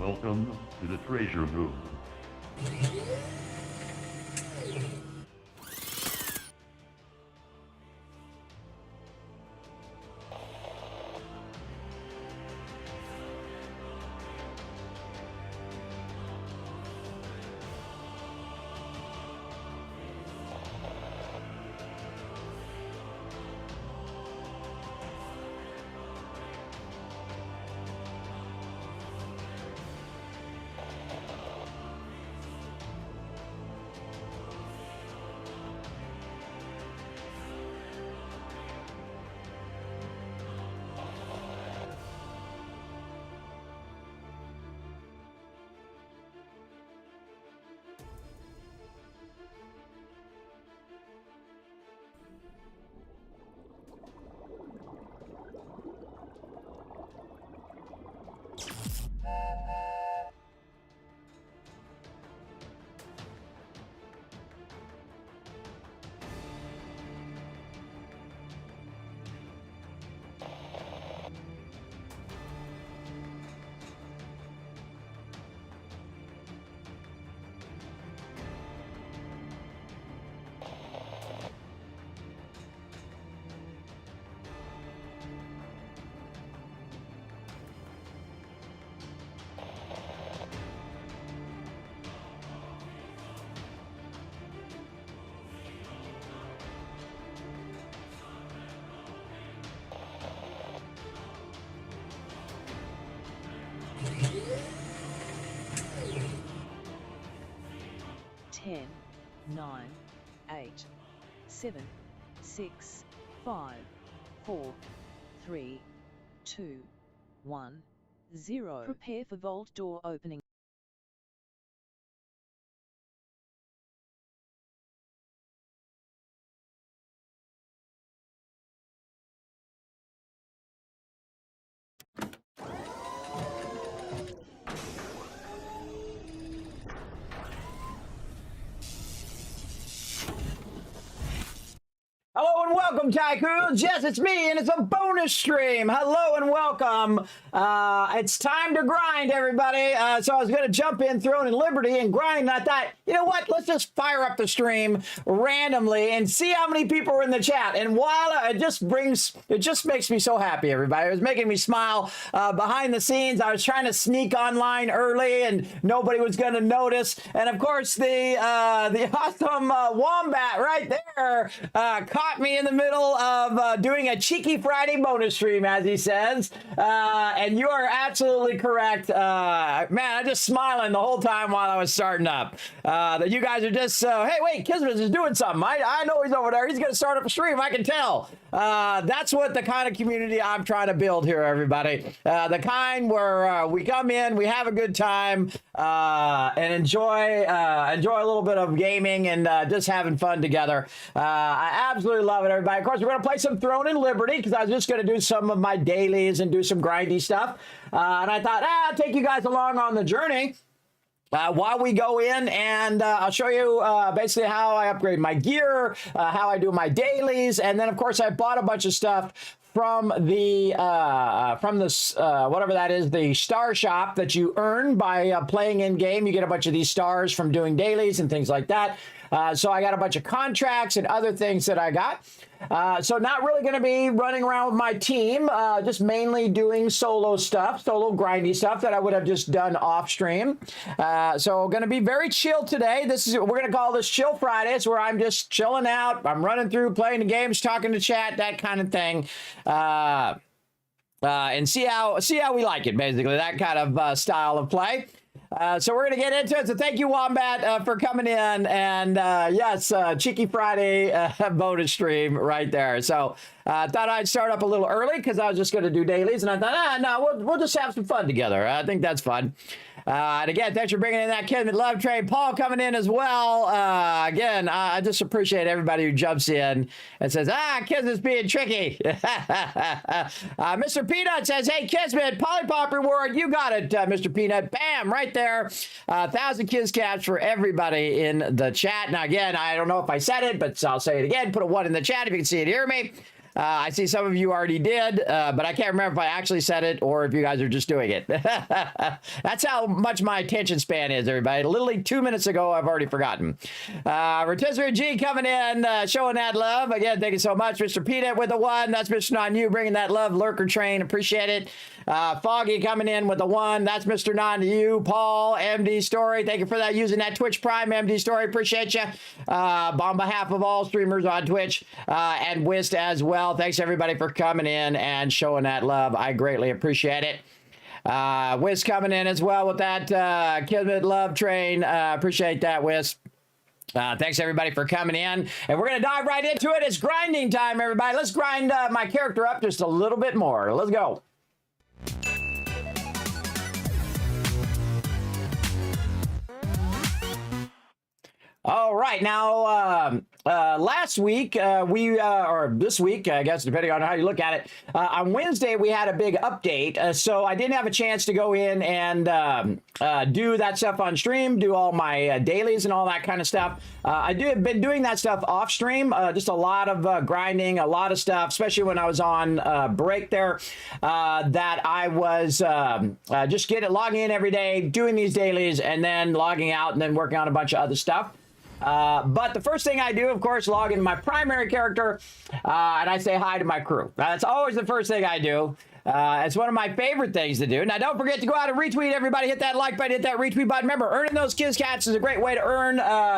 Welcome to the treasure room. Ten, 9, 8, 7, 6, 5, 4, 3, 2, 1, 0. Prepare for vault door opening. Hello and welcome, Tycoons. Yes, it's me, and it's a bonus stream. Hello and welcome. It's time to grind, everybody. So I was going to jump in, Throne and Liberty, and grind. And I thought, you know what? Let's just fire up the stream randomly and see how many people are in the chat. And while it just makes me so happy, everybody. It was making me smile behind the scenes. I was trying to sneak online early, and nobody was going to notice. And of course, the awesome Wombat right there caught me in the middle of doing a cheeky Friday bonus stream, as he says. And you are absolutely correct. Man, I'm just smiling the whole time while I was starting up. That you guys are just, hey, wait, Kismet is doing something. I know he's over there. He's going to start up a stream. I can tell. That's what the kind of community I'm trying to build here, everybody. The kind where we come in, we have a good time, and enjoy a little bit of gaming and just having fun together. I absolutely love it, everybody. Of course, we're going to play some Throne and Liberty because I was just going to do some of my dailies and do some grindy stuff. And I thought, I'll take you guys along on the journey. While we go in, and I'll show you basically how I upgrade my gear, how I do my dailies, and then of course I bought a bunch of stuff from the whatever that is, the star shop that you earn by playing in game. You get a bunch of these stars from doing dailies and things like that. So I got a bunch of contracts and other things that I got. So not really going to be running around with my team, just mainly doing solo stuff, solo grindy stuff that I would have just done off stream. So going to be very chill today. We're going to call this Chill Fridays, where I'm just chilling out. I'm running through, playing the games, talking to chat, that kind of thing. And see how we like it, basically, that kind of style of play. So we're going to get into it. So thank you, Wombat, for coming in. And yes, Cheeky Friday bonus stream right there. So I thought I'd start up a little early because I was just going to do dailies. And I thought, no, we'll just have some fun together. I think that's fun. And again, thanks for bringing in that Kismet love train. Paul coming in as well. Again, I just appreciate everybody who jumps in and says, Kismet's being tricky. Mr. Peanut says, hey, Kismet, Polypop reward. You got it, Mr. Peanut. Bam, right there. 1,000 kids caps for everybody in the chat. Now, again, I don't know if I said it, but I'll say it again. Put a 1 in the chat if you can see it, hear me. I see some of you already did, but I can't remember if I actually said it or if you guys are just doing it. That's how much my attention span is, everybody. Literally 2 minutes ago, I've already forgotten. Rotisserie G coming in, showing that love. Again, thank you so much. Mr. Peanut with the 1. That's Mr. Non You bringing that love. Lurker Train, appreciate it. Foggy coming in with the 1. That's Mr. Non You. Paul, MD Story, thank you for that. Using that Twitch Prime, MD Story, appreciate you. On behalf of all streamers on Twitch and Wist as well, thanks everybody for coming in and showing that love. I greatly appreciate it. Wist coming in as well with that Kismet love train. Appreciate that, Wist. Thanks everybody for coming in, and we're gonna dive right into it. It's grinding time, everybody. Let's grind my character up just a little bit more. Let's go. All right, now last week or this week, I guess, depending on how you look at it, on Wednesday we had a big update, so I didn't have a chance to go in and do that stuff on stream, do all my dailies and all that kind of stuff. I've been doing that stuff off stream, just a lot of grinding, a lot of stuff, especially when I was on break there, that I was just logging in every day, doing these dailies, and then logging out and then working on a bunch of other stuff. But the first thing I do, of course, log into my primary character, and I say hi to my crew. That's always the first thing I do. It's one of my favorite things to do. Now, don't forget to go out and retweet, everybody. Hit that like button, hit that retweet button. Remember, earning those Kiz Cats is a great way to earn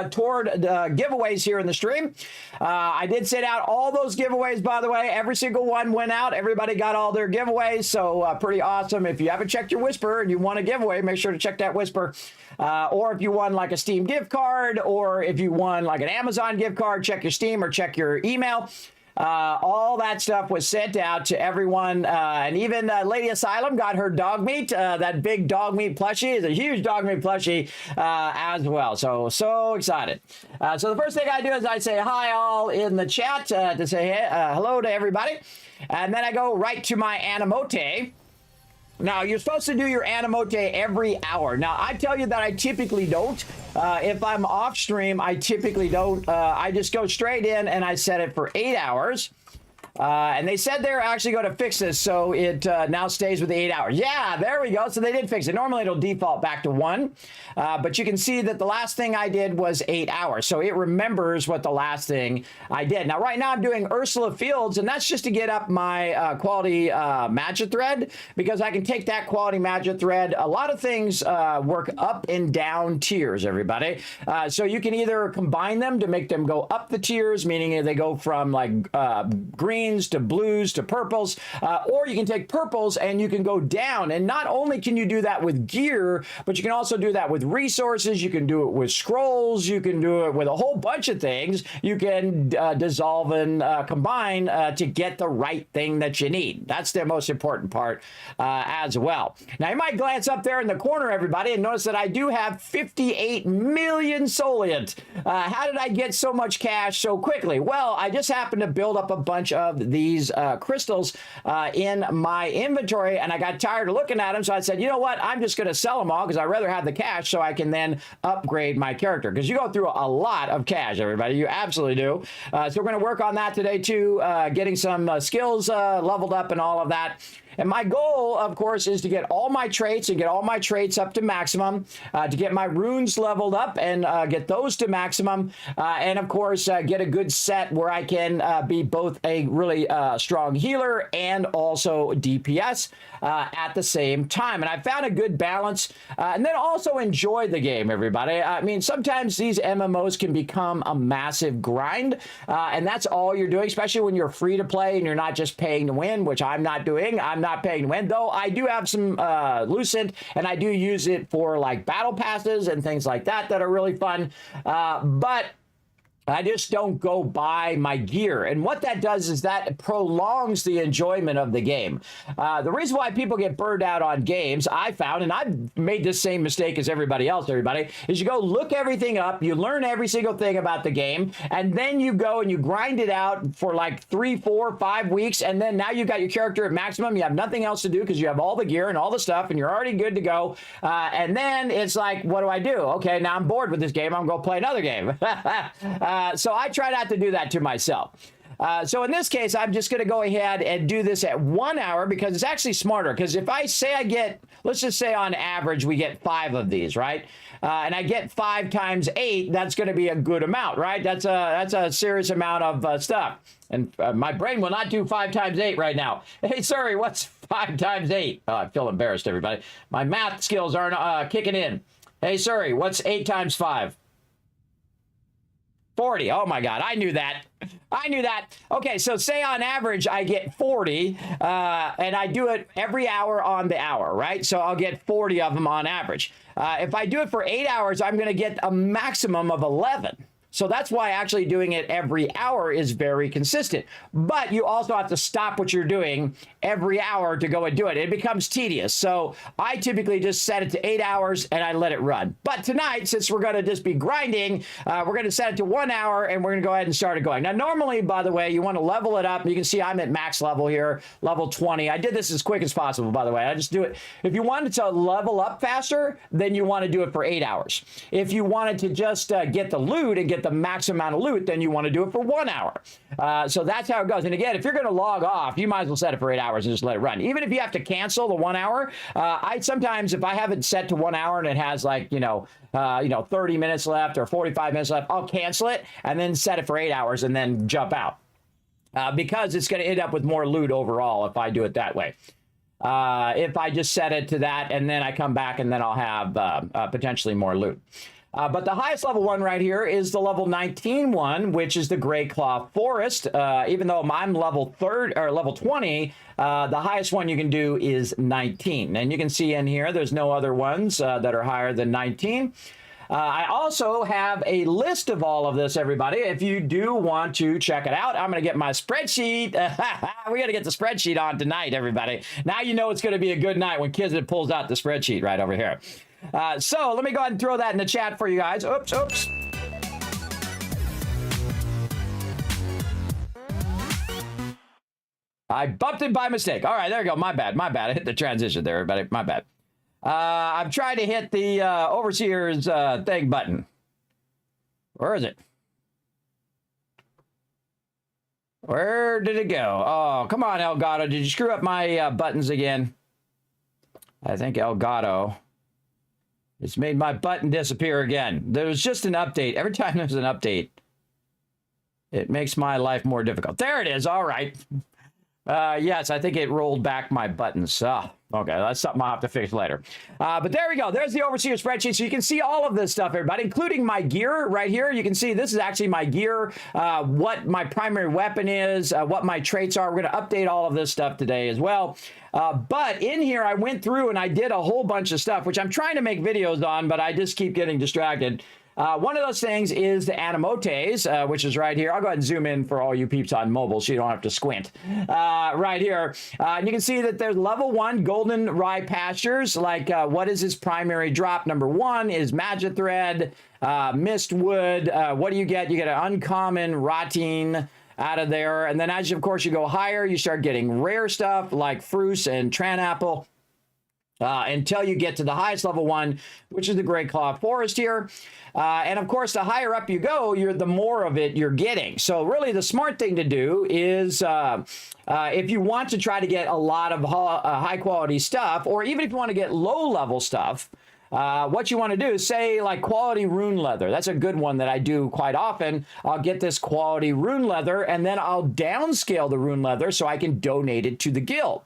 toward giveaways here in the stream. I did send out all those giveaways, by the way. Every single one went out. Everybody got all their giveaways, so pretty awesome. If you haven't checked your Whisper and you want a giveaway, make sure to check that Whisper. Or if you won like a Steam gift card, or if you won like an Amazon gift card, check your Steam or check your email. All that stuff was sent out to everyone, and even Lady Asylum got her dog meat, that big dog meat plushie. Is a huge dog meat plushie as well. So excited. So the first thing I do is I say hi all in the chat to say hello to everybody, and then I go right to my Animote. Now, you're supposed to do your Animote every hour. Now, I tell you that I typically don't. If I'm off stream, I typically don't. I just go straight in and I set it for 8 hours. And they said they're actually going to fix this, so it now stays with the 8 hours. Yeah, there we go. So they did fix it. Normally, it'll default back to 1. But you can see that the last thing I did was 8 hours. So it remembers what the last thing I did. Now, right now, I'm doing Ursula Fields, and that's just to get up my quality magic thread, because I can take that quality magic thread. A lot of things work up and down tiers, everybody. So you can either combine them to make them go up the tiers, meaning they go from like green to blues to purples, or you can take purples and you can go down. And not only can you do that with gear, but you can also do that with resources. You can do it with scrolls. You can do it with a whole bunch of things. You can dissolve and combine to get the right thing that you need. That's the most important part as well. Now, you might glance up there in the corner, everybody, and notice that I do have 58 million Soliant. How did I get so much cash so quickly? Well, I just happened to build up a bunch of these crystals in my inventory, and I got tired of looking at them, so I said, you know what, I'm just going to sell them all because I'd rather have the cash so I can then upgrade my character, because you go through a lot of cash, everybody. You absolutely do. So we're going to work on that today too, getting some skills leveled up and all of that. And my goal, of course, is to get all my traits and get all my traits up to maximum, to get my runes leveled up and get those to maximum, and, of course, get a good set where I can be both a really strong healer and also DPS at the same time. And I found a good balance, and then also enjoy the game, everybody. I mean, sometimes these MMOs can become a massive grind, and that's all you're doing, especially when you're free to play and you're not just paying to win, which I'm not doing. I'm not paying to win, though I do have some Lucent, and I do use it for like battle passes and things like that that are really fun, but I just don't go buy my gear. And what that does is that prolongs the enjoyment of the game. The reason why people get burned out on games, I found, and I've made this same mistake as everybody else, is you go look everything up, you learn every single thing about the game, and then you go and you grind it out for like 3, 4, 5 weeks, and then now you've got your character at maximum, you have nothing else to do because you have all the gear and all the stuff, and you're already good to go. And then it's like, what do I do? Okay, now I'm bored with this game, I'm going to play another game. So I try not to do that to myself. So in this case, I'm just going to go ahead and do this at 1 hour because it's actually smarter. Because if I say I get, let's just say on average, we get 5 of these, right? And I get 5 times 8, that's going to be a good amount, right? That's a serious amount of stuff. And my brain will not do 5 times 8 right now. Hey, sorry, what's 5 times 8? Oh, I feel embarrassed, everybody. My math skills aren't kicking in. Hey, sorry, what's 8 times 5? 40. Oh my God, I knew that. I knew that. Okay, so say on average I get 40, and I do it every hour on the hour, right? So I'll get 40 of them on average. If I do it for 8 hours, I'm going to get a maximum of 11. So that's why actually doing it every hour is very consistent. But you also have to stop what you're doing every hour to go and do it. It becomes tedious. So I typically just set it to 8 hours and I let it run. But tonight, since we're going to just be grinding, we're going to set it to 1 hour and we're going to go ahead and start it going. Now, normally, by the way, you want to level it up. You can see I'm at max level here, level 20. I did this as quick as possible, by the way. I just do it. If you wanted to level up faster, then you want to do it for 8 hours. If you wanted to just get the loot and get the max amount of loot, then you want to do it for 1 hour. So that's how it goes. And again, if you're going to log off, you might as well set it for 8 hours and just let it run. Even if you have to cancel the 1 hour, I sometimes, if I have it set to 1 hour and it has like, 30 minutes left or 45 minutes left, I'll cancel it and then set it for 8 hours and then jump out. Because it's going to end up with more loot overall if I do it that way. If I just set it to that and then I come back and then I'll have potentially more loot. But the highest level one right here is the level 19 one, which is the Gray Claw Forest. Even though I'm level 20, the highest one you can do is 19. And you can see in here, there's no other ones that are higher than 19. I also have a list of all of this, everybody. If you do want to check it out, I'm going to get my spreadsheet. We got to get the spreadsheet on tonight, everybody. Now you know it's going to be a good night when Kismet pulls out the spreadsheet right over here. So let me go ahead and throw that in the chat for you guys. Oops. I bumped it by mistake. All right, there you go. My bad. I hit the transition there, everybody. My bad. I'm trying to hit the Overseer's thing button. Where is it? Where did it go? Oh, come on, Elgato. Did you screw up my buttons again? I think Elgato. It's made my button disappear again. There was just an update. Every time there's an update, it makes my life more difficult. There it is. All right. Yes, I think it rolled back my buttons. Okay, that's something I'll have to fix later. But there we go. There's the Overseer spreadsheet. So you can see all of this stuff, everybody, including my gear right here. You can see this is actually my gear, what my primary weapon is, what my traits are. We're going to update all of this stuff today as well. But in here, I went through and I did a whole bunch of stuff, which I'm trying to make videos on, but I just keep getting distracted. One of those things is the Animotes, which is right here. I'll go ahead and zoom in for all you peeps on mobile so you don't have to squint. Right here. And you can see that there's level 1 golden rye pastures. Like, what is his primary drop? Number 1 is magic thread, mist wood. What do you get? You get an uncommon rotine out of there. And then as you, of course, you go higher, you start getting rare stuff like fruits and tran apple. Until you get to the highest level one, which is the Gray Claw Forest here. And of course, the higher up you go, the more of it you're getting. So really the smart thing to do is if you want to try to get a lot of high quality stuff, or even if you want to get low level stuff, what you want to do is say like quality rune leather. That's a good one that I do quite often. I'll get this quality rune leather and then I'll downscale the rune leather so I can donate it to the guild.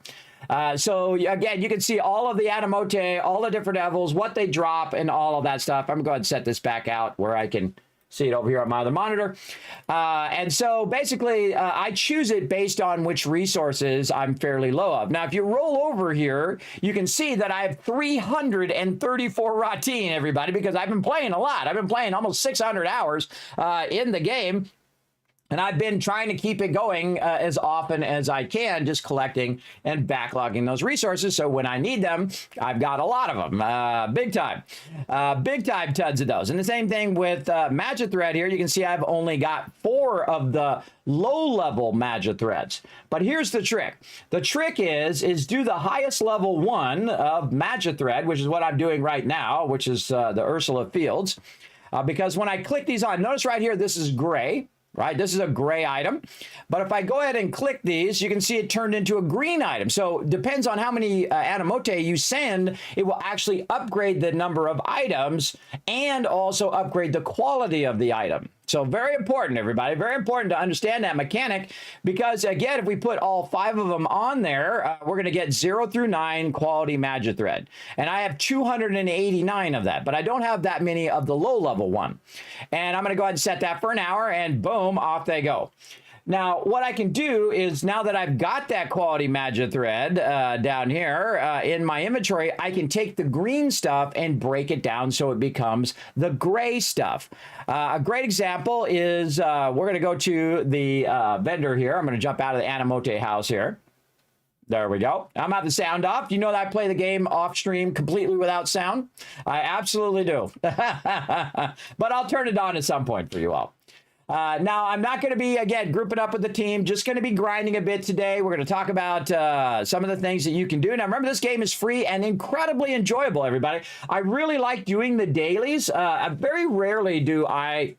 So again, you can see all of the Animote, all the different levels, what they drop, and all of that stuff. I'm going to go ahead and set this back out where I can see it over here on my other monitor. And so basically, I choose it based on which resources I'm fairly low of. Now, if you roll over here, you can see that I have 334 Ratine, everybody, because I've been playing a lot. I've been playing almost 600 hours in the game. And I've been trying to keep it going as often as I can, just collecting and backlogging those resources. So when I need them, I've got a lot of them, big time tons of those. And the same thing with magic thread here. You can see I've only got 4 of the low level magic threads. But here's the trick. The trick is do the highest level 1 of magic thread, which is what I'm doing right now, which is the Ursula Fields. Because when I click these on, notice right here, this is gray. right? This is a gray item. But if I go ahead and click these, you can see it turned into a green item. So depends on how many animote you send, it will actually upgrade the number of items and also upgrade the quality of the item. So very important, everybody. Very important to understand that mechanic because, again, if we put all 5 of them on there, we're going to get 0 through 9 quality magic thread. And I have 289 of that, but I don't have that many of the low-level one. And I'm going to go ahead and set that for an hour, and boom, off they go. Now, what I can do is now that I've got that quality magic thread down here in my inventory, I can take the green stuff and break it down so it becomes the gray stuff. A great example is we're going to go to the vendor here. I'm going to jump out of the animote house here. There we go. I'm having the sound off. You know that I play the game off stream completely without sound? I absolutely do. But I'll turn it on at some point for you all. Now, I'm not going to be, again, grouping up with the team, just going to be grinding a bit today. We're going to talk about some of the things that you can do. Now, remember, this game is free and incredibly enjoyable, everybody. I really like doing the dailies. Very rarely do I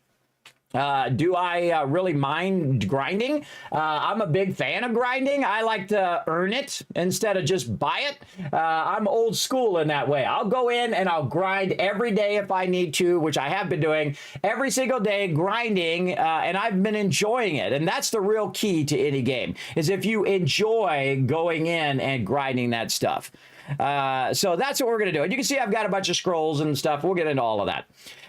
really mind grinding. I'm a big fan of grinding. I like to earn it instead of just buy it. I'm old school in that way. I'll go in and I'll grind every day if I need to, which I have been doing every single day, grinding, and I've been enjoying it. And that's the real key to any game, is if you enjoy going in and grinding that stuff. So that's what we're going to do. And you can see I've got a bunch of scrolls and stuff. We'll get into all of that.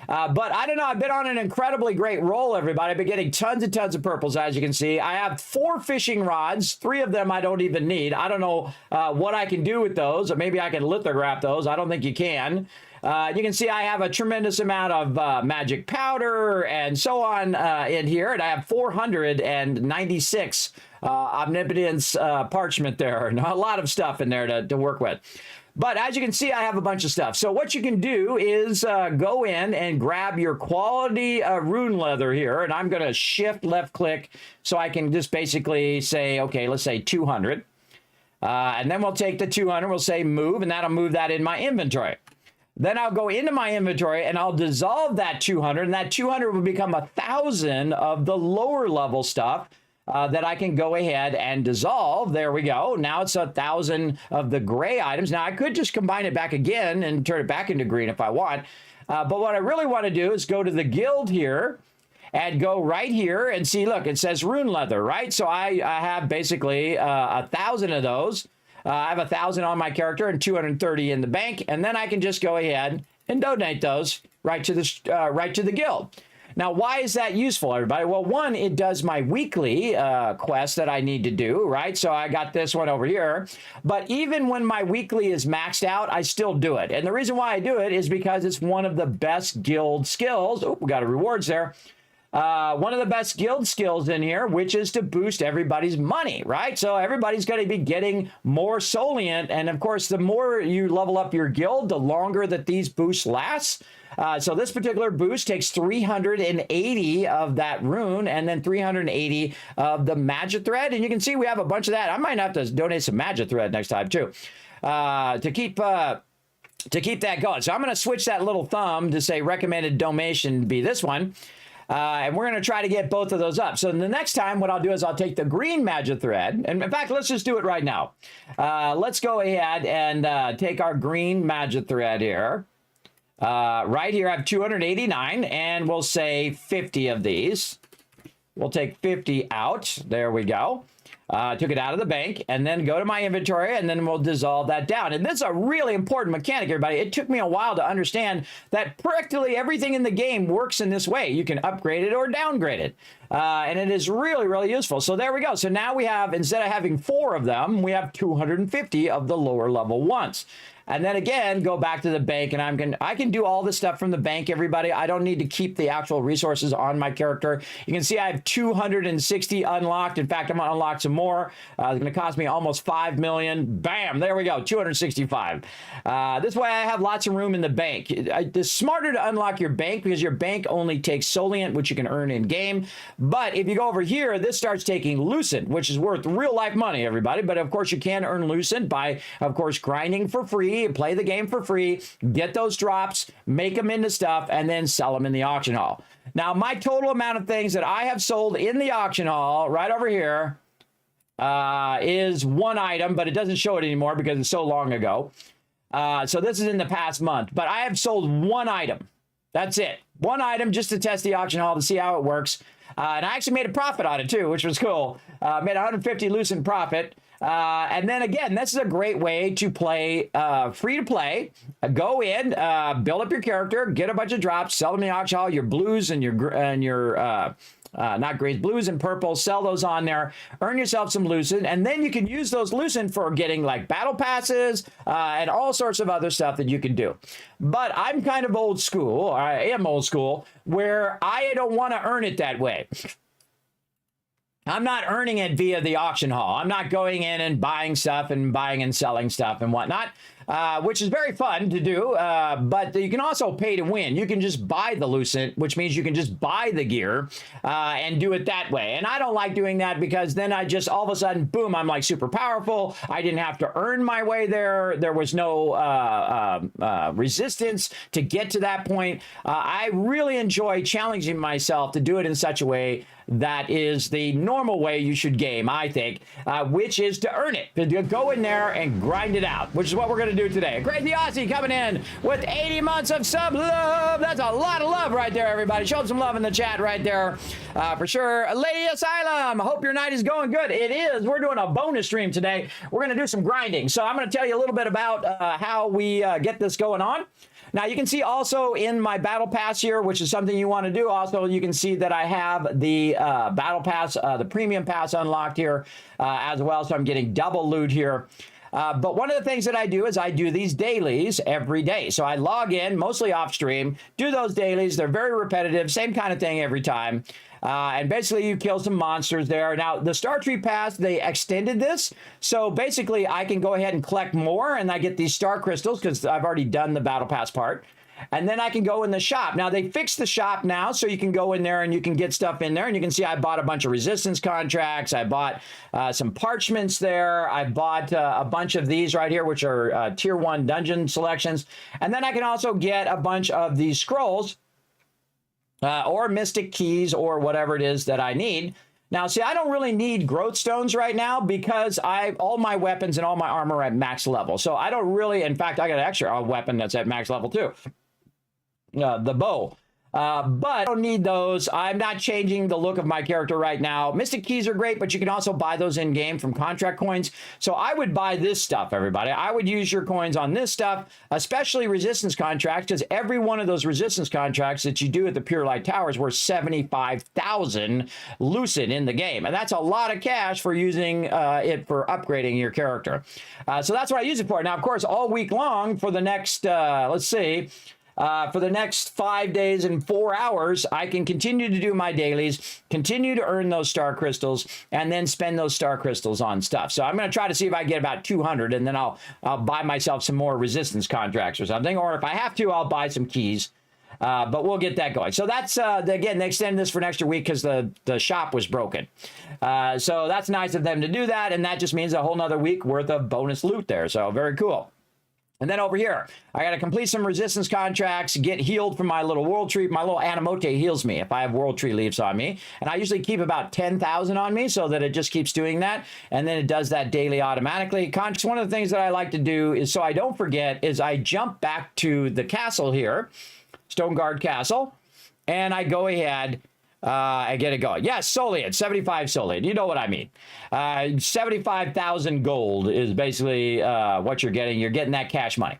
But I don't know. I've been on an incredibly great roll, everybody. I've been getting tons and tons of purples, as you can see. I have 4 fishing rods. 3 of them I don't even need. I don't know what I can do with those. Or maybe I can lithograph those. I don't think you can. You can see I have a tremendous amount of magic powder and so on in here. And I have 496 omnipotence parchment there. And a lot of stuff in there to work with. But as you can see, I have a bunch of stuff. So what you can do is go in and grab your quality rune leather here. And I'm going to shift left click so I can just basically say, okay, let's say 200. And then we'll take the 200. We'll say move, and that'll move that in my inventory. Then I'll go into my inventory and I'll dissolve that 200. And that 200 will become 1,000 of the lower level stuff. That I can go ahead and dissolve. There we go. Now it's 1,000 of the gray items. Now I could just combine it back again and turn it back into green if I want. But what I really want to do is go to the guild here and go right here and see, look, it says rune leather, right? So I have basically 1,000 of those. I have 1,000 on my character and 230 in the bank. And then I can just go ahead and donate those right to the guild. Now, why is that useful, everybody? Well, one, it does my weekly quest that I need to do, right? So I got this one over here. But even when my weekly is maxed out, I still do it. And the reason why I do it is because it's one of the best guild skills. Oh, we got a rewards there. One of the best guild skills in here, which is to boost everybody's money, right? So everybody's going to be getting more Solient. And of course, the more you level up your guild, the longer that these boosts last. So this particular boost takes 380 of that rune and then 380 of the magic thread. And you can see we have a bunch of that. I might have to donate some magic thread next time too, to keep that going. So I'm going to switch that little thumb to say recommended donation be this one. And we're going to try to get both of those up. So the next time, what I'll do is I'll take the green magic thread. And in fact, let's just do it right now. Let's go ahead and take our green magic thread here. Right here, I have 289, and we'll say 50 of these. We'll take 50 out. There we go. Took it out of the bank, and then go to my inventory, and then we'll dissolve that down. And this is a really important mechanic, everybody. It took me a while to understand that practically everything in the game works in this way. You can upgrade it or downgrade it. And it is really, really useful. So there we go. So now we have, instead of having 4 of them, we have 250 of the lower level ones. And then again, go back to the bank, and I can do all this stuff from the bank, everybody. I don't need to keep the actual resources on my character. You can see I have 260 unlocked. In fact, I'm going to unlock some more. It's going to cost me almost 5 million. Bam, there we go, 265. This way I have lots of room in the bank. It's smarter to unlock your bank because your bank only takes Solient, which you can earn in game. But if you go over here, this starts taking Lucent, which is worth real life money, everybody. But of course, you can earn Lucent by, of course, grinding for free. Play the game for free, get those drops, make them into stuff, and then sell them in the auction hall. Now, my total amount of things that I have sold in the auction hall right over here is one item, but it doesn't show it anymore because it's so long ago. So this is in the past month, but I have sold one item. That's it. One item just to test the auction hall to see how it works. And I actually made a profit on it too, which was cool. Made 150 loose in profit. And then again, this is a great way to play free to play. Go in, build up your character, get a bunch of drops, sell them in the auction hall, your blues and your not greys, blues and purples, sell those on there, earn yourself some lucid, and then you can use those lucid for getting like battle passes and all sorts of other stuff that you can do. But I'm kind of old school, or I am old school, where I don't want to earn it that way. I'm not earning it via the auction hall. I'm not going in and buying stuff and buying and selling stuff and whatnot, which is very fun to do. But you can also pay to win. You can just buy the lucent, which means you can just buy the gear and do it that way. And I don't like doing that because then I just all of a sudden, boom, I'm like super powerful. I didn't have to earn my way there. There was no resistance to get to that point. I really enjoy challenging myself to do it in such a way that is the normal way you should game, I think, which is to earn it. To go in there and grind it out, which is what we're going to do today. Crazy Aussie coming in with 80 months of sub love. That's a lot of love right there, everybody. Show some love in the chat right there for sure. Lady Asylum, hope your night is going good. It is. We're doing a bonus stream today. We're going to do some grinding. So I'm going to tell you a little bit about how we get this going on. Now, you can see also in my battle pass here, which is something you want to do. Also, you can see that I have the battle pass, the premium pass unlocked here as well. So I'm getting double loot here. But one of the things that I do is I do these dailies every day. So I log in, mostly off stream, do those dailies. They're very repetitive, same kind of thing every time. And basically you kill some monsters there. Now, the Star Tree Pass, they extended this. So basically I can go ahead and collect more and I get these star crystals because I've already done the Battle Pass part. And then I can go in the shop. Now, they fixed the shop now, so you can go in there and you can get stuff in there. And you can see I bought a bunch of resistance contracts. I bought some parchments there. I bought a bunch of these right here, which are tier 1 dungeon selections. And then I can also get a bunch of these scrolls or mystic keys or whatever it is that I need. Now, see, I don't really need growth stones right now because all my weapons and all my armor are at max level. So I don't really, in fact, I got an extra weapon that's at max level too. The bow. But I don't need those. I'm not changing the look of my character right now. Mystic keys are great, but you can also buy those in game from contract coins. So I would buy this stuff, everybody. I would use your coins on this stuff, especially resistance contracts, because every one of those resistance contracts that you do at the Pure Light Towers were 75,000 lucid in the game. And that's a lot of cash for using it for upgrading your character. So that's what I use it for. Now, of course, all week long for the next, let's see, for the next 5 days and 4 hours, I can continue to do my dailies, continue to earn those star crystals, and then spend those star crystals on stuff. So I'm going to try to see if I get about 200, and then I'll buy myself some more resistance contracts or something. Or if I have to, I'll buy some keys. But we'll get that going. So that's, again, they extended this for an extra week because the shop was broken. So that's nice of them to do that, and that just means a whole nother week worth of bonus loot there. So very cool. And then over here, I got to complete some resistance contracts, get healed from my little world tree. My little Animote heals me if I have world tree leaves on me. And I usually keep about 10,000 on me so that it just keeps doing that. And then it does that daily automatically. One of the things that I like to do is, so I don't forget, is I jump back to the castle here, Stone Guard Castle, and I go ahead I get it going. Yes, Soliad, 75 Soliad. You know what I mean. 75,000 gold is basically what you're getting. You're getting that cash money.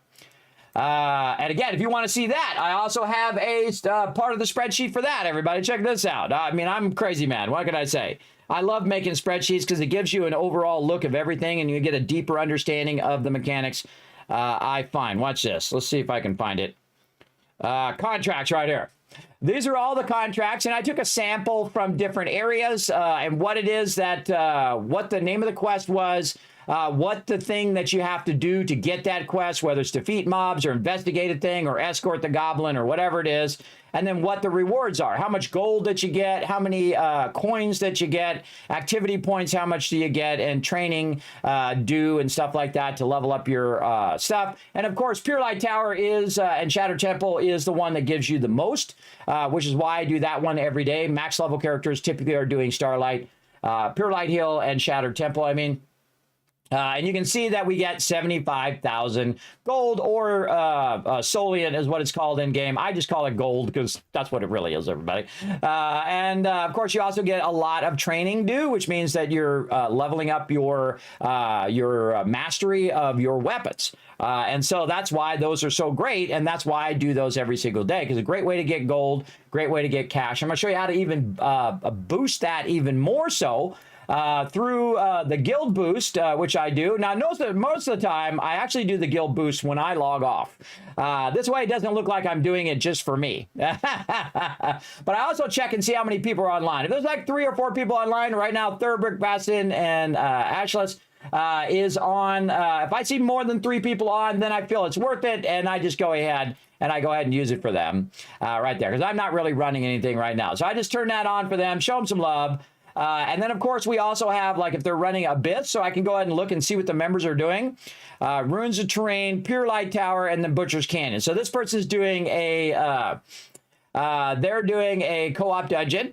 And again, if you want to see that, I also have a part of the spreadsheet for that. Everybody, check this out. I mean, I'm crazy, man. What can I say? I love making spreadsheets because it gives you an overall look of everything and you get a deeper understanding of the mechanics. I find. Watch this. Let's see if I can find it. Contracts right here. These are all the contracts, and I took a sample from different areas and what it is that, what the name of the quest was, what the thing that you have to do to get that quest, whether it's defeat mobs or investigate a thing or escort the goblin or whatever it is. and then what the rewards are, how much gold that you get, how many coins that you get, activity points, how much do you get, and training due and stuff like that to level up your stuff. And of course, Pure Light Tower is, and Shadow Temple is the one that gives you the most, which is why I do that one every day. Max level characters typically are doing Starlight, Pure Light Hill, and Shattered Temple. I mean, and you can see that we get 75,000 gold, or Solian is what it's called in game. I just call it gold because that's what it really is, everybody. And of course, you also get a lot of training due, which means that you're leveling up your mastery of your weapons. And so that's why those are so great, and that's why I do those every single day, because a great way to get gold, great way to get cash. I'm going to show you how to even boost that even more so. Through the guild boost, which I do. Now, notice that most of the time, I actually do the guild boost when I log off. This way, it doesn't look like I'm doing it just for me. But I also check and see how many people are online. If there's like 3 or 4 people online right now, Thurbrick, Bastin, and Ashless is on. If I see more than 3 people on, then I feel it's worth it, and I just go ahead and use it for them right there, because I'm not really running anything right now. So I just turn that on for them, show them some love. And then, of course, we also have, like, if they're running Abyss, so I can go ahead and look and see what the members are doing. Runes of Terrain, Pure Light Tower, and then Butcher's Canyon. So this person's doing they're doing a co-op dungeon.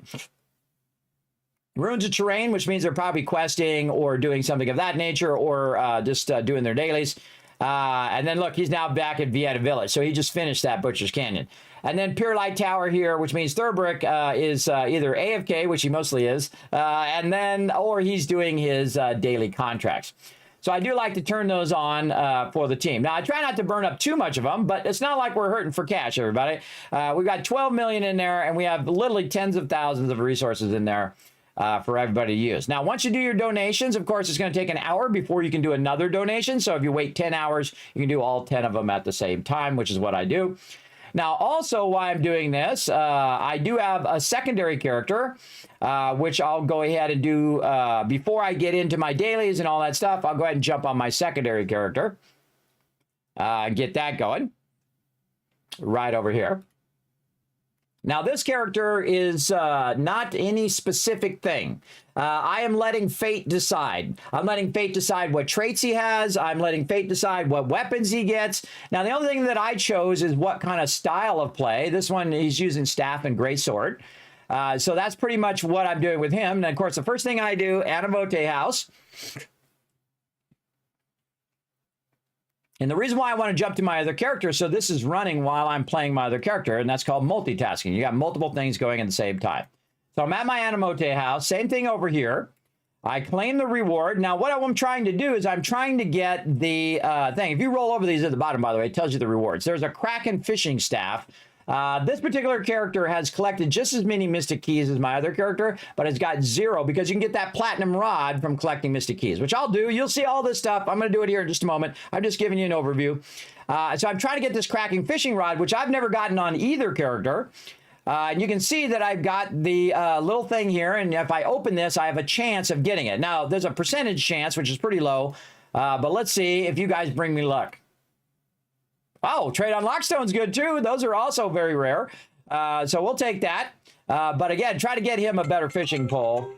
Runes of Terrain, which means they're probably questing or doing something of that nature, or just doing their dailies. And then, look, he's now back at Vienna Village. So he just finished that Butcher's Canyon. And then Pure Light Tower here, which means Thurbrick is either AFK, which he mostly is, and then, or he's doing his daily contracts. So I do like to turn those on for the team. Now, I try not to burn up too much of them, but it's not like we're hurting for cash, everybody. We've got 12 million in there, and we have literally tens of thousands of resources in there for everybody to use. Now, once you do your donations, of course, it's going to take an hour before you can do another donation. So if you wait 10 hours, you can do all 10 of them at the same time, which is what I do. Now, also, why I'm doing this, I do have a secondary character, which I'll go ahead and do before I get into my dailies and all that stuff. I'll go ahead and jump on my secondary character and get that going right over here. Now, this character is not any specific thing. I am letting fate decide. I'm letting fate decide what traits he has. I'm letting fate decide what weapons he gets. Now, the only thing that I chose is what kind of style of play. This one, he's using staff and greatsword. So that's pretty much what I'm doing with him. And, of course, the first thing I do, Anavote House. And the reason why I want to jump to my other character, so this is running while I'm playing my other character, and that's called multitasking. You got multiple things going at the same time. So I'm at my Animote house, same thing over here. I claim the reward. Now, what I'm trying to do is I'm trying to get the thing. If you roll over these at the bottom, by the way, it tells you the rewards. There's a Kraken fishing staff. This particular character has collected just as many Mystic Keys as my other character, but it's got 0 because you can get that Platinum Rod from collecting Mystic Keys, which I'll do. You'll see all this stuff. I'm going to do it here in just a moment. I'm just giving you an overview. So I'm trying to get this Kraken fishing rod, which I've never gotten on either character. And you can see that I've got the little thing here, and if I open this, I have a chance of getting it. Now, there's a percentage chance, which is pretty low, but let's see if you guys bring me luck. Oh, Trade on Lockstone's good too. Those are also very rare. So we'll take that. But again, try to get him a better fishing pole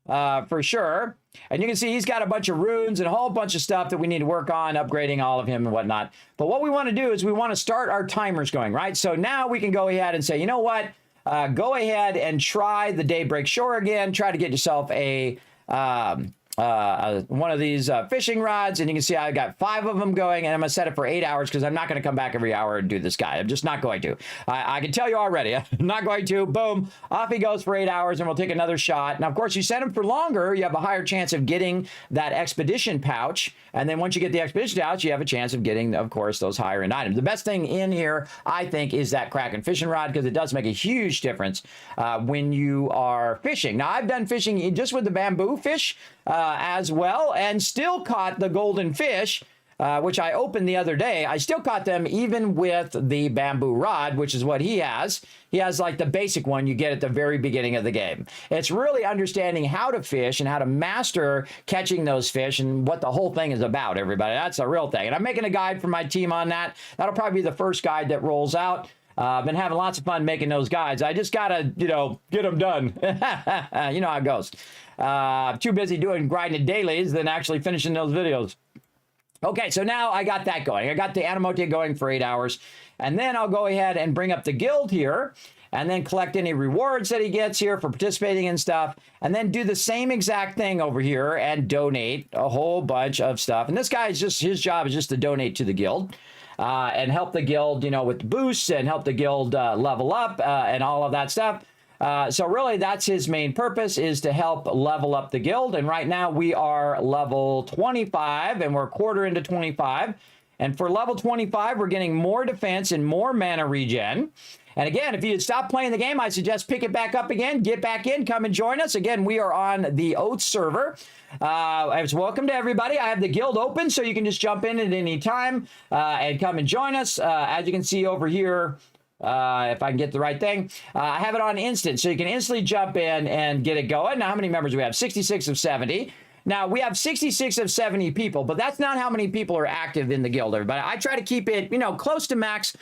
for sure. And you can see he's got a bunch of runes and a whole bunch of stuff that we need to work on, upgrading all of him and whatnot. But what we want to do is we want to start our timers going, right? So now we can go ahead and say, you know what? Go ahead and try the Daybreak Shore again. Try to get yourself a one of these fishing rods, and you can see I got 5 of them going, and I'm gonna set it for 8 hours because I'm not gonna come back every hour and do this guy. I'm just not going to. I can tell you already, I'm not going to. Boom, off he goes for 8 hours, and we'll take another shot. Now, of course, you set him for longer, you have a higher chance of getting that expedition pouch, and then once you get the expedition pouch, you have a chance of getting, of course, those higher end items. The best thing in here, I think, is that Kraken fishing rod, because it does make a huge difference when you are fishing. Now, I've done fishing just with the bamboo fish as well, and still caught the golden fish, which I opened the other day. I still caught them even with the bamboo rod, which is what he has. He has like the basic one you get at the very beginning of the game. It's really understanding how to fish and how to master catching those fish and what the whole thing is about, everybody. That's a real thing. And I'm making a guide for my team on that. That'll probably be the first guide that rolls out. I've been having lots of fun making those guides. I just gotta, you know, get them done. You know how it goes. Too busy doing grinding dailies than actually finishing those videos. Okay, so now I got that going. I got the Animote going for 8 hours. And then I'll go ahead and bring up the guild here and then collect any rewards that he gets here for participating in stuff. And then do the same exact thing over here and donate a whole bunch of stuff. And this guy is just, his job is just to donate to the guild. And help the guild, you know, with the boosts and help the guild level up and all of that stuff. So really, that's his main purpose, is to help level up the guild. And right now we are level 25 and we're a quarter into 25. And for level 25, we're getting more defense and more mana regen. And again, if you stop playing the game, I suggest pick it back up again, get back in, come and join us. Again, we are on the Oath server. It's welcome to everybody. I have the guild open, so you can just jump in at any time and come and join us. As you can see over here, if I can get the right thing, I have it on instant, so you can instantly jump in and get it going. Now, how many members do we have? 66 of 70. Now, we have 66 of 70 people, but that's not how many people are active in the guild, everybody. I try to keep it, you know, close to max,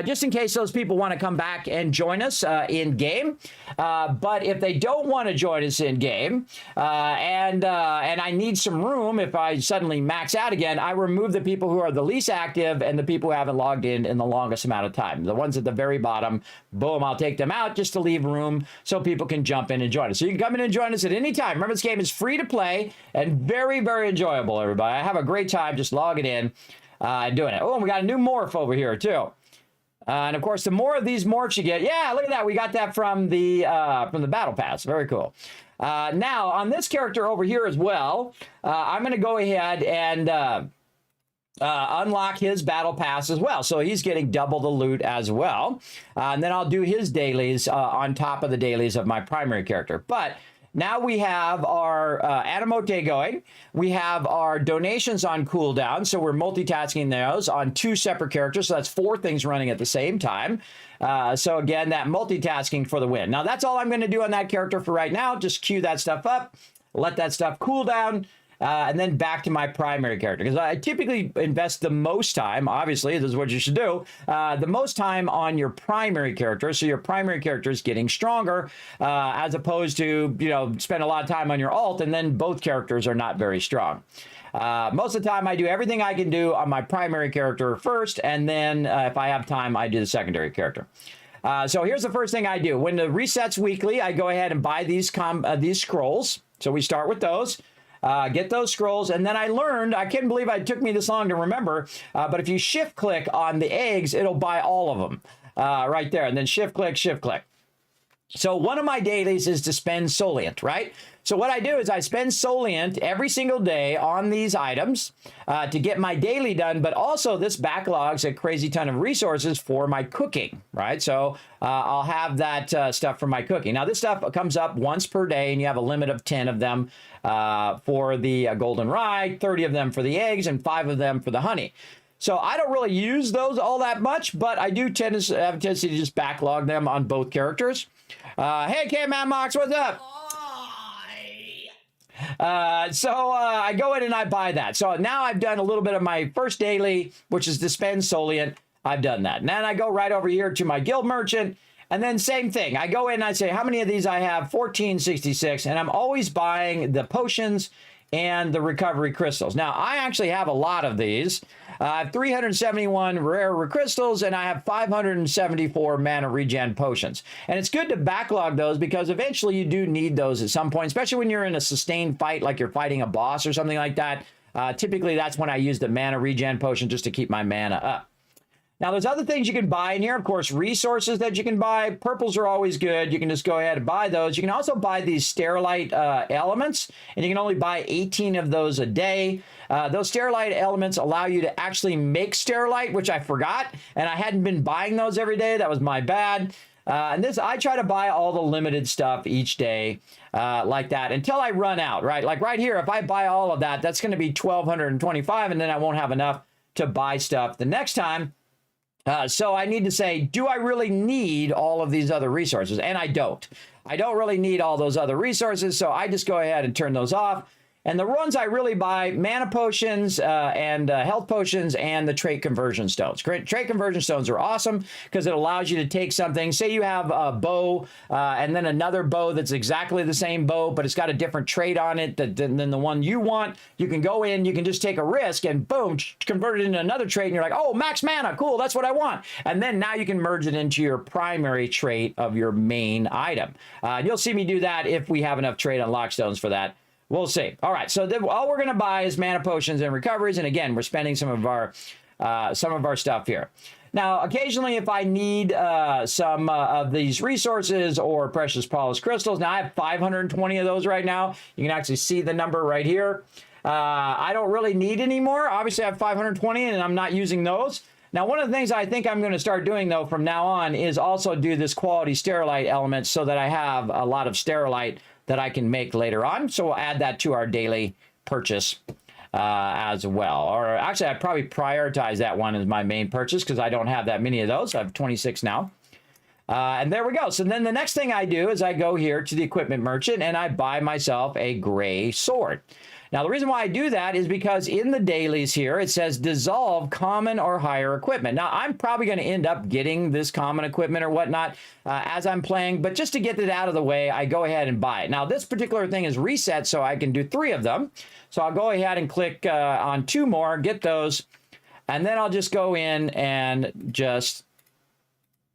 just in case those people want to come back and join us in game. But if they don't want to join us in game, and I need some room, if I suddenly max out again, I remove the people who are the least active and the people who haven't logged in the longest amount of time. The ones at the very bottom, boom, I'll take them out just to leave room so people can jump in and join us. So you can come in and join us at any time. Remember, this game is free to play and very, very enjoyable, everybody. I have a great time just logging in and doing it. Oh, and we got a new morph over here, too. And of course, the more of these morphs you get, yeah, look at that. We got that from the battle pass. Very cool. Now, on this character over here as well, I'm going to go ahead and unlock his battle pass as well. So he's getting double the loot as well. And then I'll do his dailies on top of the dailies of my primary character. But now we have our Animote going. We have our donations on cooldown. So we're multitasking those on 2 separate characters. So that's 4 things running at the same time. So again, that multitasking for the win. Now that's all I'm going to do on that character for right now. Just queue that stuff up, let that stuff cool down. And then back to my primary character, because I typically invest the most time, obviously, this is what you should do, the most time on your primary character, so your primary character is getting stronger, as opposed to, you know, spend a lot of time on your alt, and then both characters are not very strong. Most of the time, I do everything I can do on my primary character first, and then if I have time, I do the secondary character. So here's the first thing I do. When the resets weekly, I go ahead and buy these scrolls. So we start with those. Get those scrolls, and then I learned, I can't believe it took me this long to remember, but if you shift click on the eggs, it'll buy all of them right there, and then shift click, shift click. So one of my dailies is to spend Solient, right? So what I do is I spend Solient every single day on these items to get my daily done, but also this backlogs a crazy ton of resources for my cooking, right? So I'll have that stuff for my cooking. Now this stuff comes up once per day, and you have a limit of 10 of them for the golden rye, 30 of them for the eggs, and 5 of them for the honey. So I don't really use those all that much, but I do tend to have a tendency to just backlog them on both characters. Hey, K-Man Mox, what's up? So I go in and I buy that. So now I've done a little bit of my first daily, which is to spend Solient. I've done that. And then I go right over here to my guild merchant. And then same thing. I go in and I say, how many of these I have? 1466. And I'm always buying the potions and the recovery crystals. Now, I actually have a lot of these. I have 371 rare crystals, and I have 574 mana regen potions. And it's good to backlog those because eventually you do need those at some point, especially when you're in a sustained fight, like you're fighting a boss or something like that. Typically, that's when I use the mana regen potion just to keep my mana up. Now, there's other things you can buy in here. Of course, resources that you can buy. Purples are always good. You can just go ahead and buy those. You can also buy these Sterilite elements, and you can only buy 18 of those a day. Those Sterilite elements allow you to actually make Sterilite, which I forgot, and I hadn't been buying those every day. That was my bad. And this, I try to buy all the limited stuff each day like that until I run out, right? Like right here, if I buy all of that, that's going to be 1,225, and then I won't have enough to buy stuff the next time. So I need to say, do I really need all of these other resources? And I don't. I don't really need all those other resources, so I just go ahead and turn those off. And the ones I really buy, mana potions and health potions and the trait conversion stones. Trait conversion stones are awesome because it allows you to take something. Say you have a bow and then another bow that's exactly the same bow, but it's got a different trait on it than the one you want. You can go in, you can just take a risk and boom, convert it into another trait. And you're like, oh, max mana. Cool. That's what I want. And then now you can merge it into your primary trait of your main item. You'll see me do that if we have enough trait unlock stones for that. We'll see. All right, so then all we're going to buy is mana potions and recoveries, and again, we're spending some of our stuff here. Now, occasionally, if I need some of these resources or precious polished crystals, now I have 520 of those right now. You can actually see the number right here. I don't really need any more. Obviously, I have 520, and I'm not using those. Now, one of the things I think I'm going to start doing, though, from now on is also do this quality sterilite element so that I have a lot of sterilite that I can make later on. So we'll add that to our daily purchase as well. Or actually, I'd probably prioritize that one as my main purchase because I don't have that many of those. I have 26 now. And there we go. So then the next thing I do is I go here to the equipment merchant and I buy myself a gray sword. Now, the reason why I do that is because in the dailies here, it says dissolve common or higher equipment. Now, I'm probably going to end up getting this common equipment or whatnot as I'm playing, but just to get it out of the way, I go ahead and buy it. Now, this particular thing is reset, so I can do 3 of them. So I'll go ahead and click on 2 more, get those, and then I'll just go in and just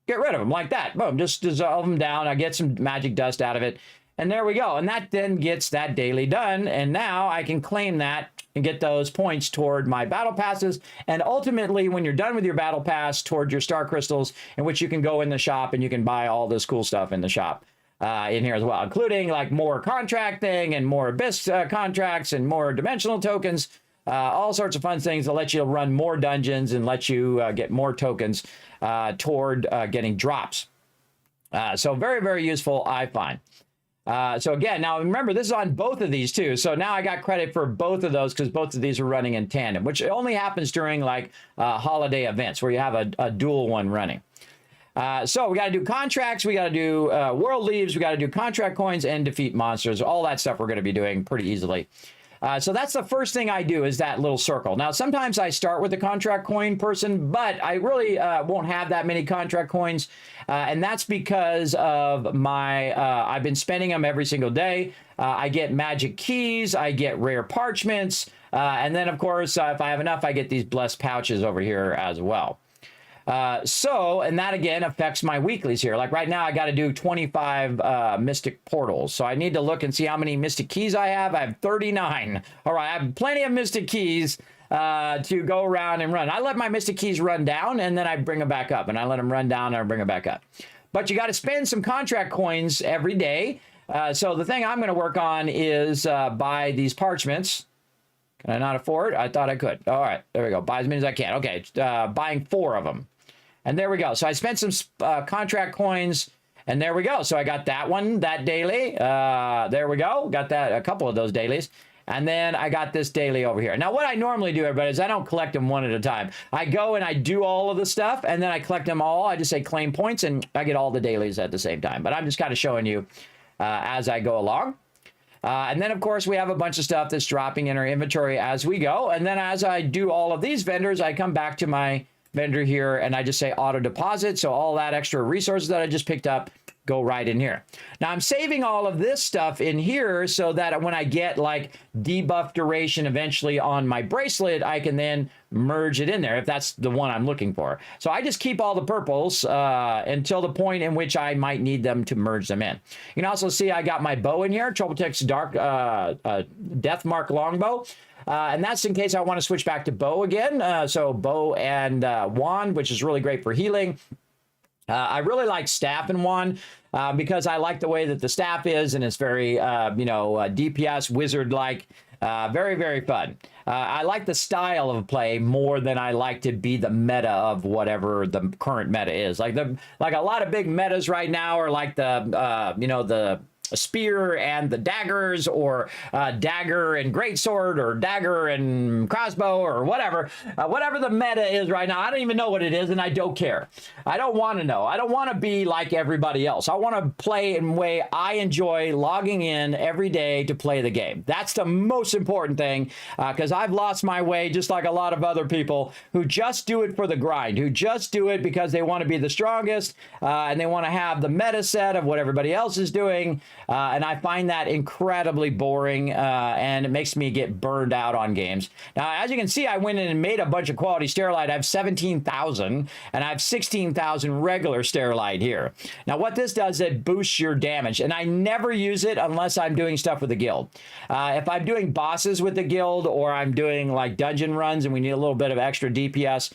get rid of them like that. Boom, just dissolve them down. I get some magic dust out of it. And there we go. And that then gets that daily done. And now I can claim that and get those points toward my battle passes. And ultimately, when you're done with your battle pass, toward your star crystals, in which you can go in the shop and you can buy all this cool stuff in the shop in here as well, including like more contracting and more abyss contracts and more dimensional tokens, all sorts of fun things that let you run more dungeons and let you get more tokens toward getting drops. So very, very useful, I find. So again, now remember, this is on both of these too. So now I got credit for both of those because both of these are running in tandem, which only happens during like holiday events where you have a dual one running. So we got to do contracts, we got to do world leaves, we got to do contract coins and defeat monsters. All that stuff we're going to be doing pretty easily. So that's the first thing I do is that little circle. Now, sometimes I start with the contract coin person, but I really won't have that many contract coins. And that's because of my, I've been spending them every single day. I get magic keys, I get rare parchments. And then, of course, if I have enough, I get these blessed pouches over here as well. And that again affects my weeklies here. Like right now, I got to do 25 mystic portals. So I need to look and see how many mystic keys I have. I have 39. All right, I have plenty of mystic keys to go around and run. I let my mystic keys run down and then I bring them back up. And I let them run down and I bring them back up. But you got to spend some contract coins every day. So the thing I'm going to work on is buy these parchments. Can I not afford? I thought I could. All right, there we go. Buy as many as I can. Okay, buying 4 of them. And there we go. So I spent some contract coins, and there we go. So I got that one, that daily. There we go. Got that, a couple of those dailies. And then I got this daily over here. Now, what I normally do, everybody, is I don't collect them one at a time. I go and I do all of the stuff, and then I collect them all. I just say claim points, and I get all the dailies at the same time. But I'm just kind of showing you as I go along. And then, of course, we have a bunch of stuff that's dropping in our inventory as we go. And then as I do all of these vendors, I come back to my vendor here and I just say auto deposit. So all that extra resources that I just picked up go right in here. Now I'm saving all of this stuff in here so that when I get like debuff duration eventually on my bracelet, I can then merge it in there if that's the one I'm looking for. So I just keep all the purples until the point in which I might need them to merge them in. You can also see I got my bow in here, Troubletex Dark Deathmark Longbow. And that's in case I want to switch back to bow again. So bow and wand, which is really great for healing. I really like staff and wand because I like the way that the staff is, and it's very, DPS wizard-like. Very, very fun. I like the style of play more than I like to be the meta of whatever the current meta is. Like a lot of big metas right now are like the spear and the daggers, or dagger and greatsword, or dagger and crossbow, or whatever. Whatever the meta is right now, I don't even know what it is, and I don't care. I don't want to know. I don't want to be like everybody else. I want to play in a way I enjoy logging in every day to play the game. That's the most important thing, because I've lost my way just like a lot of other people who just do it for the grind, who just do it because they want to be the strongest, and they want to have the meta set of what everybody else is doing, and I find that incredibly boring, and it makes me get burned out on games. Now, as you can see, I went in and made a bunch of quality sterilite. I have 17,000, and I have 16,000 regular sterilite here. Now, what this does, it boosts your damage, and I never use it unless I'm doing stuff with the guild. If I'm doing bosses with the guild, or I'm doing like dungeon runs and we need a little bit of extra DPS,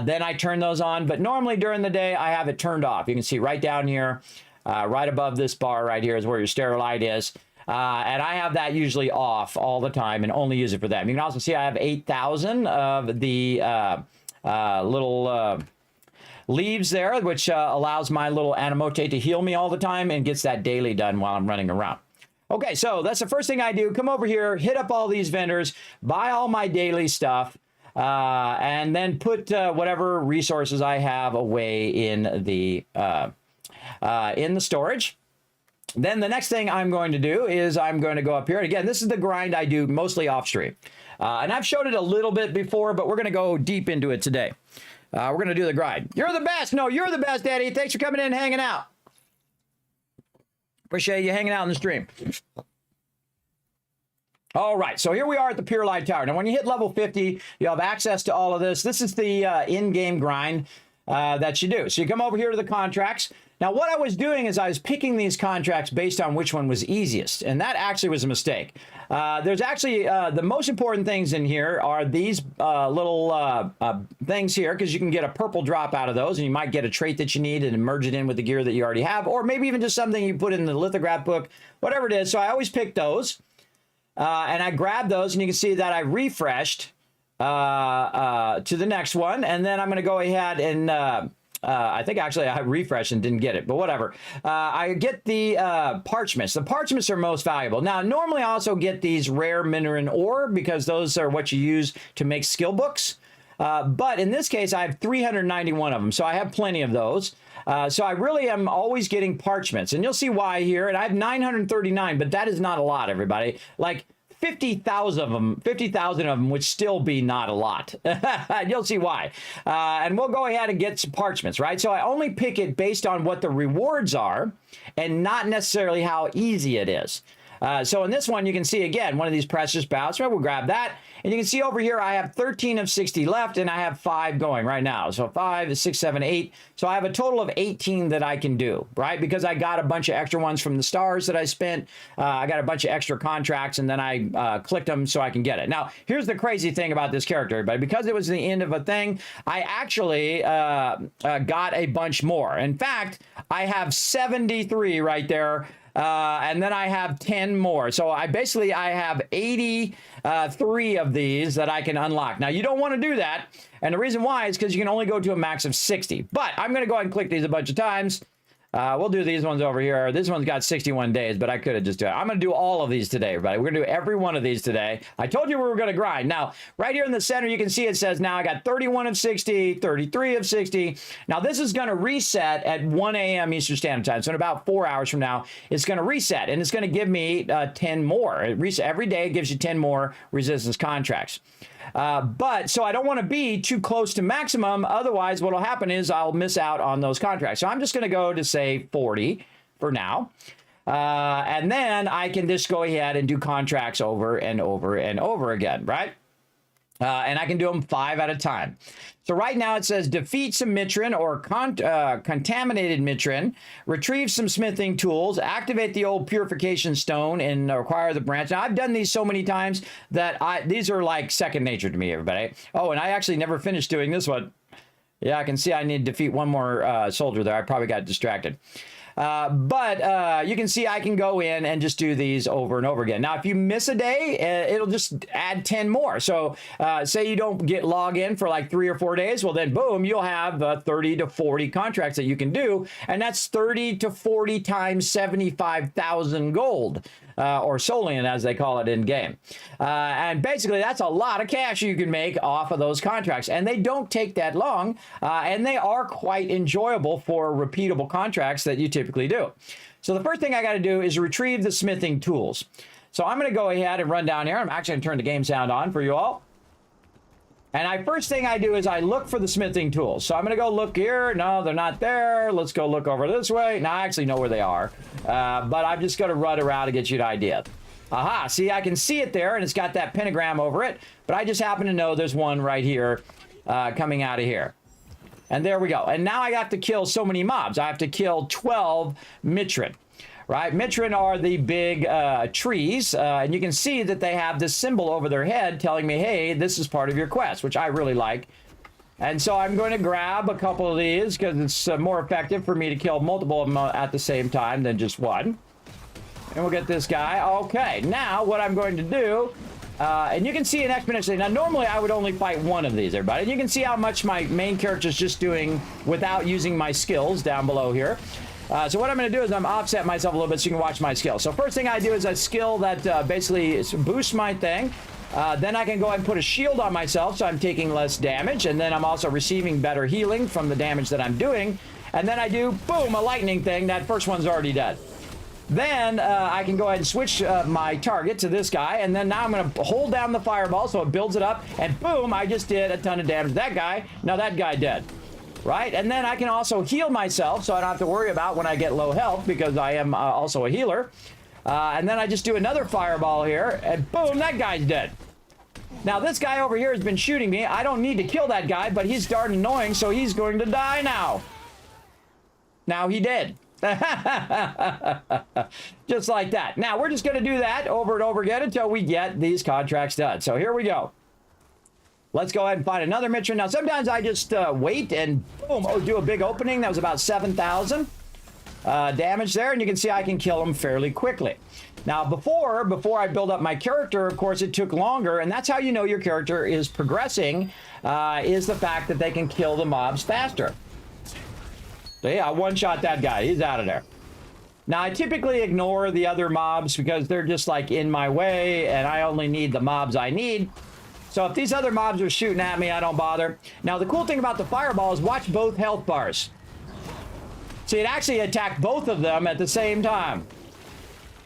then I turn those on. But normally during the day, I have it turned off. You can see right down here, right above this bar right here is where your sterilite is. And I have that usually off all the time and only use it for them. You can also see I have 8,000 of the little leaves there, which allows my little Animote to heal me all the time and gets that daily done while I'm running around. Okay, so that's the first thing I do. Come over here, hit up all these vendors, buy all my daily stuff, and then put whatever resources I have away in the storage. Then the next thing I'm going to do is I'm going to go up here. And again, this is the grind I do mostly off stream. And I've showed it a little bit before, but we're going to go deep into it today. We're going to do the grind. You're the best. No, you're the best, Daddy. Thanks for coming in and hanging out. Appreciate you hanging out in the stream. All right, so here we are at the Pure Light Tower. Now, when you hit level 50, you have access to all of this. This is the in-game grind that you do. So you come over here to the contracts. Now, what I was doing is I was picking these contracts based on which one was easiest, and that actually was a mistake. There's actually, the most important things in here are these little things here, because you can get a purple drop out of those, and you might get a trait that you need and merge it in with the gear that you already have, or maybe even just something you put in the lithograph book, whatever it is. So I always pick those, and I grab those, and you can see that I refreshed to the next one, and then I'm going to go ahead and I think actually I refreshed and didn't get it, but whatever. I get the parchments. The parchments are most valuable. Now, normally I also get these rare mineral ore because those are what you use to make skill books. But in this case, I have 391 of them, so I have plenty of those. So I really am always getting parchments, and you'll see why here. And I have 939, but that is not a lot, everybody. Like 50,000 of them would still be not a lot. You'll see why. And we'll go ahead and get some parchments, right? So I only pick it based on what the rewards are and not necessarily how easy it is. So in this one, you can see, again, one of these precious bouts. Right, we'll grab that. And you can see over here, I have 13 of 60 left, and I have 5 going right now. So 5, 6, 7, 8. So I have a total of 18 that I can do, right? Because I got a bunch of extra ones from the stars that I spent. I got a bunch of extra contracts, and then I clicked them so I can get it. Now, here's the crazy thing about this character, everybody. Because it was the end of a thing, I actually got a bunch more. In fact, I have 73 right there. And then I have 10 more. So I have 83 of these that I can unlock. Now, you don't want to do that. And the reason why is because you can only go to a max of 60. But I'm going to go ahead and click these a bunch of times. We'll do these ones over here. This one's got 61 days, but I could have just done it. I'm going to do all of these today, everybody. We're going to do every one of these today. I told you we were going to grind. Now, right here in the center, you can see it says now I got 31 of 60, 33 of 60. Now, this is going to reset at 1 a.m. Eastern Standard Time. So in about 4 hours from now, it's going to reset, and it's going to give me 10 more. Every day, it gives you 10 more resistance contracts. But so I don't want to be too close to maximum. Otherwise, what will happen is I'll miss out on those contracts. So I'm just going to go to say 40 for now. And then I can just go ahead and do contracts over and over and over again, right? And I can do them 5 at a time. So right now it says defeat some mitrin or contaminated mitrin, retrieve some smithing tools, activate the old purification stone, and acquire the branch. Now I've done these so many times that these are like second nature to me, everybody. Oh, and I actually never finished doing this one. Yeah, I can see I need to defeat one more soldier there. I probably got distracted. But you can see I can go in and just do these over and over again. Now, if you miss a day, it'll just add 10 more. So say you don't get log in for like 3 or 4 days, well then boom, you'll have 30 to 40 contracts that you can do. And that's 30 to 40 times 75,000 gold. Or Solian, as they call it in game. And basically, that's a lot of cash you can make off of those contracts. And they don't take that long, and they are quite enjoyable for repeatable contracts that you typically do. So the first thing I got to do is retrieve the smithing tools. So I'm going to go ahead and run down here. I'm actually going to turn the game sound on for you all. And first thing I do is I look for the smithing tools. So I'm going to go look here. No, they're not there. Let's go look over this way. Now, I actually know where they are. But I'm just going to run around to get you an idea. Aha, see, I can see it there, and it's got that pentagram over it. But I just happen to know there's one right here coming out of here. And there we go. And now I got to kill so many mobs. I have to kill 12 Mitrin. Right? Mitrin are the big trees, and you can see that they have this symbol over their head telling me, hey, this is part of your quest, which I really like. And so I'm going to grab a couple of these because it's more effective for me to kill multiple of them at the same time than just one. And we'll get this guy. Okay, now what I'm going to do, and you can see an exponentially. Now, normally I would only fight one of these, everybody. And you can see how much my main character is just doing without using my skills down below here. So what I'm going to do is I'm offset myself a little bit so you can watch my skill. So first thing I do is a skill that basically boosts my thing. Then I can go ahead and put a shield on myself so I'm taking less damage. And then I'm also receiving better healing from the damage that I'm doing. And then I do, boom, a lightning thing. That first one's already dead. Then I can go ahead and switch my target to this guy. And then now I'm going to hold down the fireball so it builds it up. And boom, I just did a ton of damage to that guy. Now that guy dead. Right? And then I can also heal myself so I don't have to worry about when I get low health because I am also a healer. And then I just do another fireball here and boom, that guy's dead. Now this guy over here has been shooting me. I don't need to kill that guy, but he's darn annoying, so he's going to die now. Now he did. Just like that. Now we're just going to do that over and over again until we get these contracts done. So here we go. Let's go ahead and find another Mitrin. Now, sometimes I just wait and boom, do a big opening. That was about 7,000 damage there. And you can see I can kill them fairly quickly. Now, before I build up my character, of course, it took longer. And that's how you know your character is progressing, is the fact that they can kill the mobs faster. So, yeah, I one-shot that guy. He's out of there. Now, I typically ignore the other mobs because they're just, like, in my way. And I only need the mobs I need. So if these other mobs are shooting at me, I don't bother. Now, the cool thing about the fireball is watch both health bars. See, it actually attacked both of them at the same time.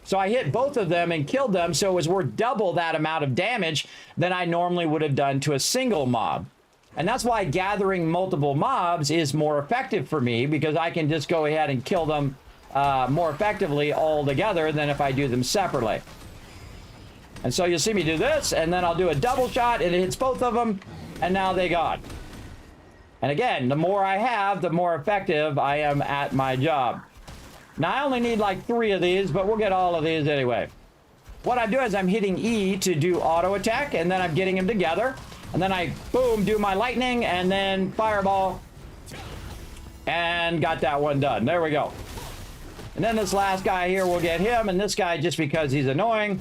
So I hit both of them and killed them, so it was worth double that amount of damage than I normally would have done to a single mob. And that's why gathering multiple mobs is more effective for me, because I can just go ahead and kill them more effectively all together than if I do them separately. And so you'll see me do this, and then I'll do a double shot, and it hits both of them, and now they gone. And again, the more I have, the more effective I am at my job. Now, I only need like 3 of these, but we'll get all of these anyway. What I do is I'm hitting E to do auto attack, and then I'm getting them together. And then I, boom, do my lightning, and then fireball. And got that one done. There we go. And then this last guy here, we'll get him, and this guy just because he's annoying.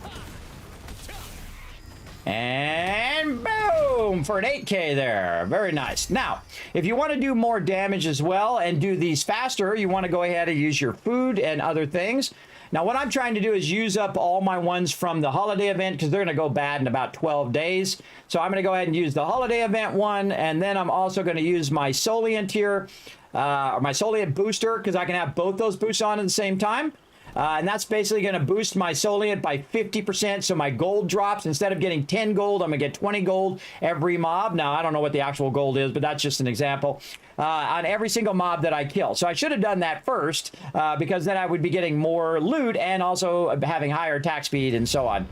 And boom, for an 8K there. Very nice. Now, if you want to do more damage as well and do these faster, you want to go ahead and use your food and other things. Now, what I'm trying to do is use up all my ones from the holiday event because they're going to go bad in about 12 days. So I'm going to go ahead and use the holiday event one, and then I'm also going to use my Soliant here, or my Soliant booster, because I can have both those boosts on at the same time. And that's basically going to boost my Soliant by 50%, so my gold drops. Instead of getting 10 gold, I'm going to get 20 gold every mob. Now, I don't know what the actual gold is, but that's just an example. On every single mob that I kill. So I should have done that first, because then I would be getting more loot and also having higher attack speed and so on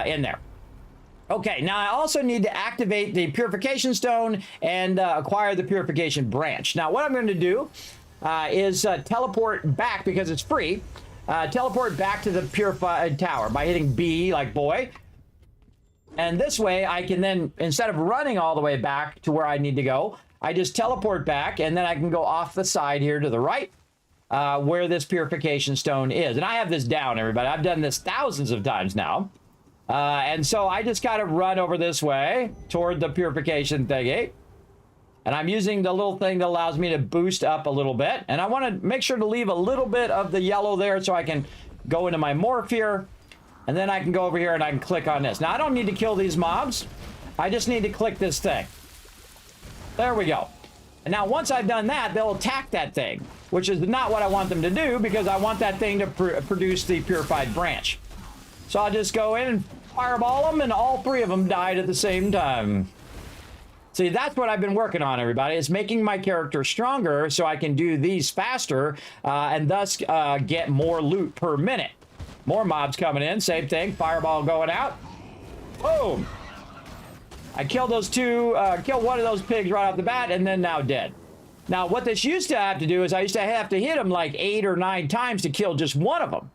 in there. Okay, now I also need to activate the Purification Stone and acquire the Purification Branch. Now, what I'm going to do is teleport back, because it's free. Teleport back to the Purified Tower by hitting B, like boy. And this way, I can then, instead of running all the way back to where I need to go, I just teleport back, and then I can go off the side here to the right. where this purification stone is. And I have this down, everybody. I've done this thousands of times now. And so I just kind of run over this way toward the purification thingy. And I'm using the little thing that allows me to boost up a little bit. And I want to make sure to leave a little bit of the yellow there so I can go into my morph here. And then I can go over here and I can click on this. Now, I don't need to kill these mobs. I just need to click this thing. There we go. And now, once I've done that, they'll attack that thing, which is not what I want them to do because I want that thing to produce the purified branch. So I'll just go in and fireball them, and all three of them died at the same time. See, that's what I've been working on, everybody, is making my character stronger so I can do these faster and thus get more loot per minute. More mobs coming in, same thing, fireball going out. Boom! I killed those two, killed one of those pigs right off the bat, and then now dead. Now, what this used to have to do is I used to have to hit them like 8 or 9 times to kill just one of them.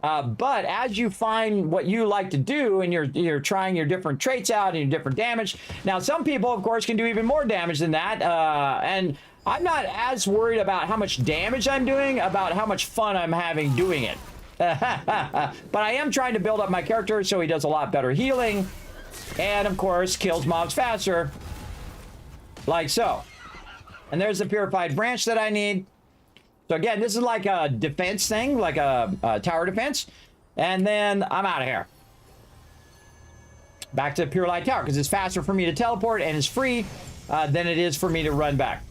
But as you find what you like to do and you're trying your different traits out and your different damage. Now, some people, of course, can do even more damage than that. And I'm not as worried about how much damage I'm doing, about how much fun I'm having doing it. But I am trying to build up my character so he does a lot better healing. And, of course, kills mobs faster. Like so. And there's the purified branch that I need. So, again, this is like a defense thing, like a tower defense. And then I'm out of here. Back to the Pure Light Tower, because it's faster for me to teleport and it's free than it is for me to run back.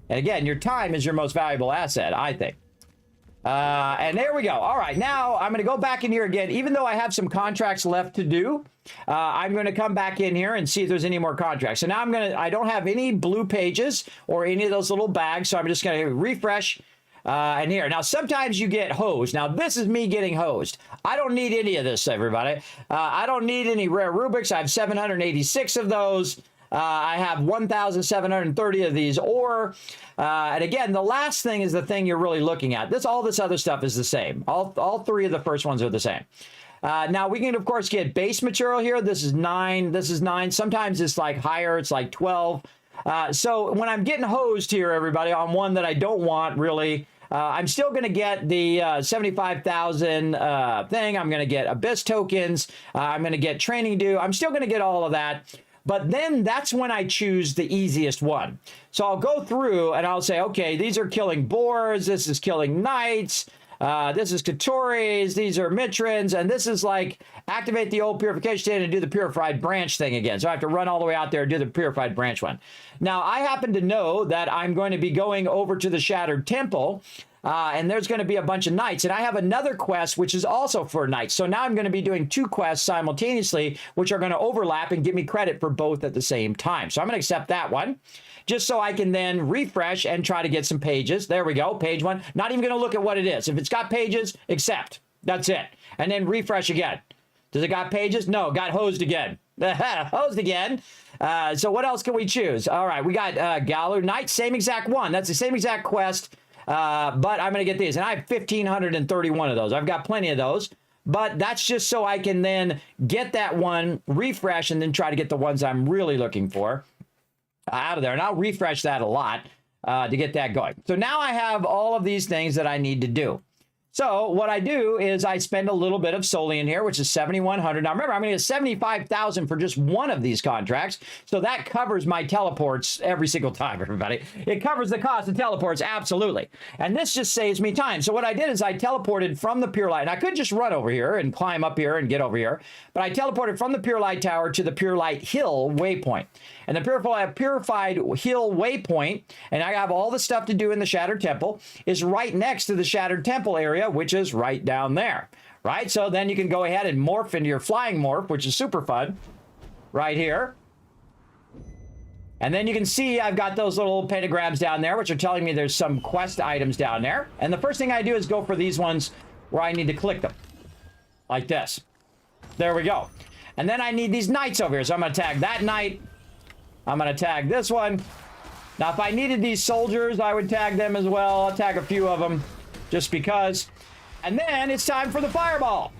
And, again, your time is your most valuable asset, I think. And there we go. All right, now I'm going to go back in here again. Even though I have some contracts left to do, I'm going to come back in here and see if there's any more contracts. So now I don't have any blue pages or any of those little bags, so I'm just going to refresh and here. Now, sometimes you get hosed. Now, this is me getting hosed. I don't need any of this, everybody. I don't need any rare Rubiks. I have 786 of those. I have 1,730 of these ore. And again, the last thing is the thing you're really looking at. All this other stuff is the same. All three of the first ones are the same. Now, we can, of course, get base material here. This is 9. This is 9. Sometimes it's like higher. It's like 12. So when I'm getting hosed here, everybody, on one that I don't want, really, I'm still going to get the 75,000 thing. I'm going to get Abyss tokens. I'm going to get training due. I'm still going to get all of that. But then that's when I choose the easiest one. So I'll go through and I'll say, okay, these are killing boars. This is killing knights. This is Katoris. These are Mitrins. And this is like activate the old purification stand and do the purified branch thing again. So I have to run all the way out there and do the purified branch one. Now, I happen to know that I'm going to be going over to the Shattered Temple. And there's going to be a bunch of knights. And I have another quest, which is also for knights. So now I'm going to be doing 2 quests simultaneously, which are going to overlap and give me credit for both at the same time. So I'm going to accept that one, just so I can then refresh and try to get some pages. There we go, page 1. Not even going to look at what it is. If it's got pages, accept. That's it. And then refresh again. Does it got pages? No, got hosed again. Hosed again. So what else can we choose? All right, we got Galu Knight, same exact one. That's the same exact quest. But I'm going to get these. And I have 1,531 of those. I've got plenty of those. But that's just so I can then get that one, refresh, and then try to get the ones I'm really looking for out of there. And I'll refresh that a lot to get that going. So now I have all of these things that I need to do. So what I do is I spend a little bit of Solian here, which is 7,100. Now remember, I'm going to get 75,000 for just one of these contracts. So that covers my teleports every single time, everybody. It covers the cost of teleports, absolutely. And this just saves me time. So what I did is I teleported from the Pure Light. And I could just run over here and climb up here and get over here. But I teleported from the Pure Light Tower to the Pure Light Hill waypoint. And the Purified Hill waypoint, and I have all the stuff to do in the Shattered Temple, is right next to the Shattered Temple area, which is right down there, right? So then you can go ahead and morph into your flying morph, which is super fun, right here. And then you can see I've got those little pentagrams down there, which are telling me there's some quest items down there. And the first thing I do is go for these ones where I need to click them, like this. There we go. And then I need these knights over here, so I'm going to tag that knight. I'm going to tag this one. Now, if I needed these soldiers, I would tag them as well. I'll tag a few of them just because. And then it's time for the fireball.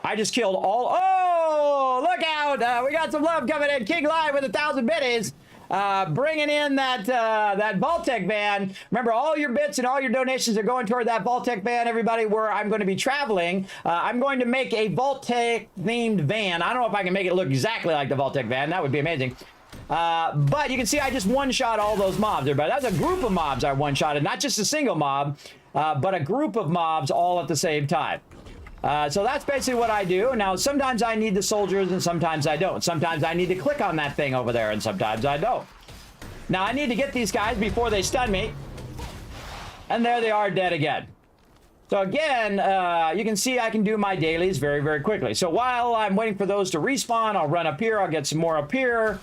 I just killed all. Oh, look out. We got some love coming in. King Live with 1,000 biddies. bringing in that Vault-Tec van. Remember, all your bits and all your donations are going toward that Vault-Tec van, everybody, where I'm going to be traveling. I'm going to make a Vault-Tec themed van. I don't know if I can make it look exactly like the Vault-Tec van. That would be amazing. But you can see I just one-shot all those mobs, everybody. That's a group of mobs I one-shotted, not just a single mob, but a group of mobs all at the same time. So that's basically what I do. Now, sometimes I need the soldiers and sometimes I don't. Sometimes I need to click on that thing over there and sometimes I don't. Now, I need to get these guys before they stun me. And there they are, dead again. So again, you can see I can do my dailies very, very quickly. So while I'm waiting for those to respawn, I'll run up here. I'll get some more up here.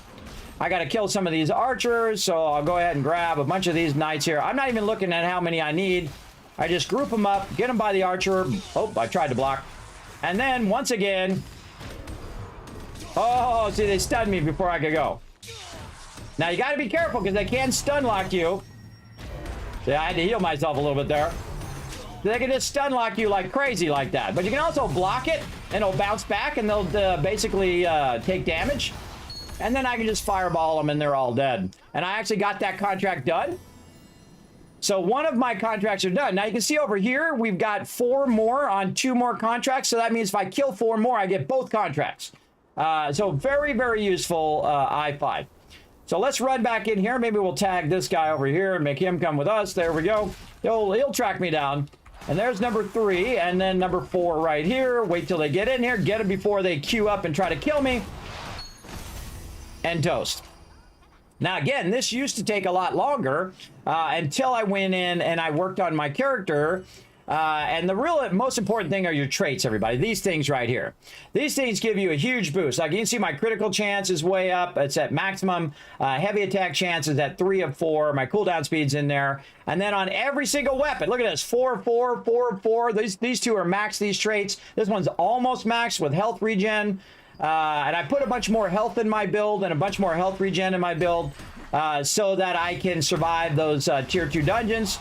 I got to kill some of these archers, so I'll go ahead and grab a bunch of these knights here. I'm not even looking at how many I need. I just group them up, get them by the archer. Oh, I tried to block. And then, once again... Oh, see, they stunned me before I could go. Now, you got to be careful, because they can stun lock you. See, I had to heal myself a little bit there. They can just stun lock you like crazy like that. But you can also block it, and it'll bounce back, and they'll basically take damage. And then I can just fireball them and they're all dead. And I actually got that contract done. So one of my contracts are done. Now you can see over here, we've got 4 more on 2 more contracts. So that means if I kill 4 more, I get both contracts. So very, very useful, I find. So let's run back in here. Maybe we'll tag this guy over here and make him come with us. There we go. He'll track me down. And there's number 3 and then number 4 right here. Wait till they get in here. Get them before they queue up and try to kill me. And toast. Now again, this used to take a lot longer until I went in and I worked on my character. And the real most important thing are your traits, everybody. These things right here. These things give you a huge boost. Like you can see my critical chance is way up. It's at maximum. Heavy attack chance is at 3 of 4. My cooldown speed's in there. And then on every single weapon, look at this, 4, 4, 4, 4. These two are maxed, these traits. This one's almost maxed with health regen. And I put a bunch more health in my build and a bunch more health regen in my build so that I can survive those tier 2 dungeons.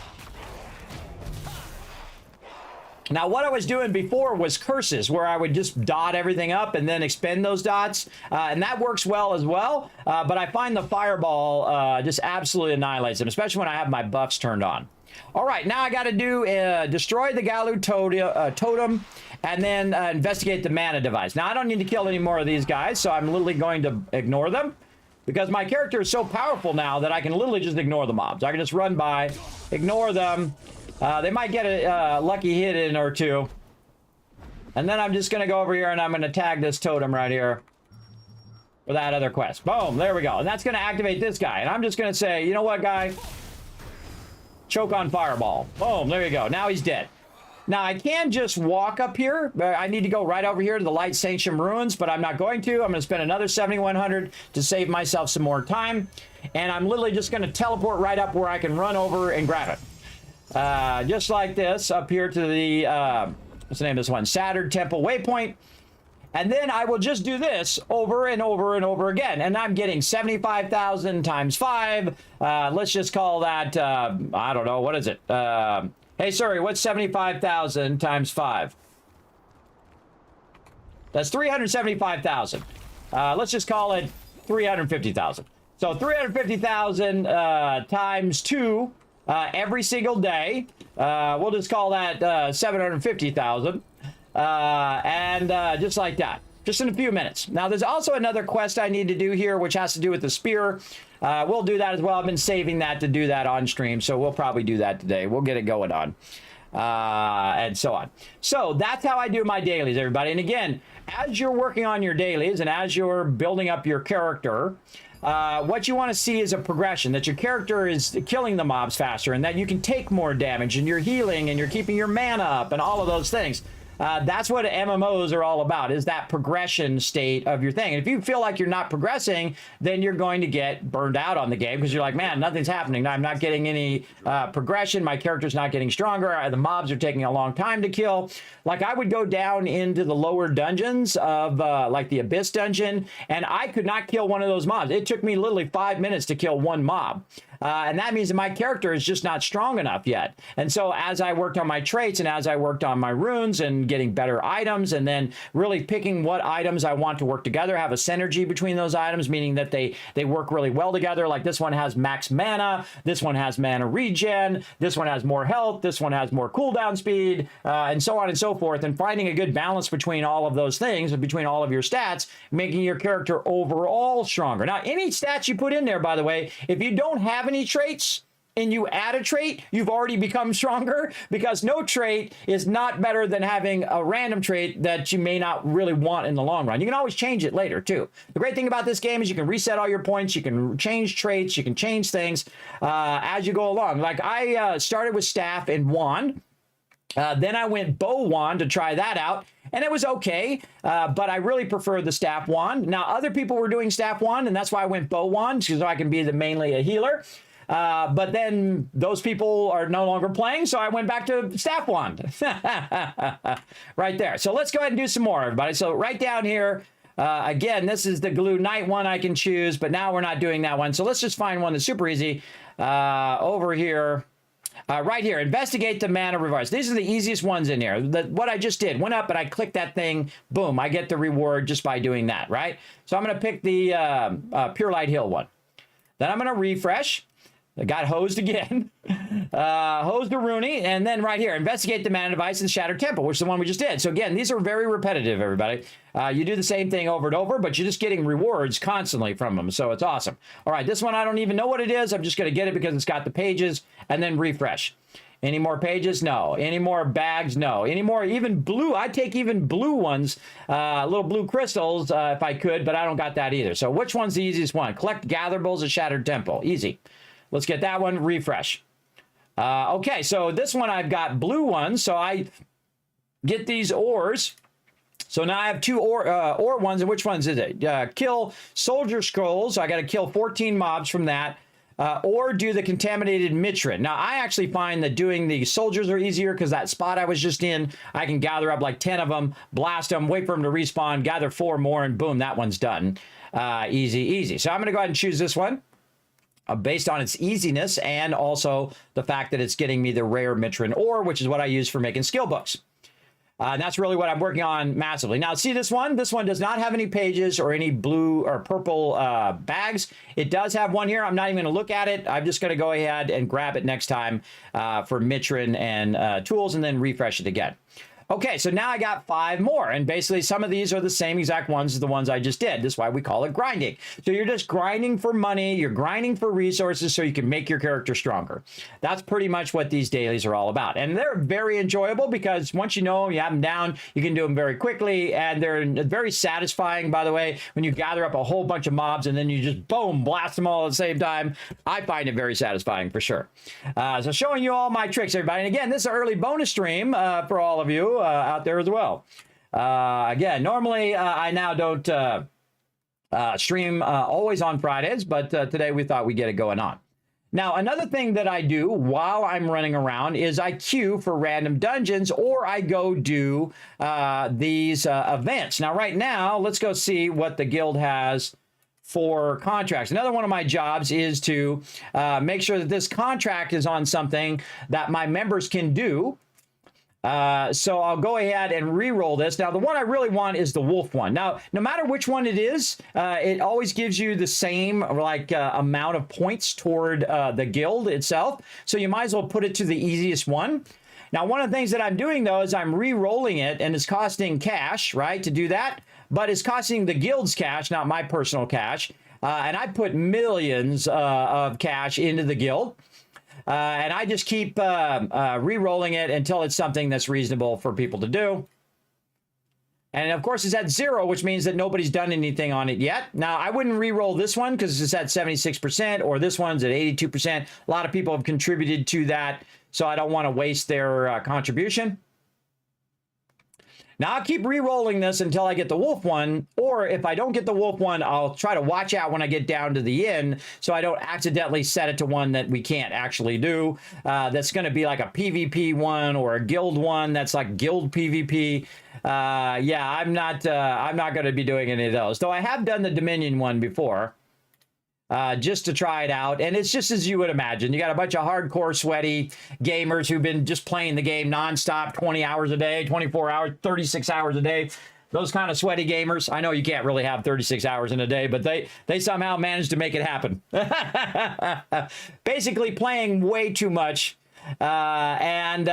Now, what I was doing before was curses, where I would just dot everything up and then expend those dots. And that works well as well. But I find the fireball just absolutely annihilates them, especially when I have my buffs turned on. All right, now I got to do destroy the Galu totem and then investigate the mana device. Now, I don't need to kill any more of these guys, so I'm literally going to ignore them because my character is so powerful now that I can literally just ignore the mobs. I can just run by, ignore them. They might get a lucky hit in or two. And then I'm just going to go over here and I'm going to tag this totem right here for that other quest. Boom, there we go. And that's going to activate this guy. And I'm just going to say, you know what, guy? Choke on fireball. Boom, there you go. Now he's dead. Now, I can just walk up here. I need to go right over here to the Light Sanctum Ruins, but I'm not going to. I'm going to spend another 7,100 to save myself some more time. And I'm literally just going to teleport right up where I can run over and grab it. Just like this, up here to the, what's the name of this one? Saturn Temple Waypoint. And then I will just do this over and over and over again. And I'm getting 75,000 times 5. Let's just call that, I don't know, what is it? Hey, sorry, what's 75,000 times 5? That's 375,000. Let's just call it 350,000. So 350,000 times 2 every single day. We'll just call that 750,000. And just like that. Just in a few minutes. Now, there's also another quest I need to do here, which has to do with the spear. We'll do that as well. I've been saving that to do that on stream, so we'll probably do that today. We'll get it going on. And so on. So that's how I do my dailies, everybody. And again, as you're working on your dailies and as you're building up your character, what you want to see is a progression, that your character is killing the mobs faster and that you can take more damage and you're healing and you're keeping your mana up and all of those things. That's what MMOs are all about, is that progression state of your thing. And if you feel like you're not progressing, then you're going to get burned out on the game because you're like, man, nothing's happening. I'm not getting any progression. My character's not getting stronger. The mobs are taking a long time to kill. Like, I would go down into the lower dungeons of like the Abyss dungeon, and I could not kill one of those mobs. It took me literally 5 minutes to kill one mob. And that means that my character is just not strong enough yet. And so as I worked on my traits and as I worked on my runes and getting better items and then really picking what items I want to work together, have a synergy between those items, meaning that they work really well together. Like this one has max mana, this one has mana regen, this one has more health, this one has more cooldown speed, and so on and so forth. And finding a good balance between all of those things and between all of your stats, making your character overall stronger. Now, any stats you put in there, by the way, if you don't have any traits and you add a trait, you've already become stronger, because no trait is not better than having a random trait that you may not really want in the long run. You can always change it later too. The great thing about this game is you can reset all your points, you can change traits, you can change things as you go along. Like I started with staff and wand. Then I went bow wand to try that out, and it was okay, but I really prefer the staff wand. Now, other people were doing staff wand, and that's why I went bow wand, so I can be mainly a healer. But then those people are no longer playing, so I went back to staff wand. Right there. So let's go ahead and do some more, everybody. So right down here, again, this is the glue night one I can choose, but now we're not doing that one. So let's just find one that's super easy. Over here. Right here, investigate the mana reverse. These are the easiest ones in here. What I just did, went up and I clicked that thing, boom, I get the reward just by doing that, right? So I'm going to pick the Pure Light Hill one. Then I'm going to refresh. I got hosed again. Hosed to Rooney. And then right here, investigate the mana device in Shattered Temple, which is the one we just did. So again, these are very repetitive, everybody. You do the same thing over and over, but you're just getting rewards constantly from them. So it's awesome. All right, this one, I don't even know what it is. I'm just going to get it because it's got the pages, and then refresh. Any more pages? No. Any more bags? No. Any more, even blue? I'd take even blue ones, little blue crystals if I could, but I don't got that either. So which one's the easiest one? Collect gatherables at Shattered Temple. Easy. Let's get that one, refresh. Okay, so this one I've got blue ones, so I get these ores. So now I have two ore ones, and which ones is it? Kill soldier scrolls, so I got to kill 14 mobs from that, or do the contaminated mitrin. Now, I actually find that doing the soldiers are easier because that spot I was just in, I can gather up like 10 of them, blast them, wait for them to respawn, gather 4 more, and boom, that one's done. Easy, easy. So I'm going to go ahead and choose this one. Based on its easiness and also the fact that it's getting me the rare mitrin ore, which is what I use for making skill books. And that's really what I'm working on massively. Now, see this one? This one does not have any pages or any blue or purple bags. It does have one here. I'm not even going to look at it. I'm just going to go ahead and grab it next time for mitrin and tools, and then refresh it again. Okay, so now I got 5 more, and basically some of these are the same exact ones as the ones I just did. That's why we call it grinding. So you're just grinding for money, you're grinding for resources so you can make your character stronger. That's pretty much what these dailies are all about. And they're very enjoyable because once you know them, you have them down, you can do them very quickly, and they're very satisfying, by the way, when you gather up a whole bunch of mobs and then you just, boom, blast them all at the same time. I find it very satisfying for sure. So showing you all my tricks, everybody. And again, this is an early bonus stream for all of you out there as well. Again, normally I now don't stream always on Fridays, but today we thought we'd get it going on. Now, another thing that I do while I'm running around is I queue for random dungeons, or I go do these events. Now, right now, let's go see what the guild has for contracts. Another one of my jobs is to make sure that this contract is on something that my members can do. So I'll go ahead and re-roll this. Now, the one I really want is the wolf one. Now, no matter which one it is, it always gives you the same amount of points toward the guild itself. So you might as well put it to the easiest one. Now, one of the things that I'm doing, though, is I'm re-rolling it, and it's costing cash, right, to do that. But it's costing the guild's cash, not my personal cash. And I put millions of cash into the guild. And I just keep re-rolling it until it's something that's reasonable for people to do. And of course, it's at 0, which means that nobody's done anything on it yet. Now, I wouldn't re-roll this one because it's at 76%, or this one's at 82%. A lot of people have contributed to that, so I don't want to waste their contribution. Now, I'll keep re-rolling this until I get the wolf one, or if I don't get the wolf one, I'll try to watch out when I get down to the end so I don't accidentally set it to one that we can't actually do. That's going to be like a PvP one or a guild one that's like guild PvP. Yeah, I'm not going to be doing any of those, though I have done the Dominion one before. just to try it out. And it's just as you would imagine. You got a bunch of hardcore, sweaty gamers who've been just playing the game nonstop, 20 hours a day, 24 hours, 36 hours a day. Those kind of sweaty gamers. I know you can't really have 36 hours in a day, but they somehow managed to make it happen. Basically playing way too much and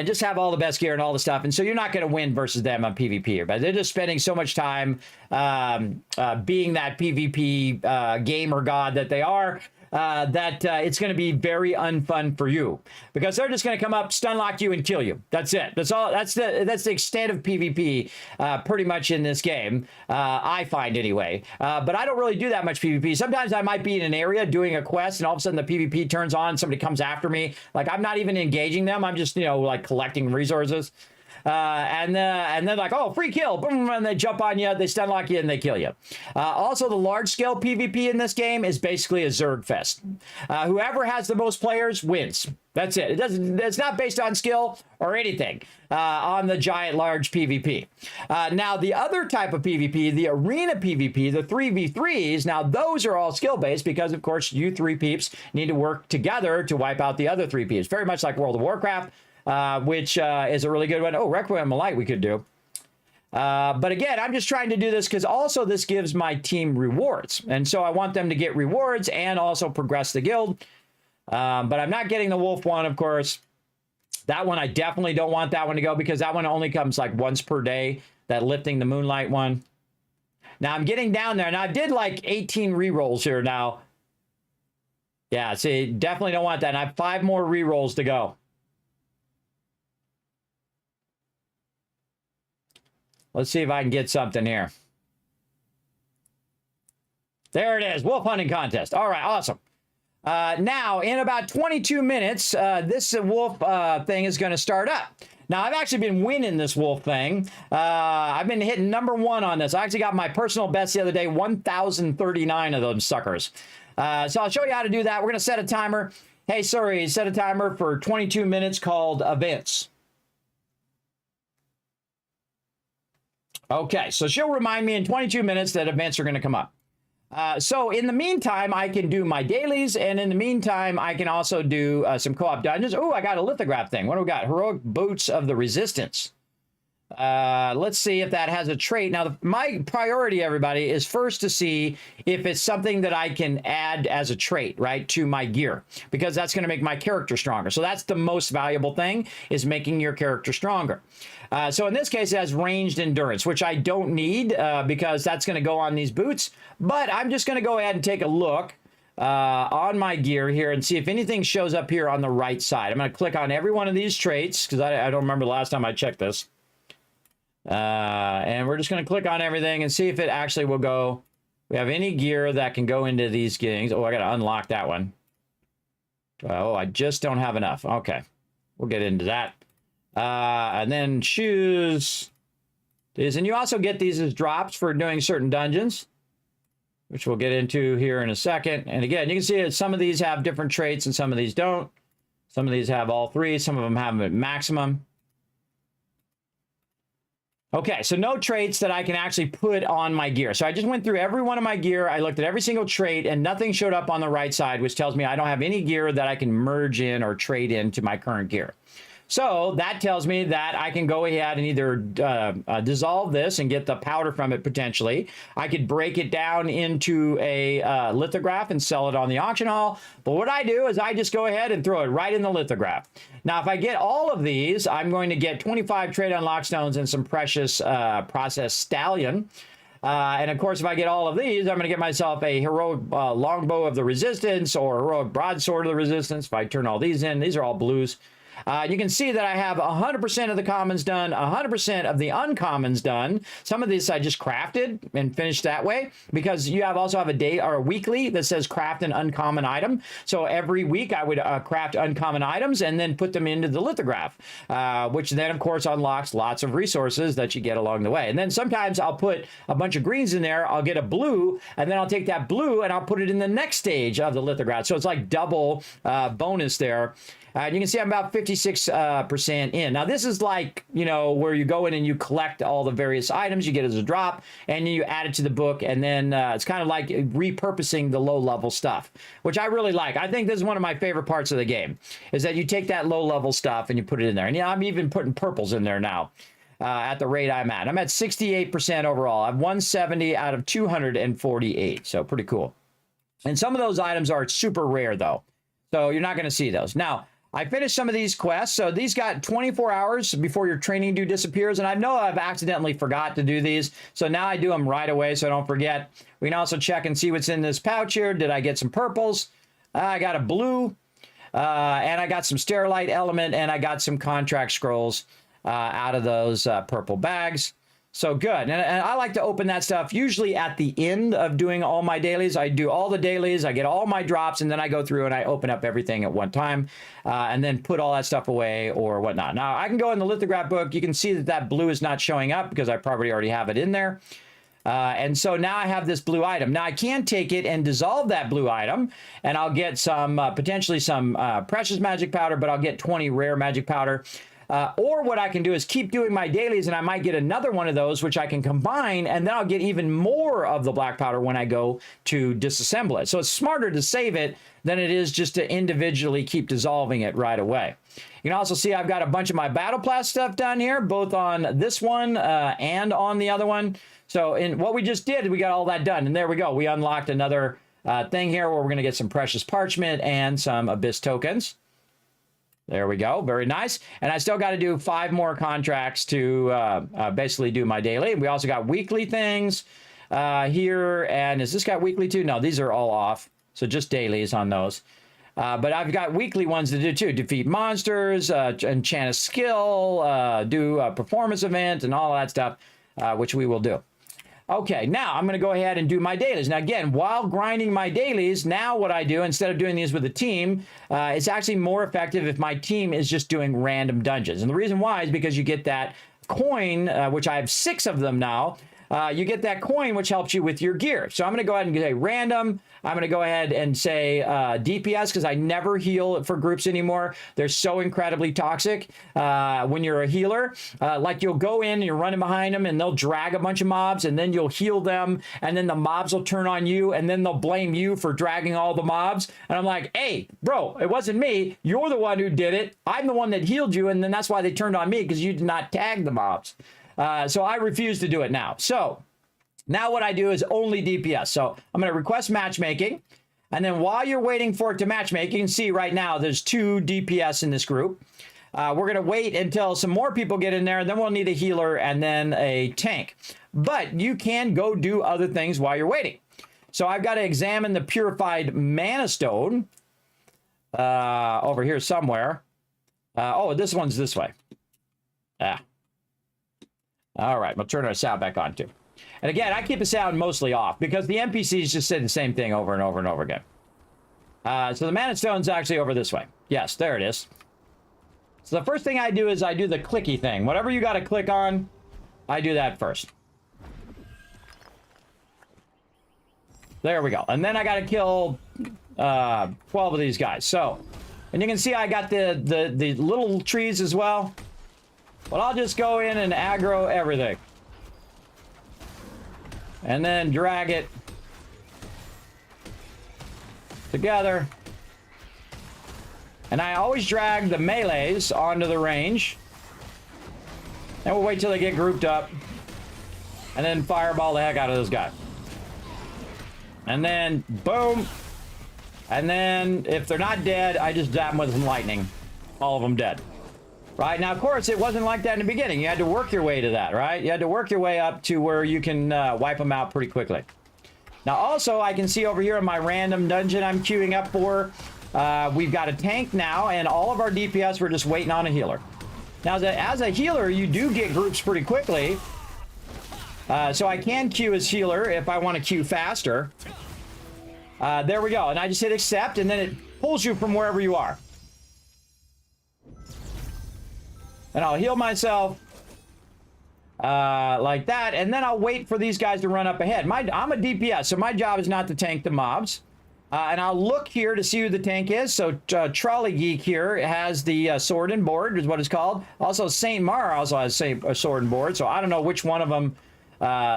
just have all the best gear and all the stuff. And so you're not going to win versus them on PvP. But they're just spending so much time being that PvP gamer god that they are. That it's going to be very unfun for you because they're just going to come up, stun lock you, and kill you. That's it. That's all. That's the extent of PvP, pretty much in this game. I find anyway. But I don't really do that much PvP. Sometimes I might be in an area doing a quest, and all of a sudden the PvP turns on. Somebody comes after me. Like I'm not even engaging them. I'm just like collecting resources. And then like, oh, free kill, boom, and they jump on you, they stun lock you, and they kill you. Also, the large-scale PvP in this game is basically a Zerg fest. Whoever has the most players wins. That's it. It's not based on skill or anything on the giant, large PvP. Now, the other type of PvP, the arena PvP, the 3v3s, now those are all skill-based because, of course, you three peeps need to work together to wipe out the other three peeps. Very much like World of Warcraft. Which is a really good one. Oh, Requiem Light we could do. But again, I'm just trying to do this because also this gives my team rewards. And so I want them to get rewards and also progress the guild. But I'm not getting the wolf one, of course. That one, I definitely don't want that one to go because that one only comes like once per day, that lifting the moonlight one. Now I'm getting down there and I did like 18 rerolls here now. Yeah, see, definitely don't want that. And I have 5 more rerolls to go. Let's see if I can get something here. There it is. Wolf hunting contest. All right. Awesome. Now, in about 22 minutes, this wolf thing is going to start up. Now, I've actually been winning this wolf thing. I've been hitting #1 on this. I actually got my personal best the other day, 1,039 of those suckers. So I'll show you how to do that. We're going to set a timer. Hey, sorry, set a timer for 22 minutes called events. Okay, so she'll remind me in 22 minutes that events are going to come up. So in the meantime, I can do my dailies, and in the meantime, I can also do some co-op dungeons. Oh, I got a lithograph thing. What do we got? Heroic Boots of the Resistance. Let's see if that has a trait. Now, my priority, everybody, is first to see if it's something that I can add as a trait, right, to my gear, because that's going to make my character stronger. So that's the most valuable thing, is making your character stronger. So in this case, it has ranged endurance, which I don't need because that's going to go on these boots. But I'm just going to go ahead and take a look on my gear here and see if anything shows up here on the right side. I'm going to click on every one of these traits because I don't remember the last time I checked this. And we're just going to click on everything and see if it actually will go. We have any gear that can go into these things. Oh, I got to unlock that one. Oh, I just don't have enough. Okay. We'll get into that. And then choose these. And you also get these as drops for doing certain dungeons, which we'll get into here in a second. And again, you can see that some of these have different traits and some of these don't. Some of these have all 3. Some of them have them at maximum. Okay, so no traits that I can actually put on my gear. So I just went through every one of my gear. I looked at every single trait, and nothing showed up on the right side, which tells me I don't have any gear that I can merge in or trade into my current gear. So that tells me that I can go ahead and either dissolve this and get the powder from it potentially. I could break it down into a lithograph and sell it on the auction hall. But what I do is I just go ahead and throw it right in the lithograph. Now, if I get all of these, I'm going to get 25 trade unlock stones and some precious process stallion. And of course, if I get all of these, I'm going to get myself a heroic longbow of the resistance or heroic broadsword of the resistance. If I turn all these in, these are all blues. You can see that I have 100% of the commons done, 100% of the uncommons done. Some of these I just crafted and finished that way because you also have a day or a weekly that says craft an uncommon item. So every week I would craft uncommon items and then put them into the lithograph, which then of course unlocks lots of resources that you get along the way. And then sometimes I'll put a bunch of greens in there. I'll get a blue, and then I'll take that blue and I'll put it in the next stage of the lithograph. So it's like double bonus there. You can see I'm about 56% in. Now, this is like, you know, where you go in and you collect all the various items you get as a drop, and you add it to the book, and then it's kind of like repurposing the low-level stuff, which I really like. I think this is one of my favorite parts of the game, is that you take that low-level stuff and you put it in there. And, yeah, I'm even putting purples in there now. At the rate I'm at. I'm at 68% overall. I have 170 out of 248, so pretty cool. And some of those items are super rare, though, so you're not going to see those. Now, I finished some of these quests, so these got 24 hours before your training due disappears, and I know I've accidentally forgot to do these, so now I do them right away so I don't forget. We can also check and see what's in this pouch here. Did I get some purples? I got a blue, and I got some Sterilite element, and I got some contract scrolls out of those purple bags. So good. And I like to open that stuff usually at the end of doing all my dailies. I do all the dailies, I get all my drops, and then I go through and I open up everything at one time, and then put all that stuff away or whatnot. Now, I can go in the lithograph book. You can see that that blue is not showing up because I probably already have it in there. And so now I have this blue item. Now I can take it and dissolve that blue item, and I'll get some, potentially some precious magic powder, but I'll get 20 rare magic powder. Or what I can do is keep doing my dailies, and I might get another one of those, which I can combine, and then I'll get even more of the black powder when I go to disassemble it. So it's smarter to save it than it is just to individually keep dissolving it right away. You can also see I've got a bunch of my Battle Pass stuff done here, both on this one and on the other one. So in what we just did, we got all that done, and there we go. We unlocked another thing here where we're going to get some precious parchment and some abyss tokens. There we go. Very nice. And I still got to do 5 more contracts to basically do my daily. We also got weekly things here. And is this got weekly too? No, these are all off. So just dailies on those. But I've got weekly ones to do too. Defeat monsters, enchant a skill, do a performance event, and all that stuff, which we will do. Okay, now I'm going to go ahead and do my dailies. Now, again, while grinding my dailies, now what I do, instead of doing these with a team, it's actually more effective if my team is just doing random dungeons. And the reason why is because you get that coin, which I have 6 of them now. You get that coin, which helps you with your gear. So I'm going to go ahead and say random. I'm going to go ahead and say DPS, because I never heal for groups anymore. They're so incredibly toxic when you're a healer. Like you'll go in and you're running behind them and they'll drag a bunch of mobs, and then you'll heal them, and then the mobs will turn on you, and then they'll blame you for dragging all the mobs. And I'm like, hey, bro, it wasn't me. You're the one who did it. I'm the one that healed you, and then that's why they turned on me, because you did not tag the mobs. So I refuse to do it now. So now what I do is only DPS. So I'm going to request matchmaking. And then while you're waiting for it to matchmake, you can see right now there's 2 DPS in this group. We're going to wait until some more people get in there. Then we'll need a healer and then a tank. But you can go do other things while you're waiting. So I've got to examine the purified mana stone over here somewhere. Oh, this one's this way. All right, we'll turn our sound back on too. And again, I keep the sound mostly off because the NPCs just say the same thing over and over and over again. So the mana stone's actually over this way. Yes, there it is. So the first thing I do is I do the clicky thing. Whatever you got to click on, I do that first. There we go. And then I got to kill 12 of these guys. So, and you can see I got the little trees as well. But I'll just go in and aggro everything. And then drag it together. And I always drag the melees onto the range. And we'll wait till they get grouped up. And then fireball the heck out of this guy. And then, boom. And then, if they're not dead, I just zap them with some lightning. All of them dead. Right? Now, of course, it wasn't like that in the beginning. You had to work your way to that, right? You had to work your way up to where you can wipe them out pretty quickly. Now, also, I can see over here in my random dungeon I'm queuing up for, we've got a tank now, and all of our DPS, we're just waiting on a healer. Now, as a healer, you do get groups pretty quickly. So I can queue as healer if I want to queue faster. There we go. And I just hit accept, and then it pulls you from wherever you are. And I'll heal myself like that, and then I'll wait for these guys to run up ahead. I'm a DPS, so my job is not to tank the mobs. And I'll look here to see who the tank is. So Trolley Geek here has the sword and board is what it's called. Also, Saint Mar also has a sword and board. So I don't know which one of them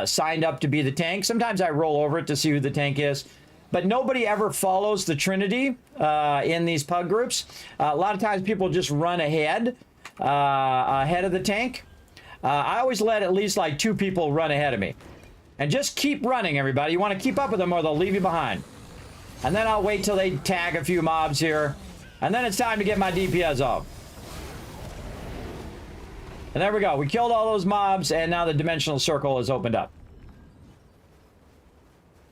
signed up to be the tank. Sometimes I roll over it to see who the tank is. But nobody ever follows the Trinity in these pug groups. A lot of times people just run ahead of the tank. I always let at least like 2 people run ahead of me. And just keep running, everybody. You want to keep up with them or they'll leave you behind. And then I'll wait till they tag a few mobs here. And then it's time to get my DPS off. And there we go. We killed all those mobs, and now the dimensional circle is opened up.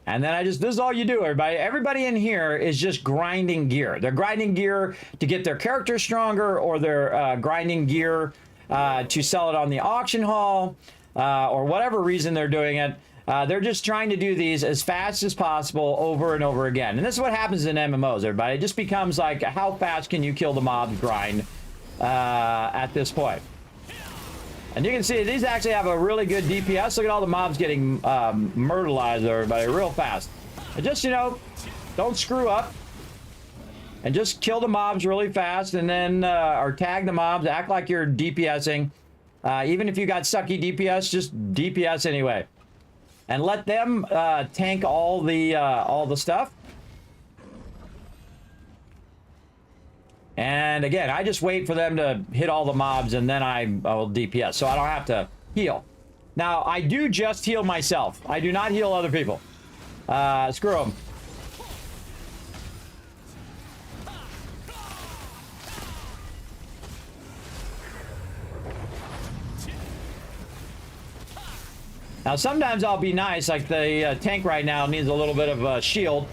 And then this is all you do, everybody. Everybody in here is just grinding gear. They're grinding gear to get their character stronger, or they're grinding gear to sell it on the auction hall, or whatever reason they're doing it. They're just trying to do these as fast as possible over and over again. And this is what happens in MMOs, everybody. It just becomes like, how fast can you kill the mobs grind at this point. And you can see these actually have a really good DPS. Look at all the mobs getting myrtleized, everybody, real fast. And just, you know, don't screw up. And just kill the mobs really fast, and then, or tag the mobs, act like you're DPSing. Even if you got sucky DPS, just DPS anyway. And let them tank all the stuff. And again, I just wait for them to hit all the mobs, and then I will DPS, so I don't have to heal. Now, I do just heal myself. I do not heal other people. Screw them. Now, sometimes I'll be nice, like the tank right now needs a little bit of a shield.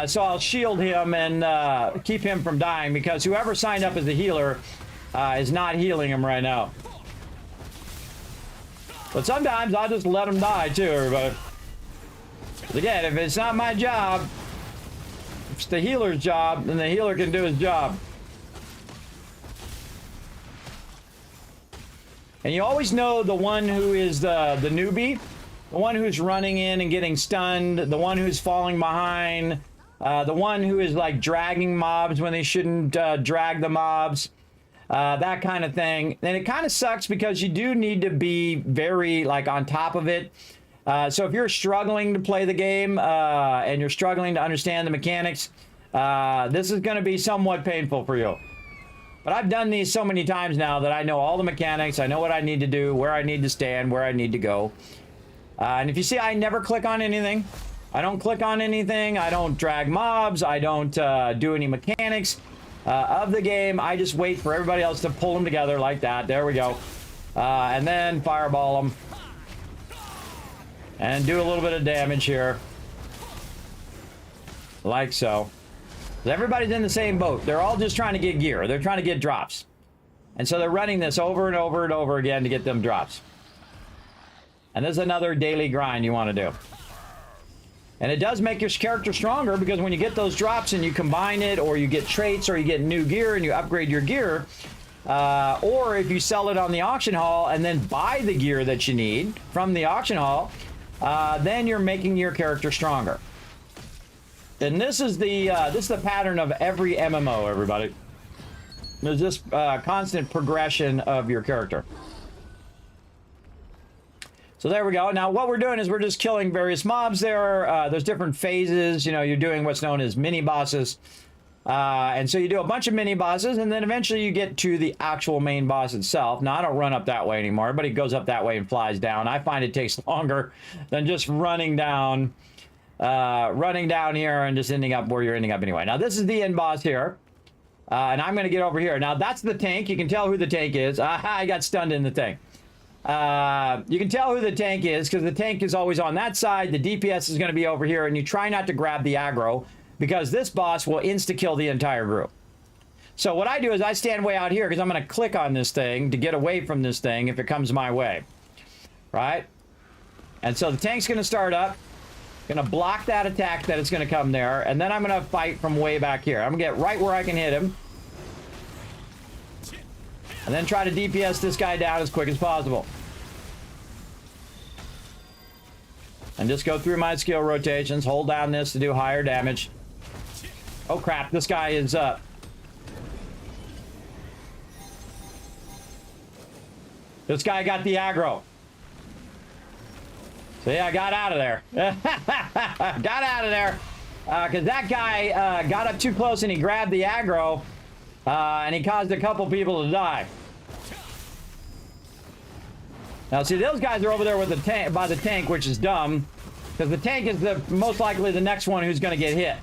So I'll shield him and keep him from dying, because whoever signed up as a healer is not healing him right now. But sometimes I'll just let him die too, everybody. But again, if it's not my job, if it's the healer's job, then the healer can do his job. And you always know the one who is the newbie, the one who's running in and getting stunned, the one who's falling behind, the one who is like dragging mobs when they shouldn't drag the mobs, that kind of thing. And it kind of sucks because you do need to be very like on top of it. So if you're struggling to play the game and you're struggling to understand the mechanics, this is going to be somewhat painful for you. But I've done these so many times now that I know all the mechanics. I know what I need to do, where I need to stand, where I need to go. And if you see, I never click on anything. I don't click on anything. I don't drag mobs. I don't do any mechanics of the game. I just wait for everybody else to pull them together like that. There we go. And then fireball them. And do a little bit of damage here. Like so. Everybody's in the same boat. They're all just trying to get gear. They're trying to get drops. And so they're running this over and over and over again to get them drops. And this is another daily grind you want to do. And it does make your character stronger, because when you get those drops and you combine it, or you get traits, or you get new gear and you upgrade your gear, or if you sell it on the auction hall and then buy the gear that you need from the auction hall, then you're making your character stronger. And this is the pattern of every MMO, everybody. There's this constant progression of your character. So there we go. Now what we're doing is we're just killing various mobs there. There's different phases. You know, you're doing what's known as mini bosses. And so you do a bunch of mini bosses, and then eventually you get to the actual main boss itself. Now I don't run up that way anymore. Everybody goes up that way and flies down. I find it takes longer than just running down here and just ending up where you're ending up anyway. Now this is the end boss here. And I'm going to get over here. Now that's the tank. You can tell who the tank is. I got stunned in the tank. You can tell who the tank is because the tank is always on that side. The DPS is going to be over here, and you try not to grab the aggro because this boss will insta-kill the entire group. So what I do is I stand way out here because I'm going to click on this thing to get away from this thing if it comes my way. Right? And so the tank's going to start up. Going to block that attack that it's going to come there, and then I'm going to fight from way back here. I'm going to get right where I can hit him. And then try to DPS this guy down as quick as possible. And just go through my skill rotations, hold down this to do higher damage. Oh crap, this guy is this guy got the aggro. So yeah, I got out of there. Got out of there. Because that guy got up too close and he grabbed the aggro. And he caused a couple people to die. Now see, those guys are over there with the tank, by the tank, which is dumb. Because the tank is the most likely the next one who's going to get hit.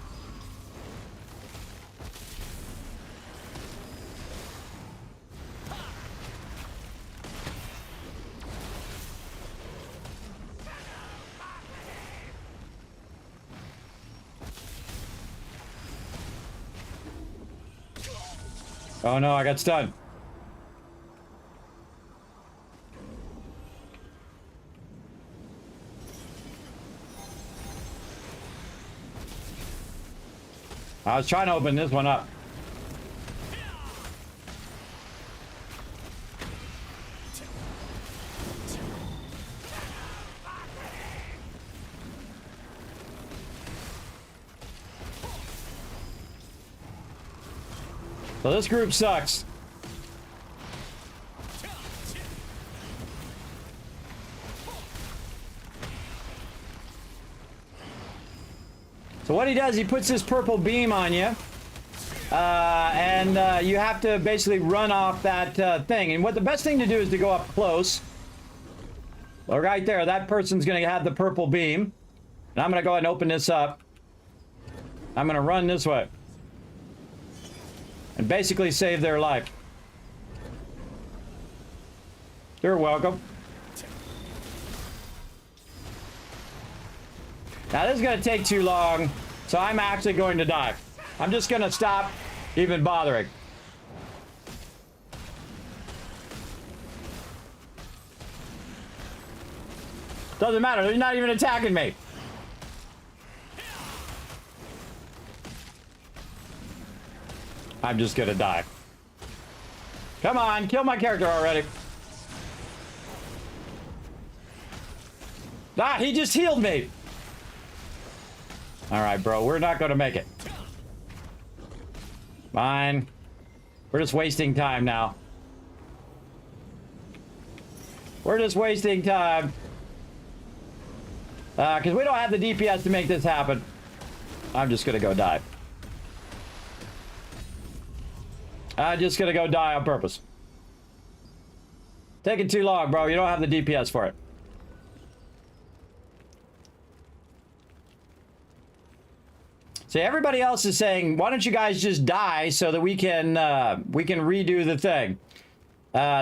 Oh no, I got stunned. I was trying to open this one up. So this group sucks. So what he does, he puts this purple beam on you. And you have to basically run off that thing. And what the best thing to do is to go up close. Well, right there, that person's going to have the purple beam. And I'm going to go ahead and open this up. I'm going to run this way. And basically save their life. You're welcome. Now this is going to take too long, so I'm actually going to die. I'm just going to stop even bothering. Doesn't matter, they're not even attacking me. I'm just going to die. Come on, kill my character already. Ah, he just healed me. All right, bro, we're not going to make it. Fine. We're just wasting time now. We're just wasting time. Because we don't have the DPS to make this happen. I'm just going to go die. I'm just going to go die on purpose. Taking too long, bro. You don't have the DPS for it. See, everybody else is saying, why don't you guys just die so that we can redo the thing.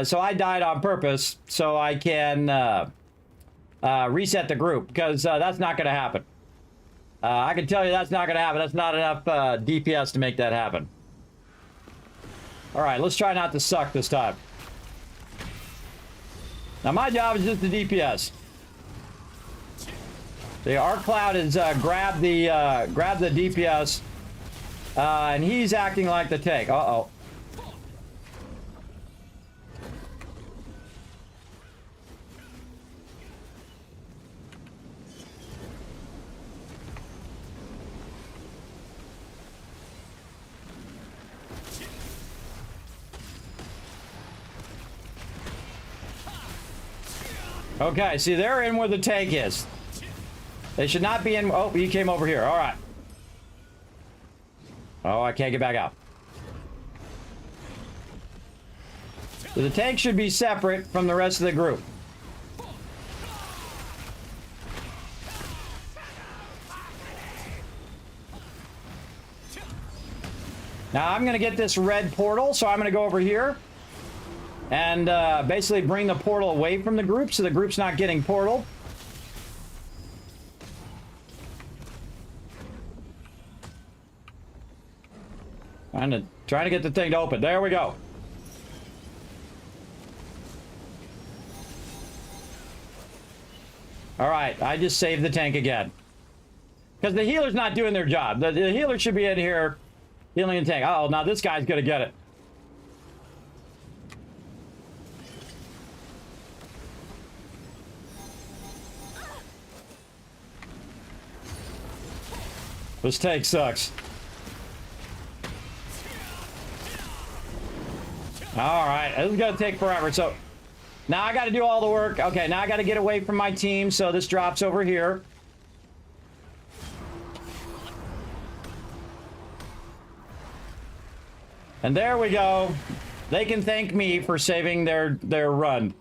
So I died on purpose so I can reset the group, because that's not going to happen. I can tell you that's not going to happen. That's not enough DPS to make that happen. All right, let's try not to suck this time. Now my job is just the DPS. The Arc Cloud has grabbed the DPS, and he's acting like the tank. Uh-oh. Okay, see, they're in where the tank is. They should not be in... Oh, he came over here. All right. Oh, I can't get back out. So the tank should be separate from the rest of the group. Now, I'm going to get this red portal, so I'm going to go over here and basically bring the portal away from the group so the group's not getting portaled. Trying to get the thing to open. There we go. All right, I just saved the tank again. Because the healer's not doing their job. The healer should be in here healing the tank. Uh-oh, now this guy's going to get it. This tank sucks. All right, this is gonna take forever. So now I got to do all the work. Okay, now I got to get away from my team. So this drops over here. And there we go. They can thank me for saving their run.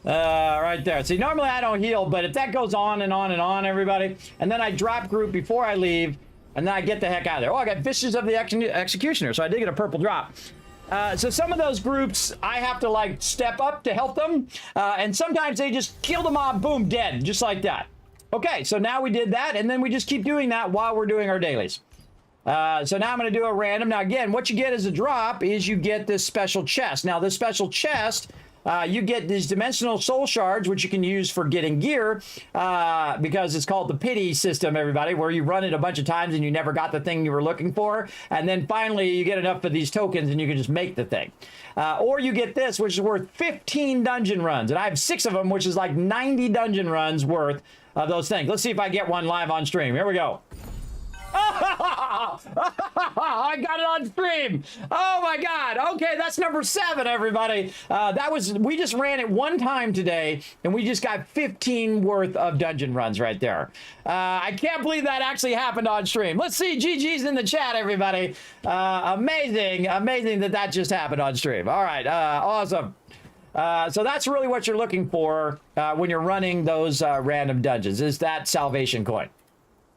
Right there. See, normally I don't heal, but if that goes on and on and on, everybody, and then I drop group before I leave, and then I get the heck out of there. Oh, I got Vicious of the Executioner, so I did get a purple drop. So some of those groups, I have to, like, step up to help them, and sometimes they just kill the mob, boom, dead, just like that. Okay, so now we did that, and then we just keep doing that while we're doing our dailies. So now I'm going to do a random. Now, again, what you get as a drop is you get this special chest. Now, this special chest, you get these dimensional soul shards, which you can use for getting gear, because it's called the pity system, everybody, where you run it a bunch of times and you never got the thing you were looking for. And then finally, you get enough of these tokens and you can just make the thing. Or you get this, which is worth 15 dungeon runs. And I have 6 of them, which is like 90 dungeon runs worth of those things. Let's see if I get one live on stream. Here we go. I got it on stream. Oh my God. Okay, that's number 7, everybody. We just ran it one time today, and we just got 15 worth of dungeon runs right there. I can't believe that actually happened on stream. Let's see GG's in the chat, everybody. Amazing that just happened on stream. All right, awesome. So that's really what you're looking for when you're running those random dungeons, is that salvation coin.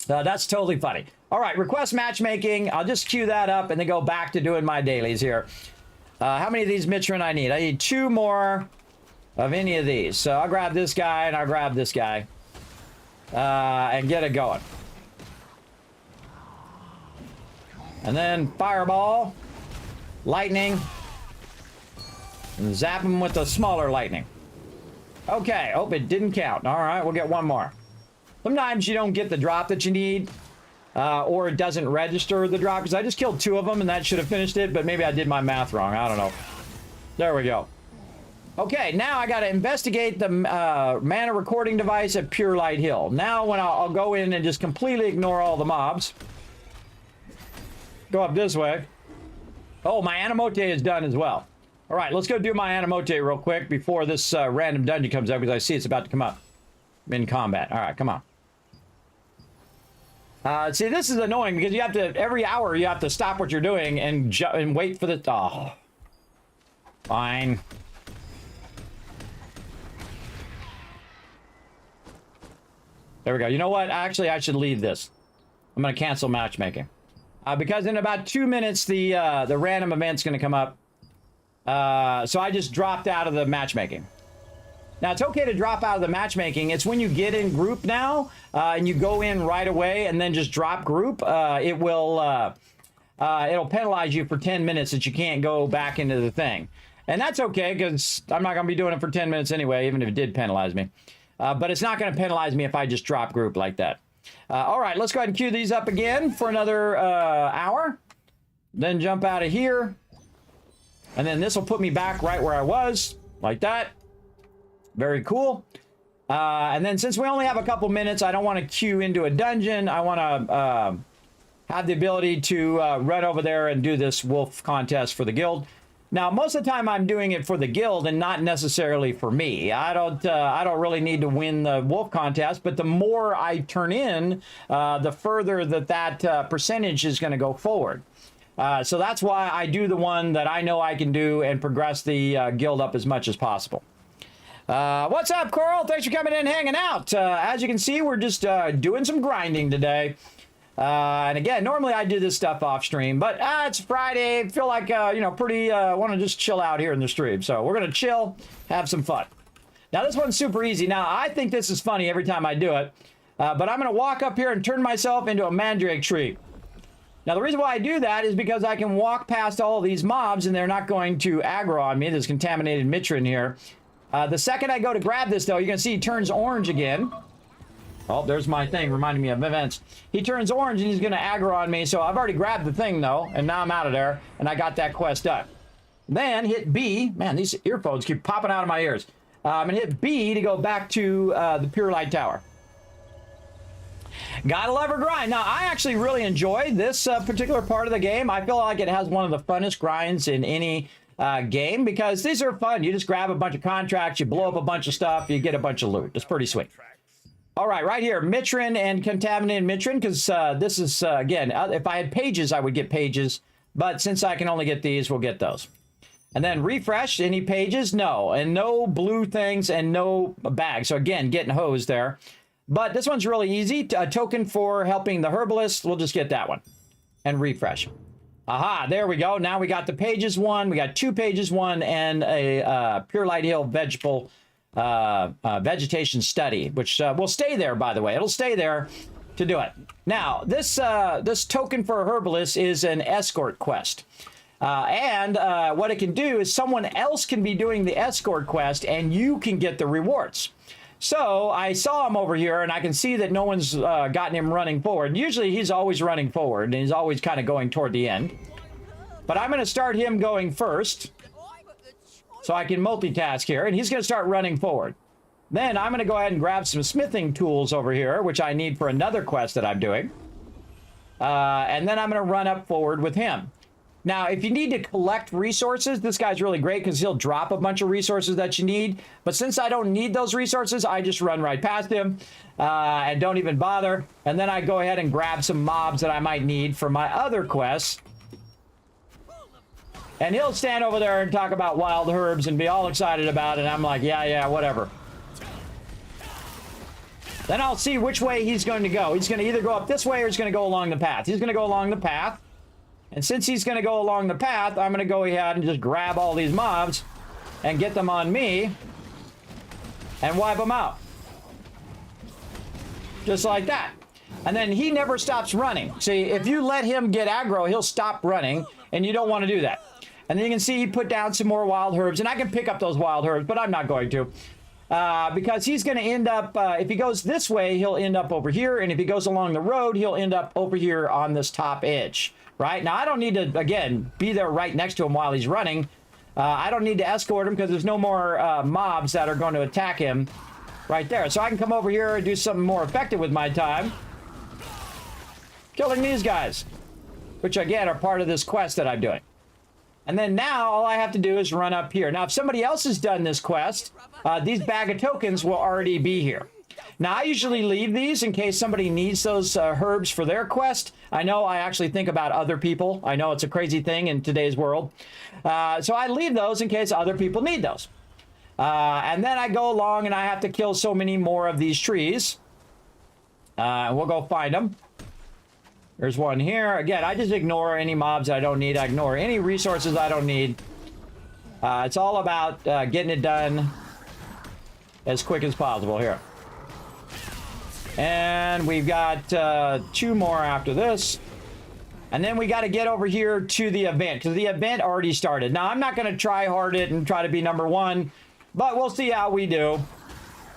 That's totally funny. All right, request matchmaking. I'll just queue that up and then go back to doing my dailies here. How many of these Mitrin I need? I need 2 more of any of these. So I'll grab this guy and I'll grab this guy and get it going. And then fireball, lightning, and zap them with the smaller lightning. Okay, oh, it didn't count. All right, we'll get one more. Sometimes you don't get the drop that you need, or it doesn't register the drop, because I just killed 2 of them and that should have finished it, but maybe I did my math wrong. I don't know. There we go. Okay, now I got to investigate the mana recording device at Pure Light Hill. Now when I'll go in and just completely ignore all the mobs. Go up this way. Oh, my Animote is done as well. All right, let's go do my Animote real quick before this random dungeon comes up, because I see it's about to come up in combat. All right, come on. See, this is annoying because you have to, every hour you have to stop what you're doing and wait for the, oh. Fine. There we go. You know what? Actually, I should leave this. I'm going to cancel matchmaking. Because in about 2 minutes, the random event's going to come up. So I just dropped out of the matchmaking. Now, it's okay to drop out of the matchmaking. It's when you get in group now, and you go in right away and then just drop group, it'll penalize you for 10 minutes that you can't go back into the thing. And that's okay, because I'm not going to be doing it for 10 minutes anyway, even if it did penalize me. But it's not going to penalize me if I just drop group like that. All right, let's go ahead and queue these up again for another hour. Then jump out of here. And then this will put me back right where I was, like that. Very cool. And then since we only have a couple minutes, I don't want to queue into a dungeon. I want to have the ability to run over there and do this wolf contest for the guild. Now, most of the time I'm doing it for the guild and not necessarily for me. I don't really need to win the wolf contest, but the more I turn in, the further that percentage is going to go forward. So that's why I do the one that I know I can do and progress the guild up as much as possible. What's up, Coral? Thanks for coming in and hanging out. As you can see, we're just doing some grinding today. And again, normally I do this stuff off stream, but it's Friday. I feel like, pretty, want to just chill out here in the stream. So we're going to chill, have some fun. Now, this one's super easy. Now, I think this is funny every time I do it, but I'm going to walk up here and turn myself into a mandrake tree. Now, the reason why I do that is because I can walk past all of these mobs and they're not going to aggro on me. There's contaminated Mitrin here. The second I go to grab this, though, you're going to see he turns orange again. Oh, there's my thing reminding me of events. He turns orange and he's going to aggro on me. So I've already grabbed the thing, though, and now I'm out of there, and I got that quest done. Then hit B. Man, these earphones keep popping out of my ears. I'm going to hit B to go back to the Pure Light Tower. Gotta love her grind. Now, I actually really enjoy this particular part of the game. I feel like it has one of the funnest grinds in any game because these are fun. You just grab a bunch of contracts, you blow up a bunch of stuff, you get a bunch of loot. It's pretty sweet. All right here, Mitrin and Contaminated Mitrin, because this is, again, if I had pages, I would get pages. But since I can only get these, we'll get those. And then refresh, any pages? No. And no blue things and no bags. So again, getting hosed there. But this one's really easy. A token for helping the herbalist. We'll just get that one. And refresh. Aha, there we go. Now we got the pages one. We got 2 pages one and a Pure Light Hill vegetable vegetation study, which will stay there, by the way. It'll stay there to do it. Now, this token for a herbalist is an escort quest. What it can do is someone else can be doing the escort quest and you can get the rewards. So I saw him over here and I can see that no one's gotten him running forward. Usually he's always running forward and he's always kind of going toward the end. But I'm going to start him going first so I can multitask here, and he's going to start running forward. Then I'm going to go ahead and grab some smithing tools over here, which I need for another quest that I'm doing. And then I'm going to run up forward with him. Now, if you need to collect resources, this guy's really great because he'll drop a bunch of resources that you need. But since I don't need those resources, I just run right past him and don't even bother. And then I go ahead and grab some mobs that I might need for my other quests. And he'll stand over there and talk about wild herbs and be all excited about it. And I'm like, yeah, whatever. Then I'll see which way he's going to go. He's going to either go up this way or he's going to go along the path. He's going to go along the path. And since he's going to go along the path, I'm going to go ahead and just grab all these mobs and get them on me and wipe them out. Just like that. And then he never stops running. See, if you let him get aggro, he'll stop running, and you don't want to do that. And then you can see he put down some more wild herbs, and I can pick up those wild herbs, but I'm not going to. Because he's going to end up, if he goes this way, he'll end up over here, and if he goes along the road, he'll end up over here on this top edge. Right? Now, I don't need to, again, be there right next to him while he's running. I don't need to escort him because there's no more mobs that are going to attack him right there. So I can come over here and do something more effective with my time. Killing these guys, which, again, are part of this quest that I'm doing. And then now, all I have to do is run up here. Now, if somebody else has done this quest, these bag of tokens will already be here. Now, I usually leave these in case somebody needs those herbs for their quest. I know I actually think about other people. I know it's a crazy thing in today's world. So I leave those in case other people need those. And then I go along and I have to kill so many more of these trees. We'll go find them. There's one here. Again, I just ignore any mobs I don't need. I ignore any resources I don't need. It's all about getting it done as quick as possible here. And we've got 2 more after this. And then we got to get over here to the event, because the event already started. Now, I'm not going to try hard it and try to be number 1, but we'll see how we do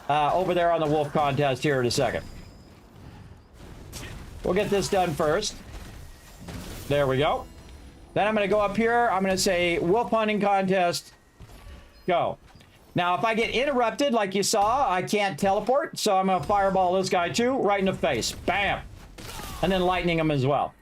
over there on the wolf contest here in a second. We'll get this done first. There we go. Then I'm going to go up here. I'm going to say wolf hunting contest. Go. Now, if I get interrupted, like you saw, I can't teleport, so I'm going to fireball this guy, too, right in the face. Bam! And then lightning him as well.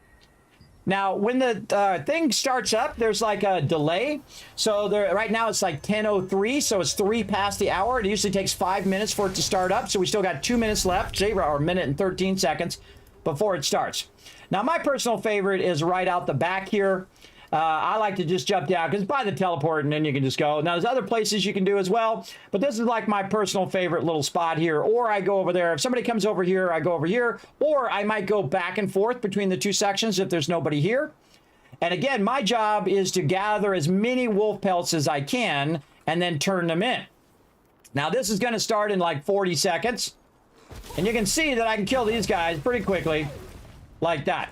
Now, when the thing starts up, there's like a delay. So right now, it's like 10:03, so it's 3 past the hour. It usually takes 5 minutes for it to start up, so we still got 2 minutes left, or a minute and 13 seconds before it starts. Now, my personal favorite is right out the back here. I like to just jump down because by the teleport and then you can just go. Now, there's other places you can do as well, but this is like my personal favorite little spot here. Or I go over there. If somebody comes over here, I go over here. Or I might go back and forth between the 2 sections if there's nobody here. And again, my job is to gather as many wolf pelts as I can and then turn them in. Now, this is going to start in like 40 seconds. And you can see that I can kill these guys pretty quickly like that.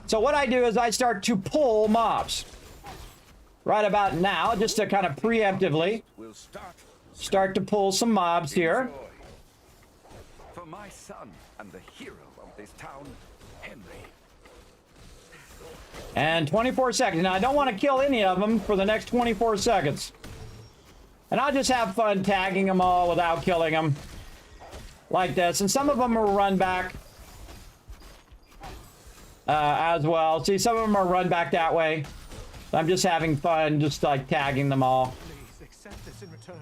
So what I do is I start to pull mobs right about now, just to kind of preemptively start to pull some mobs here. For my son and the hero of this town, Henry. And 24 seconds. Now, I don't want to kill any of them for the next 24 seconds. And I'll just have fun tagging them all without killing them. Like this. And some of them will run back. As well. See, some of them are run back that way. I'm just having fun, just like tagging them all Please accept this in return.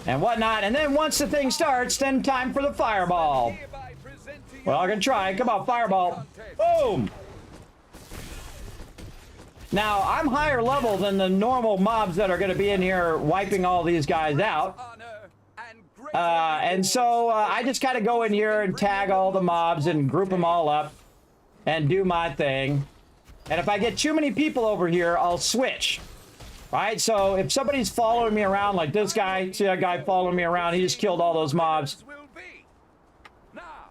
and whatnot. And then once the thing starts, then time for the fireball. Hereby presenting Well, I can try. Come on, fireball. Boom. Now, I'm higher level than the normal mobs that are going to be in here wiping all these guys out. honor and great And so I just kind of go in here and tag all the mobs and group them all up and do my thing. And if I get too many people over here, I'll switch. Right? So if somebody's following me around like this guy, see that guy following me around, he just killed all those mobs. will be. Now,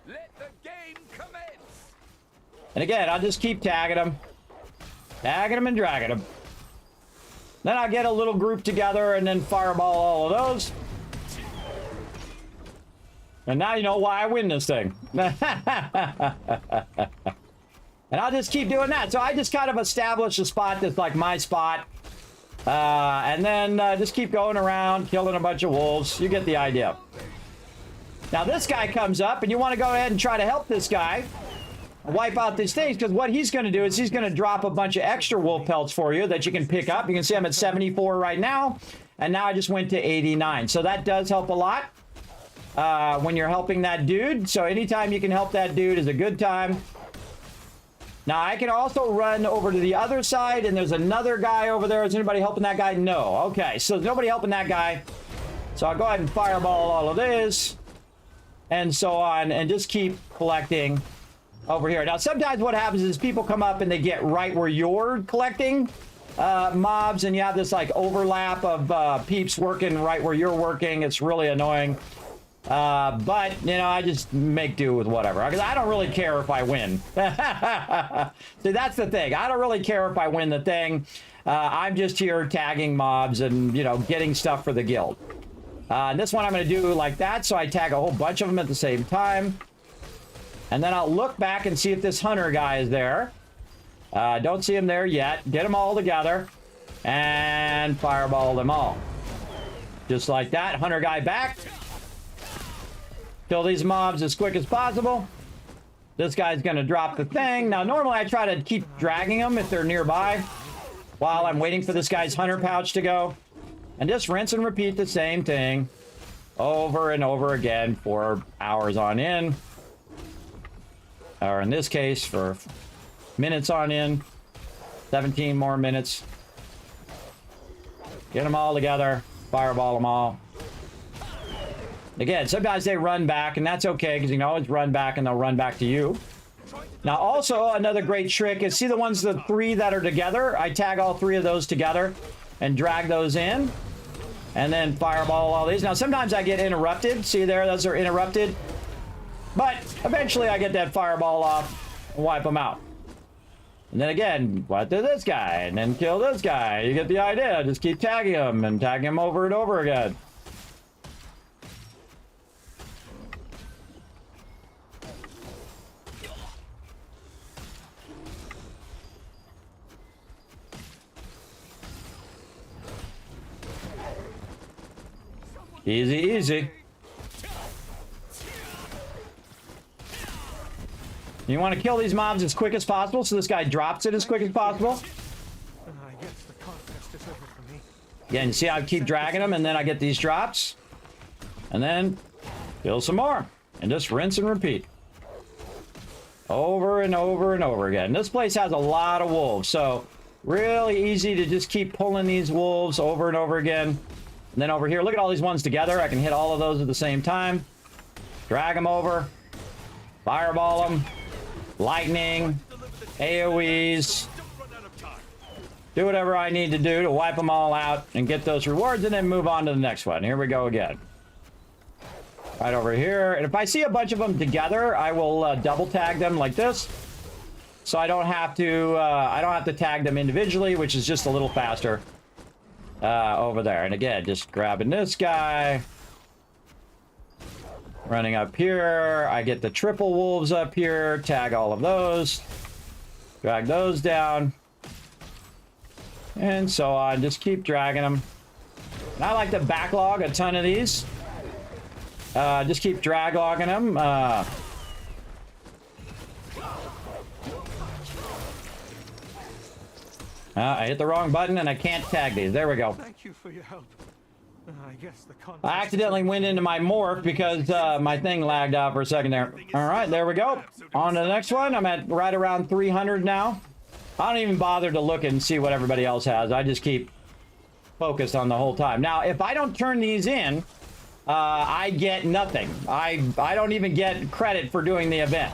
let the game commence. And again, I'll just keep tagging them. Tagging them and dragging them. Then I'll get a little group together and then fireball all of those. And now you know why I win this thing. And I'll just keep doing that. So I just kind of establish a spot that's like my spot. And then just keep going around, killing a bunch of wolves. You get the idea. Now this guy comes up and you want to go ahead and try to help this guy wipe out these things, because what he's going to do is he's going to drop a bunch of extra wolf pelts for you that you can pick up. You can see I'm at 74 right now, and now I just went to 89. So that does help a lot when you're helping that dude. So anytime you can help that dude is a good time. Now I can also run over to the other side, and there's another guy over there. Is anybody helping that guy? No. Okay, so there's nobody helping that guy. So I'll go ahead and fireball all of this, and so on, and just keep collecting over here. Now, sometimes what happens is people come up and they get right where you're collecting mobs, and you have this like overlap of peeps working right where you're working. It's really annoying. But, you know, I just make do with whatever, because I don't really care if I win. See, that's the thing. I don't really care if I win the thing. I'm just here tagging mobs and, you know, getting stuff for the guild. And this one I'm going to do like that, so I tag a whole bunch of them at the same time. And then I'll look back and see if this hunter guy is there. Don't see him there yet. Get them all together and fireball them all. Just like that. Hunter guy back. Kill these mobs as quick as possible. This guy's going to drop the thing. Now, normally I try to keep dragging them if they're nearby while I'm waiting for this guy's hunter pouch to go. And just rinse and repeat the same thing over and over again for hours on end. Or in this case, for minutes on end. 17 more minutes. Get them all together. Fireball them all. Again, sometimes they run back, and that's okay, because you can always run back, and they'll run back to you. Now, also, another great trick is, see the ones, the three that are together? I tag all three of those together and drag those in. And then fireball all these. Now, sometimes I get interrupted. See there? Those are interrupted. But eventually I get that fireball off and wipe them out. And then again, what to this guy? And then kill this guy. You get the idea. Just keep tagging him and tagging him over and over again. Easy, easy. You want to kill these mobs as quick as possible, so this guy drops it as quick as possible. I guess the contest is over for me. Yeah, and see how I keep dragging them, and then I get these drops. And then kill some more. And just rinse and repeat. Over and over and over again. This place has a lot of wolves, so really easy to just keep pulling these wolves over and over again. And then over here, look at all these ones together. I can hit all of those at the same time. Drag them over. Fireball them. Lightning. AoEs. Do whatever I need to do to wipe them all out and get those rewards, and then move on to the next one. Here we go again. Right over here. And if I see a bunch of them together, I will double tag them like this. So I don't have to tag them individually, which is just a little faster over there. And again, just grabbing this guy. Running up here. I get the triple wolves up here. Tag all of those. Drag those down. And so on. Just keep dragging them. And I like to backlog a ton of these. Just keep drag logging them. I hit the wrong button and I can't tag these. There we go. Thank you for your help. I guess the contest I accidentally went into my morph because my thing lagged out for a second there. All right, there we go. On to the next one. I'm at right around 300 now. I don't even bother to look and see what everybody else has. I just keep focused on the whole time. Now, if I don't turn these in, I get nothing. I don't even get credit for doing the event.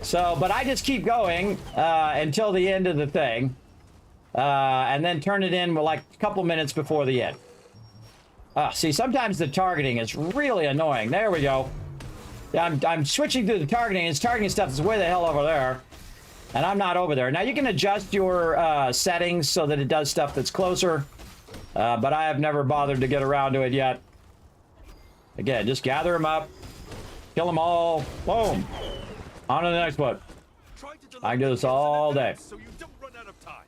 So, but I just keep going until the end of the thing, and then turn it in like a couple minutes before the end. See, sometimes the targeting is really annoying. There we go. I'm switching through the targeting. It's targeting stuff that's way the hell over there, and I'm not over there. Now, you can adjust your settings so that it does stuff that's closer, but I have never bothered to get around to it yet. Again, just gather them up, kill them all, boom. On to the next one. I can do this all day. So you don't run out of time.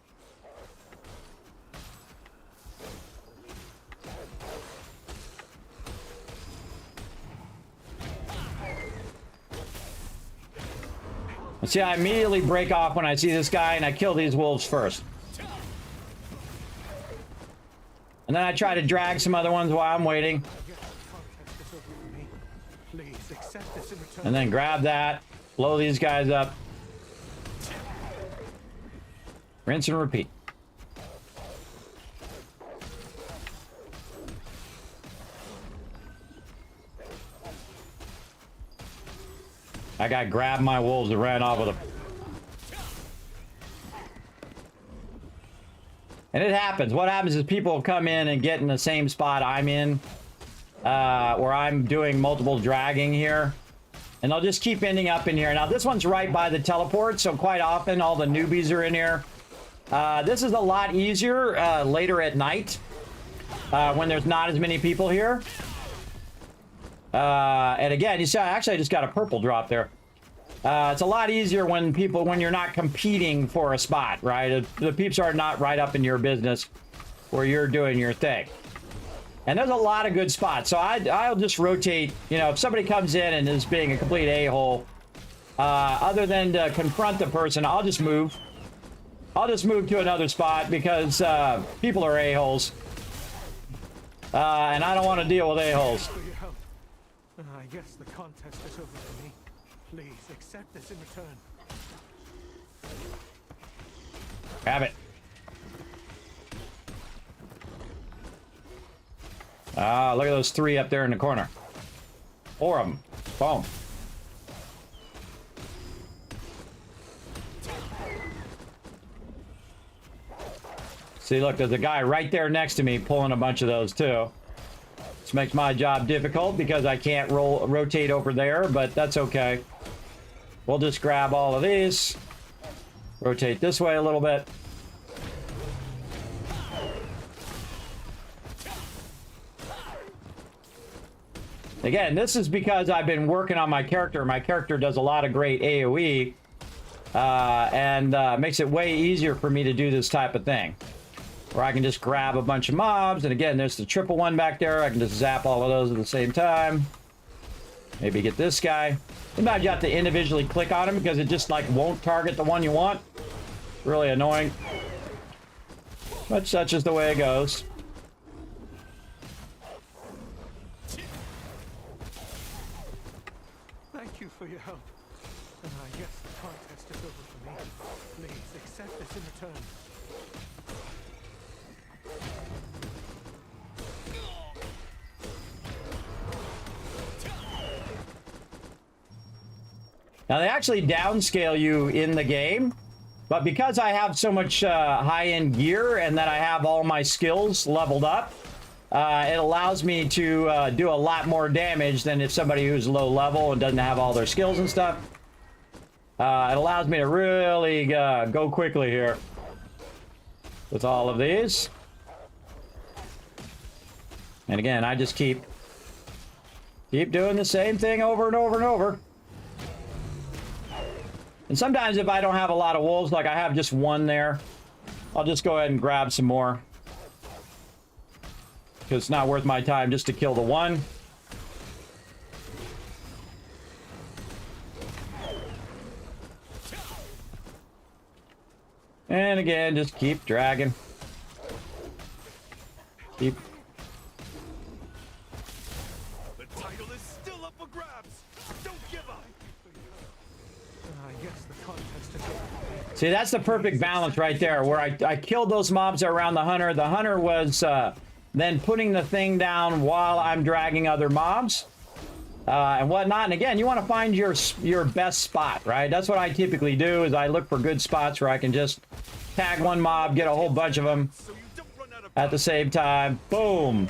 See, I immediately break off when I see this guy, and I kill these wolves first. And then I try to drag some other ones while I'm waiting. Please accept this in return. And then grab that, blow these guys up. Rinse and repeat. I got grabbed my wolves and ran off with them. And it happens. What happens is people come in and get in the same spot I'm in, where I'm doing multiple dragging here. And they'll just keep ending up in here. Now, this one's right by the teleport, so quite often all the newbies are in here. This is a lot easier later at night, when there's not as many people here. And again, you see, I just got a purple drop there. It's a lot easier when you're not competing for a spot, right? The peeps are not right up in your business where you're doing your thing. And there's a lot of good spots. So I'll just rotate, you know, if somebody comes in and is being a complete a-hole, other than to confront the person, I'll just move. I'll just move to another spot because people are a-holes. And I don't want to deal with a-holes. For your help. I guess the contest is over for me. Please accept this in return. Have it. Look at those three up there in the corner. Four of them. Boom. See, look, there's a guy right there next to me pulling a bunch of those too. This makes my job difficult because I can't rotate over there, but that's okay. We'll just grab all of these. Rotate this way a little bit. Again, this is because I've been working on my character. My character does a lot of great AoE, and makes it way easier for me to do this type of thing. Where I can just grab a bunch of mobs, and again, there's the triple one back there. I can just zap all of those at the same time. Maybe get this guy. Sometimes you have to individually click on him because it just like won't target the one you want. Really annoying. But such is the way it goes. Thank you for your help. And I guess the contest is over for me. Please accept this in return. Now, they actually downscale you in the game, but because I have so much high-end gear and that I have all my skills leveled up, it allows me to do a lot more damage than if somebody who's low level and doesn't have all their skills and stuff. It allows me to really go quickly here with all of these. And again, I just keep doing the same thing over and over and over. And sometimes if I don't have a lot of wolves, like I have just one there, I'll just go ahead and grab some more. Because it's not worth my time just to kill the one. And again, just keep dragging. Keep. The title is still up for grabs. Don't give up. Yes, the contest is over. See, that's the perfect balance right there, where I killed those mobs around the hunter. The hunter was then putting the thing down while I'm dragging other mobs and whatnot. And again, you want to find your best spot, right? That's what I typically do, is I look for good spots where I can just tag one mob, get a whole bunch of them at the same time. Boom.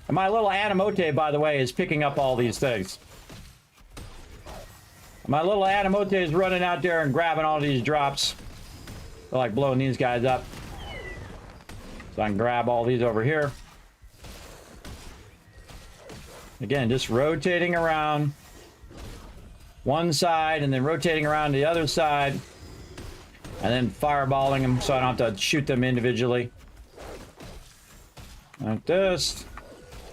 And my little Animote, by the way, is picking up all these things. My little Animote is running out there and grabbing all these drops. I like blowing these guys up. So I can grab all these over here. Again, just rotating around one side and then rotating around the other side. And then fireballing them so I don't have to shoot them individually. Like this.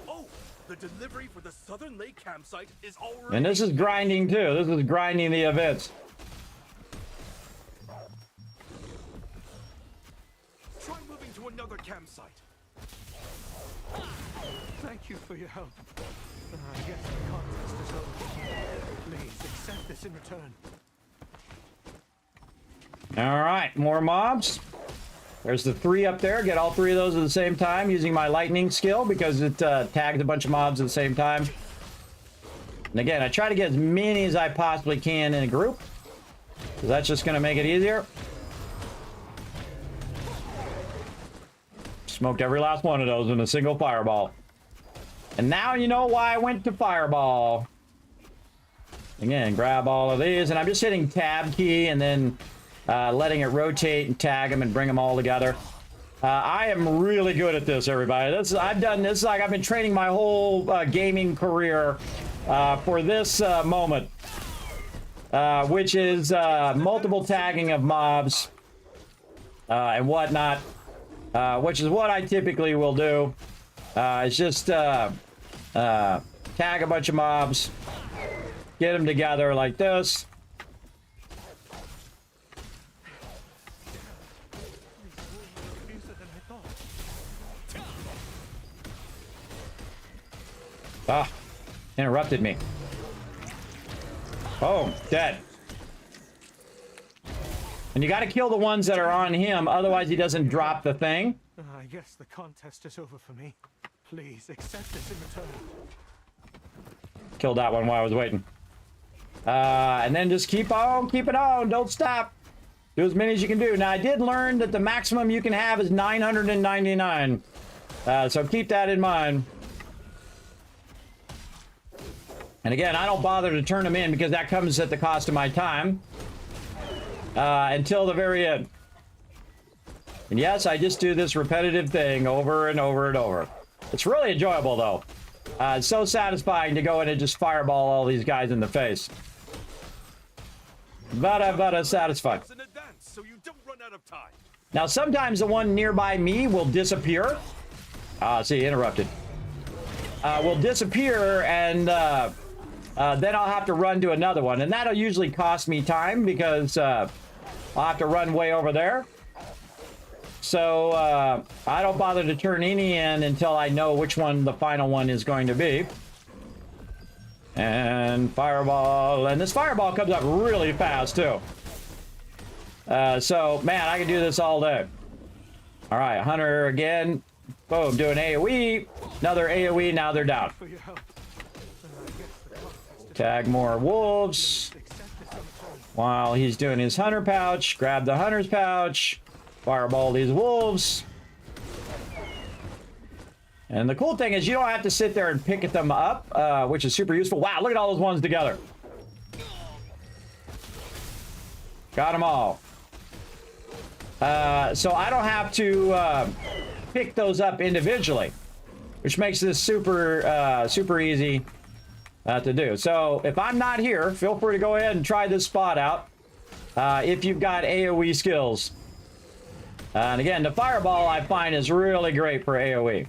Oh, the delivery for the Southern Lake campsite is already. And this is grinding too. This is grinding the events. Try moving to another campsite. Thank you for your help. Yes, the contest is over. Please accept this in return. All right, more mobs. There's the 3 up there. Get all 3 of those at the same time using my lightning skill, because it tags a bunch of mobs at the same time. And again, I try to get as many as I possibly can in a group, because that's just going to make it easier. Smoked every last one of those in a single fireball. And now you know why I went to fireball. Again, grab all of these, and I'm just hitting tab key and then letting it rotate and tag them and bring them all together. I am really good at this, everybody. I've done this like I've been training my whole gaming career for this moment, which is multiple tagging of mobs and whatnot, which is what I typically will do. It's just tag a bunch of mobs, get them together like this. Ah, interrupted me. Oh, dead. And you got to kill the ones that are on him, otherwise he doesn't drop the thing. Yes, the contest is over for me. Please accept this in return. Killed that one while I was waiting. And then just keep on, keep it on. Don't stop. Do as many as you can do. Now, I did learn that the maximum you can have is 999. So keep that in mind. And again, I don't bother to turn them in because that comes at the cost of my time until the very end. And yes, I just do this repetitive thing over and over and over. It's really enjoyable, though. It's so satisfying to go in and just fireball all these guys in the face. But satisfying. So you don't run out of time. Now, sometimes the one nearby me will disappear. See, interrupted. Will disappear, and then I'll have to run to another one. And that'll usually cost me time because I'll have to run way over there. So I don't bother to turn any in until I know which one the final one is going to be. And fireball. And this fireball comes up really fast, too. So, man, I can do this all day. All right, Hunter again. Boom, doing AoE. Another AoE, now they're down. Tag more wolves. While he's doing his hunter pouch, grab the hunter's pouch. Fireball these wolves. And the cool thing is you don't have to sit there and pick them up, which is super useful. Wow, look at all those ones together. Got them all. So I don't have to pick those up individually, which makes this super, super easy to do. So if I'm not here, feel free to go ahead and try this spot out if you've got AoE skills. And again, the fireball I find is really great for AoE.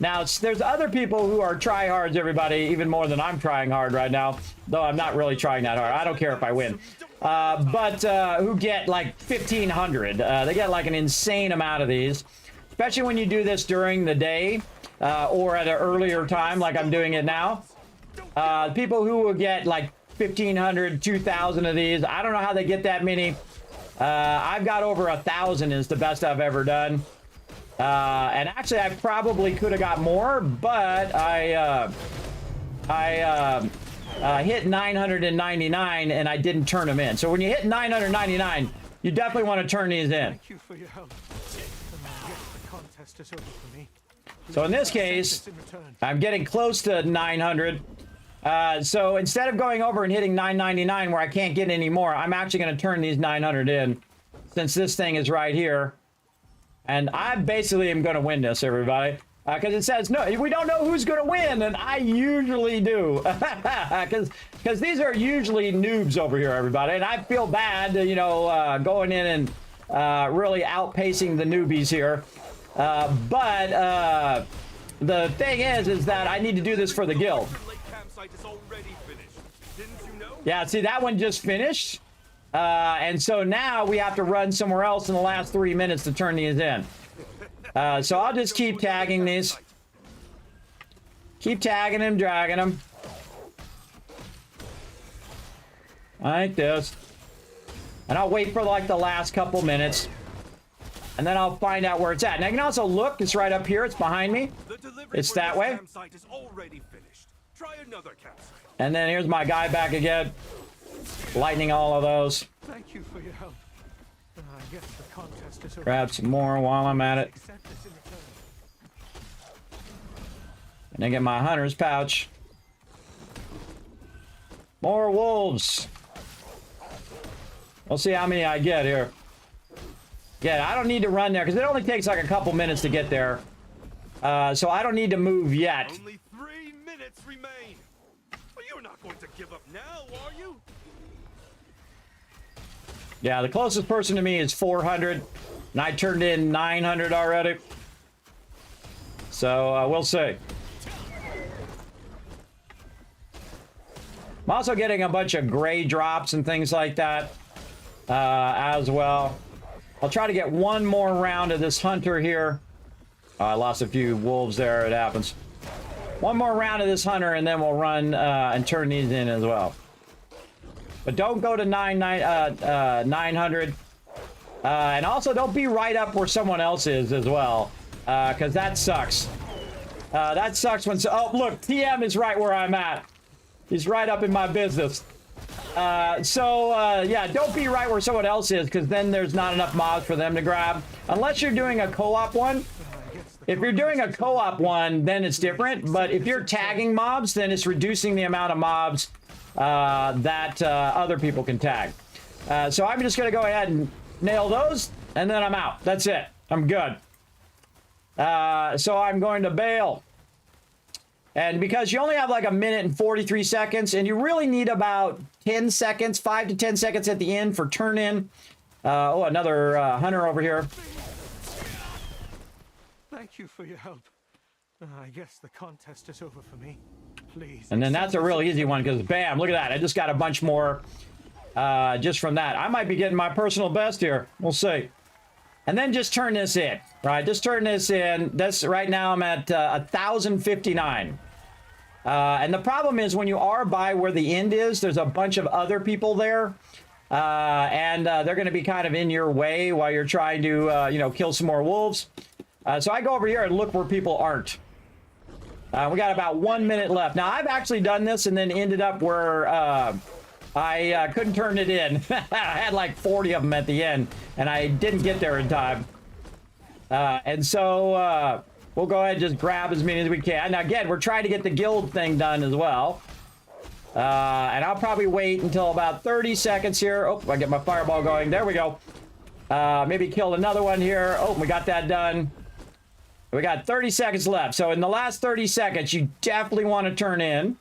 Now, there's other people who are tryhards, everybody, even more than I'm trying hard right now, though I'm not really trying that hard. I don't care if I win. but who get like 1,500. They get like an insane amount of these, especially when you do this during the day or at an earlier time like I'm doing it now. People who will get like 1,500, 2,000 of these. I don't know how they get that many. I've got over 1,000 is the best I've ever done. And actually, I probably could have got more, but I hit 999 and I didn't turn them in. So when you hit 999, you definitely want to turn these in. Thank you for your help. And I guess the contest is over for me. So in this case, I'm getting close to 900. So instead of going over and hitting 999 where I can't get any more, I'm actually going to turn these 900 in since this thing is right here. And I basically am going to win this, everybody. Because it says, no, we don't know who's going to win, and I usually do. Because these are usually noobs over here, everybody. And I feel bad, you know, going in and really outpacing the newbies here. But the thing is that I need to do this for the guild. Yeah, see, that one just finished. And so now we have to run somewhere else in the last 3 minutes to turn these in. So I'll just keep tagging these. Keep tagging them, dragging them. Like this. And I'll wait for like the last couple minutes. And then I'll find out where it's at. And I can also look, it's right up here, it's behind me. It's that way. And then here's my guy back again. Lightning all of those. Thank you for your help. I guess the contest is over. Grab some more while I'm at it. And then get my hunter's pouch. More wolves. We'll see how many I get here. Yeah, I don't need to run there because it only takes like a couple minutes to get there. So I don't need to move yet. Only 3 minutes remain. Well, you're not going to give up now, are you? Yeah, the closest person to me is 400, and I turned in 900 already. So we'll see. I'm also getting a bunch of gray drops and things like that as well. I'll try to get one more round of this hunter here. I lost a few wolves there. It happens. One more round of this hunter, and then we'll run and turn these in as well. But don't go to 900. And also don't be right up where someone else is as well. Because that sucks. That sucks when... Oh, look, TM is right where I'm at. He's right up in my business. Yeah, don't be right where someone else is, because then there's not enough mobs for them to grab. Unless you're doing a co-op one. If you're doing a co-op one, then it's different. But if you're tagging mobs, then it's reducing the amount of mobs that other people can tag. So I'm just going to go ahead and nail those, and then I'm out. That's it. I'm good. So I'm going to bail. And because you only have like 1 minute and 43 seconds, and you really need about 10 seconds, 5 to 10 seconds at the end for turn in. Oh, another hunter over here. Thank you for your help. I guess the contest is over for me. Please. And then that's a real easy one because bam, look at that. I just got a bunch more just from that. I might be getting my personal best here. We'll see. And then just turn this in, right? Just turn this in. This right now I'm at 1,059. And the problem is when you are by where the end is, there's a bunch of other people there. And they're going to be kind of in your way while you're trying to, you know, kill some more wolves. So I go over here and look where people aren't. We got about 1 minute left. Now, I've actually done this and then ended up where I couldn't turn it in. I had like 40 of them at the end, and I didn't get there in time. And so we'll go ahead and just grab as many as we can. Now, again, we're trying to get the guild thing done as well. And I'll probably wait until about 30 seconds here. Oh, I get my fireball going. There we go. Maybe kill another one here. Oh, we got that done. We got 30 seconds left. So in the last 30 seconds, you definitely want to turn in.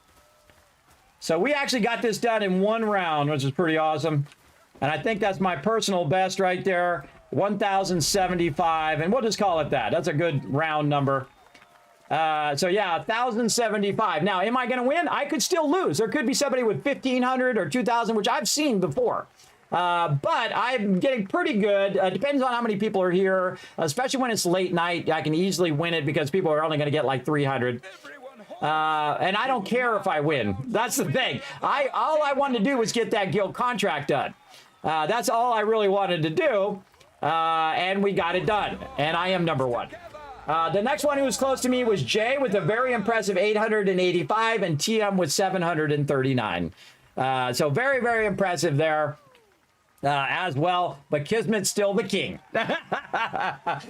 So we actually got this done in 1 round, which is pretty awesome. And I think that's my personal best right there. 1,075. And we'll just call it that. That's a good round number. So yeah, 1,075. Now, am I going to win? I could still lose. There could be somebody with 1,500 or 2,000, which I've seen before. But I'm getting pretty good. Depends on how many people are here, especially when it's late night. I can easily win it because people are only going to get like 300. And I don't care if I win. That's the thing. All I wanted to do was get that guild contract done. That's all I really wanted to do. And we got it done. And I am number one. The next one who was close to me was Jay with a very impressive 885 and TM with 739. So very, very impressive there as well. But Kismet's still the king.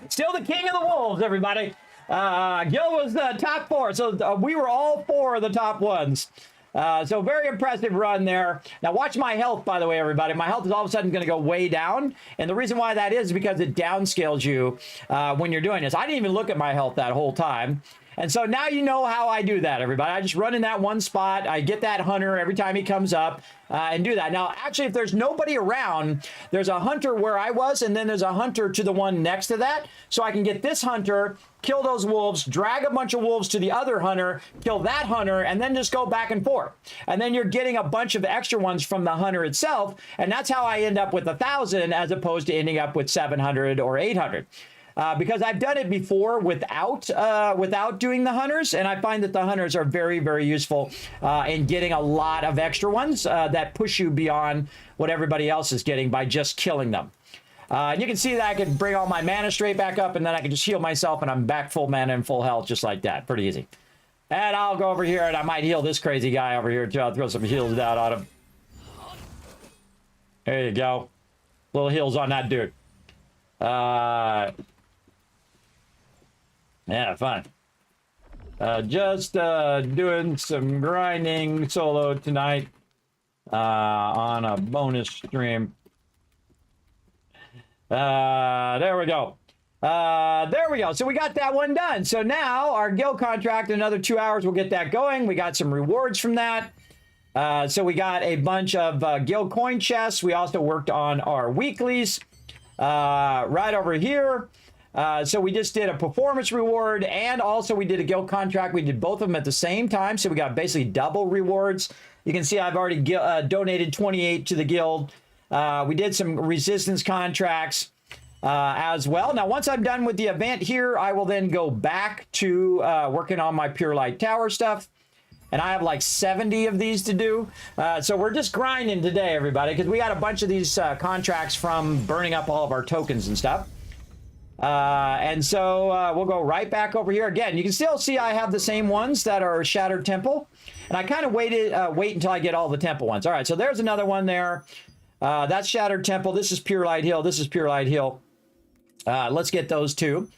Still the king of the wolves, everybody. Gil was the top 4. So we were all 4 of the top ones. So very impressive run there. Now watch my health, by the way, everybody. My health is all of a sudden going to go way down. And the reason why that is because it downscales you when you're doing this. I didn't even look at my health that whole time. And so now you know how I do that, everybody. I just run in that one spot. I get that hunter every time he comes up and do that. Now, actually, if there's nobody around, there's a hunter where I was, and then there's a hunter to the one next to that. So I can get this hunter, kill those wolves, drag a bunch of wolves to the other hunter, kill that hunter, and then just go back and forth. And then you're getting a bunch of extra ones from the hunter itself. And that's how I end up with 1,000 as opposed to ending up with 700 or 800. Because I've done it before without doing the hunters, and I find that the hunters are very, very useful in getting a lot of extra ones that push you beyond what everybody else is getting by just killing them. You can see that I can bring all my mana straight back up, and then I can just heal myself, and I'm back full mana and full health just like that. Pretty easy. And I'll go over here, and I might heal this crazy guy over here, too. I'll throw some heals down on him. There you go. Little heals on that dude. Yeah, fun. Just doing some grinding solo tonight on a bonus stream. There we go. There we go. So we got that one done. So now our guild contract, another 2 hours, we'll get that going. We got some rewards from that. So we got a bunch of guild coin chests. We also worked on our weeklies right over here. So we just did a performance reward, and also we did a guild contract. We did both of them at the same time, so we got basically double rewards. You can see I've already donated 28 to the guild. We did some resistance contracts as well. Now, once I'm done with the event here, I will then go back to working on my Pure Light Tower stuff. And I have like 70 of these to do. So we're just grinding today, everybody, because we got a bunch of these contracts from burning up all of our tokens and stuff. And so we'll go right back over here again. You can still see I have the same ones that are Shattered Temple, and I kind of wait until I get all the temple ones. All right, so there's another one there. That's Shattered Temple. This is Pure Light Hill. This is Pure Light Hill. Let's get those two.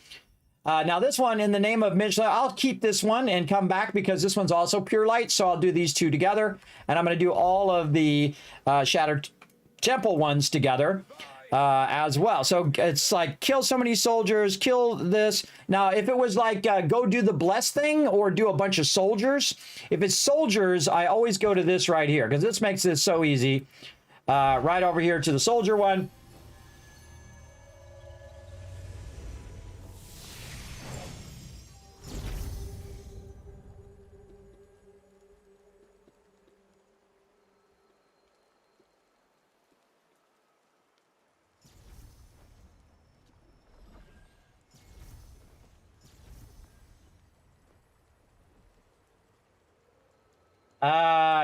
Now this one, in the name of Michelin, I'll keep this one and come back because this one's also Pure Light. So I'll do these two together, and I'm going to do all of the Shattered Temple ones together. As well. So it's like kill so many soldiers, kill this. Now, if it was like go do the bless thing or do a bunch of soldiers, if it's soldiers, I always go to this right here because this makes this so easy. Right over here to the soldier one.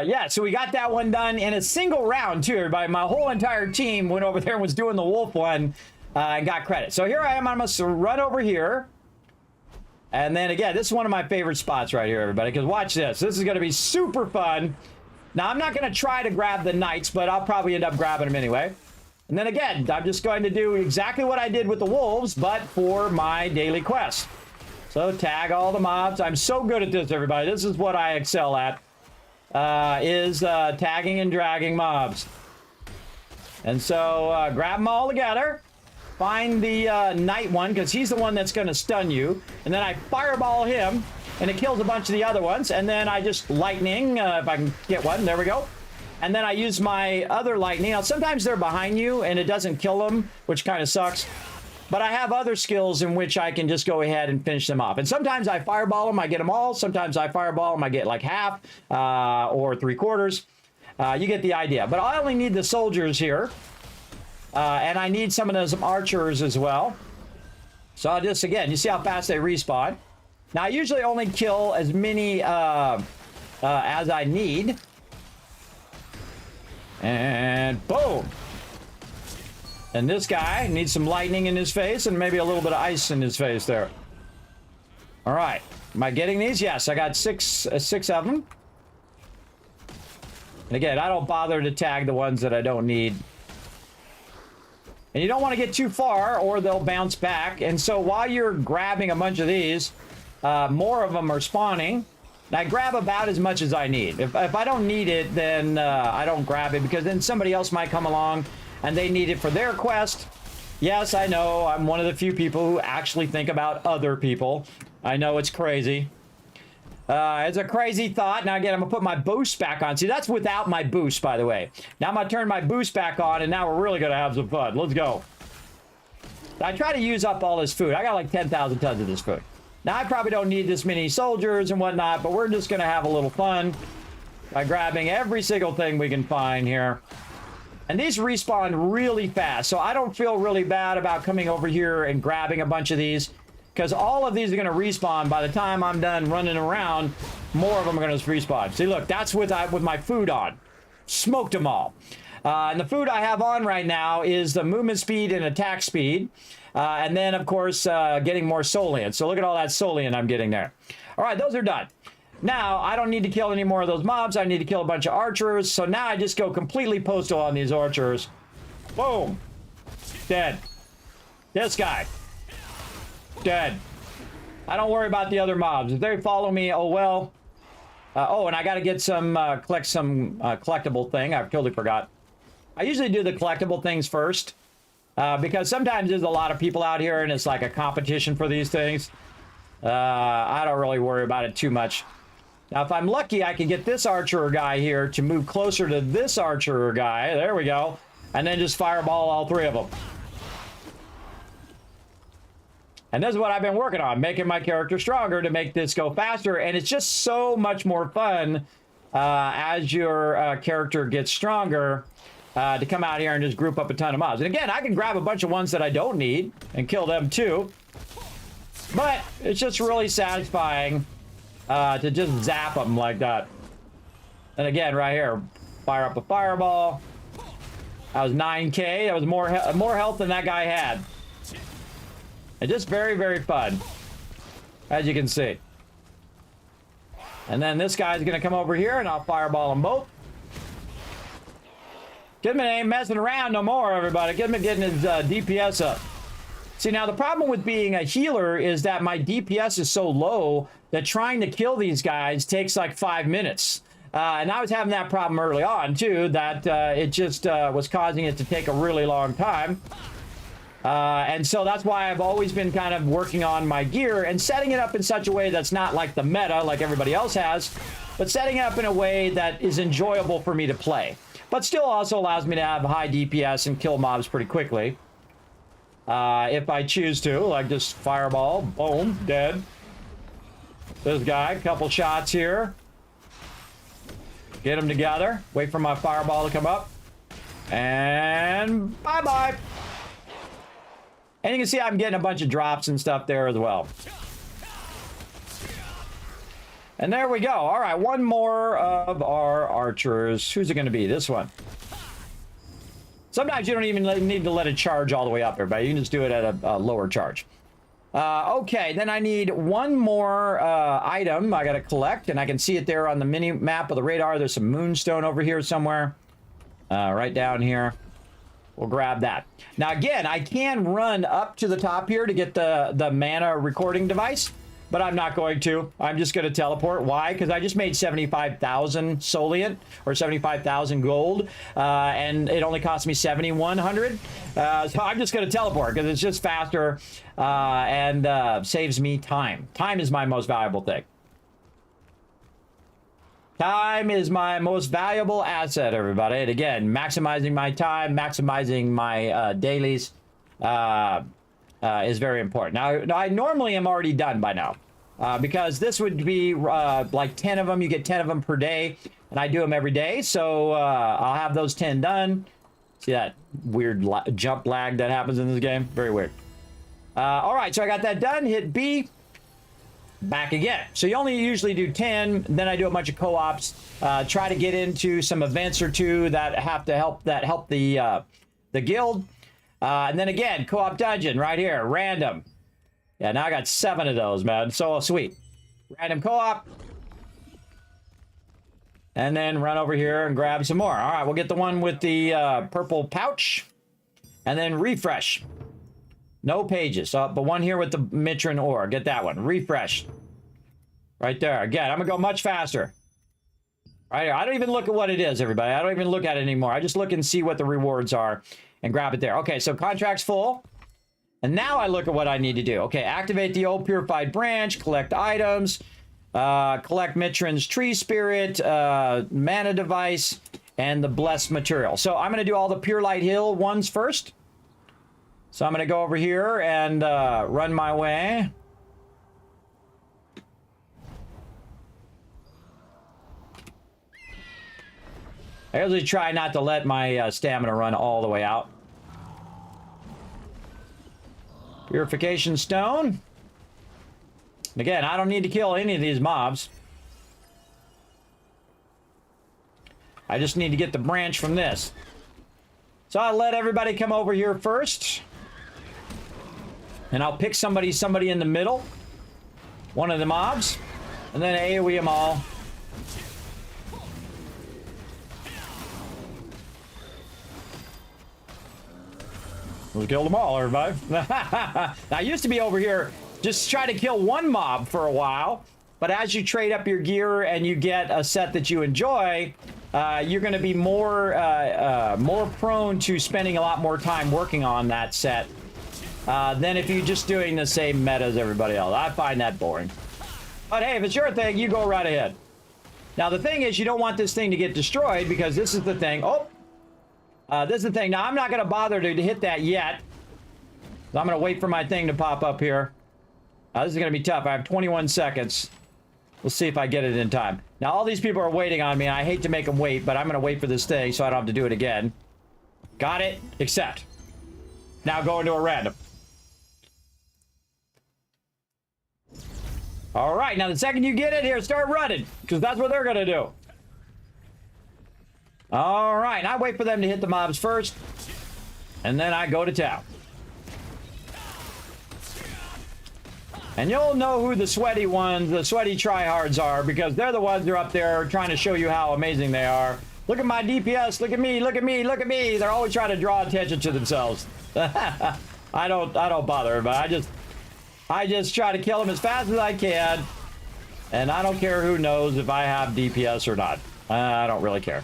Yeah, so we got that one done in a single round too, everybody. My whole entire team went over there and was doing the wolf one and got credit. So here I am. I'm going to run over here. And then again, this is one of my favorite spots right here, everybody, because watch this. This is going to be super fun. Now, I'm not going to try to grab the knights, but I'll probably end up grabbing them anyway. And then again, I'm just going to do exactly what I did with the wolves, but for my daily quest. So tag all the mobs. I'm so good at this, everybody. This is what I excel at. Tagging and dragging mobs. And so grab them all together, find the knight one because he's the one that's going to stun you, and then I fireball him and it kills a bunch of the other ones, and then I just lightning if I can get one. There we go. And then I use my other lightning. Now sometimes they're behind you and it doesn't kill them, which kind of sucks, But I have other skills in which I can just go ahead and finish them off. And sometimes I fireball them, I get them all. Sometimes I fireball them, I get like half or 3/4. You get the idea. But I only need the soldiers here. And I need some of those archers as well. So I'll just, again, you see how fast they respawn. Now, I usually only kill as many as I need. And boom. And this guy needs some lightning in his face and maybe a little bit of ice in his face there. All right. Am I getting these? Yes, I got six of them. And again, I don't bother to tag the ones that I don't need. And you don't want to get too far or they'll bounce back. And so while you're grabbing a bunch of these, more of them are spawning. And I grab about as much as I need. If I don't need it, then I don't grab it because then somebody else might come along and they need it for their quest. Yes, I know. I'm one of the few people who actually think about other people. I know it's crazy. It's a crazy thought. Now, again, I'm going to put my boost back on. See, that's without my boost, by the way. Now I'm going to turn my boost back on, and now we're really going to have some fun. Let's go. I try to use up all this food. I got like 10,000 tons of this food. Now, I probably don't need this many soldiers and whatnot, but we're just going to have a little fun by grabbing every single thing we can find here. And these respawn really fast, so I don't feel really bad about coming over here and grabbing a bunch of these, because all of these are going to respawn by the time I'm done running around. More of them are going to respawn. See, look, that's with my food on. Smoked them all. And the food I have on right now is the movement speed and attack speed. And then, of course, getting more Solian. So look at all that Solian I'm getting there. All right, those are done. Now, I don't need to kill any more of those mobs. I need to kill a bunch of archers. So now I just go completely postal on these archers. Boom. Dead. This guy. Dead. I don't worry about the other mobs. If they follow me, oh well. Oh, and I got to get some, collect some collectible thing. I totally forgot. I usually do the collectible things first. Because sometimes there's a lot of people out here and it's like a competition for these things. I don't really worry about it too much. Now, if I'm lucky, I can get this archer guy here to move closer to this archer guy. There we go. And then just fireball all three of them. And this is what I've been working on, making my character stronger to make this go faster. And it's just so much more fun as your character gets stronger to come out here and just group up a ton of mobs. And again, I can grab a bunch of ones that I don't need and kill them too. But it's just really satisfying to just zap them like that. And again, right here, fire up a fireball. That was 9K. That was more health than that guy had. And just very, very fun, as you can see. And then this guy's going to come over here, and I'll fireball them both. Kismet ain't messing around no more, everybody. Kismet getting his DPS up. See, now the problem with being a healer is that my DPS is so low that trying to kill these guys takes like 5 minutes. And I was having that problem early on, too, that it just was causing it to take a really long time. And so that's why I've always been kind of working on my gear and setting it up in such a way that's not like the meta like everybody else has, but setting it up in a way that is enjoyable for me to play, but still also allows me to have high DPS and kill mobs pretty quickly. If I choose to, like just fireball, boom, dead. This guy, couple shots here. Get them together. Wait for my fireball to come up. And bye-bye. And you can see I'm getting a bunch of drops and stuff there as well. And there we go. All right, one more of our archers. Who's it going to be? This one. Sometimes you don't even need to let it charge all the way up, everybody. You can just do it at a lower charge. Okay, then I need one more item I got to collect, and I can see it there on the mini map of the radar. There's some moonstone over here somewhere. Right down here. We'll grab that. Now, again, I can run up to the top here to get the mana recording device, but I'm not going to. I'm just going to teleport. Why? Because I just made 75,000 Soliant, or 75,000 gold, and it only cost me 7,100. So I'm just going to teleport because it's just faster and saves me time. Time is my most valuable thing. Time is my most valuable asset, everybody. And again, maximizing my time, maximizing my dailies. is very important. Now, I normally am already done by now. Because this would be like 10 of them. You get 10 of them per day. And I do them every day. So I'll have those 10 done. See that weird jump lag that happens in this game? Very weird. All right, so I got that done. Hit B. Back again. So you only usually do 10. Then I do a bunch of co-ops. Try to get into some events or two that have to help the guild. And then again, co-op dungeon right here. Random. Yeah, now I got 7 of those, man. So sweet. Random co-op. And then run over here and grab some more. All right, we'll get the one with the purple pouch. And then refresh. No pages. But one here with the Mitron ore. Get that one. Refresh. Right there. Again, I'm going to go much faster. Right here. I don't even look at what it is, everybody. I don't even look at it anymore. I just look and see what the rewards are and grab it there. Okay, so contract's full. And now I look at what I need to do. Okay, activate the old purified branch, collect items, collect Mitron's tree spirit, mana device, and the blessed material. So I'm going to do all the Pure Light Hill ones first. So I'm going to go over here and run my way. I usually try not to let my stamina run all the way out. Purification stone. Again, I don't need to kill any of these mobs. I just need to get the branch from this. So I'll let everybody come over here first. And I'll pick somebody in the middle. One of the mobs. And then AoE them all. We'll kill them all, everybody. Now, I used to be over here just try to kill one mob for a while. But as you trade up your gear and you get a set that you enjoy, you're going to be more prone to spending a lot more time working on that set than if you're just doing the same meta as everybody else. I find that boring. But hey, if it's your thing, you go right ahead. Now, the thing is, you don't want this thing to get destroyed because this is the thing. Oh! This is the thing. Now, I'm not going to bother to hit that yet. I'm going to wait for my thing to pop up here. This is going to be tough. I have 21 seconds. We'll see if I get it in time. Now, all these people are waiting on me. I hate to make them wait, but I'm going to wait for this thing so I don't have to do it again. Got it. Accept. Now go into a random. All right. Now, the second you get it here, start running because that's what they're going to do. All right, I wait for them to hit the mobs first, and then I go to town. And you'll know who the sweaty ones, the sweaty tryhards are, because they're the ones that are up there trying to show you how amazing they are. Look at my DPS, look at me, look at me, look at me. They're always trying to draw attention to themselves. I don't bother, but I just try to kill them as fast as I can, and I don't care who knows if I have DPS or not. I don't really care.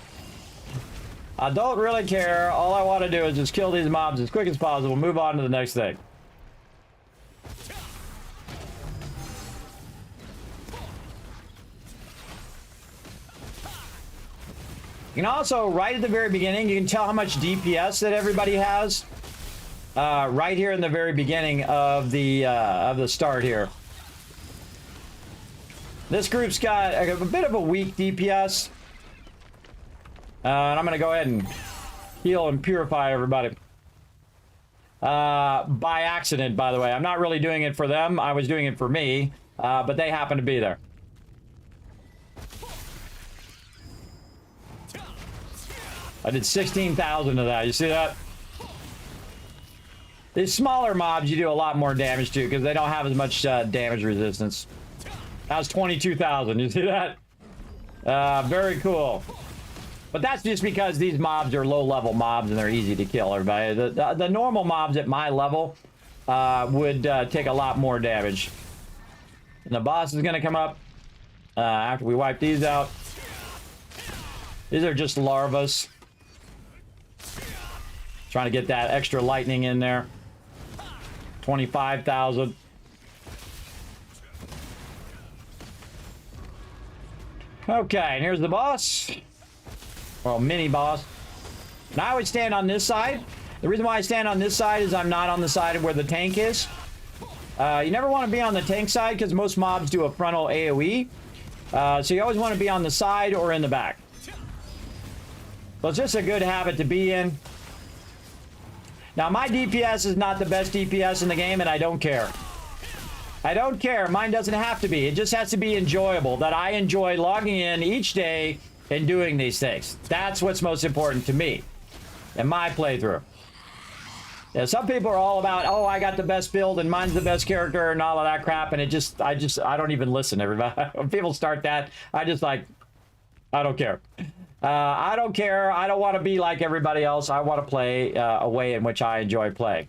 I don't really care. All I want to do is just kill these mobs as quick as possible, move on to the next thing. You can also, right at the very beginning, you can tell how much DPS that everybody has. Right here in the very beginning of the start here. This group's got a bit of a weak DPS. And I'm going to go ahead and heal and purify everybody. By accident, by the way. I'm not really doing it for them. I was doing it for me. But they happen to be there. I did 16,000 of that. You see that? These smaller mobs you do a lot more damage to because they don't have as much damage resistance. That was 22,000. You see that? Very cool. But that's just because these mobs are low-level mobs and they're easy to kill, everybody. The normal mobs at my level would take a lot more damage. And the boss is going to come up after we wipe these out. These are just larvas. Trying to get that extra lightning in there. 25,000. Okay, and here's the boss. Well, mini boss. Now I would stand on this side. The reason why I stand on this side is I'm not on the side of where the tank is. You never want to be on the tank side because most mobs do a frontal AoE. So you always want to be on the side or in the back. So it's just a good habit to be in. Now, my DPS is not the best DPS in the game, and I don't care. I don't care. Mine doesn't have to be. It just has to be enjoyable, that I enjoy logging in each day and doing these things. That's what's most important to me in my playthrough. Yeah, some people are all about, oh, I got the best build and mine's the best character and all of that crap, and I don't even listen to everybody. When people start that, I don't care. I don't care. I don't want to be like everybody else. I want to play a way in which I enjoy playing.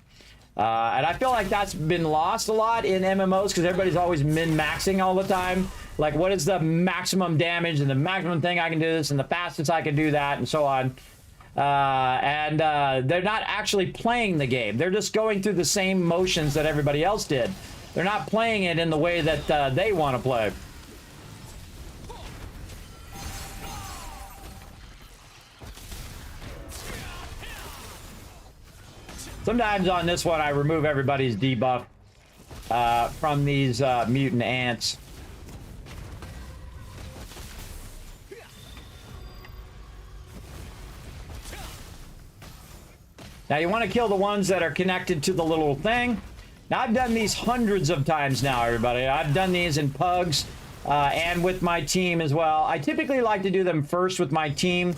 And I feel like that's been lost a lot in MMOs because everybody's always min-maxing all the time. Like, what is the maximum damage and the maximum thing I can do this and the fastest I can do that and so on. They're not actually playing the game. They're just going through the same motions that everybody else did. They're not playing it in the way that they want to play. Sometimes on this one, I remove everybody's debuff from these mutant ants. Now, you want to kill the ones that are connected to the little thing. Now, I've done these hundreds of times now, everybody. I've done these in pugs and with my team as well. I typically like to do them first with my team.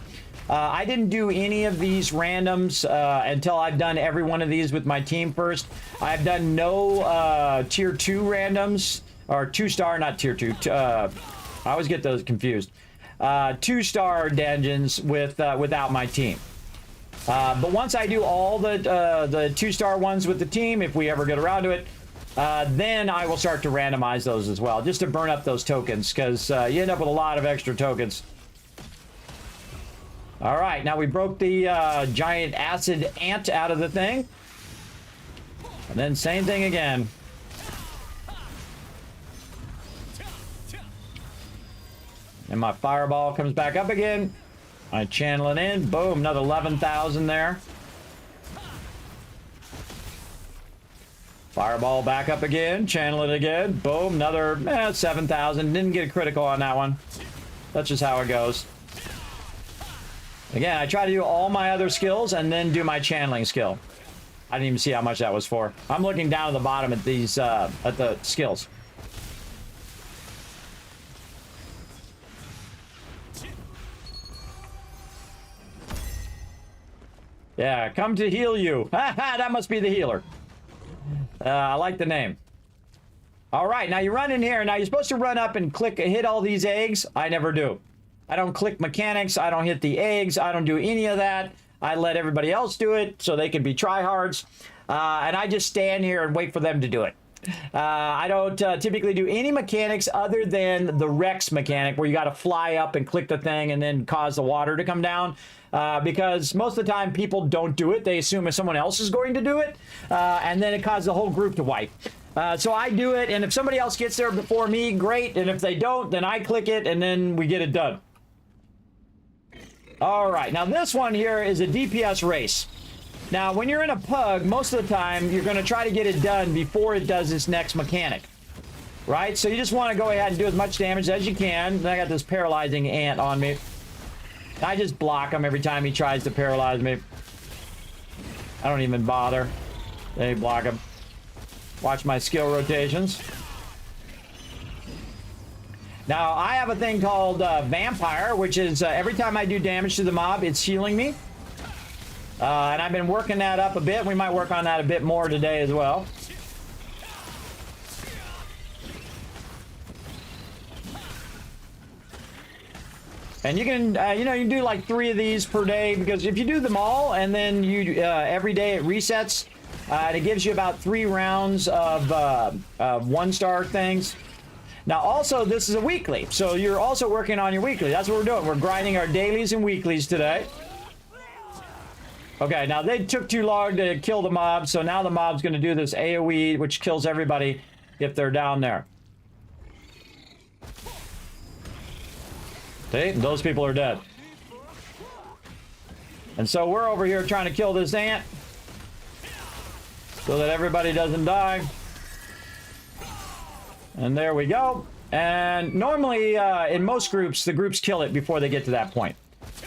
I didn't do any of these randoms until I've done every one of these with my team first. I've done no tier 2 randoms, or 2-star, not tier 2. I always get those confused. 2-star dungeons without my team. But once I do all the 2-star ones with the team, if we ever get around to it, then I will start to randomize those as well, just to burn up those tokens, because you end up with a lot of extra tokens. All right, now we broke the giant acid ant out of the thing. And then same thing again. And my fireball comes back up again. I channel it in. Boom, another 11,000 there. Fireball back up again. Channel it again. Boom, another 7,000. Didn't get a critical on that one. That's just how it goes. Again, I try to do all my other skills and then do my channeling skill. I didn't even see how much that was for. I'm looking down at the bottom at these, at the skills. Yeah, come to heal you. That must be the healer. I like the name. All right, now you run in here. Now you're supposed to run up and hit all these eggs. I never do. I don't click mechanics. I don't hit the eggs. I don't do any of that. I let everybody else do it so they can be tryhards. And I just stand here and wait for them to do it. I don't typically do any mechanics other than the Rex mechanic where you got to fly up and click the thing and then cause the water to come down. Because most of the time people don't do it. They assume if someone else is going to do it. And then it causes the whole group to wipe. So I do it. And if somebody else gets there before me, great. And if they don't, then I click it and then we get it done. All right, now this one here is a DPS race. Now, when you're in a pug, most of the time, you're going to try to get it done before it does its next mechanic. Right? So you just want to go ahead and do as much damage as you can. And I got this paralyzing ant on me. I just block him every time he tries to paralyze me. I don't even bother. They block him. Watch my skill rotations. Now, I have a thing called Vampire, which is every time I do damage to the mob, it's healing me. And I've been working that up a bit. We might work on that a bit more today as well. And you can, you know, you can do like 3 of these per day, because if you do them all and then you every day it resets, and it gives you about 3 rounds of 1-star things. Now, also, this is a weekly, so you're also working on your weekly. That's what we're doing. We're grinding our dailies and weeklies today. Okay, now they took too long to kill the mob, so now the mob's going to do this AoE, which kills everybody if they're down there. See? Those people are dead. And so we're over here trying to kill this ant. so that everybody doesn't die. And there we go. And normally, in most groups, the groups kill it before they get to that point.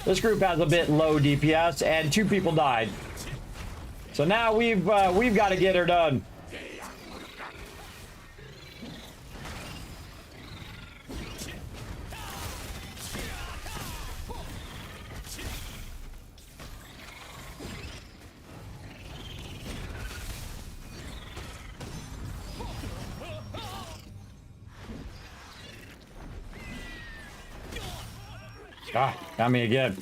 This group has a bit low DPS, and 2 people died. So now we've got to get her done. Ah, got me again.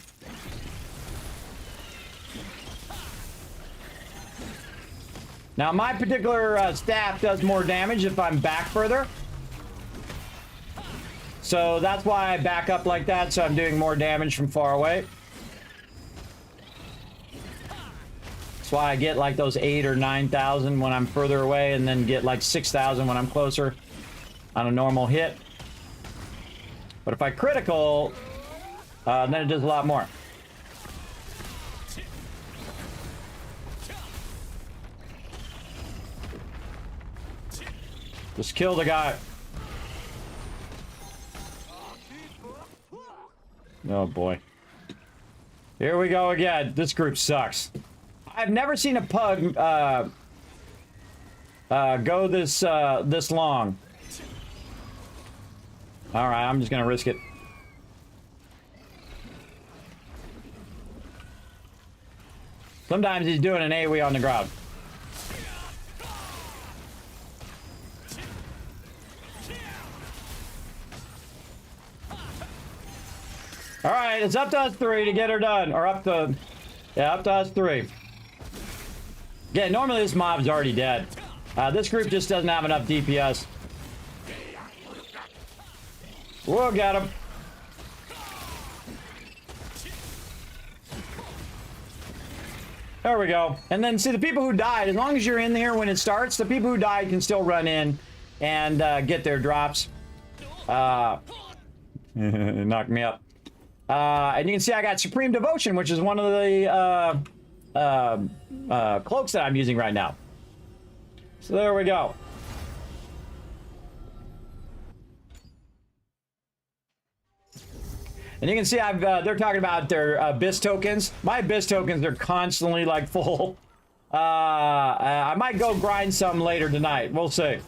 Now, my particular staff does more damage if I'm back further. So that's why I back up like that, so I'm doing more damage from far away. That's why I get like those 8,000 or 9,000 when I'm further away, and then get like 6,000 when I'm closer on a normal hit. But if I critical, then it does a lot more. Just kill the guy. Oh boy. Here we go again. This group sucks. I've never seen a pug go this long. All right, I'm just gonna risk it. Sometimes he's doing an AoE on the ground. All right, it's up to us 3 to get her done. Or up to us 3. Yeah, normally this mob's already dead. This group just doesn't have enough DPS. We'll get him. There we go. And then, see, the people who died, as long as you're in here when it starts, the people who died can still run in and get their drops. Knocked me up. And you can see I got Supreme Devotion, which is one of the cloaks that I'm using right now. So there we go. And you can see they're talking about their BSE tokens. My BSE tokens are constantly like full. I might go grind some later tonight. We'll see.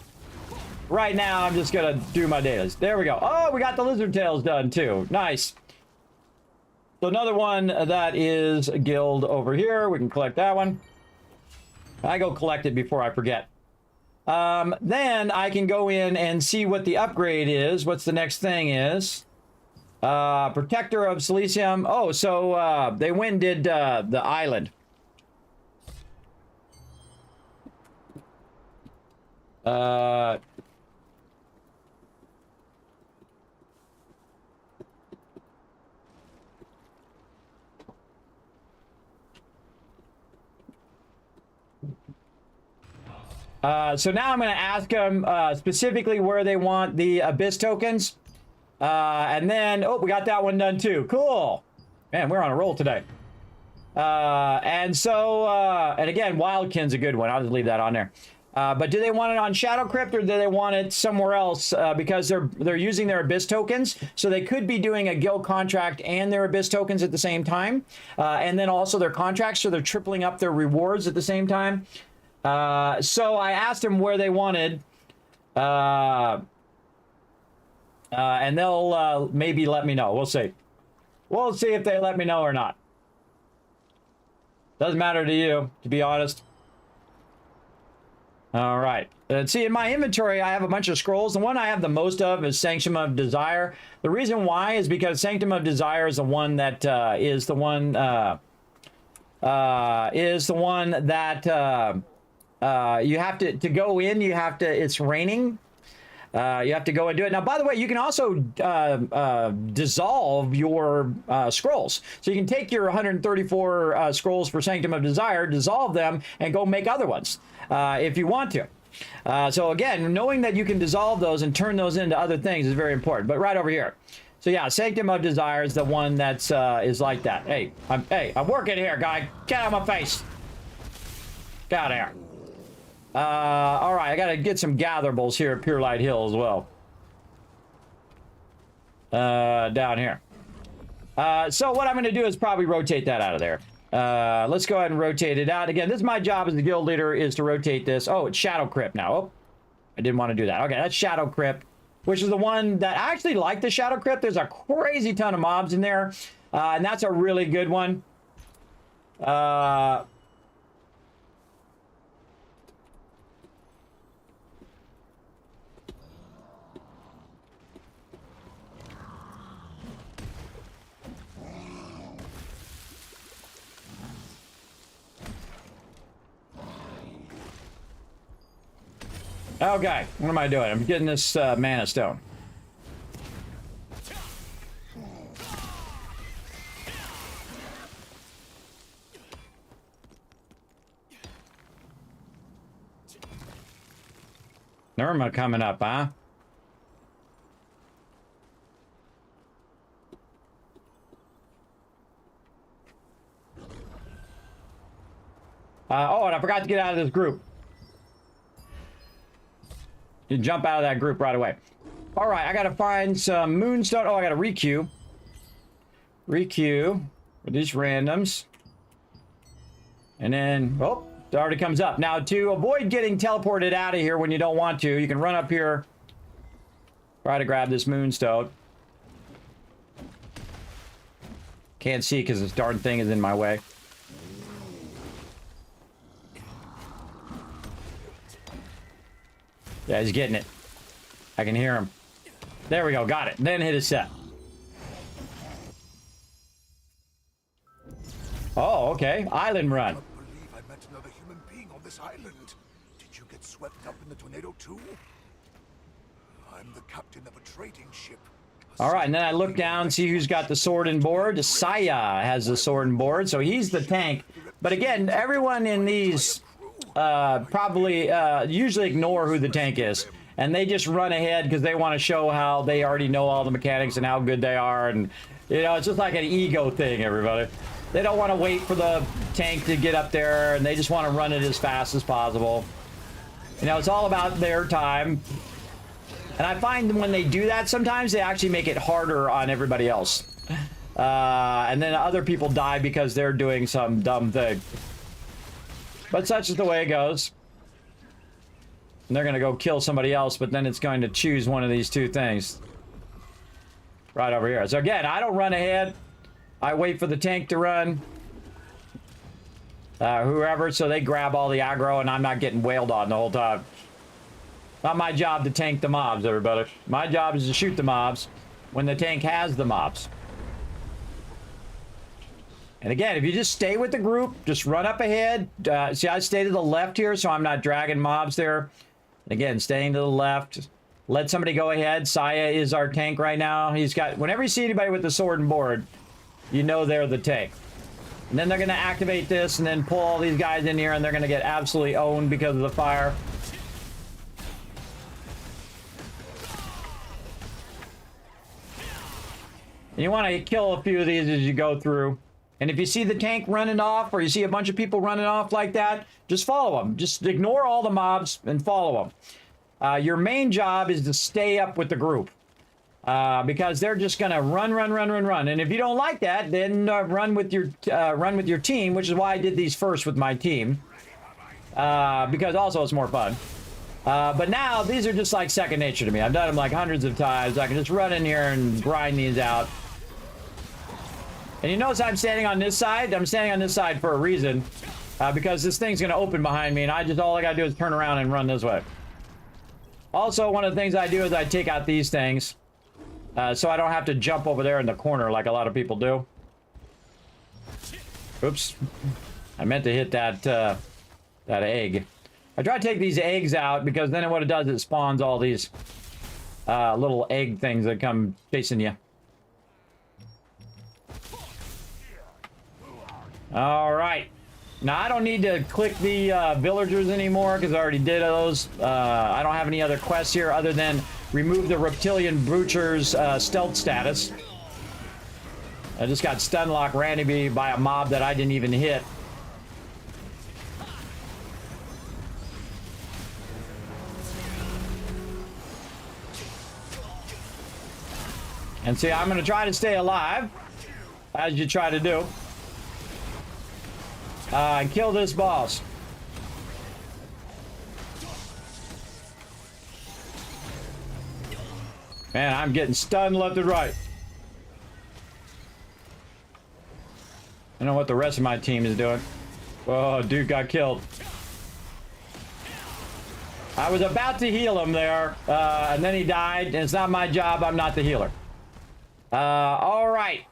Right now, I'm just gonna do my dailies. There we go. Oh, we got the lizard tails done too. Nice. So another one that is a guild over here. We can collect that one. I go collect it before I forget. Then I can go in and see what the upgrade is. What's the next thing is. Protector of Silesium. Oh, so they went and did the island. So now I'm going to ask them specifically where they want the BSE tokens. And then, oh, we got that one done too. Cool. Man, we're on a roll today. And so, and again, Wildkin's a good one. I'll just leave that on there. But do they want it on Shadow Crypt or do they want it somewhere else? Because they're using their BSE tokens, so they could be doing a guild contract and their BSE tokens at the same time. And then also their contracts, so they're tripling up their rewards at the same time. So I asked them where they wanted. And they'll maybe let me know. We'll see. We'll see if they let me know or not. Doesn't matter to you, to be honest. All right. See, in my inventory, I have a bunch of scrolls. The one I have the most of is Sanctum of Desire. The reason why is because Sanctum of Desire is the one that is the one that you have to go in. You have to. It's raining. You have to go and do it. Now, by the way, you can also dissolve your scrolls. So you can take your 134 scrolls for Sanctum of Desire, dissolve them, and go make other ones if you want to. So again, knowing that you can dissolve those and turn those into other things is very important. But right over here. So yeah, Sanctum of Desire is the one that's is like that. Hey, I'm working here, guy. Get out of my face. Get out of here. All right, I gotta get some gatherables here at Pure Light Hill as well. Down here. So what I'm gonna do is probably rotate that out of there. Let's go ahead and rotate it out. Again, this is my job as the guild leader, is to rotate this. Oh, it's Shadow Crypt now. Oh, I didn't want to do that. Okay, that's Shadow Crypt, which is the one that I actually like. The Shadow Crypt. There's a crazy ton of mobs in there, and that's a really good one. Okay, what am I doing? I'm getting this mana stone. Nirma coming up, huh? Oh, and I forgot to get out of this group. You jump out of that group right away. All right, I gotta find some moonstone. Oh, I gotta requeue. Requeue with these randoms. And then, oh, it already comes up. Now, to avoid getting teleported out of here when you don't want to, you can run up here. Try to grab this moonstone. Can't see because this darn thing is in my way. Yeah, he's getting it. I can hear him. There we go, got it. Then hit his set. Oh, okay. Island run. I can't believe I met another human being on this island. Did you get swept up in the tornado too? I'm the captain of a trading ship. All right, and then I look down, see who's got the sword and board. Saya has the sword and board, so he's the tank. But again, everyone in these probably usually ignore who the tank is, and they just run ahead because they want to show how they already know all the mechanics and how good they are, and you know, it's just like an ego thing, everybody. They don't want to wait for the tank to get up there, and they just want to run it as fast as possible. You know, it's all about their time. And I find when they do that, sometimes they actually make it harder on everybody else. And then other people die because they're doing some dumb thing. But such is the way it goes. And they're going to go kill somebody else, but then it's going to choose one of these two things. Right over here. So again, I don't run ahead. I wait for the tank to run. Whoever, so they grab all the aggro and I'm not getting wailed on the whole time. Not my job to tank the mobs, everybody. My job is to shoot the mobs when the tank has the mobs. And again, if you just stay with the group, just run up ahead. See, I stay to the left here, so I'm not dragging mobs there. Again, staying to the left. Let somebody go ahead. Saya is our tank right now. He's got, whenever you see anybody with the sword and board, you know they're the tank. And then they're going to activate this and then pull all these guys in here, and they're going to get absolutely owned because of the fire. And you want to kill a few of these as you go through. And if you see the tank running off, or you see a bunch of people running off like that, just follow them. Just ignore all the mobs and follow them. Your main job is to stay up with the group. Because they're just going to run. And if you don't like that, then run with your team, which is why I did these first with my team. Because also it's more fun. But now, these are just like second nature to me. I've done them like hundreds of times. I can just run in here and grind these out. And you notice I'm standing on this side? I'm standing on this side for a reason. Because this thing's going to open behind me, and all I got to do is turn around and run this way. Also, one of the things I do is I take out these things. So I don't have to jump over there in the corner like a lot of people do. Oops. I meant to hit that egg. I try to take these eggs out because then what it does, it spawns all these little egg things that come chasing you. All right. Now, I don't need to click the villagers anymore because I already did those. I don't have any other quests here other than remove the reptilian butcher's stealth status. I just got stun lock randomly by a mob that I didn't even hit. And see, I'm going to try to stay alive, as you try to do. And kill this boss. Man, I'm getting stunned left and right. I don't know what the rest of my team is doing. Oh, dude got killed. I was about to heal him there, and then he died, and it's not my job. I'm not the healer. All right.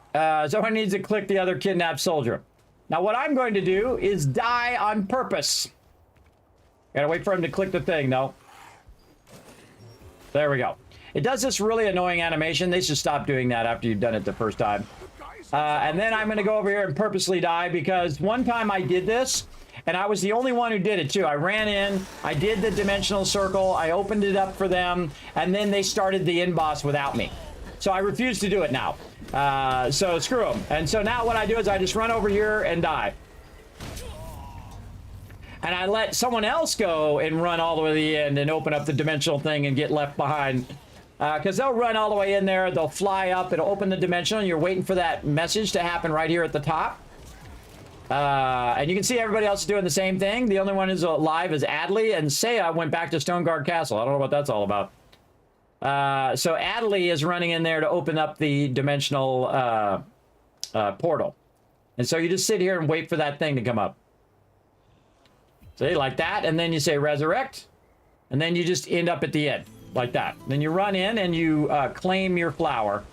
Someone needs to click the other kidnapped soldier. Now, what I'm going to do is die on purpose. Gotta wait for him to click the thing, though. There we go. It does this really annoying animation. They should stop doing that after you've done it the first time. And then I'm going to go over here and purposely die, because one time I did this, and I was the only one who did it, too. I ran in, I did the dimensional circle, I opened it up for them, and then they started the in-boss without me. So I refuse to do it now. So screw them. And so now what I do is I just run over here and die. And I let someone else go and run all the way to the end and open up the dimensional thing and get left behind. Because they'll run all the way in there, they'll fly up, it'll open the dimensional, and you're waiting for that message to happen right here at the top. And you can see everybody else is doing the same thing. The only one who's alive is Adley, and Saya went back to Stoneguard Castle. I don't know what that's all about. So Adley is running in there to open up the dimensional portal. And so you just sit here and wait for that thing to come up. See, like that, and then you say resurrect, and then you just end up at the end, like that. Then you run in and you claim your flower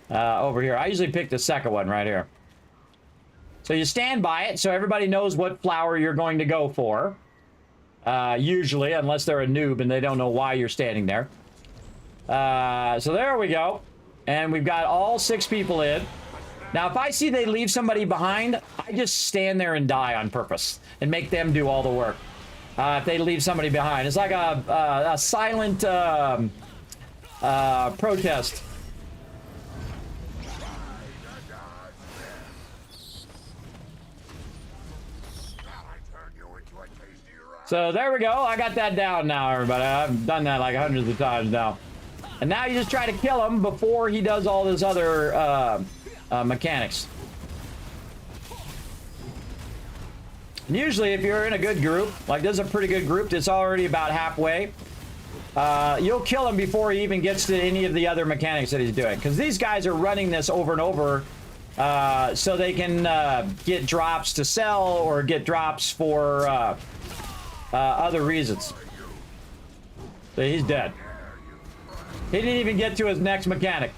over here. I usually pick the second one right here. So you stand by it, so everybody knows what flower you're going to go for. Usually, unless they're a noob and they don't know why you're standing there. So there we go. And we've got all 6 people in. Now, if I see they leave somebody behind, I just stand there and die on purpose and make them do all the work. If they leave somebody behind. It's like a silent protest. So there we go. I got that down now, everybody. I've done that like hundreds of times now. And now you just try to kill him before he does all this other mechanics. And usually if you're in a good group, like this is a pretty good group that's already about halfway, you'll kill him before he even gets to any of the other mechanics that he's doing. Because these guys are running this over and over so they can get drops to sell or get drops for other reasons. So he's dead. He didn't even get to his next mechanic.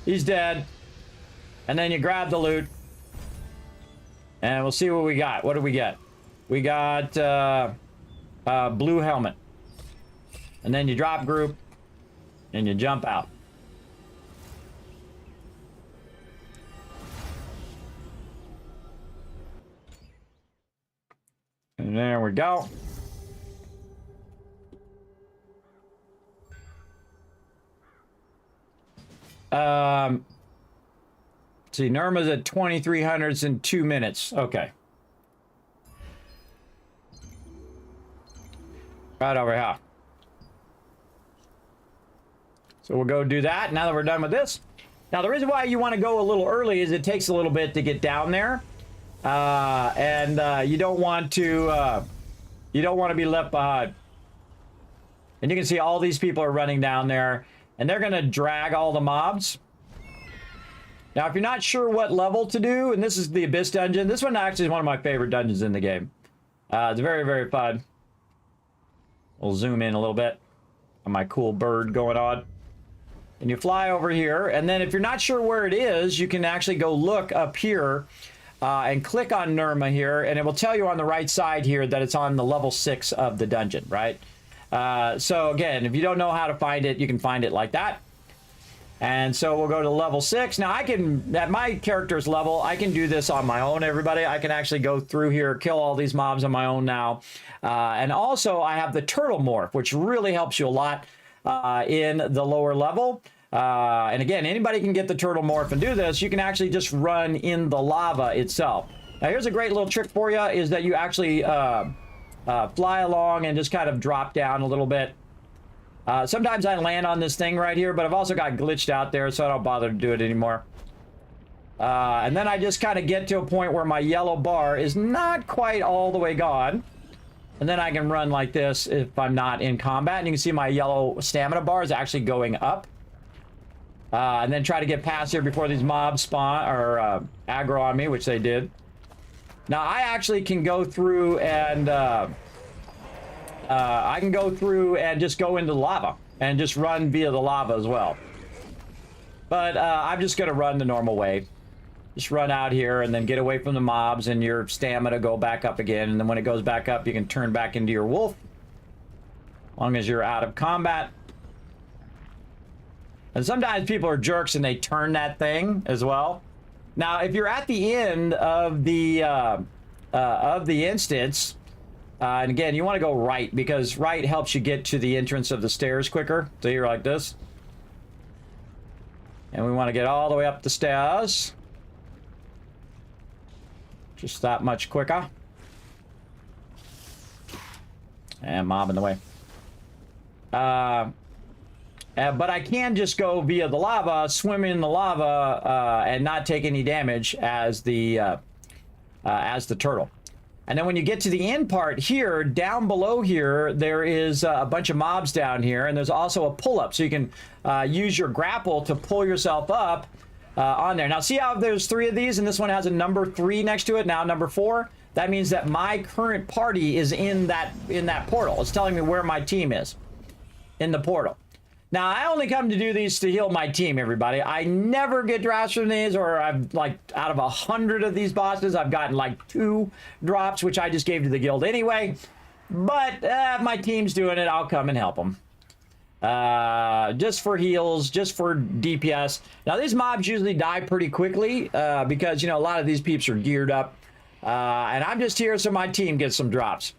He's dead. And then you grab the loot. And we'll see what we got. What do we get? We got blue helmet. And then you drop group. And you jump out. And there we go. See, Nirma's at 2300s in 2 minutes. Okay. Right over here. So we'll go do that now that we're done with this. Now, the reason why you want to go a little early is it takes a little bit to get down there. You don't want to be left behind. And you can see all these people are running down there, and they're going to drag all the mobs. Now, if you're not sure what level to do, and this is the Abyss dungeon, this one actually is one of my favorite dungeons in the game. It's very, very fun. We'll zoom in a little bit on my cool bird going on. And you fly over here, and then if you're not sure where it is, you can actually go look up here and click on Nirma here, and it will tell you on the right side here that it's on the level 6 of the dungeon, right? So again, if you don't know how to find it, you can find it like that. And so we'll go to level 6. Now I can, at my character's level, I can do this on my own, everybody. I can actually go through here, kill all these mobs on my own now. And also I have the turtle morph, which really helps you a lot in the lower level. And again, anybody can get the turtle morph and do this. You can actually just run in the lava itself. Now here's a great little trick for you, is that you actually fly along and just kind of drop down a little bit. Sometimes I land on this thing right here, but I've also got glitched out there, so I don't bother to do it anymore. And then I just kind of get to a point where my yellow bar is not quite all the way gone. And then I can run like this if I'm not in combat. And you can see my yellow stamina bar is actually going up. And then try to get past here before these mobs spawn or aggro on me, which they did. Now I actually can go through and just go into the lava and just run via the lava as well. But I'm just gonna run the normal way. Just run out here and then get away from the mobs and your stamina go back up again. And then when it goes back up, you can turn back into your wolf. As long as you're out of combat. And sometimes people are jerks and they turn that thing as well. Now, if you're at the end of the instance, and again, you want to go right because right helps you get to the entrance of the stairs quicker. So you're like this. And we want to get all the way up the stairs. Just that much quicker. And mob in the way. But I can just go via the lava, swim in the lava, and not take any damage as the turtle. And then when you get to the end part here, down below here, there is a bunch of mobs down here, and there's also a pull-up. So you can use your grapple to pull yourself up on there. Now see how there's 3 of these, and this one has a number 3 next to it, now number 4? That means that my current party is in that portal. It's telling me where my team is in the portal. Now, I only come to do these to heal my team, everybody. I never get drops from these, or I've, like, out of 100 of these bosses, I've gotten, like, 2 drops, which I just gave to the guild anyway. But if my team's doing it, I'll come and help them. Just for heals, just for DPS. Now, these mobs usually die pretty quickly, because, you know, a lot of these peeps are geared up. And I'm just here so my team gets some drops.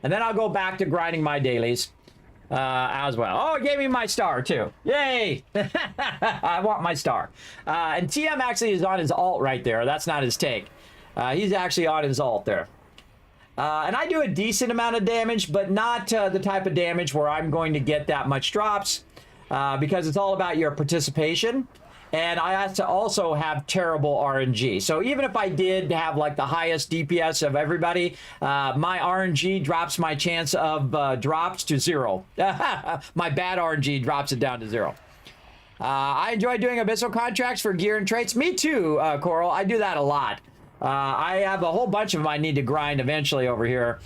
And then I'll go back to grinding my dailies. As well. Oh, it gave me my star too. Yay! I want my star. And TM actually is on his alt right there. That's not his take. He's actually on his alt there. And I do a decent amount of damage, but not the type of damage where I'm going to get that much drops, because it's all about your participation. And I have to also have terrible RNG. So even if I did have like the highest DPS of everybody, my RNG drops my chance of drops to 0. My bad RNG drops it down to 0. I enjoy doing abyssal contracts for gear and traits. Me too, Coral. I do that a lot. I have a whole bunch of them I need to grind eventually over here.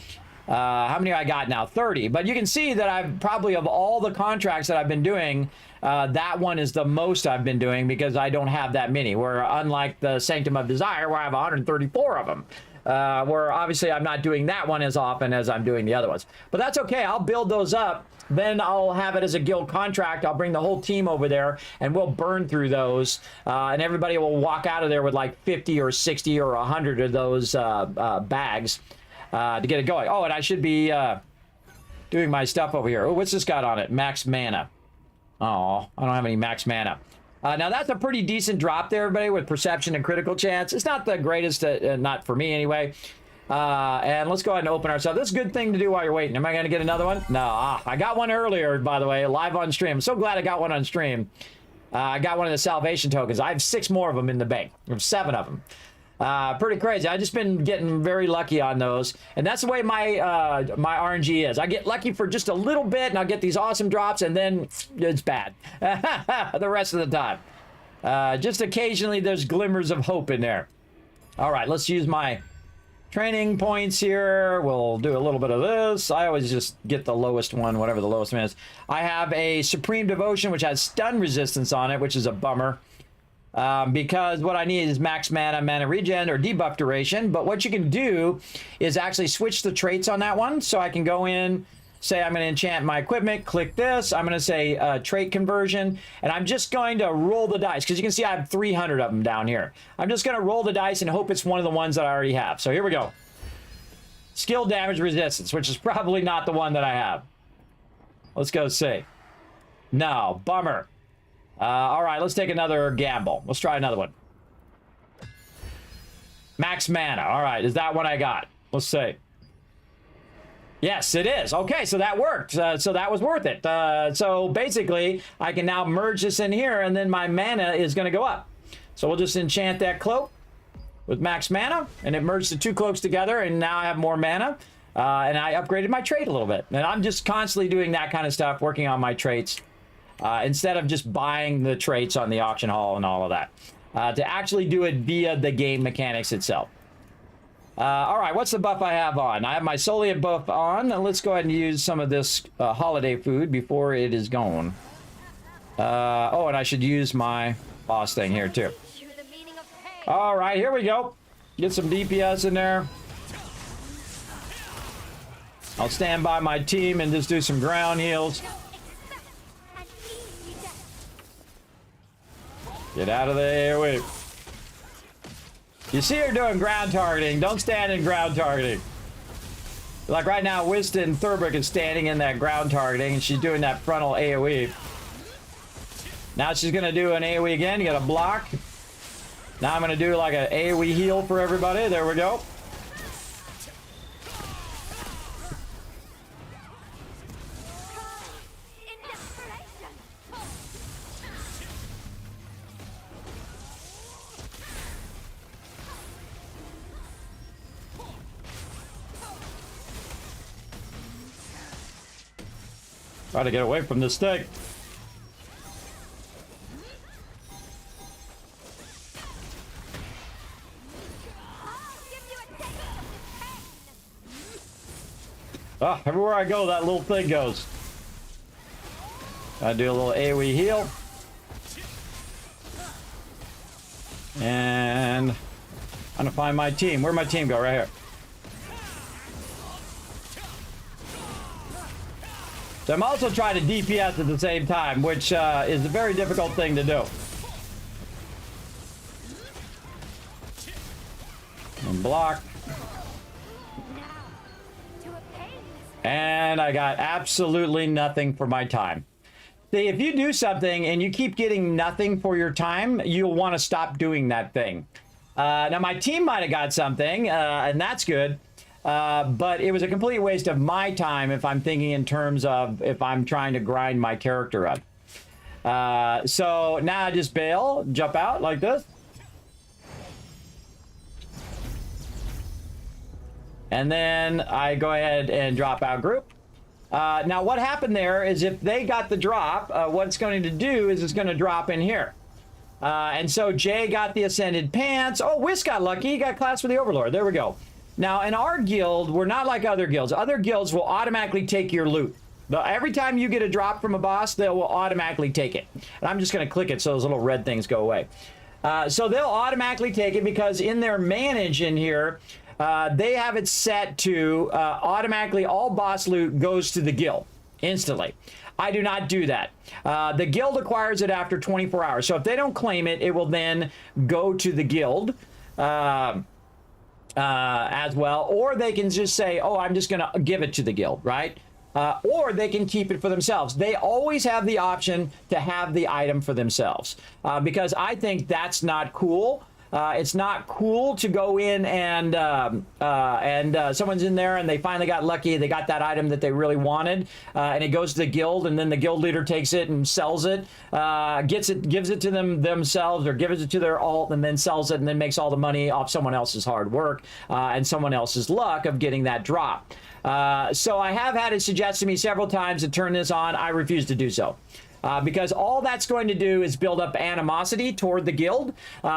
How many I got now? 30. But you can see that I've probably, of all the contracts that I've been doing, that one is the most I've been doing because I don't have that many. Where unlike the Sanctum of Desire, where I have 134 of them, where obviously I'm not doing that one as often as I'm doing the other ones. But that's okay. I'll build those up. Then I'll have it as a guild contract. I'll bring the whole team over there, and we'll burn through those. And everybody will walk out of there with like 50 or 60 or 100 of those bags to get it going. Oh, and I should be doing my stuff over here. Oh, what's this got on it? Max mana. Oh, I don't have any max mana. Now, that's a pretty decent drop there, everybody, with perception and critical chance. It's not the greatest, not for me anyway. And let's go ahead and open ourselves. This is a good thing to do while you're waiting. Am I going to get another one? No. I got one earlier, by the way, live on stream. I'm so glad I got one on stream. I got one of the salvation tokens. I have 6 more of them in the bank. Or 7 of them. Pretty crazy. I've just been getting very lucky on those. And that's the way my my RNG is. I get lucky for just a little bit, and I'll get these awesome drops, and then it's bad. The rest of the time. Just occasionally, there's glimmers of hope in there. All right, let's use my training points here. We'll do a little bit of this. I always just get the lowest one, whatever the lowest one is. I have a Supreme Devotion, which has stun resistance on it, which is a bummer. Because what I need is max mana, mana regen, or debuff duration. But what you can do is actually switch the traits on that one. So I can go in, say I'm going to enchant my equipment, click this. I'm going to say trait conversion. And I'm just going to roll the dice. Because you can see I have 300 of them down here. I'm just going to roll the dice and hope it's one of the ones that I already have. So here we go. Skill damage resistance, which is probably not the one that I have. Let's go see. No, bummer. All right, let's take another gamble. Let's try another one. Max mana. All right, is that what I got? Let's see. Yes, it is. Okay, so that worked. So that was worth it. So basically, I can now merge this in here, and then my mana is going to go up. So we'll just enchant that cloak with max mana, and it merged the two cloaks together, and now I have more mana. And I upgraded my trait a little bit. And I'm just constantly doing that kind of stuff, working on my traits, instead of just buying the traits on the auction hall and all of that. To actually do it via the game mechanics itself. All right, what's the buff I have on? I have my Soliant buff on. Now let's go ahead and use some of this holiday food before it is gone. Oh, and I should use my boss thing here too. All right, here we go. Get some DPS in there. I'll stand by my team and just do some ground heals. Get out of the AoE. You see her doing ground targeting. Don't stand in ground targeting. Like right now, Winston Thurbrick is standing in that ground targeting, and she's doing that frontal AoE. Now she's going to do an AoE again. You got to block. Now I'm going to do like an AoE heal for everybody. There we go. Try to get away from this stick. Oh, everywhere I go, that little thing goes. I do a little AoE heal. And I'm gonna find my team. Where'd my team go? Right here. So I'm also trying to DPS at the same time, which is a very difficult thing to do. And block. And I got absolutely nothing for my time. See, if you do something and you keep getting nothing for your time, you'll want to stop doing that thing. Now, my team might have got something, and that's good. But it was a complete waste of my time if I'm thinking in terms of if I'm trying to grind my character up. So now I just bail, jump out like this. And then I go ahead and drop out group. Now what happened there is if they got the drop, what it's going to do is it's going to drop in here. And so Jay got the Ascended Pants. Oh, Whis got lucky. He got class for the Overlord. There we go. Now, in our guild, we're not like other guilds. Other guilds will automatically take your loot. Every time you get a drop from a boss, they will automatically take it. And I'm just going to click it so those little red things go away. So they'll automatically take it because in their manage in here, they have it set to automatically all boss loot goes to the guild instantly. I do not do that. The guild acquires it after 24 hours. So if they don't claim it, it will then go to the guild. As well, or they can just say, oh, I'm just going to give it to the guild, right? Or they can keep it for themselves. They always have the option to have the item for themselves, because I think that's not cool. It's not cool to go in and someone's in there and they finally got lucky. They got that item that they really wanted, and it goes to the guild, and then the guild leader takes it and sells it, gives it to themselves, or gives it to their alt, and then sells it, and then makes all the money off someone else's hard work and someone else's luck of getting that drop. So I have had it suggested to me several times to turn this on. I refuse to do so. Because all that's going to do is build up animosity toward the guild.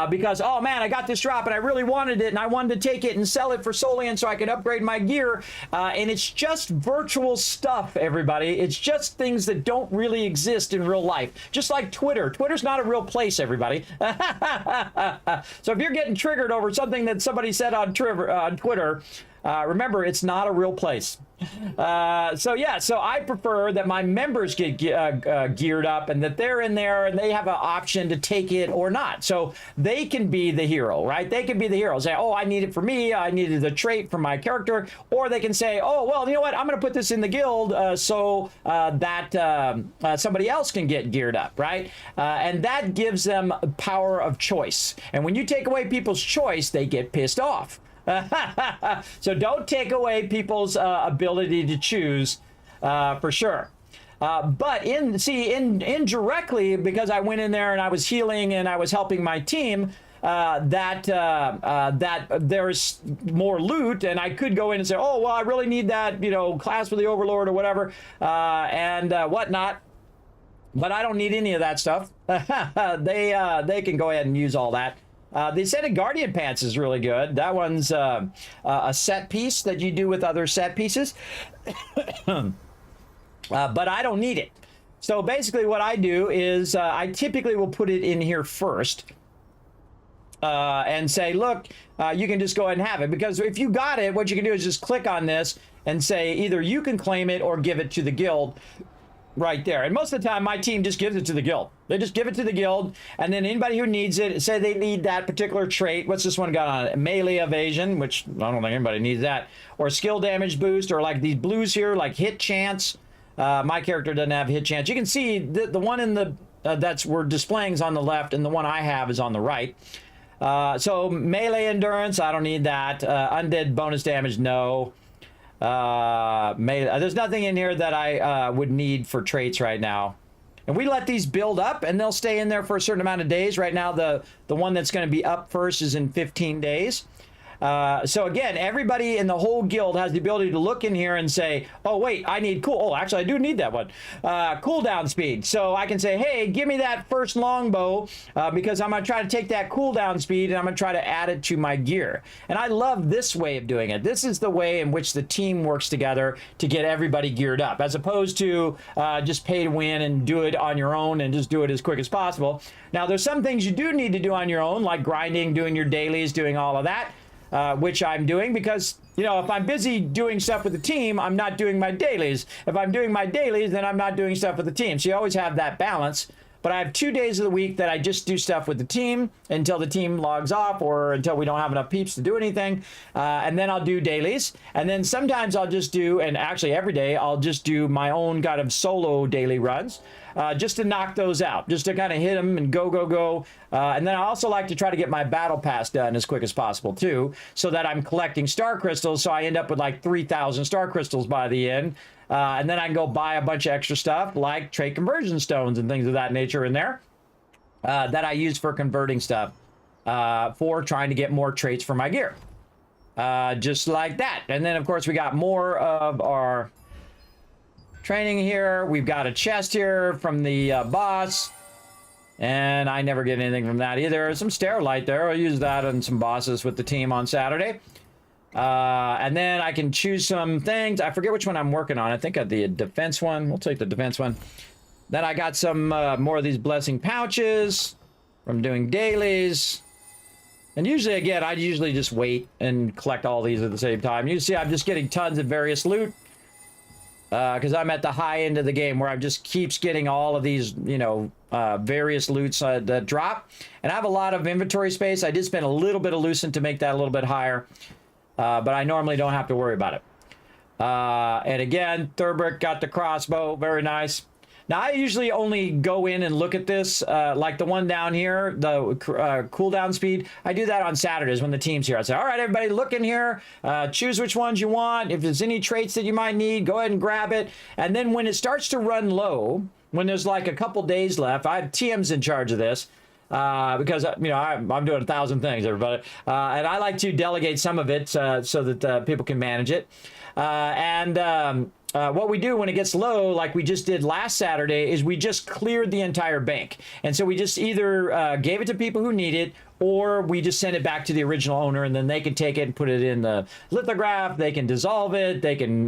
Because, oh man, I got this drop and I really wanted it and I wanted to take it and sell it for Soliant so I could upgrade my gear. And it's just virtual stuff, everybody. It's just things that don't really exist in real life. Just like Twitter. Twitter's not a real place, everybody. So if you're getting triggered over something that somebody said on Twitter, remember, it's not a real place. So I prefer that my members get geared up and that they're in there and they have an option to take it or not. So they can be the hero, right? They can be the hero. Say, oh, I need it for me. I needed the trait for my character. Or they can say, oh, well, you know what? I'm going to put this in the guild so that somebody else can get geared up, right? And that gives them power of choice. And when you take away people's choice, they get pissed off. So don't take away people's ability to choose, for sure. But indirectly, because I went in there and I was healing and I was helping my team, that there's more loot, and I could go in and say, oh, well, I really need that, class for the Overlord or whatever, and whatnot. But I don't need any of that stuff. They can go ahead and use all that. The Ascended Guardian Pants is really good. That one's a set piece that you do with other set pieces. But I don't need it. So basically what I do is I typically will put it in here first and say, look, you can just go ahead and have it. Because if you got it, what you can do is just click on this and say either you can claim it or give it to the guild right there. And most of the time, my team just gives it to the guild. They just give it to the guild, and then anybody who needs it, say they need that particular trait. What's this one got on it? Melee evasion, which I don't think anybody needs that. Or skill damage boost, or like these blues here, like hit chance. My character doesn't have hit chance. You can see the one in the that's we're displaying is on the left, and the one I have is on the right. So melee endurance, I don't need that. Undead bonus damage, no. There's nothing in here that I would need for traits right now. And we let these build up, and they'll stay in there for a certain amount of days. Right now, the one that's going to be up first is in 15 days. So again, everybody in the whole guild has the ability to look in here and say, oh, wait, I need actually, I do need that one. Cooldown speed. So I can say, hey, give me that first longbow because I'm going to try to take that cooldown speed and I'm going to try to add it to my gear. And I love this way of doing it. This is the way in which the team works together to get everybody geared up, as opposed to just pay to win and do it on your own and just do it as quick as possible. Now, there's some things you do need to do on your own, like grinding, doing your dailies, doing all of that. Which I'm doing because, if I'm busy doing stuff with the team, I'm not doing my dailies. If I'm doing my dailies, then I'm not doing stuff with the team. So you always have that balance. But I have 2 days of the week that I just do stuff with the team until the team logs off or until we don't have enough peeps to do anything. And then I'll do dailies. And then sometimes I'll just do, and actually every day, I'll just do my own kind of solo daily runs. Just to knock those out, just to kind of hit them and go. And then I also like to try to get my battle pass done as quick as possible too, so that I'm collecting star crystals, so I end up with like 3,000 star crystals by the end. And then I can go buy a bunch of extra stuff like trait conversion stones and things of that nature in there that I use for converting stuff for trying to get more traits for my gear. Just like that. And then of course we got more of our training here. We've got a chest here from the boss, and I never get anything from that either. Some Sterilite there. I'll use that on some bosses with the team on Saturday. And then I can choose some things. I forget which one I'm working on. I think of the defense one. We'll take the defense one. Then I got some more of these blessing pouches from doing dailies. And usually, again, I usually just wait and collect all these at the same time. You see, I'm just getting tons of various loot. Because I'm at the high end of the game where I just keeps getting all of these, various loots that drop. And I have a lot of inventory space. I did spend a little bit of lucent to make that a little bit higher. But I normally don't have to worry about it. And again, Thurbrick got the crossbow. Very nice. Now, I usually only go in and look at this, like the one down here, the cooldown speed. I do that on Saturdays when the team's here. I say, all right, everybody, look in here. Choose which ones you want. If there's any traits that you might need, go ahead and grab it. And then when it starts to run low, when there's like a couple days left, I have TMs in charge of this. Because, I'm doing 1,000 things, everybody. And I like to delegate some of it so that people can manage it. What we do when it gets low, like we just did last Saturday, is we just cleared the entire bank. And so we just either gave it to people who need it, or we just send it back to the original owner, and then they can take it and put it in the lithograph. They can dissolve it. They can,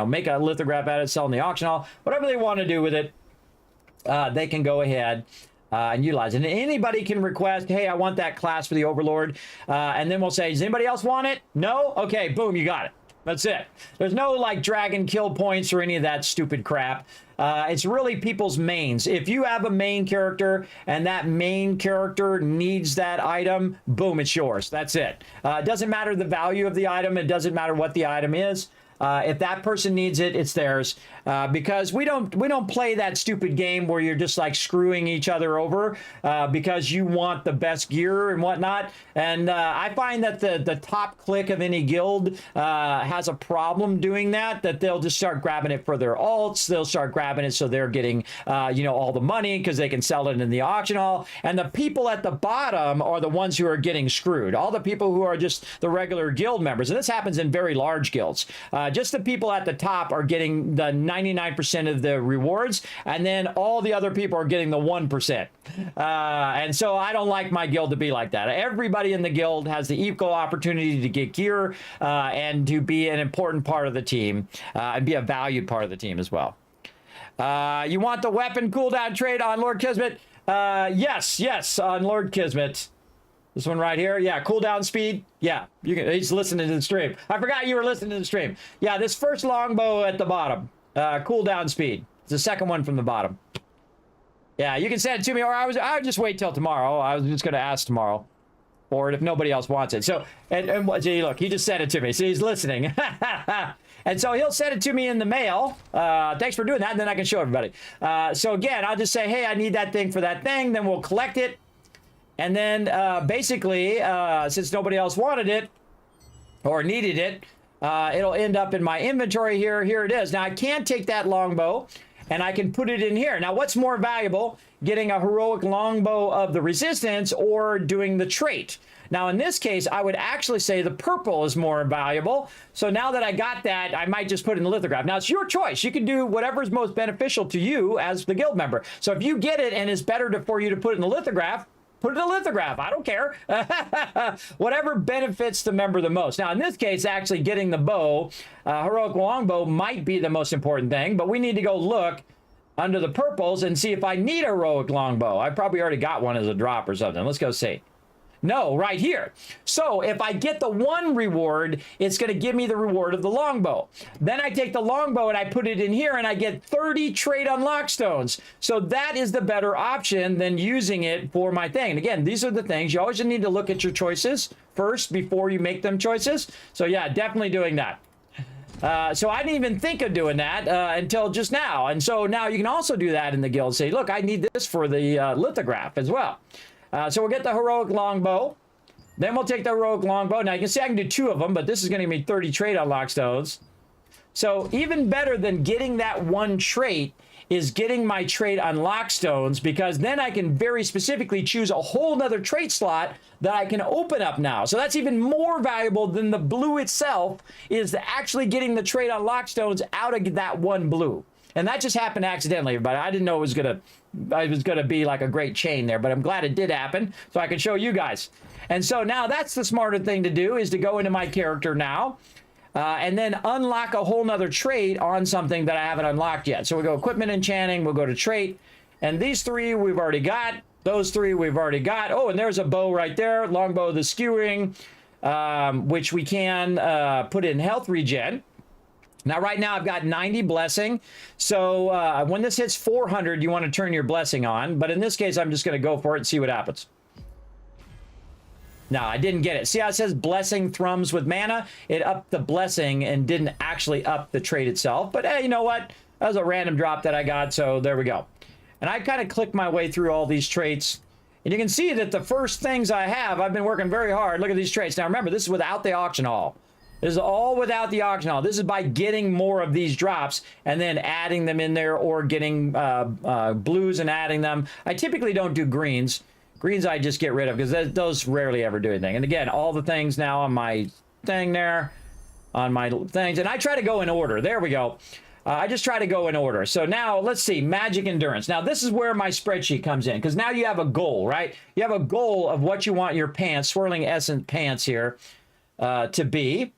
make a lithograph out of it, sell in the auction hall. Whatever they want to do with it, they can go ahead and utilize it. And anybody can request, hey, I want that class for the Overlord. And then we'll say, does anybody else want it? No? Okay, boom, you got it. That's it. There's no like dragon kill points or any of that stupid crap. It's really people's mains. If you have a main character and that main character needs that item, boom, it's yours. That's it. It doesn't matter the value of the item. It doesn't matter what the item is. If that person needs it, it's theirs. Because we don't play that stupid game where you're just like screwing each other over because you want the best gear and whatnot. And I find that the top clique of any guild has a problem doing that they'll just start grabbing it for their alts. They'll start grabbing it so they're getting all the money because they can sell it in the auction hall. And the people at the bottom are the ones who are getting screwed. All the people who are just the regular guild members. And this happens in very large guilds. Just the people at the top are getting the 99% of the rewards, and then all the other people are getting the 1%. And so I don't like my guild to be like that. Everybody in the guild has the equal opportunity to get gear and to be an important part of the team and be a valued part of the team as well. You want the weapon cooldown trade on Lord Kismet? Yes, on Lord Kismet. This one right here. Yeah, cooldown speed. Yeah, he's listening to the stream. I forgot you were listening to the stream. Yeah, this first longbow at the bottom. Cooldown speed. It's the second one from the bottom. Yeah, you can send it to me, or I would just wait till tomorrow. I was just going to ask tomorrow. Or if nobody else wants it. So, and see, look, he just sent it to me. So he's listening. And so he'll send it to me in the mail. Thanks for doing that, and then I can show everybody. So again, I'll just say, hey, I need that thing for that thing. Then we'll collect it. And then basically, since nobody else wanted it or needed it, it'll end up in my inventory here. Here it is. Now, I can take that longbow and I can put it in here. Now, what's more valuable, getting a heroic longbow of the resistance or doing the trait? Now, in this case, I would actually say the purple is more valuable. So now that I got that, I might just put it in the lithograph. Now, it's your choice. You can do whatever's most beneficial to you as the guild member. So if you get it and it's better for you to put it in the lithograph, put it in a lithograph. I don't care. Whatever benefits the member the most. Now, in this case, actually getting the bow, heroic longbow might be the most important thing, but we need to go look under the purples and see if I need a heroic longbow. I probably already got one as a drop or something. Let's go see. No, right here. So if I get the one reward, it's going to give me the reward of the longbow. Then I take the longbow and I put it in here and I get 30 trade unlock stones. So that is the better option than using it for my thing. And again, these are the things you always need to look at your choices first before you make them choices. So yeah, definitely doing that. So I didn't even think of doing that until just now. And so now you can also do that in the guild. Say, look, I need this for the lithograph as well. So we'll get the heroic longbow. Then we'll take the heroic longbow. Now you can see I can do 2 of them, but this is going to give me 30 trade unlock stones. So even better than getting that one trait is getting my trait unlock stones, because then I can very specifically choose a whole nother trait slot that I can open up now. So that's even more valuable than the blue itself, is actually getting the trait unlock stones out of that one blue. And that just happened accidentally, everybody. I didn't know it was gonna be like a great chain there, but I'm glad it did happen so I can show you guys. And so now that's the smarter thing to do, is to go into my character now and then unlock a whole nother trait on something that I haven't unlocked yet. So we go equipment enchanting, we'll go to trait, and these 3 we've already got. Those 3 we've already got. Oh, and there's a bow right there, longbow of the skewering, which we can put in health regen. Now, right now, I've got 90 blessing. So when this hits 400, you want to turn your blessing on. But in this case, I'm just going to go for it and see what happens. No, I didn't get it. See how it says blessing thrums with mana? It upped the blessing and didn't actually up the trait itself. But hey, you know what? That was a random drop that I got. So there we go. And I kind of clicked my way through all these traits. And you can see that the first things I have, I've been working very hard. Look at these traits. Now, remember, this is without the auction hall. This is all without the auction hall. This is by getting more of these drops and then adding them in there, or getting blues and adding them. I typically don't do greens. Greens I just get rid of because those rarely ever do anything. And again, all the things now on my thing there, on my things. And I try to go in order. There we go. I just try to go in order. So now let's see, magic endurance. Now this is where my spreadsheet comes in, because now you have a goal, right? You have a goal of what you want your pants, swirling essence pants here to be.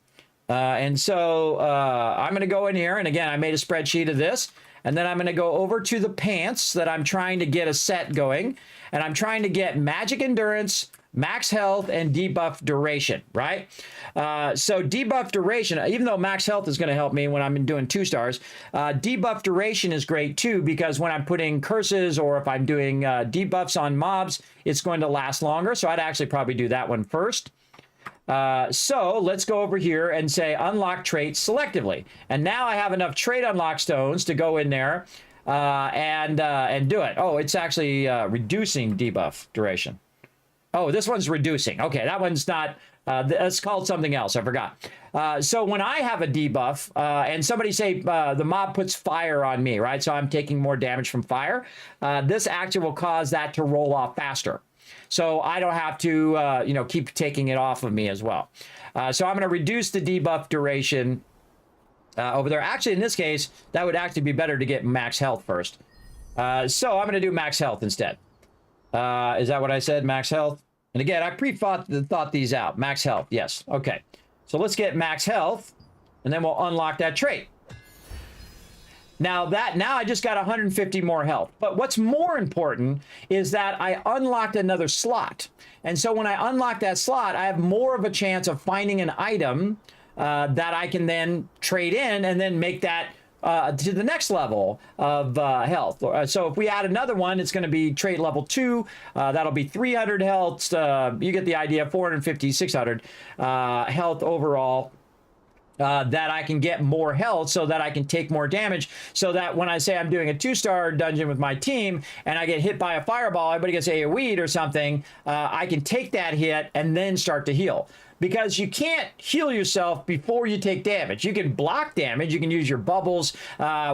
And so I'm going to go in here, and again, I made a spreadsheet of this, and then I'm going to go over to the pants that I'm trying to get a set going, and I'm trying to get magic endurance, max health, and debuff duration, right? So debuff duration, even though max health is going to help me when I'm doing 2 stars, debuff duration is great too, because when I'm putting curses or if I'm doing debuffs on mobs, it's going to last longer. So I'd actually probably do that one first. So let's go over here and say unlock trait selectively. And now I have enough trait unlock stones to go in there and do it. Oh, it's actually reducing debuff duration. Oh, this one's reducing. Okay, that one's not, that's called something else. I forgot. So when I have a debuff and somebody say the mob puts fire on me, right? So I'm taking more damage from fire. This actually will cause that to roll off faster. So I don't have to, keep taking it off of me as well. So I'm going to reduce the debuff duration over there. Actually, in this case, that would actually be better to get max health first. So I'm going to do max health instead. Is that what I said? Max health? And again, I thought these out. Max health, yes. Okay. So let's get max health, and then we'll unlock that trait. Now I just got 150 more health. But what's more important is that I unlocked another slot. And so when I unlock that slot, I have more of a chance of finding an item that I can then trade in and then make that to the next level of health. So if we add another one, it's going to be trait level 2. That'll be 300 health. You get the idea, 450, 600 health overall. That I can get more health so that I can take more damage, so that when I say I'm doing a 2-star dungeon with my team and I get hit by a fireball, everybody gets AoE'd or something, I can take that hit and then start to heal. Because you can't heal yourself before you take damage. You can block damage. You can use your bubbles,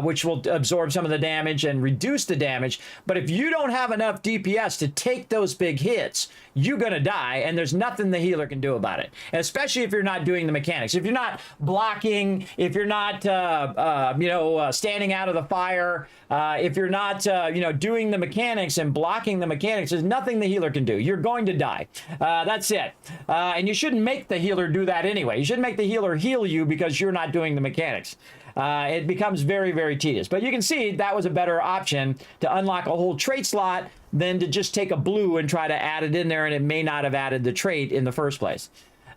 which will absorb some of the damage and reduce the damage. But if you don't have enough DPS to take those big hits, you're going to die, and there's nothing the healer can do about it. And especially if you're not doing the mechanics. If you're not blocking, if you're not, standing out of the fire, if you're not, doing the mechanics and blocking the mechanics, there's nothing the healer can do. You're going to die. That's it. And you shouldn't make the healer do that anyway. You shouldn't make the healer heal you because you're not doing the mechanics. It becomes very, very tedious. But you can see that was a better option to unlock a whole trait slot than to just take a blue and try to add it in there, and it may not have added the trait in the first place.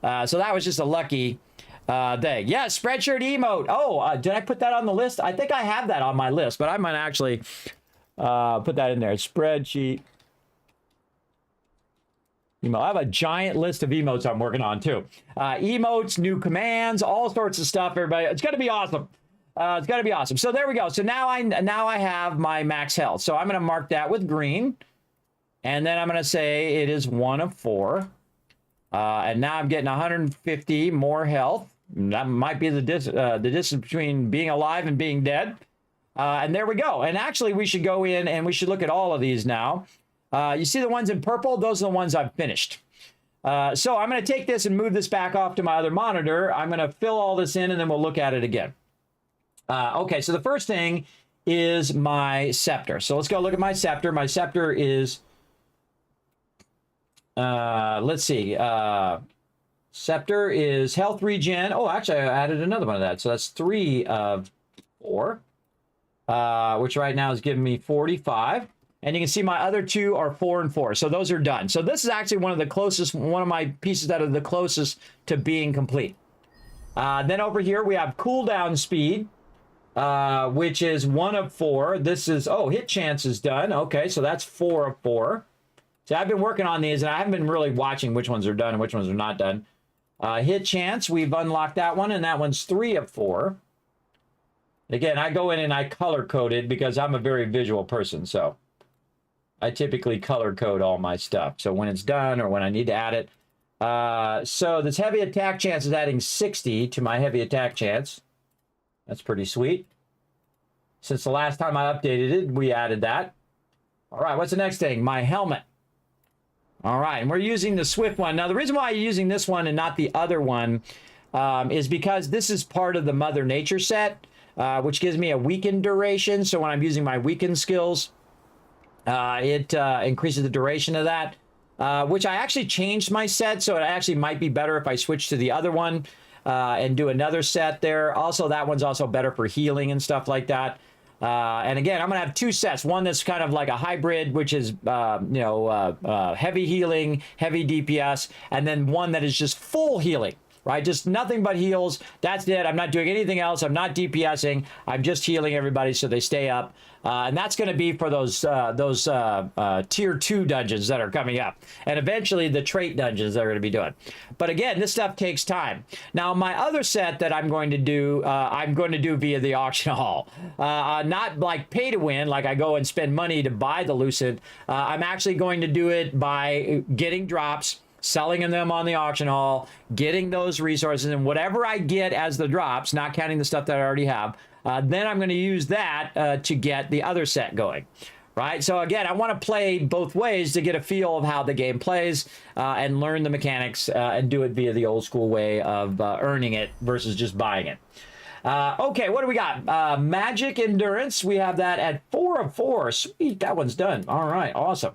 So that was just a lucky thing. Yeah, spreadshirt emote. Oh, did I put that on the list? I think I have that on my list, but I might actually put that in there. Spreadsheet. I have a giant list of emotes I'm working on too. Emotes, new commands, all sorts of stuff, everybody. It's going to be awesome. It's going to be awesome. So there we go. So now I have my max health. So I'm going to mark that with green. And then I'm going to say it is 1 of 4. And now I'm getting 150 more health. That might be the distance between being alive and being dead. And there we go. And actually, we should go in and we should look at all of these now. You see the ones in purple? Those are the ones I've finished. So I'm going to take this and move this back off to my other monitor. I'm going to fill all this in, and then we'll look at it again. Okay, so the first thing is my scepter. So let's go look at my scepter. My scepter is, let's see. Scepter is health regen. Oh, actually, I added another one of that. So that's 3 of 4, which right now is giving me 45. And you can see my other 2 are 4 and 4. So those are done. So this is actually one of my pieces that are the closest to being complete. Then over here, we have cooldown speed, which is 1 of 4. This is, hit chance is done. Okay, so that's 4 of 4. So I've been working on these, and I haven't been really watching which ones are done and which ones are not done. Hit chance, we've unlocked that one, and that one's 3 of 4. Again, I go in and I color code it because I'm a very visual person, so I typically color code all my stuff. So when it's done or when I need to add it. So this heavy attack chance is adding 60 to my heavy attack chance. That's pretty sweet. Since the last time I updated it, we added that. All right, what's the next thing? My helmet. All right, and we're using the Swift one. Now, the reason why I'm using this one and not the other one is because this is part of the Mother Nature set, which gives me a weakened duration. So when I'm using my weakened skills, it increases the duration of that, which I actually changed my set, so it actually might be better if I switch to the other one and do another set there. Also, that one's also better for healing and stuff like that. And again, I'm going to have 2 sets. One that's kind of like a hybrid, which is, heavy healing, heavy DPS, and then one that is just full healing. right? Just nothing but heals. That's it. I'm not doing anything else. I'm not DPSing. I'm just healing everybody so they stay up. And that's going to be for those tier 2 dungeons that are coming up. And eventually the trait dungeons that are going to be doing. But again, this stuff takes time. Now, my other set that I'm going to do via the auction hall. Not like pay to win, like I go and spend money to buy the Lucent. I'm actually going to do it by getting drops, selling them on the auction hall, getting those resources, and whatever I get as the drops, not counting the stuff that I already have, then I'm going to use that to get the other set going, right? So again, I want to play both ways to get a feel of how the game plays and learn the mechanics and do it via the old school way of earning it versus just buying it. Okay, what do we got? Magic Endurance. We have that at 4 of 4. Sweet, that one's done. All right, awesome.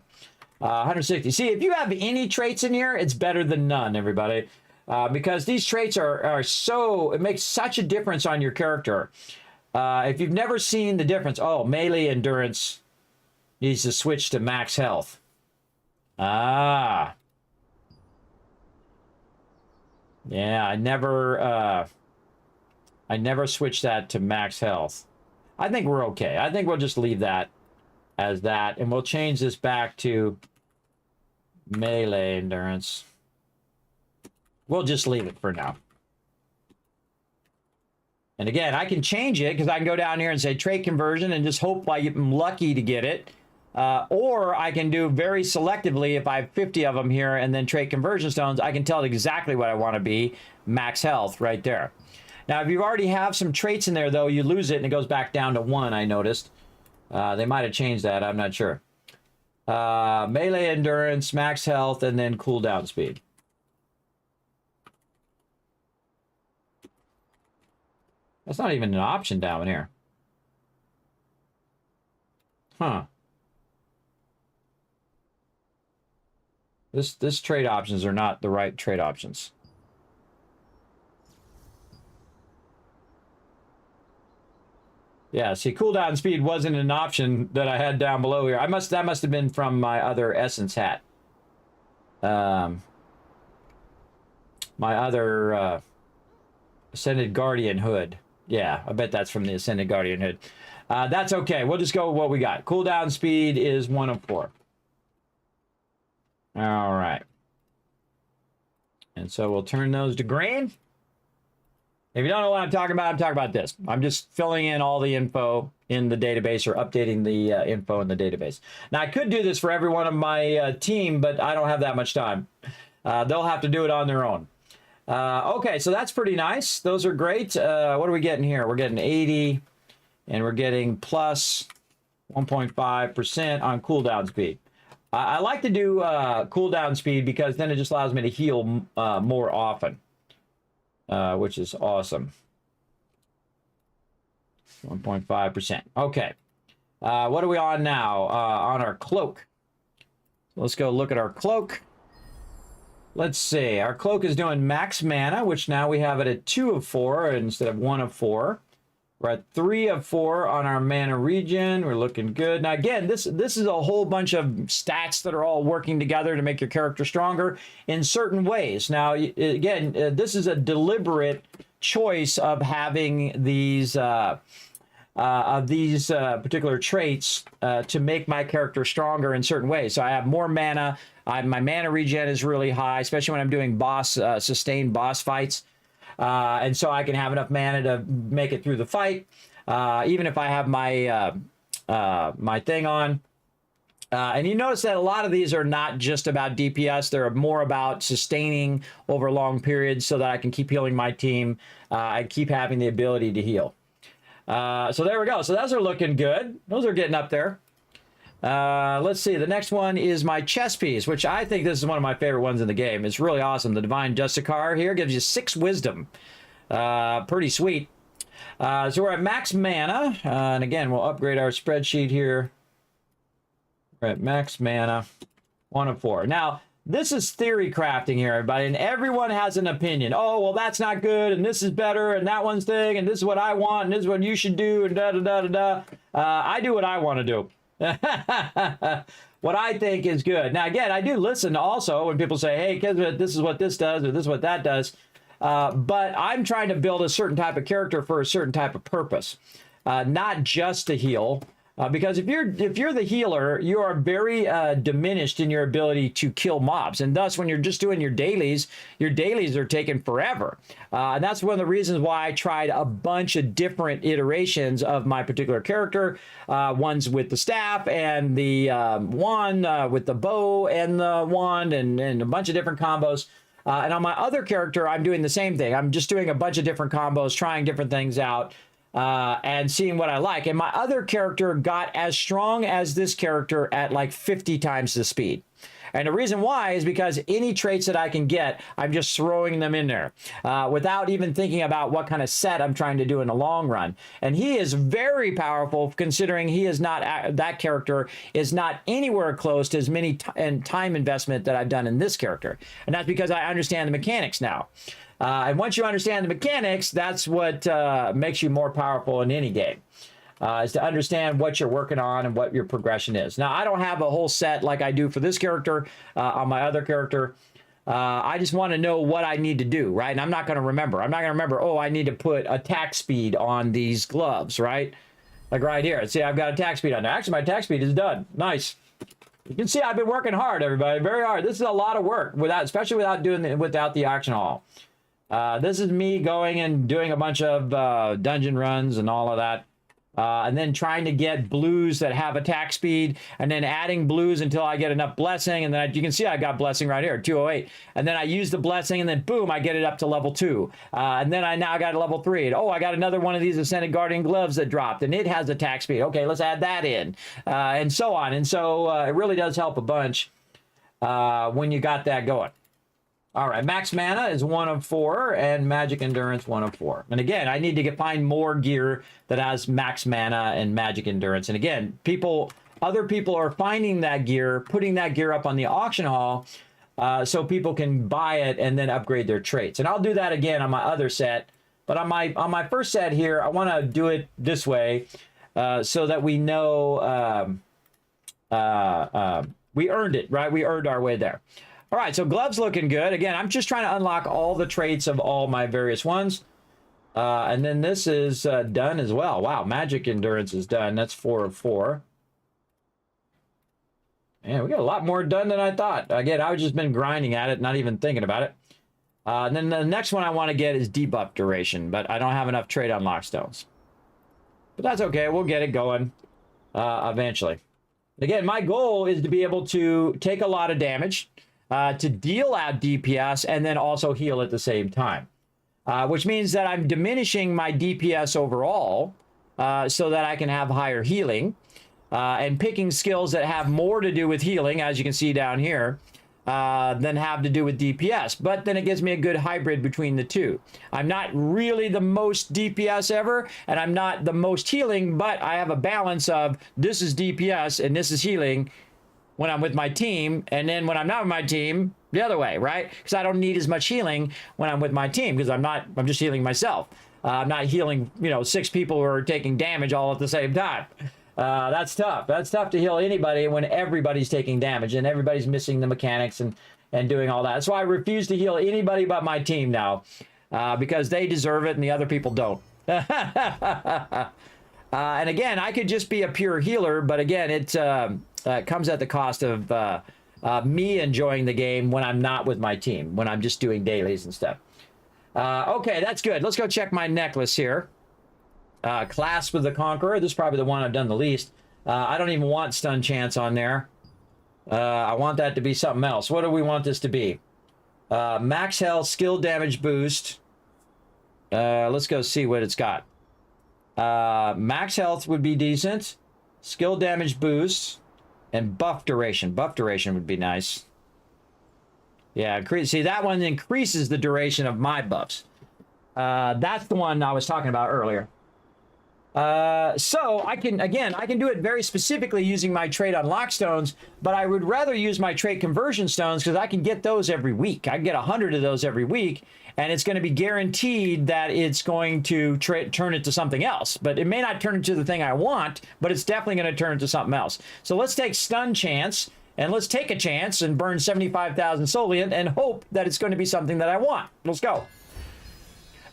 160. See, if you have any traits in here, it's better than none, everybody. Because these traits are so, it makes such a difference on your character. If you've never seen the difference, oh, melee endurance needs to switch to max health. Ah. Yeah, I never switched that to max health. I think we're okay. I think we'll just leave that as that, and we'll change this back to melee endurance. We'll just leave it for now. And again, I can change it because I can go down here and say trait conversion and just hope I'm lucky to get it. Or I can do very selectively, if I have 50 of them here and then trait conversion stones, I can tell it exactly what I want to be. Max health right there. Now, if you already have some traits in there, though, you lose it and it goes back down to 1, I noticed. They might have changed that. I'm not sure. Melee endurance, max health, and then cooldown speed. That's not even an option down here. Huh. This trade options are not the right trade options. Yeah, see, cooldown speed wasn't an option that I had down below here. That must have been from my other Essence hat. My other Ascended Guardian hood. Yeah, I bet that's from the Ascended Guardian hood. That's okay. We'll just go with what we got. Cooldown speed is 1 of 4. All right. And so we'll turn those to green. If you don't know what I'm talking about this. I'm just filling in all the info in the database or updating the info in the database. Now, I could do this for every one of my team, but I don't have that much time. They'll have to do it on their own. Okay, so that's pretty nice. Those are great. What are we getting here? We're getting 80, and we're getting plus 1.5% on cooldown speed. I like to do cooldown speed because then it just allows me to heal more often. Which is awesome. 1.5%. Okay. What are we on now? On our cloak. Let's go look at our cloak. Let's see. Our cloak is doing max mana, which now we have it at 2 of 4 instead of 1 of 4. We're at 3 of 4 on our mana regen. We're looking good. Now, again, this is a whole bunch of stats that are all working together to make your character stronger in certain ways. Now, again, this is a deliberate choice of having these particular traits to make my character stronger in certain ways. So I have more mana. My mana regen is really high, especially when I'm doing sustained boss fights. And so I can have enough mana to make it through the fight, even if I have my my thing on. And you notice that a lot of these are not just about DPS. They're more about sustaining over long periods so that I can keep healing my team and keep having the ability to heal. So there we go. So those are looking good. Those are getting up there. Let's see. The next one is my chess piece, which I think this is one of my favorite ones in the game. It's really awesome. The Divine Justicar here gives you 6 wisdom. Pretty sweet. So we're at max mana. And again, we'll upgrade our spreadsheet here. We're at max mana. 1 of 4. Now, this is theory crafting here, everybody. And everyone has an opinion. Oh, well, that's not good. And this is better. And that one's thing. And this is what I want. And this is what you should do. And da-da-da-da-da. I do what I want to do. What I think is good. Now, again, I do listen also when people say, hey, Kismet, this is what this does or this is what that does. But I'm trying to build a certain type of character for a certain type of purpose, not just to heal. Because if you're the healer, you are very diminished in your ability to kill mobs, and thus when you're just doing your dailies are taking forever. And that's one of the reasons why I tried a bunch of different iterations of my particular character. Ones with the staff and the wand, with the bow and the wand, and a bunch of different combos. And on my other character, I'm doing the same thing. I'm just doing a bunch of different combos, trying different things out. And seeing what I like. And my other character got as strong as this character at like 50 times the speed. And the reason why is because any traits that I can get, I'm just throwing them in there without even thinking about what kind of set I'm trying to do in the long run. And he is very powerful, considering he is not, that character is not anywhere close to as many time investment that I've done in this character. And that's because I understand the mechanics now. And once you understand the mechanics, that's what makes you more powerful in any game, is to understand what you're working on and what your progression is. Now, I don't have a whole set like I do for this character on my other character. I just want to know what I need to do, right? And I'm not going to remember. I'm not going to remember, oh, I need to put attack speed on these gloves, right? Like right here. See, I've got attack speed on there. Actually, my attack speed is done. Nice. You can see I've been working hard, everybody. Very hard. This is a lot of work, especially without the auction hall. This is me going and doing a bunch of dungeon runs and all of that. And then trying to get blues that have attack speed, and then adding blues until I get enough blessing. And then you can see I got blessing right here, 208. And then I use the blessing, and then boom, I get it up to level 2. And then I now got a level 3. And, oh, I got another one of these Ascended Guardian gloves that dropped, and it has attack speed. Okay, let's add that in, and so on. And so it really does help a bunch when you got that going. All right, max mana is 1 of 4, and magic endurance 1 of 4. And again, I need to find more gear that has max mana and magic endurance. And again, other people are finding that gear, putting that gear up on the auction hall, so people can buy it and then upgrade their traits. And I'll do that again on my other set. But on my first set here, I want to do it this way, so that we know we earned it, right? We earned our way there. All right, so gloves looking good. Again, I'm just trying to unlock all the traits of all my various ones. And then this is done as well. Wow, magic endurance is done. That's 4 of 4. Man, we got a lot more done than I thought. Again, I've just been grinding at it, not even thinking about it. And then the next one I want to get is debuff duration, but I don't have enough trait unlock stones. But that's okay. We'll get it going eventually. Again, my goal is to be able to take a lot of damage, to deal out DPS, and then also heal at the same time. Which means that I'm diminishing my DPS overall, so that I can have higher healing, and picking skills that have more to do with healing, as you can see down here, than have to do with DPS. But then it gives me a good hybrid between the two. I'm not really the most DPS ever, and I'm not the most healing, but I have a balance of this is DPS and this is healing when I'm with my team, and then when I'm not with my team, the other way, right? Because I don't need as much healing when I'm with my team, because I'm just healing myself. I'm not healing, 6 people who are taking damage all at the same time. That's tough. That's tough to heal anybody when everybody's taking damage and everybody's missing the mechanics and doing all that. That's why I refuse to heal anybody but my team now, because they deserve it and the other people don't. And again, I could just be a pure healer, but again, it comes at the cost of me enjoying the game when I'm not with my team, when I'm just doing dailies and stuff. Okay, that's good. Let's go check my necklace here. Clasp with the Conqueror. This is probably the one I've done the least. I don't even want stun chance on there. I want that to be something else. What do we want this to be? Max health, skill damage boost. Let's go see what it's got. Max health would be decent. Skill damage boost. And buff duration. Buff duration would be nice. Yeah, see, that one increases the duration of my buffs. That's the one I was talking about earlier. So I can do it very specifically using my trait unlock stones, but I would rather use my trait conversion stones because I can get those every week. I can get 100 of those every week, and it's going to be guaranteed that it's going to turn it to something else. But it may not turn into the thing I want, but it's definitely going to turn into something else. So let's take stun chance, and let's take a chance and burn 75,000 Soliant and hope that it's going to be something that I want. Let's go.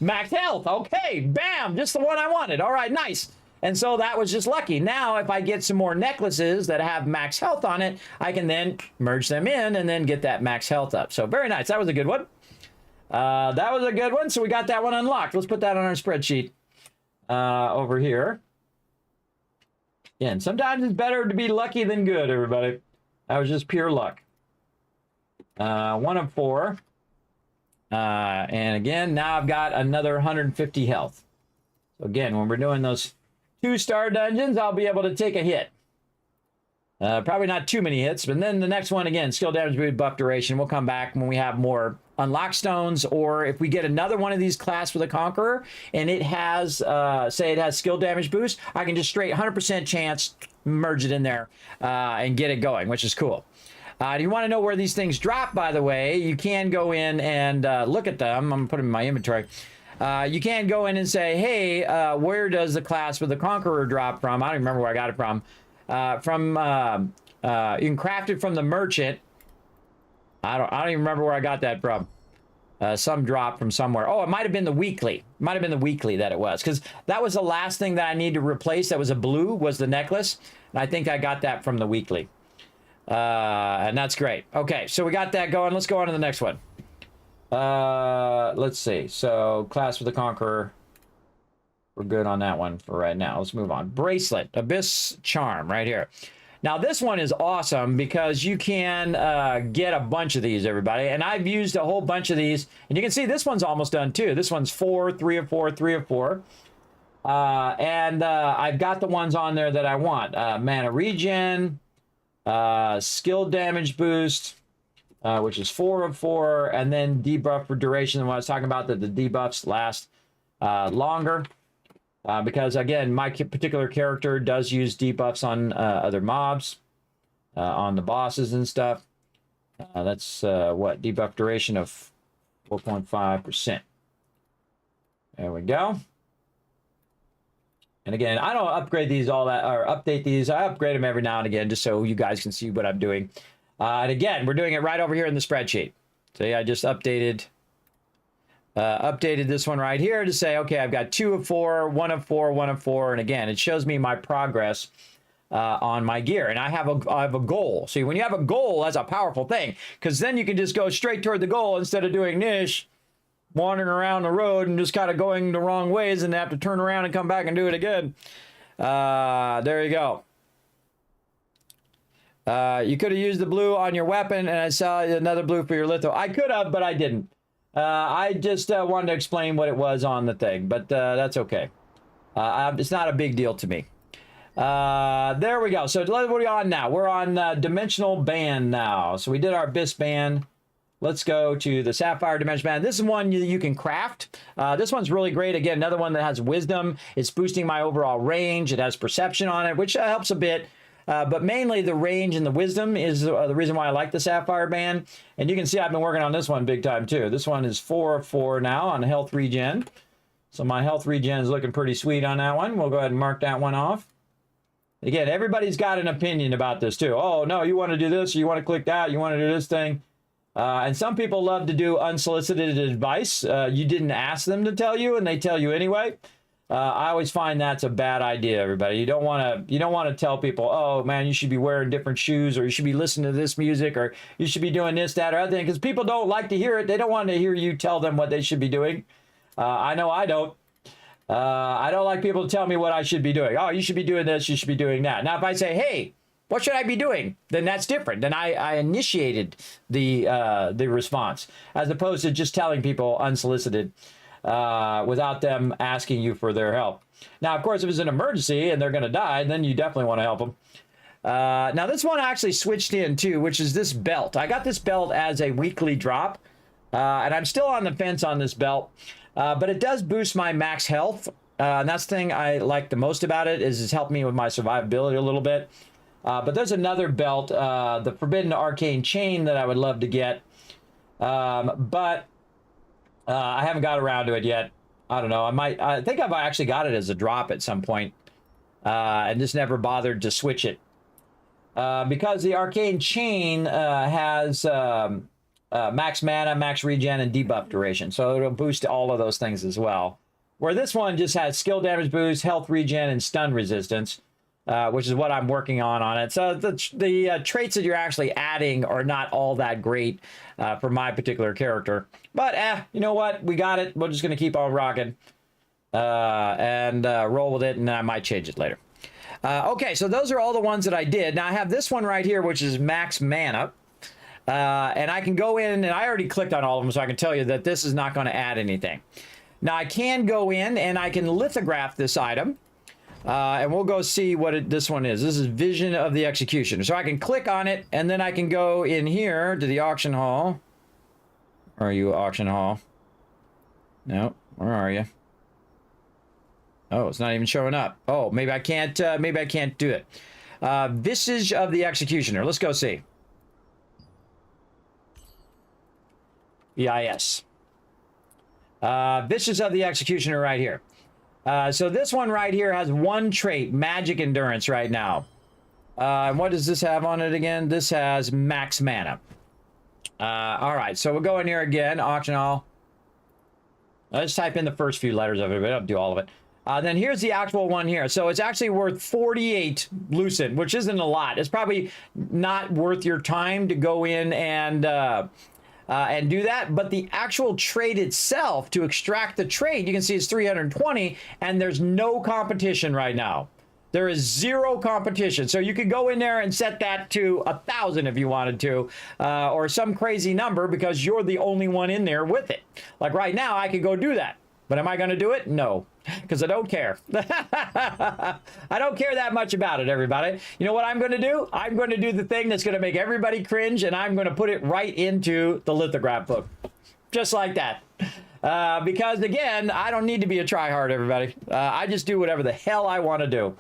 Max health. Okay, bam, just the one I wanted. All right, nice. And so that was just lucky. Now, if I get some more necklaces that have max health on it, I can then merge them in and then get that max health up. So very nice. That was a good one. That was a good one. So we got that one unlocked. Let's put that on our spreadsheet over here. Again, sometimes it's better to be lucky than good, everybody. That was just pure luck. 1 of 4. And again, now I've got another 150 health. So again, when we're doing those 2-star dungeons, I'll be able to take a hit. Probably not too many hits, but then the next one, again, skill damage boost, buff duration. We'll come back when we have more unlock stones, or if we get another one of these class for the Conqueror, and it has, say it has skill damage boost, I can just straight 100% chance merge it in there and get it going, which is cool. Do you want to know where these things drop, by the way? You can go in and look at them. I'm going to put them in my inventory. You can go in and say, hey, where does the class for the Conqueror drop from? I don't remember where I got it from. You can craft it from the merchant. I don't even remember where I got that from. Some drop from somewhere. Oh, it might have been the weekly. It might have been the weekly that it was, because that was the last thing that I need to replace. That was a blue, was the necklace. And I think I got that from the weekly. And that's great. Okay, so we got that going. Let's go on to the next one. Let's see. So class for the Conqueror. We're good on that one for right now. Let's move on. Bracelet, Abyss Charm right here. Now this one is awesome because you can get a bunch of these, everybody. And I've used a whole bunch of these. And you can see this one's almost done too. This one's 4, 3 of 4, 3 of 4. And I've got the ones on there that I want. Mana regen, skill damage boost, which is 4 of 4. And then debuff for duration. And what I was talking about, that the debuffs last longer. Because, again, my particular character does use debuffs on other mobs, on the bosses and stuff. That's, what, debuff duration of 4.5%. There we go. And, again, I don't upgrade these all that, or update these. I upgrade them every now and again just so you guys can see what I'm doing. And, again, we're doing it right over here in the spreadsheet. So, yeah, I just updated this one right here to say, okay, I've got 2 of 4, 1 of 4, 1 of 4. And again, it shows me my progress on my gear. And I have a goal. See, when you have a goal, that's a powerful thing, because then you can just go straight toward the goal instead of doing niche, wandering around the road and just kind of going the wrong ways and have to turn around and come back and do it again. There you go. You could have used the blue on your weapon, and I saw another blue for your litho. I could have, but I didn't. I just wanted to explain what it was on the thing, but that's okay. It's not a big deal to me. There we go. So what are we on now? We're on Dimensional Band now. So we did our Abyss Band. Let's go to the Sapphire Dimensional Band. This is one you can craft. This one's really great. Again, another one that has Wisdom. It's boosting my overall range. It has Perception on it, which helps a bit. But mainly the range and the wisdom is the reason why I like the Sapphire Band. And you can see I've been working on this one big time too. This one is 4 of 4 now on health regen. So my health regen is looking pretty sweet on that one. We'll go ahead and mark that one off. Again, everybody's got an opinion about this too. Oh, no, you want to do this, or you want to click that, you want to do this thing. And some people love to do unsolicited advice. You didn't ask them to tell you, and they tell you anyway. I always find that's a bad idea, everybody. You don't want to tell people, oh man, you should be wearing different shoes, or you should be listening to this music, or you should be doing this, that, or other thing, because people don't like to hear it. They don't want to hear you tell them what they should be doing. I know I don't. I don't like people to tell me what I should be doing. Oh, you should be doing this, you should be doing that. Now, if I say, hey, what should I be doing? Then that's different. Then I initiated the response, as opposed to just telling people unsolicited. Without them asking you for their help. Now, of course, if it's an emergency and they're going to die, then you definitely want to help them. Now, this one actually switched in too, which is this belt. I got this belt as a weekly drop, and I'm still on the fence on this belt, but it does boost my max health. And that's the thing I like the most about it, is it's helped me with my survivability a little bit. But there's another belt, the Forbidden Arcane Chain, that I would love to get. But I haven't got around to it yet. I don't know. I think I've actually got it as a drop at some point, and just never bothered to switch it. Because the Arcane Chain has max mana, max regen, and debuff duration. So it'll boost all of those things as well. Where this one just has skill damage boost, health regen, and stun resistance, which is what I'm working on it. So the traits that you're actually adding are not all that great for my particular character. But you know what? We got it. We're just going to keep on rocking and roll with it, and then I might change it later. Okay, so those are all the ones that I did. Now I have this one right here, which is max mana. And I can go in, and I already clicked on all of them, so I can tell you that this is not going to add anything. Now I can go in, and I can lithograph this item. And we'll go see what this one is. This is Vision of the Executioner. So I can click on it, and then I can go in here to the auction hall. Where are you, auction hall? No, where are you? Oh, it's not even showing up. Oh, maybe I can't do it. Visage of the Executioner. Let's go see. EIS. Visage of the Executioner right here. So this one right here has one trait, Magic Endurance right now. And what does this have on it again? This has max mana. All right, so we'll go in here again, auction hall. Let's type in the first few letters of it, but I don't do all of it. Then here's the actual one here. So it's actually worth 48 lucid, which isn't a lot. It's probably not worth your time to go in and do that. But the actual trade itself, to extract the trade, you can see it's 320, and there's no competition right now. There is zero competition. So you could go in there and set that to 1,000 if you wanted to, or some crazy number, because you're the only one in there with it. Like right now, I could go do that. But am I going to do it? No, because I don't care. I don't care that much about it, everybody. You know what I'm going to do? I'm going to do the thing that's going to make everybody cringe, and I'm going to put it right into the lithograph book. Just like that. Because, again, I don't need to be a tryhard, everybody. I just do whatever the hell I want to do.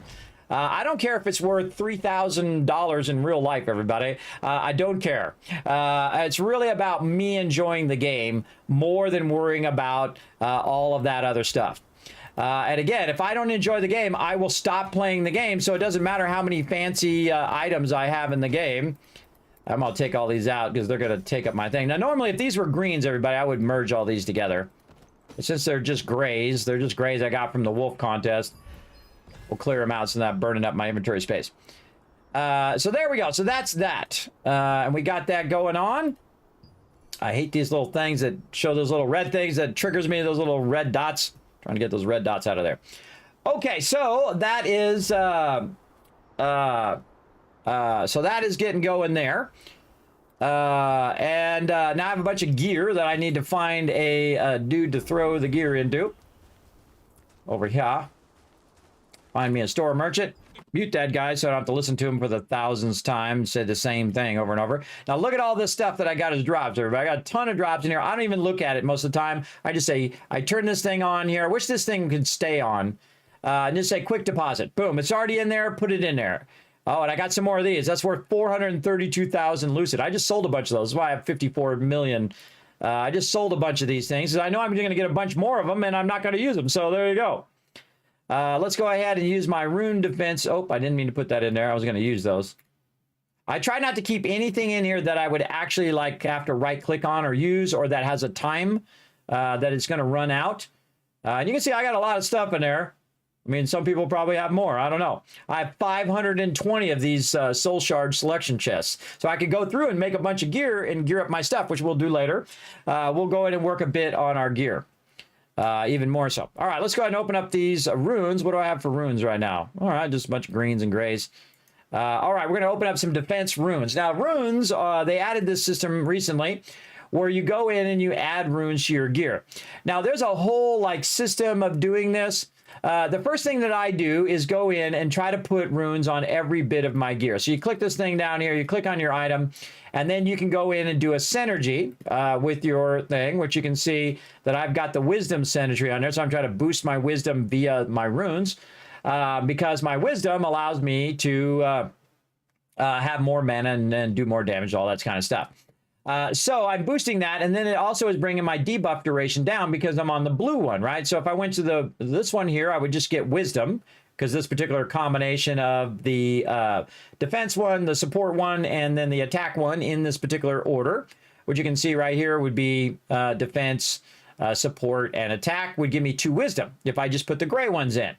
I don't care if it's worth $3,000 in real life, everybody. I don't care. It's really about me enjoying the game more than worrying about all of that other stuff. And again, if I don't enjoy the game, I will stop playing the game, so it doesn't matter how many fancy items I have in the game. I'm going to take all these out because they're going to take up my thing. Now, normally, if these were greens, everybody, I would merge all these together. But since they're just grays I got from the wolf contest. We'll clear them out so I'm not burning up my inventory space. So there we go. So that's that. And we got that going on. I hate these little things that show those little red things that triggers me, those little red dots. Trying to get those red dots out of there. Okay, so that is so that is getting going there. And now I have a bunch of gear that I need to find a dude to throw the gear into. Over here. Find me a store merchant. Mute that guy so I don't have to listen to him for the 1000th time. Say the same thing over and over. Now look at all this stuff that I got as drops, everybody. I got a ton of drops in here. I don't even look at it most of the time. I just say, I turn this thing on here. I wish this thing could stay on. And just say quick deposit. Boom, it's already in there. Put it in there. Oh, and I got some more of these. That's worth 432,000 lucid. I just sold a bunch of those. That's why I have 54 million. I just sold a bunch of these things. I know I'm going to get a bunch more of them, and I'm not going to use them. So there you go. Let's go ahead and use my rune defense. Oh, I didn't mean to put that in there. I was going to use those. I try not to keep anything in here that I would actually like have to right click on or use, or that has a time that it's going to run out. And you can see I got a lot of stuff in there. I mean, some people probably have more. I don't know. I have 520 of these soul shard selection chests. So I could go through and make a bunch of gear and gear up my stuff, which we'll do later. We'll go ahead and work a bit on our gear. Even more so. All right, let's go ahead and open up these runes. What do I have for runes right now? All right, just a bunch of greens and grays. All right, we're going to open up some defense runes. Now, runes, they added this system recently where you go in and you add runes to your gear. Now, there's a whole like system of doing this. The first thing that I do is go in and try to put runes on every bit of my gear. So you click this thing down here, you click on your item, and then you can go in and do a synergy with your thing, which you can see that I've got the wisdom synergy on there. So I'm trying to boost my wisdom via my runes because my wisdom allows me to have more mana and do more damage, all that kind of stuff. So I'm boosting that, and then it also is bringing my debuff duration down because I'm on the blue one, right? So if I went to this one here, I would just get wisdom, because this particular combination of the defense one, the support one, and then the attack one in this particular order which you can see right here would be defense, support, and attack would give me 2 wisdom if I just put the gray ones in.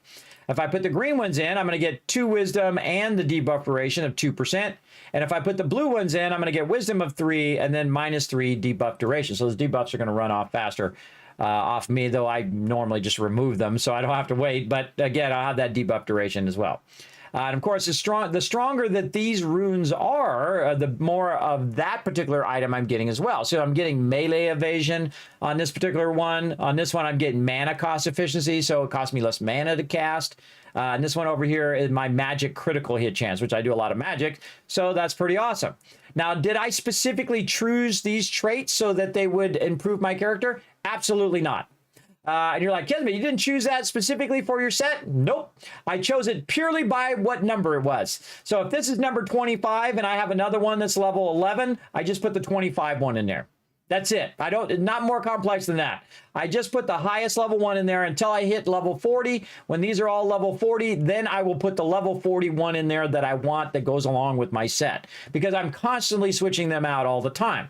If I put the green ones in, I'm going to get 2 wisdom and the debuff duration of 2%. And if I put the blue ones in, I'm going to get wisdom of 3 and then -3 debuff duration. So those debuffs are going to run off faster off me, though I normally just remove them so I don't have to wait. But again, I'll have that debuff duration as well. And of course, the stronger that these runes are, the more of that particular item I'm getting as well. So I'm getting melee evasion on this particular one. On this one, I'm getting mana cost efficiency, so it costs me less mana to cast. And this one over here is my magic critical hit chance, which I do a lot of magic, so that's pretty awesome. Now, did I specifically choose these traits so that they would improve my character? Absolutely not. And you're like, Kismet, you didn't choose that specifically for your set? Nope. I chose it purely by what number it was. So if this is number 25 and I have another one that's level 11, I just put the 25 one in there. That's it. Not more complex than that. I just put the highest level one in there until I hit level 40. When these are all level 40, then I will put the level 41 in there that I want that goes along with my set, because I'm constantly switching them out all the time.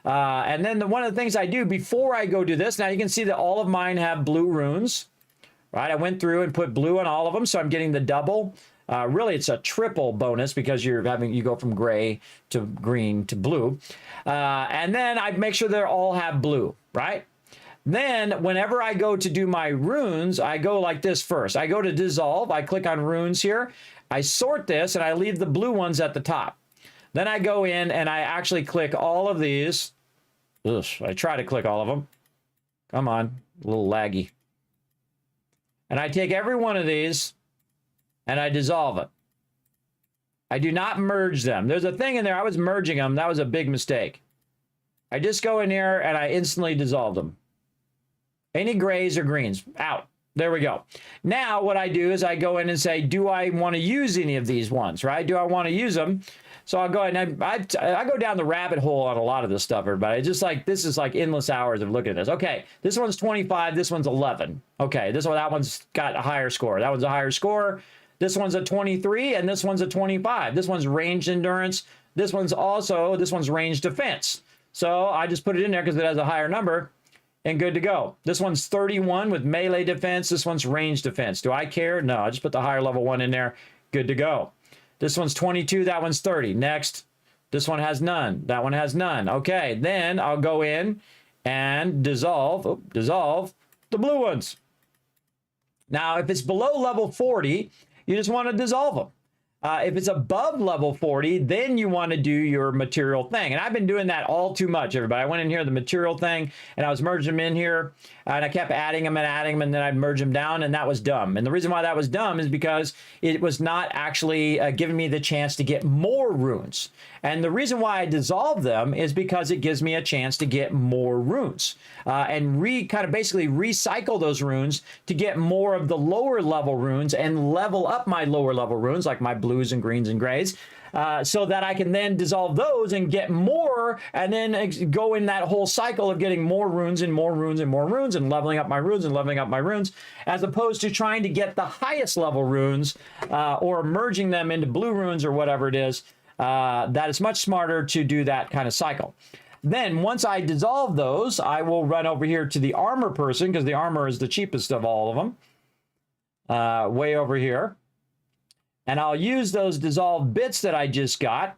And then one of the things I do before I go do this, now you can see that all of mine have blue runes, right? I went through and put blue on all of them, so I'm getting the double. Really, it's a triple bonus because you go from gray to green to blue. And then I make sure they all have blue, right? Then whenever I go to do my runes, I go like this first. I go to dissolve, I click on runes here, I sort this, and I leave the blue ones at the top. Then I go in and I actually click all of these. Ugh, I try to click all of them. Come on, a little laggy. And I take every one of these and I dissolve it. I do not merge them. There's a thing in there, I was merging them. That was a big mistake. I just go in here and I instantly dissolve them. Any grays or greens, out. There we go. Now what I do is I go in and say, do I want to use any of these ones, right? Do I want to use them? So I'll go ahead and I go down the rabbit hole on a lot of this stuff, everybody. Just like, this is like endless hours of looking at this. Okay, this one's 25, this one's 11. Okay, that one's got a higher score. That one's a higher score. This one's a 23, and this one's a 25. This one's ranged endurance. This one's ranged defense. So I just put it in there because it has a higher number, and good to go. This one's 31 with melee defense. This one's ranged defense. Do I care? No, I just put the higher level one in there. Good to go. This one's 22, that one's 30. Next, this one has none. That one has none. Okay, then I'll go in and dissolve the blue ones. Now, if it's below level 40, you just want to dissolve them. If it's above level 40, then you want to do your material thing. And I've been doing that all too much, everybody. I went in here, the material thing, and I was merging them in here, and I kept adding them, and then I'd merge them down, and that was dumb. And the reason why that was dumb is because it was not actually giving me the chance to get more runes. And the reason why I dissolve them is because it gives me a chance to get more runes and kind of basically recycle those runes to get more of the lower level runes and level up my lower level runes, like my blues and greens and grays, so that I can then dissolve those and get more, and then go in that whole cycle of getting more runes and more runes and more runes and leveling up my runes and leveling up my runes, as opposed to trying to get the highest level runes or merging them into blue runes or whatever it is. That is much smarter to do that kind of cycle. Then once I dissolve those, I will run over here to the armor person, because the armor is the cheapest of all of them, way over here. And I'll use those dissolved bits that I just got.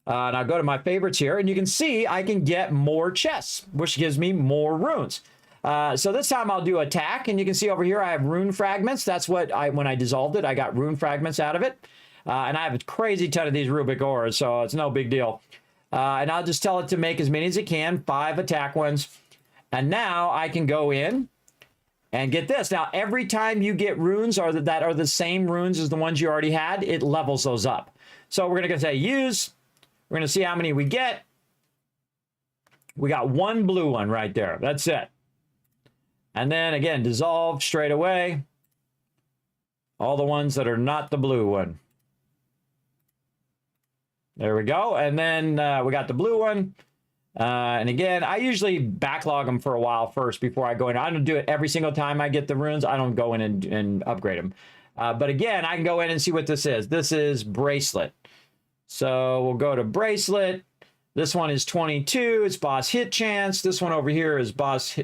And I'll go to my favorites here, and you can see I can get more chests, which gives me more runes. So this time I'll do attack, and you can see over here I have rune fragments. That's what when I dissolved it, I got rune fragments out of it. And I have a crazy ton of these rubic ores, so it's no big deal. And I'll just tell it to make as many as it can, 5 attack ones. And now I can go in and get this. Now, every time you get runes that are the same runes as the ones you already had, it levels those up. So we're going to say use. We're going to see how many we get. We got 1 blue one right there. That's it. And then again, dissolve straight away. All the ones that are not the blue one. There we go. And then we got the blue one. And again, I usually backlog them for a while first before I go in. I don't do it every single time I get the runes. I don't go in and upgrade them. But again, I can go in and see what this is. This is bracelet. So we'll go to bracelet. This one is 22. It's boss hit chance. This one over here is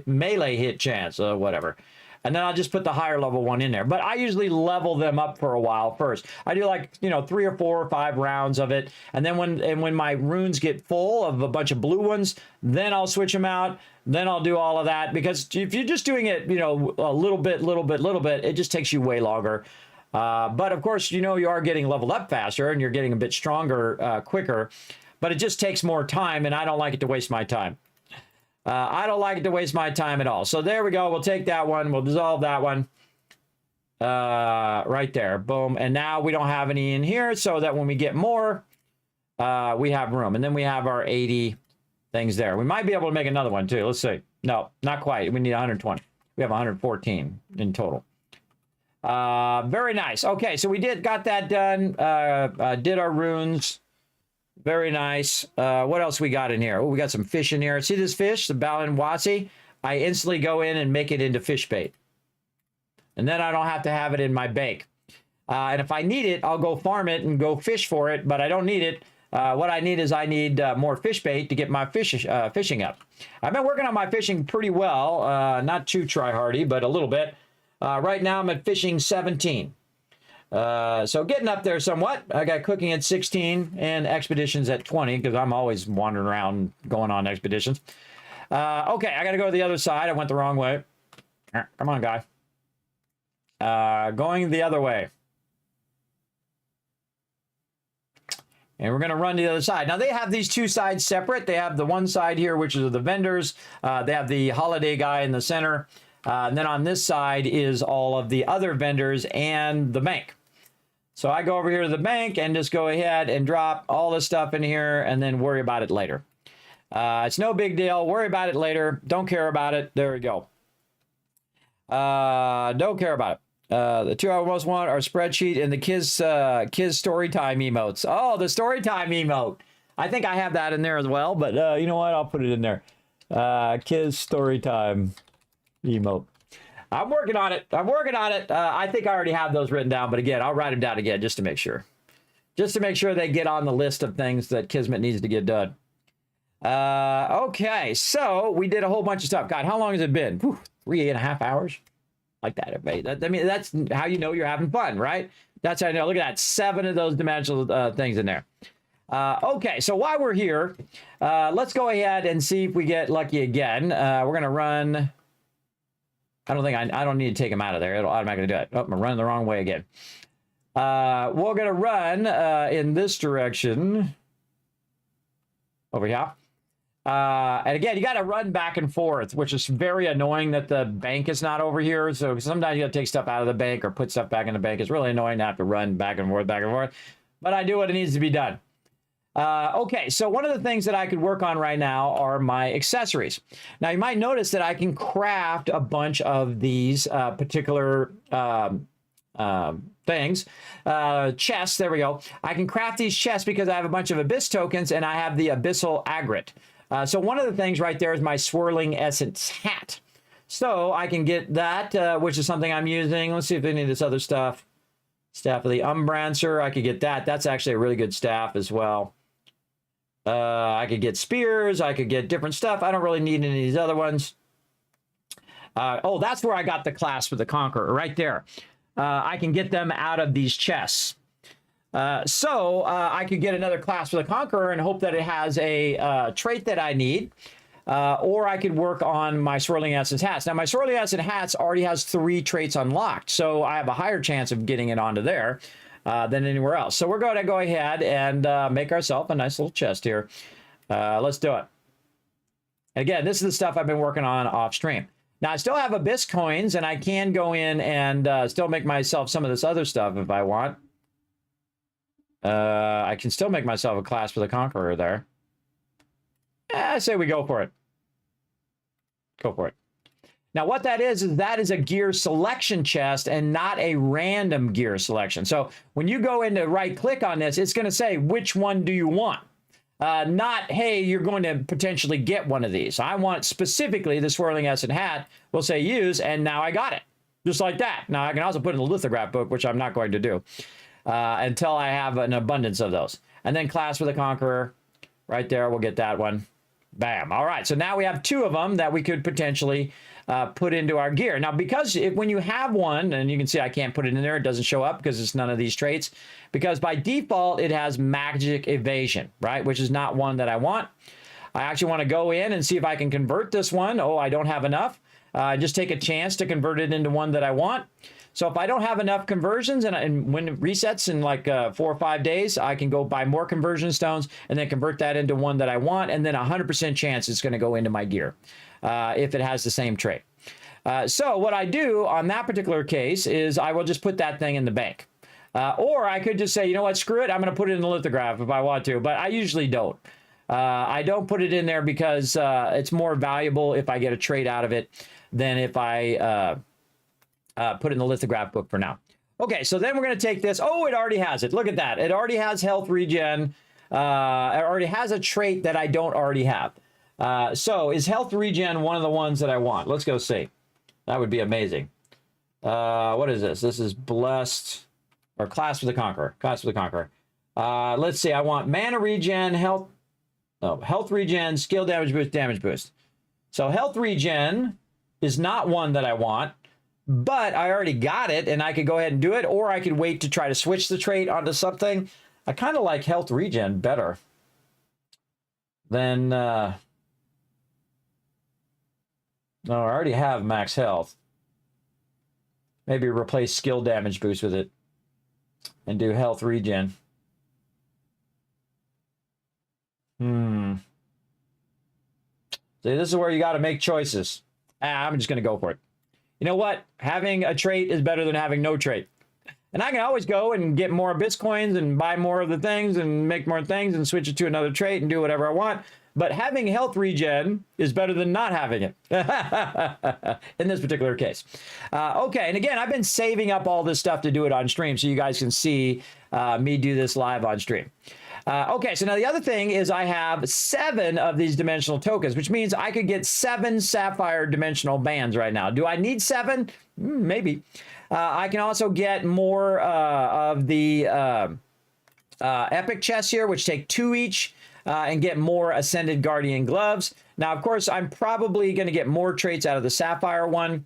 melee hit chance, whatever. And then I'll just put the higher level one in there. But I usually level them up for a while first. I do like, 3 or 4 or 5 rounds of it. And then when my runes get full of a bunch of blue ones, then I'll switch them out. Then I'll do all of that. Because if you're just doing it, a little bit, it just takes you way longer. But of course, you are getting leveled up faster and you're getting a bit stronger quicker. But it just takes more time, and I don't like it to waste my time. I don't like it to waste my time at all. So there we go. We'll take that one. We'll dissolve that one. Right there. Boom. And now we don't have any in here, so that when we get more, we have room. And then we have our 80 things there. We might be able to make another one, too. Let's see. No, not quite. We need 120. We have 114 in total. Very nice. Okay, so we got that done. Did our runes. Very nice. What else we got in here? Oh, we got some fish in here. See this fish, the Balinwasi? I instantly go in and make it into fish bait. And then I don't have to have it in my bake. And if I need it, I'll go farm it and go fish for it, but I don't need it. What I need is more fish bait to get my fishing up. I've been working on my fishing pretty well. Not too try-hardy, but a little bit. Right now I'm at fishing 17. So getting up there somewhat. I got cooking at 16 and expeditions at 20 because I'm always wandering around going on expeditions. Okay, I got to go to the other side. I went the wrong way. Come on, guy. Going the other way. And we're going to run to the other side. Now, they have these two sides separate. They have the one side here, which is the vendors. They have the holiday guy in the center. And then on this side is all of the other vendors and the bank. So I go over here to the bank and just go ahead and drop all this stuff in here and then worry about it later. It's no big deal. Worry about it later. Don't care about it. There we go. Don't care about it. The 2 I most want are spreadsheet and the kids story time emotes. Oh, the story time emote. I think I have that in there as well, but you know what? I'll put it in there. Kids story time emote. I'm working on it. I think I already have those written down, but again, I'll write them down again just to make sure. Just to make sure they get on the list of things that Kismet needs to get done. Okay, so we did a whole bunch of stuff. God, how long has it been? Whew, 3.5 hours? Like that, everybody. I mean, that's how you know you're having fun, right? That's how you know. Look at that. 7 of those dimensional things in there. Okay, so while we're here, let's go ahead and see if we get lucky again. We're going to run... I don't need to take them out of there. It'll automatically do it. Oh, I'm running the wrong way again. We're going to run in this direction. Over here. And again, you got to run back and forth, which is very annoying that the bank is not over here. So sometimes you got to take stuff out of the bank or put stuff back in the bank. It's really annoying to have to run back and forth, But I do what it needs to be done. Okay, so one of the things that I could work on right now are my accessories. Now, you might notice that I can craft a bunch of these particular things. Chests, there we go. I can craft these chests because I have a bunch of Abyss tokens and I have the Abyssal Agate. So one of the things right there is my Swirling Essence hat. So I can get that, which is something I'm using. Let's see if any of this other stuff. Staff of the Umbrancer, I could get that. That's actually a really good staff as well. I could get spears. I could get different stuff. I don't really need any of these other ones. Oh, that's where I got the Clasp of the Conqueror, right there. I can get them out of these chests. So I could get another Clasp of the Conqueror and hope that it has a trait that I need. Or I could work on my Swirling Essence hats. Now, my Swirling Essence hats already has 3 traits unlocked, so I have a higher chance of getting it onto there than anywhere else. So we're going to go ahead and make ourselves a nice little chest here. Let's do it. Again, this is the stuff I've been working on off stream. Now, I still have Abyss coins, and I can go in and still make myself some of this other stuff if I want. I can still make myself a Clasp of the Conqueror there. I say we go for it. Go for it. Now, what that is a gear selection chest and not a random gear selection. So when you go in to right-click on this, it's going to say, which one do you want? Not, hey, you're going to potentially get one of these. I want specifically the Swirling Essence hat. We'll say use, and now I got it. Just like that. Now, I can also put in the lithograph book, which I'm not going to do until I have an abundance of those. And then Clasp of the Conqueror. Right there, we'll get that one. Bam. All right, so now we have 2 of them that we could potentially put into our gear. Now, because when you have one, and you can see I can't put it in there, it doesn't show up because it's none of these traits, because by default, it has magic evasion, right, which is not one that I want. I actually want to go in and see if I can convert this one. Oh, I don't have enough. Just take a chance to convert it into one that I want. So if I don't have enough conversions, and when it resets in like 4 or 5 days, I can go buy more conversion stones and then convert that into one that I want, and then 100% chance it's going to go into my gear if it has the same trait. So what I do on that particular case is I will just put that thing in the bank. Or I could just say, you know what, screw it, I'm going to put it in the lithograph if I want to, but I usually don't. I don't put it in there because it's more valuable if I get a trait out of it than if I put it in the lithograph book for now. Okay, so then we're going to take this. Oh, it already has it. Look at that. It already has health regen. It already has a trait that I don't already have. So is health regen one of the ones that I want? Let's go see. That would be amazing. What is this? This is blessed, or class with the conqueror. Class with the conqueror. Let's see. I want mana regen, health regen, skill damage boost, damage boost. So health regen is not one that I want, but I already got it, and I could go ahead and do it, or I could wait to try to switch the trait onto something. I kind of like health regen better than... No, I already have max health. Maybe replace skill damage boost with it and do health regen. See, this is where you got to make choices. I'm just going to go for it. You know what? Having a trait is better than having no trait. And I can always go and get more Bitcoins and buy more of the things and make more things and switch it to another trait and do whatever I want. But having health regen is better than not having it in this particular case. Okay, and again, I've been saving up all this stuff to do it on stream so you guys can see me do this live on stream. Okay, so now the other thing is I have 7 of these dimensional tokens, which means I could get 7 sapphire dimensional bands right now. Do I need 7? Maybe. I can also get more of the epic chests here, which take 2 each. And get more Ascended Guardian gloves. Now, of course, I'm probably going to get more traits out of the Sapphire one,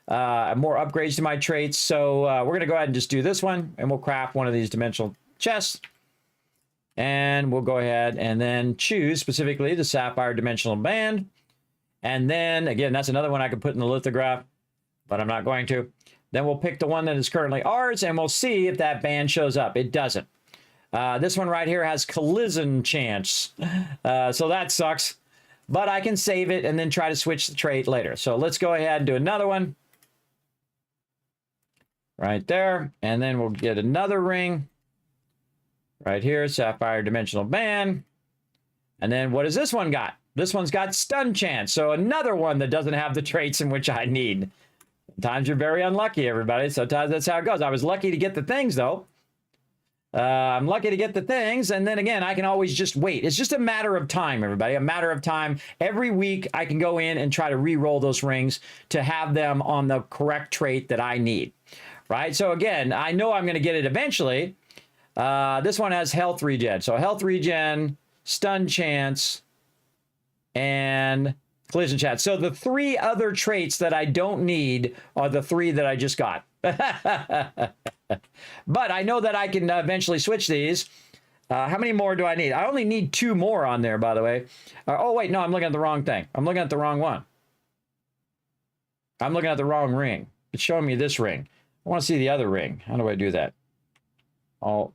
more upgrades to my traits. So we're going to go ahead and just do this one, and we'll craft one of these dimensional chests. And we'll go ahead and then choose specifically the Sapphire Dimensional Band. And then, again, that's another one I could put in the lithograph, but I'm not going to. Then we'll pick the one that is currently ours, and we'll see if that band shows up. It doesn't. This one right here has collision chance, so that sucks, but I can save it and then try to switch the trait later. So let's go ahead and do another one right there, and then we'll get another ring right here, Sapphire Dimensional Band. And then what does this one got? This one's got stun chance, so another one that doesn't have the traits in which I need. Sometimes you're very unlucky, everybody. Sometimes that's how it goes. I was lucky to get the things, though. I'm lucky to get the things, and then again, I can always just wait. It's just a matter of time, everybody. A matter of time. Every week, I can go in and try to re-roll those rings to have them on the correct trait that I need, right? So again, I know I'm going to get it eventually. This one has health regen. So health regen, stun chance, and collision chance. So the 3 other traits that I don't need are the 3 that I just got. But I know that I can eventually switch these. How many more do I need? I only need 2 more on there, by the way. Oh, wait, no, I'm looking at the wrong thing. I'm looking at the wrong one. I'm looking at the wrong ring. It's showing me this ring. I want to see the other ring. How do I do that? I'll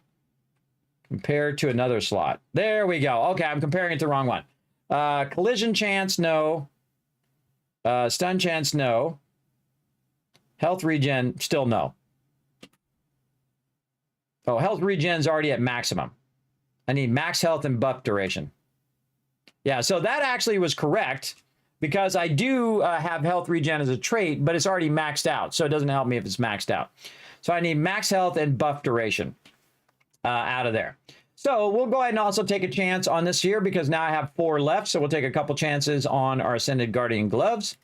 compare to another slot. There we go. Okay, I'm comparing it to the wrong one. Collision chance, no. Stun chance, no. Health regen, still no. Oh, health regen's already at maximum. I need max health and buff duration. Yeah, so that actually was correct because I do have health regen as a trait, but it's already maxed out, so it doesn't help me if it's maxed out. So I need max health and buff duration out of there. So we'll go ahead and also take a chance on this here because now I have 4 left, so we'll take a couple chances on our Ascended Guardian gloves.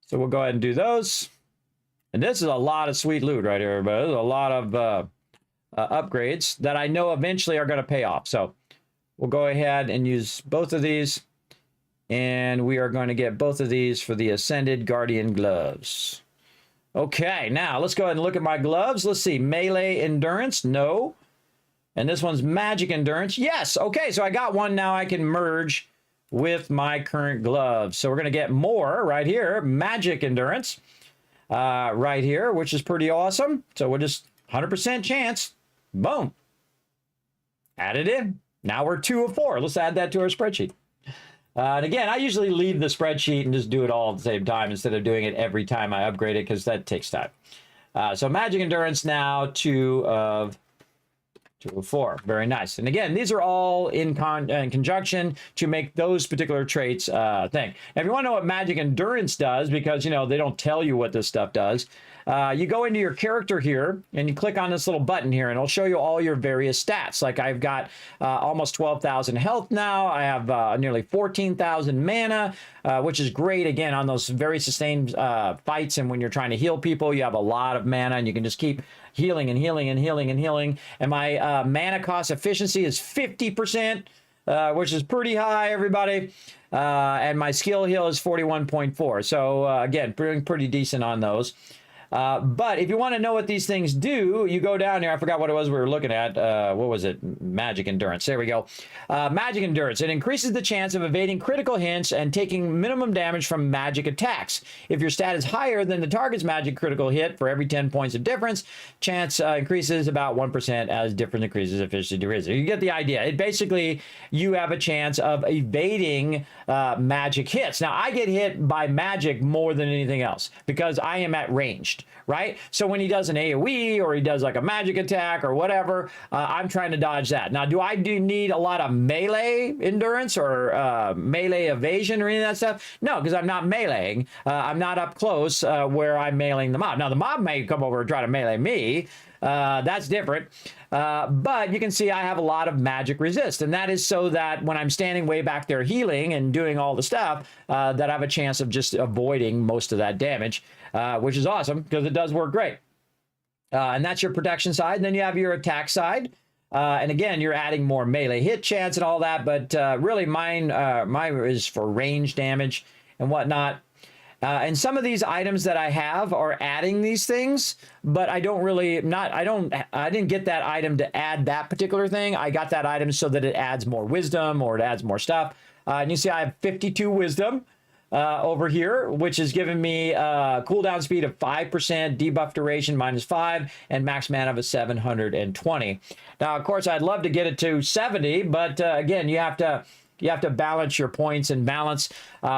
So we'll go ahead and do those. And this is a lot of sweet loot right here, but there's a lot of upgrades that I know eventually are going to pay off. So we'll go ahead and use both of these. And we are going to get both of these for the Ascended Guardian gloves. Okay, now let's go ahead and look at my gloves. Let's see, melee endurance, no. And this one's magic endurance, yes. Okay, so I got one now I can merge with my current gloves. So we're going to get more right here, magic endurance right here, which is pretty awesome. So we'll just 100% chance, boom. Add it in. Now we're 2 of 4. Let's add that to our spreadsheet. And again, I usually leave the spreadsheet and just do it all at the same time instead of doing it every time I upgrade it because that takes time. So magic endurance now 2 of 4. Very nice. And again, these are all in conjunction to make those particular traits thing. Now, if you want to know what magic endurance does, because, you know, they don't tell you what this stuff does, you go into your character here and you click on this little button here and it'll show you all your various stats. Like I've got almost 12,000 health now. I have nearly 14,000 mana, which is great. Again, on those very sustained fights and when you're trying to heal people, you have a lot of mana and you can just keep healing and healing and healing and healing. And my mana cost efficiency is 50%, which is pretty high, everybody. And my skill heal is 41.4. So again, pretty decent on those. But if you want to know what these things do, you go down here. I forgot what it was we were looking at. What was it? Magic endurance. There we go. Magic endurance. It increases the chance of evading critical hits and taking minimum damage from magic attacks. If your stat is higher than the target's magic critical hit for every 10 points of difference, chance increases about 1% as difference increases efficiency decreases. You get the idea. It basically, you have a chance of evading magic hits. Now, I get hit by magic more than anything else because I am at ranged. Right? So when he does an AoE or he does like a magic attack or whatever, I'm trying to dodge that. Now, do I need a lot of melee endurance or melee evasion or any of that stuff? No, because I'm not meleeing. I'm not up close where I'm meleeing the mob. Now, the mob may come over and try to melee me. That's different. But you can see I have a lot of magic resist. And that is so that when I'm standing way back there healing and doing all the stuff, that I have a chance of just avoiding most of that damage, which is awesome because it does work great. And that's your protection side. And then you have your attack side. And again, you're adding more melee hit chance and all that. But really mine is for range damage and whatnot. And some of these items that I have are adding these things, but I didn't get that item to add that particular thing. I got that item so that it adds more wisdom or it adds more stuff. And you see I have 52 wisdom over here, which is giving me cooldown speed of 5%, debuff duration -5, and max mana of a 720. Now, of course, I'd love to get it to 70, but again, you have to balance your points and balance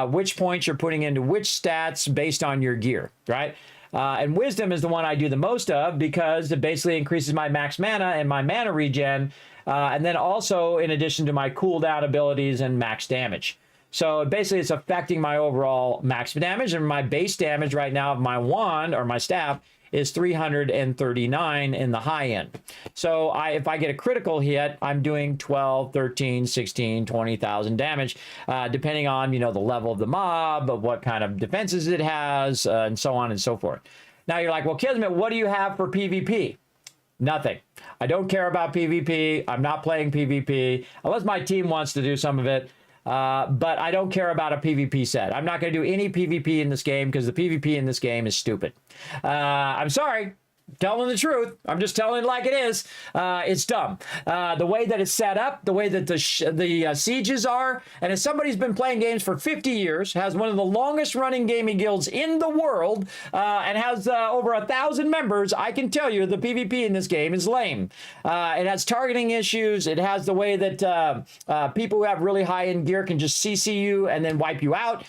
which points you're putting into which stats based on your gear, right? And wisdom is the one I do the most of because it basically increases my max mana and my mana regen, and then also in addition to my cooldown abilities and max damage. So basically it's affecting my overall max damage, and my base damage right now of my wand or my staff is 339 in the high end. So if I get a critical hit, I'm doing 12, 13, 16, 20,000 damage, depending on, you know, the level of the mob, of what kind of defenses it has, and so on and so forth. Now you're like, well, Kismet, what do you have for PvP? Nothing. I don't care about PvP. I'm not playing PvP unless my team wants to do some of it. But I don't care about a PvP set. I'm not going to do any PvP in this game because the PvP in this game is stupid. I'm sorry. Telling the truth. I'm just telling it like it is. It's dumb. The way that it's set up, the way that the sieges are, and as somebody's been playing games for 50 years, has one of the longest running gaming guilds in the world, and has over 1,000 members, I can tell you the PvP in this game is lame. It has targeting issues. It has the way that people who have really high-end gear can just CC you and then wipe you out.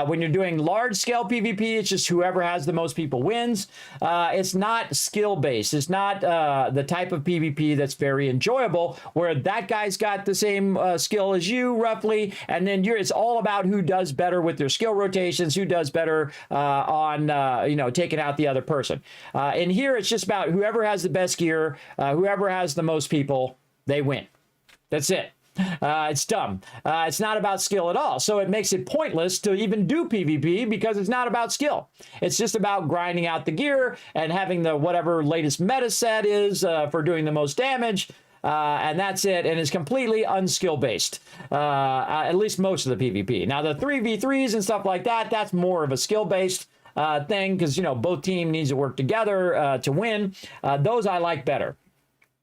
When you're doing large-scale PvP, it's just whoever has the most people wins. It's not skill-based. It's not the type of PvP that's very enjoyable, where that guy's got the same skill as you, roughly, and then it's all about who does better with their skill rotations, who does better on taking out the other person. And here, it's just about whoever has the best gear, whoever has the most people, they win. That's it. It's dumb. It's not about skill at all. So it makes it pointless to even do PvP because it's not about skill. It's just about grinding out the gear and having the whatever latest meta set is for doing the most damage. and that's it, and it's completely unskill based, at least most of the PvP. Now the 3v3s and stuff like that, that's more of a skill based thing, because, you know, both team needs to work together to win. Those I like better.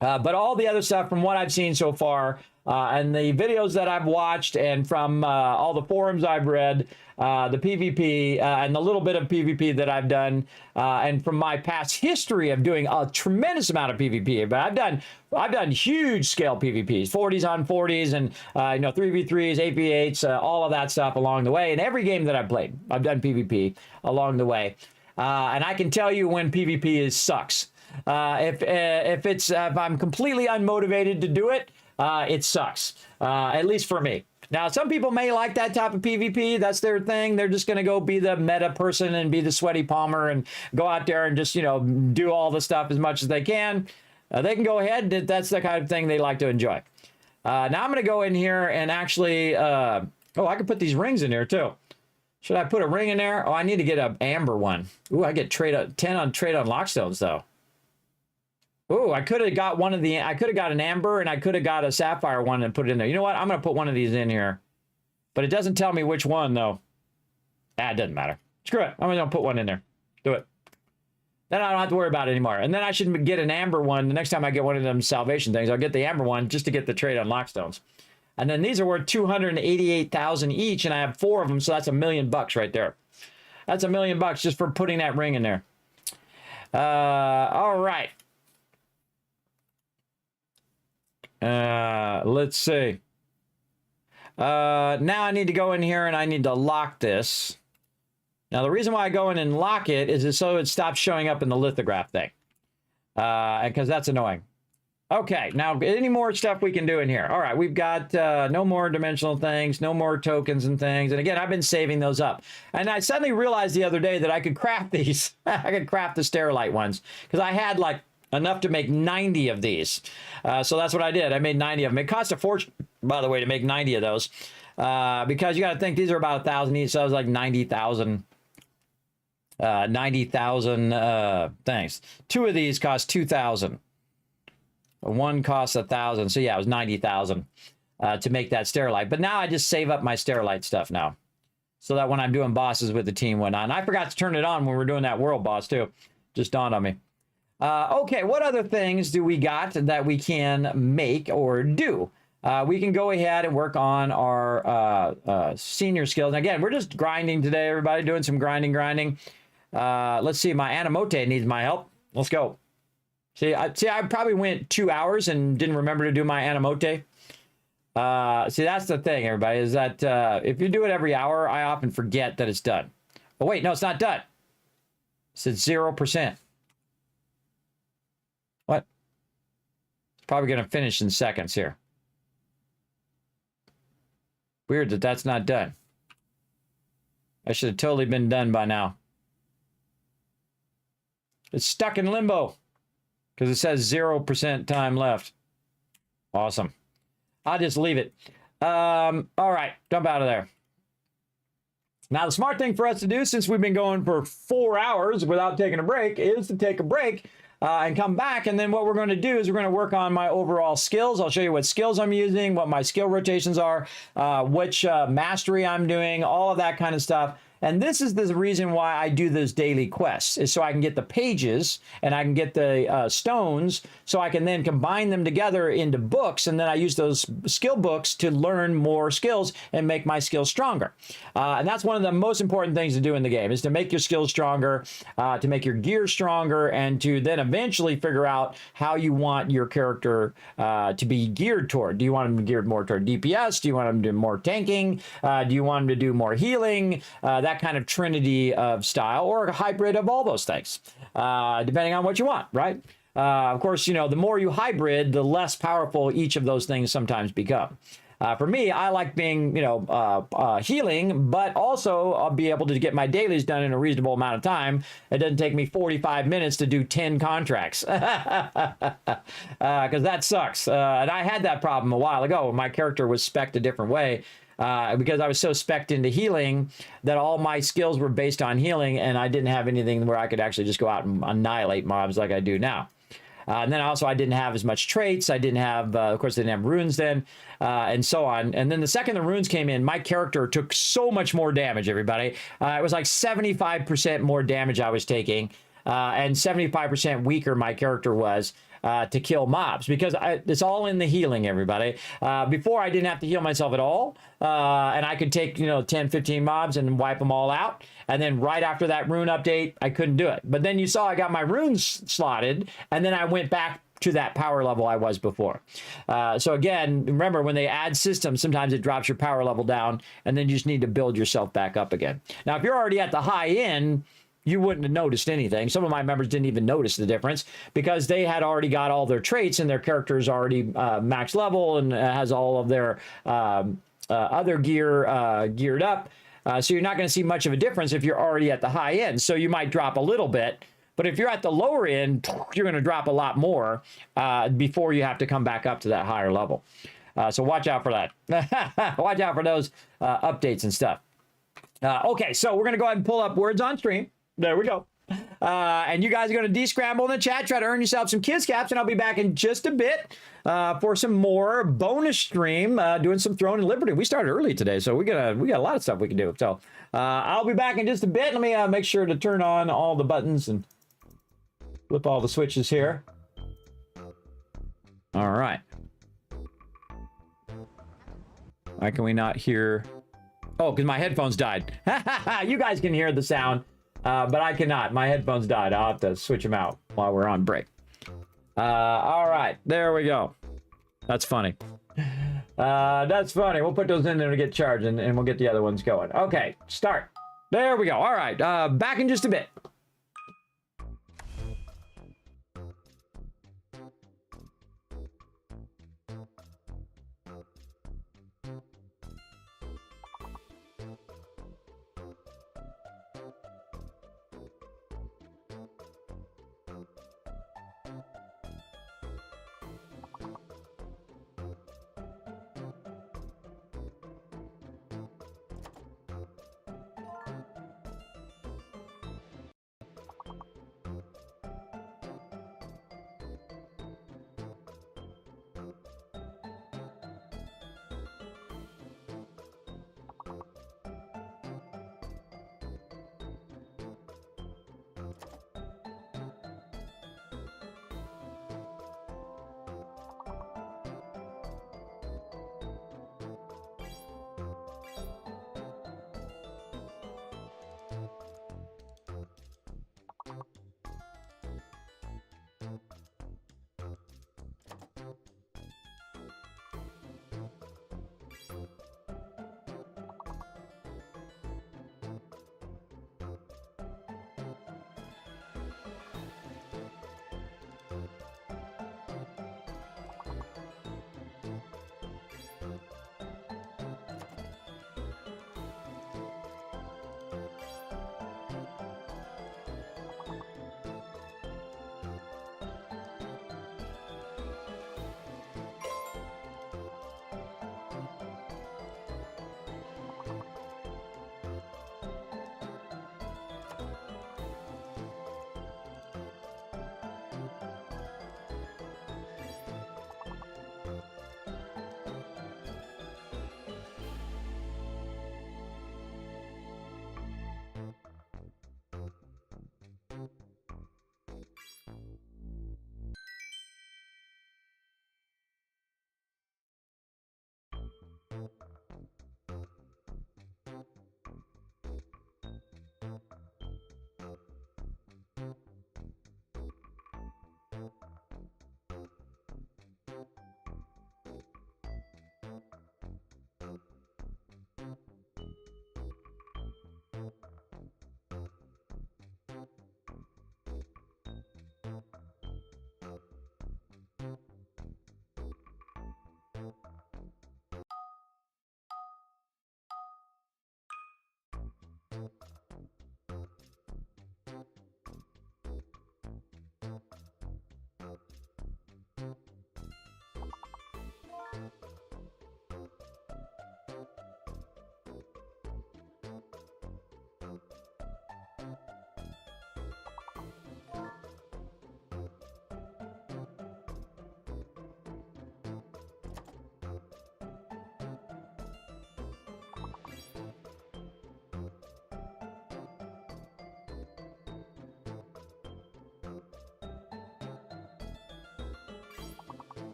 But all the other stuff from what I've seen so far, and the videos that I've watched, and from all the forums I've read, the PvP, and the little bit of PvP that I've done, and from my past history of doing a tremendous amount of PvP, but I've done huge scale PvPs, 40s on 40s, and you know, 3v3s, 8v8s, all of that stuff along the way. In every game that I've played, I've done PvP along the way, and I can tell you when PvP sucks. If I'm completely unmotivated to do it, it sucks, at least for me. Now, some people may like that type of PvP. That's their thing. They're just going to go be the meta person and be the sweaty palmer and go out there and just, you know, do all the stuff as much as they can. They can go ahead. That's the kind of thing they like to enjoy. Now I'm going to go in here and actually, oh, I can put these rings in here too. Should I put a ring in there? Oh, I need to get an amber one. Ooh, I get 10 on trade on lockstones though. Ooh, I could have got I could have got an amber, and I could have got a sapphire one and put it in there. You know what? I'm going to put one of these in here. But it doesn't tell me which one, though. It doesn't matter. Screw it. I'm going to put one in there. Do it. Then I don't have to worry about it anymore. And then I should get an amber one. The next time I get one of them salvation things, I'll get the amber one just to get the trade on lockstones. And then these are worth 288,000 each, and I have 4 of them, so that's $1 million right there. That's $1 million just for putting that ring in there. All right. Let's see. Now I need to go in here and I need to lock this. Now the reason why I go in and lock it is so it stops showing up in the lithograph thing. Because that's annoying. Okay, now any more stuff we can do in here. All right, we've got no more dimensional things, no more tokens and things. And again, I've been saving those up. And I suddenly realized the other day that I could craft these. I could craft the Sterilite ones. Because I had like enough to make 90 of these. So that's what I did. I made 90 of them. It cost a fortune, by the way, to make 90 of those. Because you got to think these are about 1,000 each. So it was like 90,000. 90,000 things. 2 of these cost 2,000. One costs 1,000. So yeah, it was 90,000 to make that Sterilite. But now I just save up my Sterilite stuff now. So that when I'm doing bosses with the team went on. I forgot to turn it on when we were doing that world boss too. Just dawned on me. Okay, what other things do we got that we can make or do? We can go ahead and work on our senior skills. And again, we're just grinding today, everybody, doing some grinding. Let's see, my Animote needs my help. Let's go. See, I probably went 2 hours and didn't remember to do my Animote. See, that's the thing, everybody, is that if you do it every hour, I often forget that it's done. Oh, wait, no, it's not done. It said 0%. What? It's probably going to finish in seconds here. Weird that that's not done. I should have totally been done by now. It's stuck in limbo because it says 0% time left. Awesome. I'll just leave it. All right, dump out of there. Now, the smart thing for us to do, since we've been going for 4 hours without taking a break, is to take a break and come back. And then what we're going to do is we're going to work on my overall skills. I'll show you what skills I'm using, what my skill rotations are, which mastery I'm doing, all of that kind of stuff. And this is the reason why I do those daily quests, is so I can get the pages and I can get the stones, so I can then combine them together into books, and then I use those skill books to learn more skills and make my skills stronger. And that's one of the most important things to do in the game, is to make your skills stronger, to make your gear stronger, and to then eventually figure out how you want your character to be geared toward. Do you want them geared more toward DPS? Do you want them to do more tanking? Do you want them to do more healing? That kind of trinity of style, or a hybrid of all those things, depending on what you want, right? Of course, you know, the more you hybrid, the less powerful each of those things sometimes become. For me, I like being, you know, healing, but also I'll be able to get my dailies done in a reasonable amount of time. It doesn't take me 45 minutes to do 10 contracts, because that sucks. And I had that problem a while ago. My character was spec'd a different way. Because I was so spec'd into healing that all my skills were based on healing, and I didn't have anything where I could actually just go out and annihilate mobs like I do now. And then also I didn't have as much traits. I didn't have, of course, I didn't have runes then, and so on. And then the second the runes came in, my character took so much more damage, everybody. It was like 75% more damage I was taking, and 75% weaker my character was. To kill mobs, because it's all in the healing, everybody. Before, I didn't have to heal myself at all, and I could take 10 15 mobs and wipe them all out, and then right after that rune update I couldn't do it. But then you saw I got my runes slotted, and then I went back to that power level I was before. So again, remember, when they add systems, sometimes it drops your power level down, and then you just need to build yourself back up again. Now if you're already at the high end, you wouldn't have noticed anything. Some of my members didn't even notice the difference because they had already got all their traits and their character is already max level and has all of their other gear geared up. So you're not going to see much of a difference if you're already at the high end. So you might drop a little bit, but if you're at the lower end, you're going to drop a lot more before you have to come back up to that higher level. So watch out for that. Watch out for those updates and stuff. Okay, so we're going to go ahead and pull up words on stream. There we go. And you guys are going to descramble in the chat, try to earn yourself some kids caps, and I'll be back in just a bit for some more bonus stream, doing some Throne and Liberty. We started early today, so we got a lot of stuff we can do. So I'll be back in just a bit. Let me make sure to turn on all the buttons and flip all the switches here. All right. Why can we not hear? Oh, because my headphones died. You guys can hear the sound. But I cannot. My headphones died. I'll have to switch them out while we're on break. All right. There we go. That's funny. That's funny. We'll put those in there to get charged, and we'll get the other ones going. Okay. Start. There we go. All right. Back in just a bit.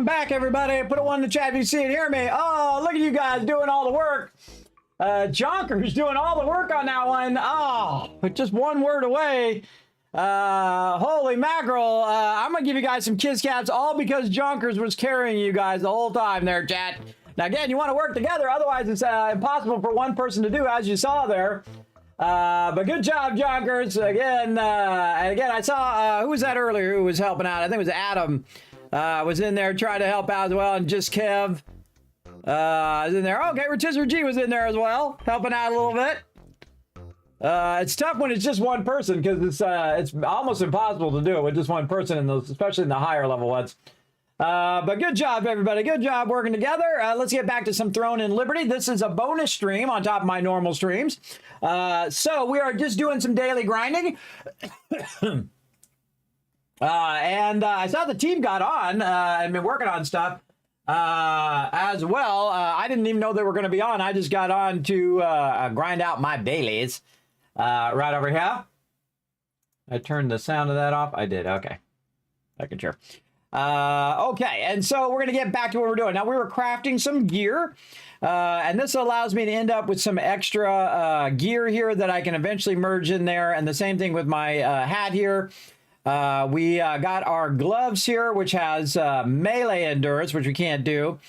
I'm back, everybody. Put a one in the chat if you see it, hear me. Oh, look at you guys doing all the work. Jonker's doing all the work on that one. Oh, but just one word away. Holy mackerel. I'm going to give you guys some kiss caps, all because Jonkers was carrying you guys the whole time there, chat. Now, again, you want to work together. Otherwise, it's impossible for one person to do, as you saw there. But good job, Jonkers. Again, and again, I saw, who was that earlier who was helping out? I think it was Adam. Was in there trying to help out as well. And just Kev is in there. Okay, Rotisserie G was in there as well, helping out a little bit. It's tough when it's just one person because it's almost impossible to do it with just one person in those, especially in the higher level ones. But good job, everybody. Good job working together. Let's get back to some Throne in Liberty. This is a bonus stream on top of my normal streams. So we are just doing some daily grinding. And I saw the team got on and been working on stuff as well. I didn't even know they were going to be on. I just got on to grind out my dailies right over here. I turned the sound of that off. I did. Okay. Making sure. Okay, and so we're going to get back to what we're doing. Now, we were crafting some gear, and this allows me to end up with some extra gear here that I can eventually merge in there, and the same thing with my hat here. We got our gloves here, which has melee endurance, which we can't do.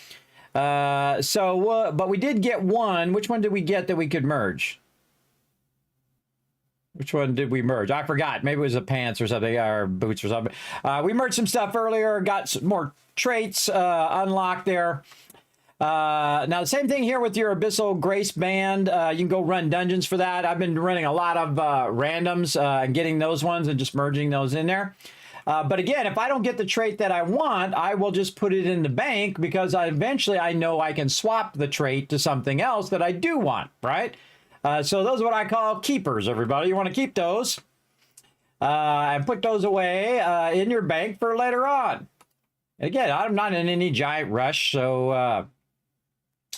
But we did get one. Which one did we get that we could merge? Which one did we merge? I forgot. Maybe it was the pants or something, or boots or something. We merged some stuff earlier, got some more traits unlocked there. Now, the same thing here with your Abyssal Grace Band. You can go run dungeons for that. I've been running a lot of randoms and getting those ones and just merging those in there. But again, if I don't get the trait that I want, I will just put it in the bank because eventually I know I can swap the trait to something else that I do want, right? So those are what I call keepers, everybody. You want to keep those and put those away in your bank for later on. Again, I'm not in any giant rush, so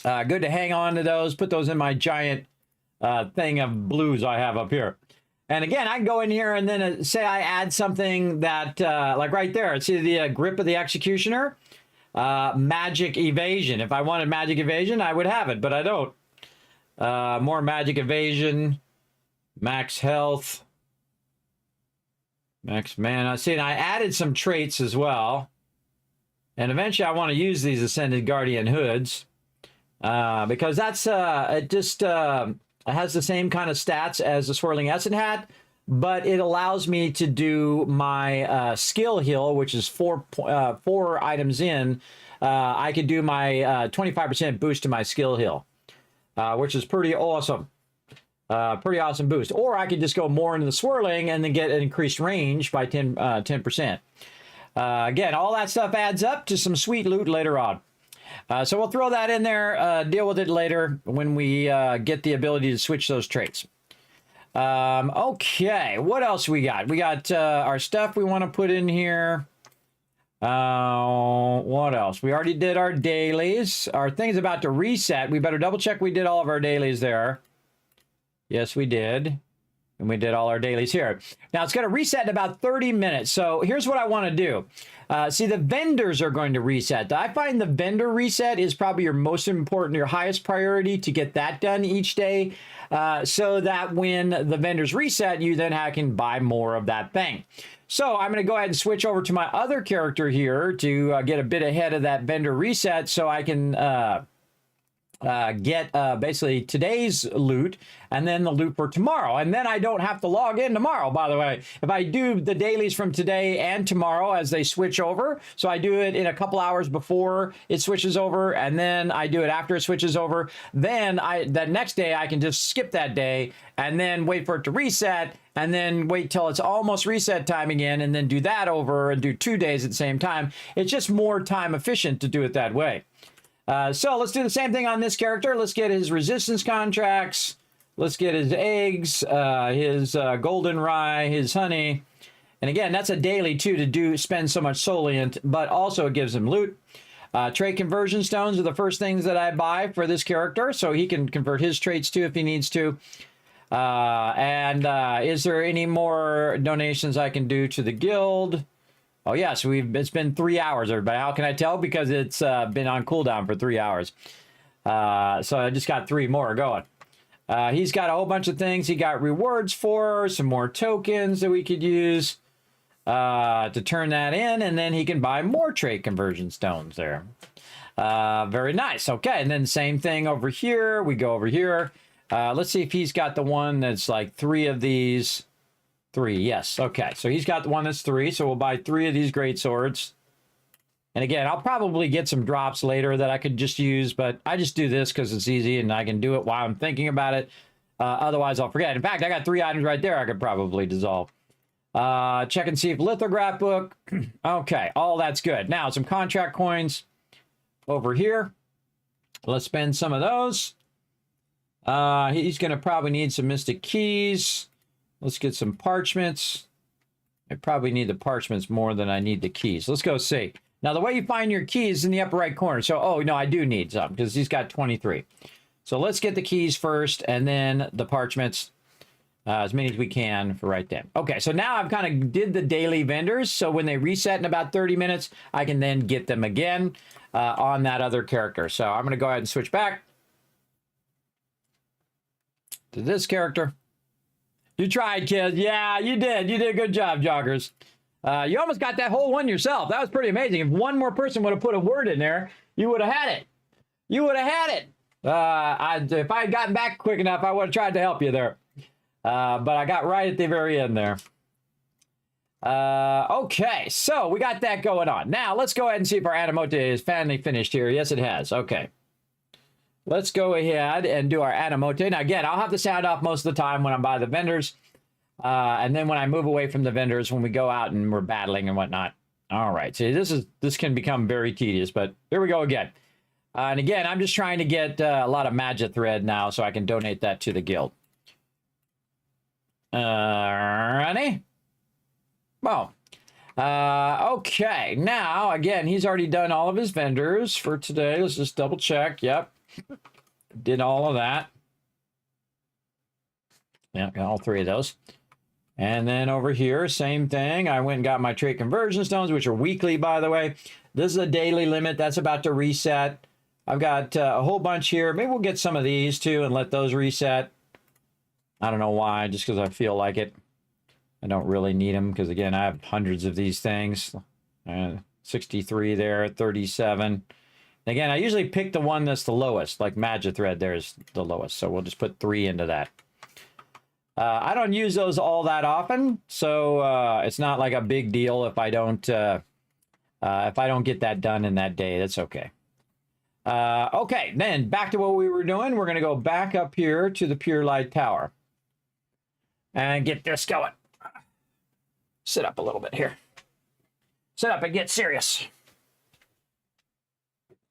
good to hang on to those, put those in my giant thing of blues I have up here. And again, I can go in here and then say I add something that, like right there, see the grip of the Executioner? Magic Evasion. If I wanted Magic Evasion, I would have it, but I don't. More Magic Evasion, Max Health, Max Mana. See, and I added some traits as well. And eventually I want to use these Ascended Guardian Hoods because that's, it just has the same kind of stats as the Swirling Essence Hat, but it allows me to do my skill heal, which is four items in. I could do my 25% boost to my skill heal. Which is pretty awesome. Pretty awesome boost. Or I could just go more into the swirling and then get an increased range by 10%. Again, all that stuff adds up to some sweet loot later on. So we'll throw that in there, deal with it later when we get the ability to switch those traits. Okay, what else we got? We got our stuff we want to put in here. What else? We already did our dailies. Our thing's about to reset. We better double check we did all of our dailies there. Yes, we did. And we did all our dailies here. Now it's going to reset in about 30 minutes. So here's what I want to do. See, the vendors are going to reset. I find the vendor reset is probably your most important, your highest priority to get that done each day. So that when the vendors reset, you then can buy more of that thing. So I'm going to go ahead and switch over to my other character here to get a bit ahead of that vendor reset so I can get basically today's loot and then the loot for tomorrow. And then I don't have to log in tomorrow, by the way. If I do the dailies from today and tomorrow as they switch over, so I do it in a couple hours before it switches over, and then I do it after it switches over, then that next day I can just skip that day and then wait for it to reset and then wait till it's almost reset time again and then do that over and do 2 days at the same time. It's just more time efficient to do it that way. So let's do the same thing on this character. Let's get his resistance contracts. Let's get his eggs, his golden rye, his honey. And again, that's a daily too to spend so much solient, but also it gives him loot. Trait conversion stones are the first things that I buy for this character, so he can convert his traits too if he needs to. Is there any more donations I can do to the guild? Oh yeah, so it's been 3 hours, everybody. How can I tell? Because it's been on cooldown for 3 hours. So I just got 3 more going. He's got a whole bunch of things. He got rewards for some more tokens that we could use to turn that in, and then he can buy more trait conversion stones there. Very nice. Okay, and then same thing over here. We go over here. Let's see if he's got the one that's like 3 of these. 3, yes. Okay, so he's got the one that's 3, so we'll buy 3 of these great swords. And again, I'll probably get some drops later that I could just use, but I just do this because it's easy and I can do it while I'm thinking about it. Otherwise, I'll forget. In fact, I got 3 items right there I could probably dissolve. Check and see if lithograph book. Okay, all that's good. Now, some contract coins over here. Let's spend some of those. He's going to probably need some mystic keys. Let's get some parchments. I probably need the parchments more than I need the keys. Let's go see. Now, the way you find your keys is in the upper right corner. So, oh, no, I do need some because he's got 23. So let's get the keys first and then the parchments, as many as we can for right then. Okay, so now I've kind of did the daily vendors. So when they reset in about 30 minutes, I can then get them again on that other character. So I'm going to go ahead and switch back to this character. You tried, kid. Yeah, you did. You did a good job, joggers. You almost got that whole one yourself. That was pretty amazing. If one more person would have put a word in there, you would have had it. You would have had it. If I had gotten back quick enough, I would have tried to help you there. But I got right at the very end there. Okay, so we got that going on. Now, let's go ahead and see if our Animote is finally finished here. Yes, it has. Okay. Let's go ahead and do our Animote. Now, again, I'll have the sound off most of the time when I'm by the vendors. And then when I move away from the vendors, when we go out and we're battling and whatnot. All right. See, this can become very tedious, but here we go again. And again, I'm just trying to get a lot of magic thread now so I can donate that to the guild. Ready? Well, okay. Now, again, he's already done all of his vendors for today. Let's just double check. Yep. Did all of that. Yeah, got all 3 of those. And then over here, same thing. I went and got my trait conversion stones, which are weekly, by the way. This is a daily limit. That's about to reset. I've got a whole bunch here. Maybe we'll get some of these, too, and let those reset. I don't know why, just because I feel like it. I don't really need them, because, again, I have hundreds of these things. 63 there, 37. Again, I usually pick the one that's the lowest, like Magic Thread there is the lowest. So we'll just put 3 into that. I don't use those all that often, so it's not like a big deal if I don't get that done in that day. That's okay. Okay, then back to what we were doing. We're going to go back up here to the Pure Light Tower and get this going. Sit up a little bit here. Sit up and get serious.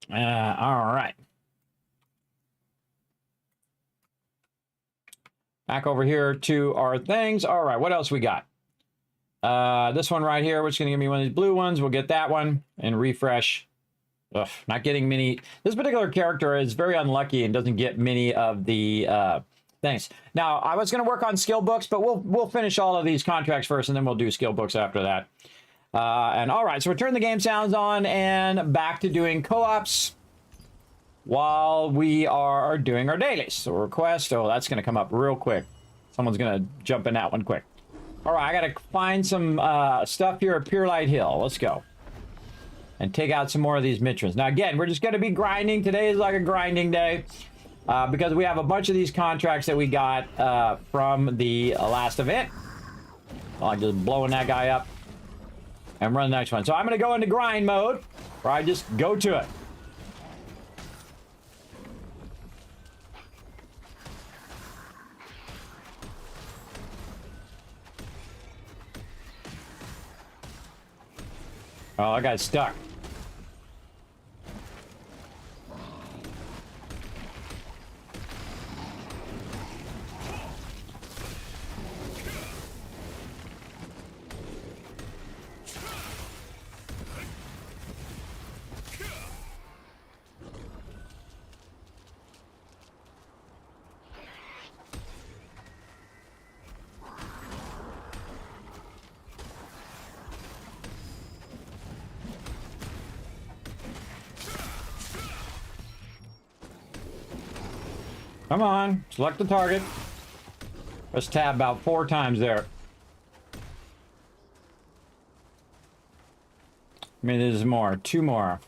All right. Back over here to our things. All right, what else we got? This one right here, which is going to give me one of these blue ones. We'll get that one and refresh. Ugh, not getting many. This particular character is very unlucky and doesn't get many of the things. Now, I was going to work on skill books, but we'll finish all of these contracts first, and then we'll do skill books after that. And all right, so we'll turn the game sounds on and back to doing co-ops while we are doing our dailies. So request, oh, that's going to come up real quick. Someone's going to jump in that one quick. All right, I got to find some stuff here at Pure Light Hill. Let's go. And take out some more of these Mitrans. Now, again, we're just going to be grinding. Today is like a grinding day because we have a bunch of these contracts that we got from the last event. I'm just blowing that guy up and run the next one. So I'm going to go into grind mode where I just go to it. Oh, I got stuck. Come on, select the target. Let's tab about 4 times there. I mean, there's more. 2 more.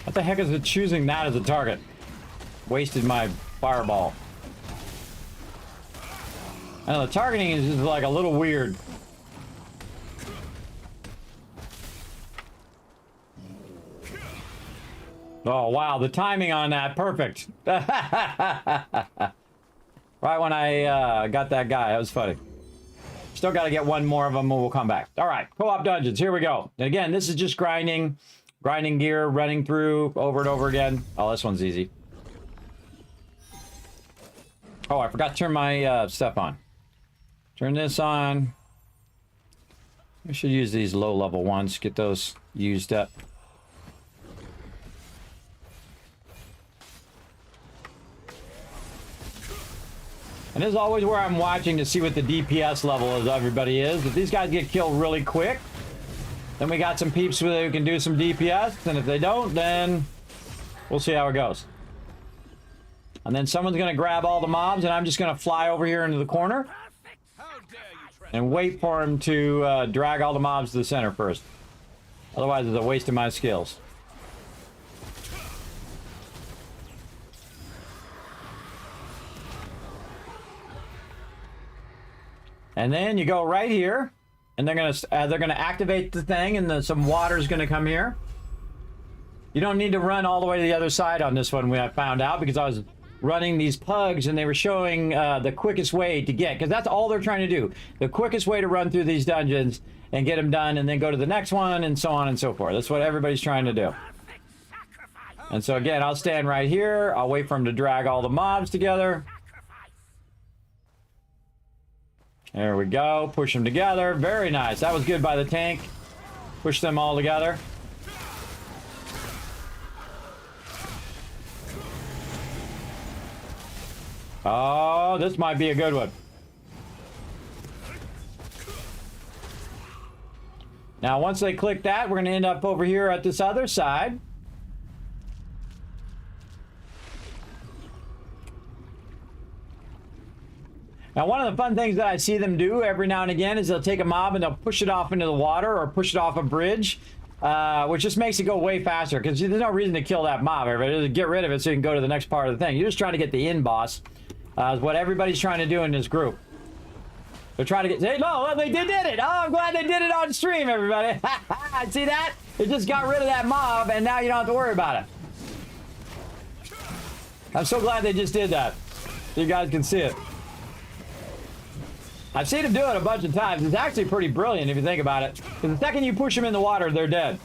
What the heck is it choosing that as a target? Wasted my fireball. I know the targeting is just like a little weird. Oh, wow, the timing on that, perfect. Right when I got that guy, that was funny. Still got to get 1 more of them and we'll come back. All right, co-op dungeons, here we go. And again, this is just grinding gear, running through over and over again. Oh, this one's easy. Oh, I forgot to turn my stuff on. Turn this on. I should use these low-level ones, get those used up. And this is always where I'm watching to see what the DPS level of everybody is. If these guys get killed really quick, then we got some peeps who can do some DPS. And if they don't, then we'll see how it goes. And then someone's going to grab all the mobs, and I'm just going to fly over here into the corner and wait for him to drag all the mobs to the center first. Otherwise, it's a waste of my skills. And then you go right here, and they're gonna activate the thing, and some water's gonna come here. You don't need to run all the way to the other side on this one. I found out because I was running these pugs, and they were showing the quickest way to get, because that's all they're trying to do. The quickest way to run through these dungeons and get them done, and then go to the next one, and so on and so forth. That's what everybody's trying to do. And so again, I'll stand right here. I'll wait for them to drag all the mobs together. There we go. Push them together. Very nice. That was good by the tank. Push them all together. Oh, this might be a good one. Now, once they click that, we're going to end up over here at this other side. Now, one of the fun things that I see them do every now and again is they'll take a mob and they'll push it off into the water or push it off a bridge, which just makes it go way faster because there's no reason to kill that mob. Everybody just get rid of it so you can go to the next part of the thing. You're just trying to get the end boss, is what everybody's trying to do in this group. They're trying to get... Hey, no, they did it! Oh, I'm glad they did it on stream, everybody! See that? They just got rid of that mob, and now you don't have to worry about it. I'm so glad they just did that. So you guys can see it. I've seen them do it a bunch of times. It's actually pretty brilliant if you think about it. Because the second you push them in the water, they're dead.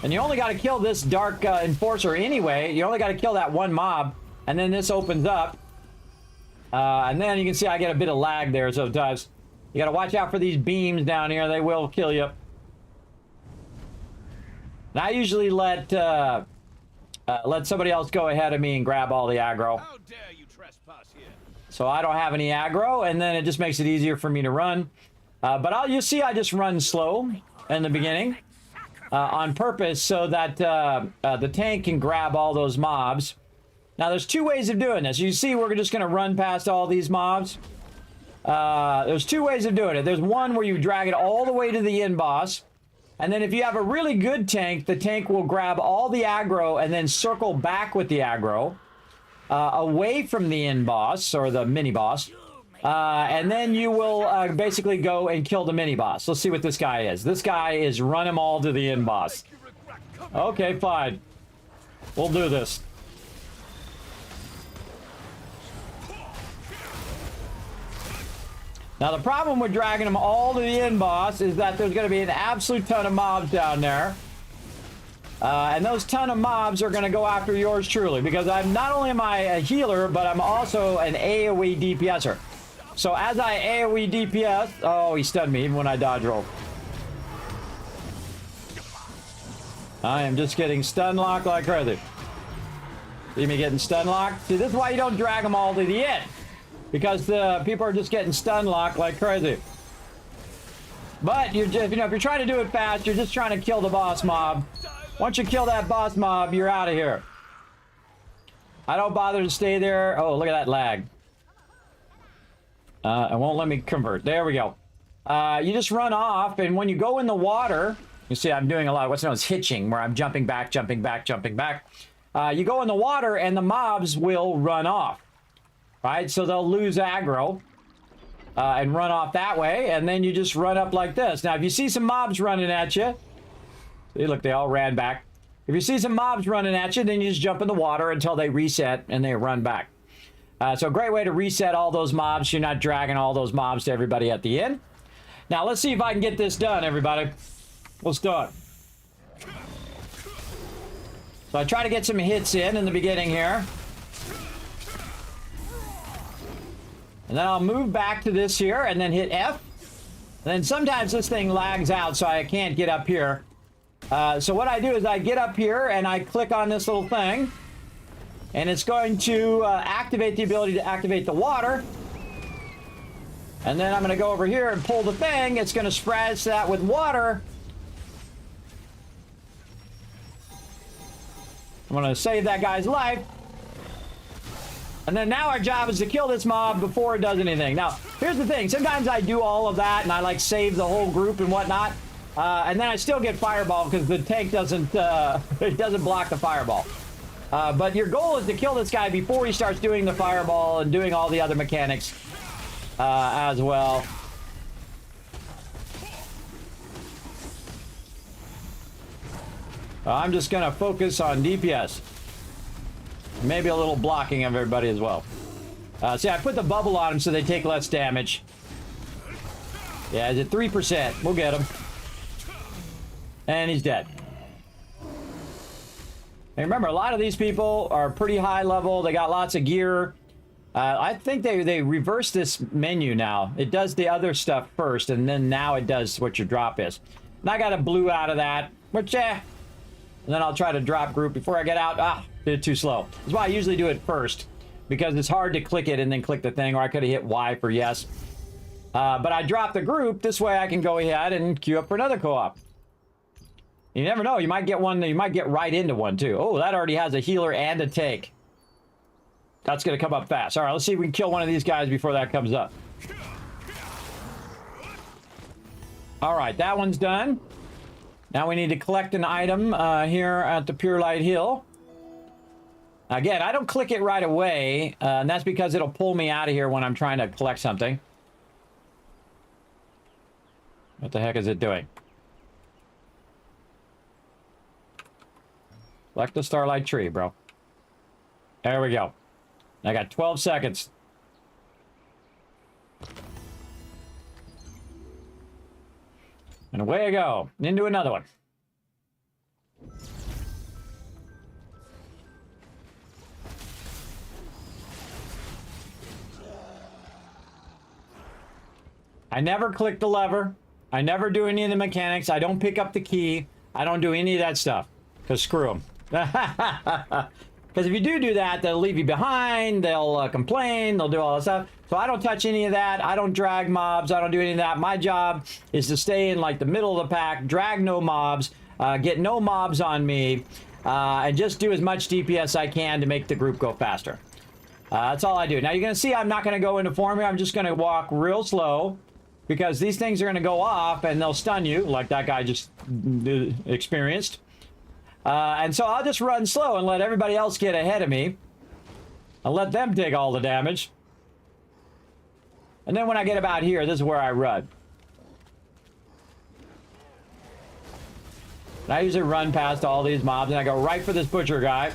And you only got to kill this dark enforcer anyway. You only got to kill that 1 mob. And then this opens up. And then you can see I get a bit of lag there sometimes. You got to watch out for these beams down here. They will kill you. And I usually let somebody else go ahead of me and grab all the aggro. How dare you trespass here? So I don't have any aggro, and then it just makes it easier for me to run. But you'll see I just run slow in the beginning on purpose so that the tank can grab all those mobs. Now, there's 2 ways of doing this. You see we're just going to run past all these mobs. There's 2 ways of doing it. There's one where you drag it all the way to the end boss. And then if you have a really good tank, the tank will grab all the aggro and then circle back with the aggro. Away from the end boss or the mini boss, and then you will basically go and kill the mini boss. Let's see what this guy is. This guy is run them all to the end boss. Okay, fine. We'll do this. Now, the problem with dragging them all to the end boss is that there's going to be an absolute ton of mobs down there. And those ton of mobs are going to go after yours truly, because I'm not only am I a healer, but I'm also an AoE DPSer. So as I AoE DPS, oh, he stunned me even when I dodge rolled. I am just getting stun locked like crazy. See me getting stun locked? See, this is why you don't drag them all to the end, because the people are just getting stun locked like crazy. But you're just, you know, if you're trying to do it fast, you're just trying to kill the boss mob. Once you kill that boss mob, you're out of here. I don't bother to stay there. Oh, look at that lag. It won't let me convert. There we go. You just run off, and when you go in the water, you see I'm doing a lot of what's known as hitching, where I'm jumping back, jumping back, jumping back. You go in the water, and the mobs will run off. Right? So they'll lose aggro and run off that way, and then you just run up like this. Now, if you see some mobs running at you, see, look, they all ran back. If you see some mobs running at you, then you just jump in the water until they reset and they run back. So a great way to reset all those mobs. You're not dragging all those mobs to everybody at the end. Now, let's see if I can get this done, everybody. Let's do it. So I try to get some hits in the beginning here. And then I'll move back to this here and then hit F. And then sometimes this thing lags out, so I can't get up here. So what I do is I get up here and I click on this little thing. And it's going to activate the ability to activate the water. And then I'm going to go over here and pull the thing. It's going to splash that with water. I'm going to save that guy's life. And then now our job is to kill this mob before it does anything. Now, here's the thing. Sometimes I do all of that and I like save the whole group and whatnot. And then I still get fireball because the tank doesn't, it doesn't block the fireball. But your goal is to kill this guy before he starts doing the fireball and doing all the other mechanics as well. I'm just going to focus on DPS. Maybe a little blocking of everybody as well. See, I put the bubble on them so they take less damage. Yeah, is it 3%? We'll get him. And he's dead. And remember, a lot of these people are pretty high level. They got lots of gear. I think they reversed this menu now. It does the other stuff first, and then now it does what your drop is. And I got a blue out of that, which, and then I'll try to drop group before I get out. Did it too slow. That's why I usually do it first, because it's hard to click it and then click the thing, or I could have hit Y for yes. But I dropped the group. This way I can go ahead and queue up for another co-op. You never know. You might get one. You might get right into one, too. Oh, that already has a healer and a tank. That's going to come up fast. All right, let's see if we can kill one of these guys before that comes up. All right, that one's done. Now we need to collect an item here at the Pure Light Hill. Again, I don't click it right away, and that's because it'll pull me out of here when I'm trying to collect something. What the heck is it doing? Collect the Starlight Tree, bro. There we go. I got 12 seconds. And away I go. Into another one. I never click the lever. I never do any of the mechanics. I don't pick up the key. I don't do any of that stuff. Because screw them. Because if you do that, they'll leave you behind. They'll complain. They'll do all that stuff. So I don't touch any of that. I don't drag mobs. I don't do any of that. My job is to stay in like the middle of the pack, drag no mobs, get no mobs on me, and just do as much DPS I can to make the group go faster. That's all I do. Now you're going to see I'm not going to go into form here. I'm just going to walk real slow. Because these things are going to go off and they'll stun you, like that guy just experienced. And so I'll just run slow and let everybody else get ahead of me. I'll let them take all the damage. And then when I get about here, this is where I run. And I usually run past all these mobs and I go right for this butcher guy.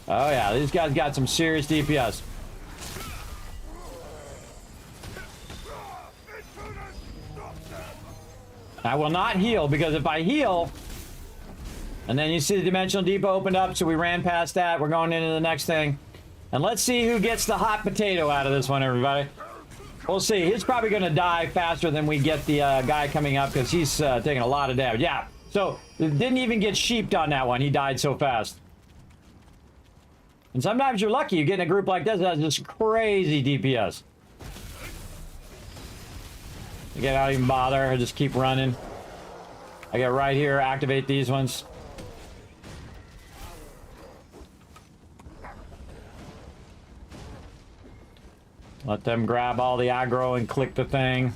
Oh yeah, these guys got some serious DPS. I will not heal, because if I heal, and then you see the Dimensional Depot opened up, so we ran past that. We're going into the next thing. And let's see who gets the hot potato out of this one, everybody. We'll see. He's probably going to die faster than we get the guy coming up, because he's taking a lot of damage. Yeah, so didn't even get sheeped on that one. He died so fast. And sometimes you're lucky. You get in a group like this that has just crazy DPS. Again, I don't even bother. I just keep running. I get right here, activate these ones. Let them grab all the aggro and click the thing.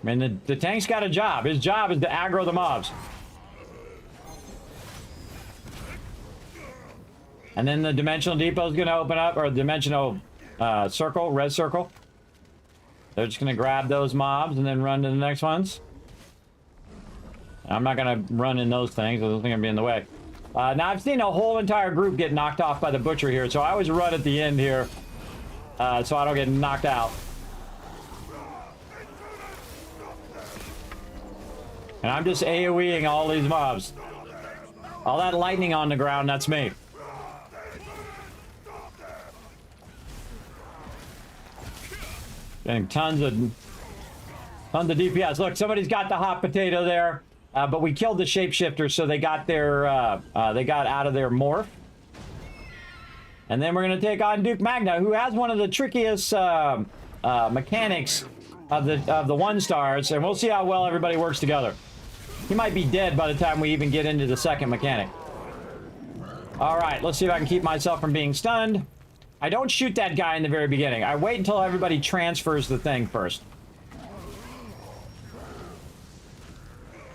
I mean, the tank's got a job. His job is to aggro the mobs. And then the dimensional depot is going to open up, or dimensional circle, red circle. They're just going to grab those mobs and then run to the next ones. I'm not going to run in those things. Those things are going to be in the way. Now, I've seen a whole entire group get knocked off by the butcher here, so I always run at the end here so I don't get knocked out. And I'm just AoEing all these mobs. All that lightning on the ground, that's me. Getting tons of DPS. Look, somebody's got the hot potato there, but we killed the shapeshifter, so they got their they got out of their morph. And then we're gonna take on Duke Magna, who has one of the trickiest mechanics of the 1-stars, and we'll see how well everybody works together. He might be dead by the time we even get into the second mechanic. All right, let's see if I can keep myself from being stunned. I don't shoot that guy in the very beginning. I wait until everybody transfers the thing first.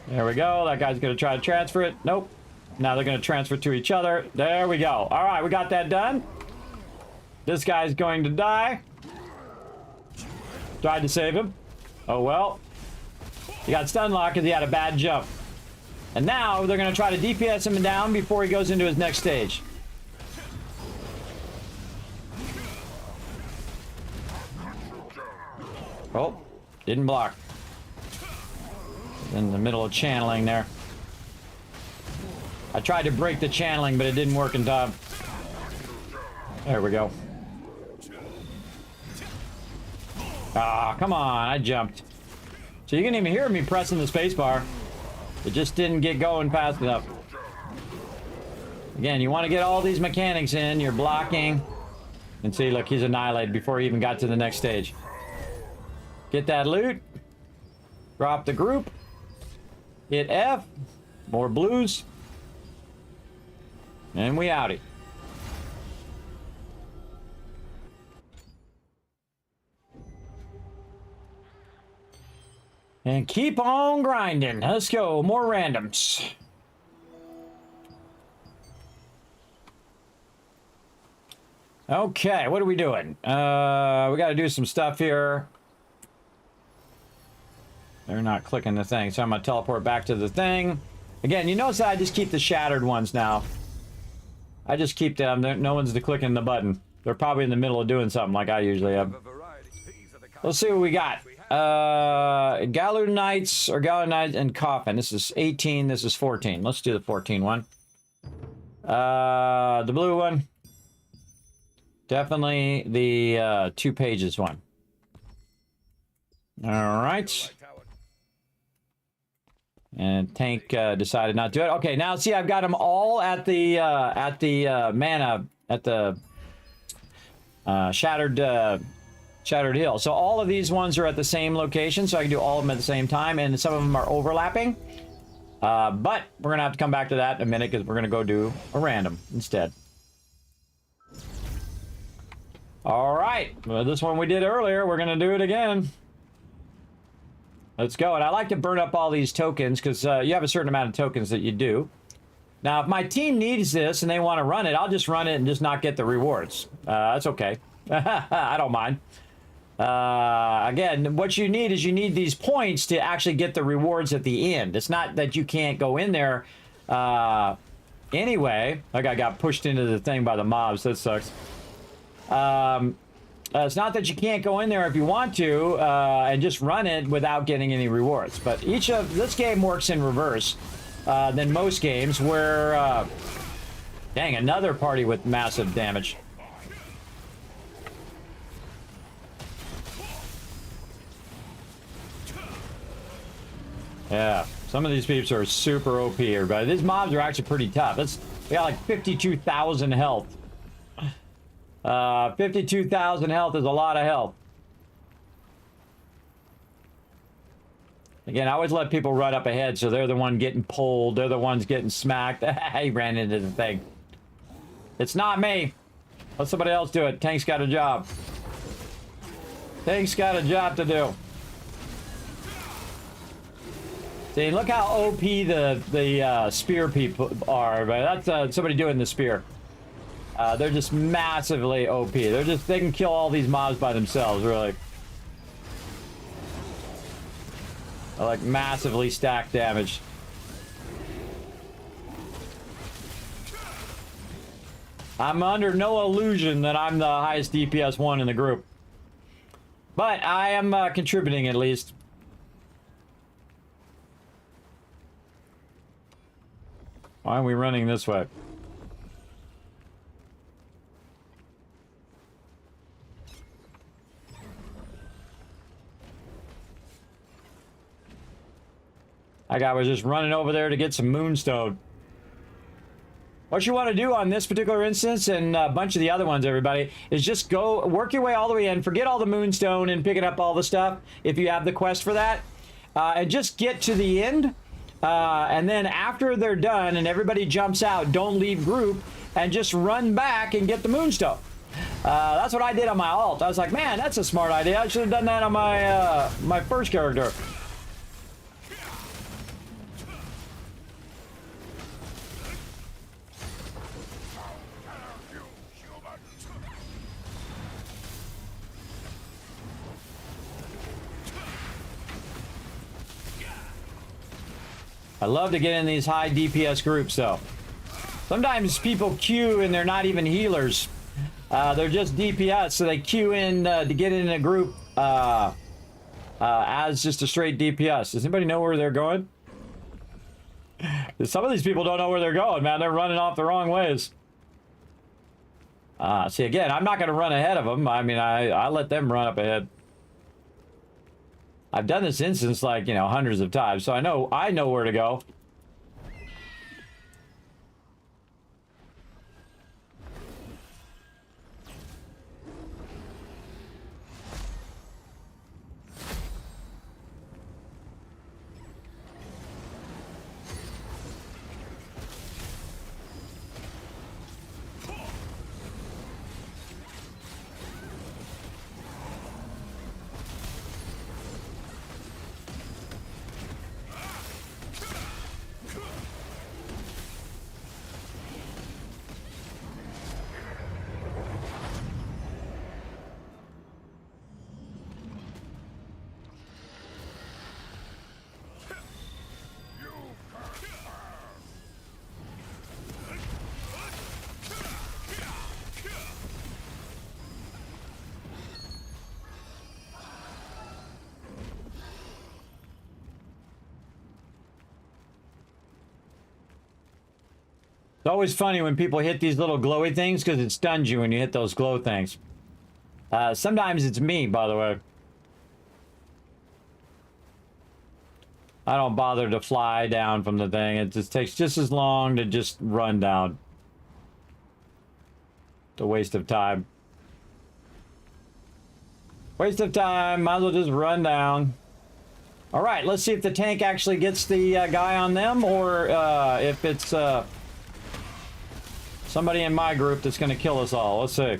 There we go. That guy's going to try to transfer it. Nope. Now they're going to transfer to each other. There we go. All right, we got that done. This guy's going to die. Tried to save him. Oh, well. He got stun locked because he had a bad jump. And now they're going to try to DPS him down before he goes into his next stage. Oh, didn't block. In the middle of channeling there. I tried to break the channeling, but it didn't work in time. There we go. Ah, come on, I jumped. So you can even hear me pressing the spacebar. It just didn't get going fast enough. Again, you want to get all these mechanics in. You're blocking. And see, look, he's annihilated before he even got to the next stage. Get that loot. Drop the group. Hit F. More blues. And we outie. And keep on grinding. Let's go. More randoms. Okay, what are we doing? We got to do some stuff here. They're not clicking the thing, so I'm going to teleport back to the thing. Again, you notice that I just keep the shattered ones now. I just keep them. No one's clicking the button. They're probably in the middle of doing something like I usually am. Let's see what we got. Galu Knights or Galu Knights and Coffin. This is 18. This is 14. Let's do the 14 one. The blue one. Definitely the 2 pages one. All right. And Tank decided not to do it. Okay, now see, I've got them all at the mana at the shattered hill. So all of these ones are at the same location, so I can do all of them at the same time, and some of them are overlapping. But we're gonna have to come back to that in a minute because we're gonna go do a random instead. All right, well, this one we did earlier. We're gonna do it again. Let's go. And I like to burn up all these tokens because you have a certain amount of tokens that you do. Now, if my team needs this and they want to run it, I'll just run it and just not get the rewards. That's okay. I don't mind. Again, what you need is you need these points to actually get the rewards at the end. It's not that you can't go in there anyway. Like I got pushed into the thing by the mobs. That sucks. It's not that you can't go in there if you want to and just run it without getting any rewards. But this game works in reverse than most games where, dang, another party with massive damage. Yeah, some of these peeps are super OP, everybody. These mobs are actually pretty tough. We got like 52,000 health. 52,000 health is a lot of health. Again, I always let people run up ahead so they're the one getting pulled. They're the ones getting smacked. He ran into the thing. It's not me. Let somebody else do it. Tank's got a job. Tank's got a job to do. See, look how OP the spear people are. But that's somebody doing the spear. They're just massively OP. They can kill all these mobs by themselves, really. They're like massively stacked damage. I'm under no illusion that I'm the highest DPS one in the group. But I am contributing at least. Why are we running this way? That guy was just running over there to get some moonstone. What you want to do on this particular instance and a bunch of the other ones, everybody, is just go work your way all the way in. Forget all the moonstone and picking up all the stuff if you have the quest for that. And just get to the end. And then after they're done and everybody jumps out, don't leave group and just run back and get the moonstone. That's what I did on my alt. I was like, man, that's a smart idea. I should have done that on my my first character. I love to get in these high DPS groups, though. Sometimes people queue and they're not even healers. They're just DPS, so they queue in to get in a group as just a straight DPS. Does anybody know where they're going? Some of these people don't know where they're going, man. They're running off the wrong ways. See, again, I'm not going to run ahead of them. I mean, I let them run up ahead. I've done this instance like, you know, hundreds of times, so I know where to go. It's always funny when people hit these little glowy things because it stuns you when you hit those glow things. Sometimes it's me, by the way. I don't bother to fly down from the thing. It just takes just as long to just run down. It's a waste of time. Waste of time. Might as well just run down. All right, let's see if the tank actually gets the guy on them or if it's... somebody in my group that's going to kill us all. Let's see.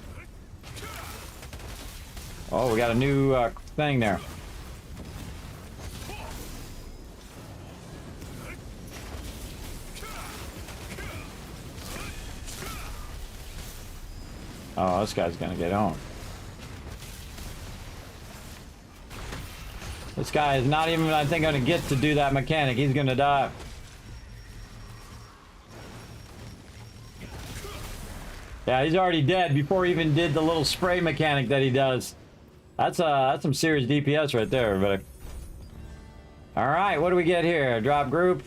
Oh, we got a new thing there. Oh, this guy's going to get on. This guy is not even, I think, going to get to do that mechanic. He's going to die. Yeah, he's already dead before he even did the little spray mechanic that he does. That's some serious DPS right there, everybody. All right, what do we get here? Drop group.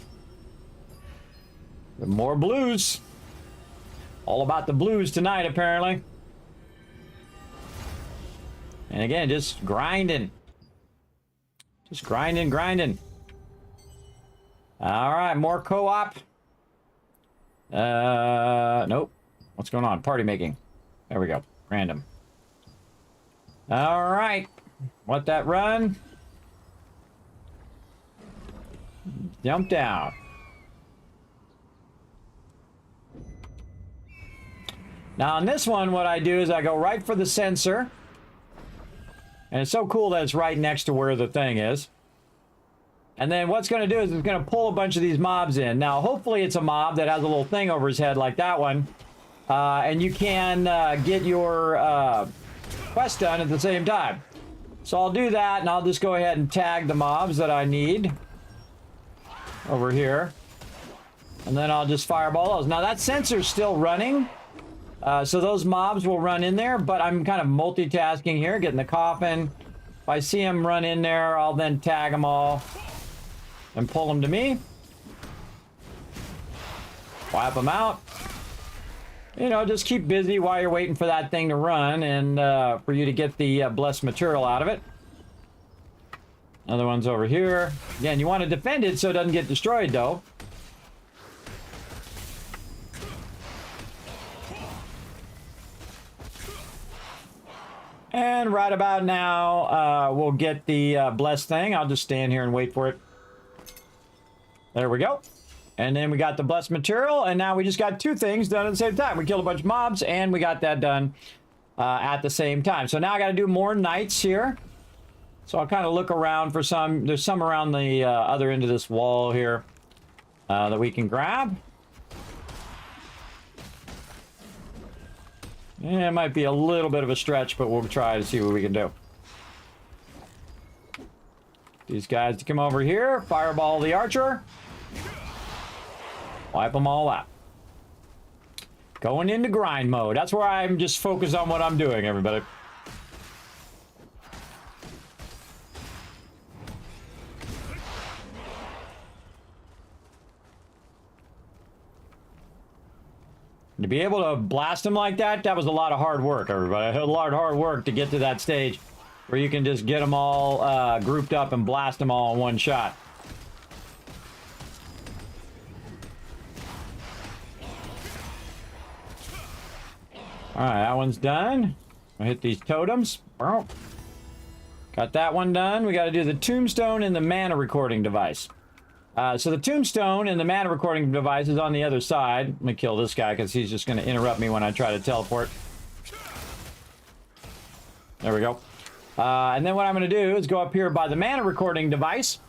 More blues. All about the blues tonight, apparently. And again, just grinding. Just grinding. All right, more co-op. Nope. What's going on? Party making. There we go. Random. All right. Let that run. Jump down. Now on this one, what I do is I go right for the sensor. And it's so cool that it's right next to where the thing is. And then what's going to do is it's going to pull a bunch of these mobs in. Now, hopefully it's a mob that has a little thing over his head like that one. And you can get your quest done at the same time. So I'll do that, and I'll just go ahead and tag the mobs that I need over here. And then I'll just fireball those. Now, that sensor's still running. So those mobs will run in there, but I'm kind of multitasking here, getting the coffin. If I see them run in there, I'll then tag them all and pull them to me. Wipe them out. You know, just keep busy while you're waiting for that thing to run and for you to get the blessed material out of it. Another one's over here. Again, you want to defend it so it doesn't get destroyed, though. And right about now, we'll get the blessed thing. I'll just stand here and wait for it. There we go. And then we got the blessed material, and now we just got two things done at the same time. We killed a bunch of mobs, and we got that done at the same time. So now I got to do more knights here. So I'll kind of look around for some. There's some around the other end of this wall here that we can grab. Yeah, it might be a little bit of a stretch, but we'll try to see what we can do. These guys to come over here, fireball the archer. Wipe them all out. Going into grind mode. That's where I'm just focused on what I'm doing, everybody. To be able to blast them like that, that was a lot of hard work, everybody. A lot of hard work to get to that stage where you can just get them all grouped up and blast them all in one shot. Alright, that one's done. I'll hit these totems. Got that one done. We got to do the tombstone and the mana recording device. So the tombstone and the mana recording device is on the other side. Let me kill this guy because he's just going to interrupt me when I try to teleport. There we go. And then what I'm going to do is go up here by the mana recording device.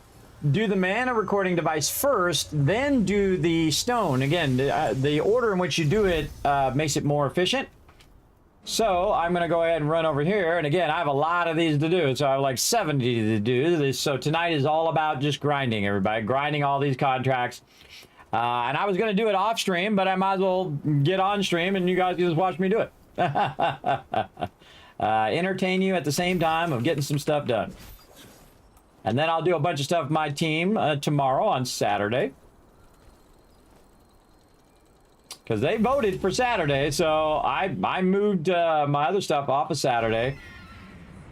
Do the mana recording device first, then do the stone. Again, the order in which you do it makes it more efficient. So I'm going to go ahead and run over here. And again, I have a lot of these to do. So I have like 70 to do. So tonight is all about just grinding, everybody. Grinding all these contracts. And I was going to do it off stream, but I might as well get on stream and you guys can just watch me do it. Entertain you at the same time of getting some stuff done. And then I'll do a bunch of stuff with my team tomorrow on Saturday. Because they voted for Saturday, so I moved my other stuff off of Saturday.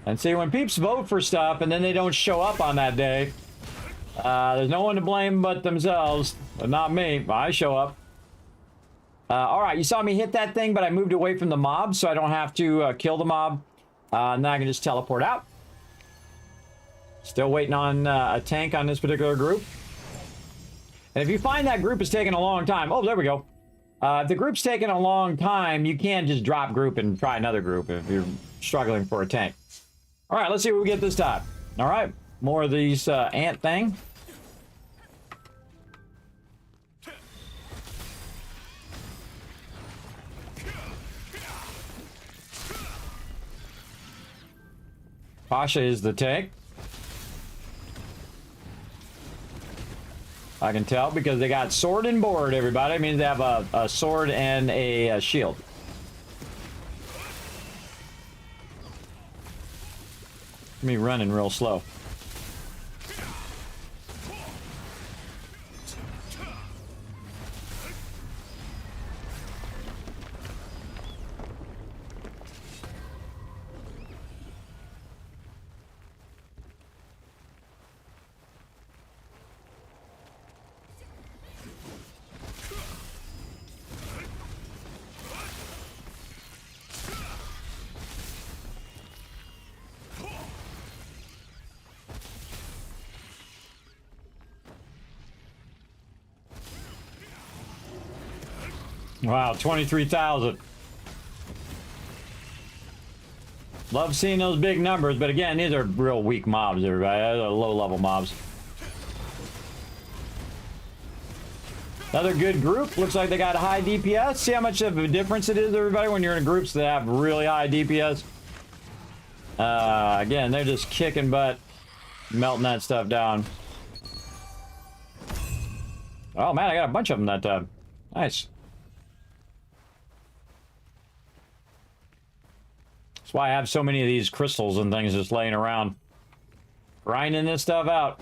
And see, when peeps vote for stuff and then they don't show up on that day, there's no one to blame but themselves. But not me. I show up. Alright, you saw me hit that thing, but I moved away from the mob, so I don't have to kill the mob. And then I can just teleport out. Still waiting on a tank on this particular group. And if you find that group is taking a long time... Oh, there we go. If the group's taking a long time, you can just drop group and try another group if you're struggling for a tank. All right, let's see what we get this time. All right, more of these ant thing. Pasha is the tank. I can tell because they got sword and board, everybody. It means they have a sword and a shield. Me running real slow. Wow, 23,000. Love seeing those big numbers, but again, these are real weak mobs, everybody. They're low-level mobs. Another good group. Looks like they got a high DPS. See how much of a difference it is, everybody, when you're in groups that have really high DPS. Again, they're just kicking butt, melting that stuff down. Oh, man, I got a bunch of them that time. Nice. That's why I have so many of these crystals and things just laying around. Grinding this stuff out.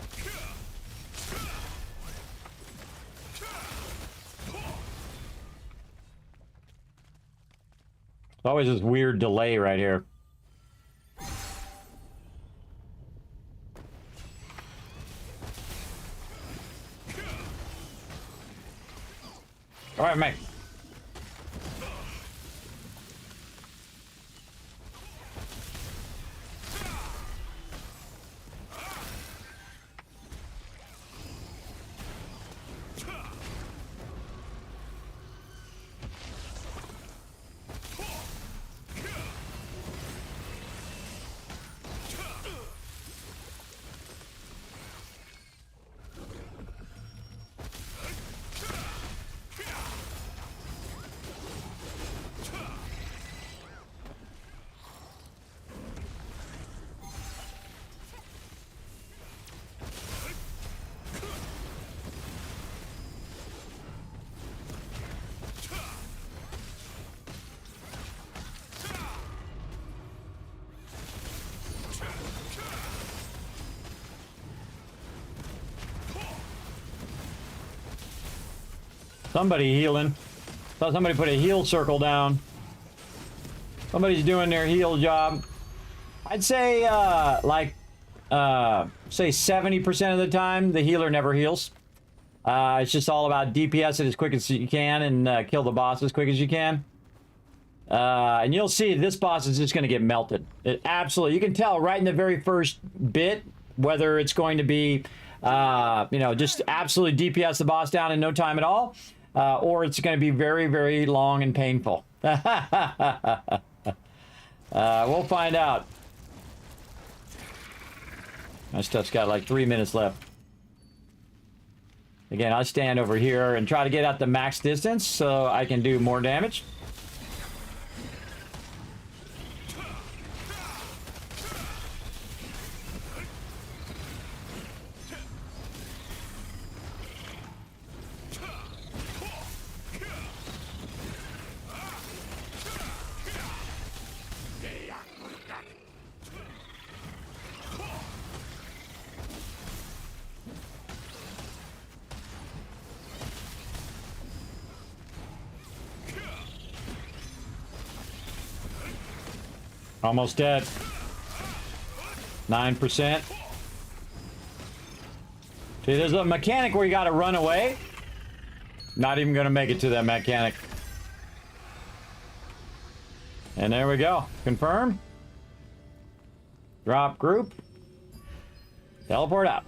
Always this weird delay right here. All right, mate. Somebody healing. Saw somebody put a heal circle down. Somebody's doing their heal job. I'd say, say 70% of the time, the healer never heals. It's just all about DPS it as quick as you can and kill the boss as quick as you can. And you'll see this boss is just going to get melted. It absolutely. You can tell right in the very first bit whether it's going to be, you know, just absolutely DPS the boss down in no time at all. Or it's going to be very, very long and painful. We'll find out. My stuff's got like 3 minutes left. Again, I stand over here and try to get out the max distance so I can do more damage. Almost dead. 9%. See, there's a mechanic where you gotta run away. Not even gonna make it to that mechanic. And there we go. Confirm. Drop group. Teleport out.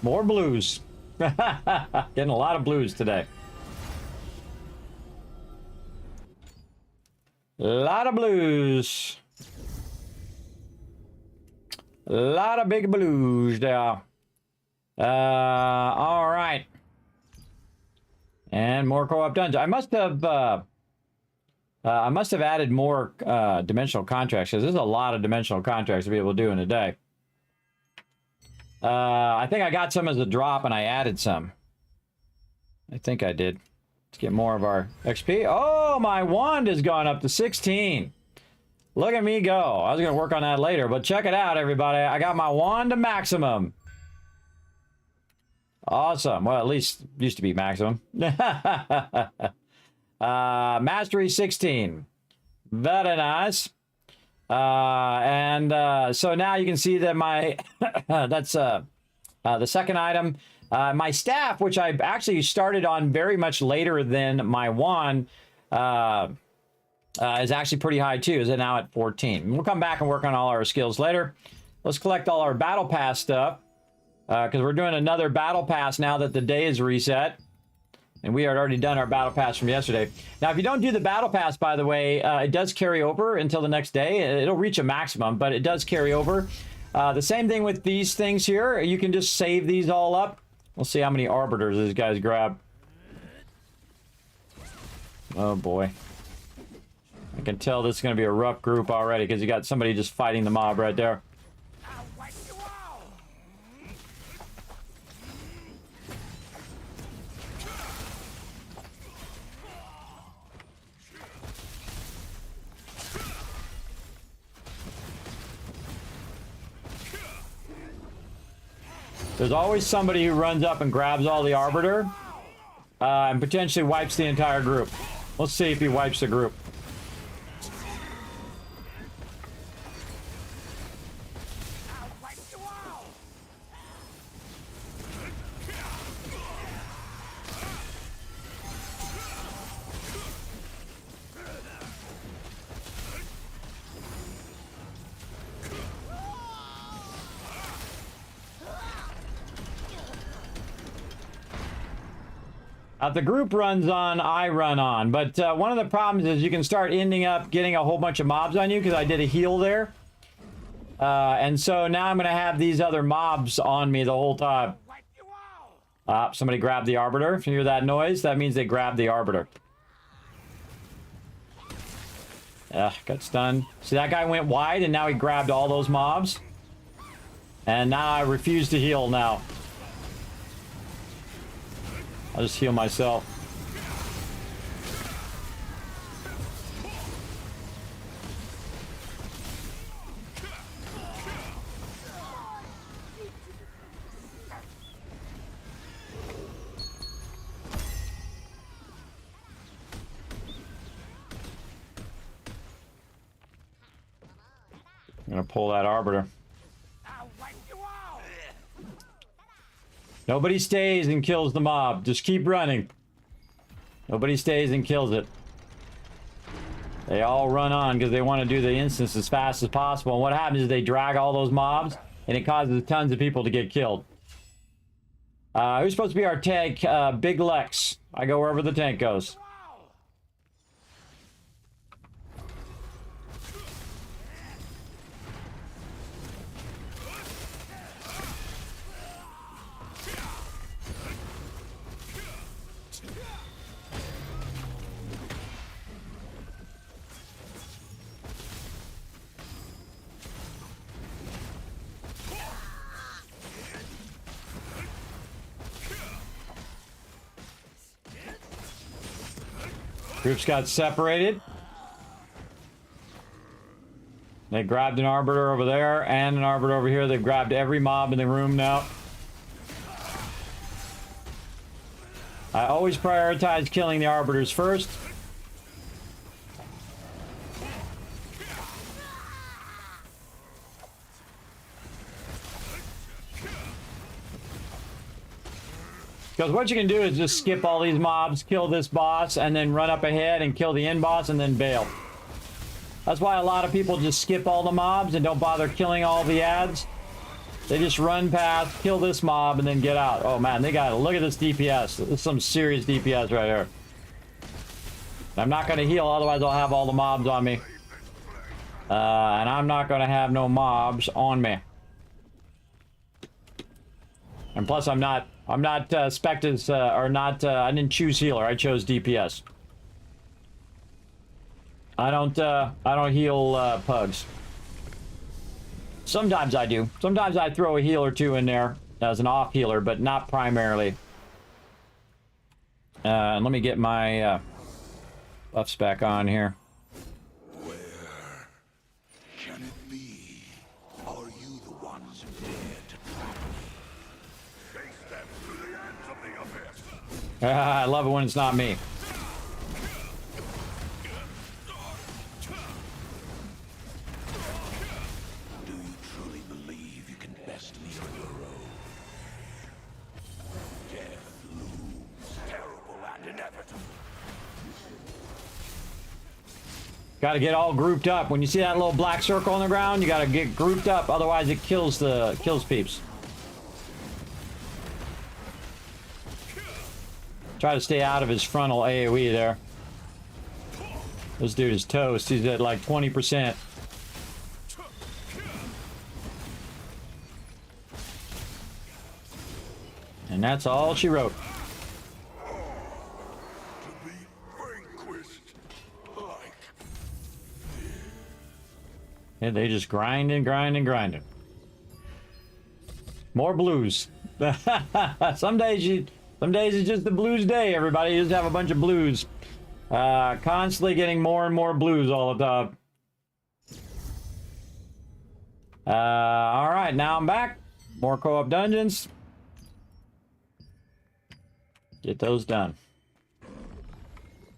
More blues. Getting a lot of blues today. A lot of blues. A lot of big blues there. All right. And more co-op dungeons. I must have added more dimensional contracts because there's a lot of dimensional contracts to be able to do in a day. I think I got some as a drop and I added some. I think I did. Let's get more of our XP. Oh, my wand has gone up to 16. Look at me go. I was going to work on that later, but check it out, everybody. I got my wand to maximum. Awesome. Well, at least it used to be maximum. Mastery 16. Very nice. So now you can see that my... that's the second item. My staff, which I actually started on very much later than my wand, is actually pretty high too. Is it now at 14? We'll come back and work on all our skills later. Let's collect all our battle pass stuff because we're doing another battle pass now that the day is reset. And we had already done our battle pass from yesterday. Now, if you don't do the battle pass, by the way, it does carry over until the next day. It'll reach a maximum, but it does carry over. The same thing with these things here. You can just save these all up. We'll see how many arbiters these guys grab. Oh, boy. I can tell this is going to be a rough group already because you got somebody just fighting the mob right there. There's always somebody who runs up and grabs all the arbiter and potentially wipes the entire group. Let's see if he wipes the group. The group runs on, I run on. But one of the problems is you can start ending up getting a whole bunch of mobs on you because I did a heal there. And so now I'm going to have these other mobs on me the whole time. Somebody grabbed the arbiter. If you hear that noise, that means they grabbed the arbiter. Got stunned. See, that guy went wide and now he grabbed all those mobs. And now I refuse to heal now. I'll just heal myself. I'm gonna pull that arbiter. Nobody stays and kills the mob. Just keep running. Nobody stays and kills it. They all run on because they want to do the instance as fast as possible. And what happens is they drag all those mobs, and it causes tons of people to get killed. Who's supposed to be our tank? Big Lex. I go wherever the tank goes. Groups got separated. They grabbed an arbiter over there and an arbiter over here. They've grabbed every mob in the room now. I always prioritize killing the arbiters first. Because what you can do is just skip all these mobs, kill this boss, and then run up ahead and kill the end boss and then bail. That's why a lot of people just skip all the mobs and don't bother killing all the ads. They just run past, kill this mob, and then get out. Oh man, they got it. Look at this DPS. This is some serious DPS right here. I'm not going to heal, otherwise I'll have all the mobs on me. And I'm not going to have no mobs on me. And plus I'm not Spectres, or not, I didn't choose healer, I chose DPS. I don't heal, pugs. Sometimes I do. Sometimes I throw a heal or two in there as an off healer, but not primarily. And let me get my, buffs back on here. Where can it be? Are you the ones who dared to trap me? Face them to the ends of the abyss. I love it when it's not me. Do you truly believe you can best me on your own? Death looms terrible and inevitable. Got to get all grouped up. When you see that little black circle on the ground, you got to get grouped up, otherwise it kills peeps. Try to stay out of his frontal AoE there. This dude is toast. He's at like 20%. And that's all she wrote. To be vanquished like Yeah, they just grind and grind and grind. More blues. Some days it's just the blues day, everybody. You just have a bunch of blues. Constantly getting more and more blues all the time. Alright, now I'm back. More co-op dungeons. Get those done.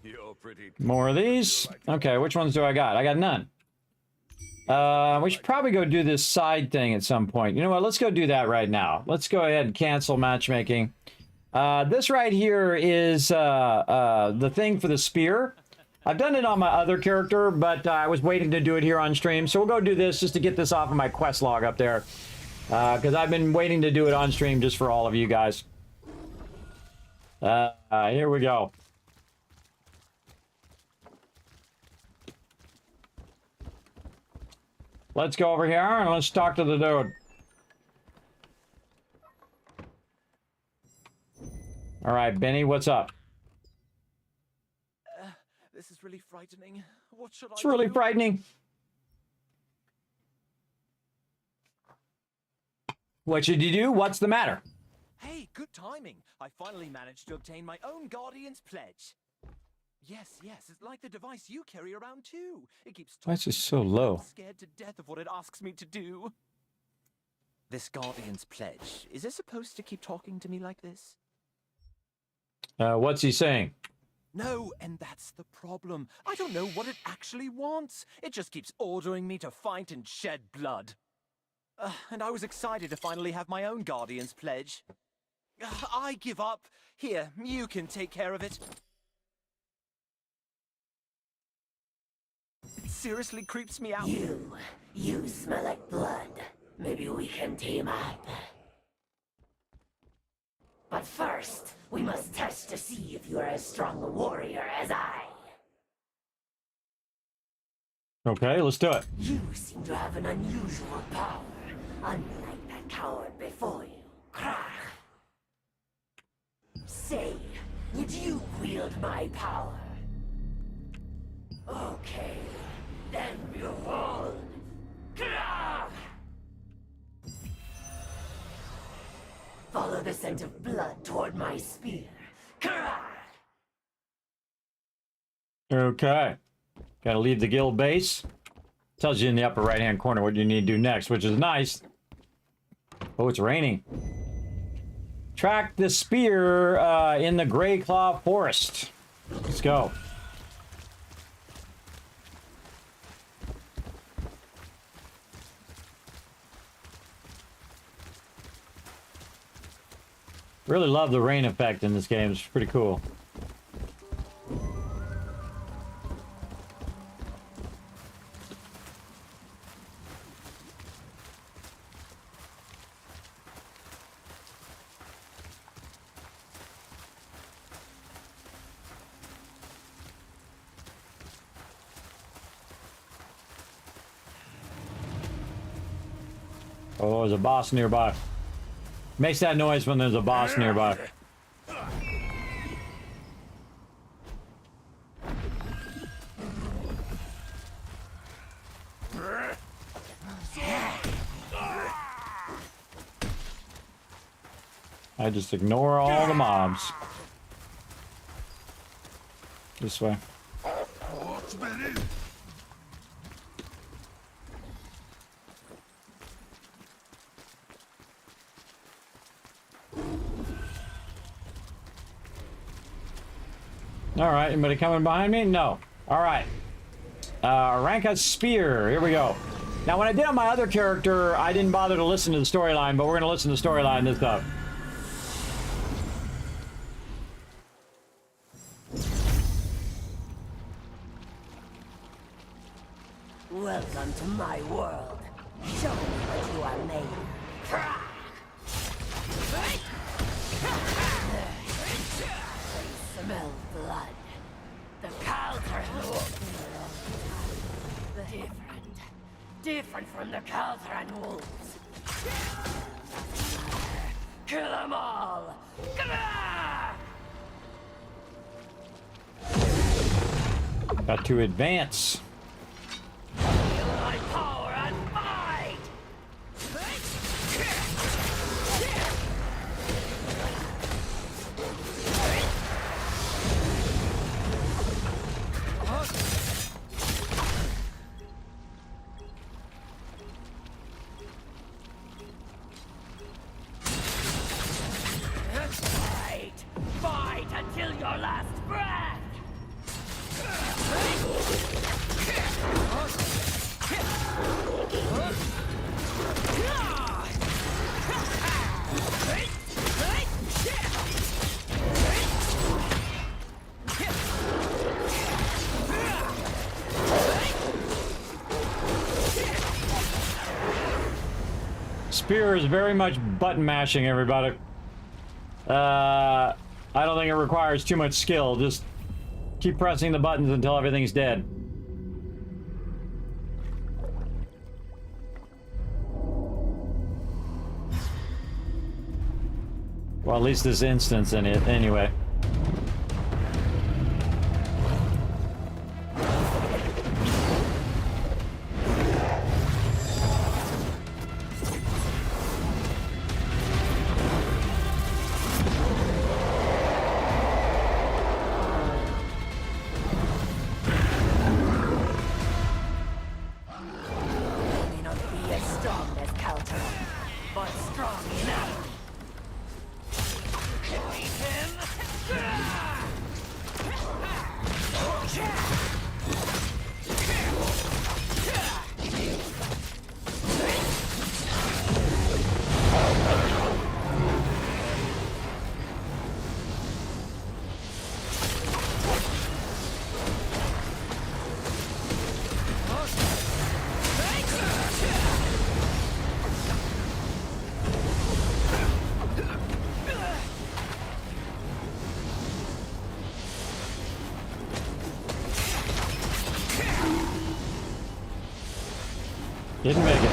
You're pretty. More of these. Okay, which ones do I got? I got none. We should probably go do this side thing at some point. You know what? Let's go do that right now. Let's go ahead and cancel matchmaking. This right here is the thing for the spear. I've done it on my other character, but I was waiting to do it here on stream. So we'll go do this just to get this off of my quest log up there. Because I've been waiting to do it on stream just for all of you guys. Here we go. Let's go over here and let's talk to the dude. All right, Benny, what's up? This is really frightening. What should It's really frightening. What should you do? What's the matter? Hey, good timing. I finally managed to obtain my own Guardian's Pledge. Yes, it's like the device you carry around too. It keeps Why is talking this so to me. low? I'm scared to death of what it asks me to do. This Guardian's Pledge, is it supposed to keep talking to me like this? What's he saying? No, and that's the problem. I don't know what it actually wants. It just keeps ordering me to fight and shed blood. And I was excited to finally have my own Guardian's Pledge. I give up. Here, you can take care of it. It seriously creeps me out. You smell like blood. Maybe we can team up. But first, we must test to see if you are as strong a warrior as I. Okay, let's do it. You seem to have an unusual power, unlike that coward before you. Krach. Say, would you wield my power? Okay, then behold. Krach! Follow the scent of blood toward my spear. Krach! Okay. Gotta leave the guild base. Tells you in the upper right hand corner what you need to do next, which is nice. Oh, it's raining. Track the spear in the Grey Claw Forest. Let's go. Really love the rain effect in this game. It's pretty cool. Oh, there's a boss nearby. Makes that noise when there's a boss nearby. I just ignore all the mobs. This way. what's been in. All right, anybody coming behind me? No. All right. Ranka Spear. Here we go. Now, when I did on my other character, I didn't bother to listen to the storyline, but we're going to listen to the storyline this time. Welcome to my world. Show me what you are made of. from the Calthran wolves. Kill them all! Grah! Got to advance. Feel my power and might! Fight! Fight until your last breath! Spear is very much button mashing, everybody. I don't think it requires too much skill. Just keep pressing the buttons until everything's dead. Well, at least this instance in it, anyway. May not be as strong as Calthran, but strong enough. Join him! Didn't make it.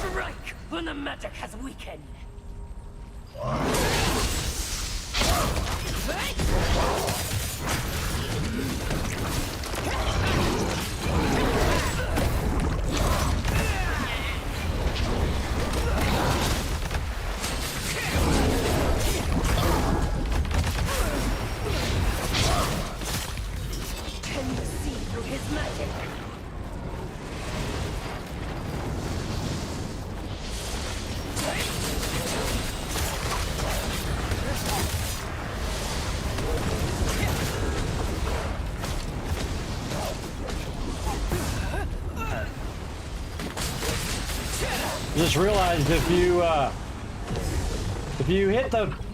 Strike when the magic has weakened. Can you see through his magic? Just realized if you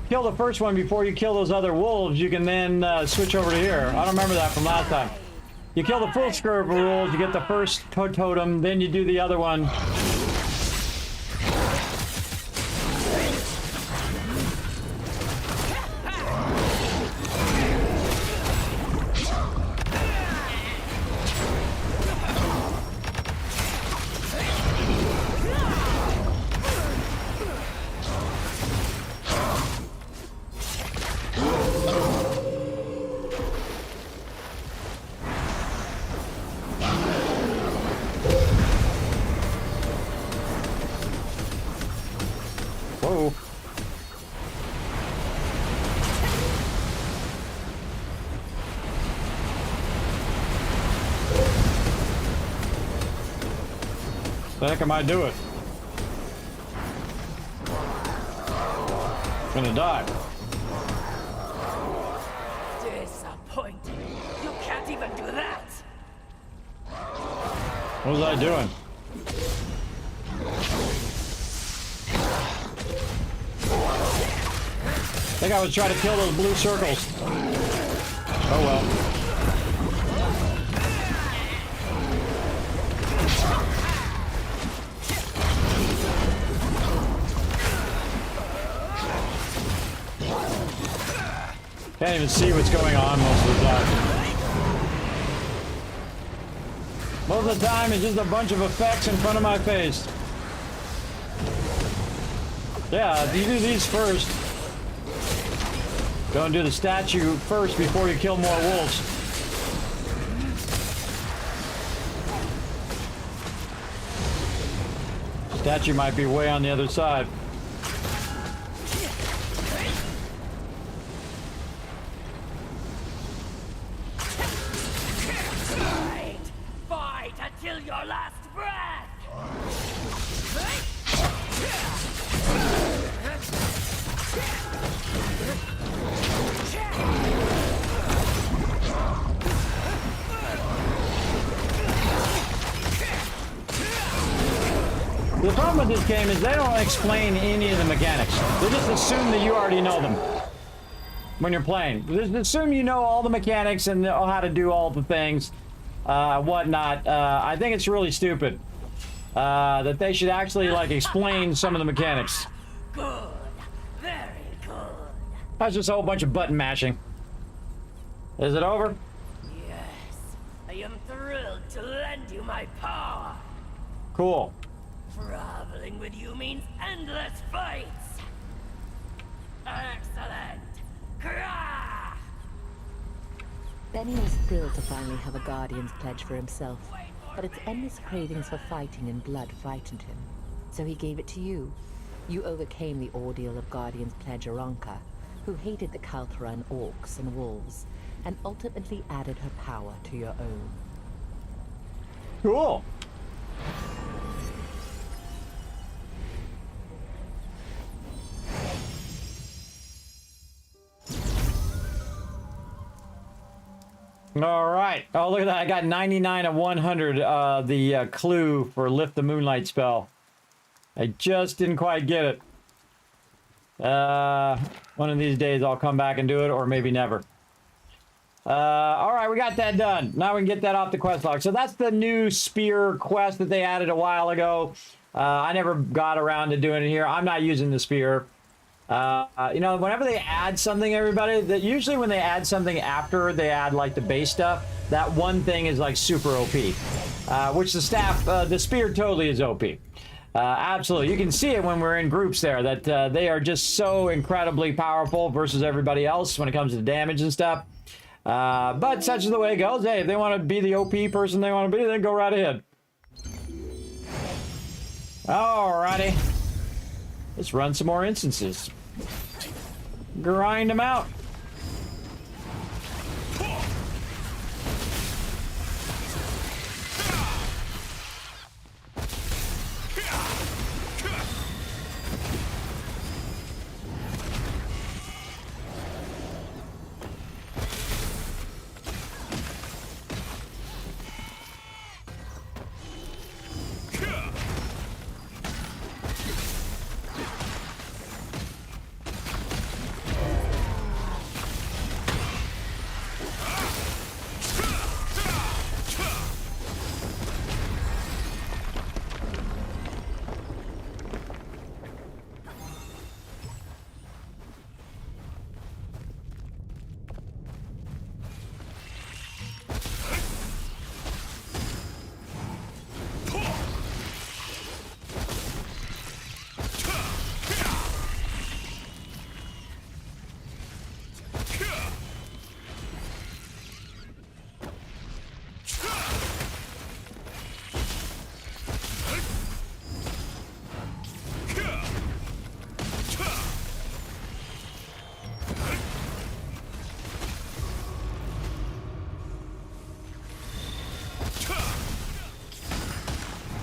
kill the first one before you kill those other wolves, you can then switch over to here. I don't remember that from last time. You kill the full score of wolves, you get the first totem, then you do the other one. Whoa. The heck am I doing? Gonna die. Disappointing. You can't even do that. What was I doing? I think I was trying to kill those blue circles. Oh well. Can't even see what's going on most of the time. Most of the time, it's just a bunch of effects in front of my face. Yeah, you do these first. Go and do the statue first before you kill more wolves. Statue might be way on the other side. Fight until your last breath! The problem with this game is they don't explain any of the mechanics. They just assume that you already know them when you're playing. They just assume you know all the mechanics and know how to do all the things, whatnot. I think it's really stupid that they should actually like explain some of the mechanics. Good. Very good. That's just a whole bunch of button mashing. Is it over? Yes. I am thrilled to lend you my power. Cool. Traveling with you means endless fights. Excellent. Krah! Benny was thrilled to finally have a Guardian's pledge for himself, but its endless cravings for fighting and blood frightened him. So he gave it to you. You overcame the ordeal of Guardian's pledge Aranka, who hated the Kalthran orcs and wolves, and ultimately added her power to your own. Cool. All right. Oh, look at that. I got 99 of 100, the clue for Lift the Moonlight spell. I just didn't quite get it. One of these days I'll come back and do it, or maybe never. All right, we got that done. Now we can get that off the quest log. So that's the new spear quest that they added a while ago. I never got around to doing it here. I'm not using the spear. You know, whenever they add something, everybody, that usually when they add something after they add like the base stuff, that one thing is like super OP. Which the staff, the spear totally is OP. Absolutely. You can see it when we're in groups there, that they are just so incredibly powerful versus everybody else when it comes to damage and stuff. But such is the way it goes. Hey, if they want to be the OP person they want to be, then go right ahead. Alrighty. Let's run some more instances. Grind them out.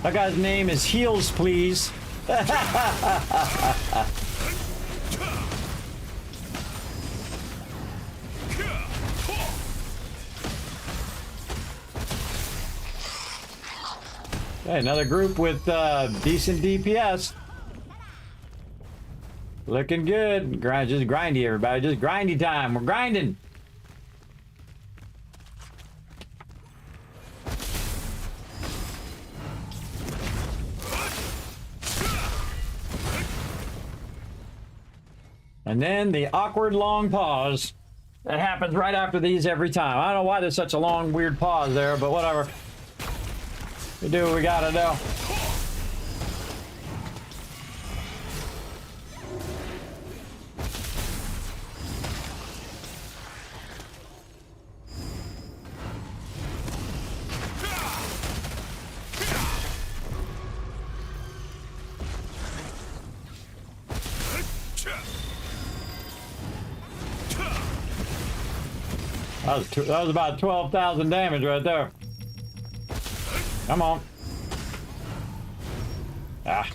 That guy's name is Heals, please. Hey, another group with decent DPS. Looking good. Just grindy, everybody. Just grindy time. We're grinding. And then the awkward long pause. That happens right after these every time. I don't know why there's such a long, weird pause there, but whatever. We do what we gotta do. That was about 12,000 damage right there. Come on. Ah.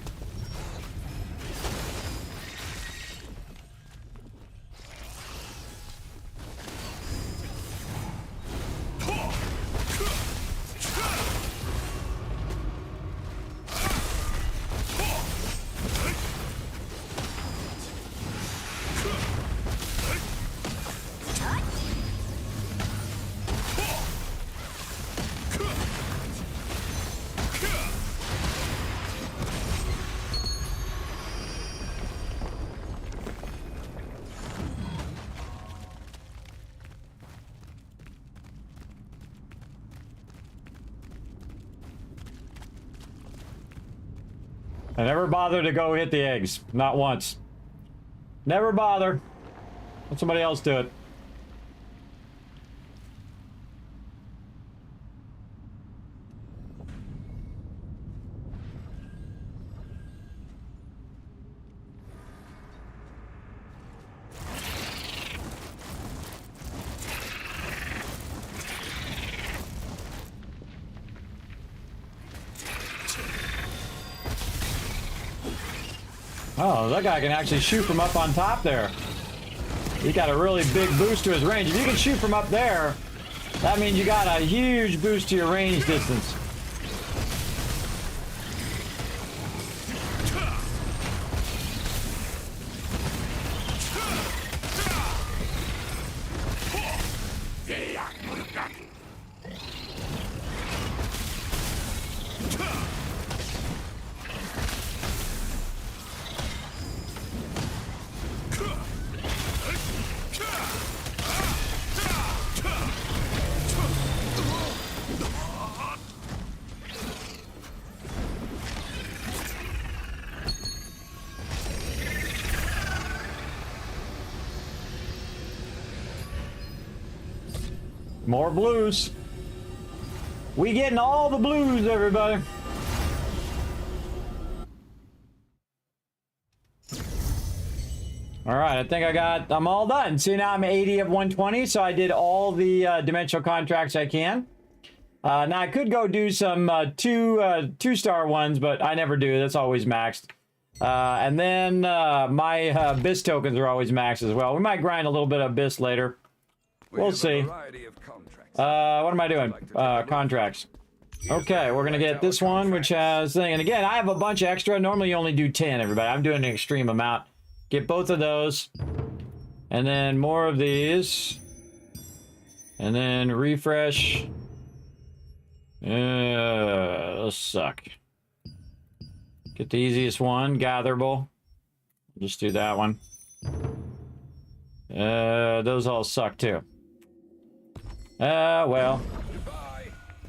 I never bother to go hit the eggs. Not once. Never bother. Let somebody else do it. Oh, that guy can actually shoot from up on top there. He got a really big boost to his range. If you can shoot from up there, that means you got a huge boost to your range distance. More blues. We getting all the blues, everybody. All right, I think I'm all done. See, now I'm 80 of 120, so I did all the dimensional contracts I can. Now I could go do some two-star ones, but I never do. That's always maxed. And then my BIS tokens are always maxed as well. We might grind a little bit of BIS later. We'll see. What am I doing? Contracts. Okay, we're gonna get this one, which has thing. And again, I have a bunch extra. Normally you only do 10, everybody. I'm doing an extreme amount. Get both of those. And then more of these. And then refresh. Those suck. Get the easiest one, gatherable. Just do that one. Those all suck too. Well.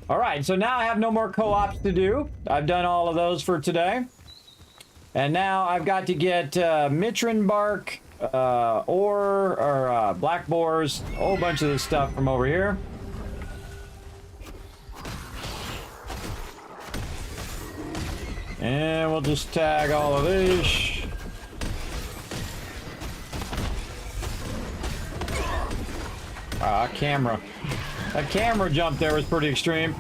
Alright, so now I have no more co-ops to do. I've done all of those for today. And now I've got to get Mitrin bark, ore, or black boars, a whole bunch of this stuff from over here. And we'll just tag all of these. Camera. That camera jump there was pretty extreme.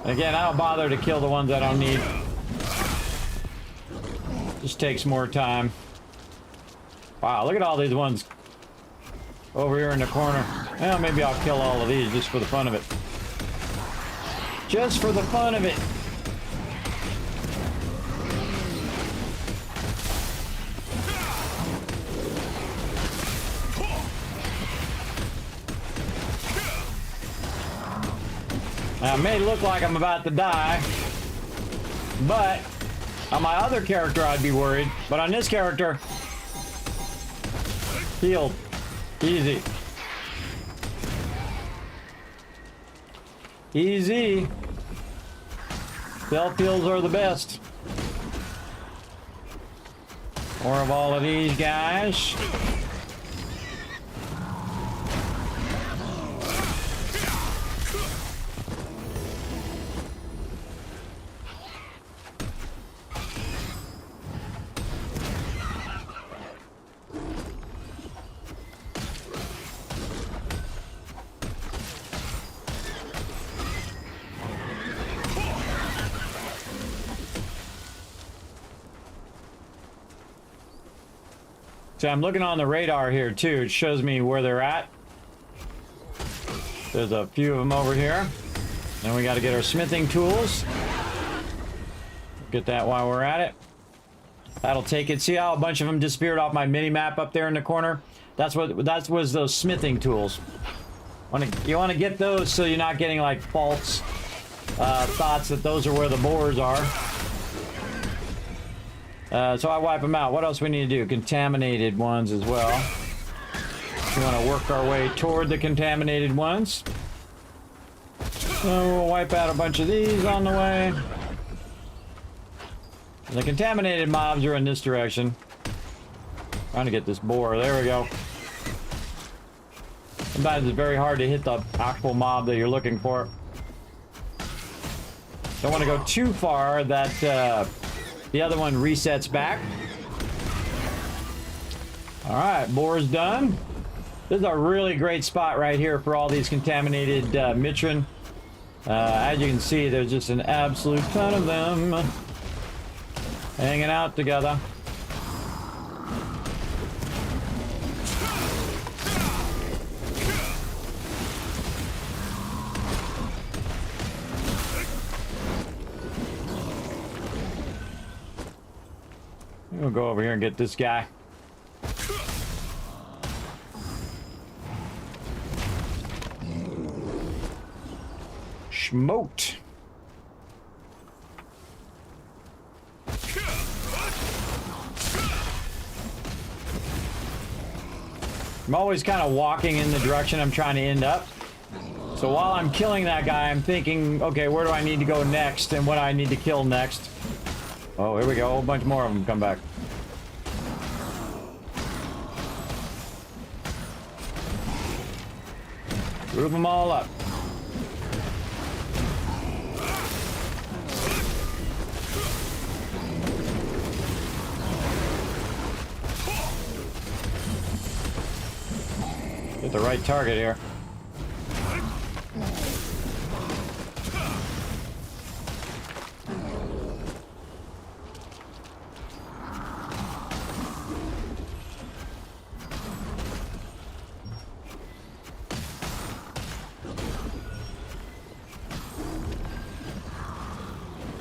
Again, I don't bother to kill the ones I don't need. Just takes more time. Wow, look at all these ones over here in the corner. Well, maybe I'll kill all of these just for the fun of it. Just for the fun of it. Now, it may look like I'm about to die, but on my other character, I'd be worried. But on this character, healed. Easy. Easy. Self heals are the best. More of all of these guys. So I'm looking on the radar here too. It shows me where they're at. There's a few of them over here. And we got to get our smithing tools. Get that while we're at it. That'll take it. See how a bunch of them disappeared off my mini map up there in the corner? That was those smithing tools. You want to get those so you're not getting like false thoughts that those are where the boars are. So I wipe them out. What else we need to do? Contaminated ones as well. We want to work our way toward the contaminated ones. So we'll wipe out a bunch of these on the way. The contaminated mobs are in this direction. Trying to get this boar. There we go. Sometimes it's very hard to hit the actual mob that you're looking for. Don't want to go too far that the other one resets back. All right, boar's done. This is a really great spot right here for all these contaminated mitrin. As you can see, there's just an absolute ton of them hanging out together. We'll go over here and get this guy. Smoked. I'm always kind of walking in the direction I'm trying to end up. So while I'm killing that guy, I'm thinking, okay, where do I need to go next and what do I need to kill next? Oh, here we go. A whole bunch more of them come back. Group them all up. Get the right target here.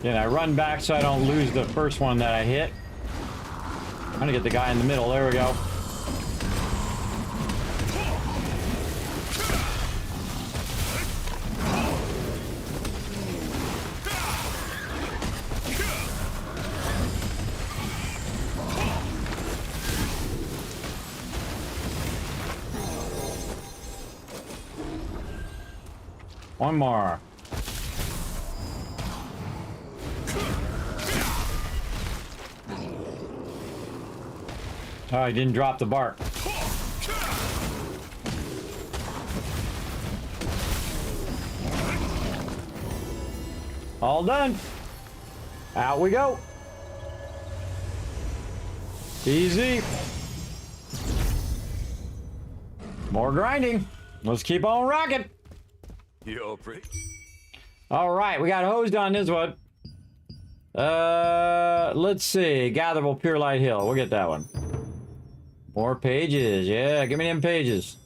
And I run back so I don't lose the first one that I hit. I'm gonna get the guy in the middle. There we go. One more. Oh, I didn't drop the bark. All done. Out we go. Easy. More grinding. Let's keep on rocking. You're pretty. All right, we got hosed on this one. Let's see. Gatherable Pure Light Hill. We'll get that one. More pages. Yeah, give me them pages.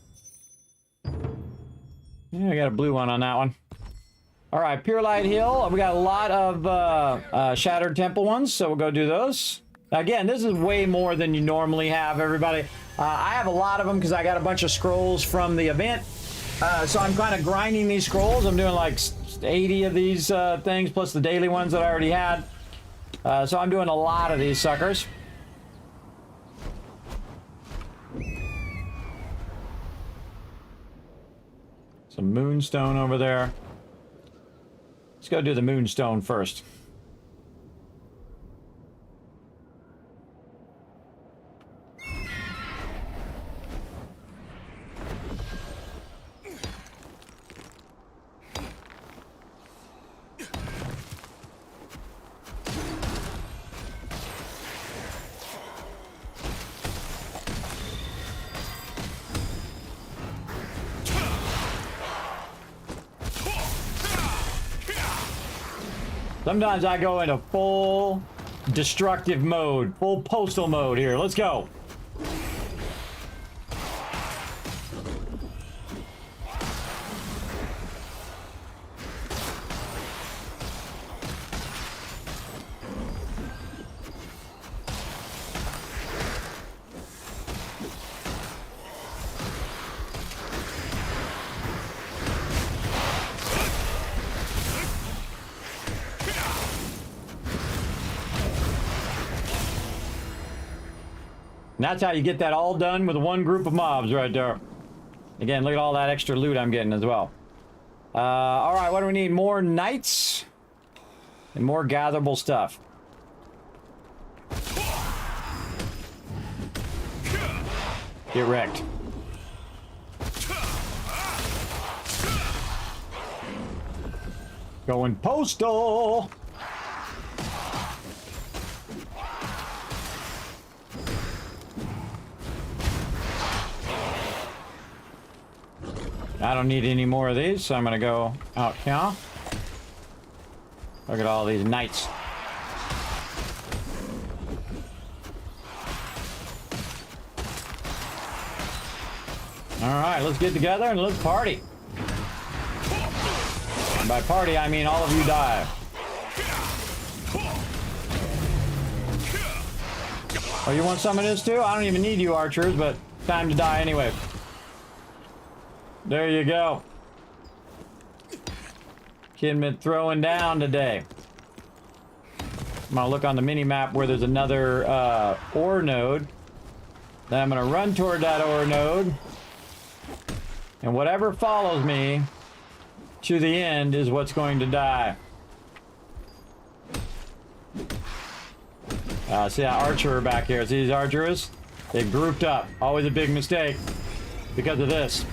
Yeah, I got a blue one on that one. All right, Pure Light Hill. We got a lot of Shattered Temple ones, so we'll go do those. Again, this is way more than you normally have, everybody. I have a lot of them because I got a bunch of scrolls from the event. So I'm kind of grinding these scrolls. I'm doing like 80 of these things, plus the daily ones that I already had. So I'm doing a lot of these suckers. Some moonstone over there. Let's go do the moonstone first. Sometimes I go into full destructive mode, full postal mode here. Let's go. And that's how you get that all done with one group of mobs right there. Again, look at all that extra loot I'm getting as well. All right, what do we need? More knights and more gatherable stuff. Get wrecked. Going postal. I don't need any more of these, so I'm gonna go out here. Look at all these knights. Alright, let's get together and let's party. And by party, I mean all of you die. Oh, you want some of this too? I don't even need you archers, but time to die anyway. There you go. Kismet throwing down today. I'm gonna look on the mini-map where there's another ore node. Then I'm gonna run toward that ore node. And whatever follows me to the end is what's going to die. See that archer back here? See these archers? They grouped up. Always a big mistake because of this.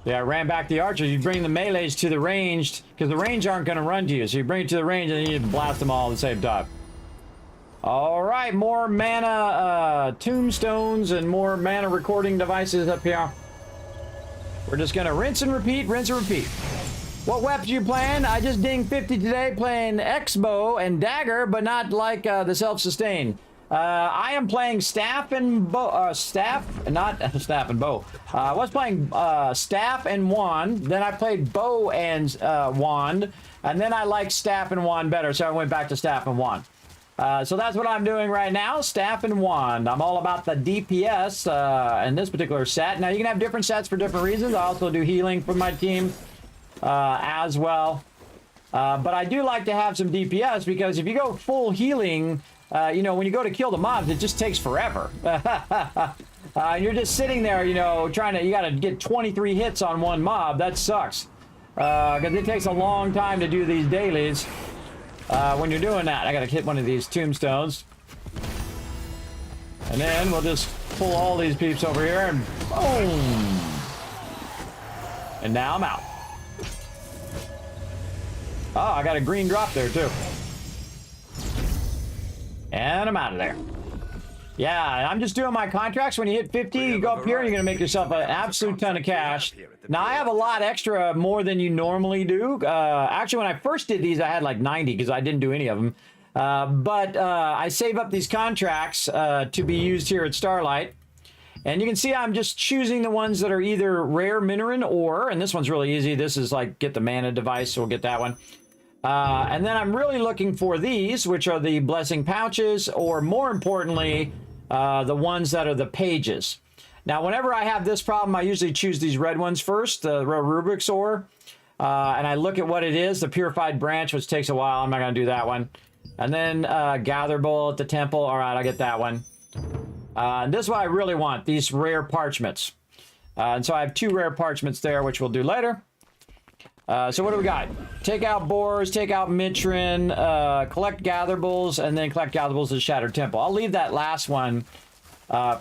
Yeah, I ran back the archers. You bring the melees to the ranged, because the ranged aren't going to run to you. So you bring it to the range and then you blast them all at the same time. All right, more mana tombstones and more mana recording devices up here. We're just going to rinse and repeat, rinse and repeat. What weapons you playing? I just dinged 50 today playing X-bow and dagger, but not like the self-sustain. I am playing staff and bow, not staff and bow. I was playing staff and wand, then I played bow and wand, and then I liked staff and wand better, so I went back to staff and wand. So that's what I'm doing right now, staff and wand. I'm all about the DPS in this particular set. Now you can have different sets for different reasons. I also do healing for my team as well. But I do like to have some DPS because if you go full healing, you know, when you go to kill the mobs, it just takes forever. You're just sitting there, you know, you gotta get 23 hits on one mob. That sucks. Because it takes a long time to do these dailies. When you're doing that, I gotta hit one of these tombstones. And then we'll just pull all these peeps over here and boom! And now I'm out. Oh, I got a green drop there too. And I'm out of there. Yeah, I'm just doing my contracts. When you hit 50, you go up here and you're going to make yourself an absolute ton of cash. Now, I have a lot extra, more than you normally do. Actually, when I first did these, I had like 90 because I didn't do any of them. But I save up these contracts to be used here at Starlight. And you can see I'm just choosing the ones that are either rare mineral ore, and this one's really easy. This is like get the mana device, so we'll get that one. And then I'm really looking for these, which are the blessing pouches, or more importantly, the ones that are the pages. Now, whenever I have this problem, I usually choose these red ones first, the Rubik's ore. And I look at what it is, the purified branch, which takes a while. I'm not going to do that one. And then gatherable at the temple. All right, I'll get that one. And this is what I really want, these rare parchments. And so I have 2 rare parchments there, which we'll do later. So what do we got? Take out boars, take out mitrin, collect gatherables, and then collect gatherables at Shattered Temple. I'll leave that last one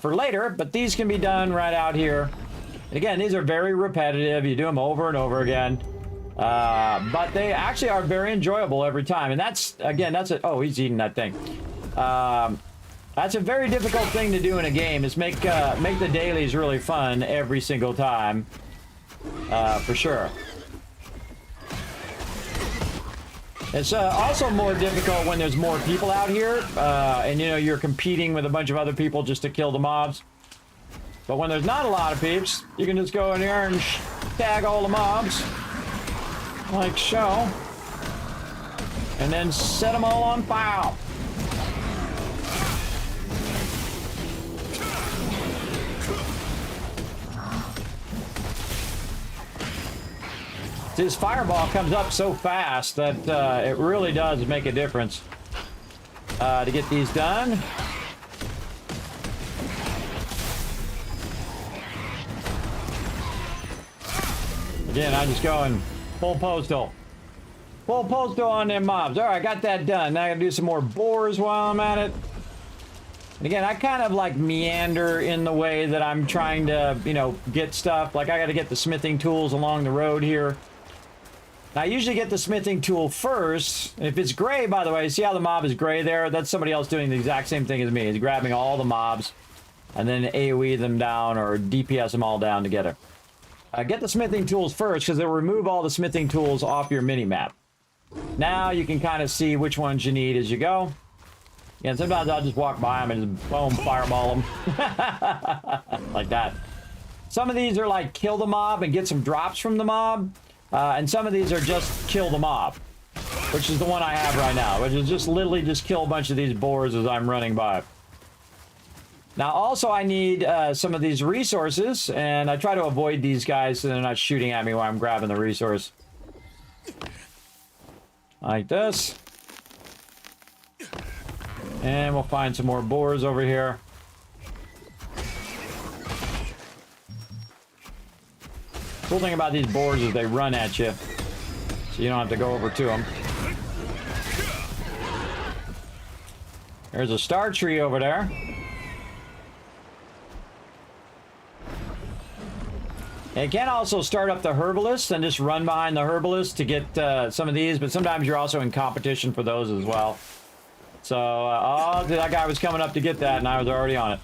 for later, but these can be done right out here. And again, these are very repetitive. You do them over and over again. But they actually are very enjoyable every time. And that's, again, that's a... Oh, he's eating that thing. That's a very difficult thing to do in a game, is make the dailies really fun every single time. For sure. It's also more difficult when there's more people out here, and you know, you're competing with a bunch of other people just to kill the mobs. But when there's not a lot of peeps, you can just go in here and tag all the mobs, like so, and then set them all on fire. This fireball comes up so fast that it really does make a difference to get these done. Again, I'm just going full postal. Full postal on them mobs. All right, got that done. Now I gotta do some more boars while I'm at it. And again, I kind of like meander in the way that I'm trying to, you know, get stuff. Like I gotta get the smithing tools along the road here. Now, I usually get the smithing tool first. If it's gray, by the way, see how the mob is gray there? That's somebody else doing the exact same thing as me. He's grabbing all the mobs and then AoE them down or DPS them all down together. Get the smithing tools first because they'll remove all the smithing tools off your mini-map. Now you can kind of see which ones you need as you go. Yeah, sometimes I'll just walk by them and just boom, fireball them. Like that. Some of these are like kill the mob and get some drops from the mob. And some of these are just kill the mob, which is the one I have right now, which is just literally just kill a bunch of these boars as I'm running by. Now, also, I need some of these resources, and I try to avoid these guys so they're not shooting at me while I'm grabbing the resource. Like this. And we'll find some more boars over here. Cool thing about these boars is they run at you, so you don't have to go over to them. There's a star tree over there. And you can also start up the herbalist and just run behind the herbalist to get some of these, but sometimes you're also in competition for those as well. So, oh, that guy was coming up to get that, and I was already on it.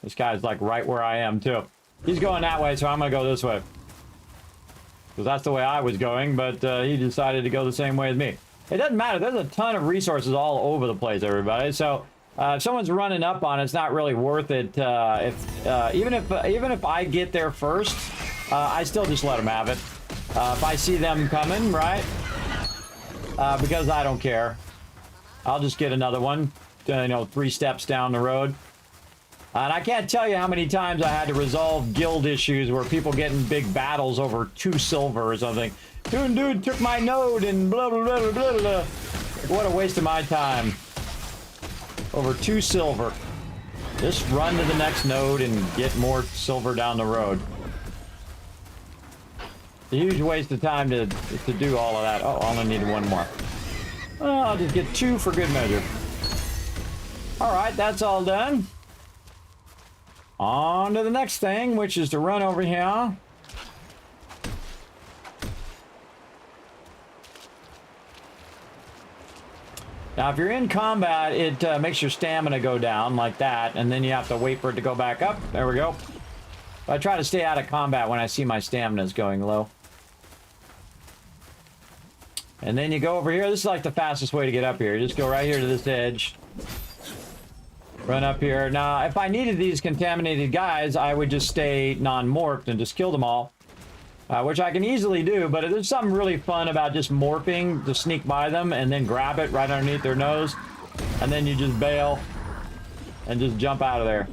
This guy's like right where I am too. He's going that way, so I'm gonna go this way. Because that's the way I was going, but he decided to go the same way as me. It doesn't matter, there's a ton of resources all over the place, everybody. So if someone's running up on it, it's not really worth it. Even if I get there first, I still just let them have it. If I see them coming, right? Because I don't care. I'll just get another one, you know, 3 steps down the road. And I can't tell you how many times I had to resolve guild issues where people get in big battles over 2 silver or something. Dude took my node and blah, blah, blah, blah, blah. What a waste of my time. Over 2 silver. Just run to the next node and get more silver down the road. It's a huge waste of time to do all of that. Oh, I only needed 1 more. Well, I'll just get 2 for good measure. All right, that's all done. On to the next thing, which is to run over here. Now, if you're in combat, it makes your stamina go down like that, and then you have to wait for it to go back up. There we go. I try to stay out of combat when I see my stamina is going low. And then you go over here. This is like the fastest way to get up here. You just go right here to this edge. Run up here. Now, if I needed these contaminated guys, I would just stay non-morphed and just kill them all. Which I can easily do, but there's something really fun about just morphing to sneak by them and then grab it right underneath their nose. And then you just bail. and just jump out of there.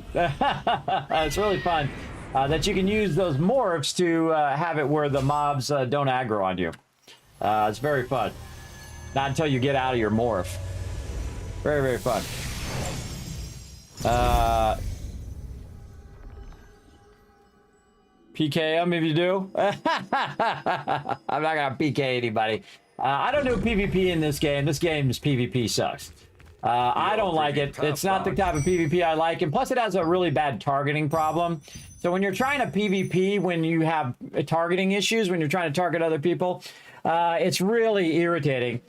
It's really fun that you can use those morphs to have it where the mobs don't aggro on you. It's very fun. Not until you get out of your morph. Very, very fun. PK him if you do. I'm not gonna PK anybody. I don't do PvP in this game. This game's PvP sucks. I don't like it. It's not the type of PvP I like, and plus it has a really bad targeting problem. So when you're trying to PvP, when you have targeting issues, when you're trying to target other people, it's really irritating.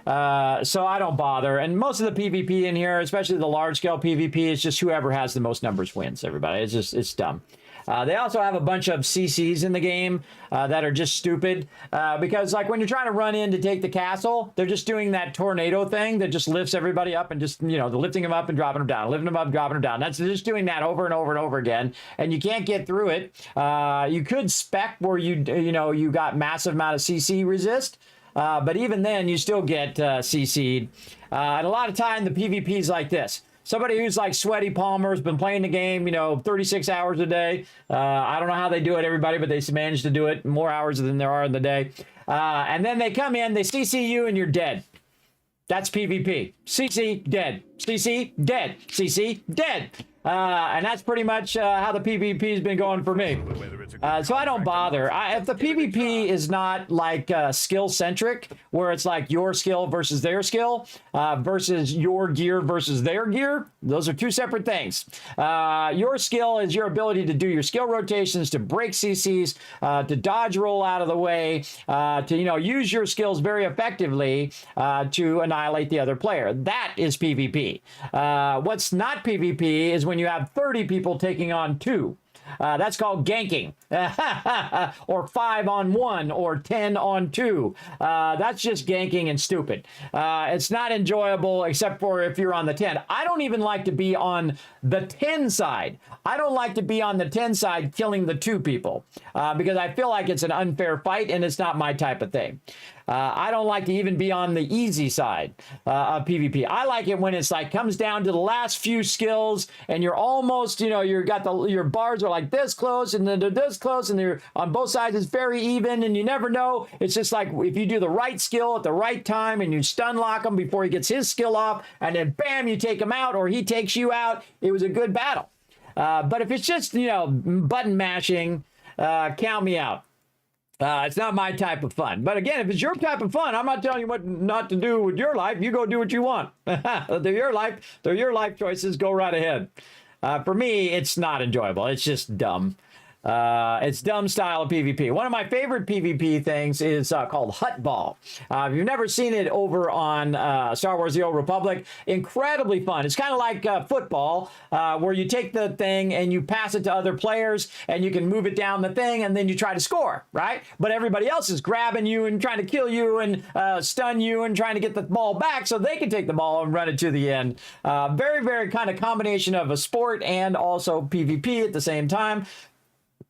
So I don't bother. And most of the PvP in here, especially the large scale PvP, is just whoever has the most numbers wins, everybody. It's dumb. They also have a bunch of CCs in the game that are just stupid because, like, when you're trying to run in to take the castle, they're just doing that tornado thing that just lifts everybody up and just, you know, they're lifting them up and dropping them down, lifting them up, dropping them down. That's just doing that over and over and over again, and you can't get through it. You could spec where you got massive amount of CC resist, but even then, you still get CC'd. And a lot of time, the PvP is like this. Somebody who's like Sweaty Palmer's been playing the game, 36 hours a day. I don't know how they do it, everybody, but they manage to do it more hours than there are in the day. And then they come in, they CC you, and you're dead. That's PvP. CC, dead. CC, dead. CC, dead. And that's pretty much how the PvP has been going for me. So I don't bother. If the PvP is not like skill-centric, where it's like your skill versus their skill, versus your gear versus their gear, those are two separate things. Your skill is your ability to do your skill rotations, to break CCs, to dodge roll out of the way, to use your skills very effectively to annihilate the other player. That is PvP. What's not PvP is when you have 30 people taking on 2. That's called ganking, or 5 on 1, or 10 on 2. That's just ganking and stupid. It's not enjoyable except for if you're on the 10. I don't even like to be on the 10 side. I don't like to be on the 10 side killing the 2 people because I feel like it's an unfair fight and it's not my type of thing. I don't like to even be on the easy side of PvP. I like it when it's like comes down to the last few skills and you're almost, you're got your bars are like this close and then they're this close and they're on both sides. It's very even and you never know. It's just like if you do the right skill at the right time and you stun lock him before he gets his skill off and then bam, you take him out or he takes you out. It was a good battle. But if it's just, button mashing, count me out. It's not my type of fun. But again, if it's your type of fun, I'm not telling you what not to do with your life. You go do what you want. They're your life. They're your life choices. Go right ahead. For me, it's not enjoyable. It's just dumb. It's dumb style of PvP. One of my favorite PvP things is called Hut Ball. If you've never seen it over on Star Wars The Old Republic, incredibly fun. It's kind of like football, where you take the thing and you pass it to other players and you can move it down the thing and then you try to score, right? But everybody else is grabbing you and trying to kill you and stun you and trying to get the ball back so they can take the ball and run it to the end. Very, very kind of combination of a sport and also PvP at the same time.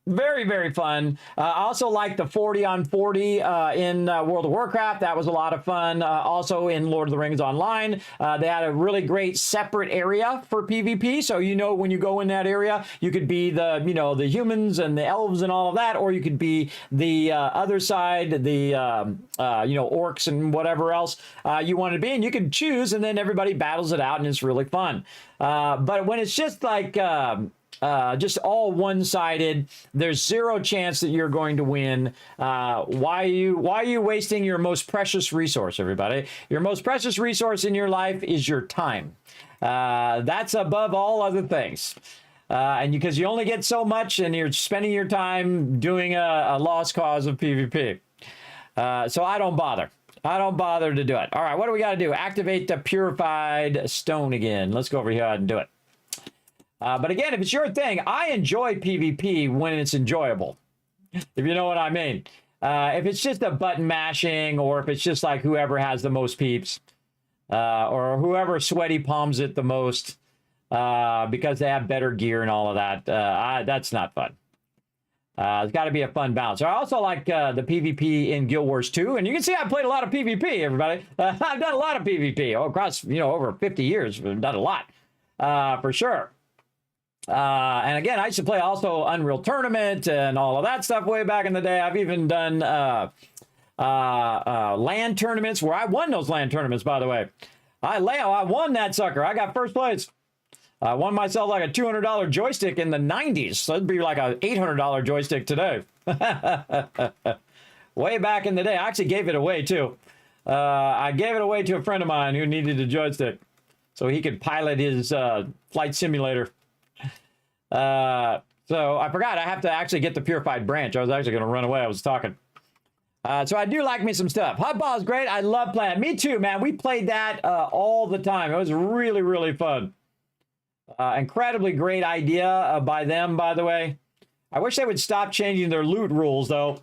Very, very fun. I also like the 40 on 40 in World of Warcraft. That was a lot of fun. Also in Lord of the Rings Online, they had a really great separate area for PvP. So, when you go in that area, you could be the, the humans and the elves and all of that, or you could be the other side, the, orcs and whatever else you want to be. And you can choose, and then everybody battles it out, and it's really fun. But when it's just like... just all one-sided, there's zero chance that you're going to win. Why are you wasting your most precious resource, everybody? Your most precious resource in your life is your time. That's above all other things. And because you only get so much and you're spending your time doing a lost cause of PvP. So I don't bother. I don't bother to do it. All right, what do we got to do? Activate the purified stone again. Let's go over here and do it. But again, if it's your thing, I enjoy PvP when it's enjoyable, if you know what I mean. If it's just a button mashing, or if it's just like whoever has the most peeps, or whoever sweaty palms it the most because they have better gear and all of that, that's not fun. It's got to be a fun balance. I also like the PvP in Guild Wars 2, and you can see I've played a lot of PvP, everybody. I've done a lot of PvP across, over 50 years. I've done a lot. for sure. And again, I used to play also Unreal Tournament and all of that stuff way back in the day. I've even done LAN tournaments where I won those LAN tournaments, by the way. I won that sucker. I got first place. I won myself like a $200 joystick in the 90s. So it'd be like a $800 joystick today. Way back in the day. I actually gave it away too. I gave it away to a friend of mine who needed a joystick so he could pilot his flight simulator. So I forgot I have to actually get the purified branch. I was actually going to run away. I was talking. So I do like me some stuff. Hotball is great. I love playing it. Me too, man. We played that all the time. It was really, really fun. Incredibly great idea by them, by the way. I wish they would stop changing their loot rules, though,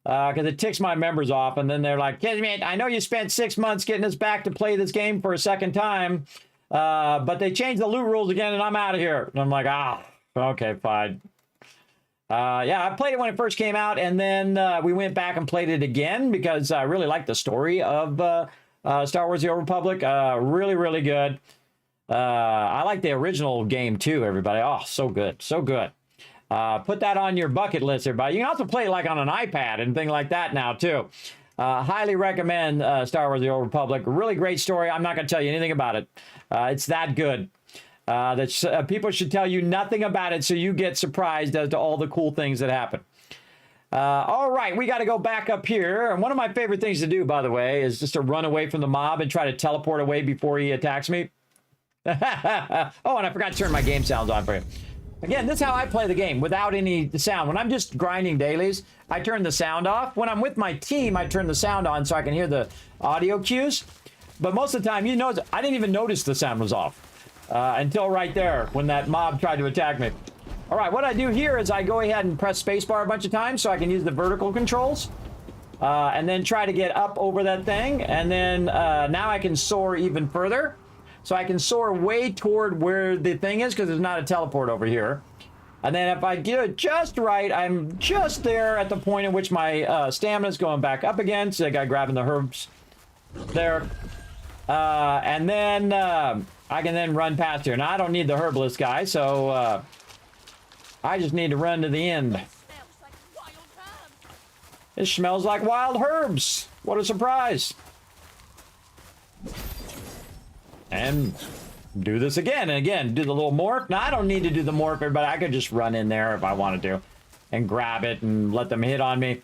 because it ticks my members off. And then they're like, Kismet, I know you spent 6 months getting us back to play this game for a second time, but they changed the loot rules again, and I'm out of here. And I'm like, okay, fine. Yeah, I played it when it first came out, and then we went back and played it again because I really liked the story of Star Wars The Old Republic. Really, really good. I like the original game, too, everybody. Oh, so good. So good. Put that on your bucket list, everybody. You can also play it like on an iPad and things like that now, too. Highly recommend Star Wars The Old Republic. Really great story. I'm not going to tell you anything about it. It's that good. That people should tell you nothing about it so you get surprised as to all the cool things that happen. All right, we got to go back up here. And one of my favorite things to do, by the way, is just to run away from the mob and try to teleport away before he attacks me. Oh, and I forgot to turn my game sounds on for you. Again, this is how I play the game, without any sound. When I'm just grinding dailies, I turn the sound off. When I'm with my team, I turn the sound on so I can hear the audio cues. But most of the time, you know, I didn't even notice the sound was off until right there when that mob tried to attack me. All right, what I do here is I go ahead and press spacebar a bunch of times so I can use the vertical controls. And then try to get up over that thing. And then now I can soar even further. So I can soar way toward where the thing is because there's not a teleport over here. And then if I get it just right, I'm just there at the point in which my stamina is going back up again. So I got grabbing the herbs there. And then I can then run past here. Now I don't need the herbalist guy, so I just need to run to the end. It smells like wild herbs. What a surprise. And do this again and again. Do the little morph. Now, I don't need to do the morph, everybody. I could just run in there if I wanted to and grab it and let them hit on me.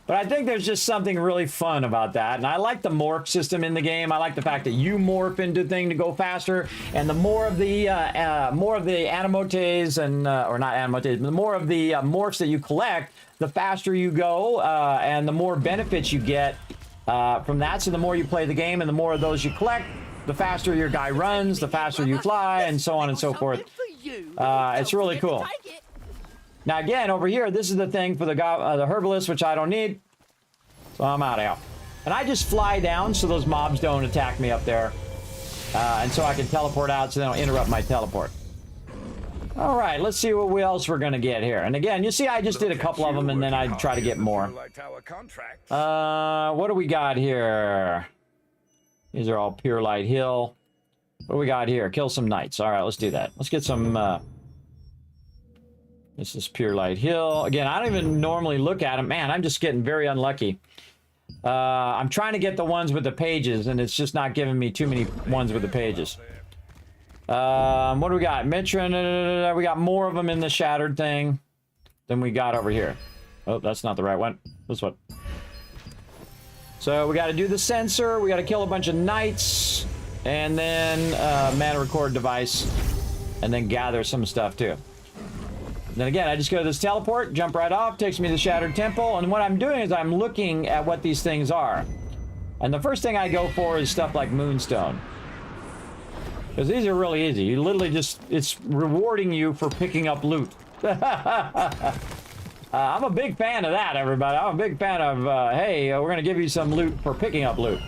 But I think there's just something really fun about that. And I like the morph system in the game. I like the fact that you morph into thing to go faster. And the more of the animotes and, or not animotes, but the more of the morphs that you collect, the faster you go and the more benefits you get from that. So the more you play the game and the more of those you collect, the faster your guy runs, the faster you fly, and so on and so forth. It's really cool. Now again, over here, this is the thing for the herbalist, which I don't need. So I'm out of here. And I just fly down so those mobs don't attack me up there. And so I can teleport out so they don't interrupt my teleport. All right, let's see what else we're going to get here. And again, you see I just did a couple of them and then I try to get more. What do we got here? These are all Pure Light Hill. What do we got here? Kill some knights. All right, let's do that. Let's get some... This is Pure Light Hill. Again, I don't even normally look at them. Man, I'm just getting very unlucky. I'm trying to get the ones with the pages, and it's just not giving me too many ones with the pages. What do we got? Mitron. We got more of them in the Shattered thing than we got over here. Oh, that's not the right one. This one. So we got to do the sensor. We got to kill a bunch of knights. And then mana record device. And then gather some stuff too. And then again, I just go to this teleport, jump right off, takes me to the Shattered Temple. And what I'm doing is I'm looking at what these things are. And the first thing I go for is stuff like Moonstone. Because these are really easy. You literally just, it's rewarding you for picking up loot. I'm a big fan of that, everybody. I'm a big fan of, hey, we're going to give you some loot for picking up loot.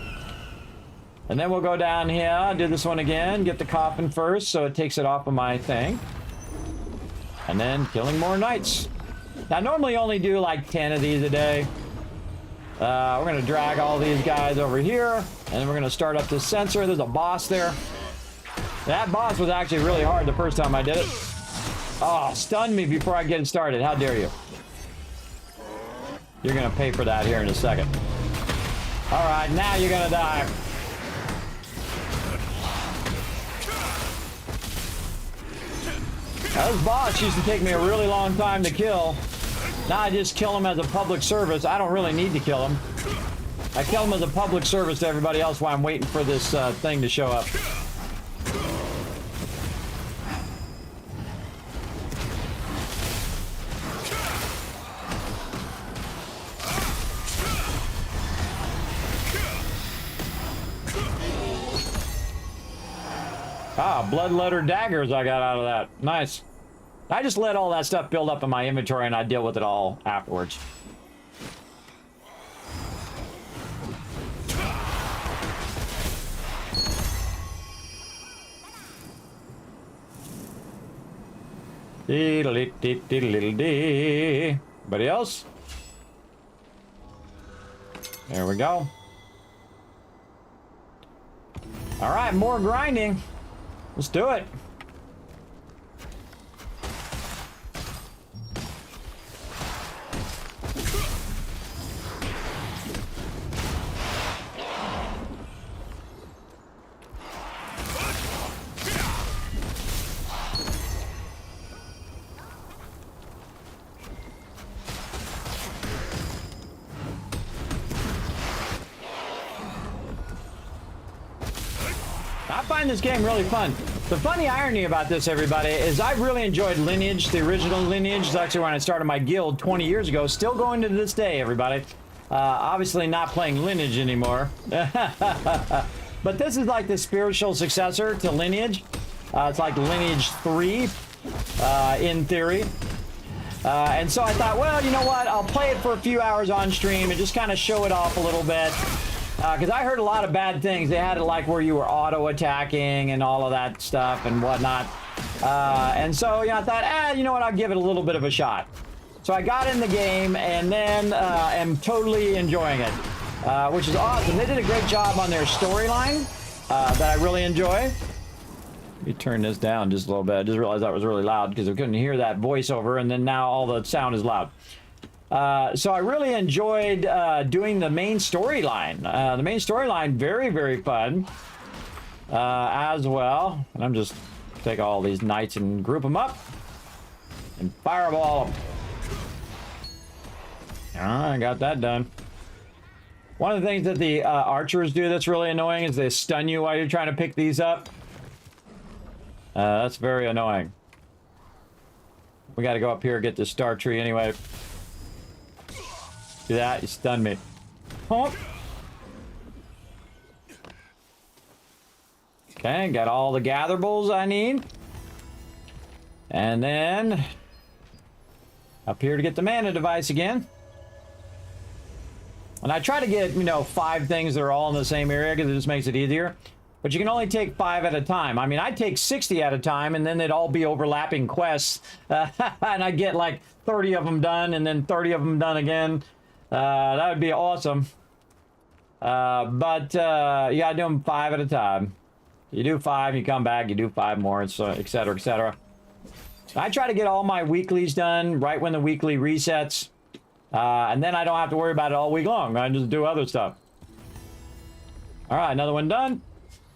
And then we'll go down here, do this one again, get the coffin first, so it takes it off of my thing. And then killing more knights. Now, I normally only do like 10 of these a day. We're going to drag all these guys over here, and then we're going to start up this sensor. There's a boss there. That boss was actually really hard the first time I did it. Oh, stunned me before I get it started. How dare you? You're gonna pay for that here in a second. All right, now you're gonna die. Now, this boss used to take me a really long time to kill. Now I just kill him as a public service. I don't really need to kill him. I kill him as a public service to everybody else while I'm waiting for this thing to show up. Ah, bloodletter daggers I got out of that. Nice. I just let all that stuff build up in my inventory and I deal with it all afterwards. Anybody else? There we go. All right, more grinding. Let's do it. I find this game really fun. The funny irony about this, everybody, is I really enjoyed Lineage. The original Lineage is actually when I started my guild 20 years ago. Still going to this day, everybody. Obviously not playing Lineage anymore. But this is like the spiritual successor to Lineage. It's like Lineage 3, in theory. And so I thought, well, you know what? I'll play it for a few hours on stream and just kind of show it off a little bit. Because I heard a lot of bad things. They had it like where you were auto-attacking and all of that stuff and whatnot. And so, you know, I thought, you know what? I'll give it a little bit of a shot. So I got in the game and then am totally enjoying it, which is awesome. They did a great job on their storyline that I really enjoy. Let me turn this down just a little bit. I just realized that was really loud because I couldn't hear that voiceover, and then now all the sound is loud. So I really enjoyed doing the main storyline. The main storyline, very, very fun as well. And I'm just take all these knights and group them up and fireball them. All right, I got that done. One of the things that the archers do that's really annoying is they stun you while you're trying to pick these up. That's very annoying. We got to go up here and get this star tree anyway. See that? You stunned me. Oh. Okay, got all the gatherables I need. And then up here to get the mana device again. And I try to get, you know, 5 things that are all in the same area because it just makes it easier. But you can only take 5 at a time. I mean, I take 60 at a time, and then they'd all be overlapping quests. And I get like 30 of them done, and then 30 of them done again. That would be awesome. But you gotta do them 5 at a time. You do 5, you come back, you do 5 more, and so, et cetera, et cetera. I try to get all my weeklies done right when the weekly resets. And then I don't have to worry about it all week long. I just do other stuff. All right, another one done.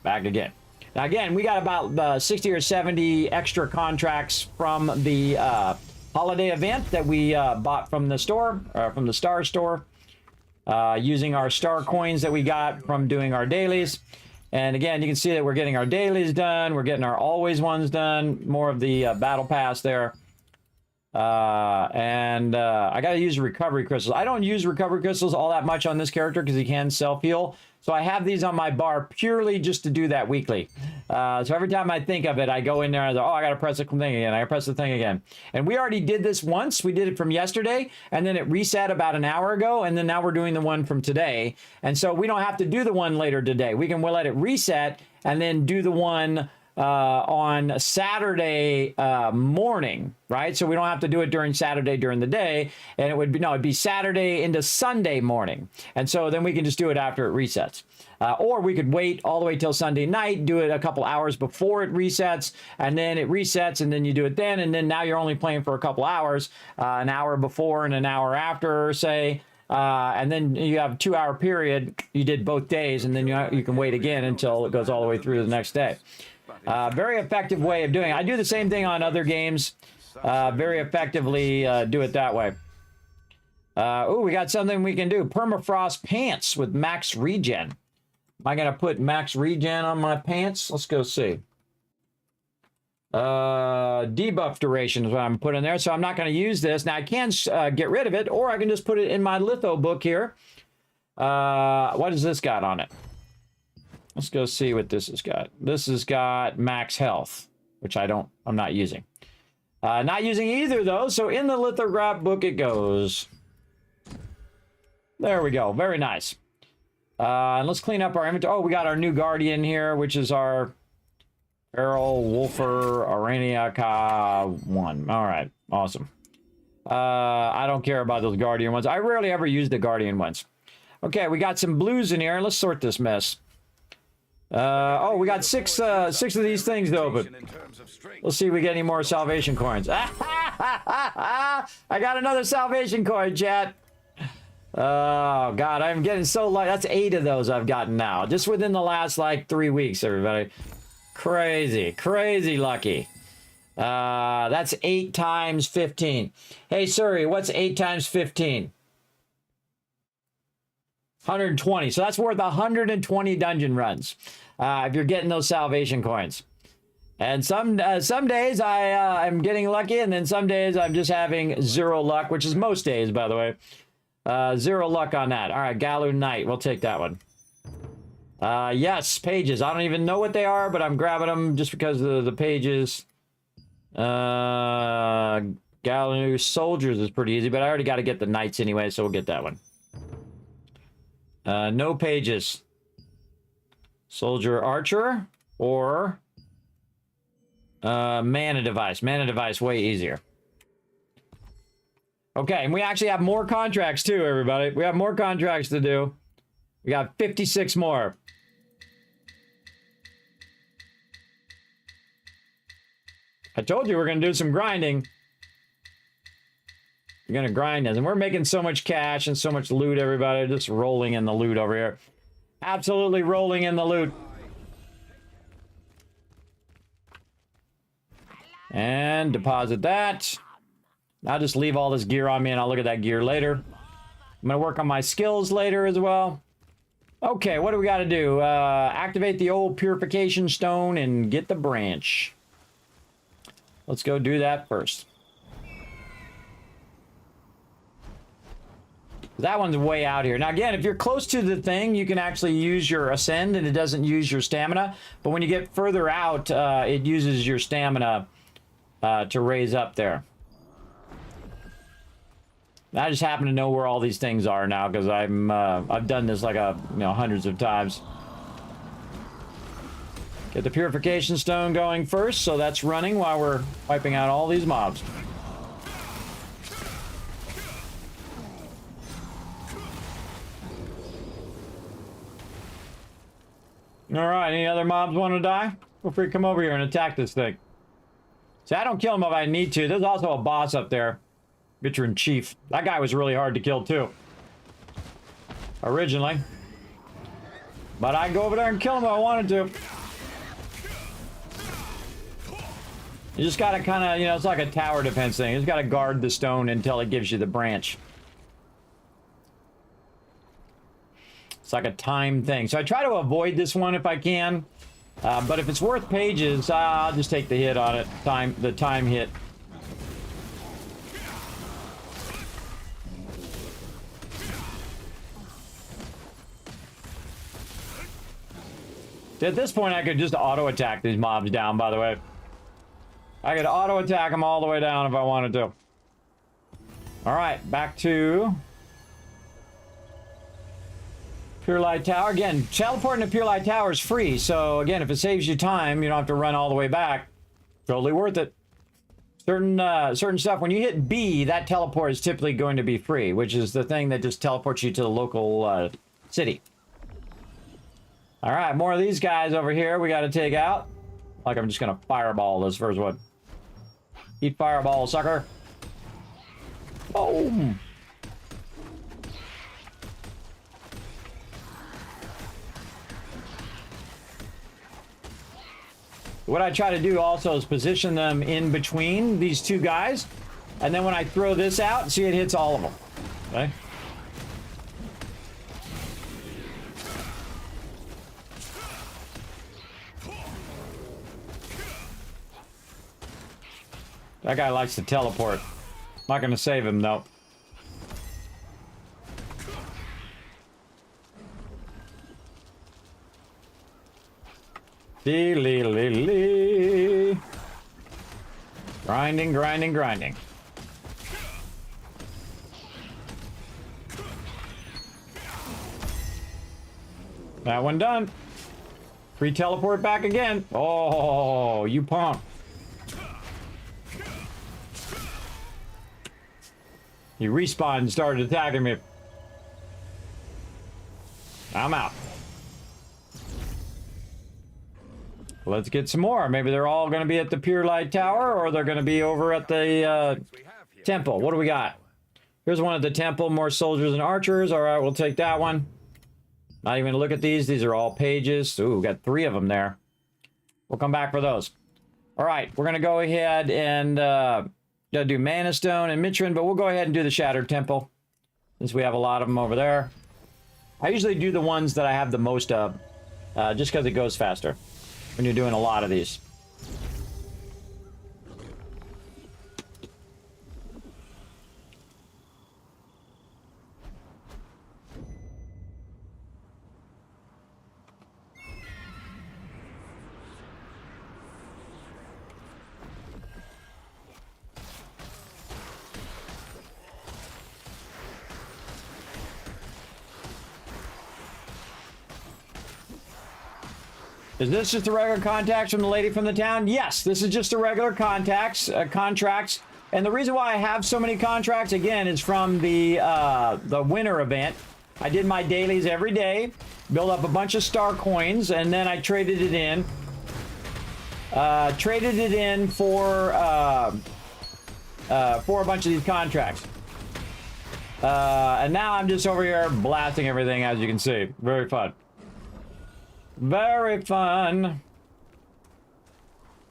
Back again. Now, again, we got about 60 or 70 extra contracts from the holiday event that we bought from the store, from the Star Store, using our star coins that we got from doing our dailies. And again, you can see that we're getting our dailies done. We're getting our always ones done. More of the battle pass there. And I got to use recovery crystals. I don't use recovery crystals all that much on this character because he can self-heal. So I have these on my bar purely just to do that weekly. So every time I think of it, I go in there and I go, oh, I got to press the thing again. I got to press the thing again. And we already did this once. We did it from yesterday, and then it reset about an hour ago, and then now we're doing the one from today. And so we don't have to do the one later today. We'll let it reset and then do the one on Saturday morning, right? So we don't have to do it during Saturday during the day, and it would be, no, it'd be Saturday into Sunday morning, and so then we can just do it after it resets. Or we could wait all the way till Sunday night, do it a couple hours before it resets, and then it resets, and then you do it then, and then now you're only playing for a couple hours, an hour before and an hour after, say, and then you have a 2-hour period. You did both days, and then you can wait again until it goes all the way through the next day. Very effective way of doing it. I do the same thing on other games. Very effectively do it that way. Oh, we got something we can do. Permafrost pants with max regen. Am I going to put max regen on my pants? Let's go see. Debuff duration is what I'm putting there. So I'm not going to use this. Now I can get rid of it, or I can just put it in my litho book here. What has this got on it? Let's go see what this has got. This has got max health, which I'm not using. Not using either of those. So in the lithograph book it goes. There we go. Very nice. And let's clean up our inventory. Oh, we got our new guardian here, which is our Feral Wolfer Araniaca 1. All right. Awesome. I don't care about those guardian ones. I rarely ever use the guardian ones. Okay, we got some blues in here. Let's sort this mess. Oh, we got six of these things to open. Let's see if we get any more salvation coins. I got another salvation coin, chat. Oh, God, I'm getting so lucky. That's 8 of those I've gotten now. Just within the last, like, 3 weeks, everybody. Crazy, crazy lucky. That's 8 times 15. Hey, Suri, what's 8 times 15? 120. So that's worth 120 dungeon runs if you're getting those salvation coins. And some days I'm getting lucky, and then some days I'm just having 0 luck, which is most days, by the way. 0 luck on that. All right, Galu Knight. We'll take that one. Yes, pages. I don't even know what they are, but I'm grabbing them just because of the pages. Galu Soldiers is pretty easy, but I already got to get the Knights anyway, so we'll get that one. No pages. Soldier Archer or Mana Device. Mana Device, way easier. Okay, and we actually have more contracts too, everybody. We have more contracts to do. We got 56 more. I told you we're going to do some grinding. We're going to grind this. And we're making so much cash and so much loot, everybody. Just rolling in the loot over here. Absolutely rolling in the loot. And deposit that. I'll just leave all this gear on me and I'll look at that gear later. I'm going to work on my skills later as well. Okay, what do we got to do? Activate the old purification stone and get the branch. Let's go do that first. That one's way out here. Now, again, if you're close to the thing, you can actually use your ascend and it doesn't use your stamina. But when you get further out, it uses your stamina to raise up there. I just happen to know where all these things are now because I've done this like hundreds of times. Get the purification stone going first, so that's running while we're wiping out all these mobs. All right, any other mobs want to die? Feel free to come over here and attack this thing. See, I don't kill him if I need to. There's also a boss up there. Veteran Chief. That guy was really hard to kill, too. Originally. But I'd go over there and kill him if I wanted to. You just gotta kind of, it's like a tower defense thing. You just gotta guard the stone until it gives you the branch. It's like a time thing. So I try to avoid this one if I can. But if it's worth pages, I'll just take the hit on it. The time hit. At this point, I could just auto-attack these mobs down, by the way. I could auto-attack them all the way down if I wanted to. Alright, back to... Pure Light Tower. Again, teleporting to Pure Light Tower is free. So again, if it saves you time, you don't have to run all the way back. Totally worth it. Certain stuff, when you hit B, that teleport is typically going to be free, which is the thing that just teleports you to the local city. All right, more of these guys over here we got to take out. Like I'm just going to fireball this first one. Eat fireball, sucker. Boom. What I try to do also is position them in between these two guys. And then when I throw this out, see, it hits all of them. Okay? That guy likes to teleport. Not going to save him, though. Grinding, grinding, grinding. That one done. Free teleport back again. Oh, you punk. He respawned and started attacking me. I'm out. Let's get some more. Maybe they're all going to be at the Pure Light Tower, or they're going to be over at the temple. What do we got? Here's one at the temple. More soldiers and archers. All right, we'll take that one. Not even going to look at these. These are all pages. Ooh, got 3 of them there. We'll come back for those. All right, we're going to go ahead and do Mana Stone and Mitrin, but we'll go ahead and do the Shattered Temple since we have a lot of them over there. I usually do the ones that I have the most of, just because it goes faster when you're doing a lot of these. Is this just a regular contacts from the lady from the town? Yes, this is just a regular contracts. And the reason why I have so many contracts, again, is from the winter event. I did my dailies every day, built up a bunch of star coins, and then I traded it in. For a bunch of these contracts. And now I'm just over here blasting everything, as you can see. Very fun. Very fun.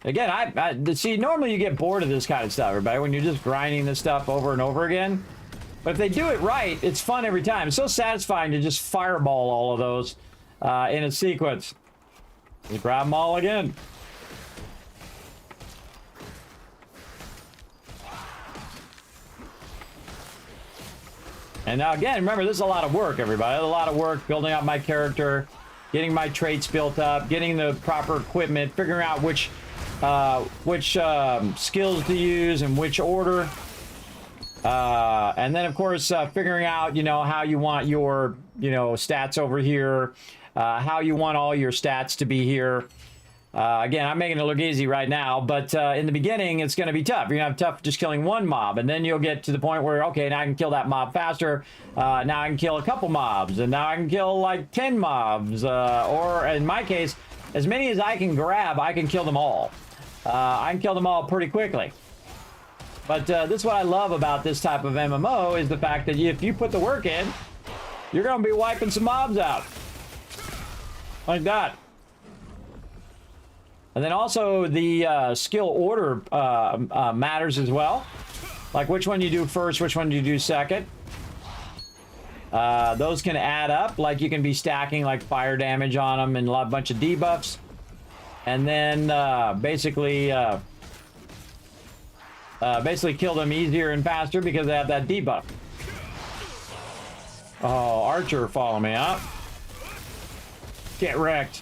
Again, I see, normally you get bored of this kind of stuff, everybody, when you're just grinding this stuff over and over again. But if they do it right, it's fun every time. It's so satisfying to just fireball all of those in a sequence. Just grab them all again. And now again, remember, this is a lot of work, everybody. A lot of work building up my character, getting my traits built up, getting the proper equipment, figuring out which skills to use and which order. And then, of course, figuring out, how you want your, stats over here, how you want all your stats to be here. Again, I'm making it look easy right now, but in the beginning, it's going to be tough. You're going to have tough just killing one mob, and then you'll get to the point where, okay, now I can kill that mob faster. Now I can kill a couple mobs, and now I can kill like 10 mobs, or in my case, as many as I can grab, I can kill them all. I can kill them all pretty quickly. But this is what I love about this type of MMO, is the fact that if you put the work in, you're going to be wiping some mobs out. Like that. And then also the skill order matters as well. Like which one you do first, which one you do second. Those can add up. Like you can be stacking like fire damage on them and a bunch of debuffs. And then basically kill them easier and faster because they have that debuff. Oh, Archer, follow me up. Get wrecked.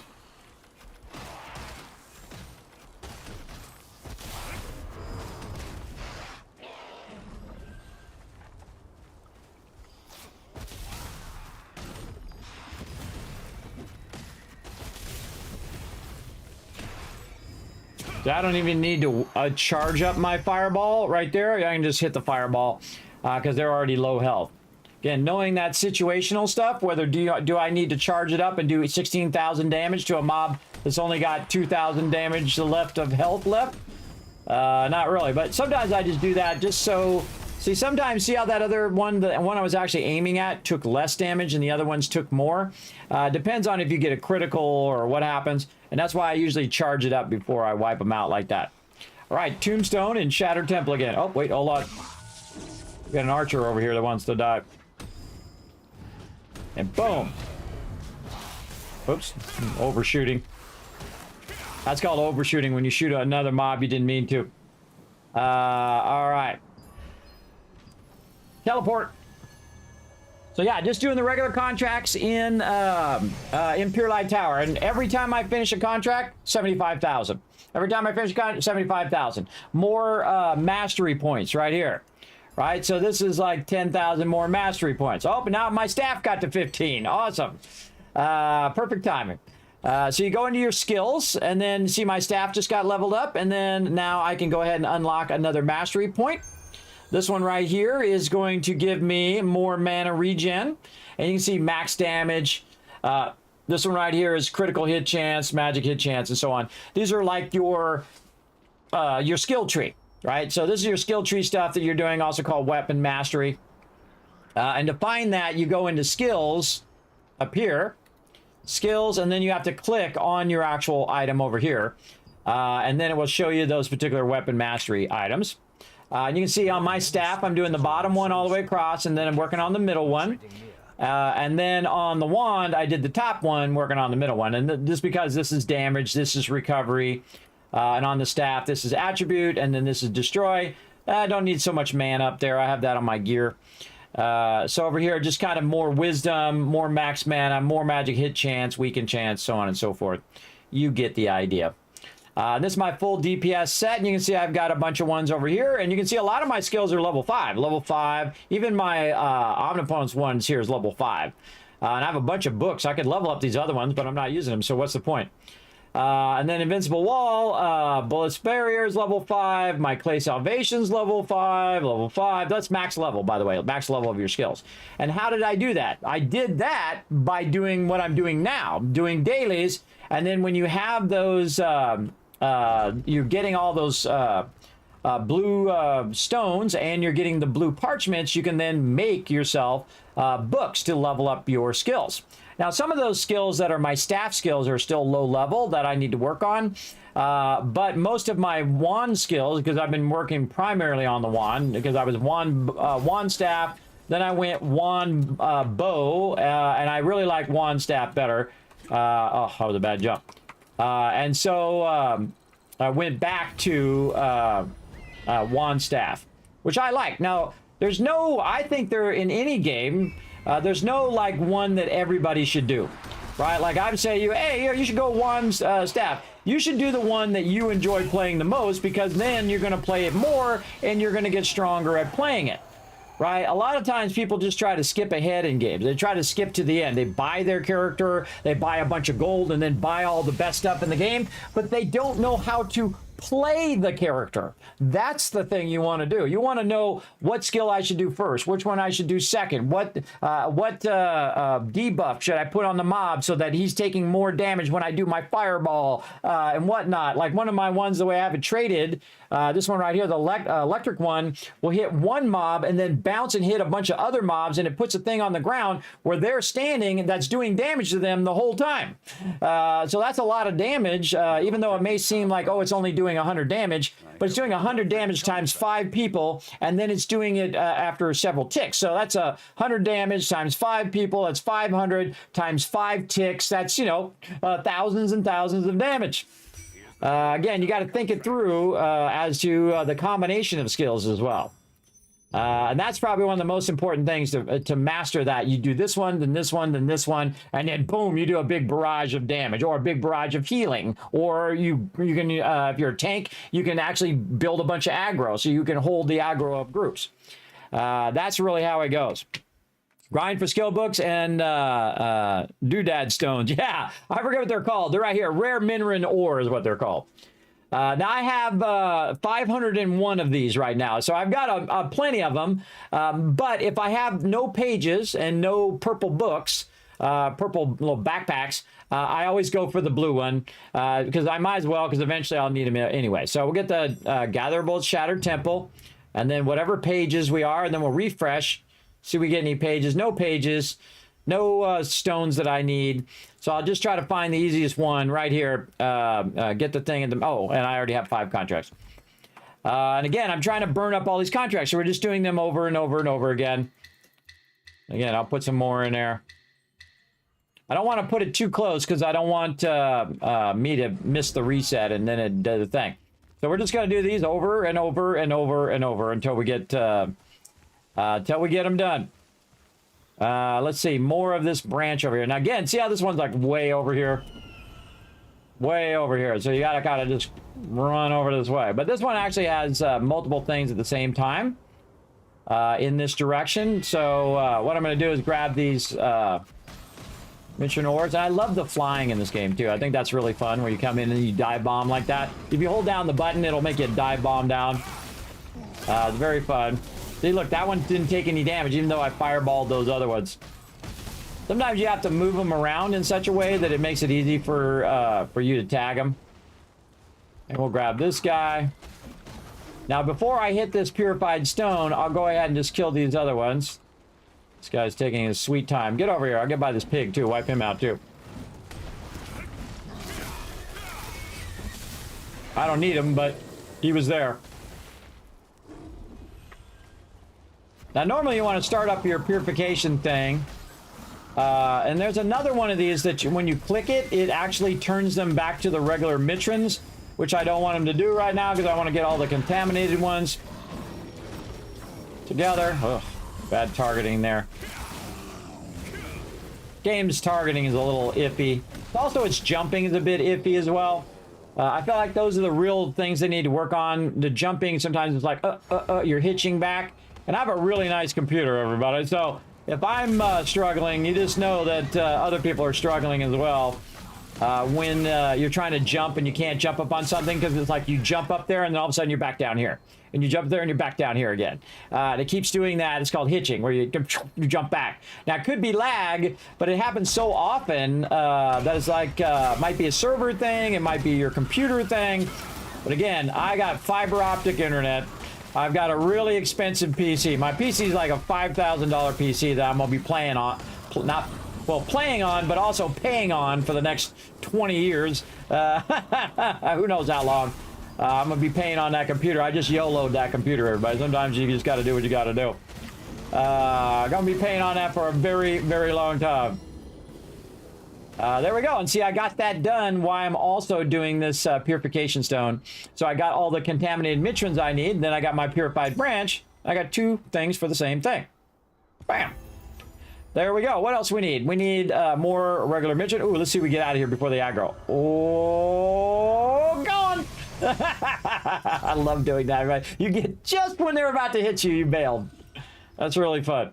I don't even need to charge up my fireball right there. I can just hit the fireball because they're already low health. Again, knowing that situational stuff, whether do I need to charge it up and do 16,000 damage to a mob that's only got 2,000 damage left of health left? Not really, but sometimes I just do that just so... See, sometimes, see how that other one, the one I was actually aiming at, took less damage and the other ones took more? Depends on if you get a critical or what happens, and that's why I usually charge it up before I wipe them out like that. All right, Tombstone and Shattered Temple again. Oh, wait, hold on. We got an archer over here that wants to die. And boom. Oops, overshooting. That's called overshooting when you shoot another mob you didn't mean to. All right. Teleport. So yeah, just doing the regular contracts in Pure Light Tower, and every time I finish a contract, 75,000. Every time I finish a contract, 75,000. More mastery points right here. Right, so this is like 10,000 more mastery points. Oh, but now my staff got to 15. Awesome. Perfect timing. So you go into your skills, and then see my staff just got leveled up, and then now I can go ahead and unlock another mastery point. This one right here is going to give me more mana regen. And you can see max damage. This one right here is critical hit chance, magic hit chance, and so on. These are like your skill tree, right? So this is your skill tree stuff that you're doing, also called weapon mastery. And to find that, you go into skills up here. Skills, and then you have to click on your actual item over here. And then it will show you those particular weapon mastery items. And you can see on my staff, I'm doing the bottom one all the way across, and then I'm working on the middle one. And then on the wand, I did the top one, working on the middle one. And just because this is damage, this is recovery. And on the staff, this is attribute, and then this is destroy. I don't need so much mana up there. I have that on my gear. So over here, just kind of more wisdom, more max mana, more magic hit chance, weaken chance, so on and so forth. You get the idea. This is my full DPS set, and you can see I've got a bunch of ones over here, and you can see a lot of my skills are level 5. Level 5. Even my Omnipotence ones here is level 5. And I have a bunch of books. I could level up these other ones, but I'm not using them, so what's the point? And then Invincible Wall, Bullets Barrier is level 5, my Clay Salvation's level 5, level 5. That's max level, by the way, max level of your skills. And how did I do that? I did that by doing what I'm doing now, doing dailies, and then when you have those... you're getting all those blue stones, and you're getting the blue parchments, you can then make yourself books to level up your skills. Now, some of those skills that are my staff skills are still low level that I need to work on. But most of my wand skills, because I've been working primarily on the wand, because I was wand staff, then I went wand bow, and I really like wand staff better. Oh, that was a bad jump. And so I went back to wand staff, which I like. Now, there's no, I think there in any game, there's no like one that everybody should do, right? Like I'm saying, hey, you should go wand staff. You should do the one that you enjoy playing the most, because then you're going to play it more and you're going to get stronger at playing it. Right? A lot of times people just try to skip ahead in games. They try to skip to the end. They buy their character, they buy a bunch of gold, and then buy all the best stuff in the game, but they don't know how to play the character. That's the thing you want to do. You want to know what skill I should do first, which one I should do second, what debuff should I put on the mob so that he's taking more damage when I do my fireball and whatnot. Like one of my ones, the way I have it traded, this one right here, the electric one, will hit one mob and then bounce and hit a bunch of other mobs, and it puts a thing on the ground where they're standing and that's doing damage to them the whole time. So that's a lot of damage, even though it may seem like, oh, it's only doing 100 damage, but it's doing 100 damage times 5 people, and then it's doing it after several ticks. So that's 100 damage times 5 people. That's 500 times 5 ticks. That's, you know, thousands and thousands of damage. Again, you got to think it through as to the combination of skills as well. And that's probably one of the most important things to master that. You do this one, then this one, then this one, and then boom, you do a big barrage of damage or a big barrage of healing. Or you can, if you're a tank, you can actually build a bunch of aggro, so you can hold the aggro of groups. That's really how it goes. Grind for skill books and doodad stones. Yeah, I forget what they're called. They're right here. Rare mineral ore is what they're called. Now I have 501 of these right now, so I've got plenty of them. But if I have no pages and no purple books, purple little backpacks, I always go for the blue one because I might as well, because eventually I'll need them anyway. So we'll get the Gatherable Shattered Temple, and then whatever pages we are, and then we'll refresh, see if we get any pages. No pages, no stones that I need. So I'll just try to find the easiest one right here. Get the thing in the... Oh, and I already have 5 contracts. And again, I'm trying to burn up all these contracts. So we're just doing them over and over and over again. Again, I'll put some more in there. I don't want to put it too close because I don't want me to miss the reset and then it does the thing. So we're just going to do these over and over and over and over until we get them done. Let's see, more of this branch over here. Now again, see how this one's like way over here? Way over here. So you got to kind of just run over this way. But this one actually has multiple things at the same time in this direction. So what I'm going to do is grab these mission ores. And I love the flying in this game too. I think that's really fun where you come in and you dive bomb like that. If you hold down the button, it'll make you dive bomb down. It's very fun. See, look, that one didn't take any damage, even though I fireballed those other ones. Sometimes you have to move them around in such a way that it makes it easy for you to tag them. And we'll grab this guy. Now, before I hit this purified stone, I'll go ahead and just kill these other ones. This guy's taking his sweet time. Get over here. I'll get by this pig, too. Wipe him out, too. I don't need him, but he was there. Now, normally you want to start up your purification thing. And there's another one of these that when you click it, it actually turns them back to the regular Mitrins, which I don't want them to do right now because I want to get all the contaminated ones together. Ugh, bad targeting there. Game's targeting is a little iffy. Also, its jumping is a bit iffy as well. I feel like those are the real things they need to work on. The jumping, sometimes it's like, you're hitching back. And I have a really nice computer, everybody. So if I'm struggling, you just know that other people are struggling as well. When you're trying to jump and you can't jump up on something because it's like you jump up there and then all of a sudden you're back down here. And you jump there and you're back down here again. And it keeps doing that. It's called hitching, where you jump back. Now, it could be lag, but it happens so often that it's like, might be a server thing. It might be your computer thing. But again, I got fiber optic internet. I've got a really expensive PC. My PC is like a $5,000 PC that I'm going to be playing on. Playing on, but also paying on for the next 20 years. Who knows how long. I'm going to be paying on that computer. I just YOLO'd that computer, everybody. Sometimes you just got to do what you got to do. I'm going to be paying on that for a very, very long time. There we go. And see, I got that done while I'm also doing this purification stone. So I got all the contaminated Mitrins I need. Then I got my purified branch. I got 2 things for the same thing. Bam. There we go. What else we need? We need more regular Mitrin. Ooh, let's see if we get out of here before they aggro. Oh, gone. I love doing that, right? You get just when they're about to hit you, you bailed. That's really fun.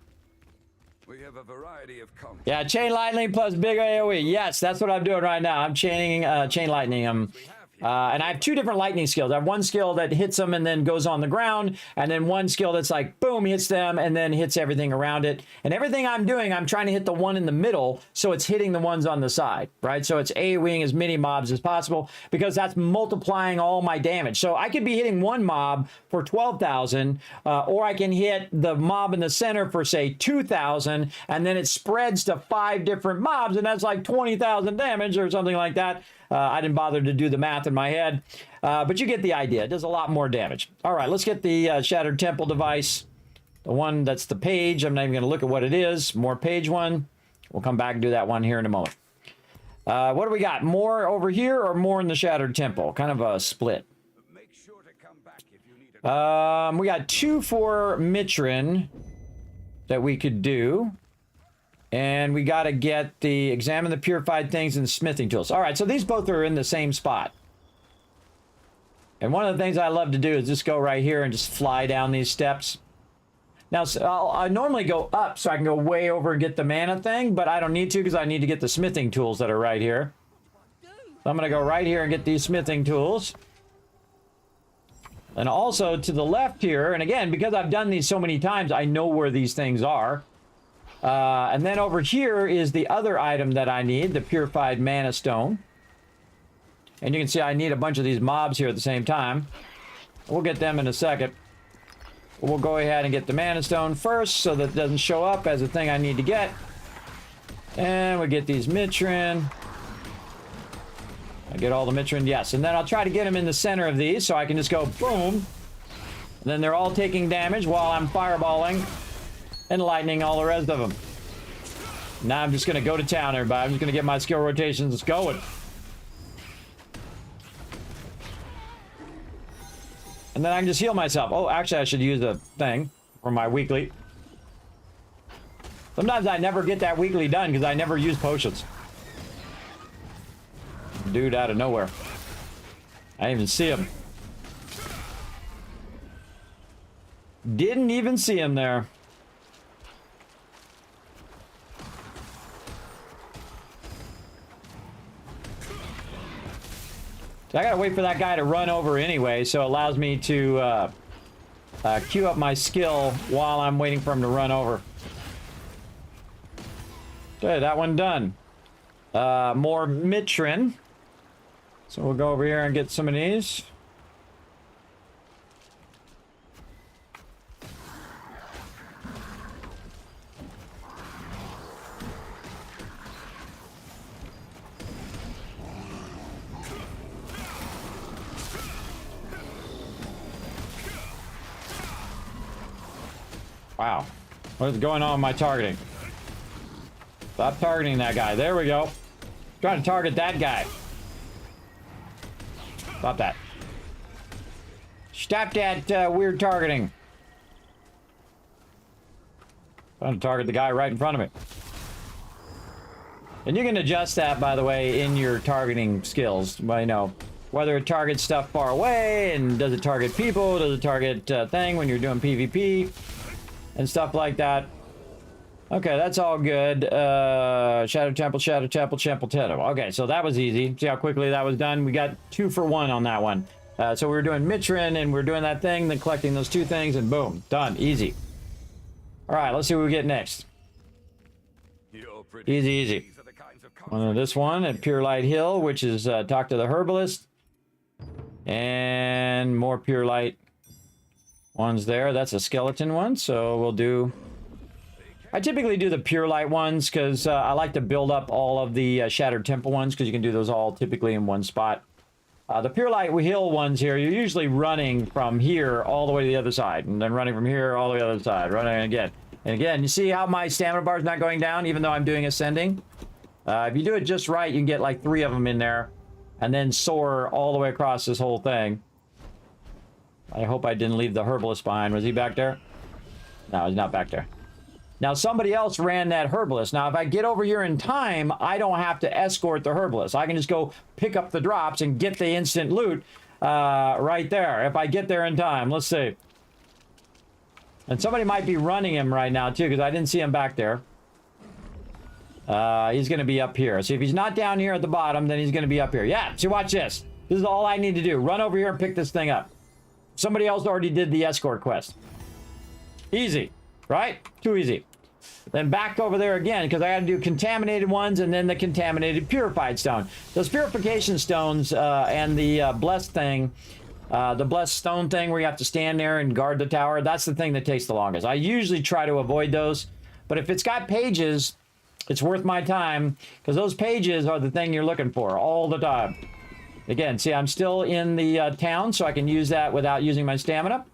We have a variety of content. Yeah, chain lightning plus big AoE. Yes, that's what I'm doing right now. I'm chain lightning them. And I have 2 different lightning skills. I have one skill that hits them and then goes on the ground, and then one skill that's like, boom, hits them and then hits everything around it. And everything I'm doing, I'm trying to hit the one in the middle, so it's hitting the ones on the side, right? So it's AoEing as many mobs as possible because that's multiplying all my damage. So I could be hitting one mob for 12,000, or I can hit the mob in the center for, say, 2,000, and then it spreads to 5 different mobs, and that's like 20,000 damage or something like that. I didn't bother to do the math in my head, but you get the idea. It does a lot more damage. All right, let's get the Shattered Temple device. The one that's the page. I'm not even going to look at what it is. More page one. We'll come back and do that one here in a moment. What do we got? More over here or more in the Shattered Temple? Kind of a split. Make sure to come back if you need a... We got 2 for Mitrin that we could do. And we got to get examine the purified things and the smithing tools. All right, so these both are in the same spot. And one of the things I love to do is just go right here and just fly down these steps. Now, I normally go up so I can go way over and get the mana thing, but I don't need to because I need to get the smithing tools that are right here. So I'm going to go right here and get these smithing tools. And also to the left here, and again, because I've done these so many times, I know where these things are. And then over here is the other item that I need, the Purified Mana Stone. And you can see I need a bunch of these mobs here at the same time. We'll get them in a second. We'll go ahead and get the Mana Stone first so that it doesn't show up as a thing I need to get. And we get these Mitrin. I get all the Mitrin, yes. And then I'll try to get them in the center of these so I can just go boom. And then they're all taking damage while I'm fireballing and lightning all the rest of them. Now I'm just going to go to town, everybody. I'm just going to get my skill rotations going. And then I can just heal myself. Oh, actually, I should use a thing for my weekly. Sometimes I never get that weekly done because I never use potions. Dude out of nowhere. I didn't even see him. Didn't even see him there. So I gotta wait for that guy to run over anyway, so it allows me to queue up my skill while I'm waiting for him to run over. Okay, that one done. More Mitrin. So we'll go over here and get some of these. Wow. What is going on with my targeting? Stop targeting that guy. There we go. Trying to target that guy. Stop that. Stop that weird targeting. Trying to target the guy right in front of me. And you can adjust that, by the way, in your targeting skills. Well, you know, whether it targets stuff far away, and does it target people, does it target thing when you're doing PvP, and stuff like that. Okay, that's all good. Shadow Temple, Shadow Temple, Temple Temple. Okay, so that was easy. See how quickly that was done? We got 2 for 1 on that one. So we were doing Mitrin, and we are doing that thing, then collecting those 2 things, and boom, done. Easy. All right, let's see what we get next. Easy, easy. This one at Pure Light Hill, which is talk to the herbalist. And more Pure Light ones there. That's a skeleton one, so we'll do... I typically do the Pure Light ones because I like to build up all of the Shattered Temple ones because you can do those all typically in one spot. The Pure Light Hill ones here, you're usually running from here all the way to the other side, and then running from here all the way to the other side, running again. And again, you see how my stamina bar is not going down even though I'm doing ascending? If you do it just right, you can get like 3 of them in there and then soar all the way across this whole thing. I hope I didn't leave the herbalist behind. Was he back there? No, he's not back there. Now, somebody else ran that herbalist. Now, if I get over here in time, I don't have to escort the herbalist. I can just go pick up the drops and get the instant loot right there. If I get there in time. Let's see. And somebody might be running him right now, too, because I didn't see him back there. He's going to be up here. So if he's not down here at the bottom, then he's going to be up here. Yeah, see, watch this. This is all I need to do. Run over here and pick this thing up. Somebody else already did the escort quest. Easy, right? Too easy. Then back over there again, because I got to do contaminated ones and then the contaminated purified stone. Those purification stones and the blessed thing, the blessed stone thing where you have to stand there and guard the tower, that's the thing that takes the longest. I usually try to avoid those, but if it's got pages, it's worth my time, because those pages are the thing you're looking for all the time. Again, see, I'm still in the town, so I can use that without using my stamina.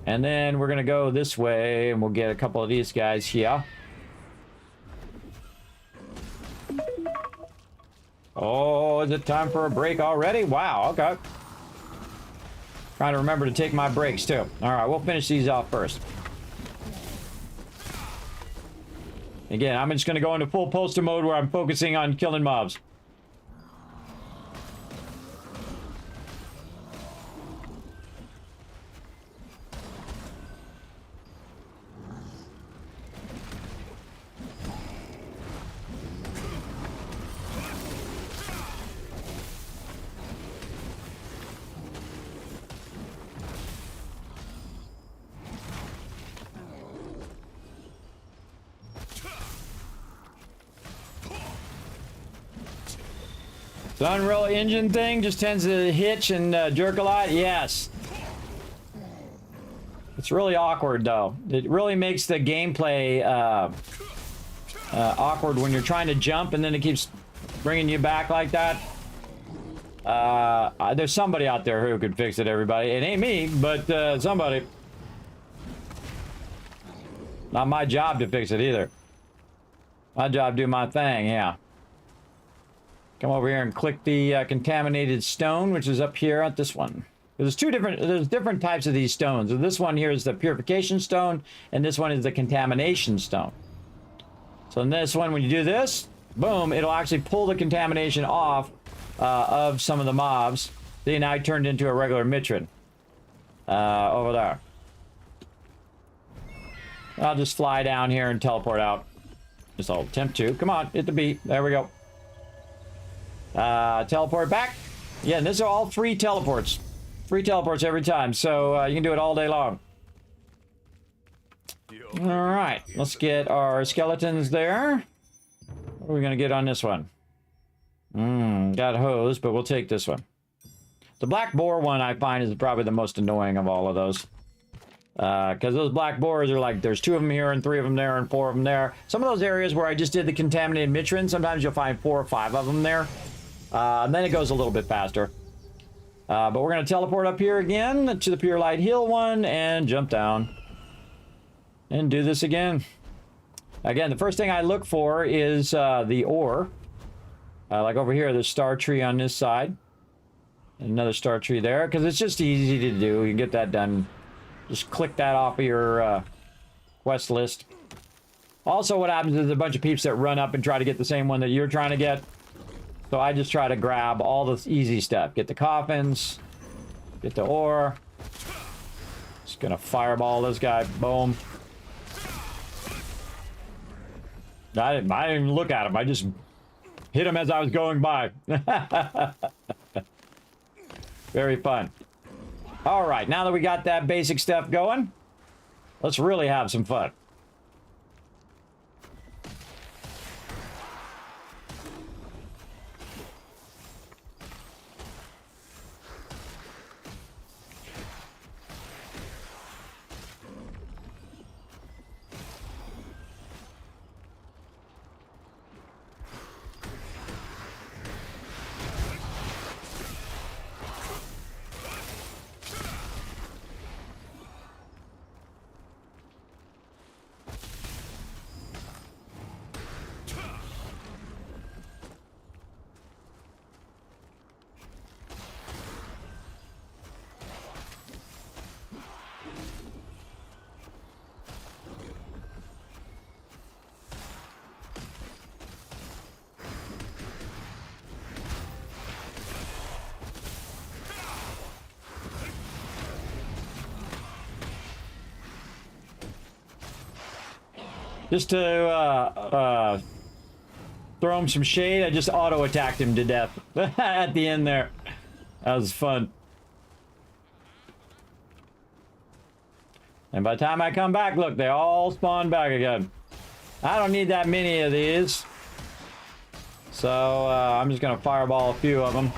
And then we're going to go this way, and we'll get a couple of these guys here. Oh, is it time for a break already? Wow, okay. Trying to remember to take my breaks, too. All right, we'll finish these off first. Again, I'm just going to go into full poster mode where I'm focusing on killing mobs. The Unreal Engine thing just tends to hitch and jerk a lot. Yes. It's really awkward, though. It really makes the gameplay awkward when you're trying to jump and then it keeps bringing you back like that. There's somebody out there who could fix it, everybody. It ain't me, but somebody. Not my job to fix it either. My job to do my thing, yeah. Come over here and click the contaminated stone, which is up here at this one. There's different types of these stones. So this one here is the purification stone, and this one is the contamination stone. So in this one, when you do this, boom, it'll actually pull the contamination off of some of the mobs. See, now I turned into a regular Mitrin. Over there. I'll just fly down here and teleport out. Just I'll attempt to. Come on, hit the beat. There we go. Teleport back. Yeah, and these are all free teleports. Free teleports every time, so you can do it all day long. Alright, let's get our skeletons there. What are we going to get on this one? Got hose, but we'll take this one. The black boar one I find is probably the most annoying of all of those. Because those black boars are like, there's 2 of them here and 3 of them there and 4 of them there. Some of those areas where I just did the contaminated Mitrin, sometimes you'll find 4 or 5 of them there. And then it goes a little bit faster. But we're going to teleport up here again to the Pure Light Hill one and jump down. And do this again. Again, the first thing I look for is the ore. Like over here, there's star tree on this side. And another star tree there, because it's just easy to do. You can get that done. Just click that off of your quest list. Also, what happens is a bunch of peeps that run up and try to get the same one that you're trying to get. So I just try to grab all the easy stuff. Get the coffins. Get the ore. Just gonna fireball this guy. Boom. I didn't even look at him. I just hit him as I was going by. Very fun. All right, now that we got that basic stuff going, let's really have some fun. Just to throw him some shade, I just auto-attacked him to death at the end there. That was fun. And by the time I come back, look, they all spawn back again. I don't need that many of these. So I'm just going to fireball a few of them.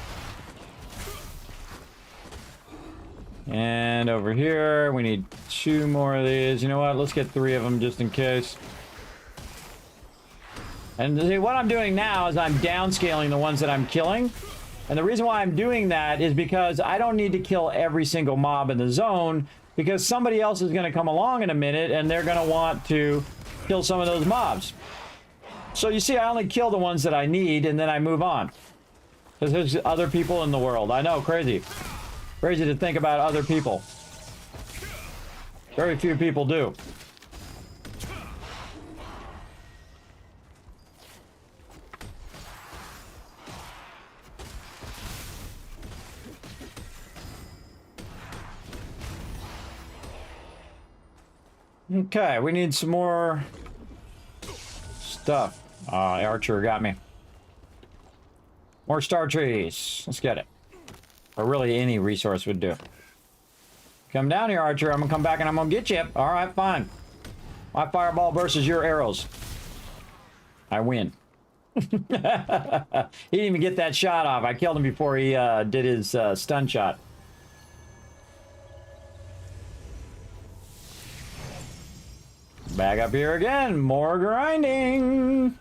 And over here, we need 2 more of these. You know what? Let's get 3 of them just in case. And see, what I'm doing now is I'm downscaling the ones that I'm killing. And the reason why I'm doing that is because I don't need to kill every single mob in the zone, because somebody else is going to come along in a minute and they're going to want to kill some of those mobs. So you see, I only kill the ones that I need and then I move on. Because there's other people in the world. I know, crazy. Crazy to think about other people. Very few people do. Okay, we need some more stuff. Archer got me. More star trees. Let's get it. Or really any resource would do. Come down here, Archer. I'm gonna come back and I'm gonna get you. All right, fine. My fireball versus your arrows. I win. He didn't even get that shot off. I killed him before he did his stun shot. Back up here again. More grinding.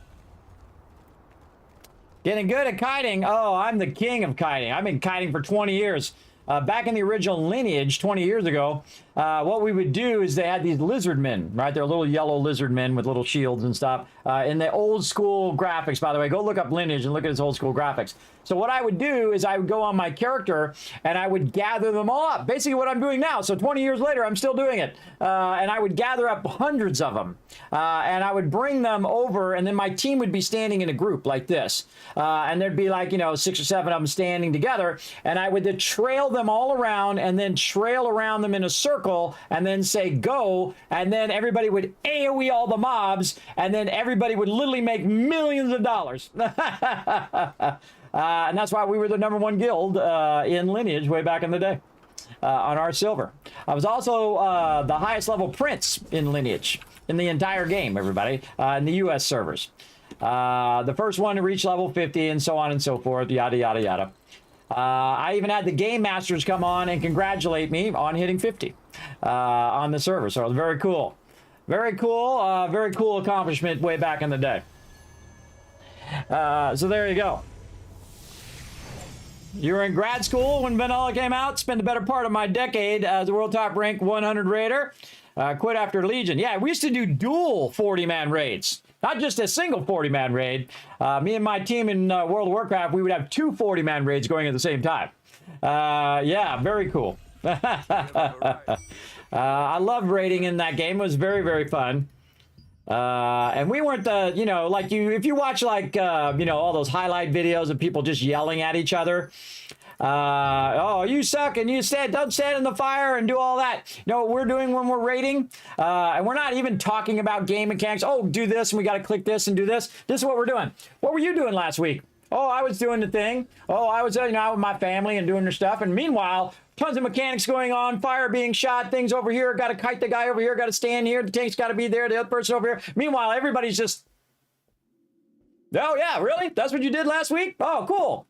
Getting good at kiting. Oh, I'm the king of kiting. I've been kiting for 20 years. Back in the original Lineage 20 years ago, what we would do is they had these lizard men, right? They're little yellow lizard men with little shields and stuff. In the old school graphics, by the way, go look up Lineage and look at his old school graphics. So what I would do is I would go on my character and I would gather them all up. Basically what I'm doing now. So 20 years later, I'm still doing it. And I would gather up hundreds of them. And I would bring them over, and then my team would be standing in a group like this. And there'd be like, 6 or 7 of them standing together. And I would then trail them all around and then trail around them in a circle and then say go. And then everybody would AoE all the mobs. And then everybody would literally make millions of dollars. And that's why we were the #1 guild in Lineage way back in the day on our silver. I was also the highest level prince in Lineage in the entire game, everybody, in the US servers. The first one to reach level 50 and so on and so forth, yada, yada, yada. I even had the game masters come on and congratulate me on hitting 50 on the server. So it was very cool. Very cool accomplishment way back in the day. So there you go. You were in grad school when Vanilla came out. Spent the better part of my decade as a world top rank 100 raider. Quit after Legion. Yeah, we used to do dual 40-man raids. Not just a single 40-man raid. Me and my team in World of Warcraft, we would have 2 40-man raids going at the same time. Yeah, very cool. I loved raiding in that game. It was very, very fun. And we weren't the, like if you watch like, all those highlight videos of people just yelling at each other. Oh, you suck and you don't stand in the fire and do all that. You know what we're doing when we're raiding? And we're not even talking about game mechanics. Oh, do this and we got to click this and do this. This is what we're doing. What were you doing last week? Oh, I was doing the thing. Oh, I was, out with my family and doing their stuff. And meanwhile, tons of mechanics going on, fire being shot, things over here, got to kite the guy over here, got to stand here, the tank's got to be there, the other person over here. Meanwhile, everybody's just, oh yeah, really? That's what you did last week? Oh, cool.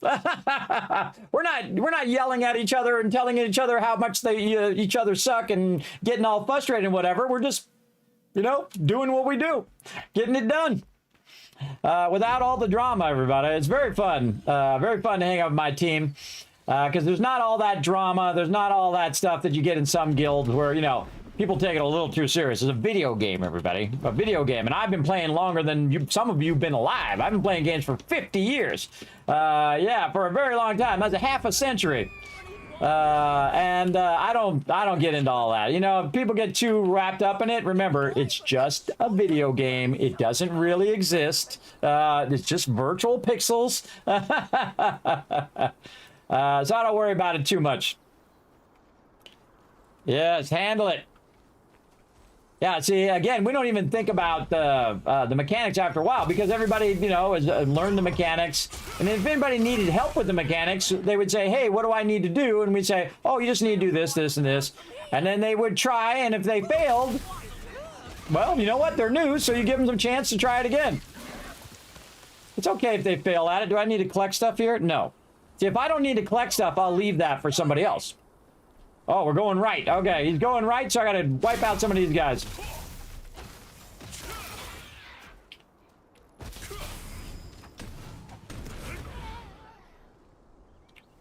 We're not yelling at each other and telling each other how much each other suck and getting all frustrated and whatever. We're just, doing what we do, getting it done. Without all the drama, everybody. It's very fun. Very fun to hang out with my team. Because there's not all that drama. There's not all that stuff that you get in some guilds where, people take it a little too serious. It's a video game, everybody. A video game. And I've been playing longer than some of you have been alive. I've been playing games for 50 years. Yeah, for a very long time. That's a half a century. And I don't get into all that. If people get too wrapped up in it, remember, it's just a video game. It doesn't really exist. It's just virtual pixels. So I don't worry about it too much. Yes, handle it. Yeah, see, again, we don't even think about the mechanics after a while because everybody, has learned the mechanics. And if anybody needed help with the mechanics, they would say, hey, what do I need to do? And we'd say, oh, you just need to do this, this, and this. And then they would try, and if they failed, well, you know what? They're new, so you give them some chance to try it again. It's okay if they fail at it. Do I need to collect stuff here? No. See, if I don't need to collect stuff, I'll leave that for somebody else. Oh, we're going right. Okay, he's going right, so I gotta wipe out some of these guys.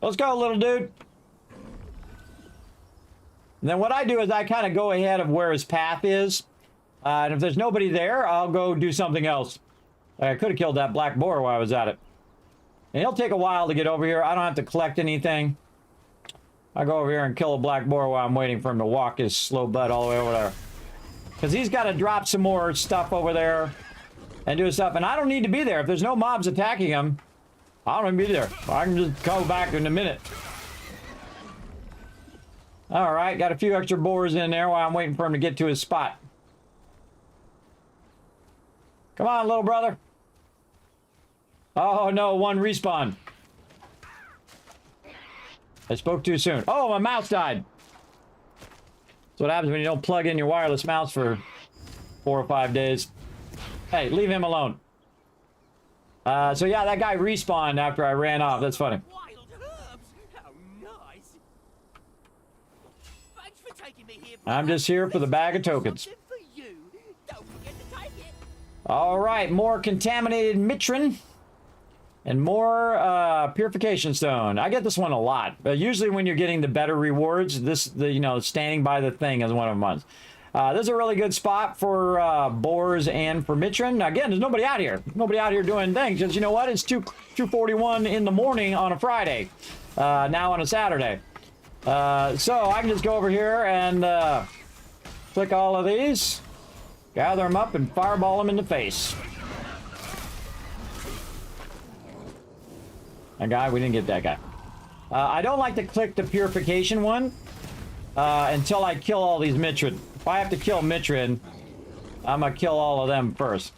Let's go, little dude. And then what I do is I kind of go ahead of where his path is. And if there's nobody there, I'll go do something else. I could have killed that black boar while I was at it. And it'll take a while to get over here. I don't have to collect anything. I go over here and kill a black boar while I'm waiting for him to walk his slow butt all the way over there. Because he's got to drop some more stuff over there and do stuff. And I don't need to be there. If there's no mobs attacking him, I don't need to be there. I can just go back in a minute. All right, got a few extra boars in there while I'm waiting for him to get to his spot. Come on, little brother. Oh, no, one respawn. I spoke too soon. Oh, my mouse died. That's what happens when you don't plug in your wireless mouse for 4 or 5 days. Hey, leave him alone. So yeah, that guy respawned after I ran off. That's funny. Wild herbs! How nice! Thanks for taking me here, I'm just here for the bag of tokens. Something for you. Don't forget to take it. All right, more contaminated mitrin and more purification stone. I get this one a lot. Usually when you're getting the better rewards, standing by the thing is one of them. This is a really good spot for boars and for mitrin. Again, there's nobody out here. Nobody out here doing things. Just, you know what? It's 2:41 in the morning on a Friday. Now on a Saturday. So I can just go over here and click all of these. Gather them up and fireball them in the face. That guy, we didn't get that guy. I don't like to click the purification one until I kill all these mitrin. If I have to kill mitrin, I'm gonna kill all of them first.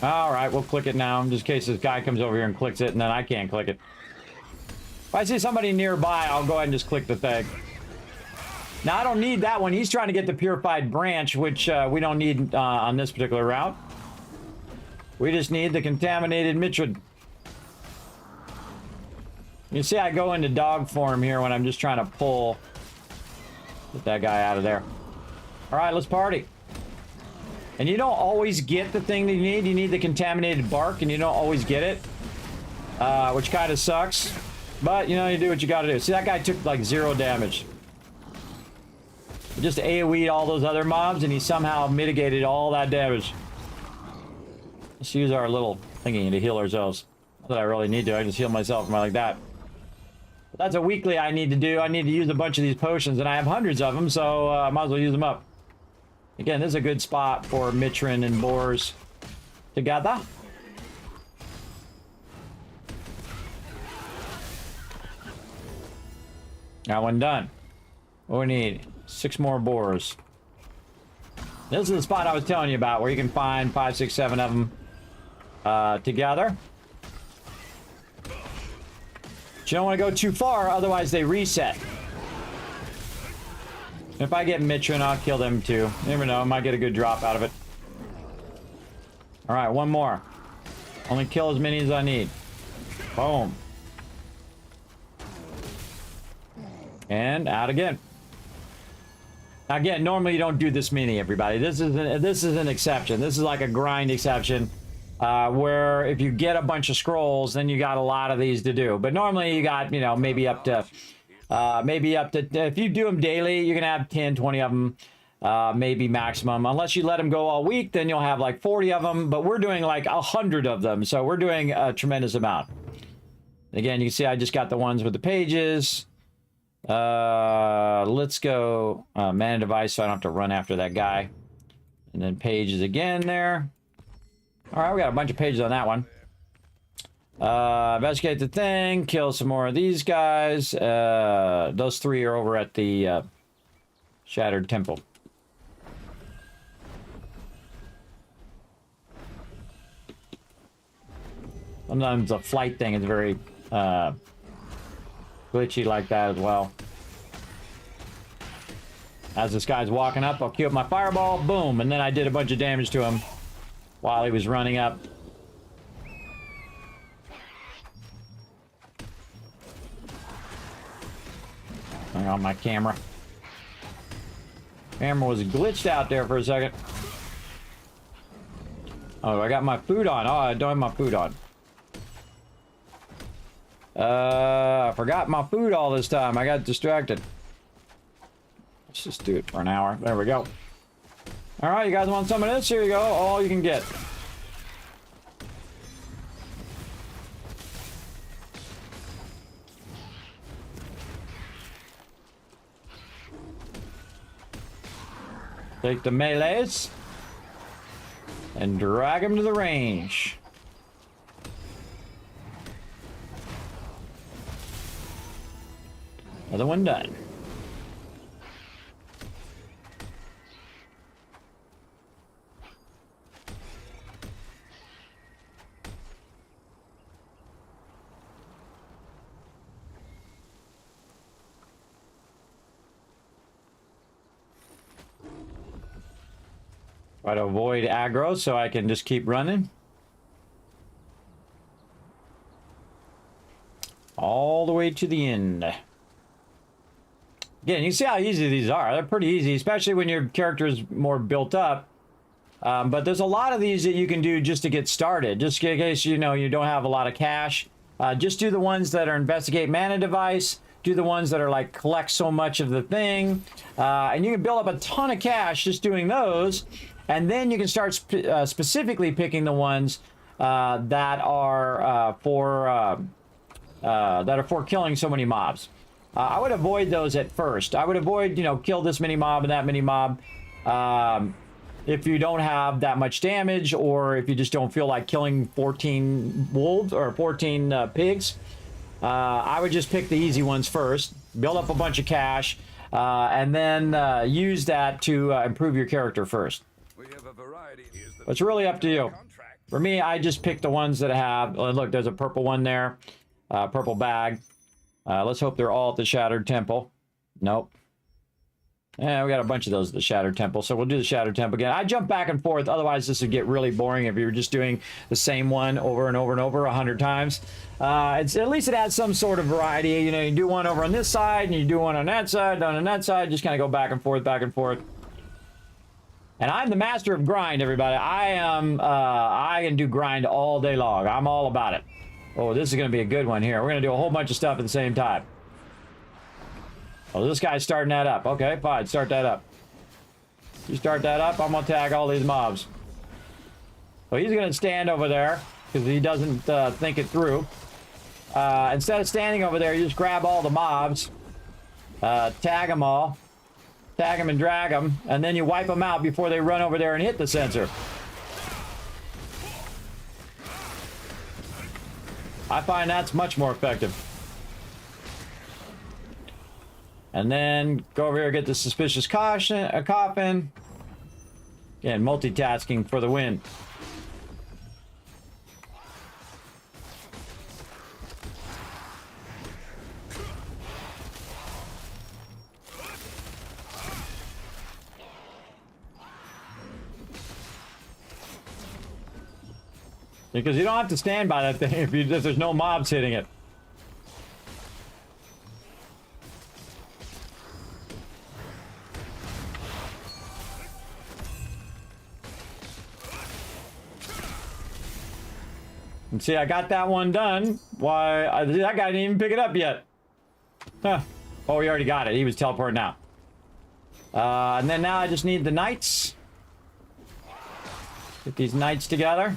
All right, we'll click it now, just in case this guy comes over here and clicks it, and then I can't click it. If I see somebody nearby, I'll go ahead and just click the thing. Now, I don't need that one. He's trying to get the purified branch, which we don't need on this particular route. We just need the contaminated mitrin. You see, I go into dog form here when I'm just trying to get that guy out of there. All right, let's party. And you don't always get the thing that you need. You need the contaminated bark, and you don't always get it, which kind of sucks. But, you know, you do what you got to do. See, that guy took, like, 0 damage. He just AoE'd all those other mobs, and he somehow mitigated all that damage. Let's use our little thingy to heal ourselves. Not that I really need to. I just heal myself from like that. But that's a weekly I need to do. I need to use a bunch of these potions, and I have hundreds of them, so I might as well use them up. Again, this is a good spot for mitrin and boars together. That one done. What we need? 6 more boars. This is the spot I was telling you about, where you can find 5, 6, 7 of them together. But you don't want to go too far, otherwise they reset. If I get mitrin, I'll kill them too. You never know, I might get a good drop out of it. Alright, one more. Only kill as many as I need. Boom. And out again. Now again, normally you don't do this many, everybody. This is an exception. This is like a grind exception, where if you get a bunch of scrolls, then you got a lot of these to do. But normally you got, you know, maybe up to, if you do them daily, you're gonna have 10, 20 of them, maybe maximum. Unless you let them go all week, then you'll have like 40 of them. But we're doing like 100 of them, so we're doing a tremendous amount. Again, you can see I just got the ones with the pages. Let's go man a device so I don't have to run after that guy. And then pages again there. All right, we got a bunch of pages on that one. Investigate the thing, kill some more of these guys. Those 3 are over at the Shattered Temple. Sometimes the flight thing is very glitchy like that as well. As this guy's walking up, I'll cue up my fireball, boom, and then I did a bunch of damage to him while he was running up. Hang on, my camera. Camera was glitched out there for a second. Oh, I got my food on. Oh, I don't have my food on. I forgot my food all this time. I got distracted. Let's just do it for an hour. There we go. All right, you guys want some of this? Here you go. All you can get. Take the melees and drag them to the range. Another one done. Try to avoid aggro so I can just keep running. All the way to the end. Again, you see how easy these are. They're pretty easy, especially when your character is more built up. But there's a lot of these that you can do just to get started. Just in case, you know, you don't have a lot of cash. Just do the ones that are investigate mana device. Do the ones that are like collect so much of the thing. And you can build up a ton of cash just doing those. And then you can start specifically picking the ones that are for killing so many mobs. I would avoid those at first. I would avoid, you know, kill this many mob and that many mob. If you don't have that much damage, or if you just don't feel like killing 14 wolves or 14 pigs, I would just pick the easy ones first, build up a bunch of cash, and then use that to improve your character first. But it's really up to you. For me, I just pick the ones that have, look, there's a purple one there, purple bag. Let's hope they're all at the Shattered Temple. Nope. Yeah, we got a bunch of those at the Shattered Temple, so we'll do the Shattered Temple again. I jump back and forth, otherwise this would get really boring if you were just doing the same one over and over and over 100 times. At least it adds some sort of variety. You know, you do one over on this side, and you do one on that side, on that side, just kind of go back and forth, back and forth. And I'm the master of grind, everybody. I can do grind all day long. I'm all about it. Oh, this is going to be a good one here. We're going to do a whole bunch of stuff at the same time. Oh, this guy's starting that up. Okay, fine. Start that up. You start that up, I'm going to tag all these mobs. Well, he's going to stand over there because he doesn't think it through. Instead of standing over there, you just grab all the mobs, tag them all, tag them and drag them, and then you wipe them out before they run over there and hit the sensor. I find that's much more effective. And then go over here, get the suspicious coffin. Again, multitasking for the win. Because you don't have to stand by that thing if there's no mobs hitting it. And see, I got that one done. Why, that guy didn't even pick it up yet. Huh. Oh, he already got it. He was teleporting out. And then now I just need the knights. Get these knights together.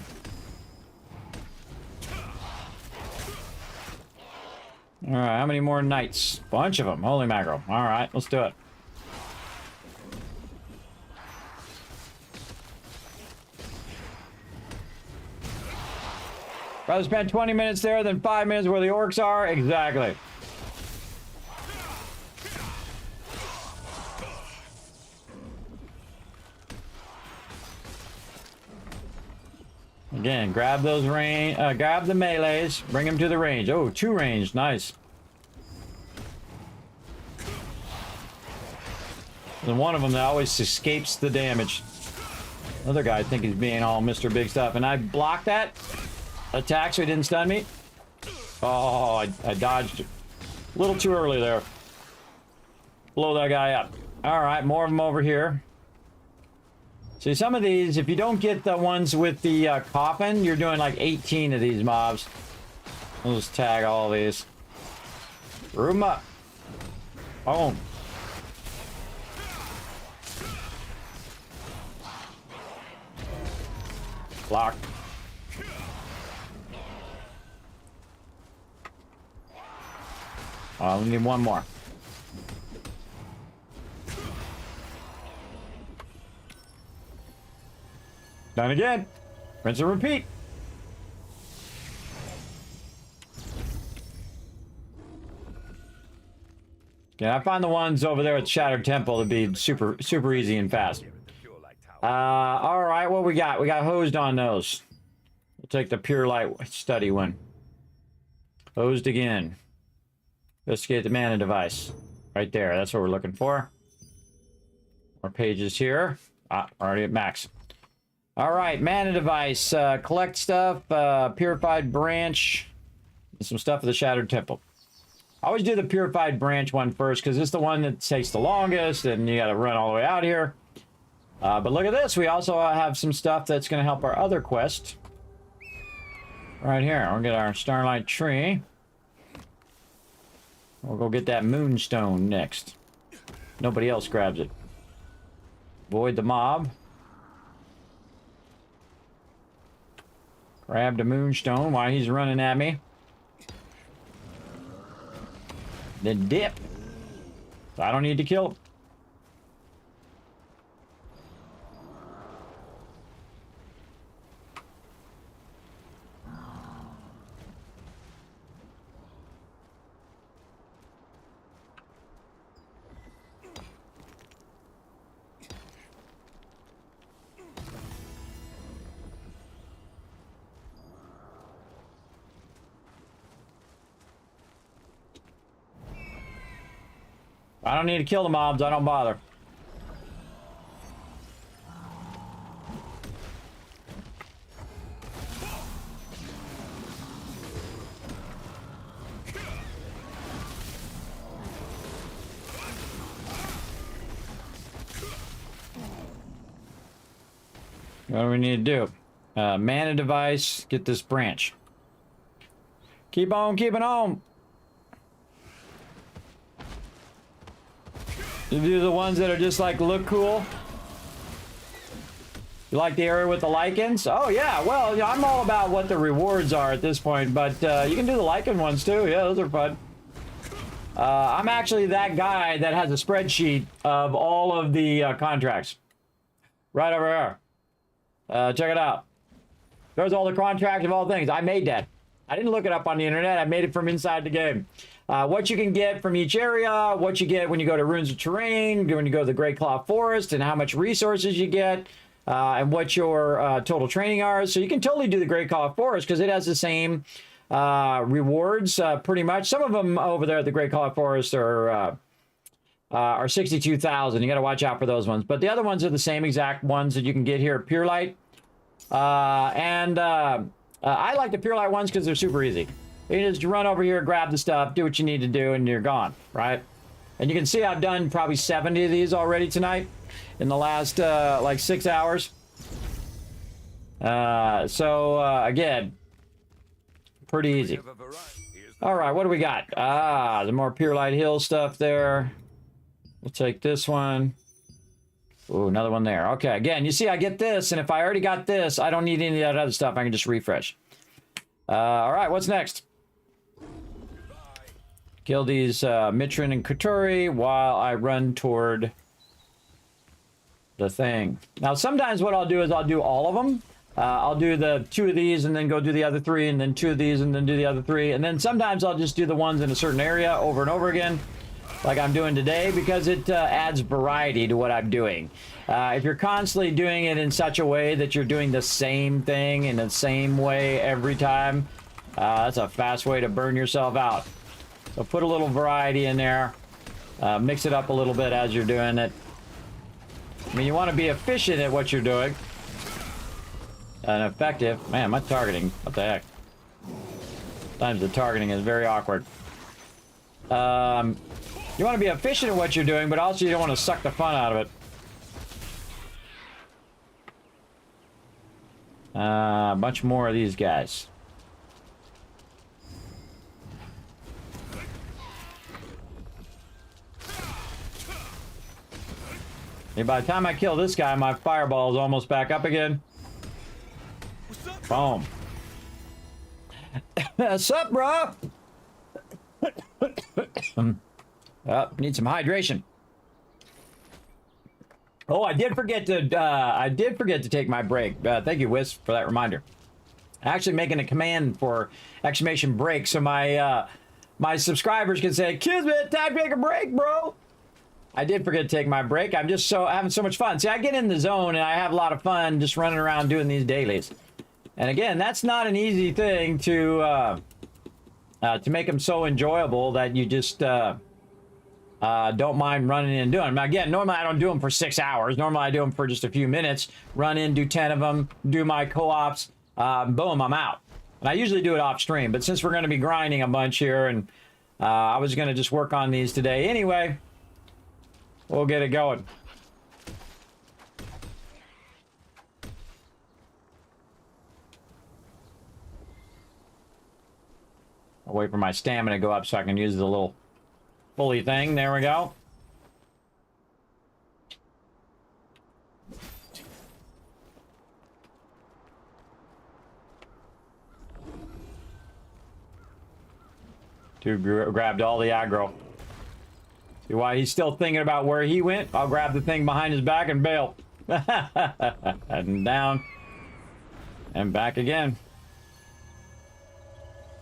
Alright, how many more knights? Bunch of them. Holy mackerel. Alright, let's do it. Rather spend 20 minutes there than 5 minutes where the orcs are? Exactly. Again, grab those grab the melees, bring them to the range. Oh, 2 range, nice. And one of them that always escapes the damage. Other guy I think he's being all Mr. Big Stuff, and I blocked that attack so he didn't stun me. Oh, I dodged it. A little too early there. Blow that guy up. All right, more of them over here. See, some of these, if you don't get the ones with the coffin, you're doing like 18 of these mobs. We'll just tag all these. Room up. Boom. Block. We need one more. Done again. Rinse and repeat. Yeah, I find the ones over there at Shattered Temple to be super easy and fast. All right, what we got? We got hosed on those. We'll take the Pure Light Study one. Hosed again. Investigate the mana device. Right there. That's what we're looking for. More pages here. Already at max. All right, mana device. Collect stuff. Purified branch. And some stuff for the Shattered Temple. I always do the Purified branch one first because it's the one that takes the longest and you got to run all the way out here. But look at this. We also have some stuff that's going to help our other quest. Right here. We'll get our Starlight Tree. We'll go get that Moonstone next. Nobody else grabs it. Void the mob. Grab the Moonstone while he's running at me. Then dip. So I don't need to kill him. I don't need to kill the mobs. I don't bother. What do we need to do? Mana device. Get this branch. Keep on keeping on. You do the ones that are just like look cool. You like the area with the lichens? Oh yeah, well, I'm all about what the rewards are at this point, but you can do the lichen ones too. Yeah, those are fun. I'm actually that guy that has a spreadsheet of all of the contracts. Right over here. Check it out. There's all the contracts of all things. I made that. I didn't look it up on the internet. I made it from inside the game. What you can get from each area, what you get when you go to Ruins of Terrain, when you go to the Great Claw Forest, and how much resources you get, and what your total training are. So you can totally do the Great Claw Forest because it has the same rewards, pretty much. Some of them over there at the Great Claw Forest are 62,000. You got to watch out for those ones. But the other ones are the same exact ones that you can get here at Pure Light. I like the Pure Light ones because they're super easy. You just run over here, grab the stuff, do what you need to do, and you're gone, right? And you can see I've done probably 70 of these already tonight in the last, like 6 hours. Again, pretty easy. All right, what do we got? The more Pure Light Hill stuff there. We'll take this one. Ooh, another one there. Okay, again, you see I get this, and if I already got this, I don't need any of that other stuff. I can just refresh. All right, what's next? Kill these Mitrin and Kuturi while I run toward the thing. Now, sometimes what I'll do is I'll do all of them. I'll do the 2 of these and then go do the other 3, and then 2 of these and then do the other 3. And then sometimes I'll just do the ones in a certain area over and over again, like I'm doing today, because it adds variety to what I'm doing. If you're constantly doing it in such a way that you're doing the same thing in the same way every time, that's a fast way to burn yourself out. So put a little variety in there. Mix it up a little bit as you're doing it. I mean, you want to be efficient at what you're doing. And effective. Man, my targeting, what the heck? Sometimes the targeting is very awkward. You want to be efficient at what you're doing, but also you don't want to suck the fun out of it. A bunch more of these guys. And by the time I kill this guy, my fireball is almost back up again. Boom. What's up, bro? Need some hydration. Oh, I did forget to take my break. Thank you, Wisp, for that reminder. Actually making a command for exclamation break so my my subscribers can say, Kismet, time to take a break, bro. I did forget to take my break. I'm just having so much fun. See, I get in the zone and I have a lot of fun just running around doing these dailies. And again, that's not an easy thing to make them so enjoyable that you just don't mind running in and doing them. Now, again, normally I don't do them for 6 hours. Normally I do them for just a few minutes. Run in, do 10 of them, do my co-ops, boom, I'm out. And I usually do it off stream, but since we're going to be grinding a bunch here, and I was going to just work on these today anyway, we'll get it going. I'll wait for my stamina to go up so I can use the little pulley thing. There we go. Dude grabbed all the aggro. See why he's still thinking about where he went? I'll grab the thing behind his back and bail. And down. And back again.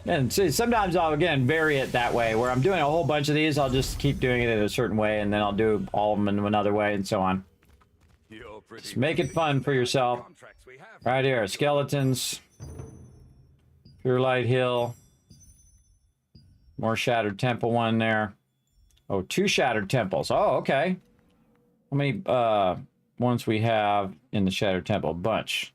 And see, sometimes I'll, again, vary it that way. Where I'm doing a whole bunch of these, I'll just keep doing it in a certain way, and then I'll do all of them in another way, and so on. Just make it fun for yourself. Right here, skeletons. Pure Light Hill. More Shattered Temple one there. Oh, 2 Shattered Temples. Oh, okay. How many ones we have in the Shattered Temple? A bunch.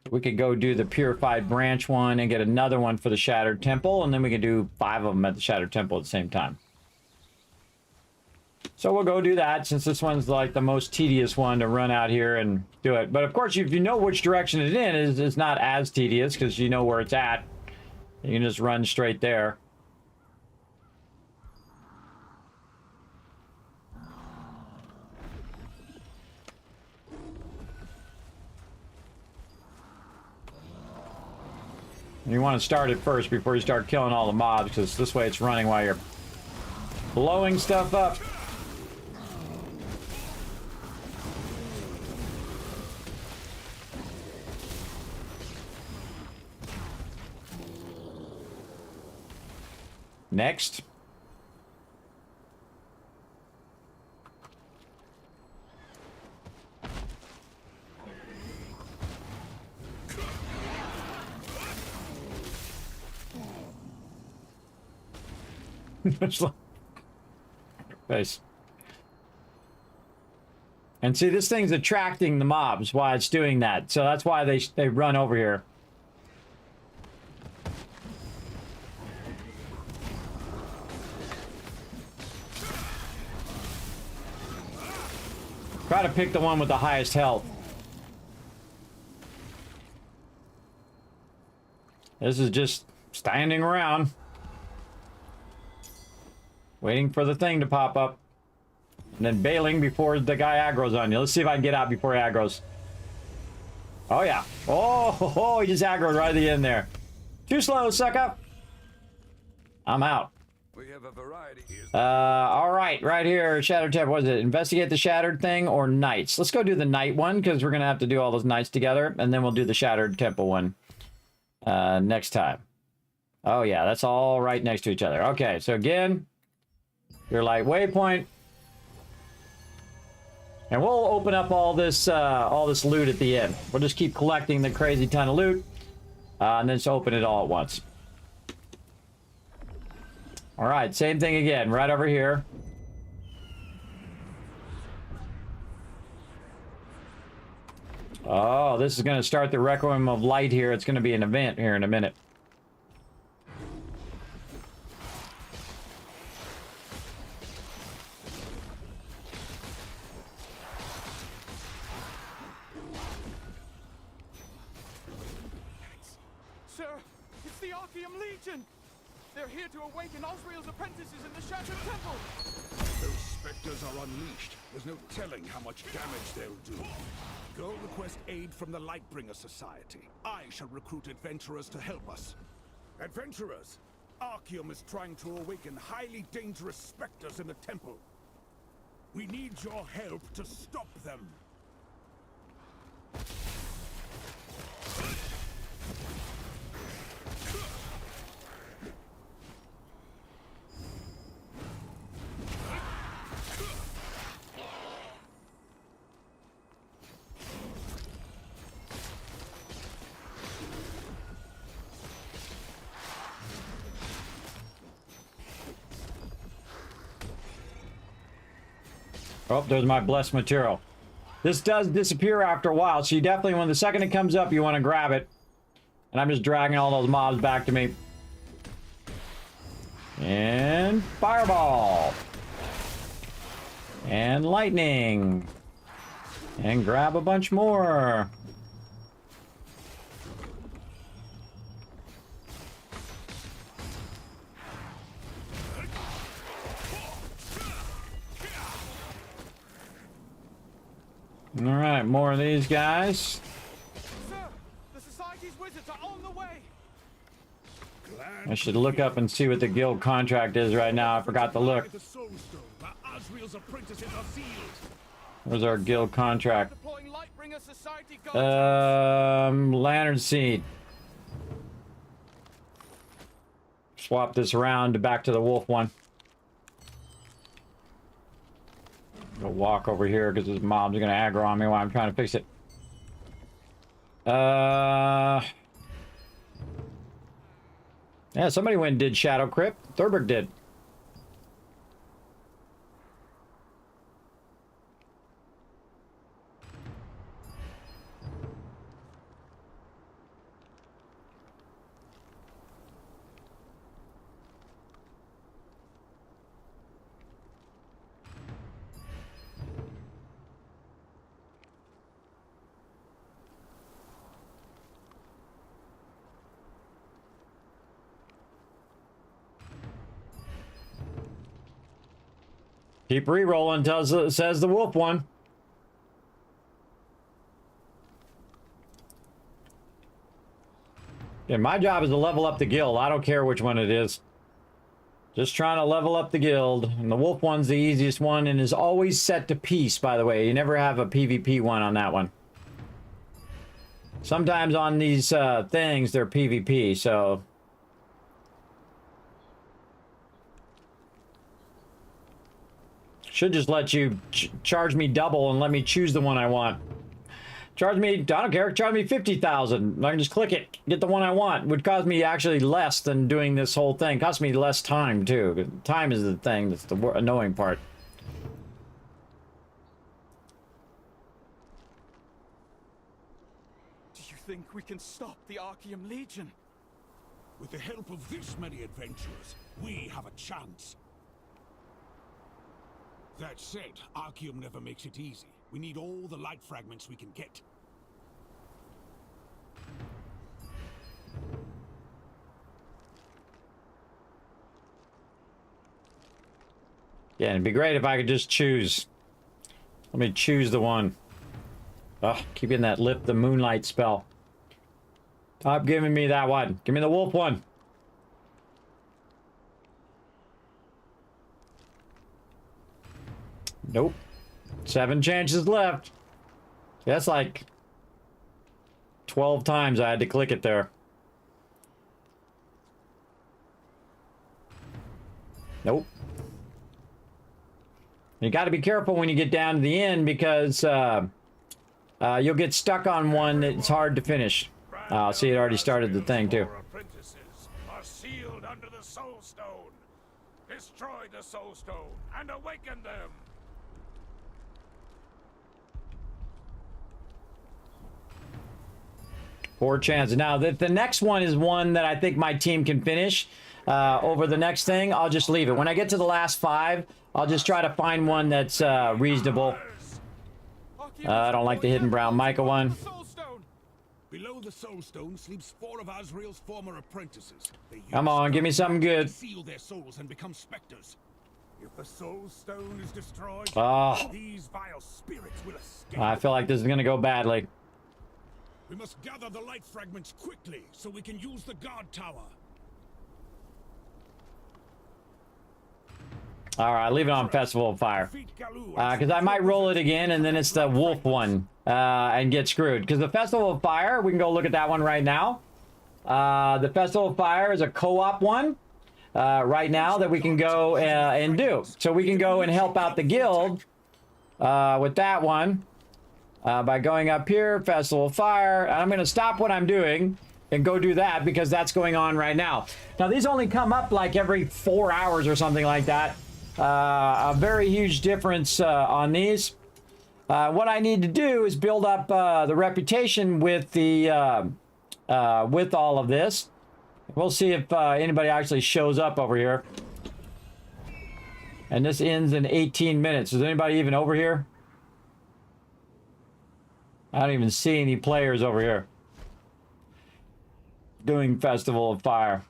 We could go do the Purified Branch one and get another one for the Shattered Temple, and then we can do 5 of them at the Shattered Temple at the same time. So we'll go do that, since this one's like the most tedious one to run out here and do it. But of course, if you know which direction it's in, it's not as tedious, because you know where it's at. You can just run straight there. You want to start it first before you start killing all the mobs, because this way it's running while you're blowing stuff up. Next. Face. And see, this thing's attracting the mobs while it's doing that, so that's why they run over here. Try to pick the one with the highest health. This is just standing around, waiting for the thing to pop up, and then bailing before the guy aggro's on you. Let's see if I can get out before he aggro's. Oh, yeah. Oh, he just aggroed right at the end there. Too slow, sucker. I'm out. We have a variety. All right here, Shattered Temple. What is it? Investigate the Shattered thing or Knights? Let's go do the Knight one, because we're going to have to do all those Knights together, and then we'll do the Shattered Temple one next time. Oh, yeah, that's all right next to each other. Okay, so again, your light waypoint. And we'll open up all this loot at the end. We'll just keep collecting the crazy ton of loot, and then just open it all at once. All right, same thing again, right over here. Oh, this is going to start the Requiem of Light here. It's going to be an event here in a minute. Sir, it's the Archeum Legion! They're here to awaken Osriel's apprentices in the Shattered Temple! Those specters are unleashed. There's no telling how much damage they'll do. Go request aid from the Lightbringer Society. I shall recruit adventurers to help us. Adventurers! Archeum is trying to awaken highly dangerous specters in the temple. We need your help to stop them. Oh, there's my blessed material. This does disappear after a while, so you definitely, when the second it comes up, you want to grab it. And I'm just dragging all those mobs back to me. And fireball. And lightning. And grab a bunch more. All right, more of these guys. Sir, the Society's wizards are on the way. I should look up and see what the guild contract is right now. I forgot to look. Where's our guild contract? Lantern Seed. Swap this around back to the wolf one. Go walk over here because this mobs are gonna aggro on me while I'm trying to fix it. Yeah, somebody went and did Shadow Crypt. Thurberg did. Keep re-rolling, says the wolf one. Yeah, my job is to level up the guild. I don't care which one it is. Just trying to level up the guild. And the wolf one's the easiest one and is always set to peace, by the way. You never have a PvP one on that one. Sometimes on these things, they're PvP, so... Should just let you charge me double and let me choose the one I want. Charge me, I don't care, charge me 50,000. I can just click it, get the one I want. It would cost me actually less than doing this whole thing. Cost me less time too. Time is the thing that's the annoying part. Do you think we can stop the Archaeum Legion? With the help of this many adventurers, we have a chance. That said, Archaeum never makes it easy. We need all the light fragments we can get. Yeah, it'd be great if I could just choose. Let me choose the one. Ugh, keep getting that lift the moonlight spell. Stop giving me that one. Give me the wolf one. Nope. 7 chances left. That's like 12 times I had to click it there. Nope. You got to be careful when you get down to the end because you'll get stuck on one that's hard to finish. See, it already started the thing too. Apprentices are sealed under the Soul Stone. Destroy the Soul Stone and awaken them. Four chances. Now, the next one is one that I think my team can finish. Over the next thing, I'll just leave it. When I get to the last 5, I'll just try to find one that's reasonable. I don't like the hidden brown Micah one. Below the Soul Stone sleeps 4 of Azrael's former apprentices. Come on, give me something good. Seal their souls and become specters. If the Soul Stone is destroyed, Oh. these vile spirits will escape. I feel like this is going to go badly. We must gather the light fragments quickly so we can use the guard tower. All right, leave it on Festival of Fire. Because I might roll it again, and then it's the wolf one and get screwed. Because the Festival of Fire, we can go look at that one right now. The Festival of Fire is a co-op one right now that we can go and do. So we can go and help out the guild with that one by going up here, Festival of Fire. And I'm going to stop what I'm doing and go do that because that's going on right now. Now, these only come up like every 4 hours or something like that. a very huge difference on these. What I need to do is build up the reputation with the with all of this. We'll see if anybody actually shows up over here. And this ends in 18 minutes. Is anybody even over here? I don't even see any players over here doing Festival of Fire.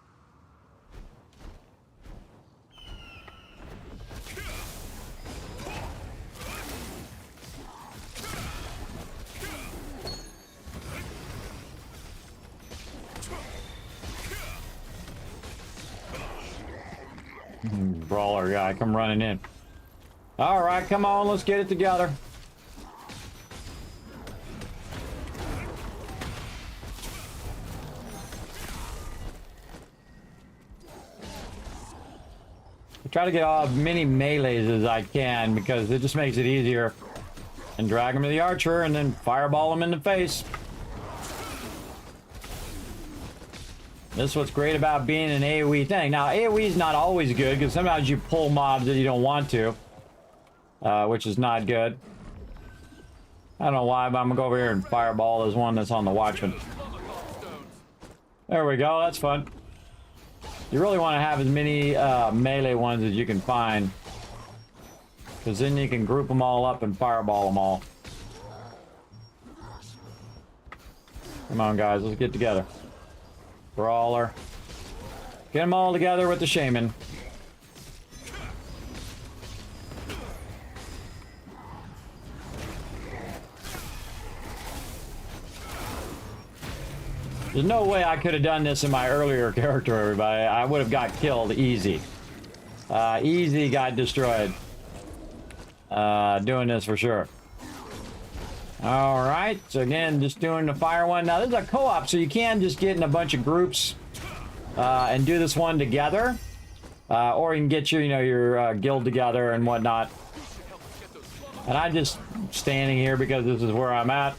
Brawler guy, come running in. All right, come on, let's get it together. I try to get as many melees as I can because it just makes it easier. And drag him to the archer and then fireball him in the face. This is what's great about being an AoE thing. Now, AoE is not always good because sometimes you pull mobs that you don't want to, which is not good. I don't know why, but I'm gonna go over here and fireball this one that's on the Watchman. There we go, that's fun. You really want to have as many melee ones as you can find, because then you can group them all up and fireball them all. Come on, guys, let's get together. Brawler. Get them all together with the shaman. There's no way I could have done this in my earlier character, everybody. I would have got killed easy. Easy got destroyed. Doing this for sure. Alright, so again, just doing the fire one. Now, this is a co-op, so you can just get in a bunch of groups and do this one together. Or you can get your, your guild together and whatnot. And I'm just standing here because this is where I'm at.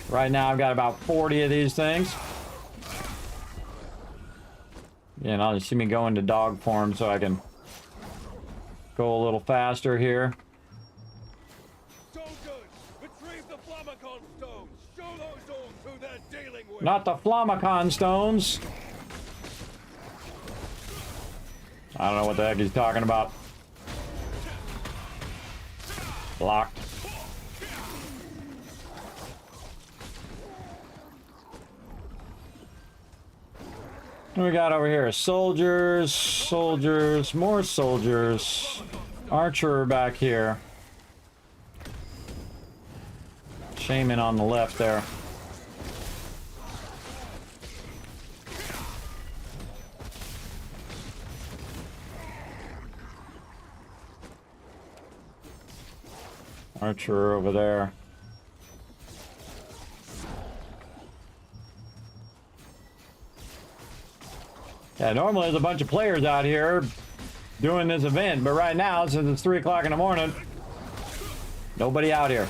Right now, I've got about 40 of these things. And I'll just see me go into dog form so I can go a little faster here. Not the Flamacon stones. I don't know what the heck he's talking about. Blocked. What do we got over here? Soldiers, soldiers, more soldiers. Archer back here. Shaman on the left there. Archer over there. Yeah, normally there's a bunch of players out here doing this event, but right now, since it's 3 o'clock in the morning, nobody out here.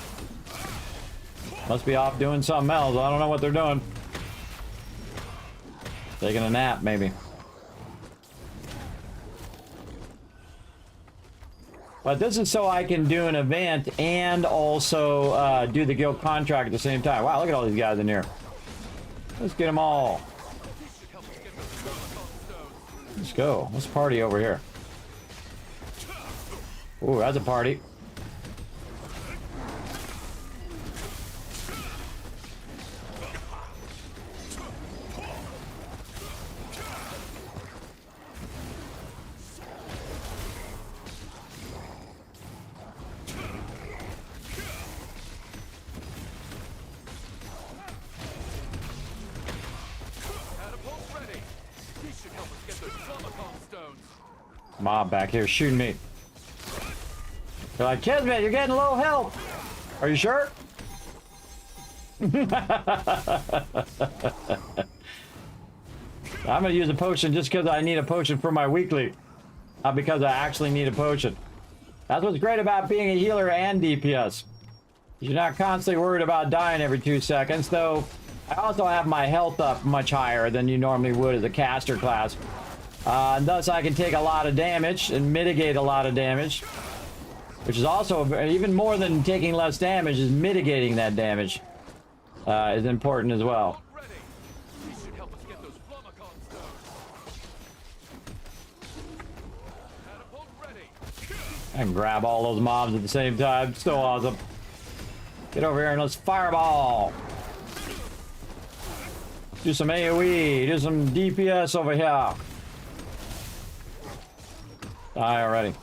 Must be off doing something else. I don't know what they're doing. Taking a nap, maybe. But this is so I can do an event and also do the guild contract at the same time. Wow, look at all these guys in here. Let's get them all. Let's go. Let's party over here. Ooh, that's a party. Mob back here shooting me. They're like, Kismet, you're getting low health. Are you sure? I'm gonna use a potion just because I need a potion for my weekly. Not because I actually need a potion. That's what's great about being a healer and DPS. You're not constantly worried about dying every 2 seconds, though I also have my health up much higher than you normally would as a caster class. And thus I can take a lot of damage and mitigate a lot of damage. Which is also, even more than taking less damage, is mitigating that damage. Is important as well. I can grab all those mobs at the same time. So awesome. Get over here and let's fireball. Do some AoE. Do some DPS over here. Die already.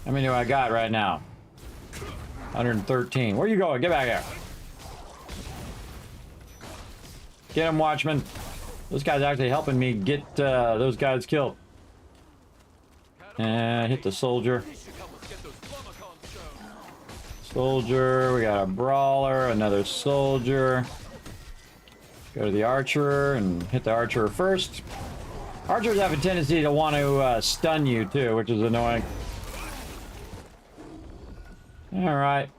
How many do I got right now? 113. Where you going? Get back here. Get him, Watchman. This guy's actually helping me get those guys killed. Hit the soldier. Soldier. We got a brawler. Another soldier. Go to the archer and hit the archer first. Archers have a tendency to want to stun you too, which is annoying. All right.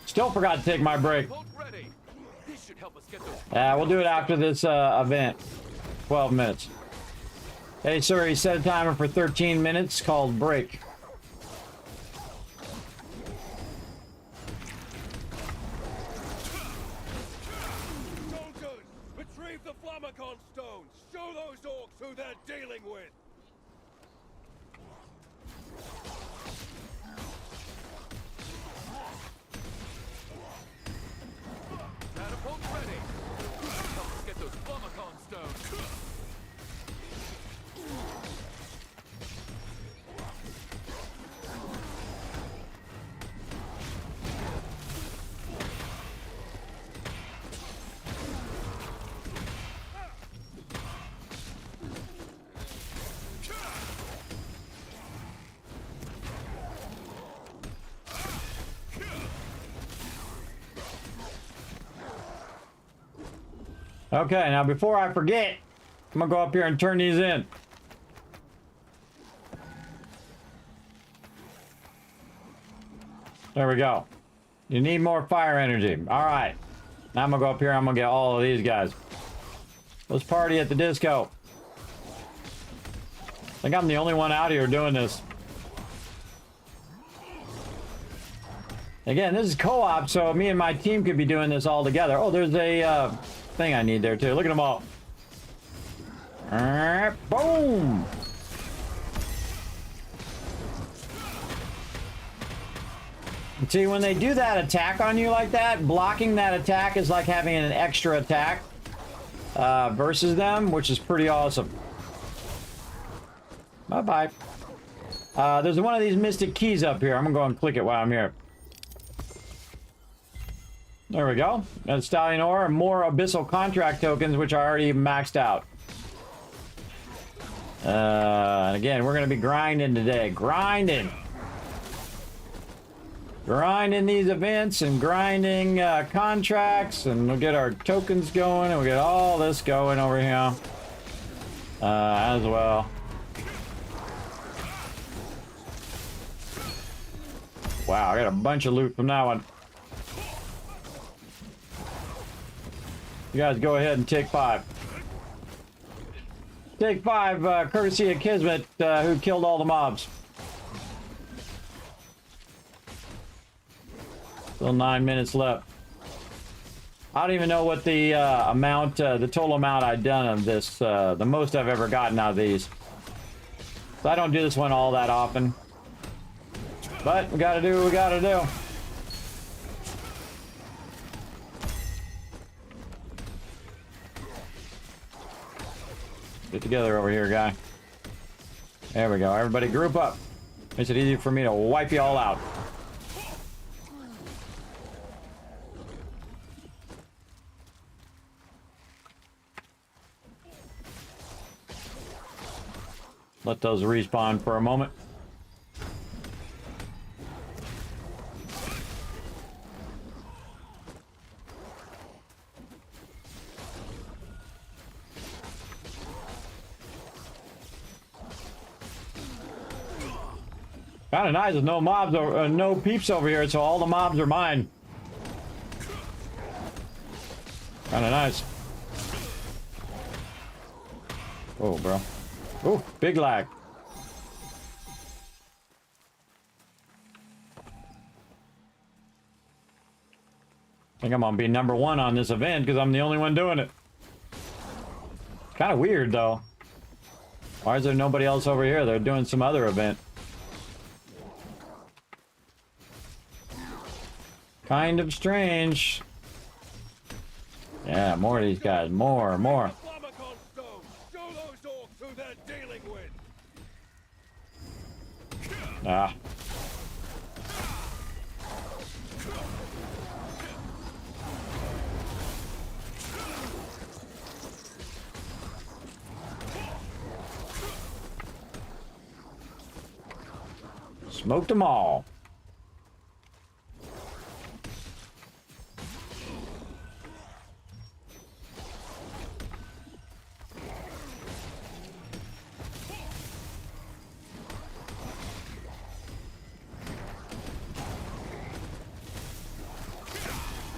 Still forgot to take my break. We'll do it after this event. 12 minutes. Hey, sir, he set a timer for 13 minutes called break. Soldiers, retrieve the Flammacon stones. Show those orcs who they're dealing with. Catapult ready. Help us get those Flammacon stones. Okay, now before I forget, I'm gonna go up here and turn these in. There we go. You need more fire energy. All right. Now I'm gonna go up here. I'm gonna get all of these guys. Let's party at the disco. I think I'm the only one out here doing this. Again, this is co-op, so me and my team could be doing this all together. Oh, there's a thing I need there too. Look at them all. Boom! See, when they do that attack on you like that, blocking that attack is like having an extra attack versus them, which is pretty awesome. Bye-bye. There's one of these mystic keys up here. I'm gonna go and click it while I'm here. There we go. That's Stallion Ore and more Abyssal Contract tokens, which are already maxed out. Again, we're going to be grinding today. Grinding these events and grinding contracts, and we'll get our tokens going, and we'll get all this going over here as well. Wow, I got a bunch of loot from that one. You guys go ahead and take 5. Take 5, courtesy of Kismet, who killed all the mobs. Still 9 minutes left. I don't even know what the amount, the total amount I've done of this, the most I've ever gotten out of these. So I don't do this one all that often. But we gotta do what we gotta do. Get together over here, guy. There we go. Everybody group up. Makes it easy for me to wipe you all out. Let those respawn for a moment. Kind of nice. There's no mobs or no peeps over here, so all the mobs are mine. Kind of nice. Oh, bro. Oh, big lag. I think I'm gonna be #1 on this event because I'm the only one doing it. Kind of weird, though. Why is there nobody else over here? They're doing some other event. Kind of strange. Yeah, more of these guys. More. Ah. Smoked them all.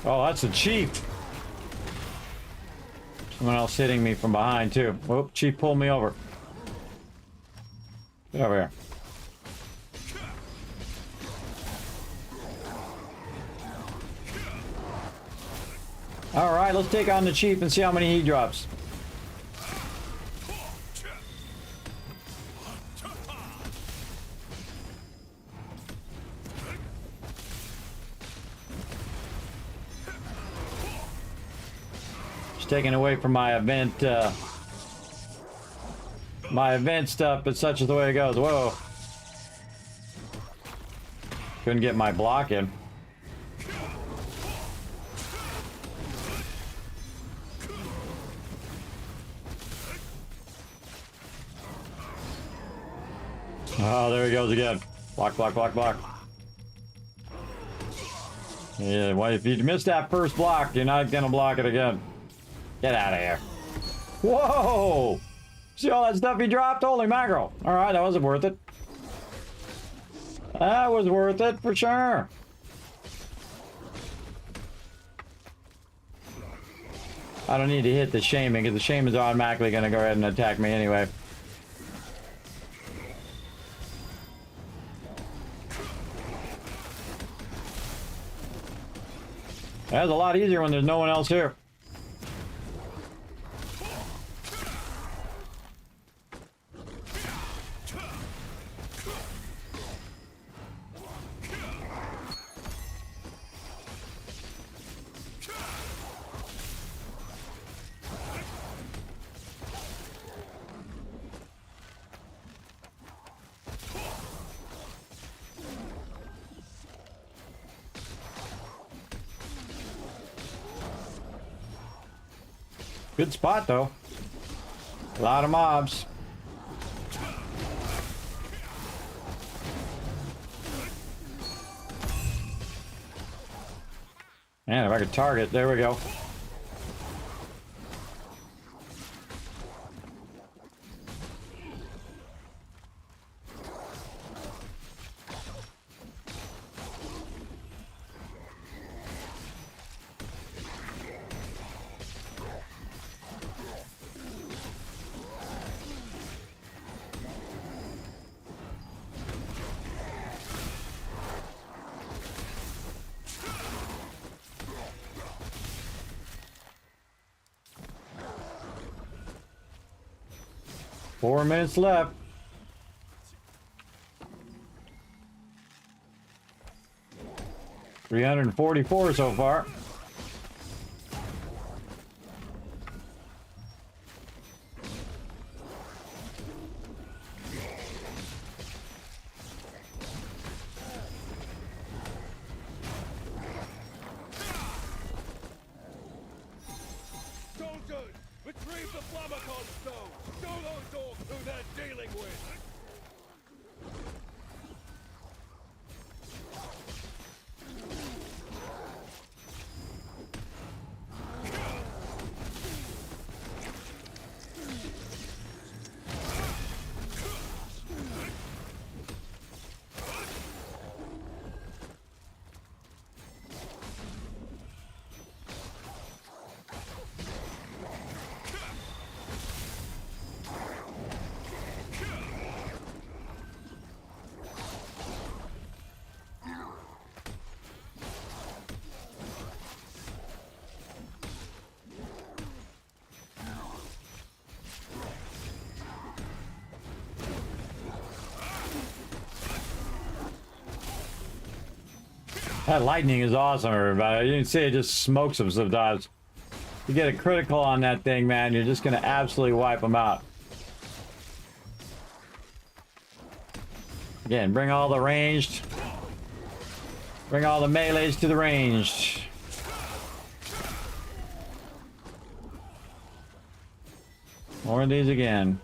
Oh, that's a chief. Someone else hitting me from behind, too. Whoop, chief pulled me over. Get over here. Alright, let's take on the chief and see how many he drops. It's taken away from my event stuff, but such is the way it goes. Whoa. Couldn't get my block in. Oh, there he goes again. Block. Yeah, well, if you miss that first block, you're not gonna block it again. Get out of here. Whoa! See all that stuff he dropped? Holy mackerel. Alright, that wasn't worth it. That was worth it for sure. I don't need to hit the shaman, because the shaman's automatically gonna go ahead and attack me anyway. That's a lot easier when there's no one else here. Good spot, though. A lot of mobs. Man, if I could target, there we go. Four minutes left. $344 so far. Soldiers, retrieve the Flammacon stone. Show those orcs who they're dealing with. That lightning is awesome, everybody. You can see it just smokes them sometimes. You get a critical on that thing, man, you're just going to absolutely wipe them out. Again, bring all the ranged. Bring all the melees to the ranged. More of these again.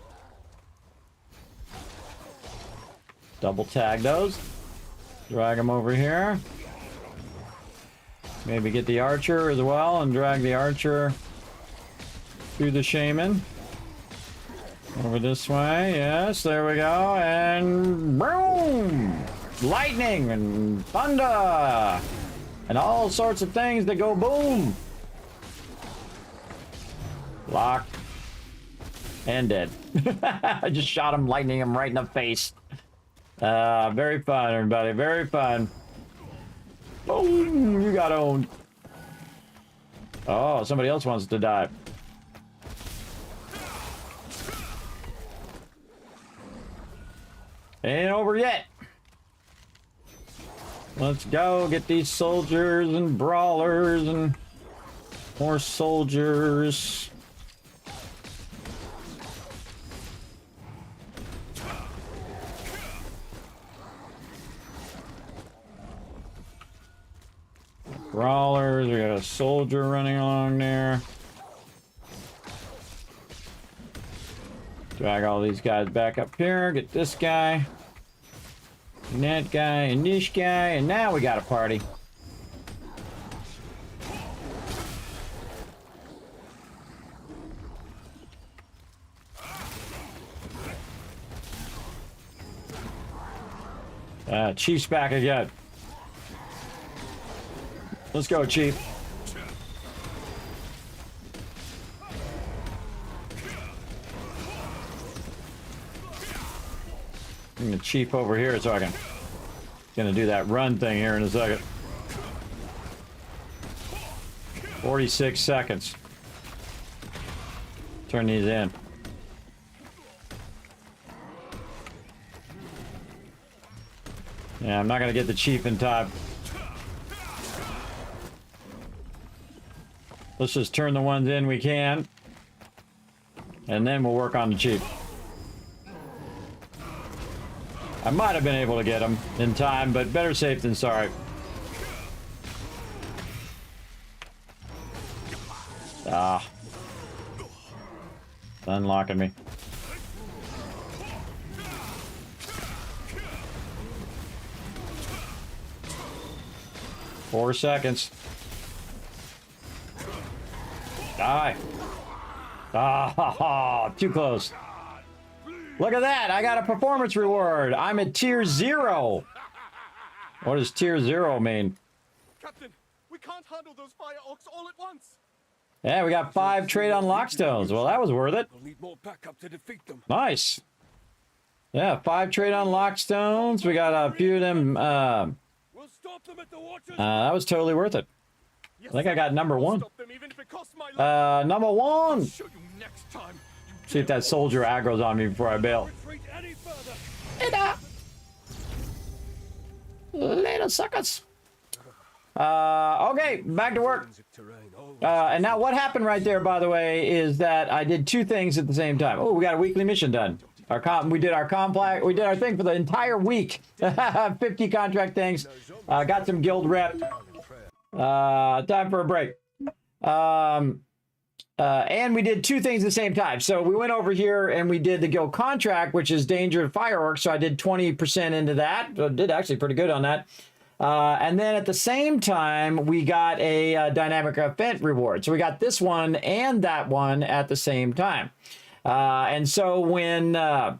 Double tag those. Drag them over here. Maybe get the archer as well and drag the archer through the shaman. Over this way. Yes, there we go. And boom! Lightning and thunder! And all sorts of things that go boom. Lock. And dead. I just shot him, lightning him right in the face. Very fun, everybody. Very fun. Boom! You got owned. Oh, somebody else wants to die. Ain't over yet. Let's go get these soldiers and brawlers and more soldiers. Brawlers, we got a soldier running along there. Drag all these guys back up here, get this guy, and that guy, and this guy, and now we got a party. Chief's back again. Let's go, Chief. Bring the Chief over here so I can... Gonna do that run thing here in a second. 46 seconds. Turn these in. Yeah, I'm not gonna get the Chief in time. Let's just turn the ones in we can. And then we'll work on the Chief. I might have been able to get him in time, but better safe than sorry. Ah. Unlocking me. Four seconds. Die. Ah, too close. Look at that. I got a performance reward. I'm at tier 0. What does tier 0 mean? Captain, we can't handle those fire orcs all at once. Yeah, we got 5 trade on lockstones. Well, that was worth it. We'll need more backup to defeat them. Nice. Yeah, 5 trade on lockstones. We got a few of them. We'll stop them at the waters. That was totally worth it. I think I got number 1. Number 1. See if that soldier aggro's on me before I bail. Little suckers. Okay, back to work. And now what happened right there, by the way, is that I did 2 things at the same time. Oh, we got a weekly mission done. We did our thing for the entire week. 50 contract things. Got some guild rep. Time for a break. And we did 2 things at the same time. So we went over here and we did the guild contract, which is danger of fireworks. So I did 20% into that. So I did actually pretty good on that. And then at the same time, we got a dynamic event reward. So we got this one and that one at the same time. And so when that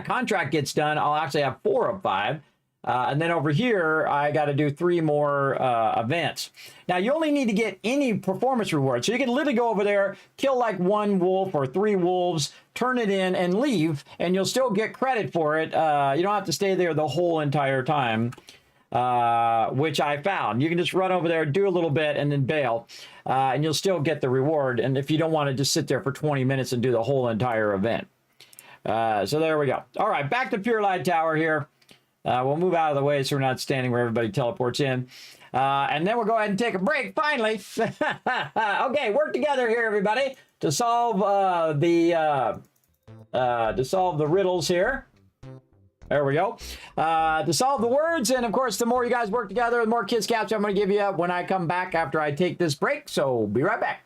contract gets done, I'll actually have 4 of 5. And then over here, I got to do 3 more events. Now, you only need to get any performance reward. So you can literally go over there, kill like 1 wolf or 3 wolves, turn it in and leave, and you'll still get credit for it. You don't have to stay there the whole entire time, which I found. You can just run over there, do a little bit, and then bail, and you'll still get the reward. And if you don't want to just sit there for 20 minutes and do the whole entire event. So there we go. All right, back to Pure Light Tower here. We'll move out of the way so we're not standing where everybody teleports in. And then we'll go ahead and take a break, finally. Okay, work together here, everybody, to solve the riddles here. There we go. To solve the words, and of course, the more you guys work together, the more kiss caps I'm going to give you when I come back after I take this break. So be right back.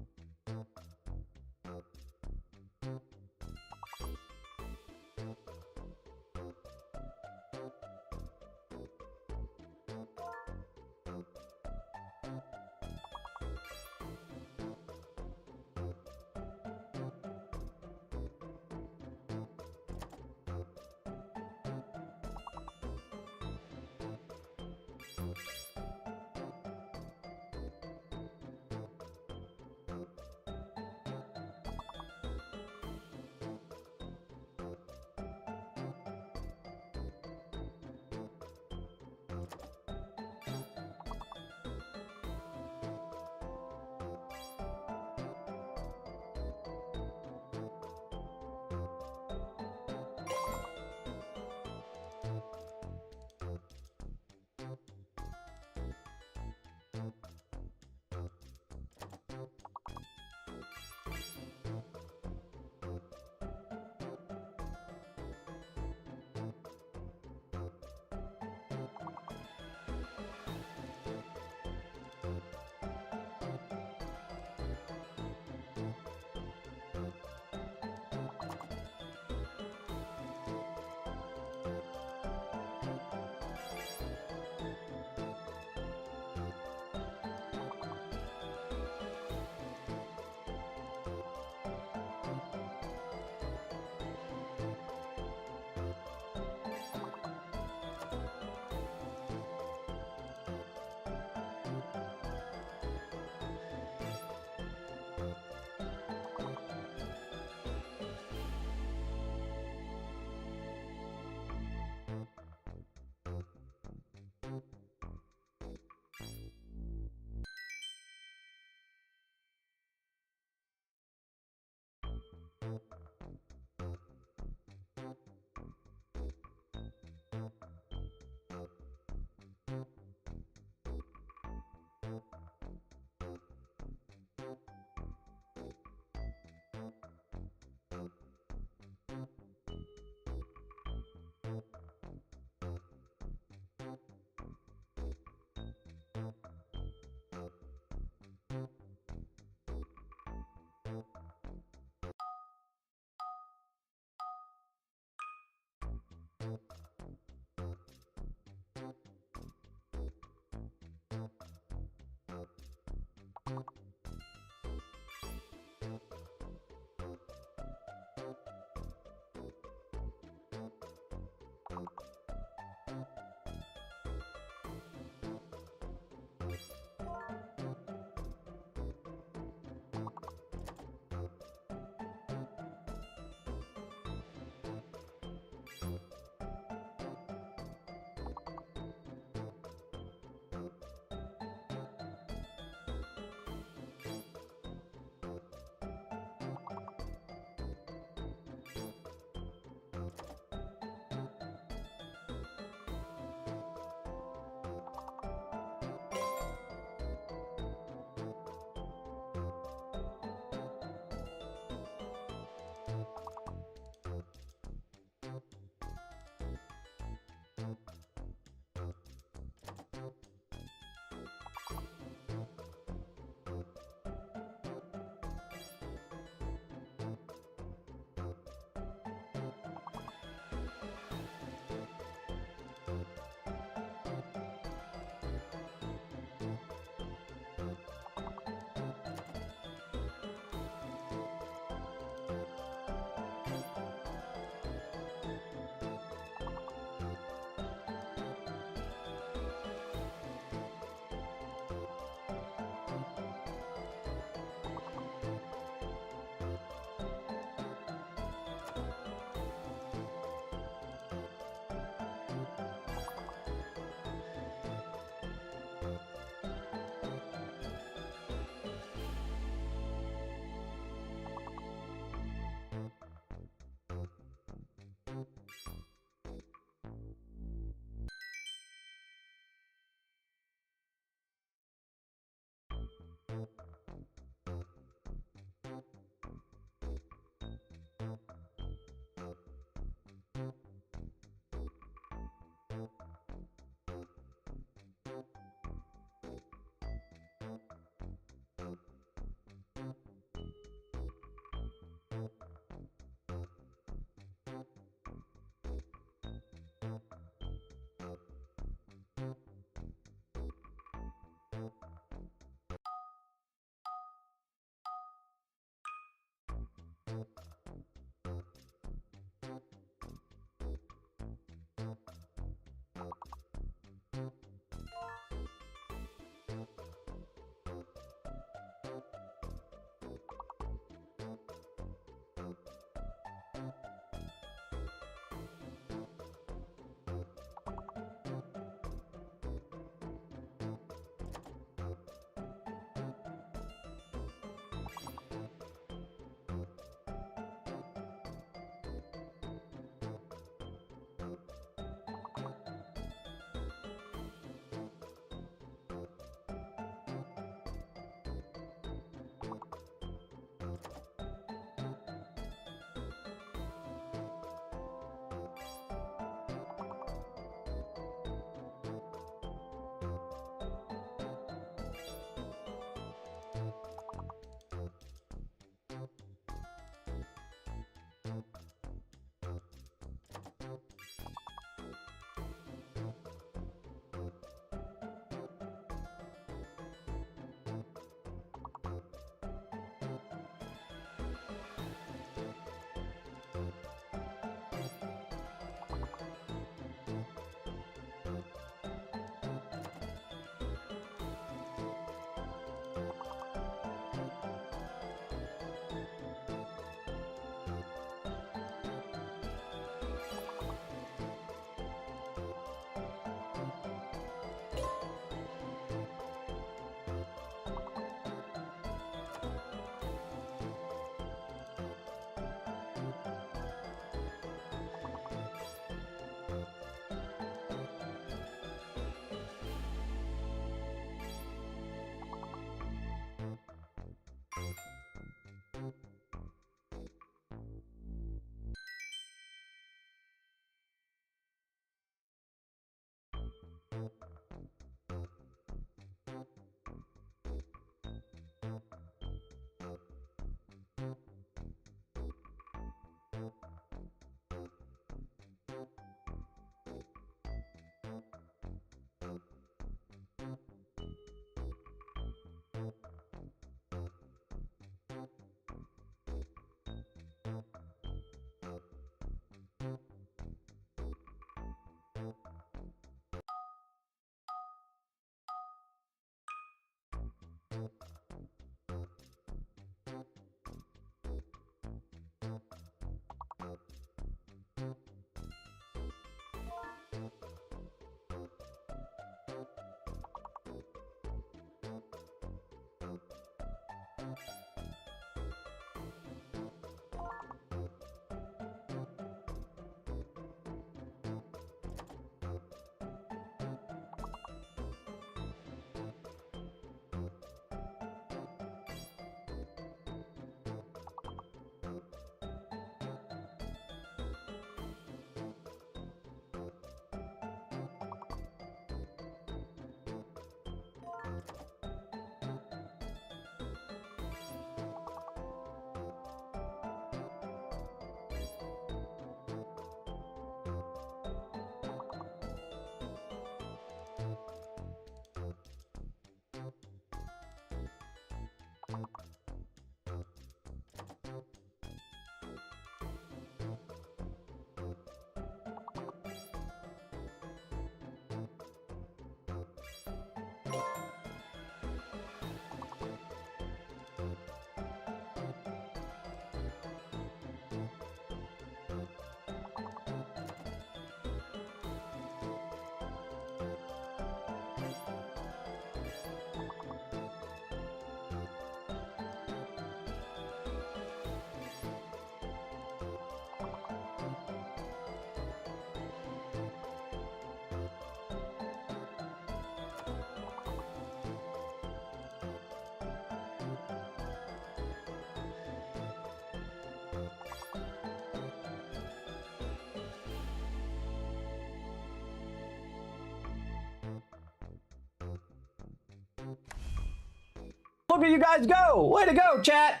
Look at you guys go. Way to go, chat.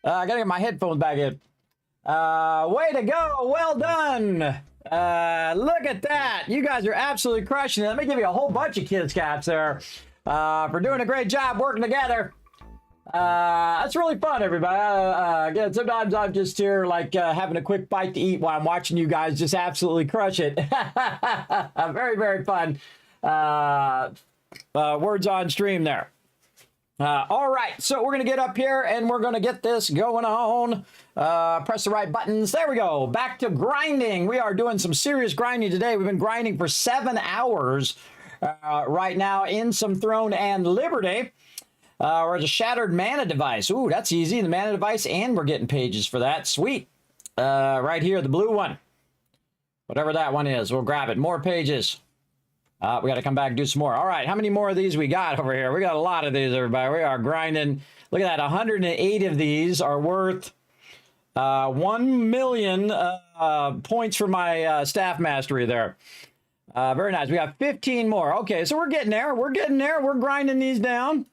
I gotta get my headphones back in. Way to go. Well done. Look at that. You guys are absolutely crushing it. Let me give you a whole bunch of kids caps there for doing a great job working together. That's really fun, everybody. Again, sometimes I'm just here like having a quick bite to eat while I'm watching you guys just absolutely crush it. Very, very fun. Words on stream there. All right, so we're going to get up here and we're going to get this going on. Press the right buttons. There we go. Back to grinding. We are doing some serious grinding today. We've been grinding for 7 hours right now in some Throne and Liberty. We're at a Shattered Mana Device. Ooh, that's easy. The Mana Device, and we're getting pages for that. Sweet. Right here, the blue one. Whatever that one is, we'll grab it. More pages. We got to come back and do some more. All right, how many more of these we got over here? We got a lot of these, everybody. We are grinding. Look at that, 108 of these are worth 1 million points for my staff mastery there. Very nice. We got 15 more. Okay, so we're getting there. We're getting there. We're grinding these down.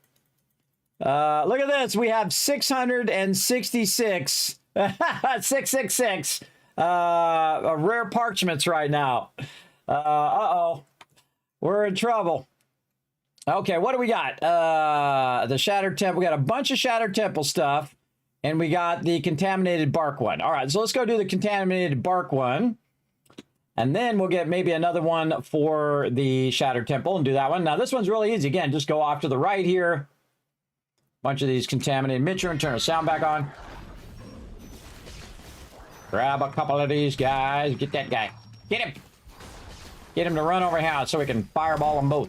Look at this. We have 666. 666 rare parchments right now. Uh-oh. We're in trouble. Okay, what do we got? The Shattered Temple. We got a bunch of Shattered Temple stuff. And we got the Contaminated Bark one. All right, so let's go do the Contaminated Bark one. And then we'll get maybe another one for the Shattered Temple and do that one. Now, this one's really easy. Again, just go off to the right here. Bunch of these Contaminated Mitcher and turn the sound back on. Grab a couple of these guys. Get that guy. Get him. Get him to run over here so we can fireball them both.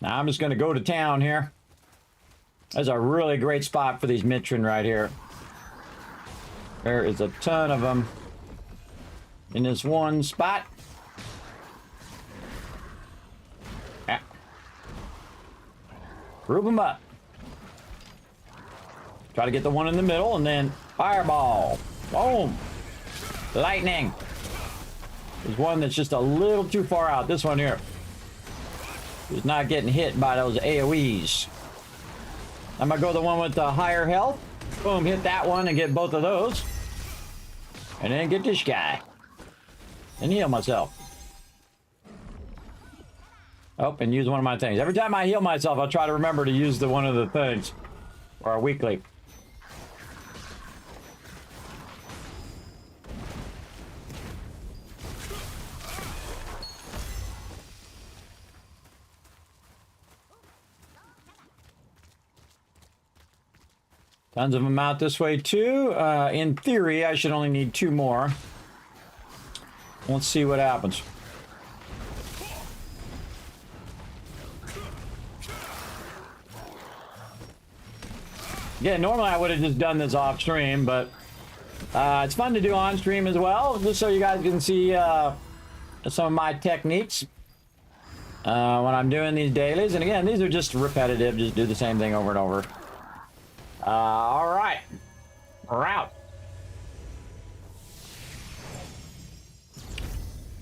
Now I'm just going to go to town here. There's a really great spot for these Mitrin right here. There is a ton of them in this one spot. Yeah. Group them up. Try to get the one in the middle and then fireball. Boom. Lightning. There's one that's just a little too far out. This one here. Who's not getting hit by those AoEs. I'm going to go the one with the higher health. Boom, hit that one and get both of those. And then get this guy. And heal myself. Oh, and use one of my things. Every time I heal myself, I'll try to remember to use the one of the things. Or weekly. Tons of them out this way too. In theory, I should only need 2 more. Let's see what happens. Yeah, normally I would have just done this off stream, but it's fun to do on stream as well, just so you guys can see some of my techniques when I'm doing these dailies. And again, these are just repetitive, just do the same thing over and over. All right, we're out.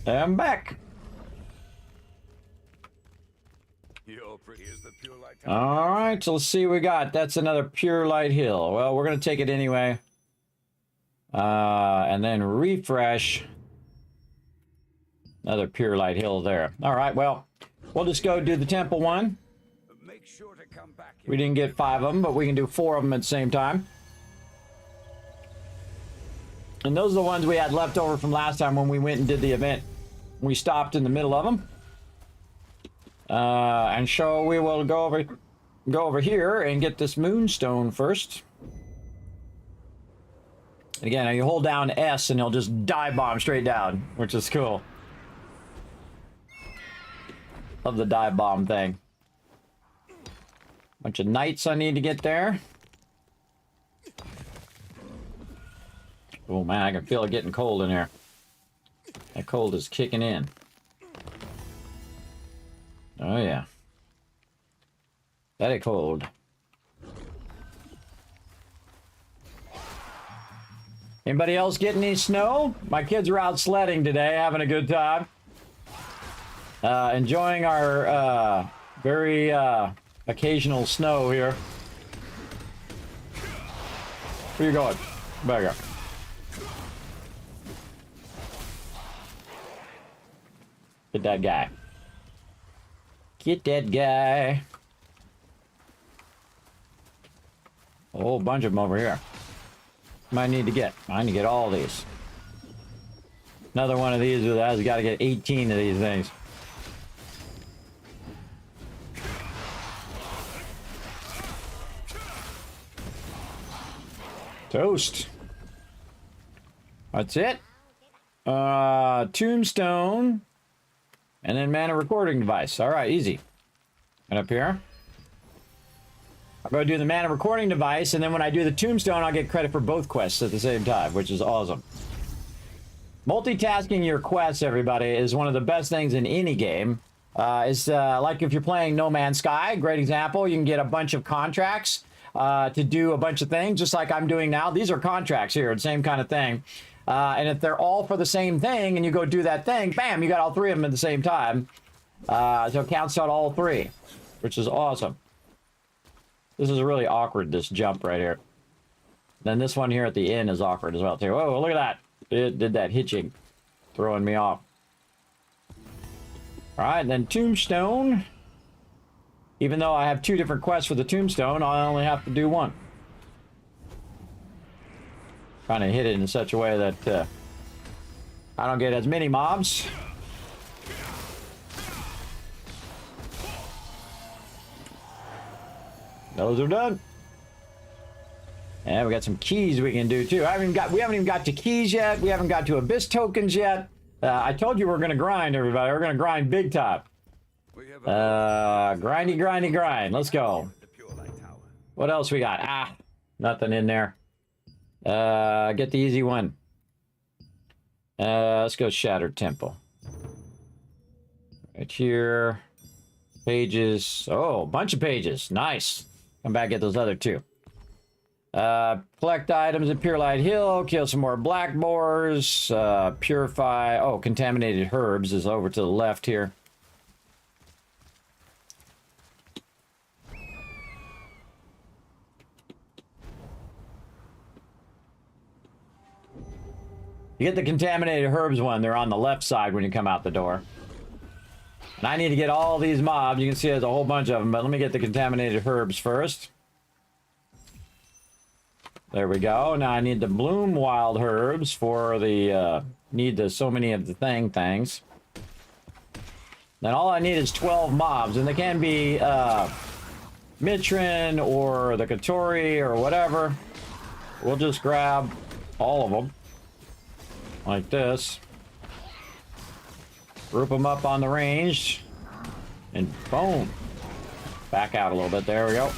I'm back. You're pretty as the pure light. All right, so let's see what we got. That's another Pure Light Hill. Well, we're going to take it anyway. And then refresh. Another Pure Light Hill there. All right, well, we'll just go do the temple one. Make sure to come back. We didn't get 5 of them, but we can do 4 of them at the same time. And those are the ones we had left over from last time when we went and did the event. We stopped in the middle of them. And so we will go over here and get this moonstone first. And again, you hold down S and he'll just dive bomb straight down, which is cool. Love the dive bomb thing. Bunch of knights I need to get there. Oh man, I can feel it getting cold in here. That cold is kicking in. Oh yeah. Very cold. Anybody else getting any snow? My kids are out sledding today, having a good time. Enjoying our very occasional snow here. Where you going? Back up. Get that guy. Get that guy. A whole bunch of them over here. I need to get all these. Another one of these has got to get 18 of these things. Toast. That's it. Tombstone. And then mana recording device. All right, easy. And up here. I'm going to do the mana recording device, and then when I do the tombstone, I'll get credit for both quests at the same time, which is awesome. Multitasking your quests, everybody, is one of the best things in any game. It's like if you're playing No Man's Sky, great example. You can get a bunch of contracts to do a bunch of things, just like I'm doing now. These are contracts here, the same kind of thing. And if they're all for the same thing, and you go do that thing, bam, you got all three of them at the same time. So it counts out all three, which is awesome. This is really awkward, this jump right here. Then this one here at the end is awkward as well, too. Whoa, look at that. It did that hitching, throwing me off. All right, then Tombstone. Even though I have two different quests for the Tombstone, I only have to do one. Trying to hit it in such a way that I don't get as many mobs. Those are done. And we got some keys we can do too. We haven't even got to keys yet. We haven't got to abyss tokens yet. I told you we're gonna grind, everybody. We're gonna grind big time. Grindy, grindy, grind. Let's go. What else we got? Ah, nothing in there. Get the easy one. Let's go Shattered Temple. Right here. Pages. Oh, a bunch of pages. Nice. Come back, get those other two. Collect items at Pure Light Hill. Kill some more black boars. Purify. Oh, contaminated herbs is over to the left here. You get the contaminated herbs one. They're on the left side when you come out the door. And I need to get all these mobs. You can see there's a whole bunch of them, but let me get the contaminated herbs first. There we go. Now I need the bloom wild herbs for the, need the so many of the things. Then all I need is 12 mobs, and they can be, Mitrin or the Katori or whatever. We'll just grab all of them. Like this. Group them up on the range. And boom. Back out a little bit. There we go.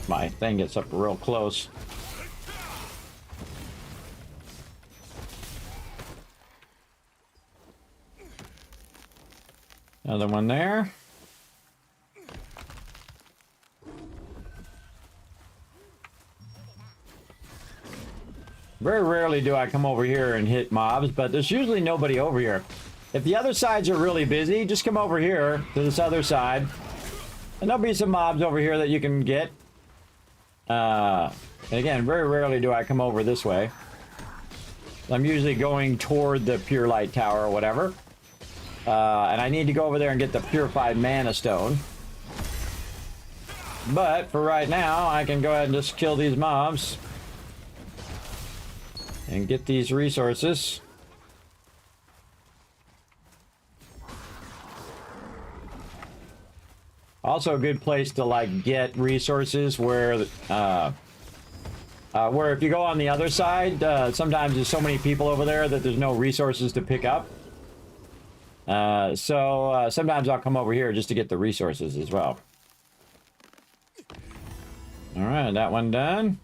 My thing gets up real close. Another one there. Very rarely do I come over here and hit mobs, but there's usually nobody over here. If the other sides are really busy, just come over here to this other side. And there'll be some mobs over here that you can get. And again, very rarely do I come over this way. I'm usually going toward the Pure Light Tower or whatever. And I need to go over there and get the Purified Mana Stone. But for right now, I can go ahead and just kill these mobs. And get these resources. Also a good place to like get resources where if you go on the other side, sometimes there's so many people over there that there's no resources to pick up. So sometimes I'll come over here just to get the resources as well. All right, that one done.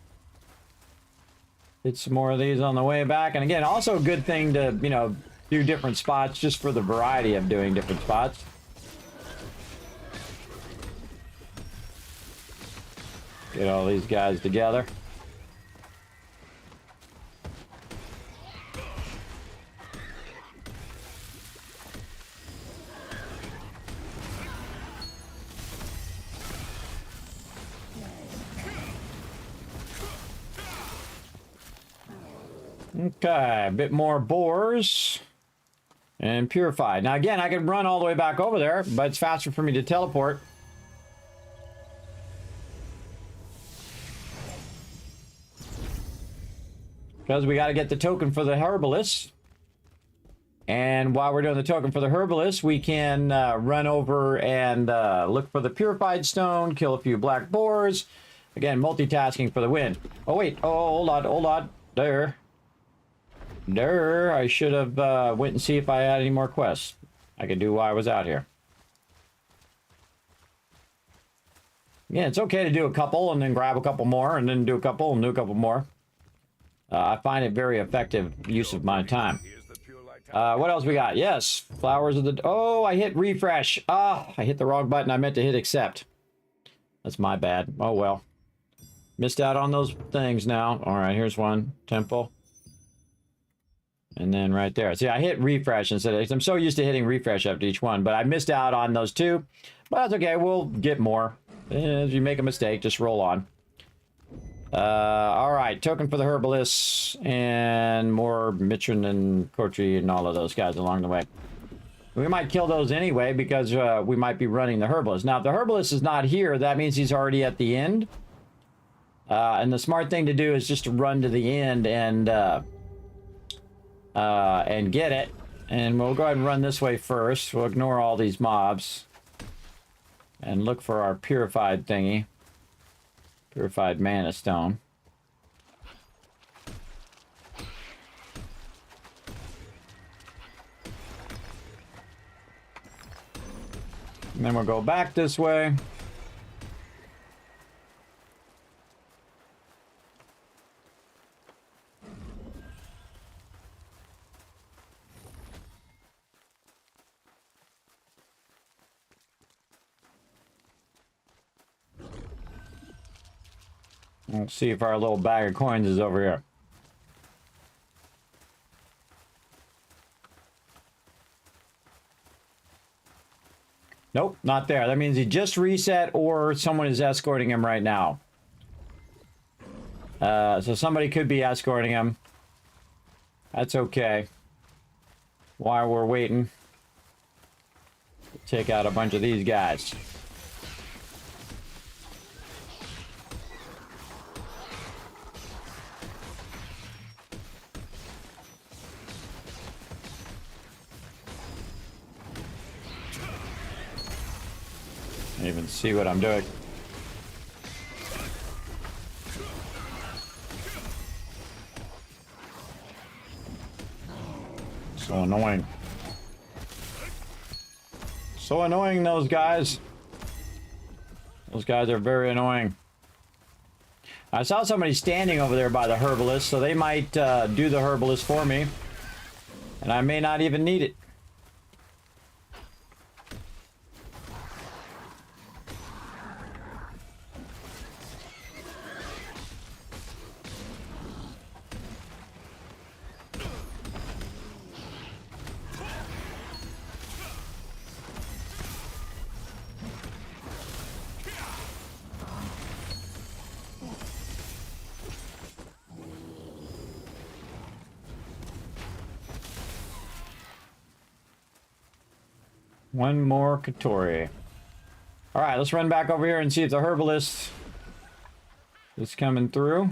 Get some more of these on the way back. And again, also a good thing to, you know, do different spots just for the variety of doing different spots. Get all these guys together. Okay, a bit more boars. And purified. Now again, I could run all the way back over there, but it's faster for me to teleport. Because we got to get the token for the herbalist. And while we're doing the token for the herbalist, we can run over and look for the purified stone, kill a few black boars. Again, multitasking for the win. Oh wait, oh, hold on. There. I should have went and see if I had any more quests I could do while I was out here. Yeah, it's okay to do a couple and then grab a couple more and then do a couple and do a couple more. I find it very effective use of my time. What else we got? Yes, flowers of the... Oh, I hit refresh. Ah, I hit the wrong button. I meant to hit accept. That's my bad. Oh, well. Missed out on those things now. All right, here's one. Temple. And then right there. See, I hit refresh instead of... I'm so used to hitting refresh after each one, but I missed out on those two. But that's okay. We'll get more. If you make a mistake, just roll on. All right. Token for the herbalist and more Mitron and Kotri and all of those guys along the way. We might kill those anyway because we might be running the herbalist. Now, if the herbalist is not here, that means he's already at the end. And the smart thing to do is just to run to the end and get it. And we'll go ahead and run this way first. We'll ignore all these mobs. And look for our purified thingy. Purified mana stone. And then we'll go back this way. Let's see if our little bag of coins is over here. Nope, not there. That means he just reset or someone is escorting him right now. So somebody could be escorting him. That's okay. While we're waiting, take out a bunch of these guys. Even see what I'm doing. So annoying. So annoying, those guys. Those guys are very annoying. I saw somebody standing over there by the herbalist, so they might do the herbalist for me. And I may not even need it. One more Katori. All right, let's run back over here and see if the herbalist is coming through.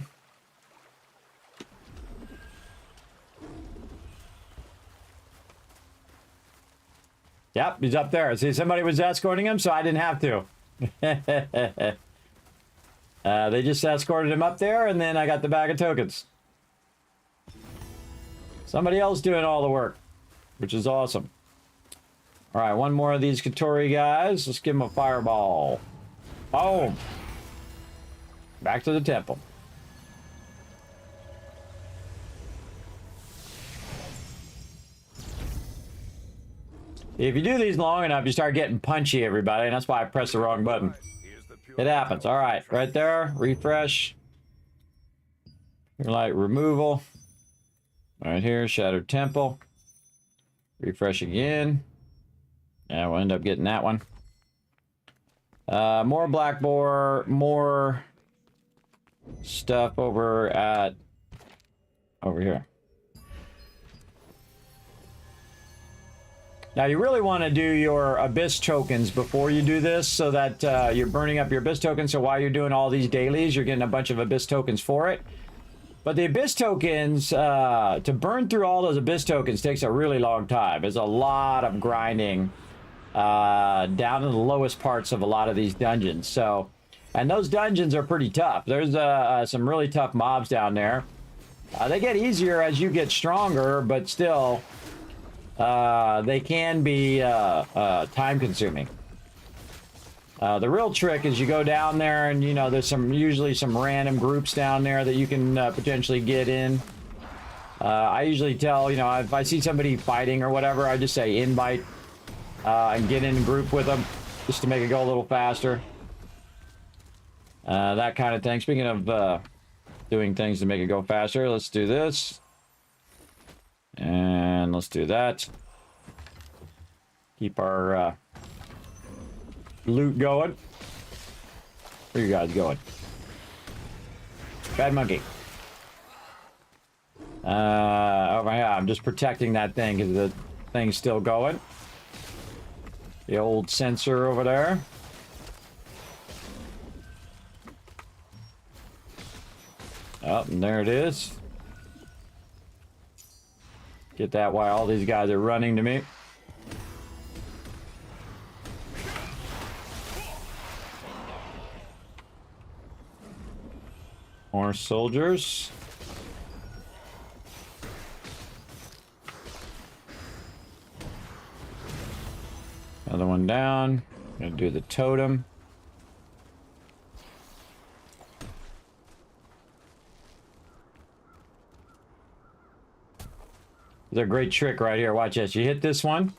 Yep, he's up there. See, somebody was escorting him, so I didn't have to. They just escorted him up there, and then I got the bag of tokens. Somebody else doing all the work, which is awesome. All right, one more of these Katori guys. Let's give him a fireball. Boom. Back to the temple. If you do these long enough, you start getting punchy, everybody, and that's why I pressed the wrong button. It happens. All right, right there. Refresh. Light removal. Right here, Shattered Temple. Refresh again. Yeah, we'll end up getting that one. More black boar, more stuff over here. Now you really want to do your Abyss tokens before you do this so that you're burning up your Abyss tokens, so while you're doing all these dailies, you're getting a bunch of Abyss tokens for it. But the Abyss tokens, to burn through all those Abyss tokens takes a really long time. There's a lot of grinding down in the lowest parts of a lot of these dungeons. So, and those dungeons are pretty tough. There's some really tough mobs down there. They get easier as you get stronger, but still... they can be time-consuming. The real trick is you go down there and, you know, there's usually some random groups down there that you can potentially get in. I usually tell, you know, if I see somebody fighting or whatever, I just say invite and get in a group with them just to make it go a little faster. That kind of thing. Speaking of doing things to make it go faster, let's do this. And let's do that. Keep our loot going. Where are you guys going? Bad monkey. Oh yeah, I'm just protecting that thing because the thing's still going. The old sensor over there. Oh, and there it is. Get that while all these guys are running to me. More soldiers. Another one down. Gonna do the totem. There's a great trick right here. Watch this. You hit this one.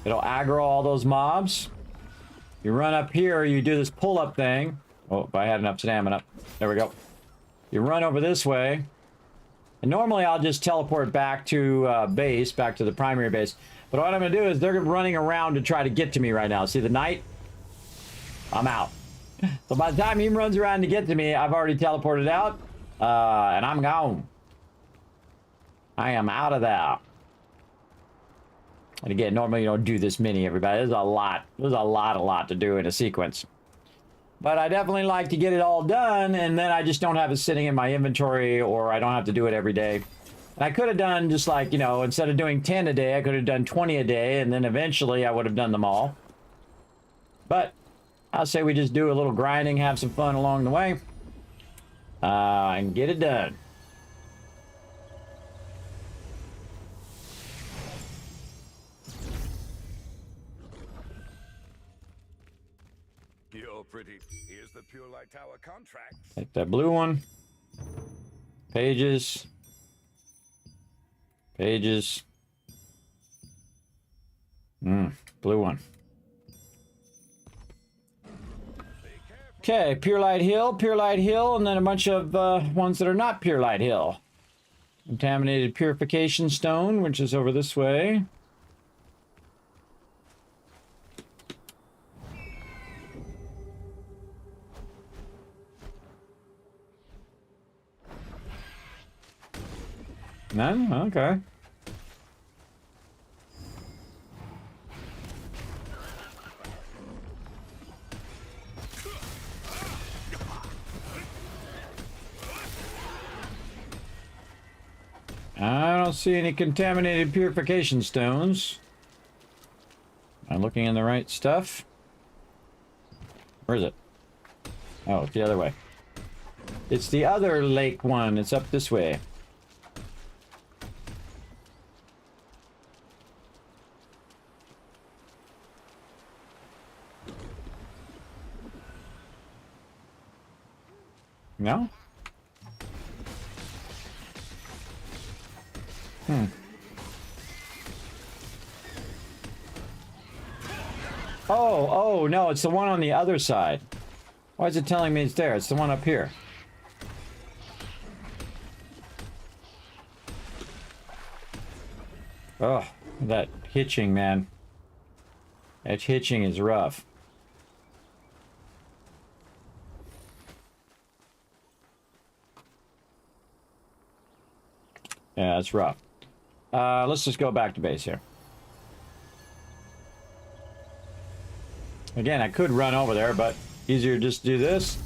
It'll aggro all those mobs. You run up here. You do this pull-up thing. Oh, if I had enough stamina. There we go. You run over this way. And normally I'll just teleport back to base, back to the primary base. But what I'm going to do is they're running around to try to get to me right now. See the knight? I'm out. So by the time he runs around to get to me, I've already teleported out. And I'm gone. I am out of there. And again, normally you don't do this many, everybody. There's a lot. There's a lot to do in a sequence. But I definitely like to get it all done, and then I just don't have it sitting in my inventory, or I don't have to do it every day. And I could have done just like, you know, instead of doing 10 a day, I could have done 20 a day, and then eventually I would have done them all. But I'll say we just do a little grinding, have some fun along the way, and get it done. You're pretty. Here's the Pure Light Tower contract. Take that blue one. Pages. Pages. Blue one. Okay, Pure Light Hill, and then a bunch of ones that are not Pure Light Hill. Contaminated Purification Stone, which is over this way. None? Okay. I don't see any contaminated purification stones. Am I looking in the right stuff? Where is it? Oh, it's the other way. It's the other lake one. It's up this way. No? Oh, no, it's the one on the other side. Why is it telling me it's there? It's the one up here. Oh, that hitching, man. That hitching is rough. Yeah, it's rough. Let's just go back to base here. Again, I could run over there, but easier just to do this.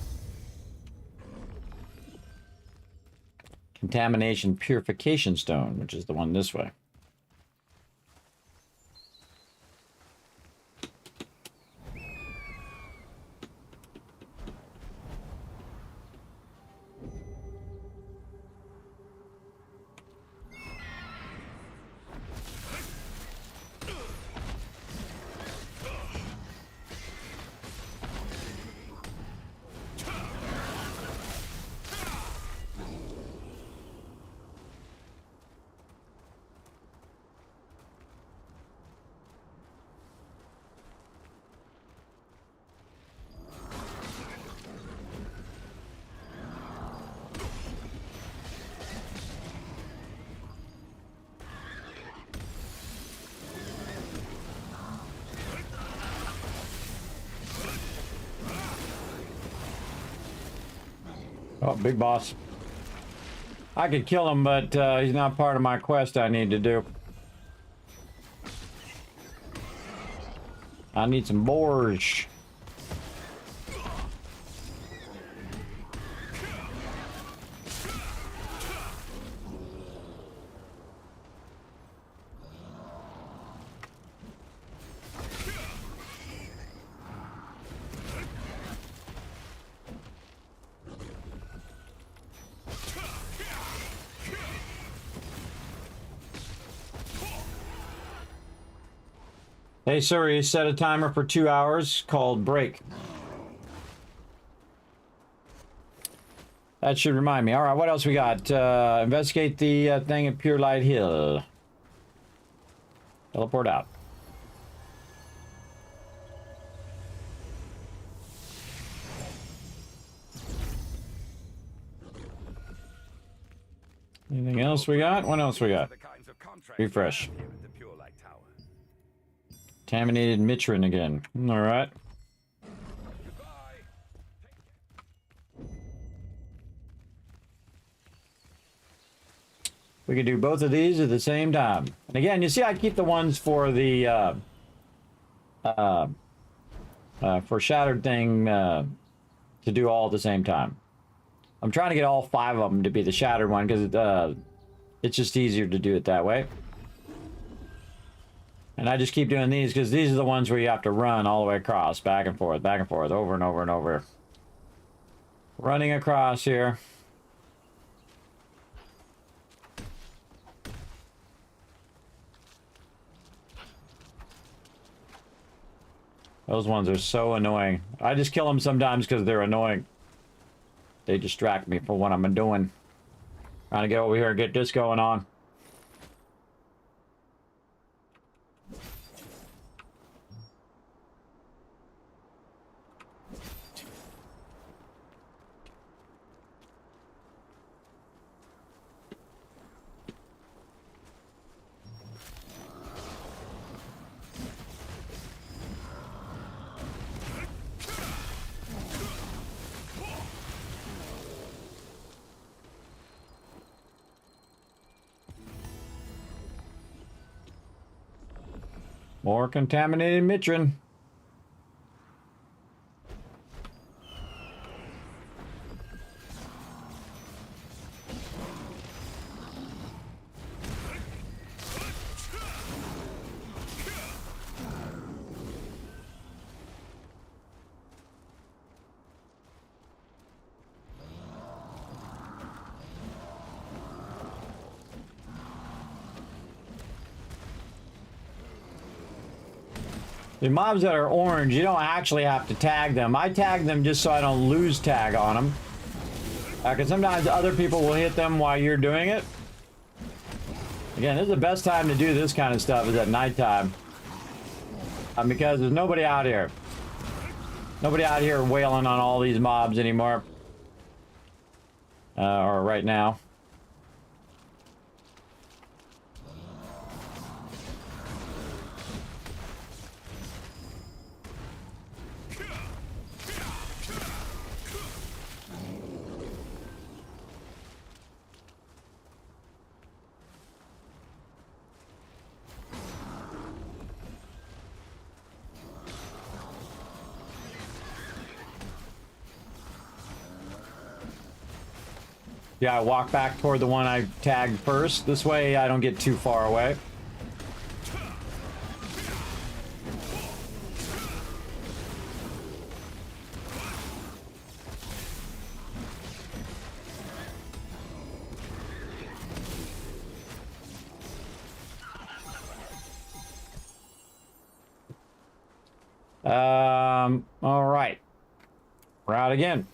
Contamination Purification Stone, which is the one this way. Oh, big boss. I could kill him, but he's not part of my quest I need to do. I need some boars. Hey Siri, set a timer for 2 hours called break. That should remind me. All right, what else we got? Investigate the thing at Pure Light Hill. Teleport out. Anything else we got? What else we got? Refresh. Contaminated Mitrin again. All right. We could do both of these at the same time. And again, you see I keep the ones for the for Shattered thing to do all at the same time. I'm trying to get all 5 of them to be the Shattered one because it's just easier to do it that way. And I just keep doing these because these are the ones where you have to run all the way across, back and forth, over and over and over. Running across here. Those ones are so annoying. I just kill them sometimes because they're annoying. They distract me from what I'm doing. Trying to get over here and get this going on. More contaminated Mitrin. The mobs that are orange, you don't actually have to tag them. I tag them just so I don't lose tag on them. Because sometimes other people will hit them while you're doing it. Again, this is the best time to do this kind of stuff is at nighttime. Because there's nobody out here. Nobody out here wailing on all these mobs anymore. Or right now. Yeah, I walk back toward the one I tagged first. This way I don't get too far away. All right. We're out again.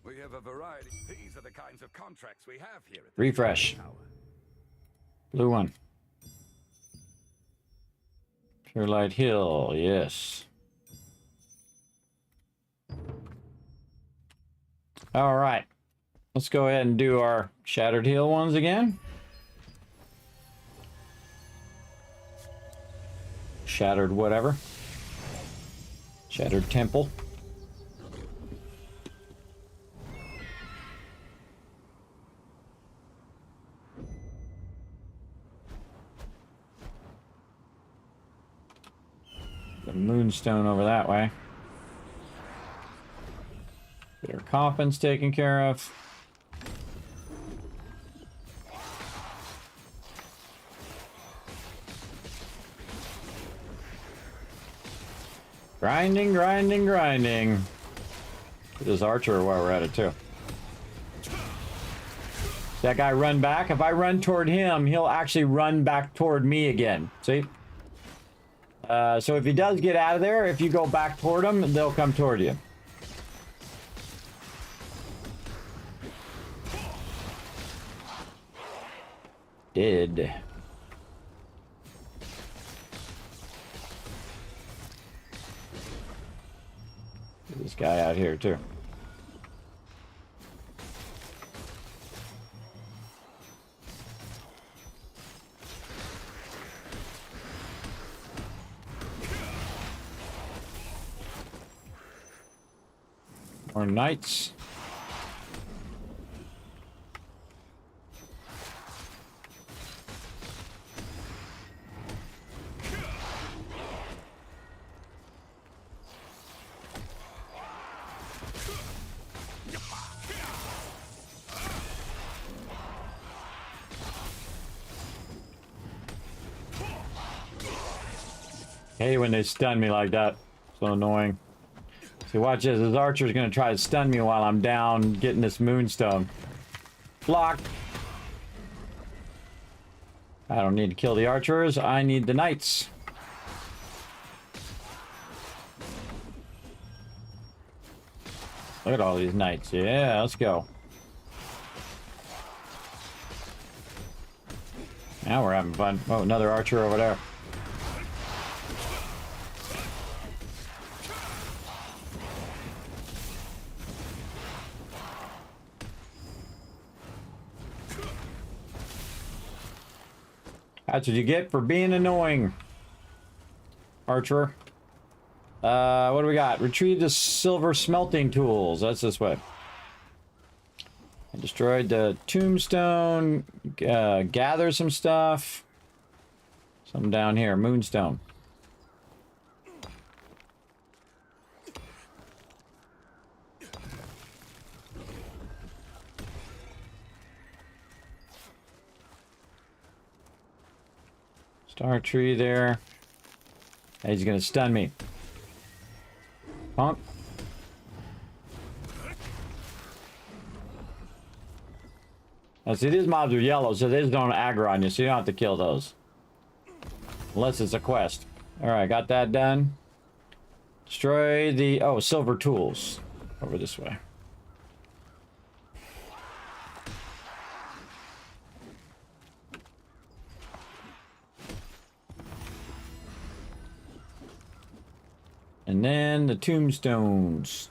We have a variety. These are the kinds of contracts we have here at the Refresh. tower. Blue one. Pure Light Hill, yes. All right. Let's go ahead and do our Shattered Hill ones again. Shattered whatever. Shattered Temple. The Moonstone over that way. Get our coffins taken care of. Grinding, grinding, grinding. Get this archer while we're at it too. That guy run back. If I run toward him, he'll actually run back toward me again. See? So if he does get out of there, if you go back toward him, they'll come toward you. Dead. Get this guy out here too. More knights. Hey, when they stun me like that. So annoying. See, watch this. This archer's gonna try to stun me while I'm down getting this moonstone. Block. I don't need to kill the archers. I need the knights. Look at all these knights. Yeah, let's go. Now we're having fun. Oh, another archer over there. That's what you get for being annoying, archer. What do we got? Retrieve the silver smelting tools. That's this way. I destroyed the tombstone. Gather some stuff. Some down here. Moonstone. Star tree there. He's gonna stun me. Punk. Now see, these mobs are yellow, so they just don't aggro on you, so you don't have to kill those. Unless it's a quest. Alright, got that done. Destroy the... oh, silver tools. Over this way. And then the tombstones.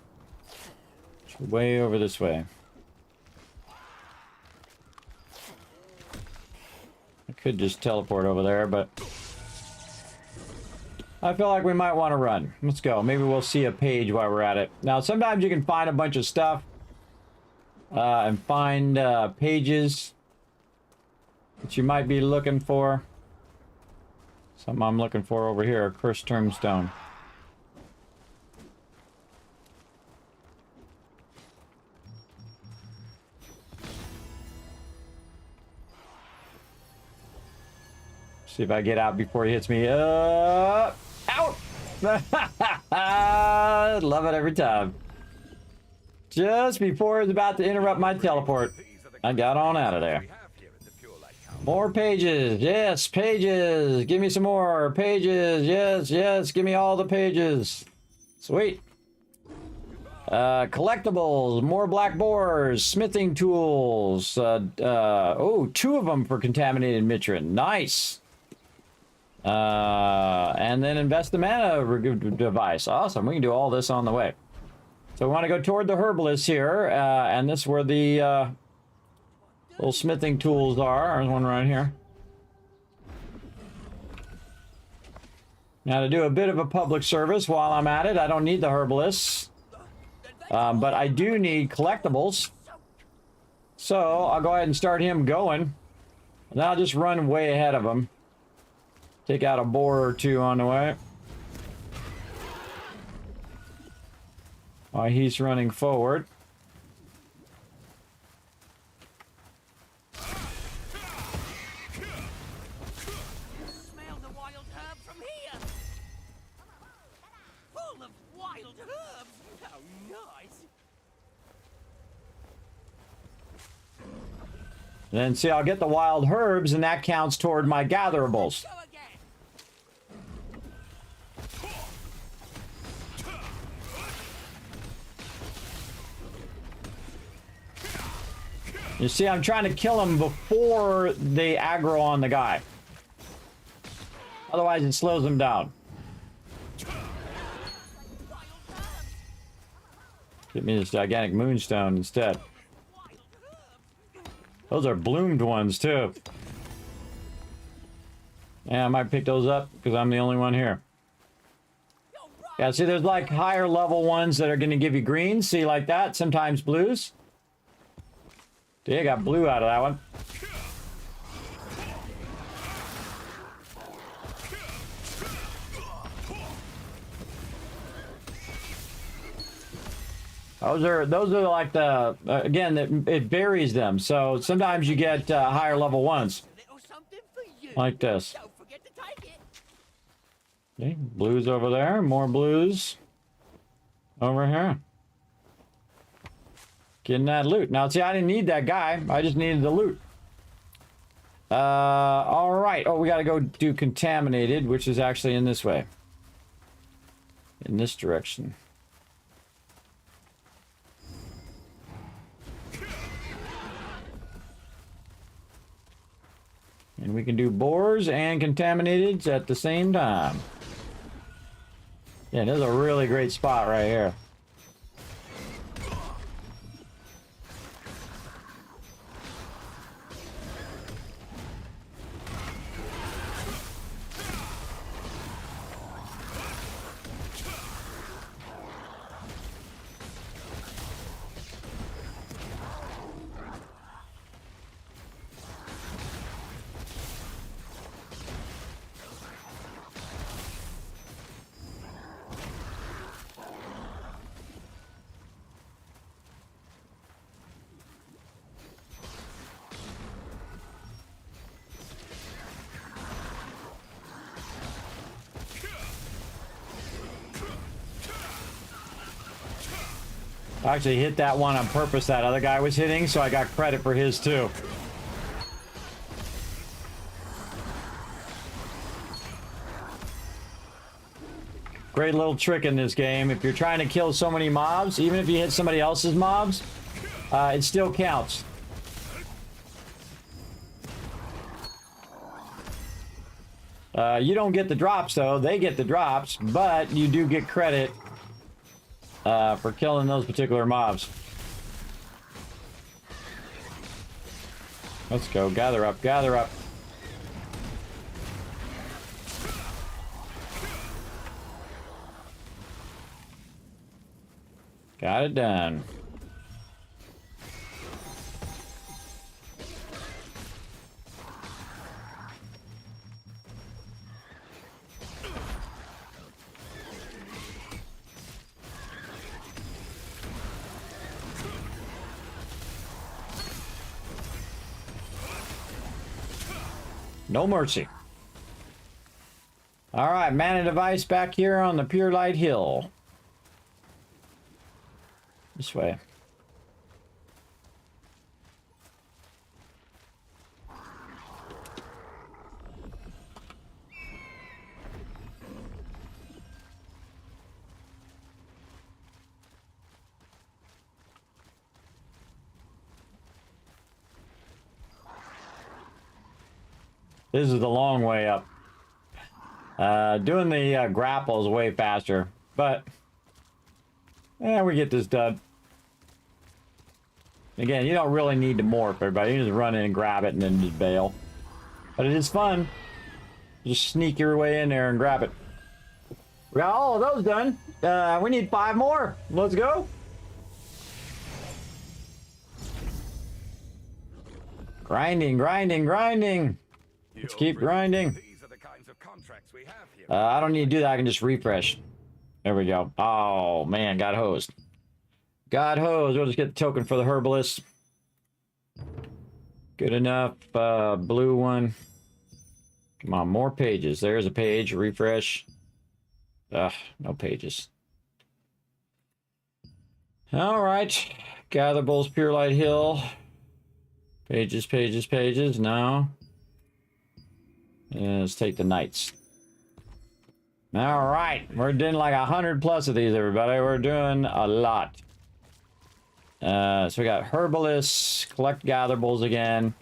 Way over this way. I could just teleport over there, but I feel like we might want to run. Let's go. Maybe we'll see a page while we're at it. Now, sometimes you can find a bunch of stuff and find pages that you might be looking for. Something I'm looking for over here, a cursed tombstone. See if I get out before he hits me. Out! Love it every time. Just before it's about to interrupt my teleport, I got on out of there. More pages. Yes, pages. Give me some more pages. Yes, yes. Give me all the pages. Sweet. Collectibles. More black boars. Smithing tools. Oh, 2 of them for contaminated mitrin. Nice. And then invest the mana device. Awesome. We can do all this on the way. So we want to go toward the herbalist here, and this is where the little smithing tools are. There's one right here. Now to do a bit of a public service while I'm at it, I don't need the herbalists, but I do need collectibles. So I'll go ahead and start him going, and then I'll just run way ahead of him. Take out a boar or 2 on the way. While he's running forward. Smell the wild herb from here. Full of wild herbs. How nice. And then see, I'll get the wild herbs, and that counts toward my gatherables. You see, I'm trying to kill them before they aggro on the guy. Otherwise, it slows them down. Get me this gigantic moonstone instead. Those are bloomed ones, too. Yeah, I might pick those up because I'm the only one here. Yeah, see, there's like higher level ones that are going to give you greens. See, like that. Sometimes blues. Yeah, got blue out of that one. Those are like the again it varies them. So sometimes you get higher level ones like this. Okay, blues over there, more blues over here. Getting that loot. Now, see, I didn't need that guy. I just needed the loot. All right. Oh, we got to go do contaminated, which is actually in this way. In this direction. And we can do boars and contaminated at the same time. Yeah, this is a really great spot right here. I actually hit that one on purpose that other guy was hitting, so I got credit for his too. Great little trick in this game. If you're trying to kill so many mobs, even if you hit somebody else's mobs, it still counts. You don't get the drops though, they get the drops, but you do get credit for killing those particular mobs. Let's go, gather up, gather up. Got it done. No mercy. All right, mana device back here on the Pure Light Hill. This way. This is the long way up. Doing the grapple is way faster, but we get this done. Again, you don't really need to morph, everybody. You just run in and grab it and then just bail. But it is fun. Just sneak your way in there and grab it. We got all of those done. We need 5 more. Let's go. Grinding, grinding, grinding. Let's keep grinding. These are the kinds of contracts we have here. I don't need to do that. I can just refresh. There we go. Oh, man. Got hosed. Got hosed. We'll just get the token for the herbalist. Good enough. Blue one. Come on. More pages. There's a page. Refresh. Ugh. No pages. All right. Gather Bulls, Pure Light Hill. Pages, pages, pages. No. Yeah, let's take the knights. All right, we're doing like 100 plus of these, everybody. We're doing a lot. So we got herbalists, collect gatherables again,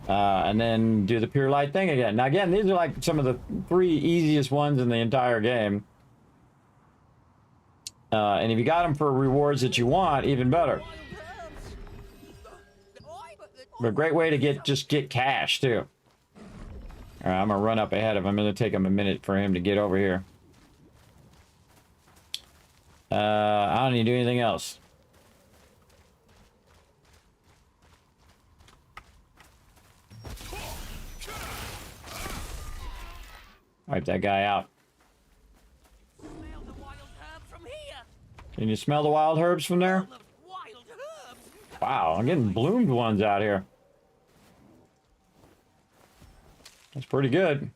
and then do the pure light thing again. Now again, these are like some of the 3 easiest ones in the entire game. And if you got them for rewards that you want, even better. But a great way to get cash too. All right, I'm gonna run up ahead of him. I'm gonna take him a minute for him to get over here. I don't need to do anything else. Wipe that guy out. Smell the wild herb from here. Can you smell the wild herbs from there? Wild herbs. Wow, I'm getting bloomed ones out here. That's pretty good.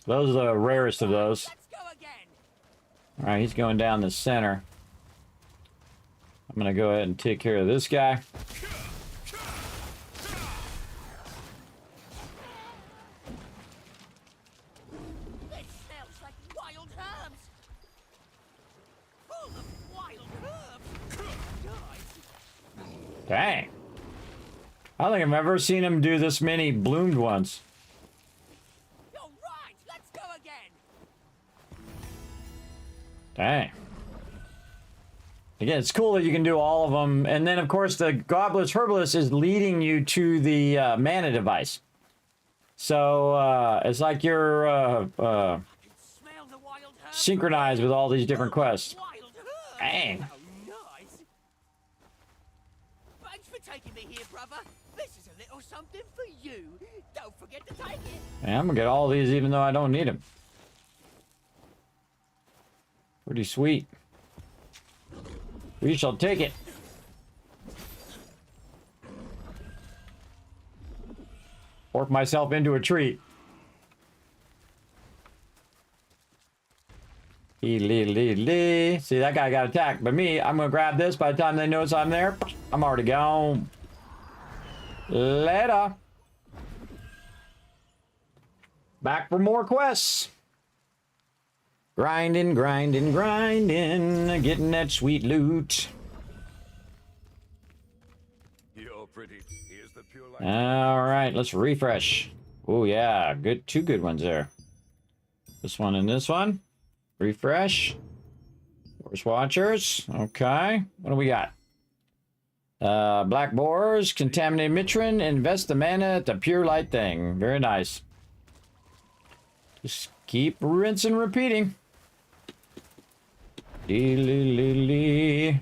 Those are the rarest of those. Let's go again. All right, he's going down the center. I'm gonna go ahead and take care of this guy. This smells like wild herbs. Full of wild herbs. Guys. Dang. I don't think I've ever seen him do this many bloomed ones. You're right. Let's go again. Dang. Again, it's cool that you can do all of them. And then, of course, the Goblet's Herbalist is leading you to the mana device. So, it's like you're synchronized with all these different quests. Dang. Oh, nice. Thanks for taking me here, brother. This is a little something for you. Don't forget to take it. And I'm going to get all these even though I don't need them. Pretty sweet. We shall take it. Work myself into a tree. See, that guy got attacked by me. I'm gonna grab this. By the time they notice I'm there, I'm already gone. Later. Back for more quests. Grinding, grinding, grinding, getting that sweet loot. You're pretty. Here's the pure light. All right, let's refresh. Oh yeah, good, 2 good ones there. This one and this one. Refresh. Force Watchers. Okay, what do we got? Black Boars, Contaminated Mitrin, invest the mana at the pure light thing. Very nice. Just keep rinsing, repeating. Dee-lee-lee-lee.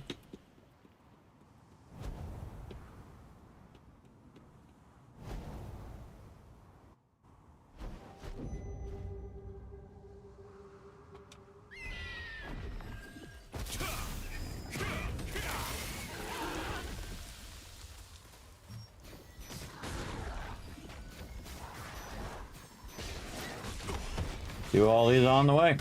Do all these on the way.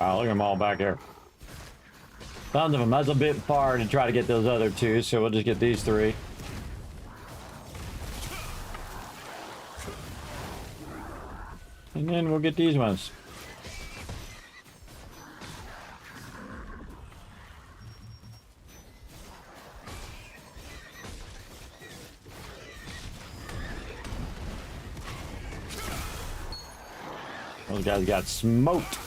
Wow, look at them all back here. Tons of them. That's a bit far to try to get those other two, so we'll just get these three. And then we'll get these ones. Those guys got smoked.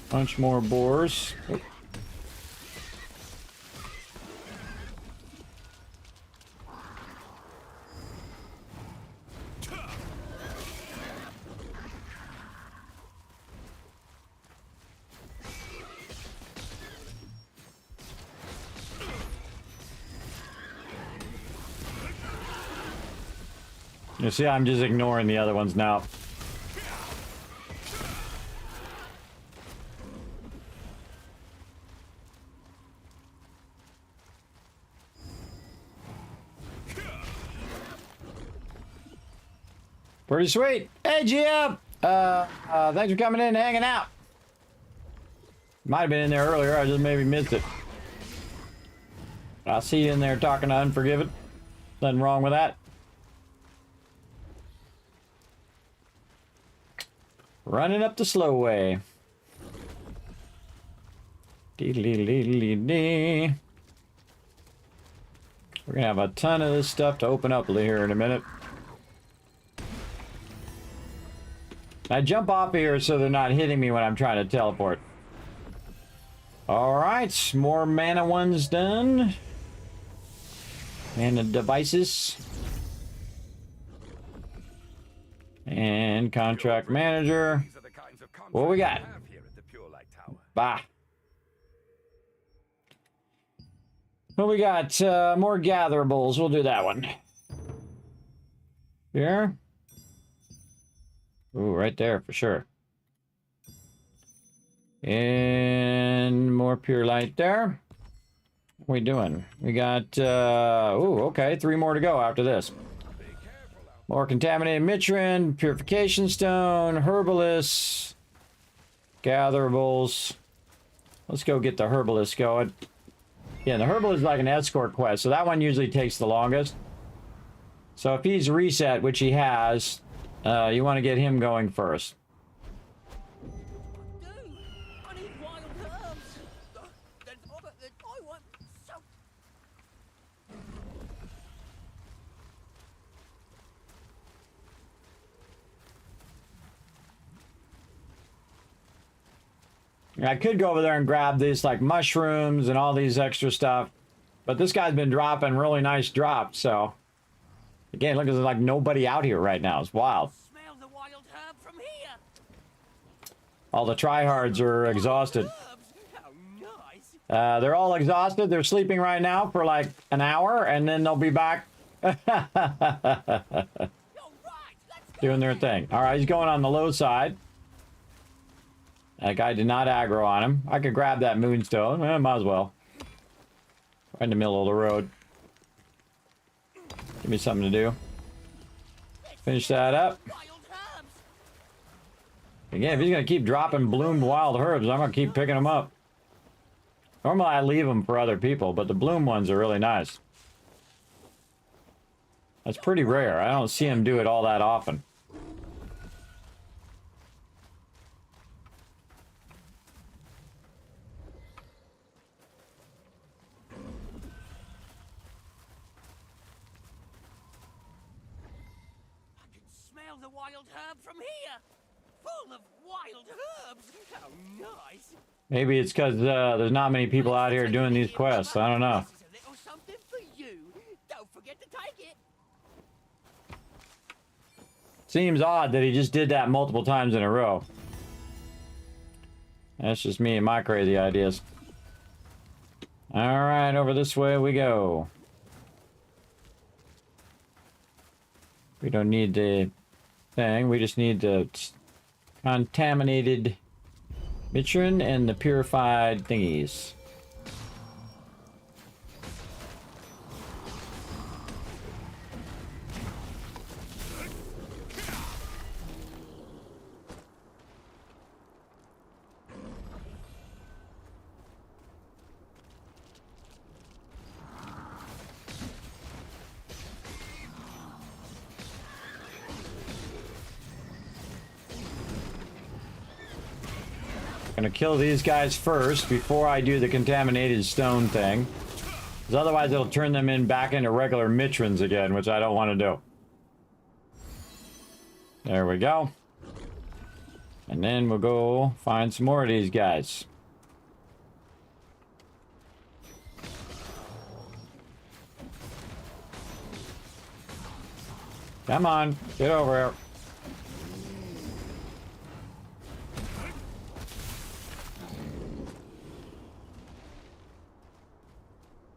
Bunch more boars. Oh. You see, I'm just ignoring the other ones now. Pretty sweet. Hey, GM! Thanks for coming in and hanging out. Might have been in there earlier, I just maybe missed it. I see you in there talking to Unforgiven. Nothing wrong with that. Running up the slow way. Dee-dee-dee-dee-dee. We're gonna have a ton of this stuff to open up here in a minute. I jump off here so they're not hitting me when I'm trying to teleport. Alright, more mana ones done. Mana devices. And contract manager. What we got? Bah. Well, we got more gatherables. We'll do that one. Here. Ooh, right there for sure. And more pure light there. What are we doing? We got, ooh, okay, 3 more to go after this. More contaminated mitrin, purification stone, herbalist, gatherables. Let's go get the herbalist going. Yeah, the herbalist is like an escort quest, so that one usually takes the longest. So if he's reset, which he has, you want to get him going first. I could go over there and grab these like mushrooms and all these extra stuff, but this guy's been dropping really nice drops, so again, look, there's like nobody out here right now. It's wild. Smell the wild herb from here. All the tryhards are exhausted. How nice. They're all exhausted. They're sleeping right now for like an hour, and then they'll be back doing their thing. All right, he's going on the low side. That guy did not aggro on him. I could grab that moonstone. Well, might as well. Right in the middle of the road. Give me something to do. Finish that up. Again, if he's gonna keep dropping bloomed wild herbs, I'm gonna keep picking them up. Normally I leave them for other people, but the bloom ones are really nice. That's pretty rare. I don't see him do it all that often. Smell the wild herb from here! Full of wild herbs! How nice! Maybe it's because there's not many people out here doing these quests. I don't know. This is a little something for you. Don't forget to take it. Seems odd that he just did that multiple times in a row. That's just me and my crazy ideas. Alright, over this way we go. We don't need the thing, we just need the contaminated mitrin and the purified thingies. Gonna kill these guys first before I do the contaminated stone thing, because otherwise it'll turn them back into regular mitrins again, which I don't want to do. There we go. And then we'll go find some more of these guys. Come on, get over here.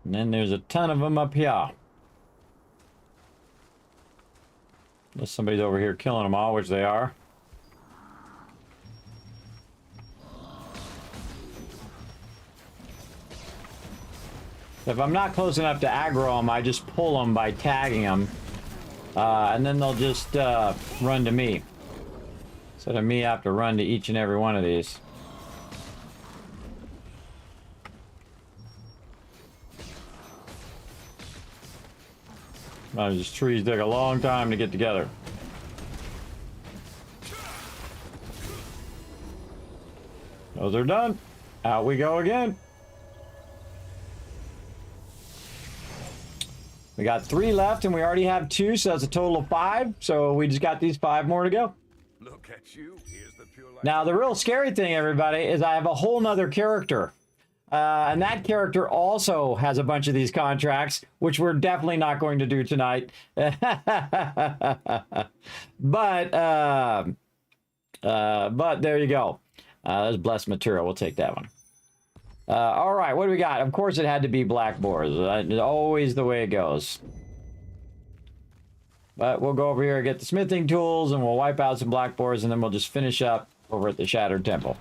And then there's a ton of them up here. Unless somebody's over here killing them all, which they are. If I'm not close enough to aggro them, I just pull them by tagging them. And then they'll just run to me. Instead of me have to run to each and every one of these. These trees take a long time to get together. Those are done. Out we go again. We got 3 left and we already have 2, so that's a total of 5. So we just got these 5 more to go. Look at you. Here's the pure light. Now the real scary thing, everybody, is I have a whole nother character. And that character also has a bunch of these contracts, which we're definitely not going to do tonight. But there you go. There's blessed material. We'll take that one. All right, what do we got? Of course, it had to be black boars. It's always the way it goes. But we'll go over here and get the smithing tools, and we'll wipe out some black boars, and then we'll just finish up over at the Shattered Temple.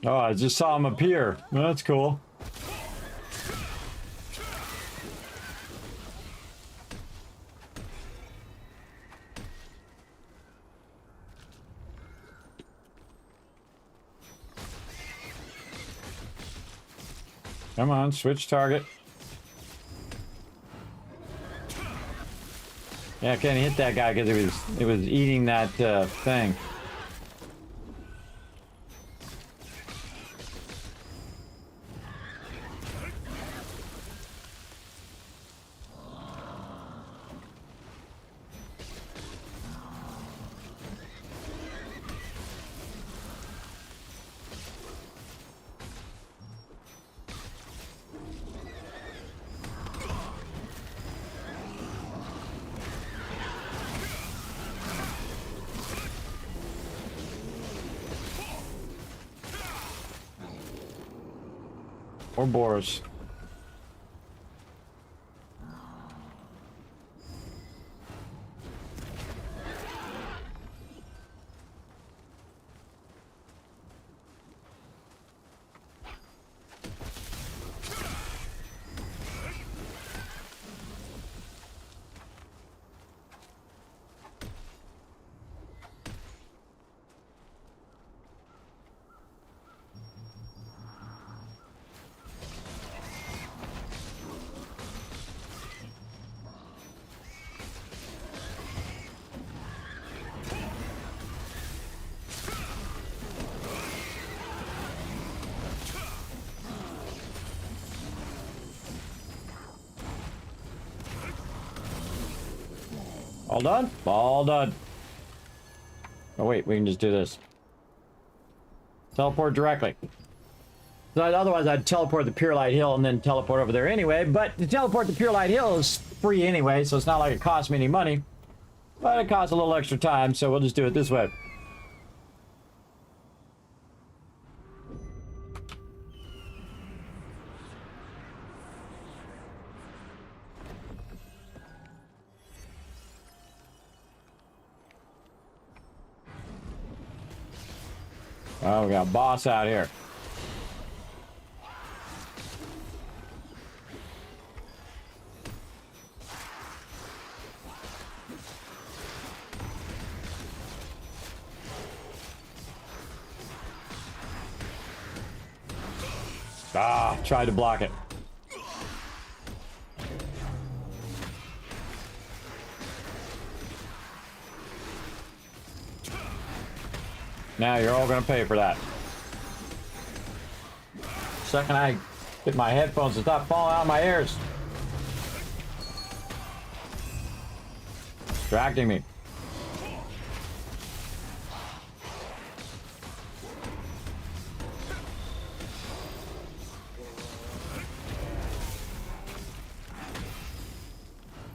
Oh, I just saw him appear. Well, that's cool. Come on, switch target. Yeah, I can't hit that guy because it was eating that thing. Or Boris. All done? All done. Oh wait, we can just do this. Teleport directly. So otherwise I'd teleport to Pure Light Hill and then teleport over there anyway, but to teleport to Pure Light Hill is free anyway, so it's not like it costs me any money. But it costs a little extra time, so we'll just do it this way. Oh, we got a boss out here. Ah, tried to block it. Now you're all gonna pay for that. Second I get my headphones to stop falling out of my ears. Distracting me.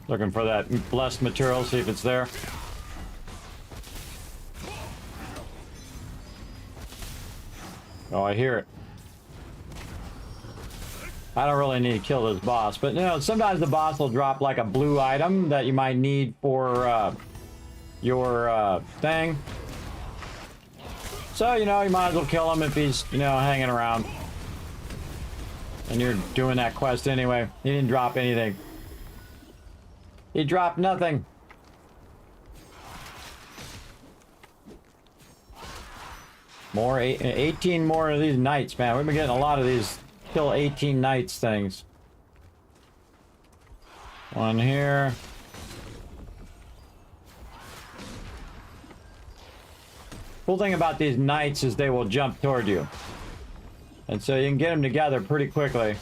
Looking for that blessed material, see if it's there. Oh, I hear it. I don't really need to kill this boss, but you know, sometimes the boss will drop like a blue item that you might need for your thing. So, you know, you might as well kill him if he's, you know, hanging around. And you're doing that quest anyway. He didn't drop anything. He dropped nothing. More, 18 more of these knights, man. We've been getting a lot of these kill 18 knights things. One here. Cool thing about these knights is they will jump toward you. And so you can get them together pretty quickly.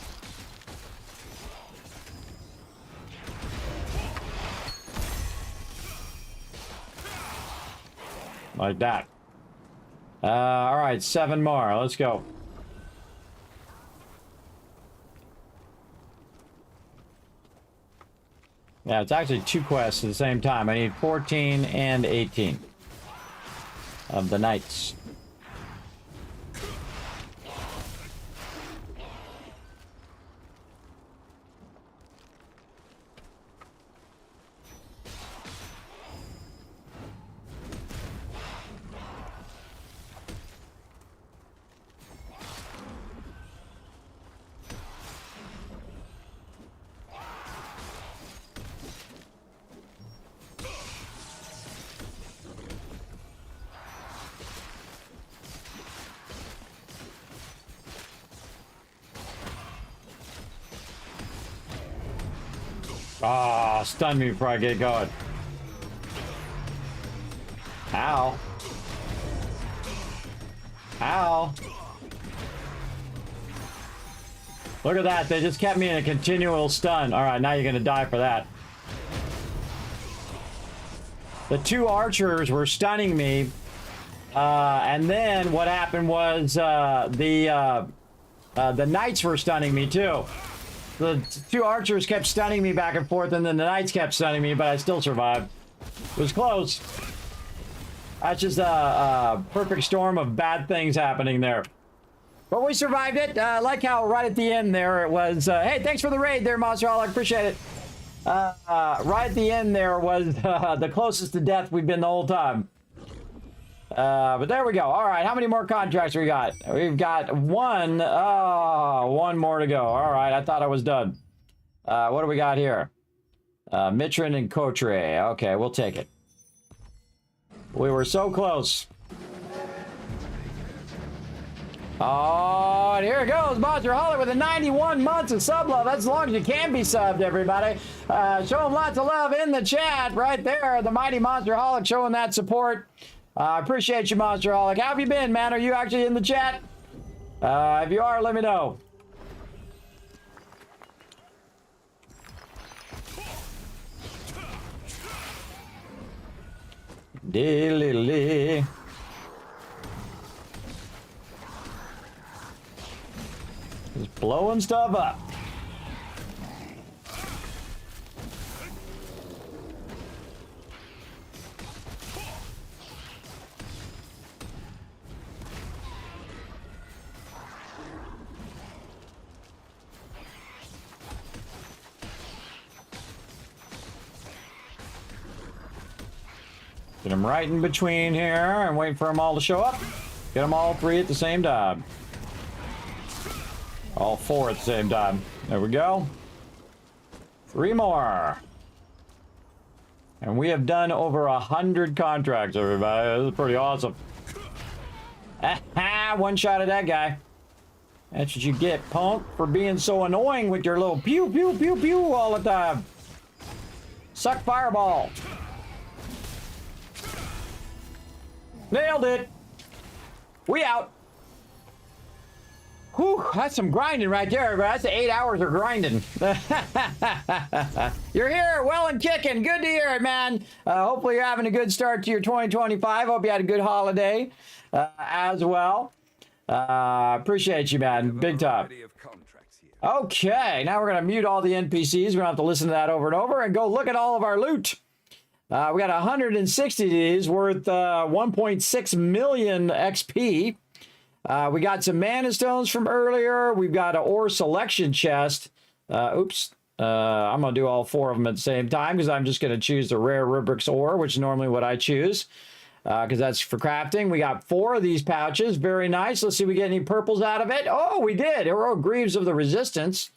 Like that. All right, 7 more. Let's go. Yeah, it's actually 2 quests at the same time. I need 14 and 18 of the knights. Ah, stun me before I get going. Ow. Ow. Look at that. They just kept me in a continual stun. All right, now you're going to die for that. The 2 archers were stunning me. And then what happened was the knights were stunning me too. The 2 archers kept stunning me back and forth, and then the knights kept stunning me, but I still survived. It was close. That's just a perfect storm of bad things happening there. But we survived it. I like how right at the end there it was, hey, thanks for the raid there, Monster Holic. Appreciate it. Right at the end there was the closest to death we've been the whole time. But there we go. All right, how many more contracts we got? We've got one. Oh, one more to go. All right, I thought I was done. What do we got here? Mitrin and Cotre. Okay, we'll take it. We were so close. Oh, and here it goes. Monster Holly with a 91 months of sub love. That's as long as you can be subbed, everybody. Show them lots of love in the chat right there. The mighty Monster Holic showing that support. I appreciate you, Monster Holic. How have you been, man? Are you actually in the chat? If you are, let me know. Dilly. Just blowing stuff up. Get them right in between here and wait for them all to show up. Get them all three at the same time. All four at the same time. There we go. Three more. And we have done over 100 contracts, everybody. This is pretty awesome. One shot at that guy. That's what you get, punk, for being so annoying with your little pew, pew, pew, pew all the time. Suck fireball. Nailed it. We out. Whew, that's some grinding right there, but that's 8 hours of grinding. You're here, well and kicking. Good to hear it, man. Hopefully you're having a good start to your 2025. Hope you had a good holiday as well. Appreciate you, man. Big time. Okay, now we're going to mute all the NPCs. We're going to have to listen to that over and over and go look at all of our loot. We got 160 of these worth 1.6 million XP. We got some mana stones from earlier. We've got an ore selection chest. Oops. I'm going to do all four of them at the same time because I'm just going to choose the rare Rubrix ore, which is normally what I choose because that's for crafting. We got 4 of these pouches. Very nice. Let's see if we get any purples out of it. Oh, we did. Hero Greaves of the Resistance.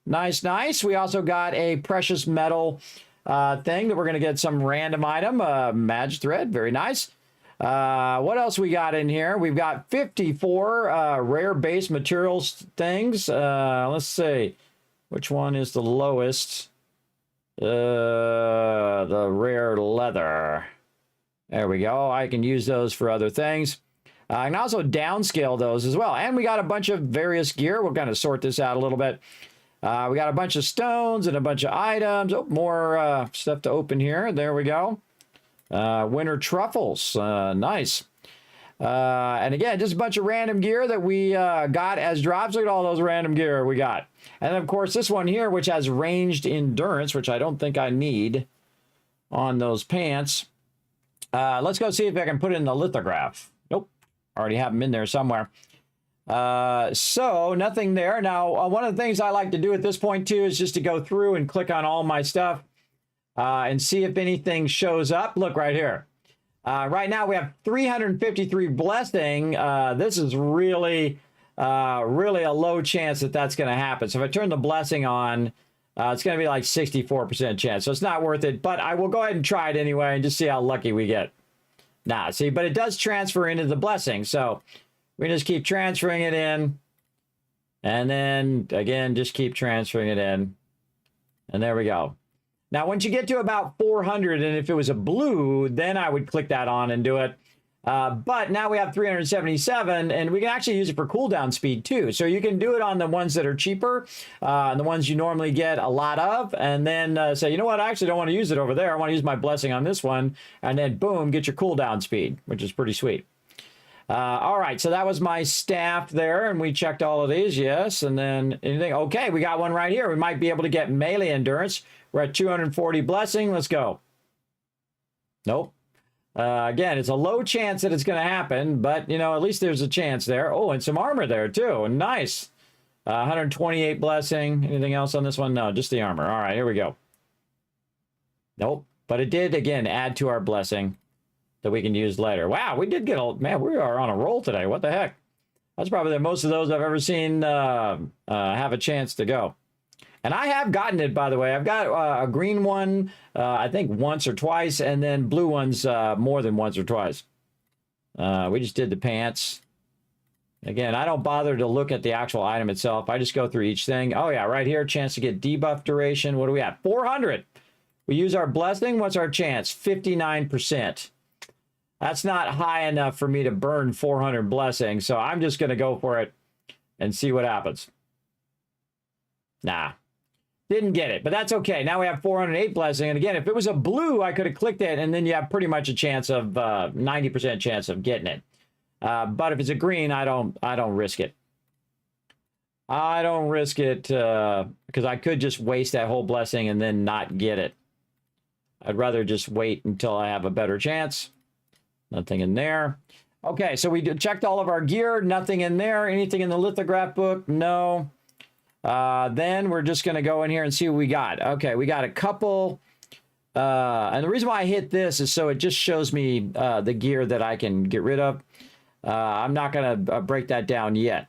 Nice, nice. We also got a precious metal thing that we're going to get some random item. Magic thread. Very nice. What else we got in here? We've got 54 rare base materials things. Let's see. Which one is the lowest? The rare leather. There we go. I can use those for other things. I can also downscale those as well. And we got a bunch of various gear. We'll kind of sort this out a little bit. We got a bunch of stones and a bunch of items. Oh, more stuff to open here. There we go. Winter truffles. Nice. And again, just a bunch of random gear that we got as drops. Look at all those random gear we got. And then, of course, this one here, which has ranged endurance, which I don't think I need on those pants. Let's go see if I can put it in the lithograph. Nope. Already have them in there somewhere. So nothing there. Now, one of the things I like to do at this point too is just to go through and click on all my stuff and see if anything shows up. Look right here. Right now we have 353 blessing. This is really a low chance that that's going to happen. So if I turn the blessing on, it's going to be like 64% chance. So it's not worth it, but I will go ahead and try it anyway and just see how lucky we get. Nah, see, but it does transfer into the blessing. So we just keep transferring it in. And then, again, just keep transferring it in. And there we go. Now, once you get to about 400, and if it was a blue, then I would click that on and do it. But now we have 377, and we can actually use it for cooldown speed, too. So you can do it on the ones that are cheaper, and the ones you normally get a lot of, and then say, you know what, I actually don't want to use it over there. I want to use my blessing on this one, and then, boom, get your cooldown speed, which is pretty sweet. All right, so that was my staff there, and we checked all of these, yes, and then anything. Okay, we got one right here. We might be able to get melee endurance. We're at 240 blessing. Let's go. Nope. Again, it's a low chance that it's going to happen, but, you know, at least there's a chance there. Oh, and some armor there, too. Nice. 128 blessing. Anything else on this one? No, just the armor. All right, here we go. Nope. But it did, again, add to our blessing that we can use later. Wow, we did get a... Man, we are on a roll today. What the heck? That's probably the most of those I've ever seen have a chance to go. And I have gotten it, by the way. I've got a green one, I think once or twice, and then blue ones more than once or twice. We just did the pants. Again, I don't bother to look at the actual item itself. I just go through each thing. Oh, yeah, right here, chance to get debuff duration. What do we have? 400. We use our blessing. What's our chance? 59%. That's not high enough for me to burn 400 blessings, so I'm just going to go for it and see what happens. Nah. Didn't get it, but that's okay. Now we have 408 blessing. And again, if it was a blue, I could have clicked it, and then you have pretty much a chance of 90% chance of getting it. But if it's a green, I don't risk it. I don't risk it because I could just waste that whole blessing and then not get it. I'd rather just wait until I have a better chance. Nothing in there. Okay, so we checked all of our gear. Nothing in there. Anything in the lithograph book? No. Then we're just going to go in here and see what we got. Okay, we got a couple. And the reason why I hit this is so it just shows me the gear that I can get rid of. I'm not going to break that down yet.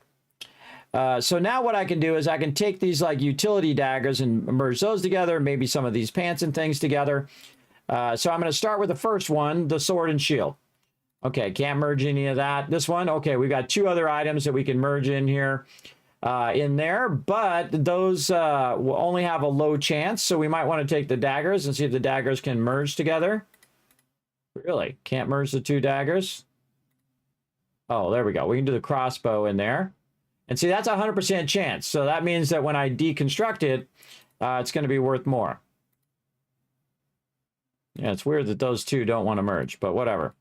So now what I can do is I can take these like utility daggers and merge those together, maybe some of these pants and things together. So I'm going to start with the first one, the sword and shield. Okay, can't merge any of that. This one, okay, we've got two other items that we can merge in here. In there, but those will only have a low chance, so we might want to take the daggers and see if the daggers can merge together. Really? Can't merge the two daggers? Oh, there we go. We can do the crossbow in there. And see, that's a 100% chance, so that means that when I deconstruct it, it's going to be worth more. Yeah, it's weird that those two don't want to merge, but whatever.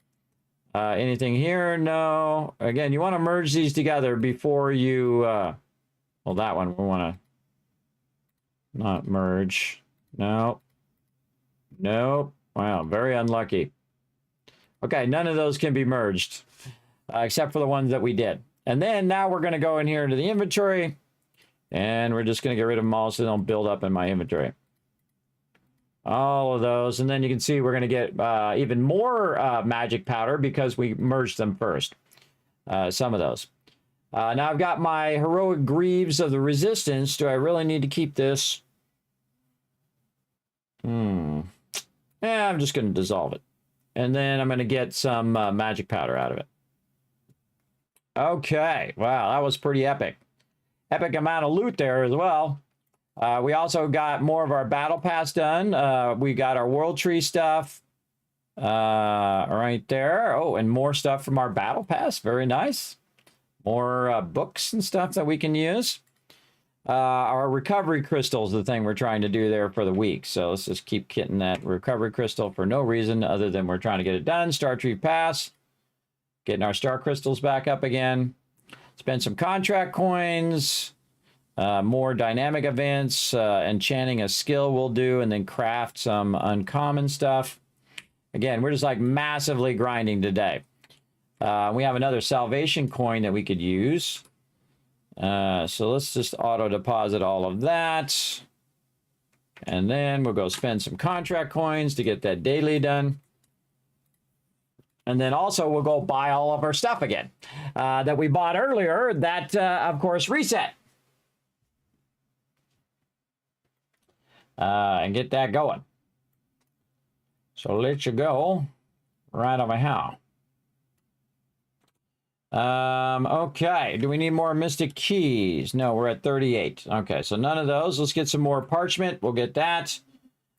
Anything here? No. Again, you want to merge these together before you... well, that one we want to not merge. No. Nope. Wow, very unlucky. Okay, none of those can be merged, except for the ones that we did. And then now we're going to go in here into the inventory, and we're just going to get rid of them all so they don't build up in my inventory. All of those, and then you can see we're going to get even more magic powder because we merged them first. Some of those. Now I've got my heroic greaves of the resistance. Do I really need to keep this? Yeah, I'm just going to dissolve it. And then I'm going to get some magic powder out of it. Okay. Wow, that was pretty epic. Epic amount of loot there as well. We also got more of our battle pass done. We got our world tree stuff right there. Oh, and more stuff from our battle pass. Very nice. More books and stuff that we can use. Our recovery crystal is the thing we're trying to do there for the week. So let's just keep getting that recovery crystal for no reason other than we're trying to get it done. Star Tree Pass. Getting our star crystals back up again. Spend some contract coins. More dynamic events. Enchanting a skill we'll do. And then craft some uncommon stuff. Again, we're just like massively grinding today. We have another salvation coin that we could use. So let's just auto deposit all of that. And then we'll go spend some contract coins to get that daily done. And then also we'll go buy all of our stuff again that we bought earlier that, of course, reset. And get that going. So let you go right over here. Okay. Do we need more mystic keys? No, we're at 38. Okay, so none of those. Let's get some more parchment. We'll get that.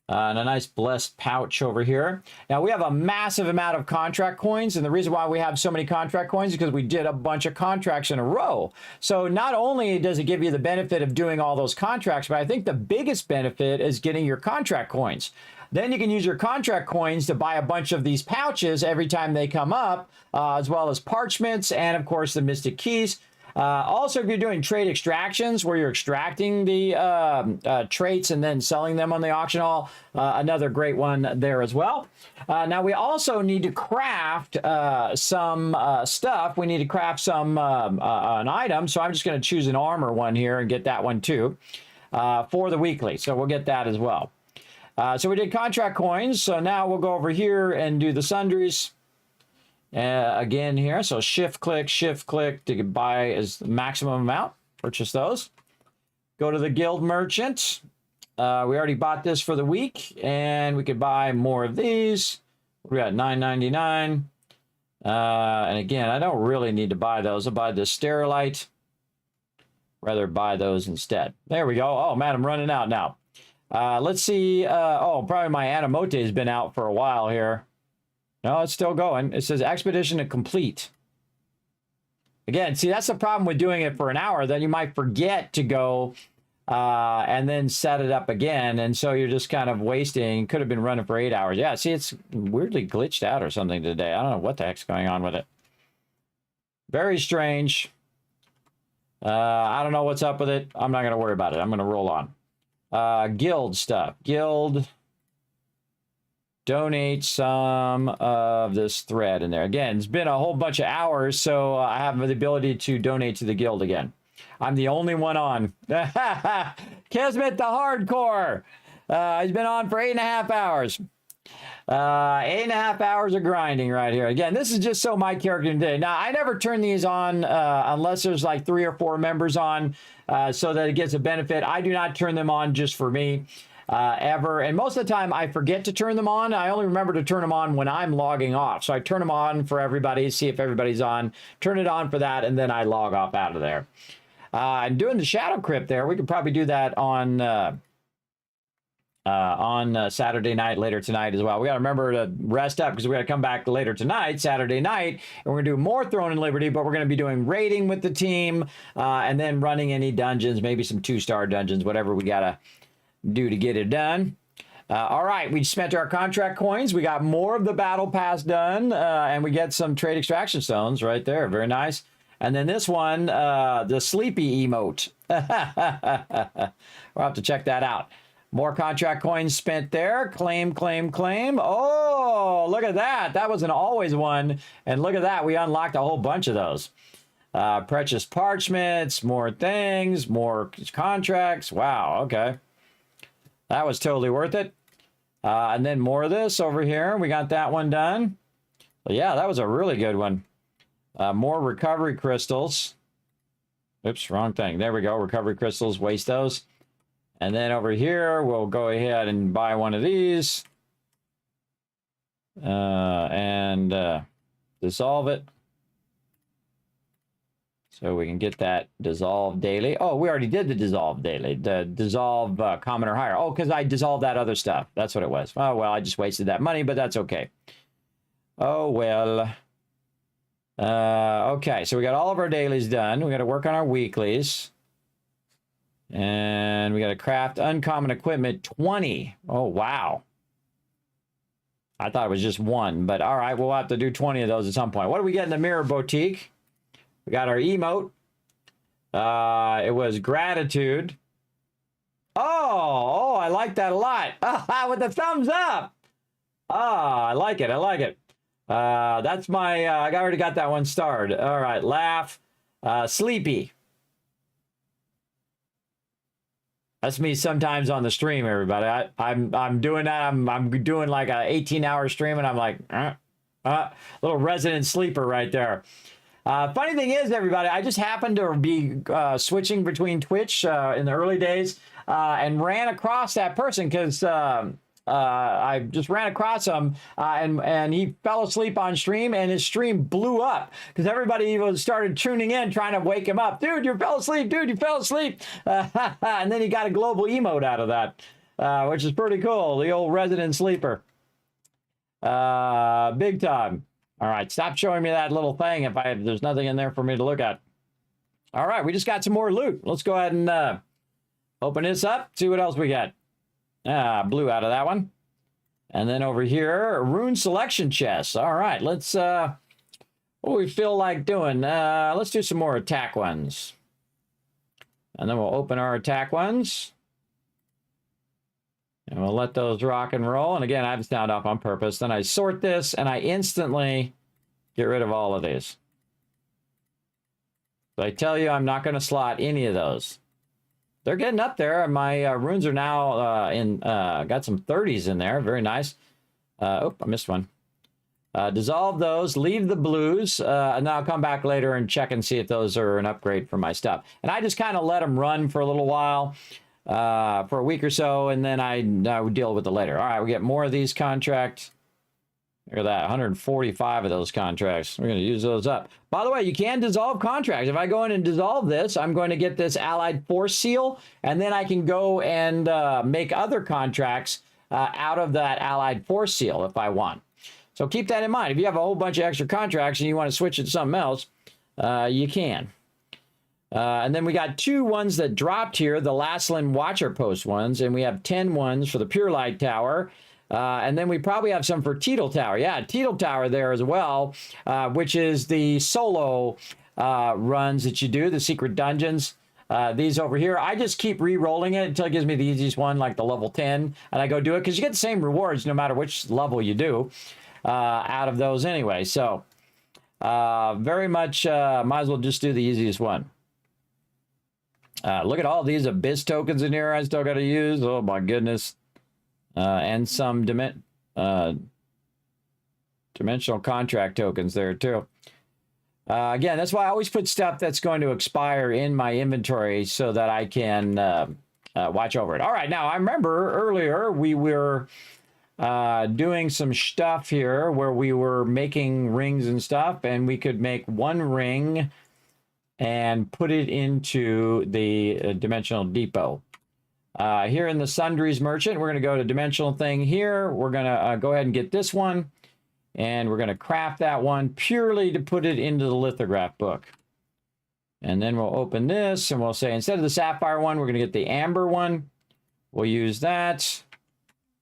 And a nice blessed pouch over here. Now, we have a massive amount of contract coins, and the reason why we have so many contract coins is because we did a bunch of contracts in a row. So not only does it give you the benefit of doing all those contracts, but I think the biggest benefit is getting your contract coins. Then you can use your contract coins to buy a bunch of these pouches every time they come up, as well as parchments and, of course, the mystic keys. Also, if you're doing trade extractions where you're extracting the traits and then selling them on the auction hall, another great one there as well. Now, we also need to craft some stuff. We need to craft some an item. So I'm just going to choose an armor one here and get that one too for the weekly. So we'll get that as well. So we did contract coins. So now we'll go over here and do the sundries. Again here, so shift click to buy as the maximum amount. Purchase those. Go to the guild merchant. We already bought this for the week, and we could buy more of these. We got $9.99. And again, I don't really need to buy those. I'll buy the Sterilite. Rather buy those instead. There we go. Oh man, I'm running out now. Let's see. Oh, probably my Animote has been out for a while here. No, it's still going. It says expedition to complete. Again, see, that's the problem with doing it for an hour. Then you might forget to go and then set it up again. And so you're just kind of wasting. Could have been running for 8 hours. Yeah, see, it's weirdly glitched out or something today. I don't know what the heck's going on with it. Very strange. I don't know what's up with it. I'm not going to worry about it. I'm going to roll on. Guild stuff. Guild. Donate some of this thread in there. Again, it's been a whole bunch of hours, so I have the ability to donate to the guild again. I'm the only one on. Kismet the hardcore. He's been on for 8.5 hours. 8.5 hours of grinding right here. Again, this is just so my character today. Now, I never turn these on unless there's like 3 or 4 members on so that it gets a benefit. I do not turn them on just for me. Ever. And most of the time I forget to turn them on. I only remember to turn them on when I'm logging off. So I turn them on for everybody, see if everybody's on, turn it on for that, and then I log off out of there. And doing the Shadow Crypt there, we could probably do that on Saturday night, later tonight as well. We got to remember to rest up because we got to come back later tonight, Saturday night, and we're going to do more Throne and Liberty, but we're going to be doing raiding with the team and then running any dungeons, maybe some 2-star dungeons, whatever we got to do to get it done. All right, we spent our contract coins. We got more of the battle pass done, and we get some trade extraction stones right there. Very nice. And then this one, the sleepy emote. We'll have to check that out. More contract coins spent there. Claim, claim, claim. Oh, look at that. That was an always one. And look at that. We unlocked a whole bunch of those. Precious parchments, more things, more contracts. Wow, okay. That was totally worth it. And then more of this over here. We got that one done. But yeah, that was a really good one. More recovery crystals. Oops, wrong thing. There we go. Recovery crystals. Waste those. And then over here, we'll go ahead and buy one of these. And dissolve it. So we can get that dissolve daily. Oh, we already did the dissolve daily. The dissolve common or higher. Oh, because I dissolved that other stuff. That's what it was. Oh, well, I just wasted that money, but that's okay. Oh, well. Okay, so we got all of our dailies done. We got to work on our weeklies. And we got to craft uncommon equipment 20. Oh, wow. I thought it was just 1, but all right, we'll have to do 20 of those at some point. What do we get in the Mirror Boutique? We got our emote. It was gratitude. Oh, I like that a lot. With the thumbs up. I like it. I like it. That's my, I already got that one starred. All right, laugh. Sleepy. That's me sometimes on the stream, everybody. I'm doing that. I'm doing like a 18-hour stream, and I'm like, little resident sleeper right there. Funny thing is, everybody, I just happened to be switching between Twitch in the early days and ran across that person because I just ran across him and he fell asleep on stream, and his stream blew up because everybody started tuning in trying to wake him up. Dude, you fell asleep. Dude, you fell asleep. And then he got a global emote out of that, which is pretty cool. The old resident sleeper. Big time. All right, stop showing me that little thing if there's nothing in there for me to look at. All right, we just got some more loot. Let's go ahead and open this up, see what else we got. Blew out of that one. And then over here, rune selection chests. All right, let's What do we feel like doing? Let's do some more attack ones. And then we'll open our attack ones. And we'll let those rock and roll. And again, I have sound off on purpose. Then I sort this and I instantly get rid of all of these. So I tell you, I'm not going to slot any of those. They're getting up there. My runes are now got some 30s in there. Very nice. Oh, I missed one. Dissolve those, leave the blues, and then I'll come back later and check and see if those are an upgrade for my stuff. And I just kind of let them run for a little while, for a week or so, and then I would deal with it later. All right, we get more of these contracts. Look at that, 145 of those contracts. We're going to use those up. By the way, you can dissolve contracts. If I go in and dissolve this, I'm going to get this Allied Force seal, and then I can go and make other contracts out of that Allied Force seal if I want. So keep that in mind. If you have a whole bunch of extra contracts and you want to switch it to something else, you can. And then we got 2 ones that dropped here, the Lasslin Watcher Post ones, and we have 10 ones for the Pure Light Tower. And then we probably have some for Teetle Tower. Yeah, Teetle Tower there as well, which is the solo runs that you do, the secret dungeons. These over here, I just keep re-rolling it until it gives me the easiest one, like the level 10, and I go do it, because you get the same rewards no matter which level you do. Out of those anyway. So very much might as well just do the easiest one. Look at all these Abyss tokens in here I still got to use. Oh my goodness. And some dimensional contract tokens there too. Again, that's why I always put stuff that's going to expire in my inventory so that I can watch over it. All right, now I remember earlier we were doing some stuff here where we were making rings and stuff, and we could make one ring and put it into the dimensional depot. Here in the Sundries Merchant, we're going to go to dimensional thing here. We're going to go ahead and get this one, and we're going to craft that one purely to put it into the lithograph book. And then we'll open this, and we'll say instead of the sapphire one, we're going to get the amber one. We'll use that.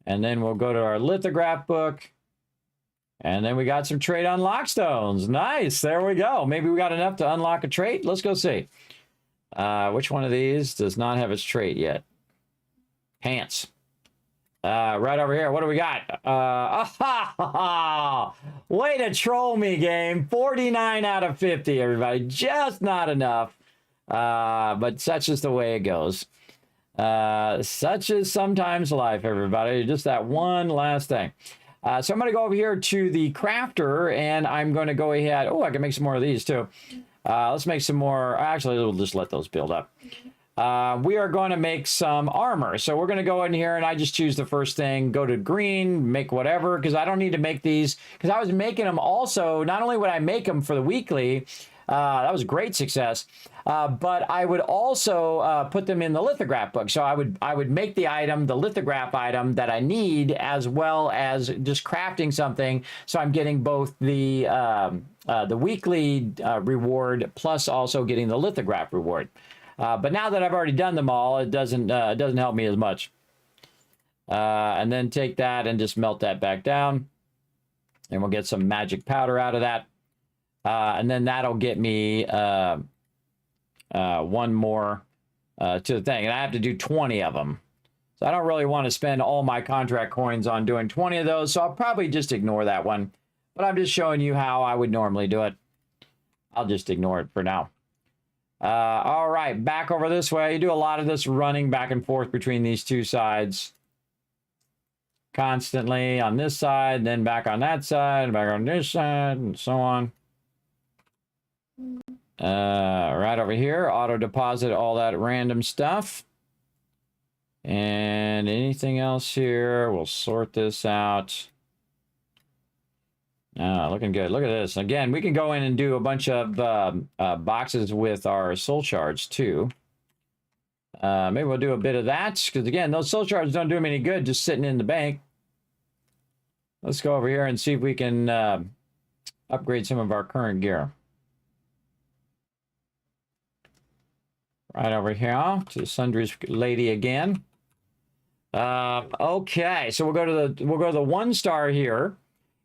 And then we'll go to our lithograph book. And then we got some trait unlock stones. Nice. There we go. Maybe we got enough to unlock a trait. Let's go see. Which one of these does not have its trait yet? Pants. Right over here. What do we got? Way to troll me, game. 49 out of 50, everybody. Just not enough. But such is the way it goes. Such is sometimes life, everybody. Just that one last thing. So I'm going to go over here to the crafter, and I'm going to go ahead. Oh, I can make some more of these too. Let's make some more. Actually, we'll just let those build up. We are going to make some armor. So we're going to go in here, and I just choose the first thing, go to green, make whatever, because I don't need to make these, because I was making them also. Not only would I make them for the weekly, that was a great success, but I would also put them in the lithograph book. So I would make the item, the lithograph item that I need, as well as just crafting something. So I'm getting both the weekly reward plus also getting the lithograph reward. But now that I've already done them all, it doesn't help me as much. And then take that and just melt that back down, and we'll get some magic powder out of that. And then that'll get me one more to the thing. And I have to do 20 of them. So I don't really want to spend all my contract coins on doing 20 of those. So I'll probably just ignore that one. But I'm just showing you how I would normally do it. I'll just ignore it for now. All right, back over this way. You do a lot of this running back and forth between these two sides. Constantly on this side, then back on that side, back on this side, and so on. Right over here, auto deposit all that random stuff. And anything else here, we'll sort this out. Looking good. Look at this. Again, we can go in and do a bunch of boxes with our soul shards too. Maybe we'll do a bit of that, because again, those soul shards don't do them any good just sitting in the bank. Let's go over here and see if we can upgrade some of our current gear. Right over here to Sundry's lady again. Okay, so we'll go to the 1 star here,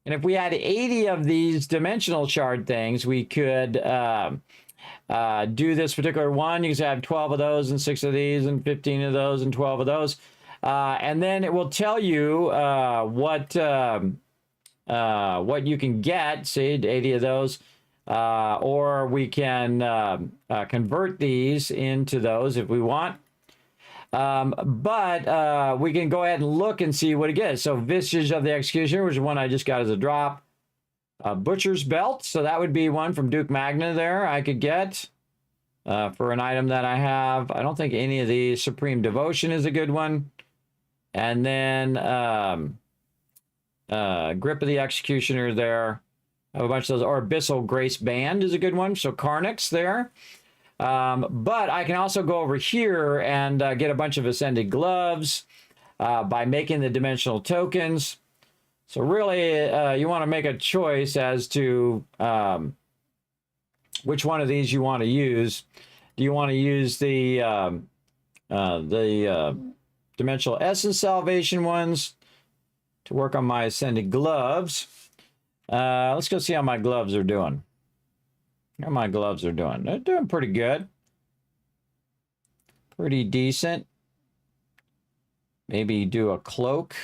And if we had 80 of these dimensional shard things, we could do this particular one. You can have 12 of those and 6 of these and 15 of those and 12 of those. And then it will tell you what you can get. See, 80 of those. Or we can convert these into those if we want. But we can go ahead and look and see what it gets. So Visage of the Executioner, which is one I just got as a drop. Butcher's Belt, so that would be one from Duke Magna there I could get for an item that I have. I don't think any of these. Supreme Devotion is a good one. And then Grip of the Executioner there. I have a bunch of those. Or Abyssal Grace Band is a good one. So Carnix there. But I can also go over here and get a bunch of Ascended Gloves by making the dimensional tokens. So really, you want to make a choice as to which one of these you want to use. Do you want to use the Dimensional Essence Salvation ones to work on my Ascended Gloves? Let's go see how my gloves are doing. How my gloves are doing. They're doing pretty good. Pretty decent. Maybe do a cloak.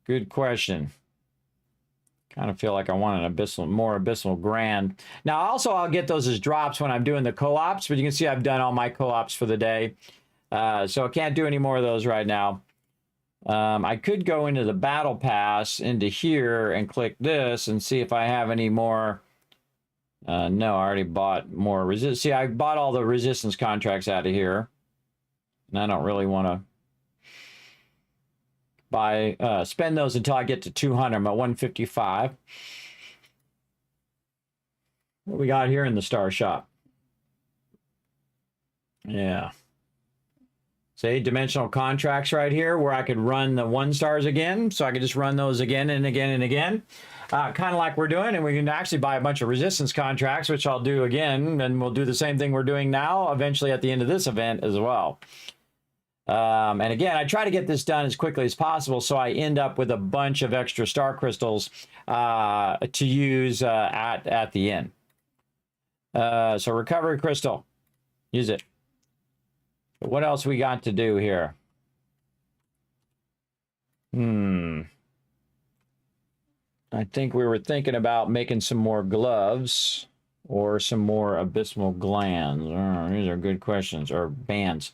Good question. Kind of feel like I want an more Abyssal Grand. Now, also, I'll get those as drops when I'm doing the co-ops, but you can see I've done all my co-ops for the day. So I can't do any more of those right now. I could go into the Battle Pass, into here, and click this and see if I have any more. No, I already bought more resist. See, I bought all the resistance contracts out of here. And I don't really want to spend those until I get to 200. I'm at 155. What we got here in the Star Shop? Yeah. See, dimensional contracts right here where I could run the 1 stars again. So I could just run those again and again and again. Kind of like we're doing. And we can actually buy a bunch of resistance contracts, which I'll do again. And we'll do the same thing we're doing now, eventually at the end of this event as well. And again, I try to get this done as quickly as possible so I end up with a bunch of extra star crystals to use at the end. So recovery crystal. Use it. But what else we got to do here? I think we were thinking about making some more gloves or some more abysmal glands. These are good questions. Or bands.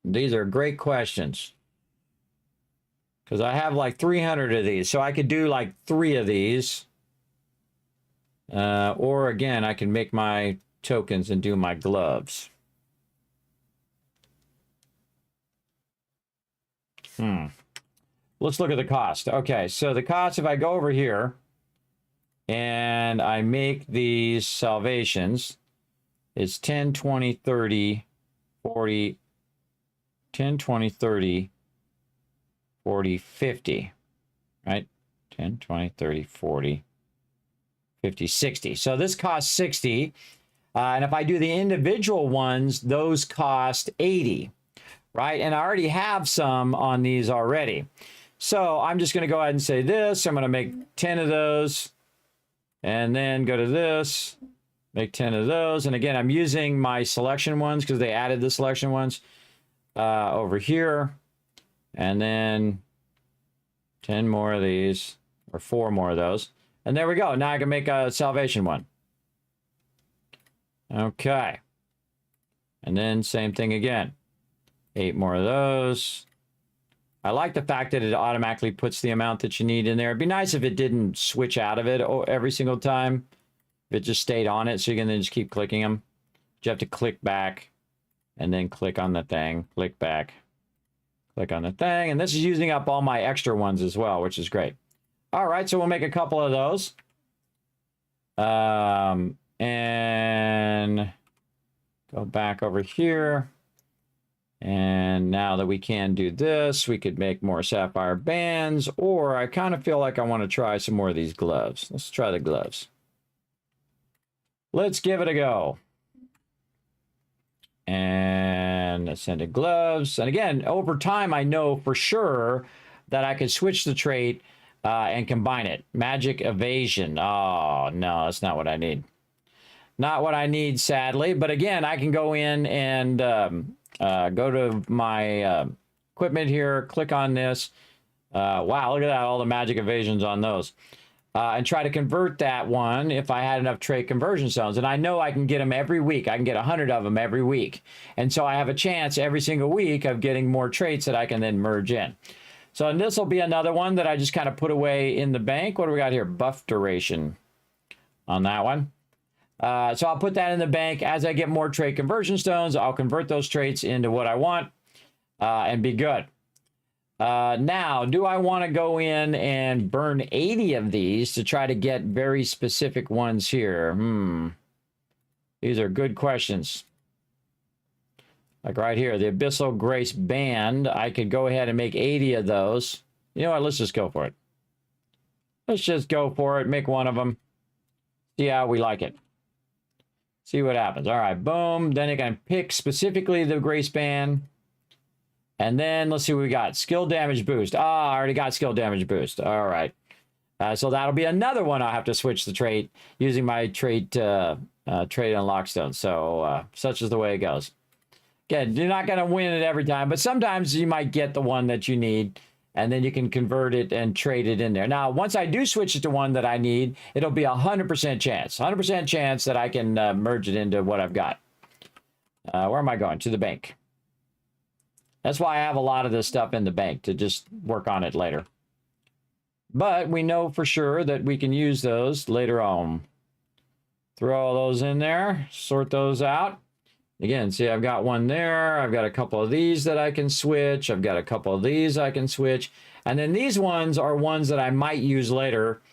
These are great questions. Because I have like 300 of these. So I could do like 3 of these. Or again, I can make my tokens and do my gloves. Let's look at the cost. Okay, so the cost, if I go over here and I make these salvations, it's 10, 20, 30, 40, 10, 20, 30, 40, 50, right? 10, 20, 30, 40, 50, 60. So this costs 60. And if I do the individual ones, those cost 80. Right? And I already have some on these already. So I'm just going to go ahead and say this. I'm going to make 10 of those. And then go to this. Make 10 of those. And again, I'm using my selection ones because they added the selection ones over here. And then 10 more of these. Or 4 more of those. And there we go. Now I can make a salvation one. Okay. And then same thing again. 8 more of those. I like the fact that it automatically puts the amount that you need in there. It'd be nice if it didn't switch out of it every single time. If it just stayed on it, so you can then just keep clicking them. You have to click back and then click on the thing. Click back. Click on the thing. And this is using up all my extra ones as well, which is great. All right, so we'll make a couple of those. And go back over here. And now that we can do this, we could make more sapphire bands, or I kind of feel like I want to try some more of these gloves. Let's try the gloves. Let's give it a go. And And Ascended Gloves. And again, over time, I know for sure that I could switch the trait and combine it. Magic Evasion. Oh, no, that's not what I need. Not what I need, sadly. But again, I can go in and go to my equipment here, click on this. Wow, look at that, all the magic evasions on those. And try to convert that one if I had enough trait conversion stones. And I know I can get them every week. I can get 100 of them every week. And so I have a chance every single week of getting more traits that I can then merge in. So this will be another one that I just kind of put away in the bank. What do we got here? Buff duration on that one. So I'll put that in the bank. As I get more trait conversion stones, I'll convert those traits into what I want and be good. Now, do I want to go in and burn 80 of these to try to get very specific ones here? These are good questions. Like right here, the Abyssal Grace Band. I could go ahead and make 80 of those. You know what? Let's just go for it. Let's just go for it. Make one of them. See how we like it. See what happens. All right, boom. Then you can pick specifically the Grace Band. And then let's see what we got. Skill damage boost. I already got skill damage boost. All right. So that'll be another one I'll have to switch the trait using my trait unlock stone. So such is the way it goes. Again, you're not going to win it every time, but sometimes you might get the one that you need, and then you can convert it and trade it in there. Now, once I do switch it to one that I need, it'll be 100% chance. 100% chance that I can merge it into what I've got. Where am I going? To the bank. That's why I have a lot of this stuff in the bank, to just work on it later. But we know for sure that we can use those later on. Throw all those in there, sort those out. Again, see, I've got one there. I've got a couple of these that I can switch. I've got a couple of these I can switch. And then these ones are ones that I might use later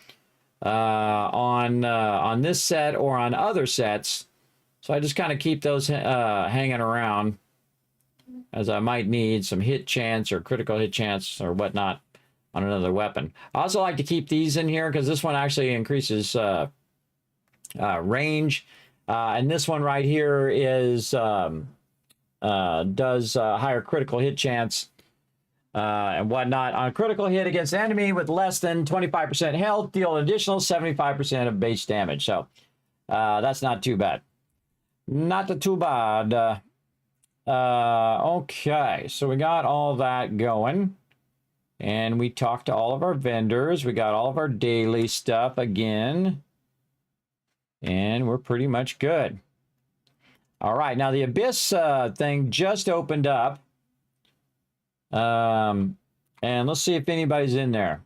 on this set or on other sets. So I just kind of keep those hanging around, as I might need some hit chance or critical hit chance or whatnot on another weapon. I also like to keep these in here because this one actually increases range. And this one right here is does higher critical hit chance and whatnot. On a critical hit against an enemy with less than 25% health, deal an additional 75% of base damage. So that's not too bad. Not too bad. Okay, so we got all that going. And we talked to all of our vendors. We got all of our daily stuff again. And we're pretty much good. All right, now the Abyss thing just opened up. And let's see if anybody's in there.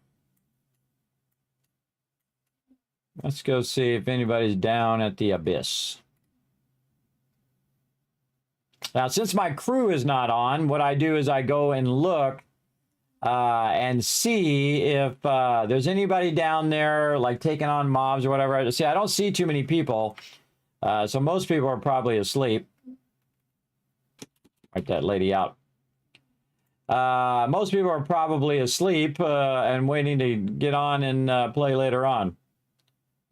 Let's go see if anybody's down at the Abyss. Now, since my crew is not on, what I do is I go and look and see if there's anybody down there, like taking on mobs or whatever. See, I don't see too many people, so most people are probably asleep. Wipe that lady out. Most people are probably asleep and waiting to get on and play later on.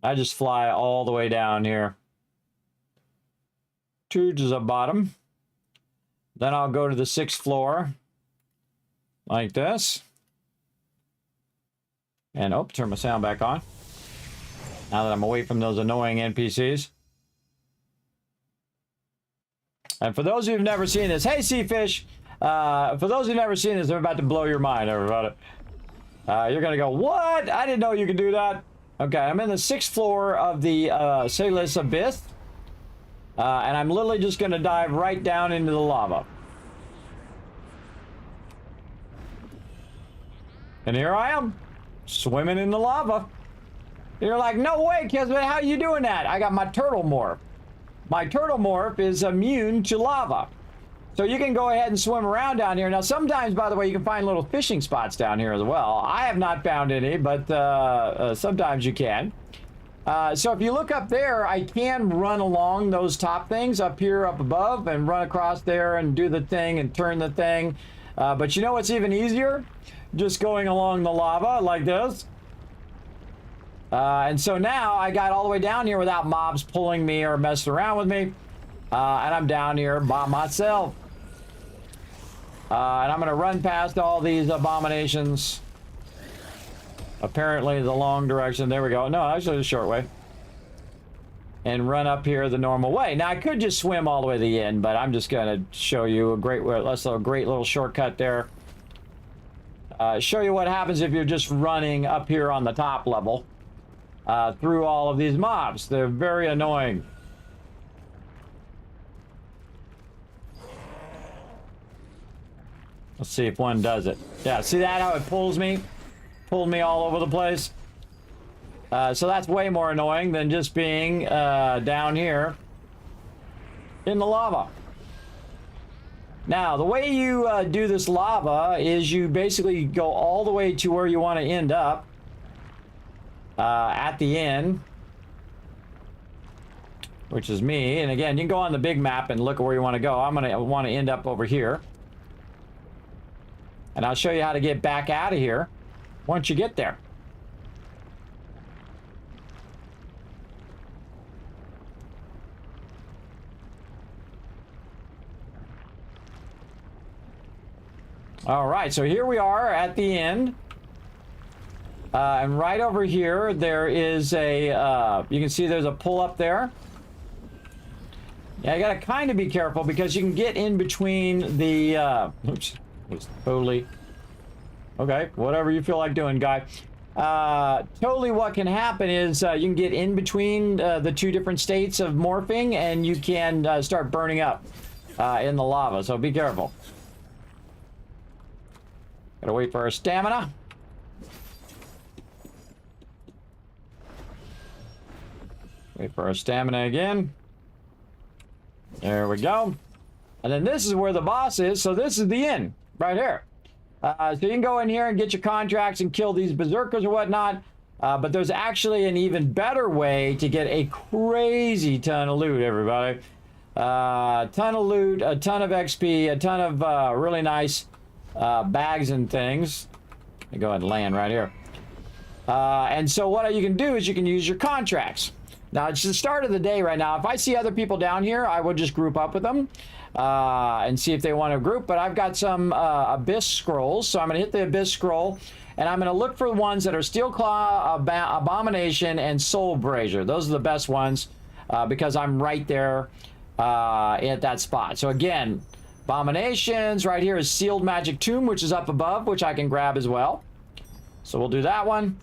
I just fly all the way down here to the bottom. Then I'll go to the 6th floor, like this. And, oh, turn my sound back on. Now that I'm away from those annoying NPCs. And for those who've never seen this, hey, Seafish! For those who've never seen this, I'm about to blow your mind, everybody. You're going to go, what? I didn't know you could do that. Okay, I'm in the 6th floor of the Salis Abyss. And I'm literally just going to dive right down into the lava. And here I am, swimming in the lava. You're like, no way, Kismet, how are you doing that? I got my turtle morph. My turtle morph is immune to lava. So you can go ahead and swim around down here. Now, sometimes, by the way, you can find little fishing spots down here as well. I have not found any, but sometimes you can. So if you look up there, I can run along those top things up here, up above, and run across there and do the thing and turn the thing. But you know what's even easier? Just going along the lava like this. And so now I got all the way down here without mobs pulling me or messing around with me. And I'm down here by myself. And I'm going to run past all these abominations. Apparently the long direction. There we go. No, actually the short way. And run up here the normal way. Now, I could just swim all the way to the end, but I'm just going to show you a great little shortcut there. Show you what happens if you're just running up here on the top level through all of these mobs. They're very annoying. Let's see if one does it. Yeah, see that, how it pulls me? Pulled me all over the place. So that's way more annoying than just being down here in the lava. Now, the way you do this lava is you basically go all the way to where you want to end up at the end, which is me. And again, you can go on the big map and look at where you want to go. I'm going to want to end up over here. And I'll show you how to get back out of here once you get there. All right, so here we are at the end. And right over here, there is a, you can see there's a pull up there. Yeah, you gotta kind of be careful because you can get in between the, oops, it's totally, okay, whatever you feel like doing, guy. Totally what can happen is you can get in between the two different states of morphing and you can start burning up in the lava, so be careful. Gotta wait for our stamina. Wait for our stamina again. There we go. And then this is where the boss is, so this is the end, right here. So you can go in here and get your contracts and kill these berserkers or whatnot, but there's actually an even better way to get a crazy ton of loot, everybody. A ton of loot, a ton of XP, a ton of really nice bags and things. Let me go ahead and land right here. And so what you can do is you can use your contracts. Now, it's the start of the day right now. If I see other people down here, I will just group up with them and see if they want to group. But I've got some Abyss Scrolls, so I'm going to hit the Abyss Scroll, and I'm going to look for the ones that are Steel Claw, Abomination, and Soul Brazier. Those are the best ones because I'm right there at that spot. So again, Abominations, right here is Sealed Magic Tomb, which is up above, which I can grab as well. So we'll do that one.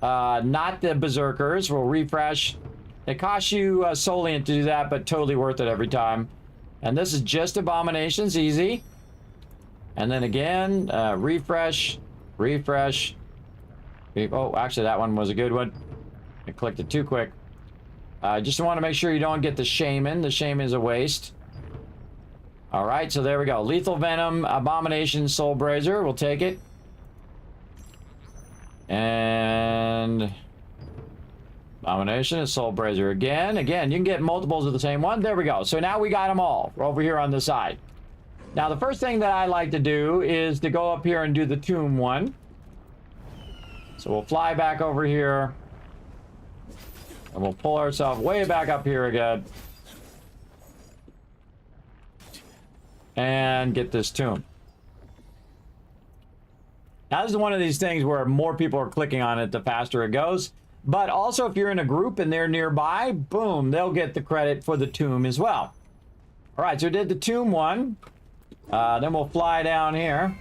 Not the Berserkers. We'll refresh. It costs you Soliant to do that, but totally worth it every time. And this is just Abominations, easy. And then again, refresh, refresh. Oh, actually, that one was a good one. I clicked it too quick. Just want to make sure you don't get the Shaman. The Shaman is a waste. All right, so there we go. Lethal Venom, Abomination, Soul Brazier. We'll take it. And Abomination and Soul Brazier again. Again, you can get multiples of the same one. There we go. So now we got them all over here on the side. Now, the first thing that I like to do is to go up here and do the tomb one. So we'll fly back over here. And we'll pull ourselves way back up here again. And get this tomb. Now, this is one of these things where more people are clicking on it, the faster it goes. But also, if you're in a group and they're nearby, boom, they'll get the credit for the tomb as well. All right, so we did the tomb one. Then we'll fly down here.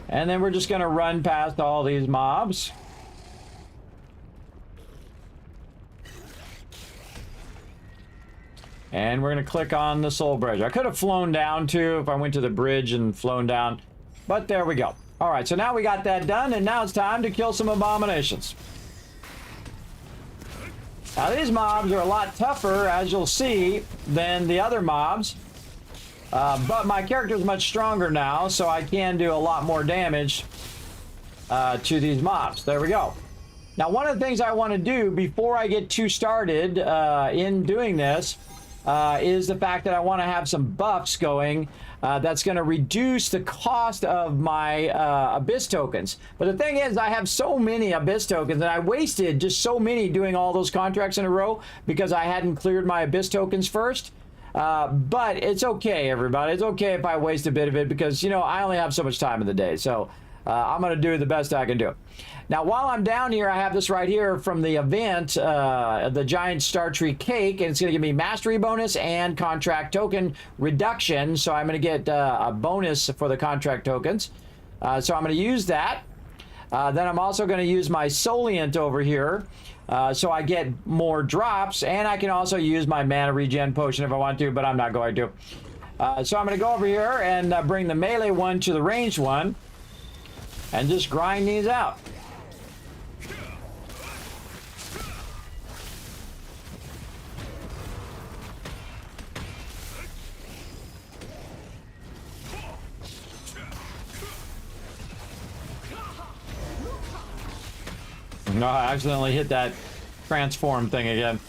And then we're just going to run past all these mobs. And we're going to click on the Soul Brazier. I could have flown down too if I went to the bridge and flown down. But there we go. All right, so now we got that done, and now it's time to kill some Abominations. Now, these mobs are a lot tougher, as you'll see, than the other mobs. But my character is much stronger now, so I can do a lot more damage to these mobs. There we go. Now, one of the things I want to do before I get too started in doing this is the fact that I want to have some buffs going that's going to reduce the cost of my Abyss tokens. But the thing is, I have so many Abyss tokens, and I wasted just so many doing all those contracts in a row because I hadn't cleared my Abyss tokens first. But it's okay, everybody. It's okay if I waste a bit of it because, you know, I only have so much time in the day. So I'm going to do the best I can do. Now, while I'm down here, I have this right here from the event, the Giant Star Tree Cake, and it's going to give me mastery bonus and contract token reduction. So I'm going to get a bonus for the contract tokens. So I'm going to use that. Then I'm also going to use my Solient over here. So I get more drops, and I can also use my mana regen potion if I want to, but I'm not going to. So I'm going to go over here and bring the melee one to the ranged one and just grind these out. No, I accidentally hit that transform thing again.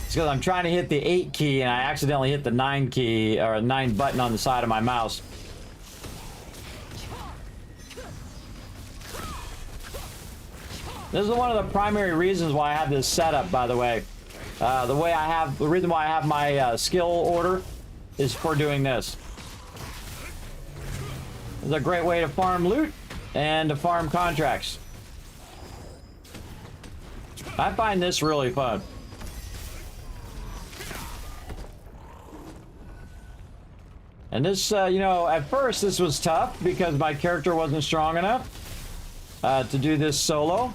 It's because I'm trying to hit the 8 key and I accidentally hit the 9 key, or 9 button on the side of my mouse. This is one of the primary reasons why I have this setup, by the way. The reason why I have my skill order is for doing this. It's a great way to farm loot and to farm contracts. I find this really fun. And this, you know, at first this was tough because my character wasn't strong enough to do this solo.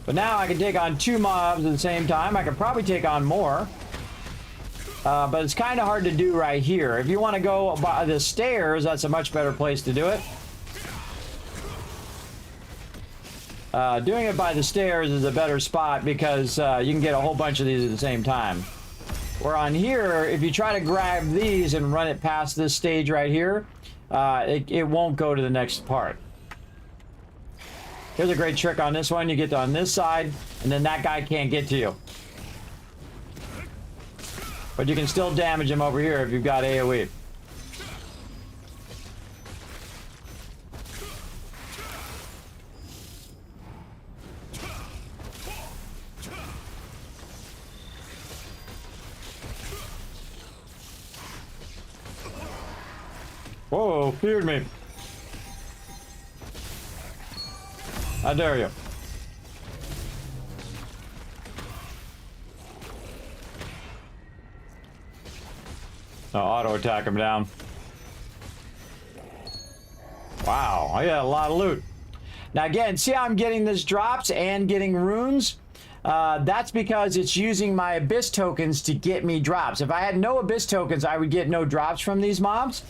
But now I can take on 2 mobs at the same time. I could probably take on more. But it's kind of hard to do right here. If you want to go by the stairs, that's a much better place to do it. Doing it by the stairs is a better spot because you can get a whole bunch of these at the same time. Where on here, if you try to grab these and run it past this stage right here, it won't go to the next part. Here's a great trick on this one. You get on this side, and then that guy can't get to you. But you can still damage him over here if you've got AoE. Whoa, feared me. How dare you? No, auto attack him down. Wow, I got a lot of loot. Now again, see how I'm getting these drops and getting runes? That's because it's using my Abyss tokens to get me drops. If I had no Abyss tokens, I would get no drops from these mobs.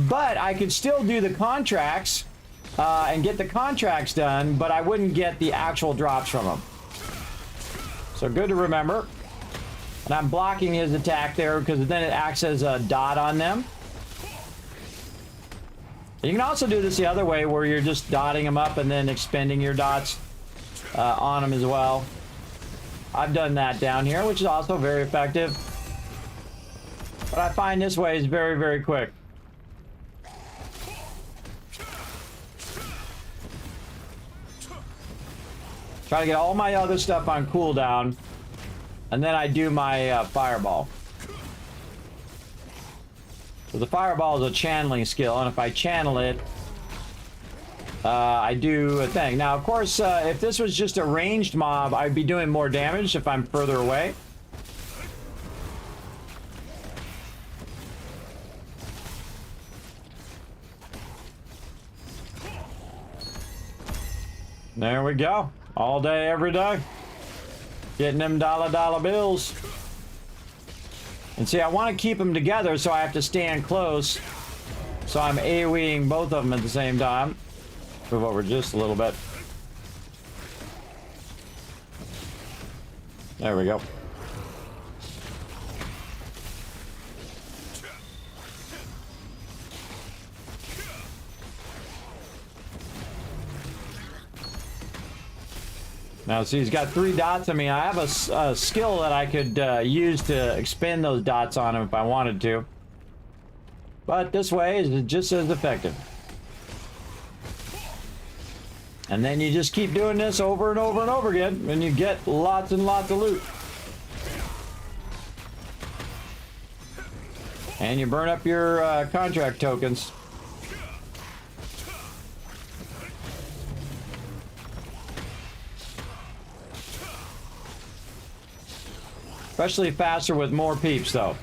But I could still do the contracts and get the contracts done, but I wouldn't get the actual drops from them. So good to remember. And I'm blocking his attack there because then it acts as a dot on them. You can also do this the other way where you're just dotting them up and then expending your dots on them as well. I've done that down here, which is also very effective. But I find this way is very, very quick. Try to get all my other stuff on cooldown. And then I do my fireball. So the fireball is a channeling skill, and if I channel it, I do a thing. Now, of course, if this was just a ranged mob, I'd be doing more damage if I'm further away. There we go. All day, every day. Getting them dollar bills. And see, I want to keep them together, so I have to stand close. So I'm AoEing both of them at the same time. Move over just a little bit. There we go. Now, see, he's got 3 dots. I mean, I have a skill that I could use to expend those dots on him if I wanted to. But this way is just as effective. And then you just keep doing this over and over and over again, and you get lots and lots of loot. And you burn up your contract tokens. Especially faster with more peeps, though.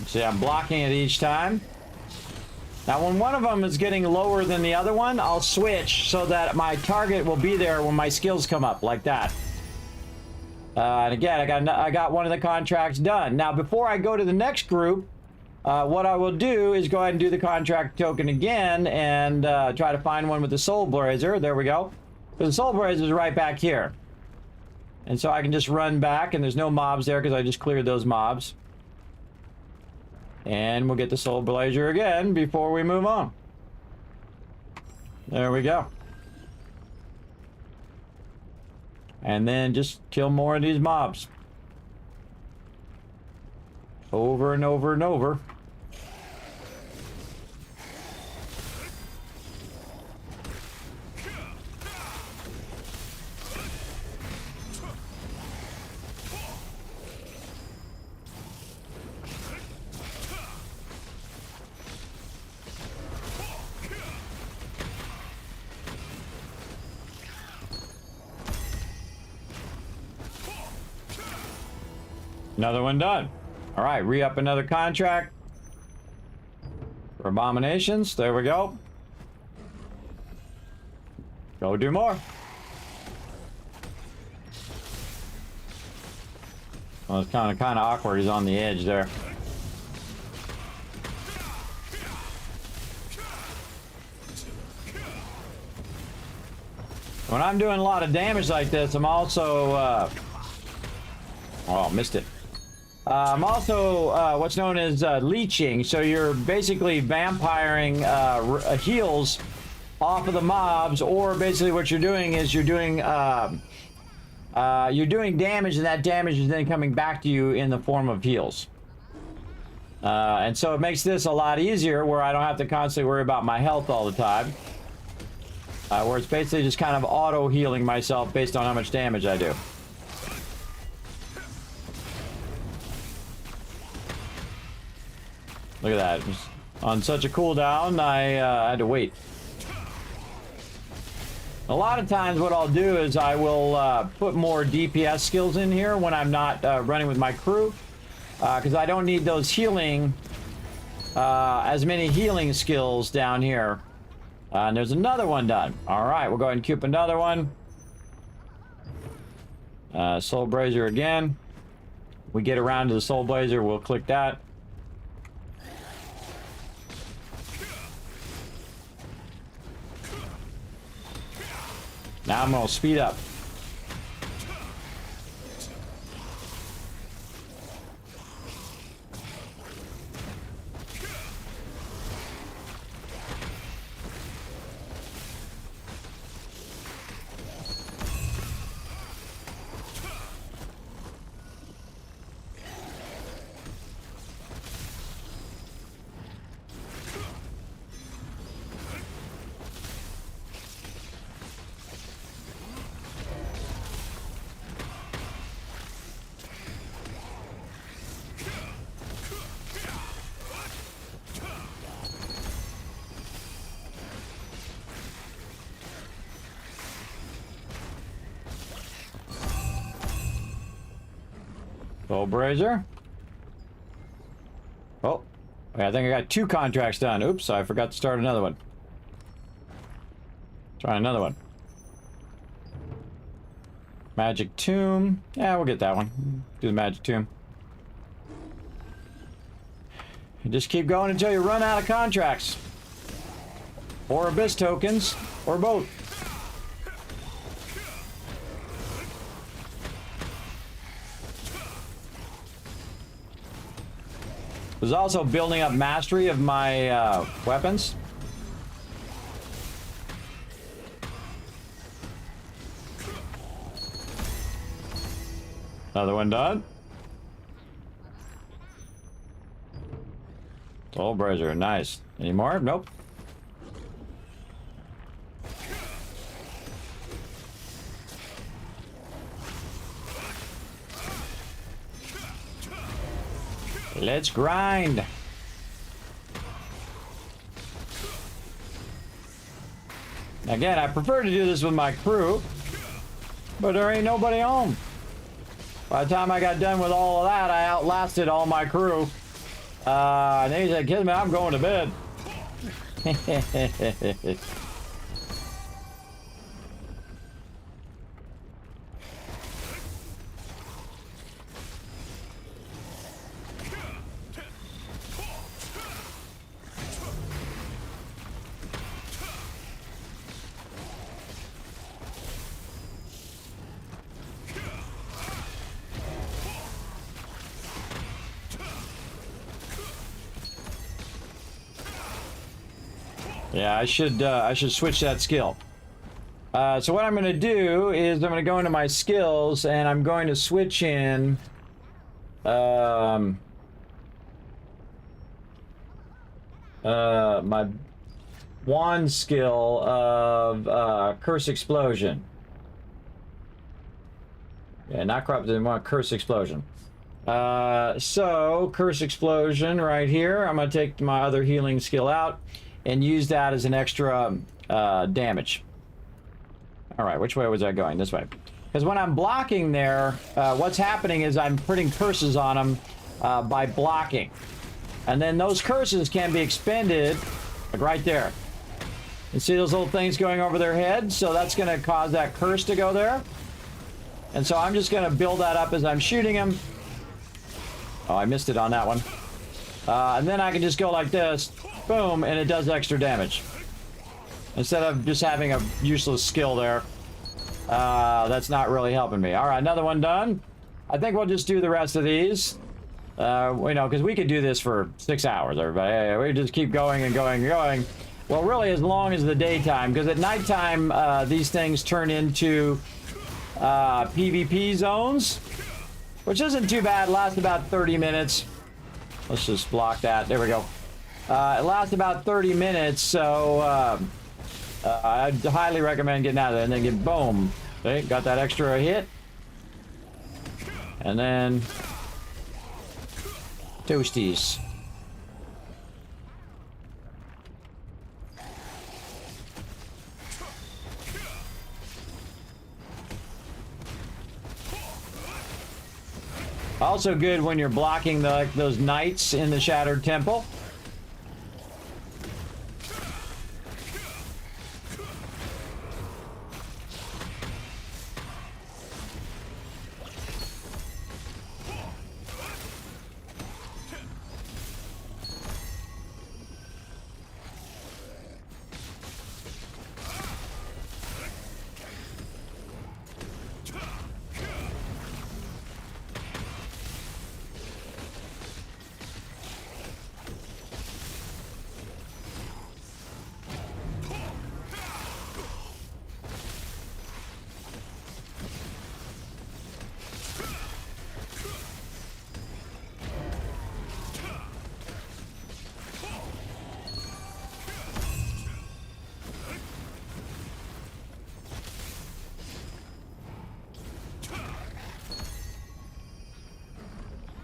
See, I'm blocking it each time. Now, when one of them is getting lower than the other one, I'll switch so that my target will be there when my skills come up, like that. And again, I got one of the contracts done. Now, before I go to the next group, what I will do is go ahead and do the contract token again and try to find one with the Soul Blazer. There we go. So the Soul Blazer is right back here. And so I can just run back, and there's no mobs there because I just cleared those mobs. And we'll get the Soul Blazer again before we move on. There we go. And then just kill more of these mobs. Over and over and over. Another one done. All right, re-up another contract for abominations. There we go. Go do more. Well, it's kind of awkward. He's on the edge there. When I'm doing a lot of damage like this, I'm also oh, missed it. I'm also what's known as leeching. So you're basically vampiring heals off of the mobs, or basically what you're doing is you're doing damage, and that damage is then coming back to you in the form of heals. And so it makes this a lot easier, where I don't have to constantly worry about my health all the time. Where it's basically just kind of auto healing myself based on how much damage I do. Look at that. On such a cooldown, I had to wait. A lot of times what I'll do is I will put more DPS skills in here when I'm not running with my crew. Because I don't need those healing, as many healing skills down here. And there's another one done. All right, we'll go ahead and keep another one. Soul Blazer again. We get around to the Soul Blazer, we'll click that. Now I'm going to speed up. Soul Blazer. Oh, I think I got 2 contracts done. Oops, I forgot to start another one. Try another one. Magic Tomb. Yeah, we'll get that one. Do the Magic Tomb. You just keep going until you run out of contracts. Or Abyss tokens, or both. Was also building up mastery of my weapons. Another one done. Soul Brazier, nice. Any more? Nope. Let's grind. Again, I prefer to do this with my crew, but there ain't nobody home. By the time I got done with all of that, I outlasted all my crew. And then he said, Kismet, I'm going to bed. Yeah, I should switch that skill. So what I'm going to do is I'm going to go into my skills and I'm going to switch in my wand skill of Curse Explosion. Yeah, not corrupted, I want Curse Explosion. So Curse Explosion right here. I'm going to take my other healing skill out and use that as an extra damage. All right, which way was I going? This way. Because when I'm blocking there, what's happening is I'm putting curses on them by blocking. And then those curses can be expended, like right there. You see those little things going over their head? So that's going to cause that curse to go there. And so I'm just going to build that up as I'm shooting them. Oh, I missed it on that one. And then I can just go like this. Boom, and it does extra damage. Instead of just having a useless skill there. That's not really helping me. All right, another one done. I think we'll just do the rest of these. You know, because we could do this for 6 hours, everybody. We just keep going and going and going. Well, really, as long as the daytime. Because at nighttime, these things turn into PvP zones. Which isn't too bad. Lasts about 30 minutes. Let's just block that. There we go. It lasts about 30 minutes, so I'd highly recommend getting out of there and then get boom. Okay, got that extra hit. And then toasties. Also good when you're blocking those knights in the Shattered Temple.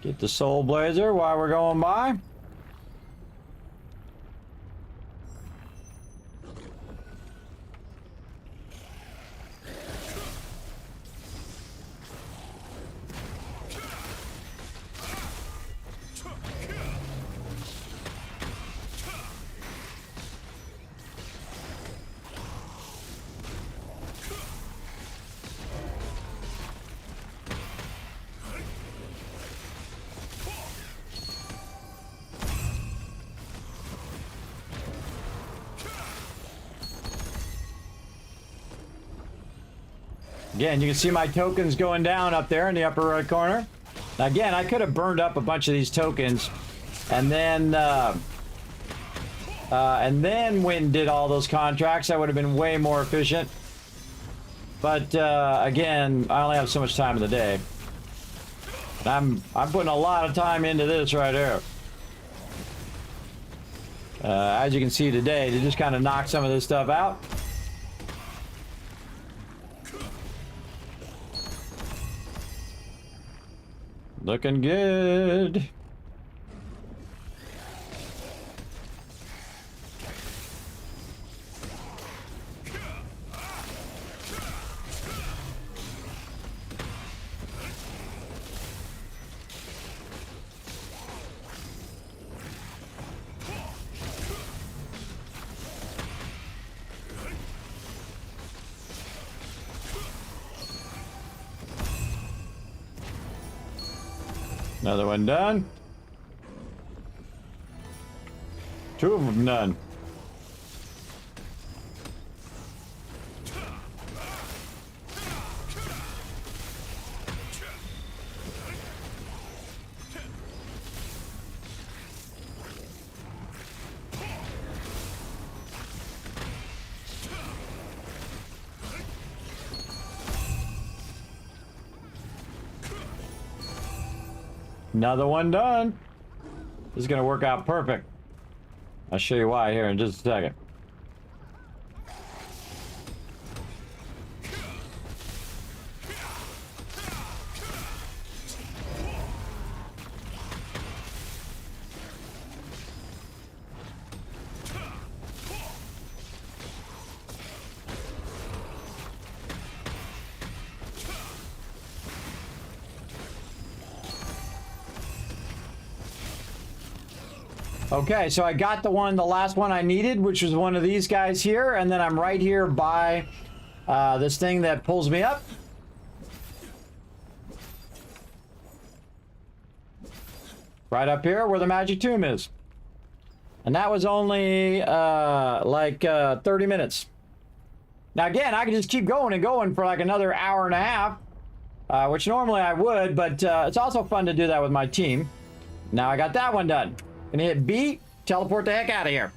Get the Soul Blazer while we're going by. Again, you can see my tokens going down up there in the upper right corner. Now, again, I could have burned up a bunch of these tokens and then went and did all those contracts. That would have been way more efficient. But again, I only have so much time in the day. I'm putting a lot of time into this right here. As you can see today, to just kind of knock some of this stuff out. Looking good. Another one done. 2 of them done. Another one done. This is going to work out perfect. I'll show you why here in just a second. Okay, so I got the last one I needed, which was one of these guys here, and then I'm right here by this thing that pulls me up. Right up here where the magic tomb is. And that was only like 30 minutes. Now again, I can just keep going and going for like another hour and a half, which normally I would, but it's also fun to do that with my team. Now I got that one done. Gonna hit B, teleport the heck out of here.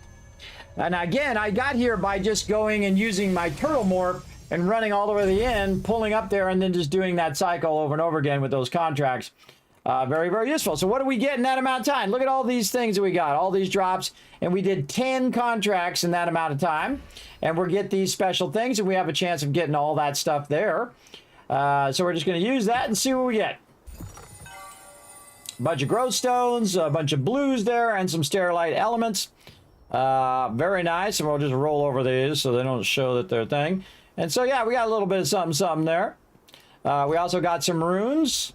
And again, I got here by just going and using my turtle morph and running all the way to the end, pulling up there, and then just doing that cycle over and over again with those contracts. Very, very useful. So what do we get in that amount of time? Look at all these things that we got, all these drops, and we did 10 contracts in that amount of time. And we'll get these special things, and we have a chance of getting all that stuff there. So we're just going to use that and see what we get. Bunch of growth stones, a bunch of blues there, and some sterilite elements. Very nice, and we'll just roll over these so they don't show that they're a thing. And so, yeah, we got a little bit of something there. We also got some runes.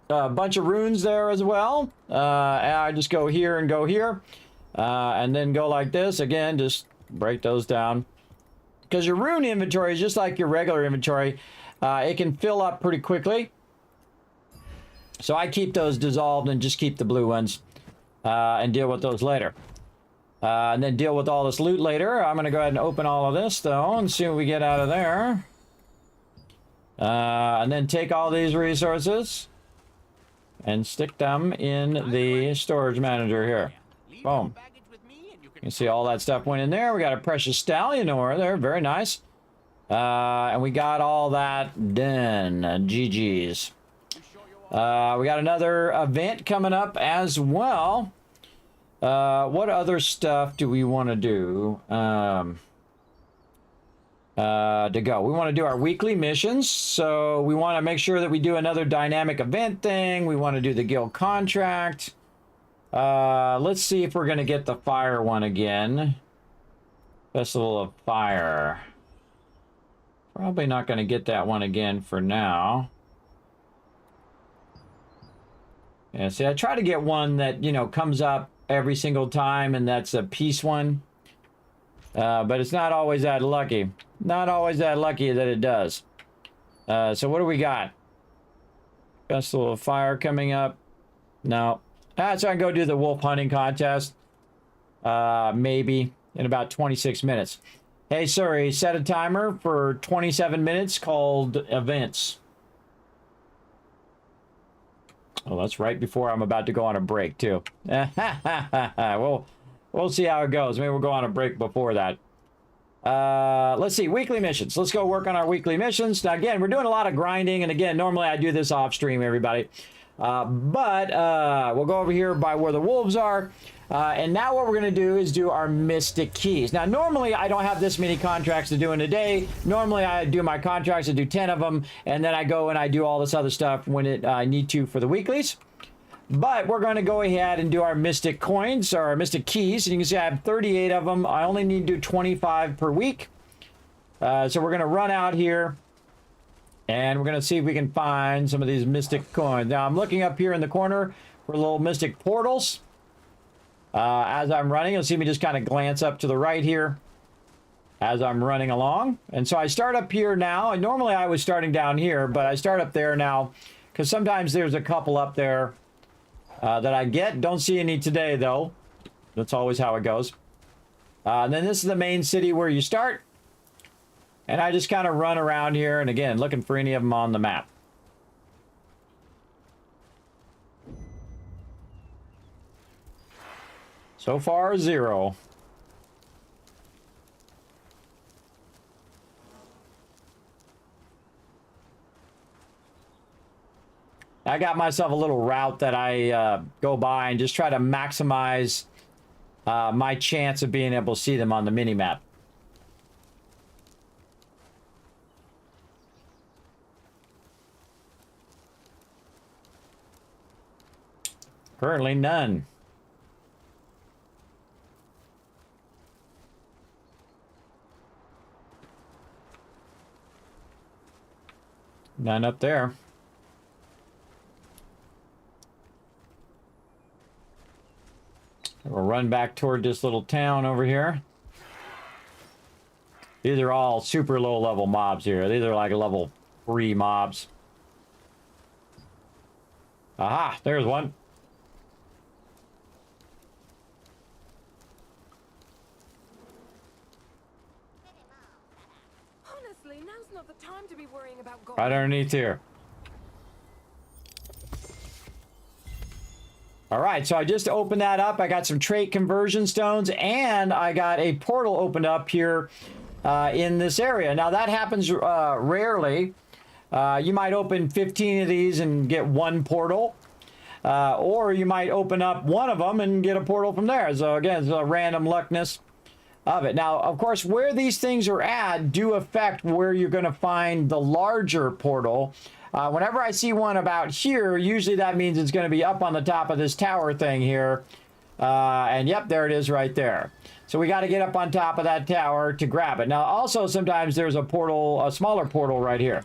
A bunch of runes there as well. I just go here and go here. And then go like this. Again, just break those down. Because your rune inventory is just like your regular inventory. It can fill up pretty quickly. So I keep those dissolved and just keep the blue ones and deal with those later. And then deal with all this loot later. I'm going to go ahead and open all of this, though, and see what we get out of there. And then take all these resources and stick them in the storage manager here. Boom. You can see all that stuff went in there. We got a precious stallion ore there. Very nice. And we got all that done. GG's. We got another event coming up as well. What other stuff do we want to do? To go. We want to do our weekly missions. So we want to make sure that we do another dynamic event thing. We want to do the guild contract. Let's see if we're going to get the fire one again. Festival of Fire. Probably not going to get that one again for now. Yeah, see, I try to get one that, you know, comes up every single time, and that's a peace one. But it's not always that lucky. Not always that lucky that it does. So what do we got? Festival of Fire coming up. No. So I can go do the wolf hunting contest. Maybe in about 26 minutes. Hey, sorry, set a timer for 27 minutes called events. Oh, that's right before I'm about to go on a break, too. We'll see how it goes. Maybe we'll go on a break before that. Let's see, weekly missions. Let's go work on our weekly missions. Now, again, we're doing a lot of grinding, and again, normally I do this off stream, everybody. But we'll go over here by where the wolves are. And now what we're going to do is do our Mystic Keys. Now, normally I don't have this many contracts to do in a day. Normally I do my contracts, I do 10 of them, and then I go and I do all this other stuff when I need to for the weeklies. But we're going to go ahead and do our Mystic Coins, or our Mystic Keys. And you can see I have 38 of them. I only need to do 25 per week. So we're going to run out here. And we're going to see if we can find some of these Mystic Coins. Now, I'm looking up here in the corner for little Mystic Portals. As I'm running, you'll see me just kind of glance up to the right here as I'm running along. And so I start up here now. And normally I was starting down here, but I start up there now because sometimes there's a couple up there that I get. Don't see any today, though. That's always how it goes. And then this is the main city where you start. And I just kind of run around here, and again, looking for any of them on the map. So far, 0. I got myself a little route that I go by and just try to maximize my chance of being able to see them on the mini-map. Currently none. None up there. We'll run back toward this little town over here. These are all super low level mobs here. These are like level 3 mobs. Aha, there's one. Honestly, now's not the time to be worrying about gold. Right underneath here. All right, so I just opened that up. I got some trait conversion stones, and I got a portal opened up here in this area. Now, that happens rarely. You might open 15 of these and get one portal, or you might open up one of them and get a portal from there. So, again, it's a random luckness of it. Now, of course, where these things are at do affect where you're going to find the larger portal. Whenever I see one about here, usually that means it's going to be up on the top of this tower thing here. And yep, there it is right there. So we got to get up on top of that tower to grab it. Now, also sometimes there's a portal, a smaller portal right here.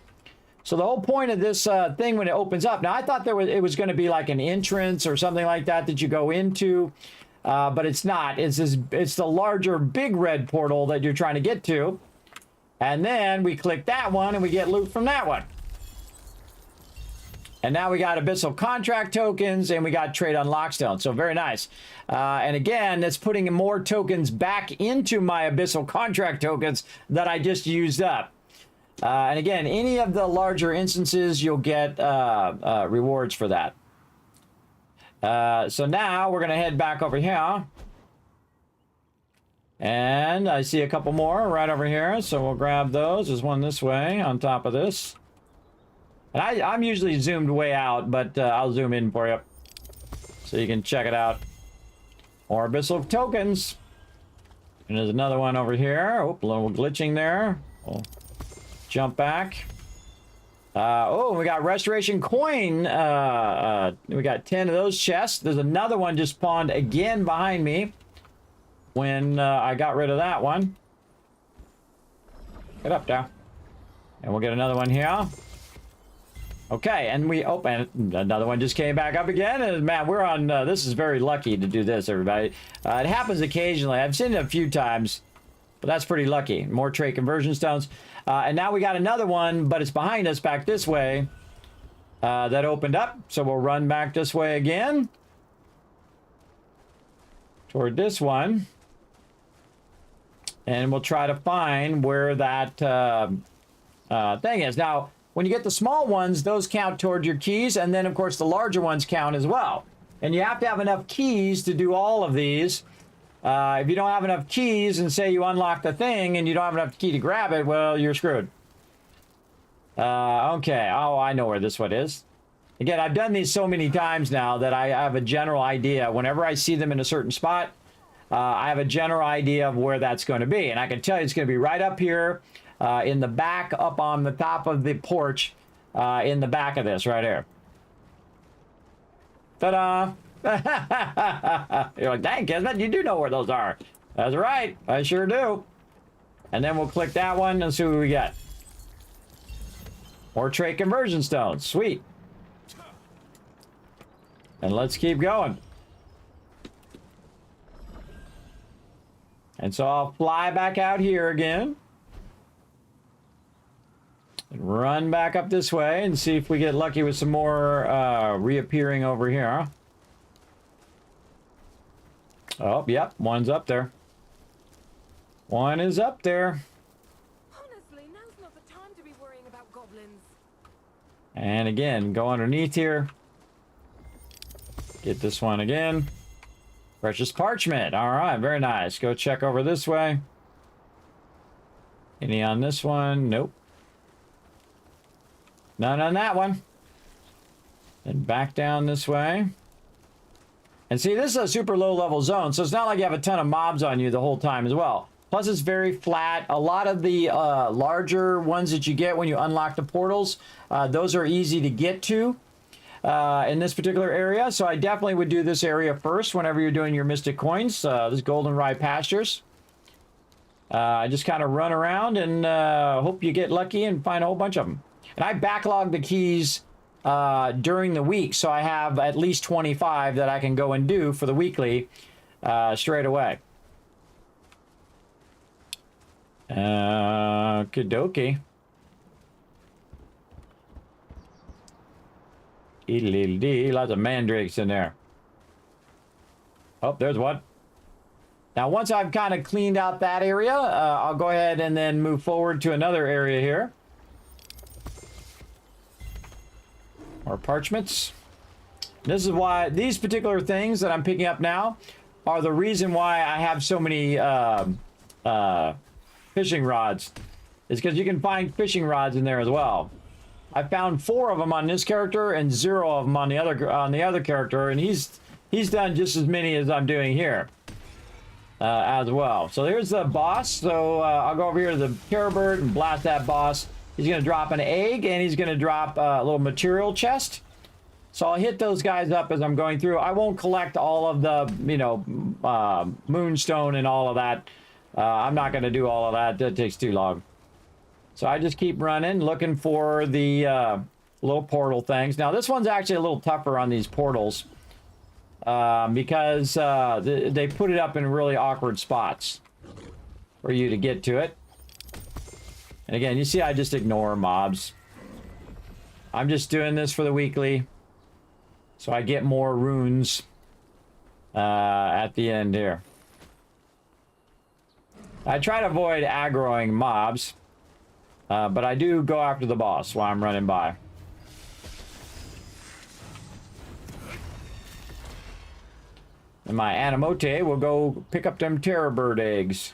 So the whole point of this thing when it opens up, now I thought it was going to be like an entrance or something like that you go into, but it's not. It's the larger big red portal that you're trying to get to. And then we click that one and we get loot from that one. And now we got Abyssal Contract tokens, and we got Trade Unlock Stone. So very nice. And again, that's putting more tokens back into my Abyssal Contract tokens that I just used up. And again, any of the larger instances, you'll get rewards for that. So now we're going to head back over here. And I see a couple more right over here. So we'll grab those. There's one this way on top of this. And I'm usually zoomed way out, but I'll zoom in for you so you can check it out. More Abyssal tokens. And there's another one over here. Oh, a little glitching there. We'll jump back. Oh, we got Restoration Coin. We got 10 of those chests. There's another one just spawned again behind me when I got rid of that one. Get up there. And we'll get another one here. Okay, and we open another one just came back up again, and man, we're on. This is very lucky to do this, everybody. It happens occasionally. I've seen it a few times, but that's pretty lucky. More trait conversion stones, and now we got another one, but it's behind us back this way. That opened up, so we'll run back this way again toward this one, and we'll try to find where that thing is now. when you get the small ones, those count toward your keys, and then of course the larger ones count as well. And you have to have enough keys to do all of these. If you don't have enough keys and say you unlock the thing and you don't have enough key to grab it, well, you're screwed. Okay. Oh, I know where this one is. Again, I've done these so many times now that I have a general idea. Whenever I see them in a certain spot, I have a general idea of where that's going to be. And I can tell you it's going to be right up here in the back, up on the top of the porch, in the back of this right here. Ta-da! You're like, dang, Kismet, you do know where those are. That's right. I sure do. And then we'll click that one and see what we get. More trait conversion stones. Sweet. And let's keep going. And so I'll fly back out here again. And run back up this way and see if we get lucky with some more reappearing over here. Oh, yep, one's up there. One is up there. Honestly, now's not the time to be worrying about goblins. And again, go underneath here. Get this one again. Precious parchment. All right, very nice. Go check over this way. Any on this one? Nope. None on that one. Then back down this way. And see, this is a super low level zone, so it's not like you have a ton of mobs on you the whole time as well. Plus, it's very flat. A lot of the larger ones that you get when you unlock the portals, those are easy to get to in this particular area. So I definitely would do this area first whenever you're doing your Mystic Coins, this Golden Rye Pastures. I just kind of run around and hope you get lucky and find a whole bunch of them. And I backlog the keys during the week, so I have at least 25 that I can go and do for the weekly straight away. Okie dokie. Lots of mandrakes in there. Oh, there's one. Now, once I've kind of cleaned out that area, I'll go ahead and then move forward to another area here. More parchments. This is why these particular things that I'm picking up now are the reason why I have so many fishing rods. It's because you can find fishing rods in there as well. I found 4 of them on this character and 0 of them on the other character, and he's done just as many as I'm doing here as well. So here's the boss. So I'll go over here to the terror bird and blast that boss. He's going to drop an egg, and he's going to drop a little material chest. So I'll hit those guys up as I'm going through. I won't collect all of the, moonstone and all of that. I'm not going to do all of that. That takes too long. So I just keep running, looking for the little portal things. Now, this one's actually a little tougher on these portals because they put it up in really awkward spots for you to get to it. And again, you see I just ignore mobs. I'm just doing this for the weekly, so I get more runes at the end here. I try to avoid aggroing mobs, but I do go after the boss while I'm running by. And my Animote will go pick up them terror bird eggs.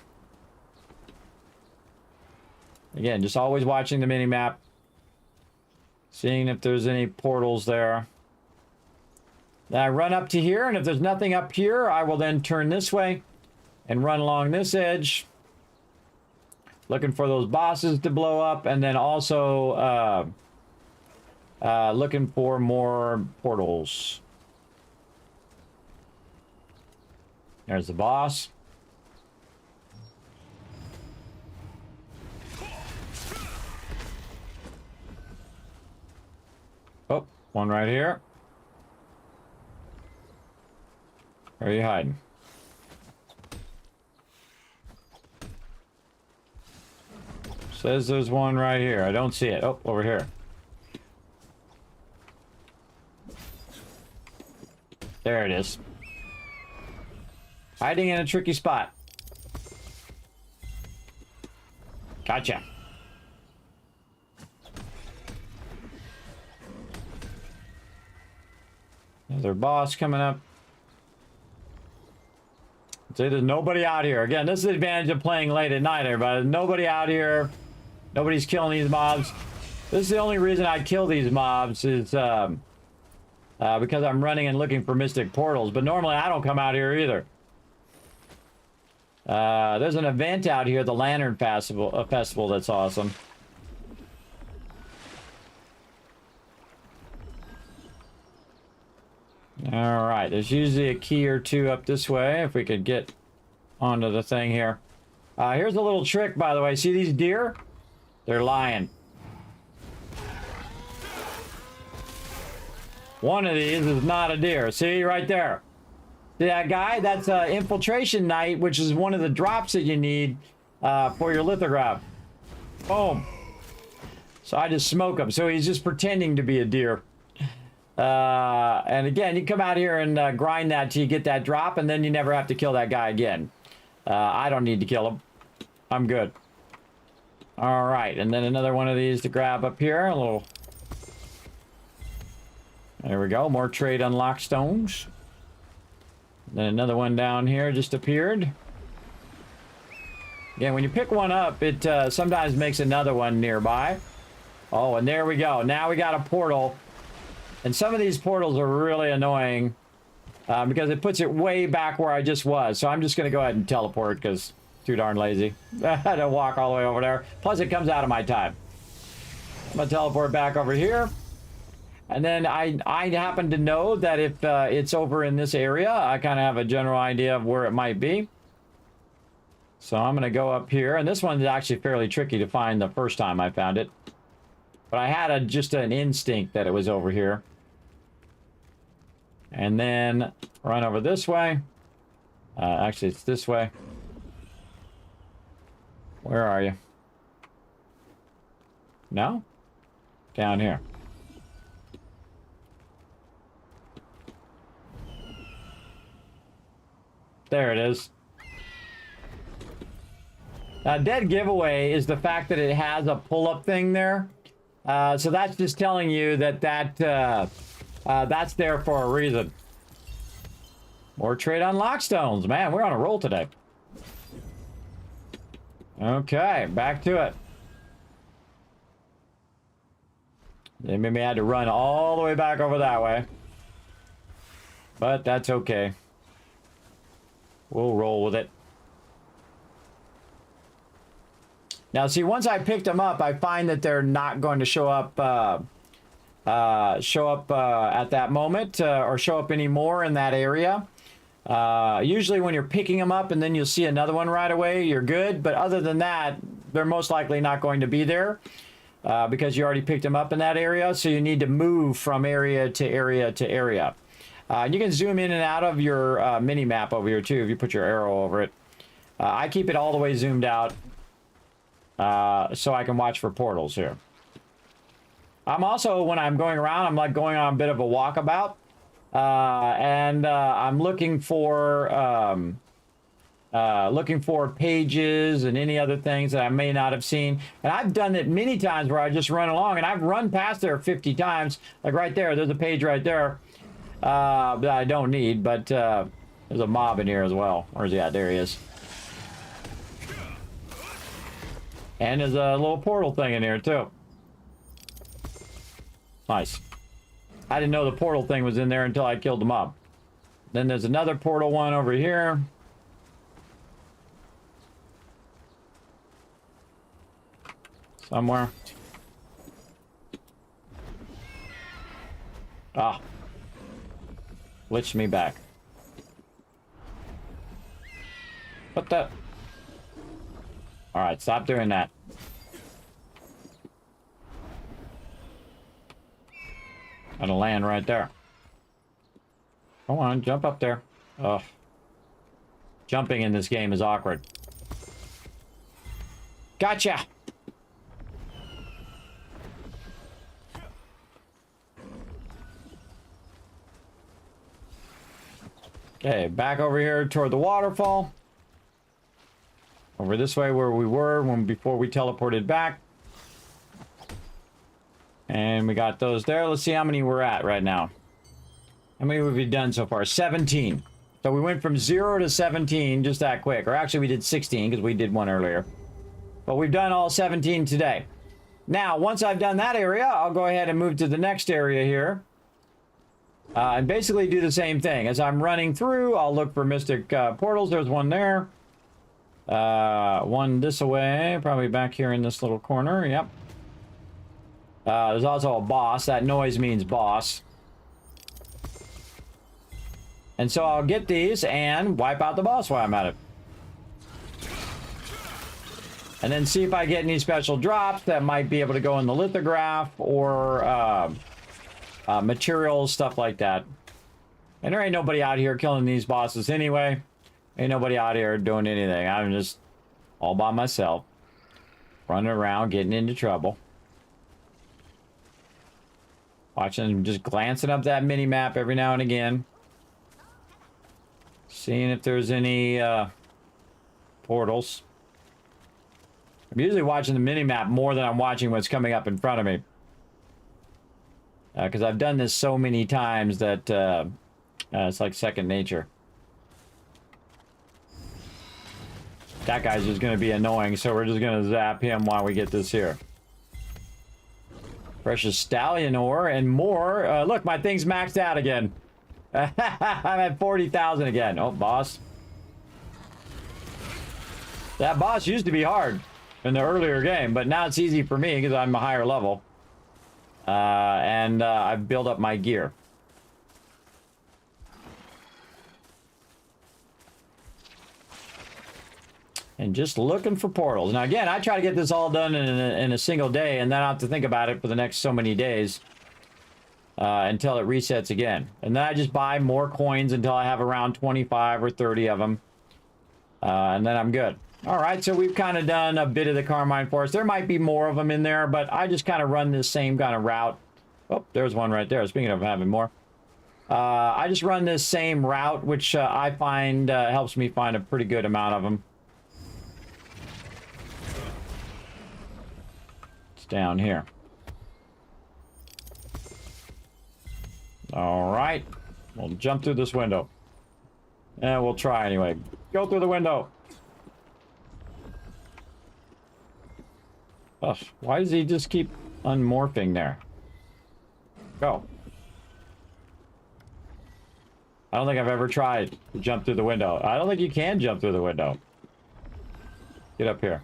Again, just always watching the mini-map. Seeing if there's any portals there. Then I run up to here, and if there's nothing up here, I will then turn this way and run along this edge. Looking for those bosses to blow up, and then also looking for more portals. There's the boss. Oh, one right here. Where are you hiding? Says there's one right here. I don't see it. Oh, over here. There it is. Hiding in a tricky spot. Gotcha. There's our boss coming up. See, there's nobody out here. Again, this is the advantage of playing late at night, everybody. There's nobody out here. Nobody's killing these mobs. This is the only reason I kill these mobs is because I'm running and looking for mystic portals. But normally I don't come out here either. There's an event out here, the Lantern Festival, festival that's awesome. All right, there's usually a key or two up this way if we could get onto the thing here. Here's a little trick, by the way. See these deer? They're lying. One of these is not a deer. See right there? See that guy? That's Infiltration Knight, which is one of the drops that you need for your lithograph. Boom. So I just smoke him. So he's just pretending to be a deer. And again, you come out here and grind that till you get that drop, and then you never have to kill that guy again. I don't need to kill him. I'm good. All right, and then another one of these to grab up here. A little. There we go. More trade unlock stones. Then another one down here just appeared. Again, when you pick one up, it sometimes makes another one nearby. Oh, and there we go. Now we got a portal. And some of these portals are really annoying because it puts it way back where I just was. So I'm just going to go ahead and teleport because too darn lazy. I had to walk all the way over there. Plus it comes out of my time. I'm going to teleport back over here. And then I happen to know that if it's over in this area, I kind of have a general idea of where it might be. So I'm going to go up here. And this one's actually fairly tricky to find the first time I found it. But I had just an instinct that it was over here. And then run over this way. Actually, it's this way. Where are you? No? Down here. There it is. Now, dead giveaway is the fact that it has a pull-up thing there. So that's just telling you that that's there for a reason. More trade unlock stones. Man, we're on a roll today. Okay, back to it. They maybe had to run all the way back over that way. But that's okay. We'll roll with it. Now, see, once I picked them up, I find that they're not going to show up at that moment or show up anymore in that area. Usually when you're picking them up and then you'll see another one right away, you're good. But other than that, they're most likely not going to be there because you already picked them up in that area. So you need to move from area to area to area. You can zoom in and out of your mini map over here too if you put your arrow over it. I keep it all the way zoomed out so I can watch for portals here. I'm also, when I'm going around, I'm like going on a bit of a walkabout. And I'm looking for pages and any other things that I may not have seen. And I've done it many times where I just run along, and I've run past there 50 times. Like right there, there's a page right there that I don't need, but there's a mob in here as well. Where's he at? There he is. And there's a little portal thing in here too. Nice. I didn't know the portal thing was in there until I killed the mob. Then there's another portal one over here. Somewhere. Ah. Glitched me back. What the? Alright, stop doing that. Gotta land right there. Come on, jump up there. Ugh. Jumping in this game is awkward. Gotcha! Okay, back over here toward the waterfall. Over this way where we were before we teleported back. And we got those there. Let's see how many we're at right now. How many have we done so far? 17. So we went from 0 to 17 just that quick. Or actually we did 16 because we did one earlier. But we've done all 17 today. Now, once I've done that area, I'll go ahead and move to the next area here. And basically do the same thing. As I'm running through, I'll look for mystic portals. There's one there. One this away. Probably back here in this little corner. Yep. There's also a boss. That noise means boss. And so I'll get these and wipe out the boss while I'm at it. And then see if I get any special drops that might be able to go in the lithograph or materials, stuff like that. And there ain't nobody out here killing these bosses anyway. Ain't nobody out here doing anything. I'm just all by myself. Running around, getting into trouble. Watching, just glancing up that mini-map every now and again. Seeing if there's any portals. I'm usually watching the mini-map more than I'm watching what's coming up in front of me. Because I've done this so many times that it's like second nature. That guy's just going to be annoying, so we're just going to zap him while we get this here. Precious stallion ore and more. Look, my thing's maxed out again. I'm at 40,000 again. Oh, boss. That boss used to be hard in the earlier game, but now it's easy for me because I'm a higher level. And I've built up my gear. And just looking for portals. Now again, I try to get this all done in a single day, and then I have to think about it for the next so many days. Until it resets again. And then I just buy more coins until I have around 25 or 30 of them. And then I'm good. Alright, so we've kind of done a bit of the Carmine Forest. There might be more of them in there, but I just kind of run this same kind of route. Oh, there's one right there. Speaking of having more. I just run this same route, which I find helps me find a pretty good amount of them. It's down here. Alright. We'll jump through this window. And we'll try anyway. Go through the window. Ugh, why does he just keep unmorphing there? Go. I don't think I've ever tried to jump through the window. I don't think you can jump through the window. Get up here.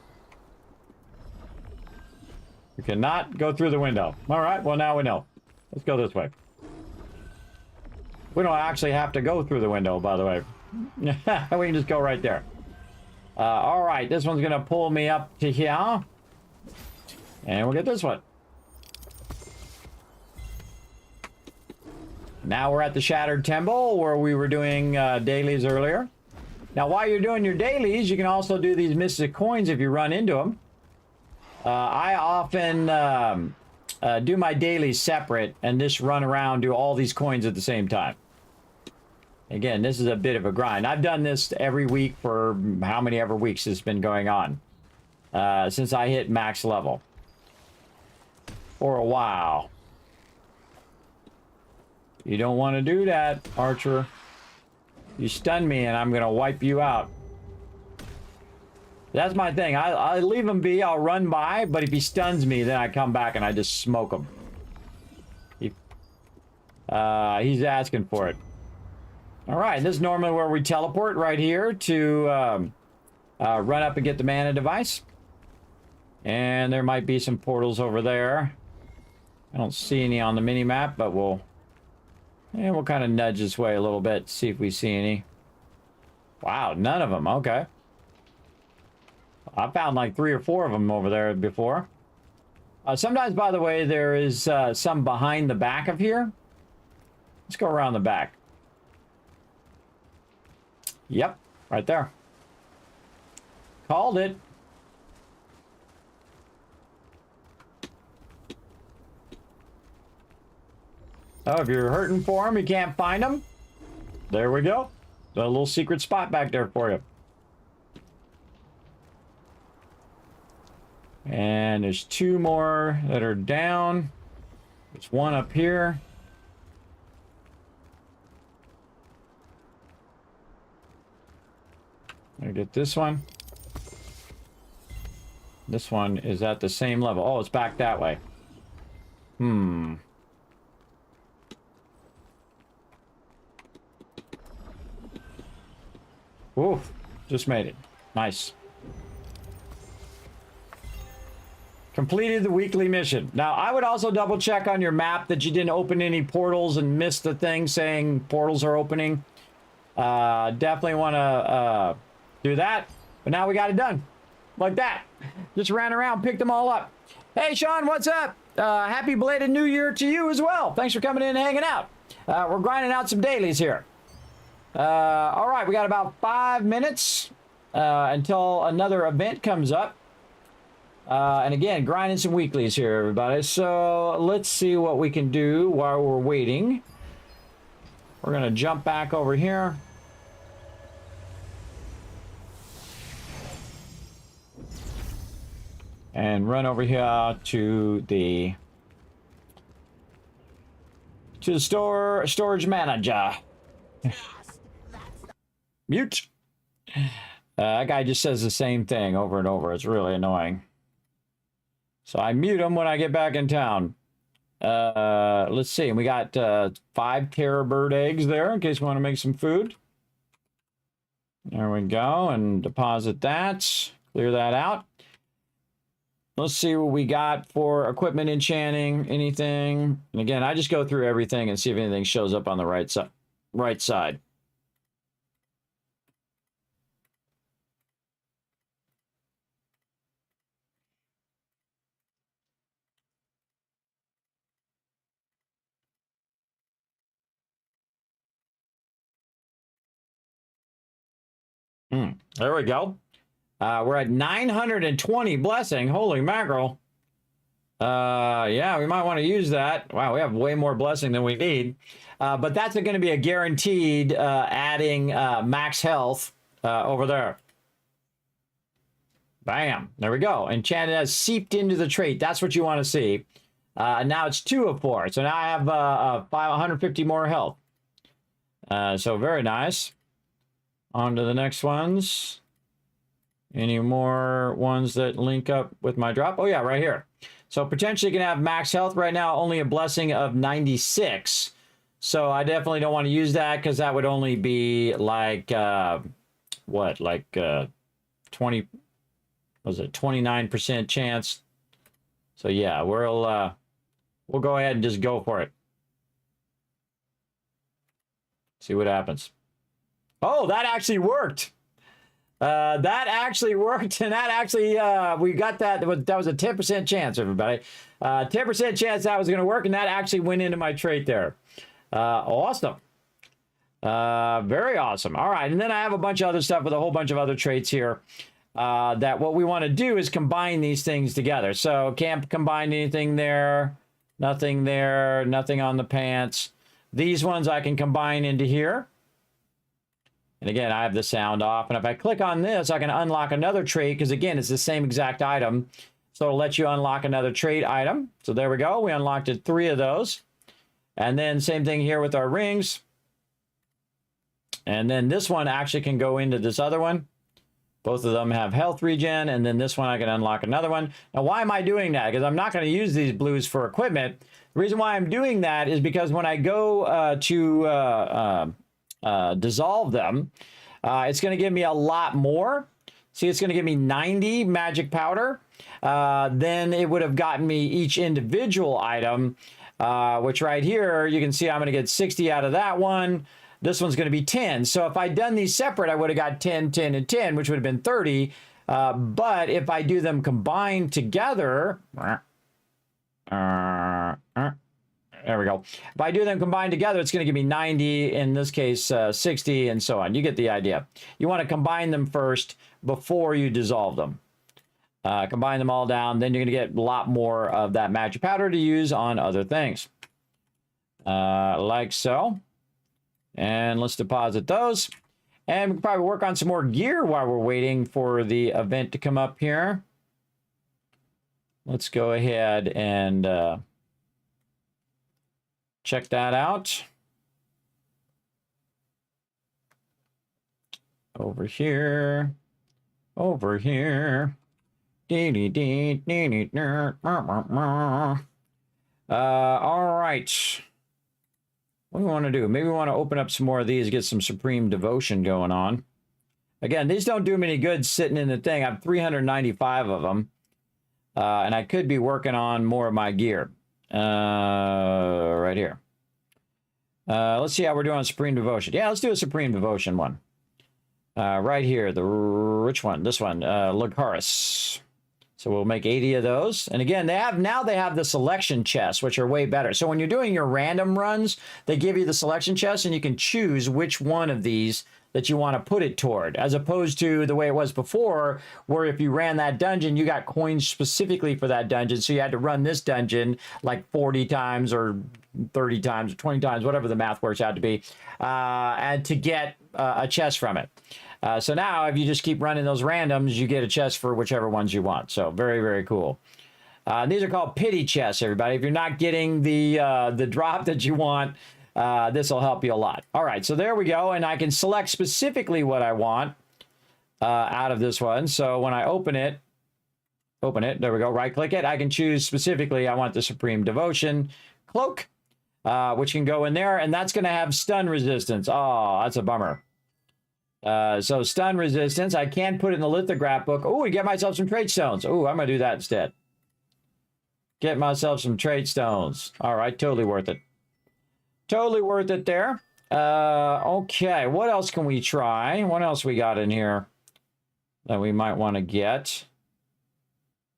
You cannot go through the window. Alright, well now we know. Let's go this way. We don't actually have to go through the window, by the way. We can just go right there. Alright, this one's going to pull me up to here. And we'll get this one. Now we're at the Shattered Temple, where we were doing dailies earlier. Now, while you're doing your dailies, you can also do these mystic coins if you run into them. I often do my dailies separate and just run around, do all these coins at the same time. Again, this is a bit of a grind. I've done this every week for how many ever weeks it's been going on. Since I hit max level. For a while. You don't want to do that, Archer. You stun me and I'm going to wipe you out. That's my thing. I leave him be, I'll run by, but if he stuns me, then I come back and I just smoke him. He's asking for it. Alright, this is normally where we teleport, right here, to run up and get the mana device. And there might be some portals over there. I don't see any on the mini-map, but we'll kind of nudge this way a little bit, see if we see any. Wow, none of them. Okay. I found like 3 or 4 of them over there before. Sometimes, by the way, there is some behind the back of here. Let's go around the back. Yep, right there. Called it. Oh, if you're hurting for them, you can't find them. There we go. Got a little secret spot back there for you. And there's 2 more that are down. There's one up here. Gonna get this one. This one is at the same level. Oh, it's back that way. Hmm. Oof. Just made it. Nice. Completed the weekly mission. Now, I would also double check on your map that you didn't open any portals and miss the thing saying portals are opening. Definitely want to do that. But now we got it done. Like that. Just ran around, picked them all up. Hey, Sean, what's up? Happy belated New Year to you as well. Thanks for coming in and hanging out. We're grinding out some dailies here. All right, we got about 5 minutes until another event comes up. And again, grinding some weeklies here, everybody. So let's see what we can do while we're waiting. We're going to jump back over here. And run over here to the storage manager. Mute. That guy just says the same thing over and over. It's really annoying. So I mute him when I get back in town. Let's see. We got 5 terror bird eggs there in case we want to make some food. There we go. And deposit that. Clear that out. Let's see what we got for equipment enchanting, anything. And again, I just go through everything and see if anything shows up on the right side. There we go. We're at 920 blessing. Holy mackerel. Yeah, we might want to use that. Wow, we have way more blessing than we need. But that's going to be a guaranteed adding max health over there. Bam. There we go. Enchanted has seeped into the trait. That's what you want to see. Now it's 2 of 4. So now I have 150 more health. So very nice. On to the next ones. Any more ones that link up with my drop? Oh, yeah, right here. So potentially can have max health right now, only a blessing of 96. So I definitely don't want to use that because that would only be like, what, like 20, was it 29% chance? So yeah, we'll go ahead and just go for it. See what happens. Oh, that actually worked. That actually worked, and that actually, we got that. That was a 10% chance, everybody. 10% chance that was going to work, and that actually went into my trait there. Awesome. Very awesome. All right, and then I have a bunch of other stuff with a whole bunch of other traits here. That what we want to do is combine these things together. So can't combine anything there, nothing there, nothing on the pants. These ones I can combine into here. And again, I have the sound off. And if I click on this, I can unlock another trait because, again, it's the same exact item. So it'll let you unlock another trait item. So there we go. We unlocked 3 of those. And then same thing here with our rings. And then this one actually can go into this other one. Both of them have health regen. And then this one I can unlock another one. Now, why am I doing that? Because I'm not going to use these blues for equipment. The reason why I'm doing that is because when I go to dissolve them, it's going to give me a lot more. See, it's going to give me 90 magic powder. Then it would have gotten me each individual item, which right here, you can see I'm going to get 60 out of that one. This one's going to be 10. So if I'd done these separate, I would have got 10, 10, and 10, which would have been 30. But if I do them combined together, there we go. If I do them combined together, it's going to give me 90, in this case, 60, and so on. You get the idea. You want to combine them first before you dissolve them. Combine them all down, then you're going to get a lot more of that magic powder to use on other things. Like so. And let's deposit those. And we can probably work on some more gear while we're waiting for the event to come up here. Let's go ahead and check that out. Over here. over here. All right. What do we want to do? Maybe we want to open up some more of these, get some Supreme Devotion going on. Again, these don't do me any good sitting in the thing. I have 395 of them. And I could be working on more of my gear. Right here. Let's see how we're doing on Supreme Devotion. Yeah, let's do a Supreme Devotion one. Right here, which one? This one, Lucaris. So we'll make 80 of those. And again, they have the selection chests, which are way better. So when you're doing your random runs, they give you the selection chests, and you can choose which one of these that you want to put it toward, as opposed to the way it was before, where if you ran that dungeon, you got coins specifically for that dungeon. So you had to run this dungeon like 40 times or 30 times or 20 times, whatever the math works out to be, and to get a chest from it. So now if you just keep running those randoms, you get a chest for whichever ones you want. So very, very cool. These are called pity chests, everybody. If you're not getting the drop that you want, this will help you a lot. All right, so there we go. And I can select specifically what I want out of this one. So when I open it, there we go, right click it. I can choose specifically, I want the Supreme Devotion Cloak, which can go in there. And that's going to have stun resistance. Oh, that's a bummer. So stun resistance, I can put it in the lithograph book. Oh, and get myself some trait stones. Oh, I'm going to do that instead. Get myself some trait stones. All right, totally worth it. Totally worth it there. Okay, what else can we try? What else we got in here that we might want to get?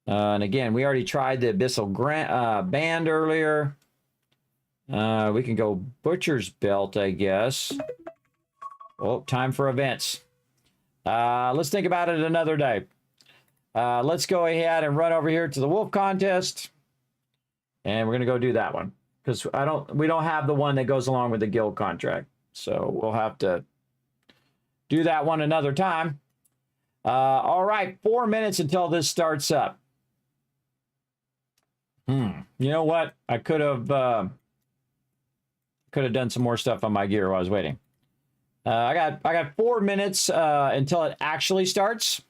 And again, we already tried the Abyssal Band earlier. We can go Butcher's Belt, I guess. Oh, time for events. Let's think about it another day. Let's go ahead and run over here to the Wolf Contest. And we're going to go do that one. Because we don't have the one that goes along with the guild contract. So we'll have to do that one another time. All right, 4 minutes until this starts up. You know what? I could have done some more stuff on my gear while I was waiting. I got 4 minutes until it actually starts.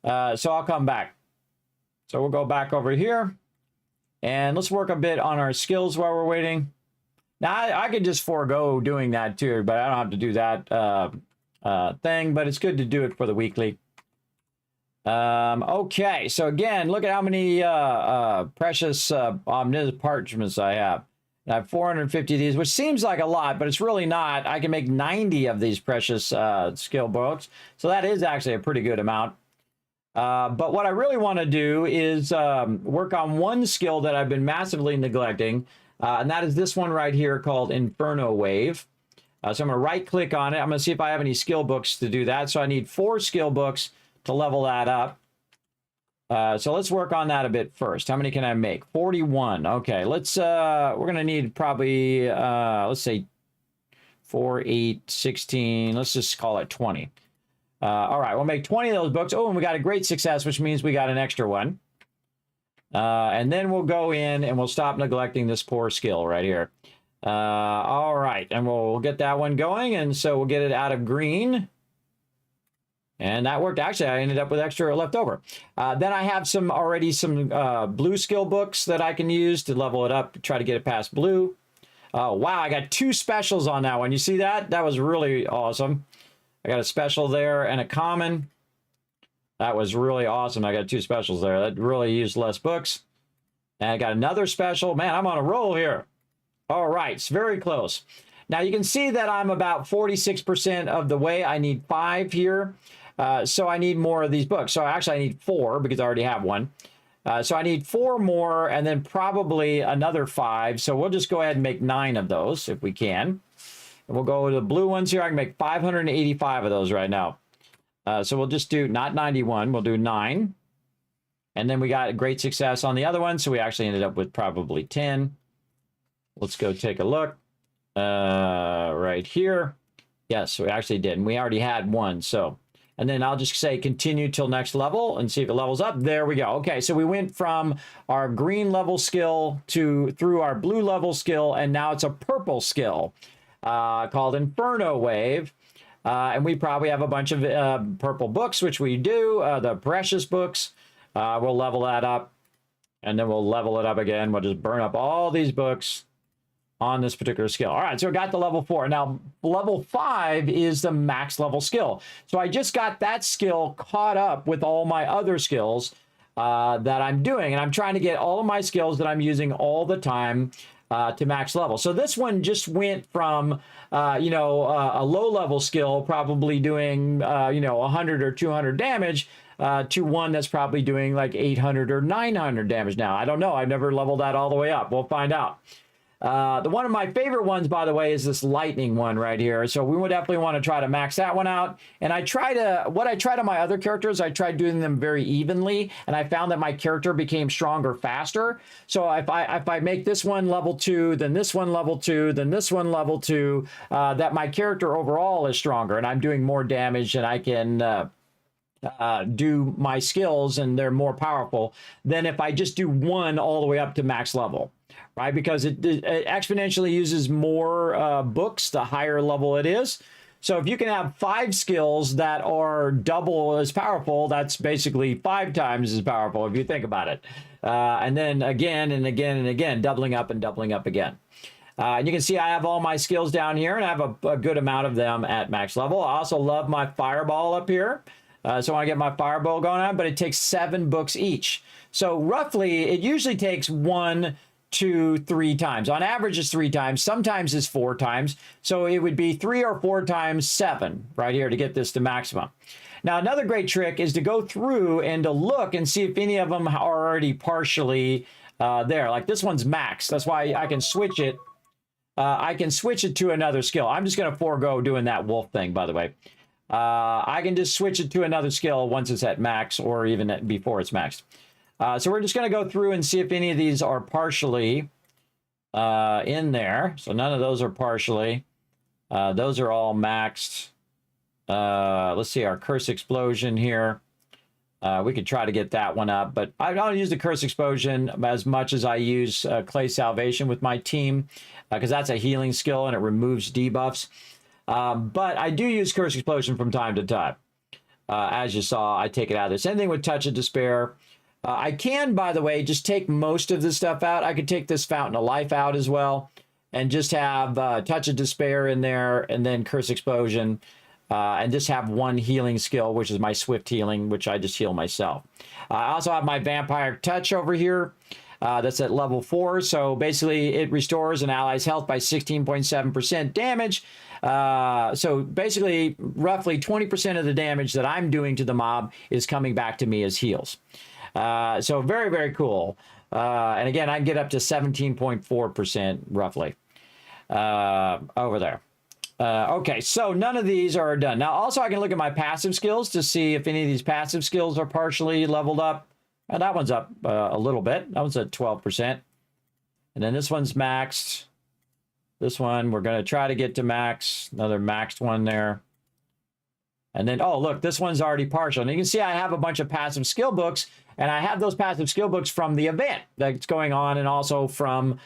So I'll come back. So we'll go back over here. And let's work a bit on our skills while we're waiting. Now, I could just forego doing that too, but I don't have to do that thing. But it's good to do it for the weekly. Okay, so again, look at how many precious omniscient parchments I have. I have 450 of these, which seems like a lot, but it's really not. I can make 90 of these precious skill books. So that is actually a pretty good amount. But what I really want to do is work on one skill that I've been massively neglecting, and that is this one right here called Inferno Wave. So I'm going to right-click on it. I'm going to see if I have any skill books to do that. So I need 4 skill books to level that up. So let's work on that a bit first. How many can I make? 41. Okay, let's we're going to need probably let's say 4, 8, 16. Let's just call it 20. All right, we'll make 20 of those books. Oh, and we got a great success, which means we got an extra one. And then we'll go in and we'll stop neglecting this poor skill right here. All right, and we'll get that one going. And so we'll get it out of green. And that worked. Actually, I ended up with extra left over. Then I have some blue skill books that I can use to level it up, to try to get it past blue. Oh, wow, I got 2 specials on that one. You see that? That was really awesome. I got a special there and a common. That was really awesome. I got 2 specials there. That really used less books. And I got another special. Man, I'm on a roll here. All right, it's very close. Now you can see that I'm about 46% of the way. I need 5 here. So I need more of these books. So actually I need 4 because I already have one. So I need 4 more and then probably another 5. So we'll just go ahead and make 9 of those if we can. And we'll go to the blue ones here. I can make 585 of those right now. So we'll just do not 91. We'll do 9. And then we got a great success on the other one. So we actually ended up with probably 10. Let's go take a look. Right here. Yes, we actually did. And we already had 1. So, and then I'll just say continue till next level and see if it levels up. There we go. Okay, so we went from our green level skill through our blue level skill, and now it's a purple skill called Inferno Wave. And we probably have a bunch of purple books, which we do, the precious books. We'll level that up, and then we'll level it up again. We'll just burn up all these books on this particular skill. All right, so we got to level 4. Now, level 5 is the max level skill. So I just got that skill caught up with all my other skills that I'm doing. And I'm trying to get all of my skills that I'm using all the time to max level. So this one just went from, a low level skill, probably doing, 100 or 200 damage, to one that's probably doing like 800 or 900 damage now. I don't know. I've never leveled that all the way up. We'll find out. One of my favorite ones, by the way, is this lightning one right here. So we would definitely want to try to max that one out. And what I tried on my other characters, I tried doing them very evenly, and I found that my character became stronger faster. So if I make this one level 2, then this one level 2, then this one level 2, that my character overall is stronger, and I'm doing more damage, and I can do my skills, and they're more powerful than if I just do one all the way up to max level, right? Because it exponentially uses more books the higher level it is. So if you can have 5 skills that are double as powerful, that's basically 5 times as powerful if you think about it. And then again and again and again, doubling up and doubling up again. And you can see I have all my skills down here, and I have a good amount of them at max level. I also love my fireball up here. So I want to get my fireball going on, but it takes 7 books each. So roughly, it usually takes 1, 2, 3 times. On average, it's 3 times. Sometimes it's 4 times. So it would be 3 or 4 times 7 right here to get this to maximum. Now, another great trick is to go through and to look and see if any of them are already partially there. Like this one's max. That's why I can switch it. I can switch it to another skill. I'm just going to forego doing that wolf thing, by the way. I can just switch it to another skill once it's at max, or even before it's maxed. So we're just going to go through and see if any of these are partially in there. So none of those are partially. Those are all maxed. Let's see our curse explosion here. We could try to get that one up, but I don't use the curse explosion as much as I use clay salvation with my team, because that's a healing skill and it removes debuffs. But I do use Curse Explosion from time to time. As you saw, I take it out of there. Same thing with Touch of Despair. I can, by the way, just take most of this stuff out. I could take this Fountain of Life out as well, and just have Touch of Despair in there, and then Curse Explosion, and just have one healing skill, which is my Swift Healing, which I just heal myself. I also have my Vampire Touch over here. That's at level 4. So basically, it restores an ally's health by 16.7% damage. So basically, roughly 20% of the damage that I'm doing to the mob is coming back to me as heals. So very, very cool. And again, I can get up to 17.4% roughly over there. Okay, so none of these are done. Now, also, I can look at my passive skills to see if any of these passive skills are partially leveled up. And that one's up a little bit. That one's at 12%. And then this one's maxed. This one, we're going to try to get to max. Another maxed one there. And then, oh, look, this one's already partial. And you can see I have a bunch of passive skill books. And I have those passive skill books from the event that's going on, and also from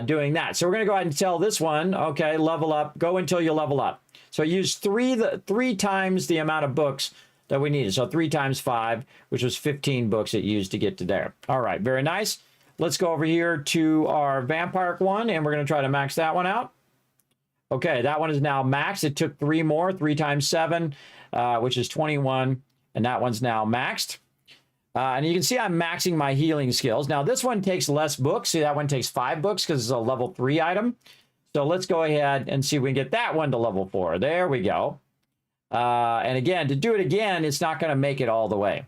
doing that. So we're going to go ahead and tell this one, okay, level up. Go until you level up. So use three times the amount of books that we needed. So 3 times 5, which was 15 books it used to get to there. All right, very nice. Let's go over here to our vampire one, and we're going to try to max that one out. Okay, that one is now maxed. It took 3 more, 3 times 7, which is 21, and that one's now maxed. And you can see I'm maxing my healing skills. Now, this one takes less books. See, that one takes 5 books because it's a level 3 item. So let's go ahead and see if we can get that one to level 4. There we go. And again, to do it again, it's not going to make it all the way.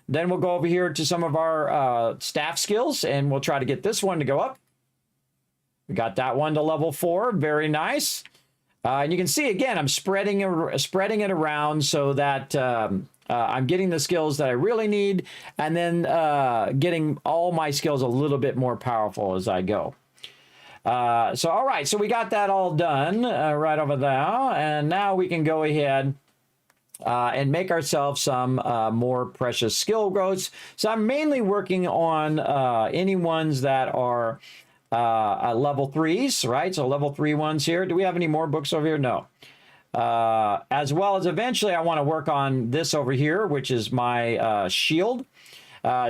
Then we'll go over here to some of our staff skills, and we'll try to get this one to go up. We got that one to level 4. Very nice. And you can see, again, I'm spreading it around so that I'm getting the skills that I really need, and then getting all my skills a little bit more powerful as I go. So, all right, so we got that all done right over there, and now we can go ahead and make ourselves some more precious skill growths. So I'm mainly working on any ones that are level 3s, right? So level 3 ones here. Do we have any more books over here? No. as well as eventually I want to work on this over here, which is my shield.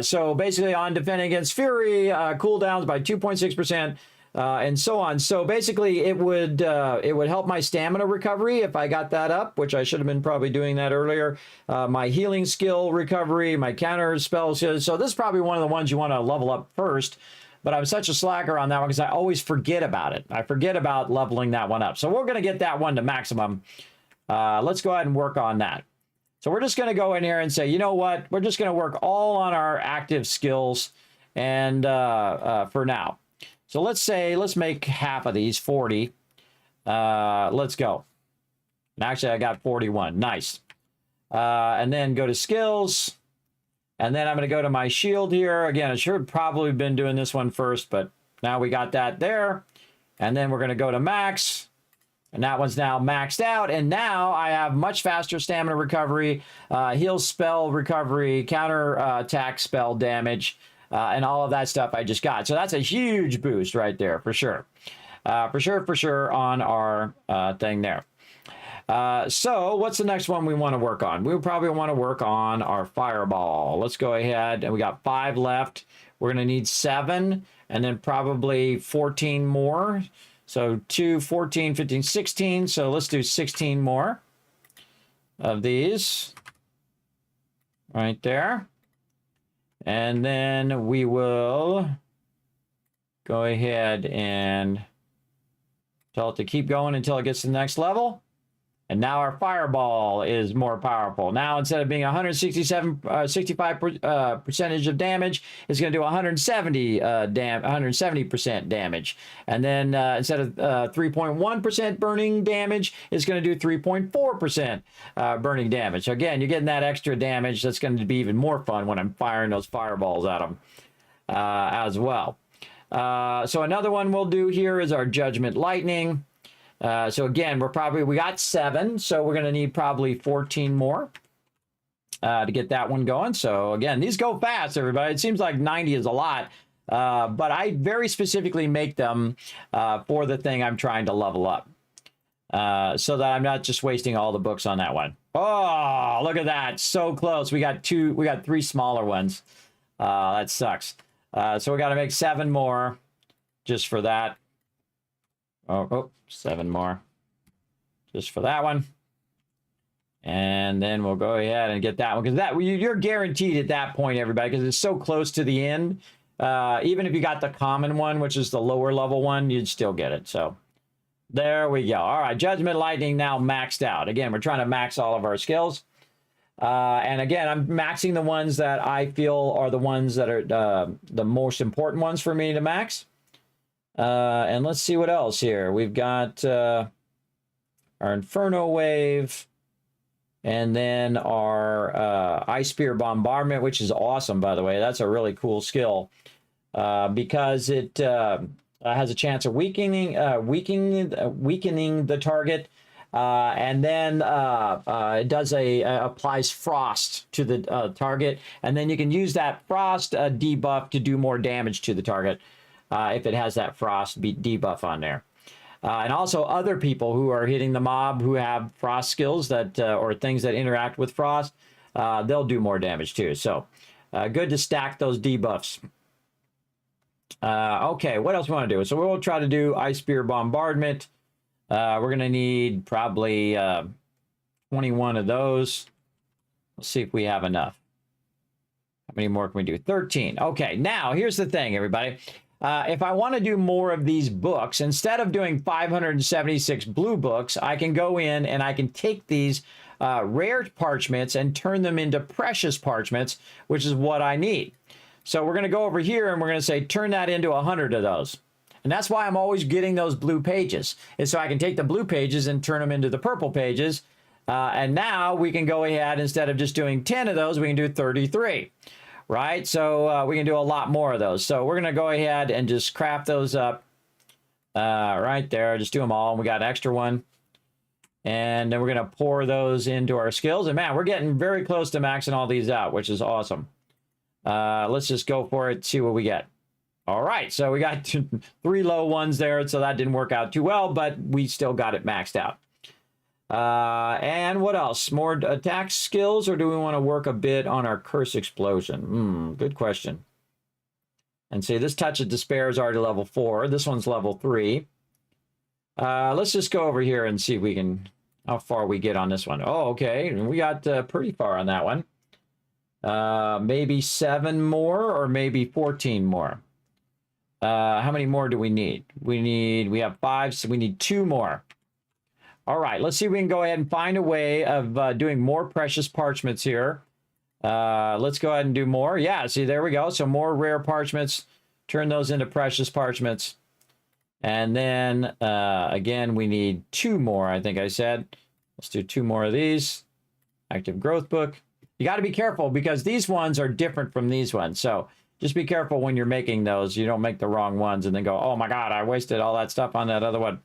So basically on defending against Fury, cooldowns by 2.6%, and so on. So basically it would help my stamina recovery if I got that up, which I should have been probably doing that earlier. My healing skill recovery, my counter spells. So this is probably one of the ones you want to level up first. But I'm such a slacker on that one because I always forget about it. I forget about leveling that one up. So we're going to get that one to maximum. Let's go ahead and work on that. So we're just going to go in here and say, you know what? We're just going to work all on our active skills and for now. So let's make half of these 40. Let's go. And actually, I got 41. Nice. And then go to skills. And then I'm going to go to my shield here. Again, I should have probably been doing this one first, but now we got that there. And then we're going to go to max. And that one's now maxed out. And now I have much faster stamina recovery, heal spell recovery, counter attack spell damage, and all of that stuff I just got. So that's a huge boost right there, for sure. For sure on our thing there. So what's the next one we want to work on? We probably want to work on our fireball. Let's go ahead, and we got 5 left. We're going to need 7 and then probably 14 more. So 2, 14, 15, 16. So let's do 16 more of these right there. And then we will go ahead and tell it to keep going until it gets to the next level. And now our fireball is more powerful. Now, instead of being 65 percentage of damage, it's going to do 170% damage. And then instead of 3.1% burning damage, it's going to do 3.4% burning damage. So again, you're getting that extra damage. That's going to be even more fun when I'm firing those fireballs at them as well. So another one we'll do here is our Judgment Lightning. So again, we got 7, so we're going to need probably 14 more to get that one going. So again, these go fast, everybody. It seems like 90 is a lot, but I very specifically make them for the thing I'm trying to level up, so that I'm not just wasting all the books on that one. Oh, look at that. So close. We got 3 smaller ones. That sucks. So we got to make 7 more just for that. Oh, 7 more just for that one. And then we'll go ahead and get that one, because you're guaranteed at that point, everybody, because it's so close to the end. Even if you got the common one, which is the lower level one, you'd still get it. So there we go. All right, Judgment Lightning now maxed out. Again, we're trying to max all of our skills. And again, I'm maxing the ones that I feel are the ones that are the most important ones for me to max. And let's see what else here. We've got our Inferno Wave, and then our Ice Spear Bombardment, which is awesome, by the way. That's a really cool skill because it has a chance of weakening the target, and then it does applies frost to the target, and then you can use that frost debuff to do more damage to the target. If it has that frost debuff on there. And also other people who are hitting the mob who have frost skills that or things that interact with frost, they'll do more damage too. So good to stack those debuffs. Okay, what else we want to do? So we'll try to do Ice Spear Bombardment. We're going to need probably 21 of those. Let's see if we have enough. How many more can we do? 13. Okay, now here's the thing, everybody. If I want to do more of these books, instead of doing 576 blue books, I can go in and I can take these rare parchments and turn them into precious parchments, which is what I need. So we're going to go over here and we're going to say, turn that into 100 of those. And that's why I'm always getting those blue pages, is so I can take the blue pages and turn them into the purple pages. And now we can go ahead, instead of just doing 10 of those, we can do 33. Right? So we can do a lot more of those. So we're going to go ahead and just craft those up right there. Just do them all. And we got an extra one. And then we're going to pour those into our skills. And man, we're getting very close to maxing all these out, which is awesome. Let's just go for it, see what we get. All right. So we got 3 low ones there. So that didn't work out too well, but we still got it maxed out. And what else? More attack skills, or do we want to work a bit on our curse explosion? Good question. And see, this touch of despair is already level 4. This one's level 3. Let's just go over here and see if we can, how far we get on this one. Oh, okay. We got pretty far on that one. Maybe 7 more or maybe 14 more. How many more do we need? We have 5, so we need 2 more. All right, let's see if we can go ahead and find a way of doing more precious parchments here. Let's go ahead and do more. Yeah, see, there we go. So more rare parchments, turn those into precious parchments. And then, again, we need 2 more, I think I said. Let's do 2 more of these. Active growth book. You got to be careful because these ones are different from these ones. So just be careful when you're making those. You don't make the wrong ones and then go, oh my God, I wasted all that stuff on that other one.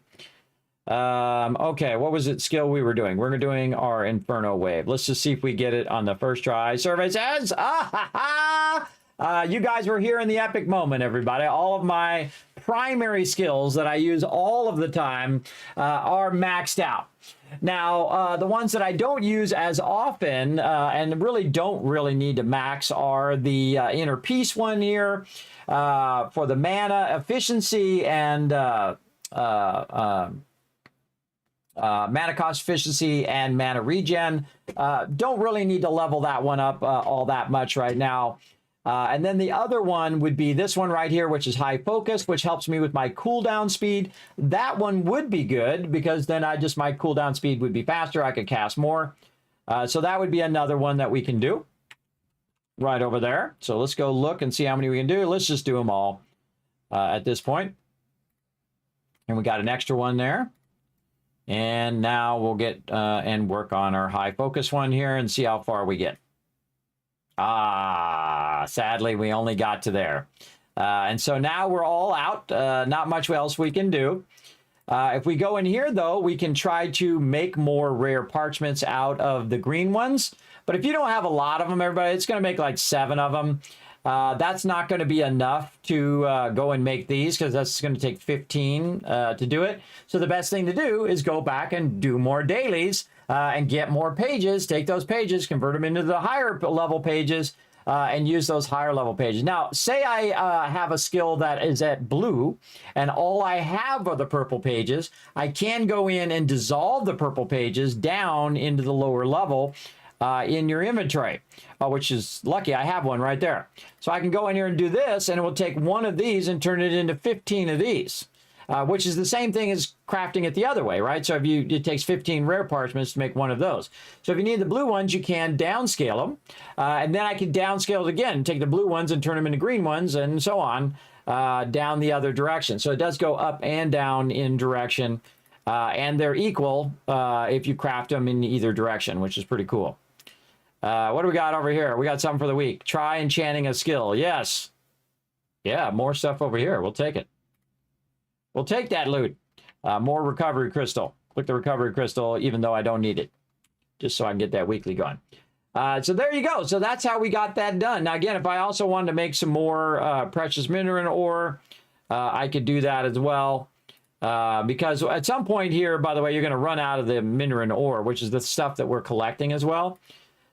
Okay, what was it skill we were doing? We're doing our Inferno Wave. Let's just see if we get it on the first try. Survey says, you guys were here in the epic moment, everybody. All of my primary skills that I use all of the time are maxed out. Now, the ones that I don't use as often and really don't really need to max are the Inner Peace one here for the mana efficiency and mana cost efficiency and mana regen. Don't really need to level that one up all that much right now. And then the other one would be this one right here, which is high focus, which helps me with my cooldown speed. That one would be good because then my cooldown speed would be faster. I could cast more. So that would be another one that we can do right over there. So let's go look and see how many we can do. Let's just do them all at this point. And we got an extra one there. And now we'll get and work on our high focus one here and see how far we get. Sadly, we only got to there. And so now we're all out. Not much else we can do. If we go in here, though, we can try to make more rare parchments out of the green ones. But if you don't have a lot of them, everybody, it's going to make like 7 of them. That's not going to be enough to go and make these because that's going to take 15 to do it. So the best thing to do is go back and do more dailies and get more pages, take those pages, convert them into the higher level pages and use those higher level pages. Now, say I have a skill that is at blue and all I have are the purple pages. I can go in and dissolve the purple pages down into the lower level in your inventory, which is lucky. I have one right there. So I can go in here and do this, and it will take one of these and turn it into 15 of these, which is the same thing as crafting it the other way, right? So it takes 15 rare parchments to make one of those. So if you need the blue ones, you can downscale them, and then I can downscale it again, take the blue ones and turn them into green ones, and so on down the other direction. So it does go up and down in direction, and they're equal if you craft them in either direction, which is pretty cool. What do we got over here? We got something for the week. Try enchanting a skill. Yes. Yeah, more stuff over here. We'll take it. We'll take that loot. More recovery crystal. Click the recovery crystal, even though I don't need it. Just so I can get that weekly going. So there you go. So that's how we got that done. Now, again, if I also wanted to make some more precious mineral ore, I could do that as well. Because at some point here, by the way, you're going to run out of the mineral ore, which is the stuff that we're collecting as well.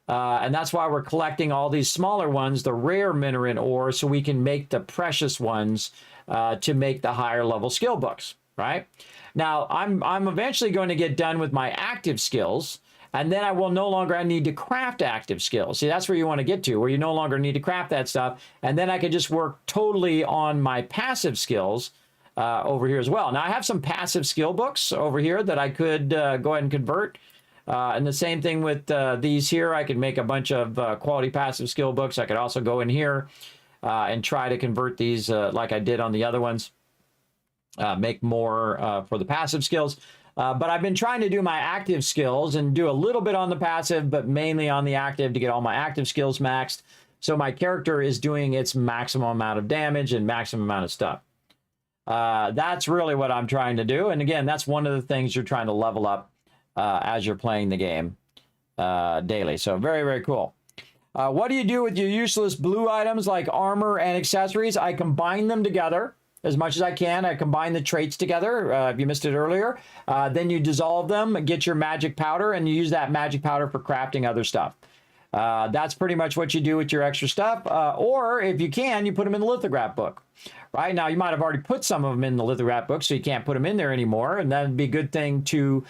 And that's why we're collecting all these smaller ones, the rare mineral ore, so we can make the precious ones to make the higher level skill books, right? Now, I'm eventually going to get done with my active skills, and then I will no longer need to craft active skills. See, that's where you want to get to, where you no longer need to craft that stuff, and then I can just work totally on my passive skills over here as well. Now, I have some passive skill books over here that I could go ahead and convert. And the same thing with these here. I could make a bunch of quality passive skill books. I could also go in here and try to convert these like I did on the other ones. Make more for the passive skills. But I've been trying to do my active skills and do a little bit on the passive, but mainly on the active to get all my active skills maxed. So my character is doing its maximum amount of damage and maximum amount of stuff. That's really what I'm trying to do. And again, that's one of the things you're trying to level up as you're playing the game daily. So very, very cool. What do you do with your useless blue items like armor and accessories? I combine them together. as much as I can. I combine the traits together, if you missed it earlier. Then you dissolve them, get your magic powder, and you use that magic powder for crafting other stuff. That's pretty much what you do with your extra stuff. Or if you can, you put them in the lithograph book. Right now, you might have already put some of them in the lithograph book, so you can't put them in there anymore, and that'd be a good thing to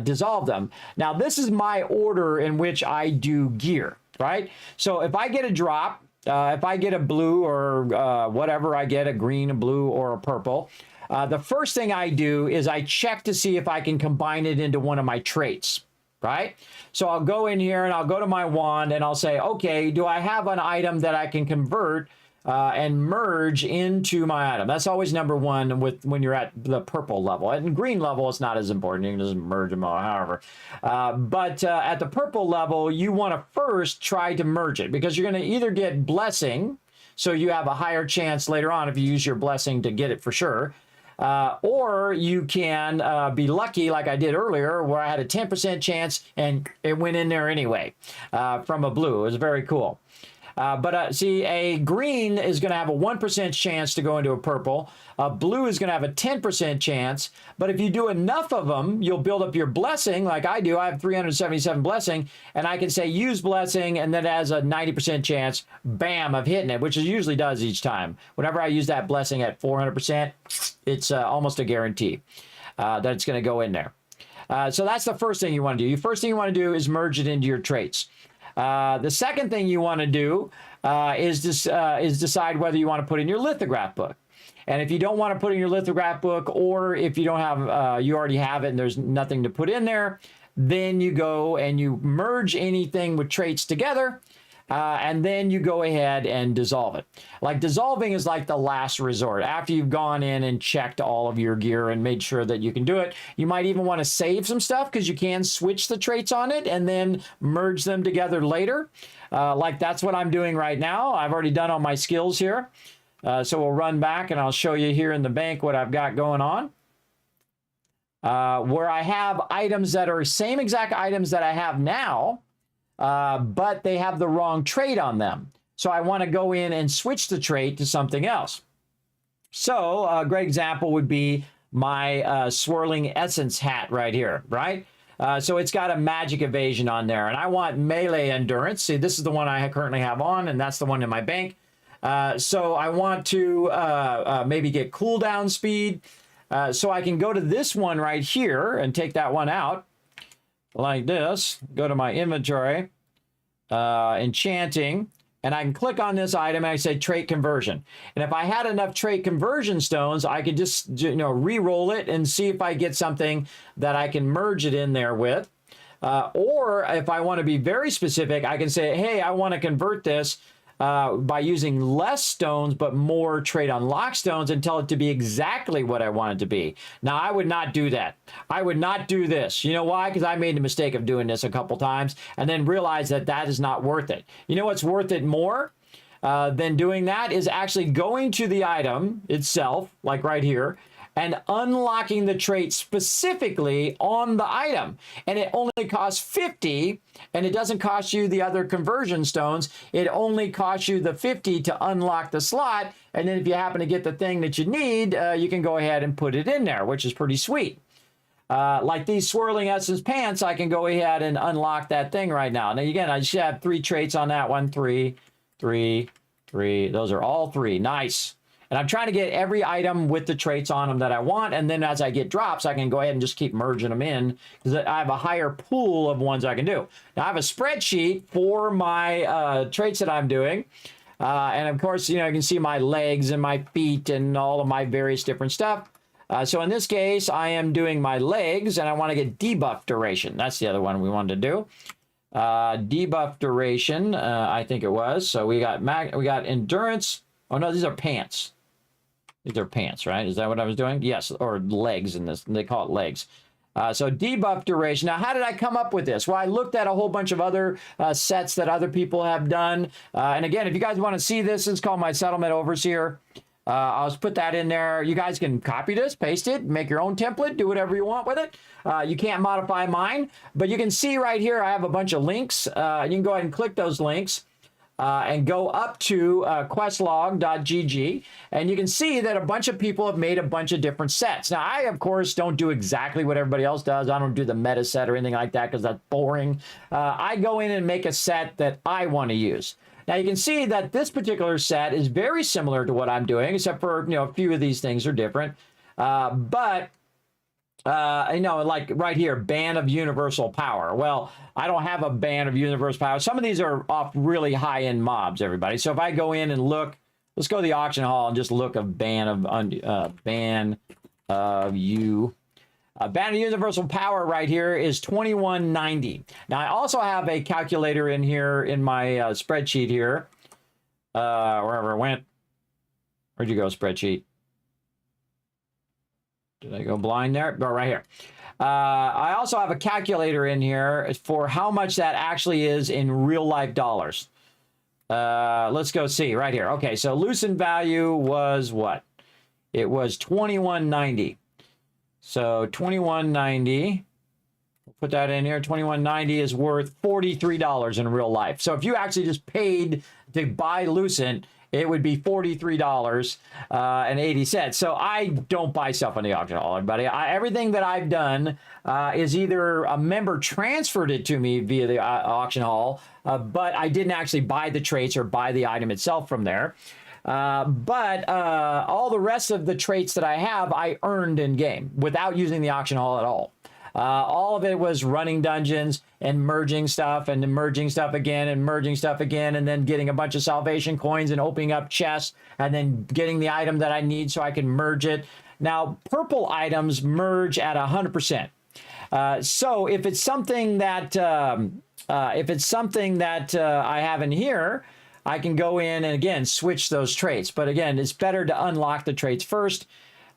dissolve them. Now, this is my order in which I do gear, right? So if I get a drop, if I get a blue or whatever I get, a green, a blue, or a purple, the first thing I do is I check to see if I can combine it into one of my traits, right? So I'll go in here and I'll go to my wand and I'll say, okay, do I have an item that I can convert and merge into my item? That's always number one when you're at the purple level. At green level, it's not as important. You can just merge them all, however. But at the purple level, you want to first try to merge it because you're going to either get blessing, so you have a higher chance later on if you use your blessing to get it for sure. Or you can be lucky like I did earlier where I had a 10% chance and it went in there anyway from a blue. It was very cool. But see, a green is going to have a 1% chance to go into a purple. A blue is going to have a 10% chance. But if you do enough of them, you'll build up your blessing like I do. I have 377 blessing. And I can say use blessing, and then it has a 90% chance, bam, of hitting it, which it usually does each time. Whenever I use that blessing at 400%, it's almost a guarantee that it's going to go in there. So that's the first thing you want to do. The first thing you want to do is merge it into your traits. The second thing you want to do is decide whether you want to put in your lithograph book. And if you don't want to put in your lithograph book, or if you don't have, you already have it and there's nothing to put in there, then you go and you merge anything with traits together. And then you go ahead and dissolve it. Like dissolving is like the last resort. After you've gone in and checked all of your gear and made sure that you can do it, you might even want to save some stuff because you can switch the traits on it and then merge them together later. Like that's what I'm doing right now. I've already done all my skills here. So we'll run back and I'll show you here in the bank what I've got going on. Where I have items that are same exact items that I have now, but they have the wrong trait on them. So I want to go in and switch the trait to something else. So a great example would be my swirling essence hat right here, right? So it's got a magic evasion on there, and I want melee endurance. See, this is the one I currently have on, and that's the one in my bank. So I want to maybe get cooldown speed. So I can go to this one right here and take that one out. Like this, go to my inventory, enchanting, and I can click on this item and I say trait conversion. And if I had enough trait conversion stones, I could just, re-roll it and see if I get something that I can merge it in there with. Or if I want to be very specific, I can say, hey, I want to convert this by using less stones but more trait unlock stones and tell it to be exactly what I want it to be. Now, I would not do that. I would not do this. You know why? Because I made the mistake of doing this a couple times and then realized that that is not worth it. You know what's worth it more than doing that is actually going to the item itself, like right here, and unlocking the trait specifically on the item. And it only costs 50, and it doesn't cost you the other conversion stones. It only costs you the 50 to unlock the slot. And then if you happen to get the thing that you need, you can go ahead and put it in there, which is pretty sweet. Like these swirling essence pants, I can go ahead and unlock that thing right now. Now, again, I just have 3 traits on that one. 3, 3, 3. Those are all 3. Nice. And I'm trying to get every item with the traits on them that I want. And then as I get drops, I can go ahead and just keep merging them in because I have a higher pool of ones I can do. Now, I have a spreadsheet for my traits that I'm doing. And of course, you can see my legs and my feet and all of my various different stuff. So in this case, I am doing my legs and I want to get debuff duration. That's the other one we wanted to do. Debuff duration, I think it was. So we got endurance. Oh no, these are pants. These are pants, right? Is that what I was doing? Yes, or legs in this. They call it legs. So debuff duration. Now, how did I come up with this? Well, I looked at a whole bunch of other sets that other people have done. And again, if you guys want to see this, it's called my Settlement Overseer. I'll just put that in there. You guys can copy this, paste it, make your own template, do whatever you want with it. You can't modify mine, but you can see right here I have a bunch of links. You can go ahead and click those links. and go up to questlog.gg, and you can see that a bunch of people have made a bunch of different sets. Now, I, of course, don't do exactly what everybody else does. I don't do the meta set or anything like that because that's boring. I go in and make a set that I want to use. Now, you can see that this particular set is very similar to what I'm doing, except for, a few of these things are different. Like right here, Band of Universal Power. Well, I don't have a Band of Universal Power. Some of these are off really high-end mobs, everybody. So if I go in and look, let's go to the auction hall and just look of Band of Universal Power right here is 2190. Now, I also have a calculator in here in my spreadsheet here. Wherever it went. Where'd you go, spreadsheet? Did I go blind there? Oh, right here. I also have a calculator in here for how much that actually is in real life dollars. Let's go see right here. Okay, so Lucent value was what? It was 2190. So 2190. We'll put that in here. 2190 is worth $43 in real life. So if you actually just paid to buy Lucent, it would be $43.80. So I don't buy stuff on the auction hall, everybody. Everything that I've done is either a member transferred it to me via the auction hall, but I didn't actually buy the traits or buy the item itself from there. But all the rest of the traits that I have, I earned in game without using the auction hall at all. All of it was running dungeons and merging stuff and then merging stuff again and merging stuff again and then getting a bunch of salvation coins and opening up chests and then getting the item that I need so I can merge it. Now, purple items merge at 100%. So if it's something that I have in here, I can go in and again switch those traits. But again, it's better to unlock the traits first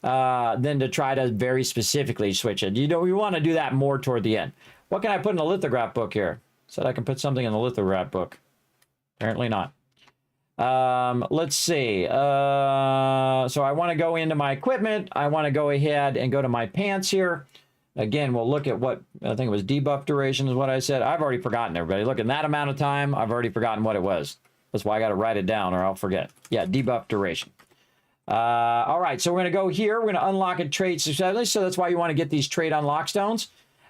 than to try to very specifically switch it. We want to do that more toward the end. What can I put in the lithograph book here? Said I can put something in the lithograph book. Apparently not. Let's see. So I want to go into my equipment. I want to go ahead and go to my pants here. Again, we'll look at what, I think it was debuff duration is what I said. I've already forgotten, everybody. Look, in that amount of time, I've already forgotten what it was. That's why I got to write it down or I'll forget. Yeah, debuff duration. All right, so we're going to go here. We're going to unlock a trait successfully. So that's why you want to get these trait unlock stones.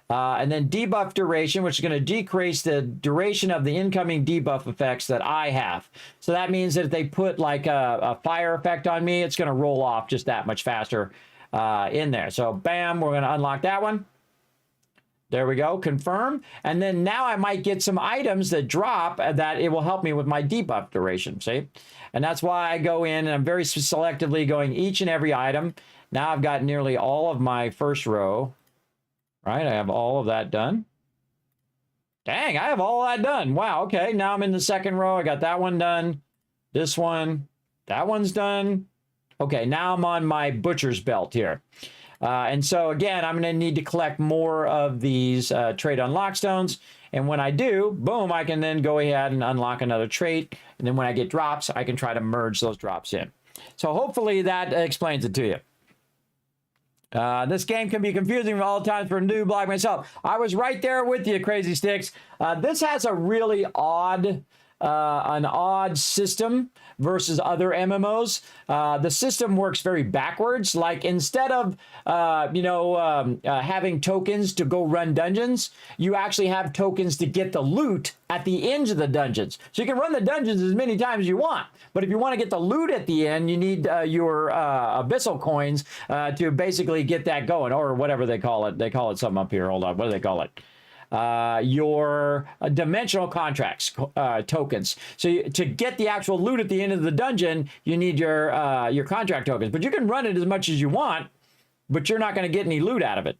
And then debuff duration, which is going to decrease the duration of the incoming debuff effects that I have. So that means that if they put like a fire effect on me, it's going to roll off just that much faster in there. So bam, we're going to unlock that one. There we go, confirm. And then now I might get some items that drop that it will help me with my debuff duration, see? And that's why I go in and I'm very selectively going each and every item. Now I've got nearly all of my first row, right? I have all of that done. Dang, I have all of that done. Wow, okay, now I'm in the second row. I got that one done, this one, that one's done. Okay, now I'm on my butcher's belt here. And so again, I'm going to need to collect more of these trait unlock stones. And when I do, boom, I can then go ahead and unlock another trait. And then when I get drops, I can try to merge those drops in. So hopefully that explains it to you. This game can be confusing at all times for a noob like myself. I was right there with you, Crazy Sticks. This has a really odd system versus other MMOs. The system works very backwards. Like instead of, having tokens to go run dungeons, you actually have tokens to get the loot at the end of the dungeons. So you can run the dungeons as many times as you want. But if you want to get the loot at the end, you need your abyssal coins to basically get that going, or whatever they call it. They call it something up here. Hold on. What do they call it? Your dimensional contracts tokens. So to get the actual loot at the end of the dungeon, you need your contract tokens. But you can run it as much as you want, but you're not going to get any loot out of it.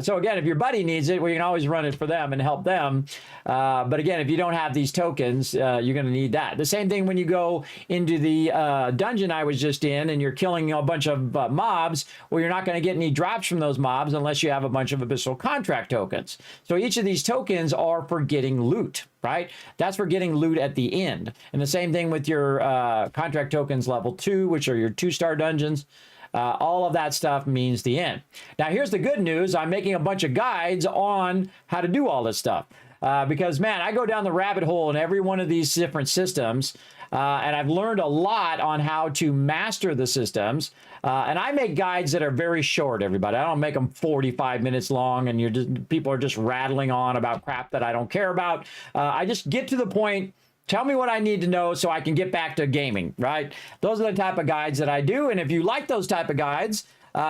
So again, if your buddy needs it, well, you can always run it for them and help them. But again, if you don't have these tokens, you're going to need that. The same thing when you go into the dungeon I was just in and you're killing a bunch of mobs, well, you're not going to get any drops from those mobs unless you have a bunch of abyssal contract tokens. So each of these tokens are for getting loot, right? That's for getting loot at the end. And the same thing with your contract tokens level 2, which are your 2-star dungeons. All of that stuff means the end. Now, here's the good news. I'm making a bunch of guides on how to do all this stuff. because, man, I go down the rabbit hole in every one of these different systems, and I've learned a lot on how to master the systems. And I make guides that are very short, everybody. I don't make them 45 minutes long, and people are just rattling on about crap that I don't care about. I just get to the point. Tell me what I need to know so I can get back to gaming, right? Those are the type of guides that I do. And if you like those type of guides,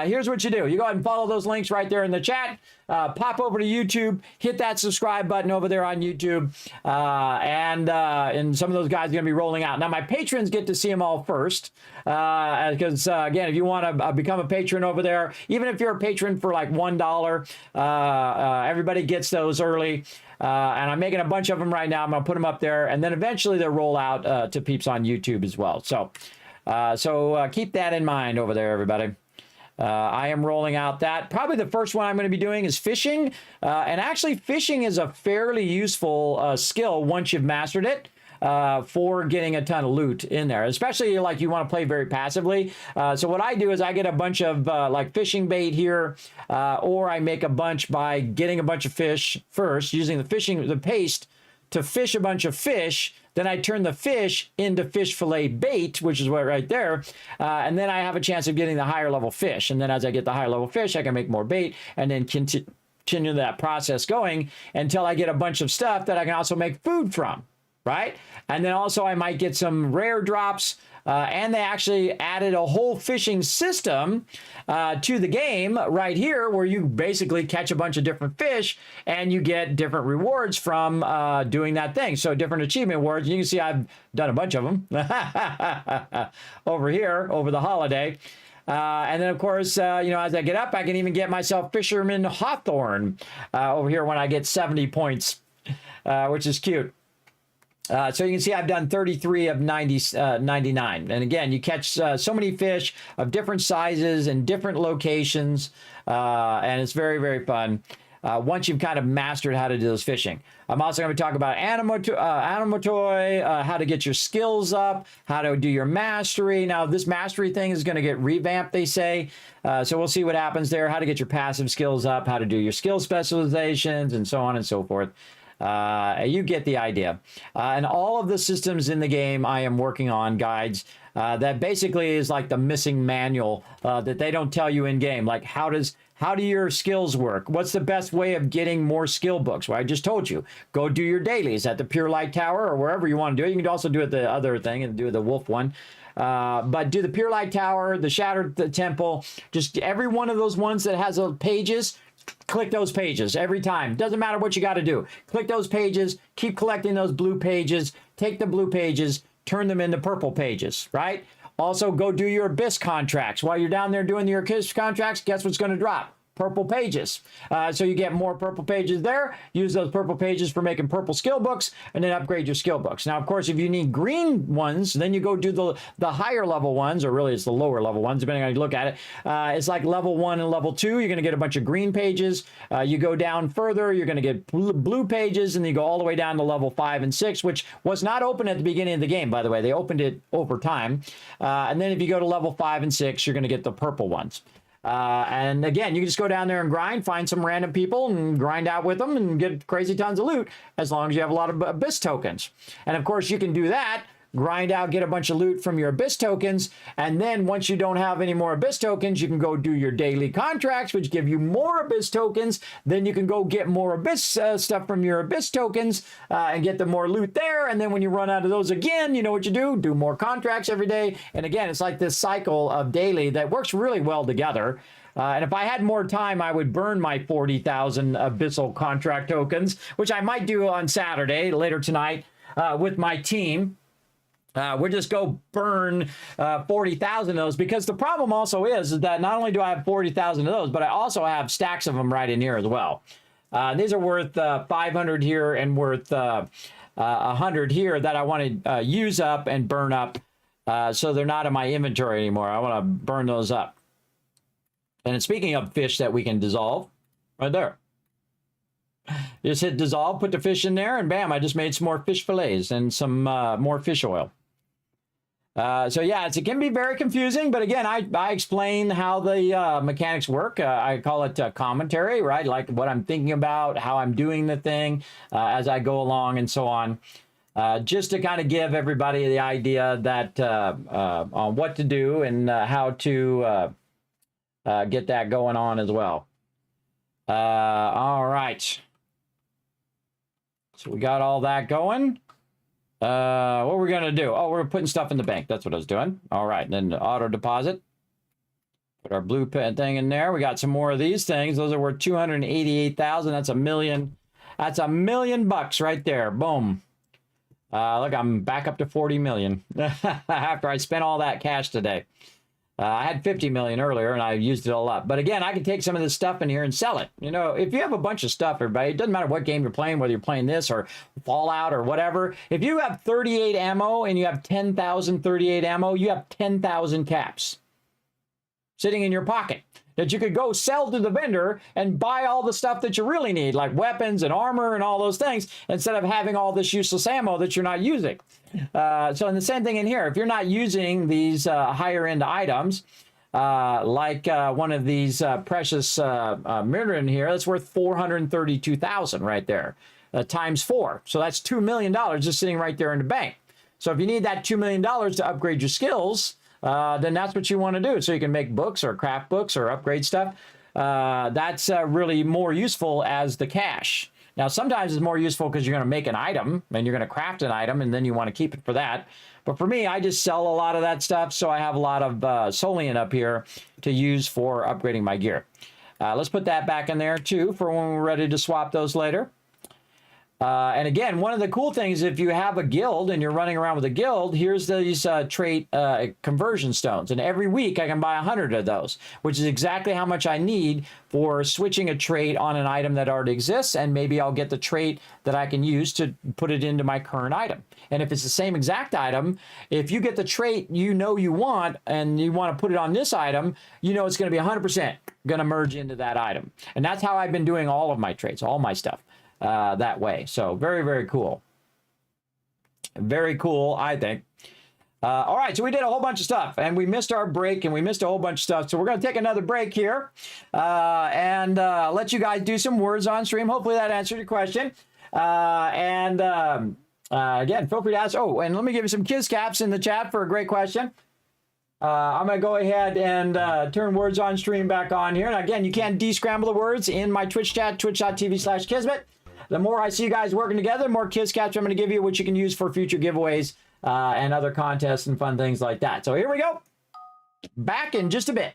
here's what you do. You go ahead and follow those links right there in the chat. Pop over to YouTube, hit that subscribe button over there on YouTube. And some of those guys are going to be rolling out. Now, my patrons get to see them all first. Because, again, if you want to become a patron over there, even if you're a patron for like $1, everybody gets those early. And I'm making a bunch of them right now. I'm going to put them up there. And then eventually they'll roll out to peeps on YouTube as well. So keep that in mind over there, everybody. I am rolling out that. Probably the first one I'm going to be doing is fishing. And actually, fishing is a fairly useful skill once you've mastered it. For getting a ton of loot in there, especially like you want to play very passively. So what I do is I get a bunch of like fishing bait here, or I make a bunch by getting a bunch of fish first, using the paste to fish a bunch of fish. Then I turn the fish into fish fillet bait, which is what right there. And then I have a chance of getting the higher level fish. And then as I get the higher level fish, I can make more bait and then continue that process going until I get a bunch of stuff that I can also make food from. Right? And then also I might get some rare drops, and they actually added a whole fishing system to the game right here where you basically catch a bunch of different fish and you get different rewards from doing that thing. So different achievement awards. You can see I've done a bunch of them over here over the holiday. And then, of course, as I get up, I can even get myself Fisherman Hawthorne over here when I get 70 points, which is cute. So you can see I've done 33 of 99. And again, you catch so many fish of different sizes and different locations. And it's very, very fun once you've kind of mastered how to do this fishing. I'm also going to talk about Animatoy, how to get your skills up, how to do your mastery. Now, this mastery thing is going to get revamped, they say. So we'll see what happens there, how to get your passive skills up, how to do your skill specializations, and so on and so forth. You get the idea. And all of the systems in the game I am working on guides that basically is like the missing manual that they don't tell you in game. Like how do your skills work? What's the best way of getting more skill books? Well, I just told you, go do your dailies at the Pure Light Tower or wherever you want to do it. You can also do it the other thing and do the wolf one. But do the Pure Light Tower, the Shattered Temple, just every one of those ones that has pages. Click those pages every time. Doesn't matter what you got to do. Click those pages. Keep collecting those blue pages. Take the blue pages. Turn them into purple pages, right? Also, go do your Abyss contracts. While you're down there doing your Abyss contracts, guess what's going to drop? Purple pages. So you get more purple pages there. Use those purple pages for making purple skill books and then upgrade your skill books. Now, of course, if you need green ones, then you go do the higher level ones, or really it's the lower level ones, depending on how you look at it. It's like level 1 and level 2. You're going to get a bunch of green pages. You go down further, you're going to get blue pages, and you go all the way down to level 5 and 6, which was not open at the beginning of the game, by the way. They opened it over time. And then if you go to level 5 and 6, you're going to get the purple ones. And again, you can just go down there and grind, find some random people and grind out with them and get crazy tons of loot as long as you have a lot of Abyss tokens. And of course, you can do that, grind out, get a bunch of loot from your Abyss tokens. And then once you don't have any more Abyss tokens, you can go do your daily contracts, which give you more Abyss tokens. Then you can go get more Abyss stuff from your Abyss tokens and get the more loot there. And then when you run out of those again, you know what you do? Do more contracts every day. And again, it's like this cycle of daily that works really well together. And if I had more time, I would burn my 40,000 Abyssal contract tokens, which I might do on Saturday, later tonight, with my team. We'll just go burn 40,000 of those, because the problem also is that not only do I have 40,000 of those, but I also have stacks of them right in here as well. These are worth 500 here and worth 100 here that I want to use up and burn up, so they're not in my inventory anymore. I want to burn those up. And speaking of fish that we can dissolve, right there. Just hit dissolve, put the fish in there, and bam, I just made some more fish fillets and some more fish oil. So yeah, it can be very confusing, but again, I explain how the mechanics work. I call it commentary, right? Like what I'm thinking about, how I'm doing the thing as I go along and so on. Just to kind of give everybody the idea that on what to do and how to get that going on as well. All right. So we got all that going. What we're going to do? Oh, we're putting stuff in the bank. That's what I was doing. All right. Then the auto deposit. Put our blue pen thing in there. We got some more of these things. Those are worth 288,000. That's $1 million. That's $1 million bucks right there. Boom. Look, I'm back up to 40 million after I spent all that cash today. I had 50 million earlier and I used it all up. But again, I can take some of this stuff in here and sell it. You know, if you have a bunch of stuff, everybody, it doesn't matter what game you're playing, whether you're playing this or Fallout or whatever. If you have 38 ammo and you have 10,000 38 ammo, you have 10,000 caps sitting in your pocket that you could go sell to the vendor and buy all the stuff that you really need, like weapons and armor and all those things, instead of having all this useless ammo that you're not using. So in the same thing in here, if you're not using these higher end items, like one of these precious mirror in here, that's worth 432,000 right there, times 4. So that's $2 million just sitting right there in the bank. So if you need that $2 million to upgrade your skills, then that's what you want to do. So you can make books or craft books or upgrade stuff. That's really more useful as the cash. Now, sometimes it's more useful because you're going to make an item and you're going to craft an item and then you want to keep it for that. But for me, I just sell a lot of that stuff. So I have a lot of Solian up here to use for upgrading my gear. Let's put that back in there too for when we're ready to swap those later. And again, one of the cool things, if you have a guild and you're running around with a guild, here's these trait conversion stones. And every week I can buy 100 of those, which is exactly how much I need for switching a trait on an item that already exists. And maybe I'll get the trait that I can use to put it into my current item. And if it's the same exact item, if you get the trait you know you want and you want to put it on this item, you know it's going to be 100% going to merge into that item. And that's how I've been doing all of my traits, all my stuff. That way. So very, very cool. Very cool, I think. All right, so we did a whole bunch of stuff and we missed our break and we missed a whole bunch of stuff. So we're going to take another break here and let you guys do some words on stream. Hopefully that answered your question. Again, feel free to ask. Oh, and let me give you some kiss caps in the chat for a great question. I'm going to go ahead and turn words on stream back on here. And again, you can descramble the words in my Twitch chat, twitch.tv/Kismet. The more I see you guys working together, the more kiss caps I'm going to give you, which you can use for future giveaways and other contests and fun things like that. So here we go. Back in just a bit.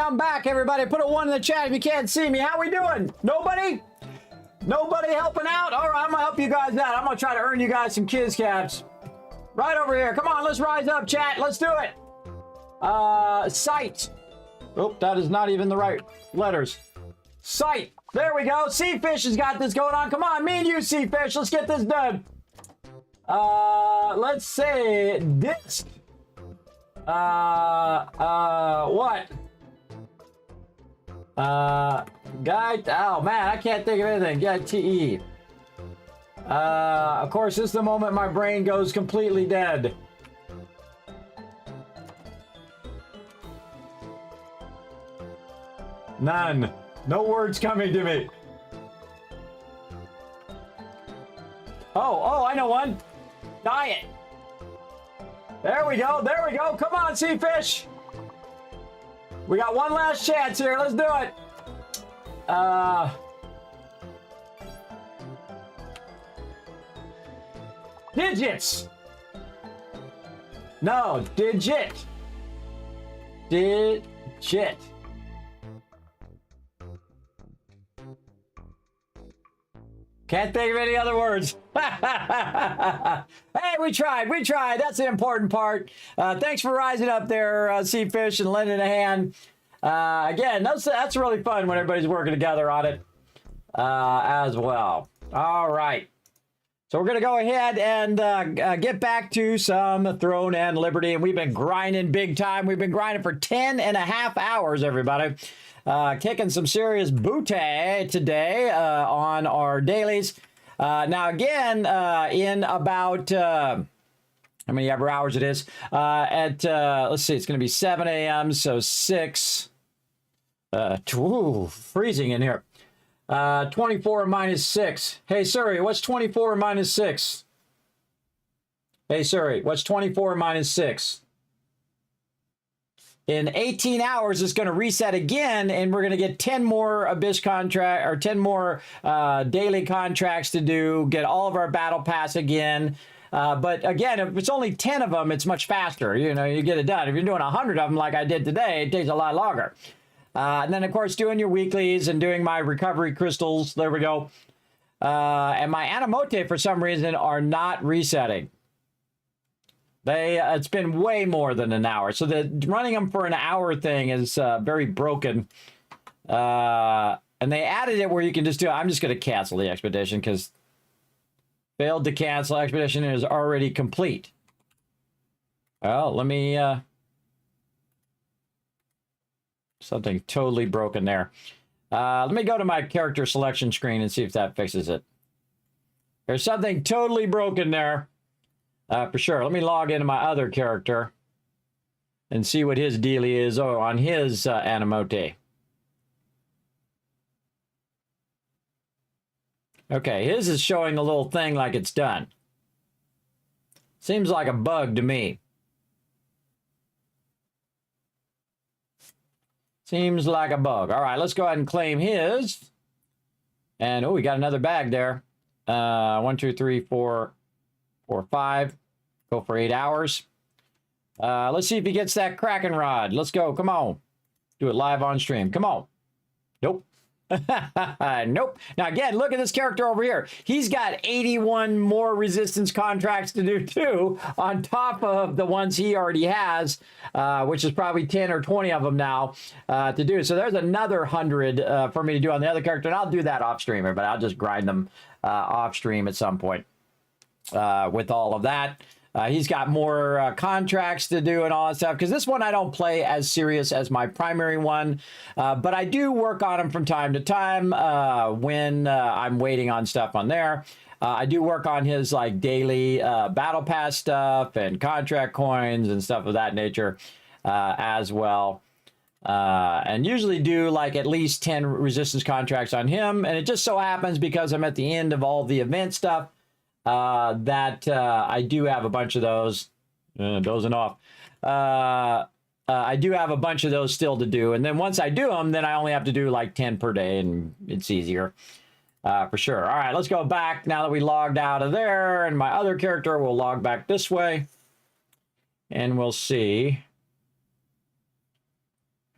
I'm back, everybody. Put a 1 in the chat if you can't see me. How we doing? Nobody? Nobody helping out? All right, I'm gonna help you guys out. I'm gonna try to earn you guys some Kiz caps. Right over here. Come on, let's rise up, chat. Let's do it. Sight. Oh, that is not even the right letters. Sight. There we go. Seafish has got this going on. Come on, me and you, Seafish. Let's get this done. Let's say disc. What? Guide. Oh man, I can't think of anything. Guide TE. Of course, this is the moment my brain goes completely dead. None. No words coming to me. Oh, I know one. Diet. There we go. There we go. Come on, Seafish. We got one last chance here. Let's do it. Digits. No, digit. Digit. Can't think of any other words. Hey, we tried. That's the important part. Thanks for rising up there, Seafish, and lending a hand. Again, that's really fun when everybody's working together on it as well. All right. So we're going to go ahead and get back to some Throne and Liberty. And we've been grinding big time. We've been grinding for 10.5 hours, everybody. Kicking some serious booty today on our dailies. Now, again, in about, how many hours it is? Let's see, it's going to be 7 a.m., so 6. Freezing in here. 24 minus 6. Hey, Siri, what's 24 minus 6? Hey, Siri, what's 24 minus 6? In 18 hours, it's going to reset again, and we're going to get 10 more Abyss contract or 10 more daily contracts to do, get all of our battle pass again. But again, if it's only 10 of them, it's much faster. You know, you get it done. If you're doing 100 of them like I did today, it takes a lot longer. And then, of course, doing your weeklies and doing my recovery crystals. There we go. And my Animote, for some reason, are not resetting. It's been way more than an hour. So the running them for an hour thing is very broken. And they added it where you can just do it. I'm just going to cancel the expedition because failed to cancel. Expedition is already complete. Well, let me... something totally broken there. Let me go to my character selection screen and see if that fixes it. There's something totally broken there. For sure. Let me log into my other character and see what his dealie is on his Animote. Okay, his is showing a little thing like it's done. Seems like a bug to me. Seems like a bug. All right, let's go ahead and claim his. And, oh, we got another bag there. 1, 2, 3, 4, 5. Go for 8 hours. Let's see if he gets that Kraken rod. Let's go. Come on. Do it live on stream. Come on. Nope. Nope. Now, again, look at this character over here. He's got 81 more resistance contracts to do, too, on top of the ones he already has, which is probably 10 or 20 of them now to do. So there's another 100 for me to do on the other character, and I'll do that off stream, but I'll just grind them off stream at some point with all of that. He's got more contracts to do and all that stuff, because this one I don't play as serious as my primary one, but I do work on him from time to time when I'm waiting on stuff on there. I do work on his like daily battle pass stuff and contract coins and stuff of that nature as well. And usually do like at least 10 resistance contracts on him. And it just so happens, because I'm at the end of all the event stuff, that I do have a bunch of those. Dozing off. I do have a bunch of those still to do. And then once I do them, then I only have to do like 10 per day, and it's easier. For sure. All right, let's go back now that we logged out of there. And my other character will log back this way. And we'll see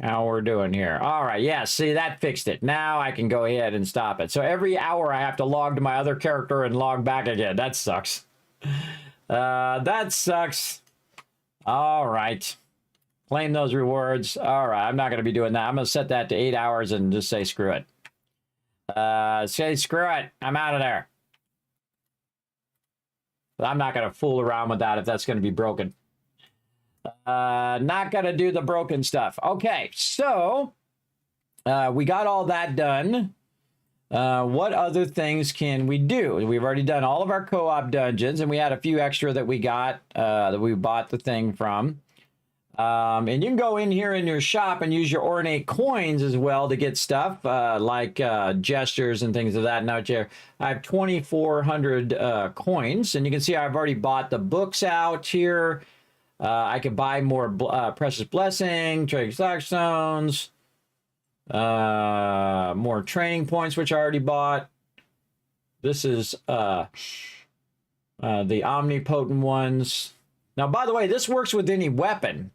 How we're doing here. All right, yeah, see, that fixed it. Now I can go ahead and stop it. So every hour I have to log to my other character and log back again. That sucks. That sucks. All right. Claim those rewards. All right, I'm not going to be doing that. I'm going to set that to 8 hours and just say screw it. Say screw it. I'm out of there. I'm not going to fool around with that if that's going to be broken. Not going to do the broken stuff. Okay, so we got all that done. What other things can we do? We've already done all of our co-op dungeons, and we had a few extra that we got, that we bought the thing from. And you can go in here in your shop and use your ornate coins as well to get stuff, like gestures and things of that nature. I have 2,400 coins, and you can see I've already bought the books out here. I could buy more Precious Blessing, Trade Stock Stones, more training points, which I already bought. This is the omnipotent ones. Now, by the way, this works with any weapon.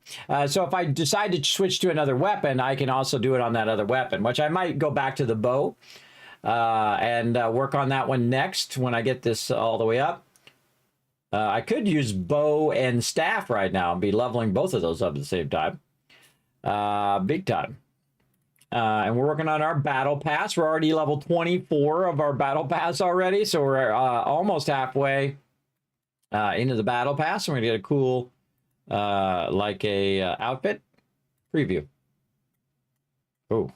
So if I decide to switch to another weapon, I can also do it on that other weapon, which I might go back to the bow and work on that one next when I get this all the way up. I could use bow and staff right now and be leveling both of those up at the same time. Big time. And we're working on our battle pass. We're already level 24 of our battle pass already. So we're almost halfway into the battle pass. And we're going to get a cool, like a outfit preview. Oh.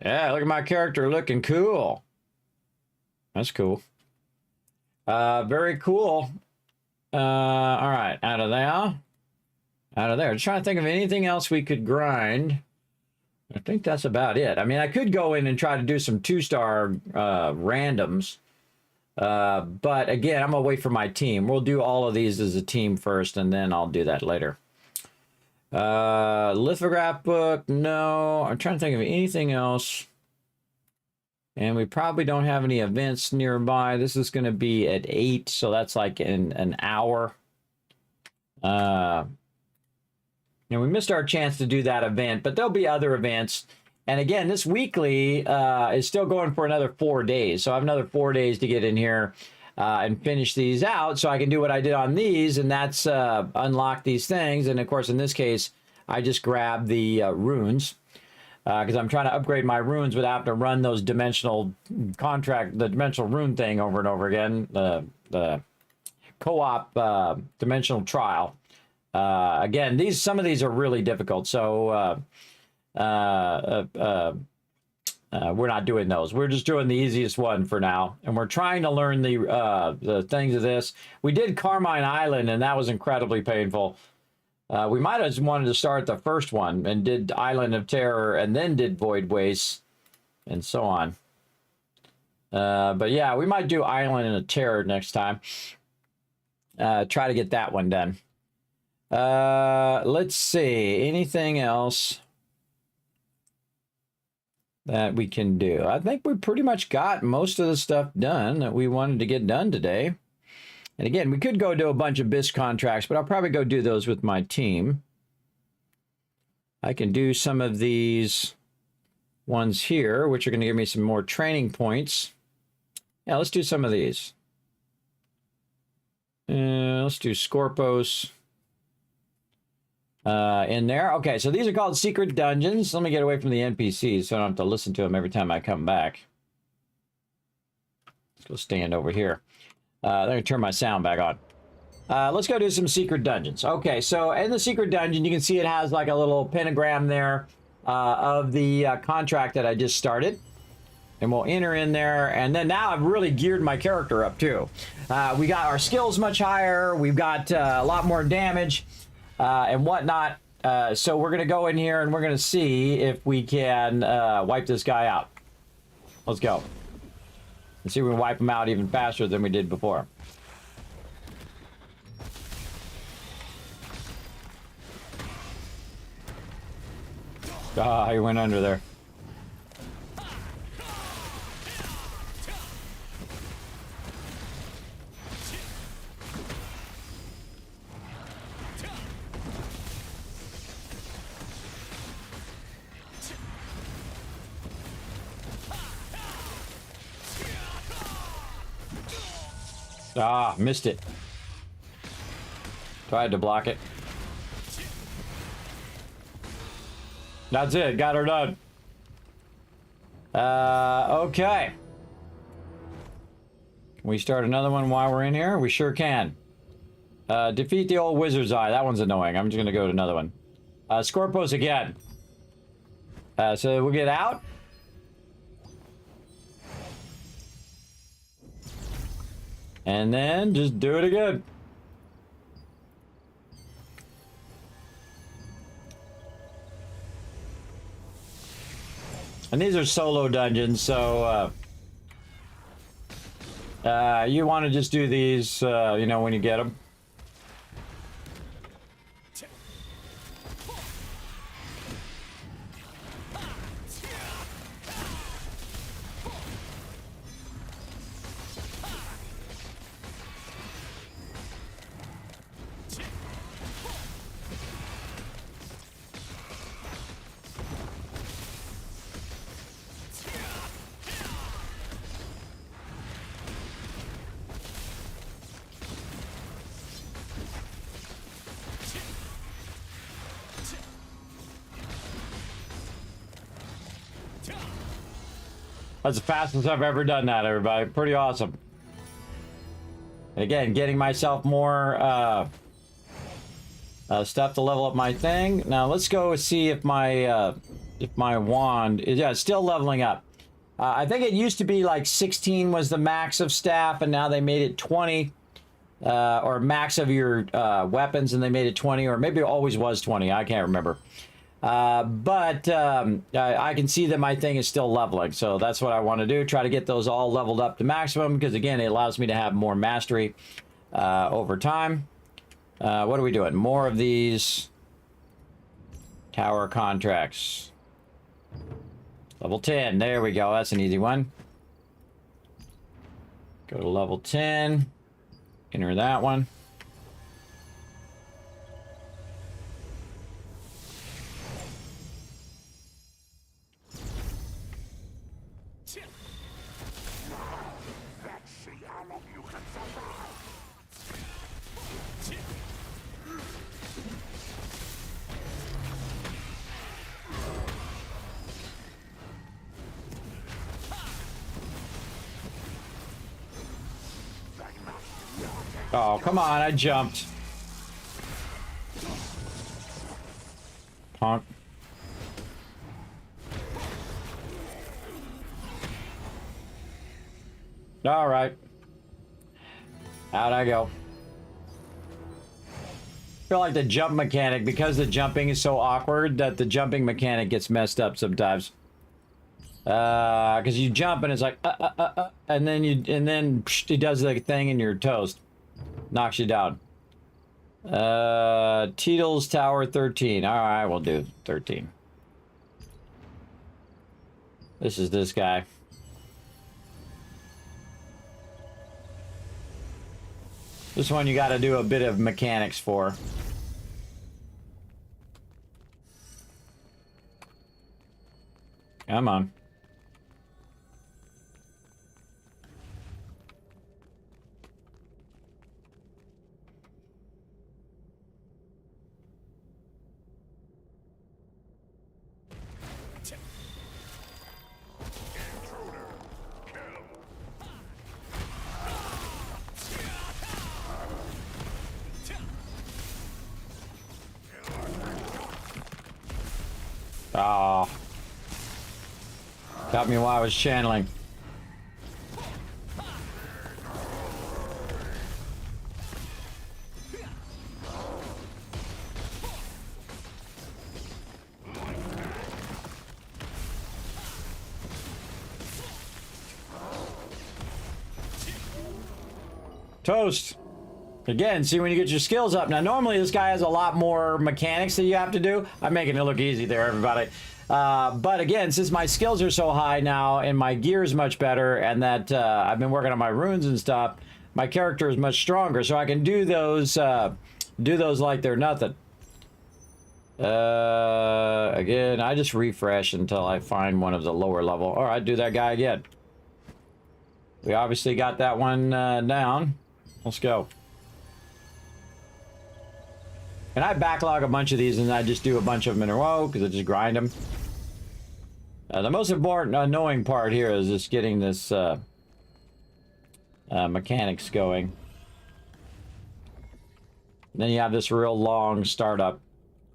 Yeah, look at my character looking cool. That's cool. Very cool. All right, out of there. Out of there. Just trying to think of anything else we could grind. I think that's about it. I mean, I could go in and try to do some 2-star randoms. But again, I'm going to wait for my team. We'll do all of these as a team first, and then I'll do that later. Lithograph book, no. I'm trying to think of anything else. And we probably don't have any events nearby. This is going to be at 8, so that's like in an hour. And we missed our chance to do that event, but there'll be other events. And again, this weekly is still going for another 4 days. So I have another 4 days to get in here and finish these out so I can do what I did on these, and that's unlock these things. And of course, in this case, I just grabbed the runes. Because I'm trying to upgrade my runes without having to run those dimensional the dimensional rune thing over and over again. The co-op dimensional trial. Again, some of these are really difficult, so we're not doing those. We're just doing the easiest one for now, and we're trying to learn the things of this. We did Carmine Island, and that was incredibly painful. We might have just wanted to start the first one and did Island of Terror and then did Void Waste and so on. But yeah, we might do Island of Terror next time. Try to get that one done. Let's see. Anything else that we can do? I think we pretty much got most of the stuff done that we wanted to get done today. And again, we could go do a bunch of BSE contracts, but I'll probably go do those with my team. I can do some of these ones here, which are going to give me some more training points. Yeah, let's do some of these. Let's do Scorpos in there. Okay, so these are called secret dungeons. Let me get away from the NPCs so I don't have to listen to them every time I come back. Let's go stand over here. I'm going to turn my sound back on. Let's go do some secret dungeons. Okay, so in the secret dungeon, you can see it has like a little pentagram there of the contract that I just started. And we'll enter in there. And then now I've really geared my character up too. We got our skills much higher. We've got a lot more damage and whatnot. So we're going to go in here and we're going to see if we can wipe this guy out. Let's go. Let's see if we can wipe him out even faster than we did before. Ah, he went under there. Ah, missed it. Tried to block it. That's it. Got her done. Okay. Can we start another one while we're in here? We sure can. Defeat the old wizard's eye. That one's annoying. I'm just going to go to another one. Scorpos again. So we'll get out. And then just do it again. And these are solo dungeons, so you want to just do these, you know, when you get them. That's the fastest I've ever done that, everybody. Pretty awesome. And again, getting myself more stuff to level up my thing. Now let's go see if my wand is, yeah, it's still leveling up. I think it used to be like 16 was the max of staff, and now they made it 20, or max of your weapons, and they made it 20, or maybe it always was 20. I can't remember. But I can see that my thing is still leveling, so that's what I want to do. Try to get those all leveled up to maximum, because again, it allows me to have more mastery over time. What are we doing? More of these tower contracts. Level 10. There we go. That's an easy one. Go to level 10. Enter that one. Oh, come on, I jumped. Honk. All right. Out I go. I feel like the jump mechanic, because the jumping is so awkward, that the jumping mechanic gets messed up sometimes. Because you jump and it's like, and then psh, it does the thing and you're toast. Knocks you down. Teetle's Tower 13. All right, we'll do 13. This is this guy. This one you got to do a bit of mechanics for. Come on. Oh. Got me while I was channeling. Toast. Again, see, when you get your skills up. Now, normally this guy has a lot more mechanics that you have to do. I'm making it look easy there, everybody. But again, since my skills are so high now and my gear is much better, and that I've been working on my runes and stuff, my character is much stronger, so I can do those like they're nothing. Again, I just refresh until I find one of the lower level. All right, do that guy again. We obviously got that one down. Let's go. And I backlog a bunch of these and I just do a bunch of them in a row because I just grind them. The most important annoying part here is just getting this mechanics going. And then you have this real long startup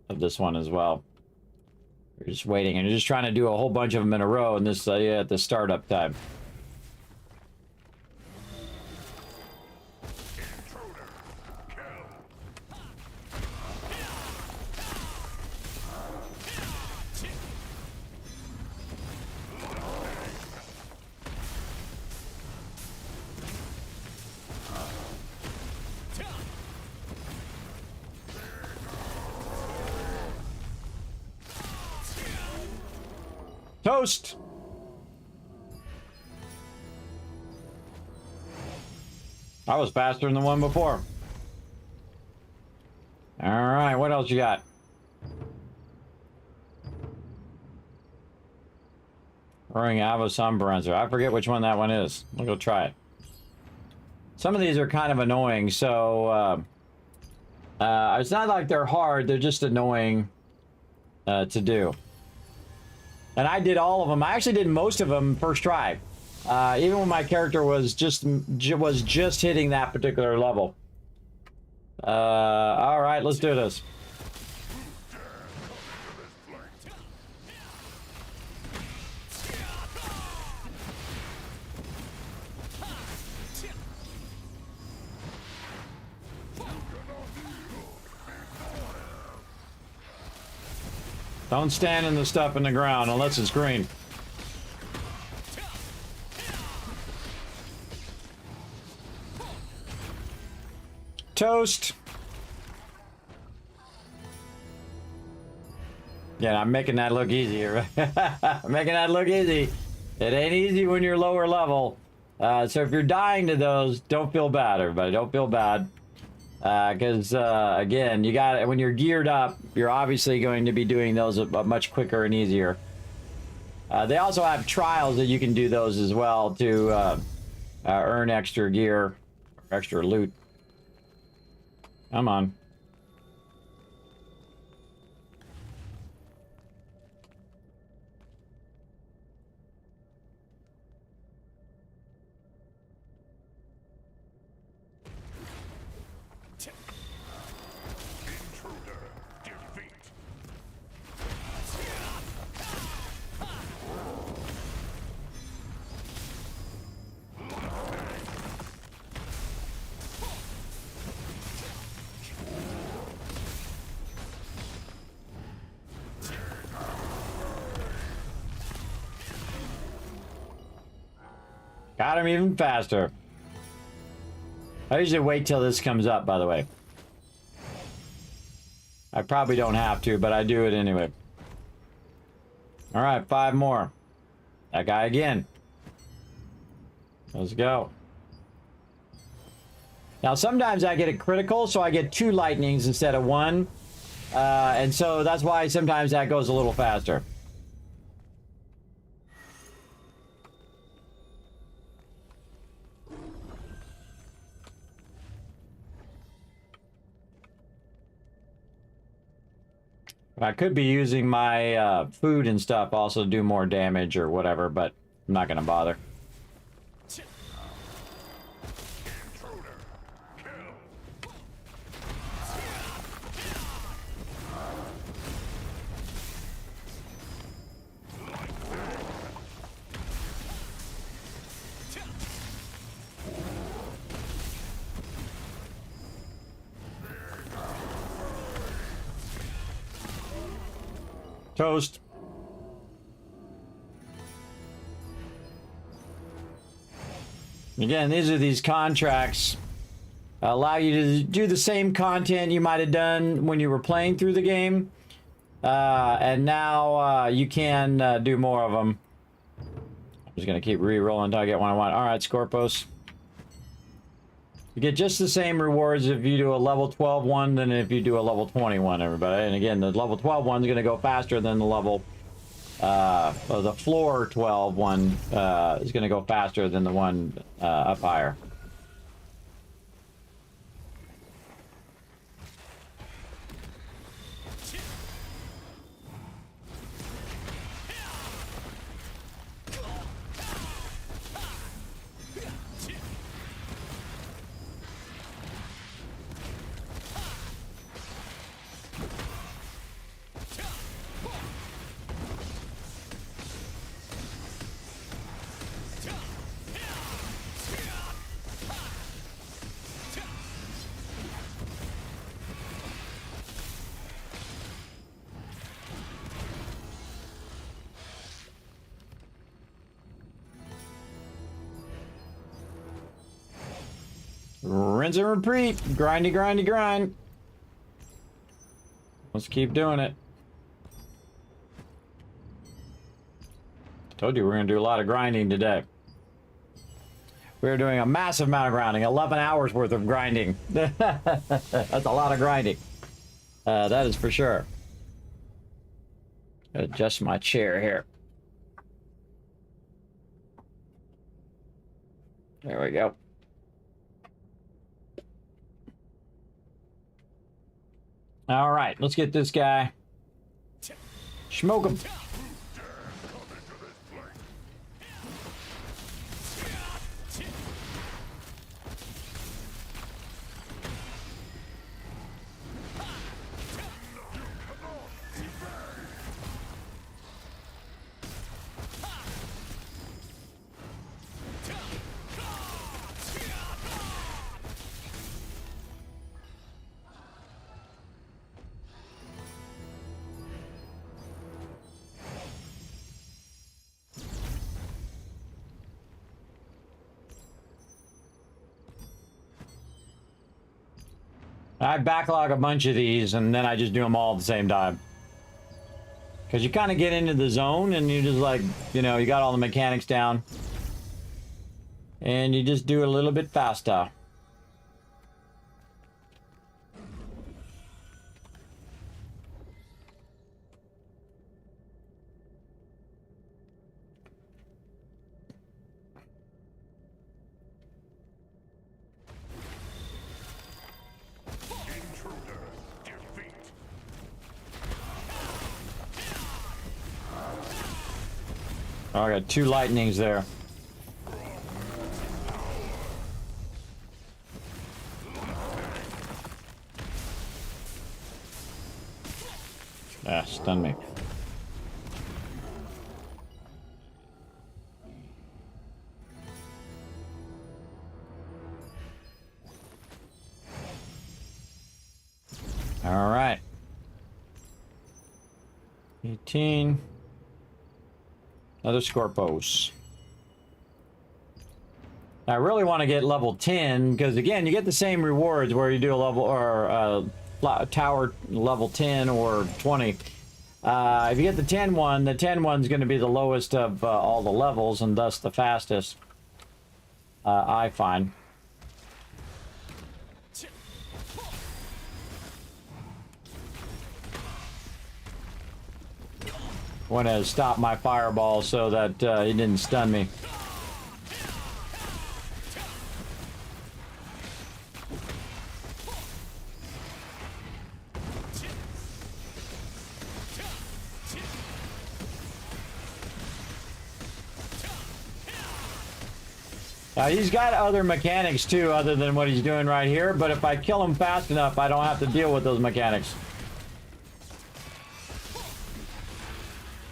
of this one as well. You're just waiting and you're just trying to do a whole bunch of them in a row and this at the startup time. Toast! I was faster than the one before. Alright, what else you got? Roaring Ava Sunbronzer. I forget which one that one is. We'll go try it. Some of these are kind of annoying, so it's not like they're hard, they're just annoying to do. And I did all of them. I actually did most of them first try. Even when my character was just hitting that particular level. All right, let's do this. Don't stand in the stuff in the ground unless it's green. Toast. Yeah, I'm making that look easier. I'm making that look easy. It ain't easy when you're lower level. So if you're dying to those, don't feel bad, everybody. Don't feel bad. Because again, you got when you're geared up, you're obviously going to be doing those much quicker and easier. They also have trials that you can do those as well to earn extra gear, or extra loot. Come on. Got him even faster. I usually wait till this comes up, by the way. I probably don't have to, but I do it anyway. All right, 5 more. That guy again. Let's go. Now, sometimes I get a critical, so I get 2 lightnings instead of 1. And so that's why sometimes that goes a little faster. I could be using my food and stuff also to do more damage or whatever, but I'm not going to bother. Toast. Again, these are these contracts allow you to do the same content you might have done when you were playing through the game, and now you can do more of them. I'm just gonna keep re-rolling until I get one I want. All right, Scorpos. You get just the same rewards if you do a level 12 one than if you do a level 21, everybody. And again, the level 12 one's going to go faster than the level, the floor 12 one is going to go faster than the one up higher. Rinse and repeat. Grindy, grindy, grind. Let's keep doing it. Told you we're going to do a lot of grinding today. We're doing a massive amount of grinding. 11 hours worth of grinding. That's a lot of grinding. That is for sure. Adjust my chair here. There we go. All right, let's get this guy. Smoke him. I backlog a bunch of these, and then I just do them all at the same time. Because you kind of get into the zone, and you just like, you know, you got all the mechanics down. And you just do it a little bit faster. Oh, I got 2 lightnings there. Ah, stun me. All right. 18. Another Scorpos. I really want to get level 10 because again, you get the same rewards where you do a level or tower level 10 or 20. If you get the 10 one, the 10 one's going to be the lowest of all the levels and thus the fastest. I find. Want to stop my fireball so that he didn't stun me. He's got other mechanics too other than what he's doing right here, but if I kill him fast enough, I don't have to deal with those mechanics.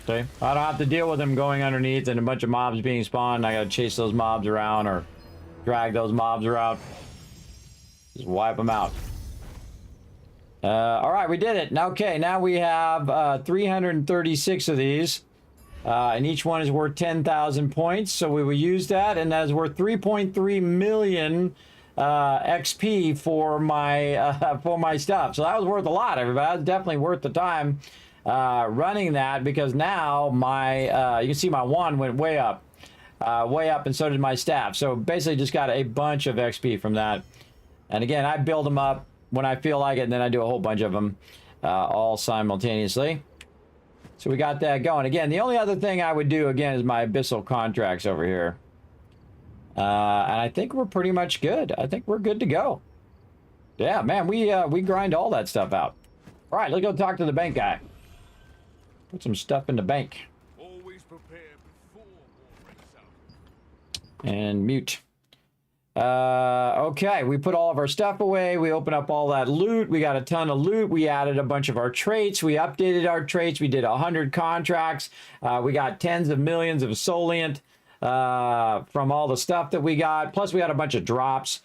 Okay, I don't have to deal with him going underneath and a bunch of mobs being spawned. I gotta chase those mobs around or drag those mobs around. Just wipe them out. All right, we did it. Okay, now we have 336 of these. And each one is worth 10,000 points, so we will use that, and that is worth 3.3 million XP for my stuff. So that was worth a lot, everybody. That was definitely worth the time running that, because now my you can see my wand went way up, and so did my staff. So basically, just got a bunch of XP from that. And again, I build them up when I feel like it, and then I do a whole bunch of them all simultaneously. So we got that going. Again, the only other thing I would do, again, is my abyssal contracts over here. And I think we're pretty much good. I think we're good to go. Yeah, man, we grind all that stuff out. All right, let's go talk to the bank guy. Put some stuff in the bank. Always prepare before war breaks out. And mute. Okay, we put all of our stuff away. We open up all that loot. We got a ton of loot. We added a bunch of our traits. We updated our traits. We did 100 contracts. We got tens of millions of Solient from all the stuff that we got. Plus, we got a bunch of drops.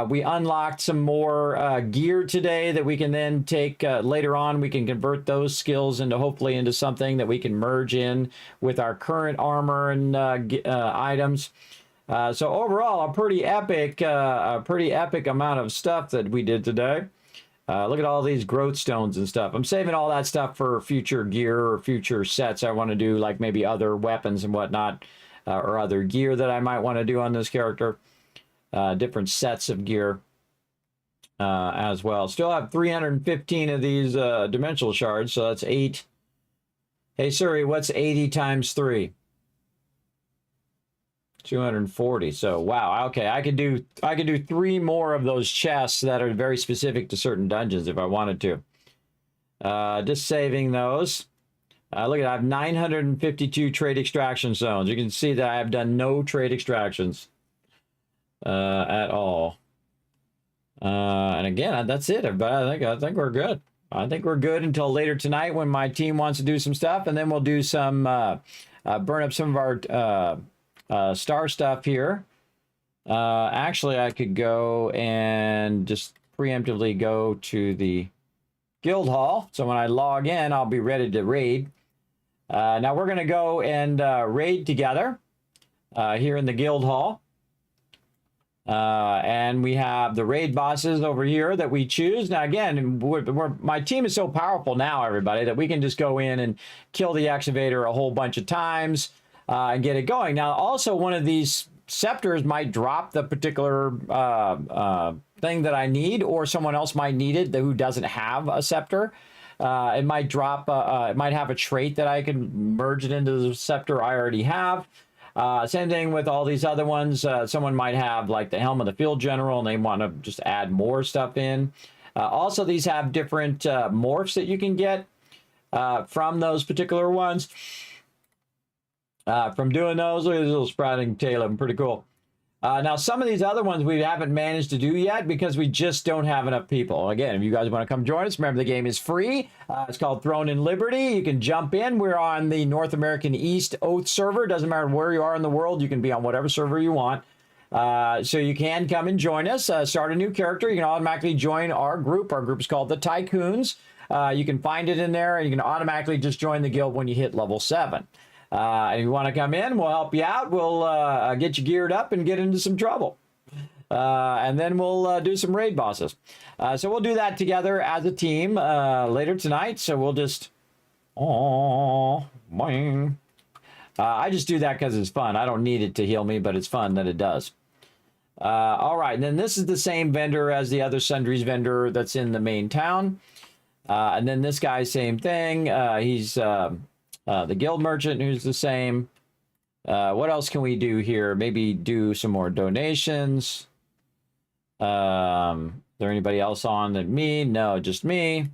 We unlocked some more gear today that we can then take later on. We can convert those skills into hopefully into something that we can merge in with our current armor and items. So overall, a pretty epic amount of stuff that we did today. Look at all these growth stones and stuff. I'm saving all that stuff for future gear or future sets I want to do, like maybe other weapons and whatnot, or other gear that I might want to do on this character. Different sets of gear as well. Still have 315 of these dimensional shards, so that's 8. Hey Siri, what's 80 times 3? 240. So wow, okay, I could do 3 more of those chests that are very specific to certain dungeons if I wanted to. Just saving those. Look at, I have 952 trade extraction zones. You can see that I have done no trade extractions at all. And again, that's it, everybody. I think we're good. I think we're good until later tonight when my team wants to do some stuff, and then we'll do some burn up some of our star stuff here. Actually, I could go and just preemptively go to the guild hall. So when I log in, I'll be ready to raid. Now we're going to go and raid together here in the guild hall. And we have the raid bosses over here that we choose. Now, again, my team is so powerful now, everybody, that we can just go in and kill the excavator a whole bunch of times and get it going. Now, also, one of these scepters might drop the particular thing that I need, or someone else might need it who doesn't have a scepter. It might drop, it might have a trait that I can merge it into the scepter I already have. Same thing with all these other ones. Someone might have like the Helm of the Field General and they want to just add more stuff in. Also, these have different morphs that you can get from those particular ones. From doing those, look at this little sprouting tail of them, pretty cool. Now, some of these other ones we haven't managed to do yet because we just don't have enough people. Again, if you guys want to come join us, remember the game is free. It's called Throne in Liberty. You can jump in. We're on the North American East Oath server. Doesn't matter where you are in the world. You can be on whatever server you want. So you can come and join us. Start a new character. You can automatically join our group. Our group is called the Tycoons. You can find it in there, and you can automatically just join the guild when you hit level 7. If you want to come in, we'll help you out. We'll get you geared up and get into some trouble. And then we'll do some raid bosses. So we'll do that together as a team later tonight. So we'll just... boing. I just do that because it's fun. I don't need it to heal me, but it's fun that it does. All right, and then this is the same vendor as the other Sundries vendor that's in the main town. And then this guy, same thing. He's... the guild merchant, who's the same. What else can we do here? Maybe do some more donations. Is there anybody else on than me? No, just me.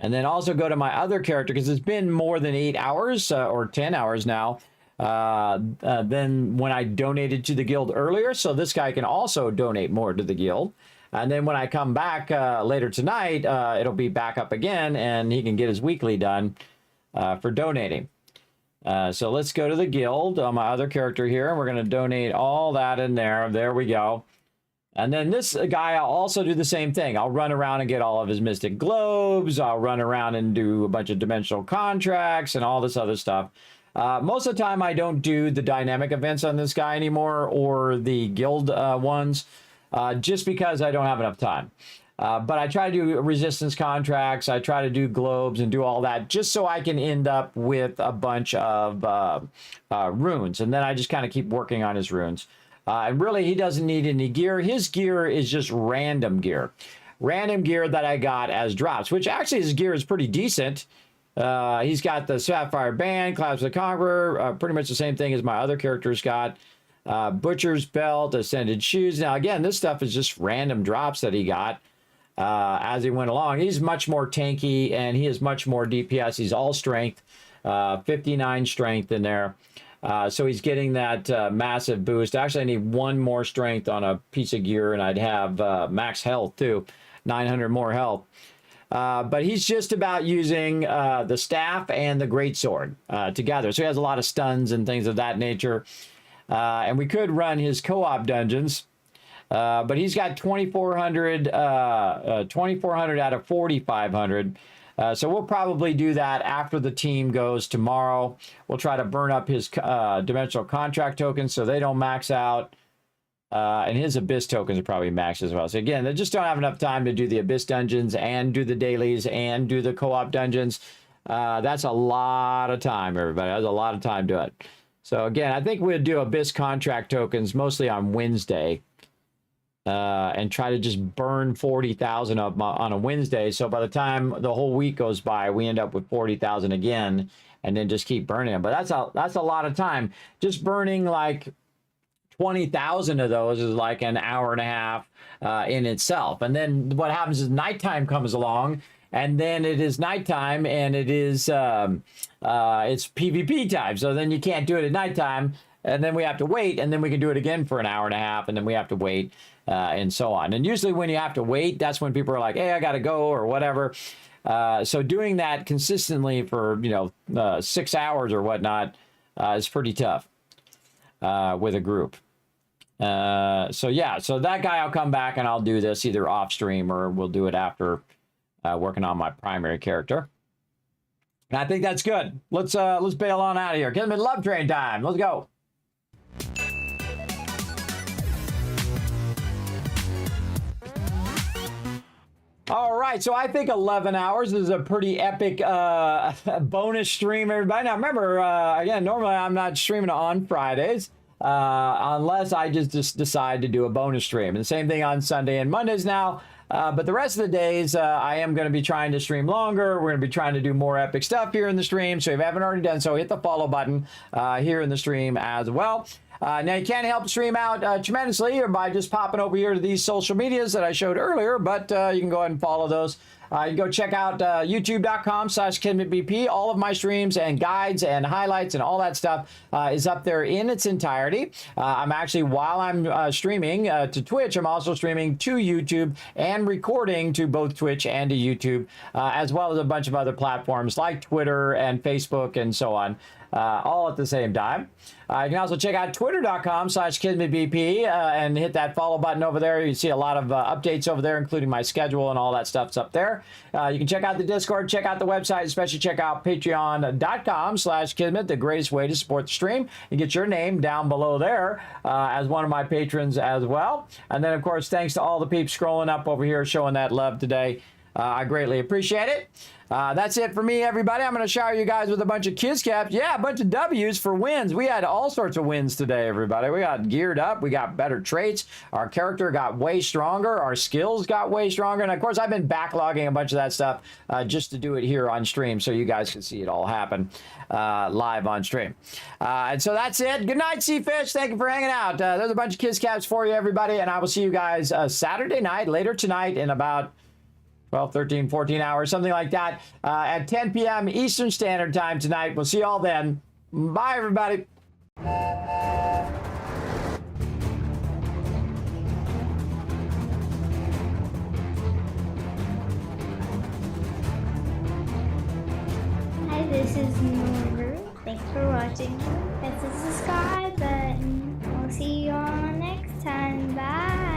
And then also go to my other character, because it's been more than 8 hours or 10 hours now than when I donated to the guild earlier. So this guy can also donate more to the guild. And then when I come back later tonight, it'll be back up again, and he can get his weekly done. For donating. So let's go to the guild on my other character here, and we're going to donate all that in there. There we go. And then this guy, I'll also do the same thing. I'll run around and get all of his mystic globes. I'll run around and do a bunch of dimensional contracts and all this other stuff. Most of the time, I don't do the dynamic events on this guy anymore, or the guild ones, just because I don't have enough time. But I try to do resistance contracts. I try to do globes and do all that just so I can end up with a bunch of runes. And then I just kind of keep working on his runes. And really, he doesn't need any gear. His gear is just random gear. Random gear that I got as drops, which actually his gear is pretty decent. He's got the Sapphire Band, Clouds of the Conqueror, pretty much the same thing as my other character's got. Butcher's Belt, Ascended Shoes. Now, again, this stuff is just random drops that he got. As he went along. He's much more tanky, and he is much more DPS. He's all strength, 59 strength in there. So he's getting that massive boost. Actually, I need 1 more strength on a piece of gear, and I'd have max health too, 900 more health. But he's just about using the staff and the greatsword together. So he has a lot of stuns and things of that nature. And we could run his co-op dungeons. But he's got 2,400 out of 4,500. So we'll probably do that after the team goes tomorrow. We'll try to burn up his dimensional contract tokens so they don't max out. And his Abyss tokens are probably maxed as well. So again, they just don't have enough time to do the Abyss dungeons and do the dailies and do the co-op dungeons. That's a lot of time, everybody. That's a lot of time to do it. So again, I think we'll do Abyss contract tokens mostly on Wednesday. And try to just burn 40,000 of them on a Wednesday. So by the time the whole week goes by, we end up with 40,000 again, and then just keep burning them. But that's a lot of time. Just burning like 20,000 of those is like an hour and a half in itself. And then what happens is nighttime comes along, and then it is nighttime, and it is it's PvP time. So then you can't do it at nighttime, and then we have to wait, and then we can do it again for an hour and a half, and then we have to wait. And so on. And usually when you have to wait, that's when people are like, hey, I got to go or whatever. So doing that consistently for, 6 hours or whatnot is pretty tough with a group. So that guy, I'll come back and I'll do this either off stream or we'll do it after working on my primary character. And I think that's good. Let's bail on out of here. Kismet Love Train time. Let's go. All right, so I think 11 hours is a pretty epic bonus stream, everybody. Now, remember, again, normally I'm not streaming on Fridays unless I just decide to do a bonus stream. And the same thing on Sunday and Mondays now. But the rest of the days, I am going to be trying to stream longer. We're going to be trying to do more epic stuff here in the stream. So if you haven't already done so, hit the follow button here in the stream as well. Now, you can help the stream out tremendously by just popping over here to these social medias that I showed earlier, but you can go ahead and follow those. You can go check out youtube.com/KismetBP. All of my streams and guides and highlights and all that stuff is up there in its entirety. I'm actually, while I'm streaming to Twitch, I'm also streaming to YouTube and recording to both Twitch and to YouTube, as well as a bunch of other platforms like Twitter and Facebook and so on. All at the same time. You can also check out twitter.com/KismetBP and hit that follow button over there. You see a lot of updates over there, including my schedule and all that stuff's up there. You can check out the Discord, check out the website, especially check out patreon.com/Kismet, the greatest way to support the stream. You get your name down below there as one of my patrons as well. And then, of course, thanks to all the peeps scrolling up over here showing that love today. I greatly appreciate it. That's it for me, everybody. I'm going to shower you guys with a bunch of Kiss Caps. Yeah, a bunch of W's for wins. We had all sorts of wins today, everybody. We got geared up. We got better traits. Our character got way stronger. Our skills got way stronger. And, of course, I've been backlogging a bunch of that stuff just to do it here on stream so you guys can see it all happen live on stream. And so that's it. Good night, Sea Fish. Thank you for hanging out. There's a bunch of Kiss Caps for you, everybody. And I will see you guys Saturday night, later tonight in about 12, 13, 14 hours, something like that, at 10 p.m. Eastern Standard Time tonight. We'll see you all then. Bye, everybody. Hi, this is Norbert. Thanks for watching. Hit the subscribe button. We'll see you all next time. Bye.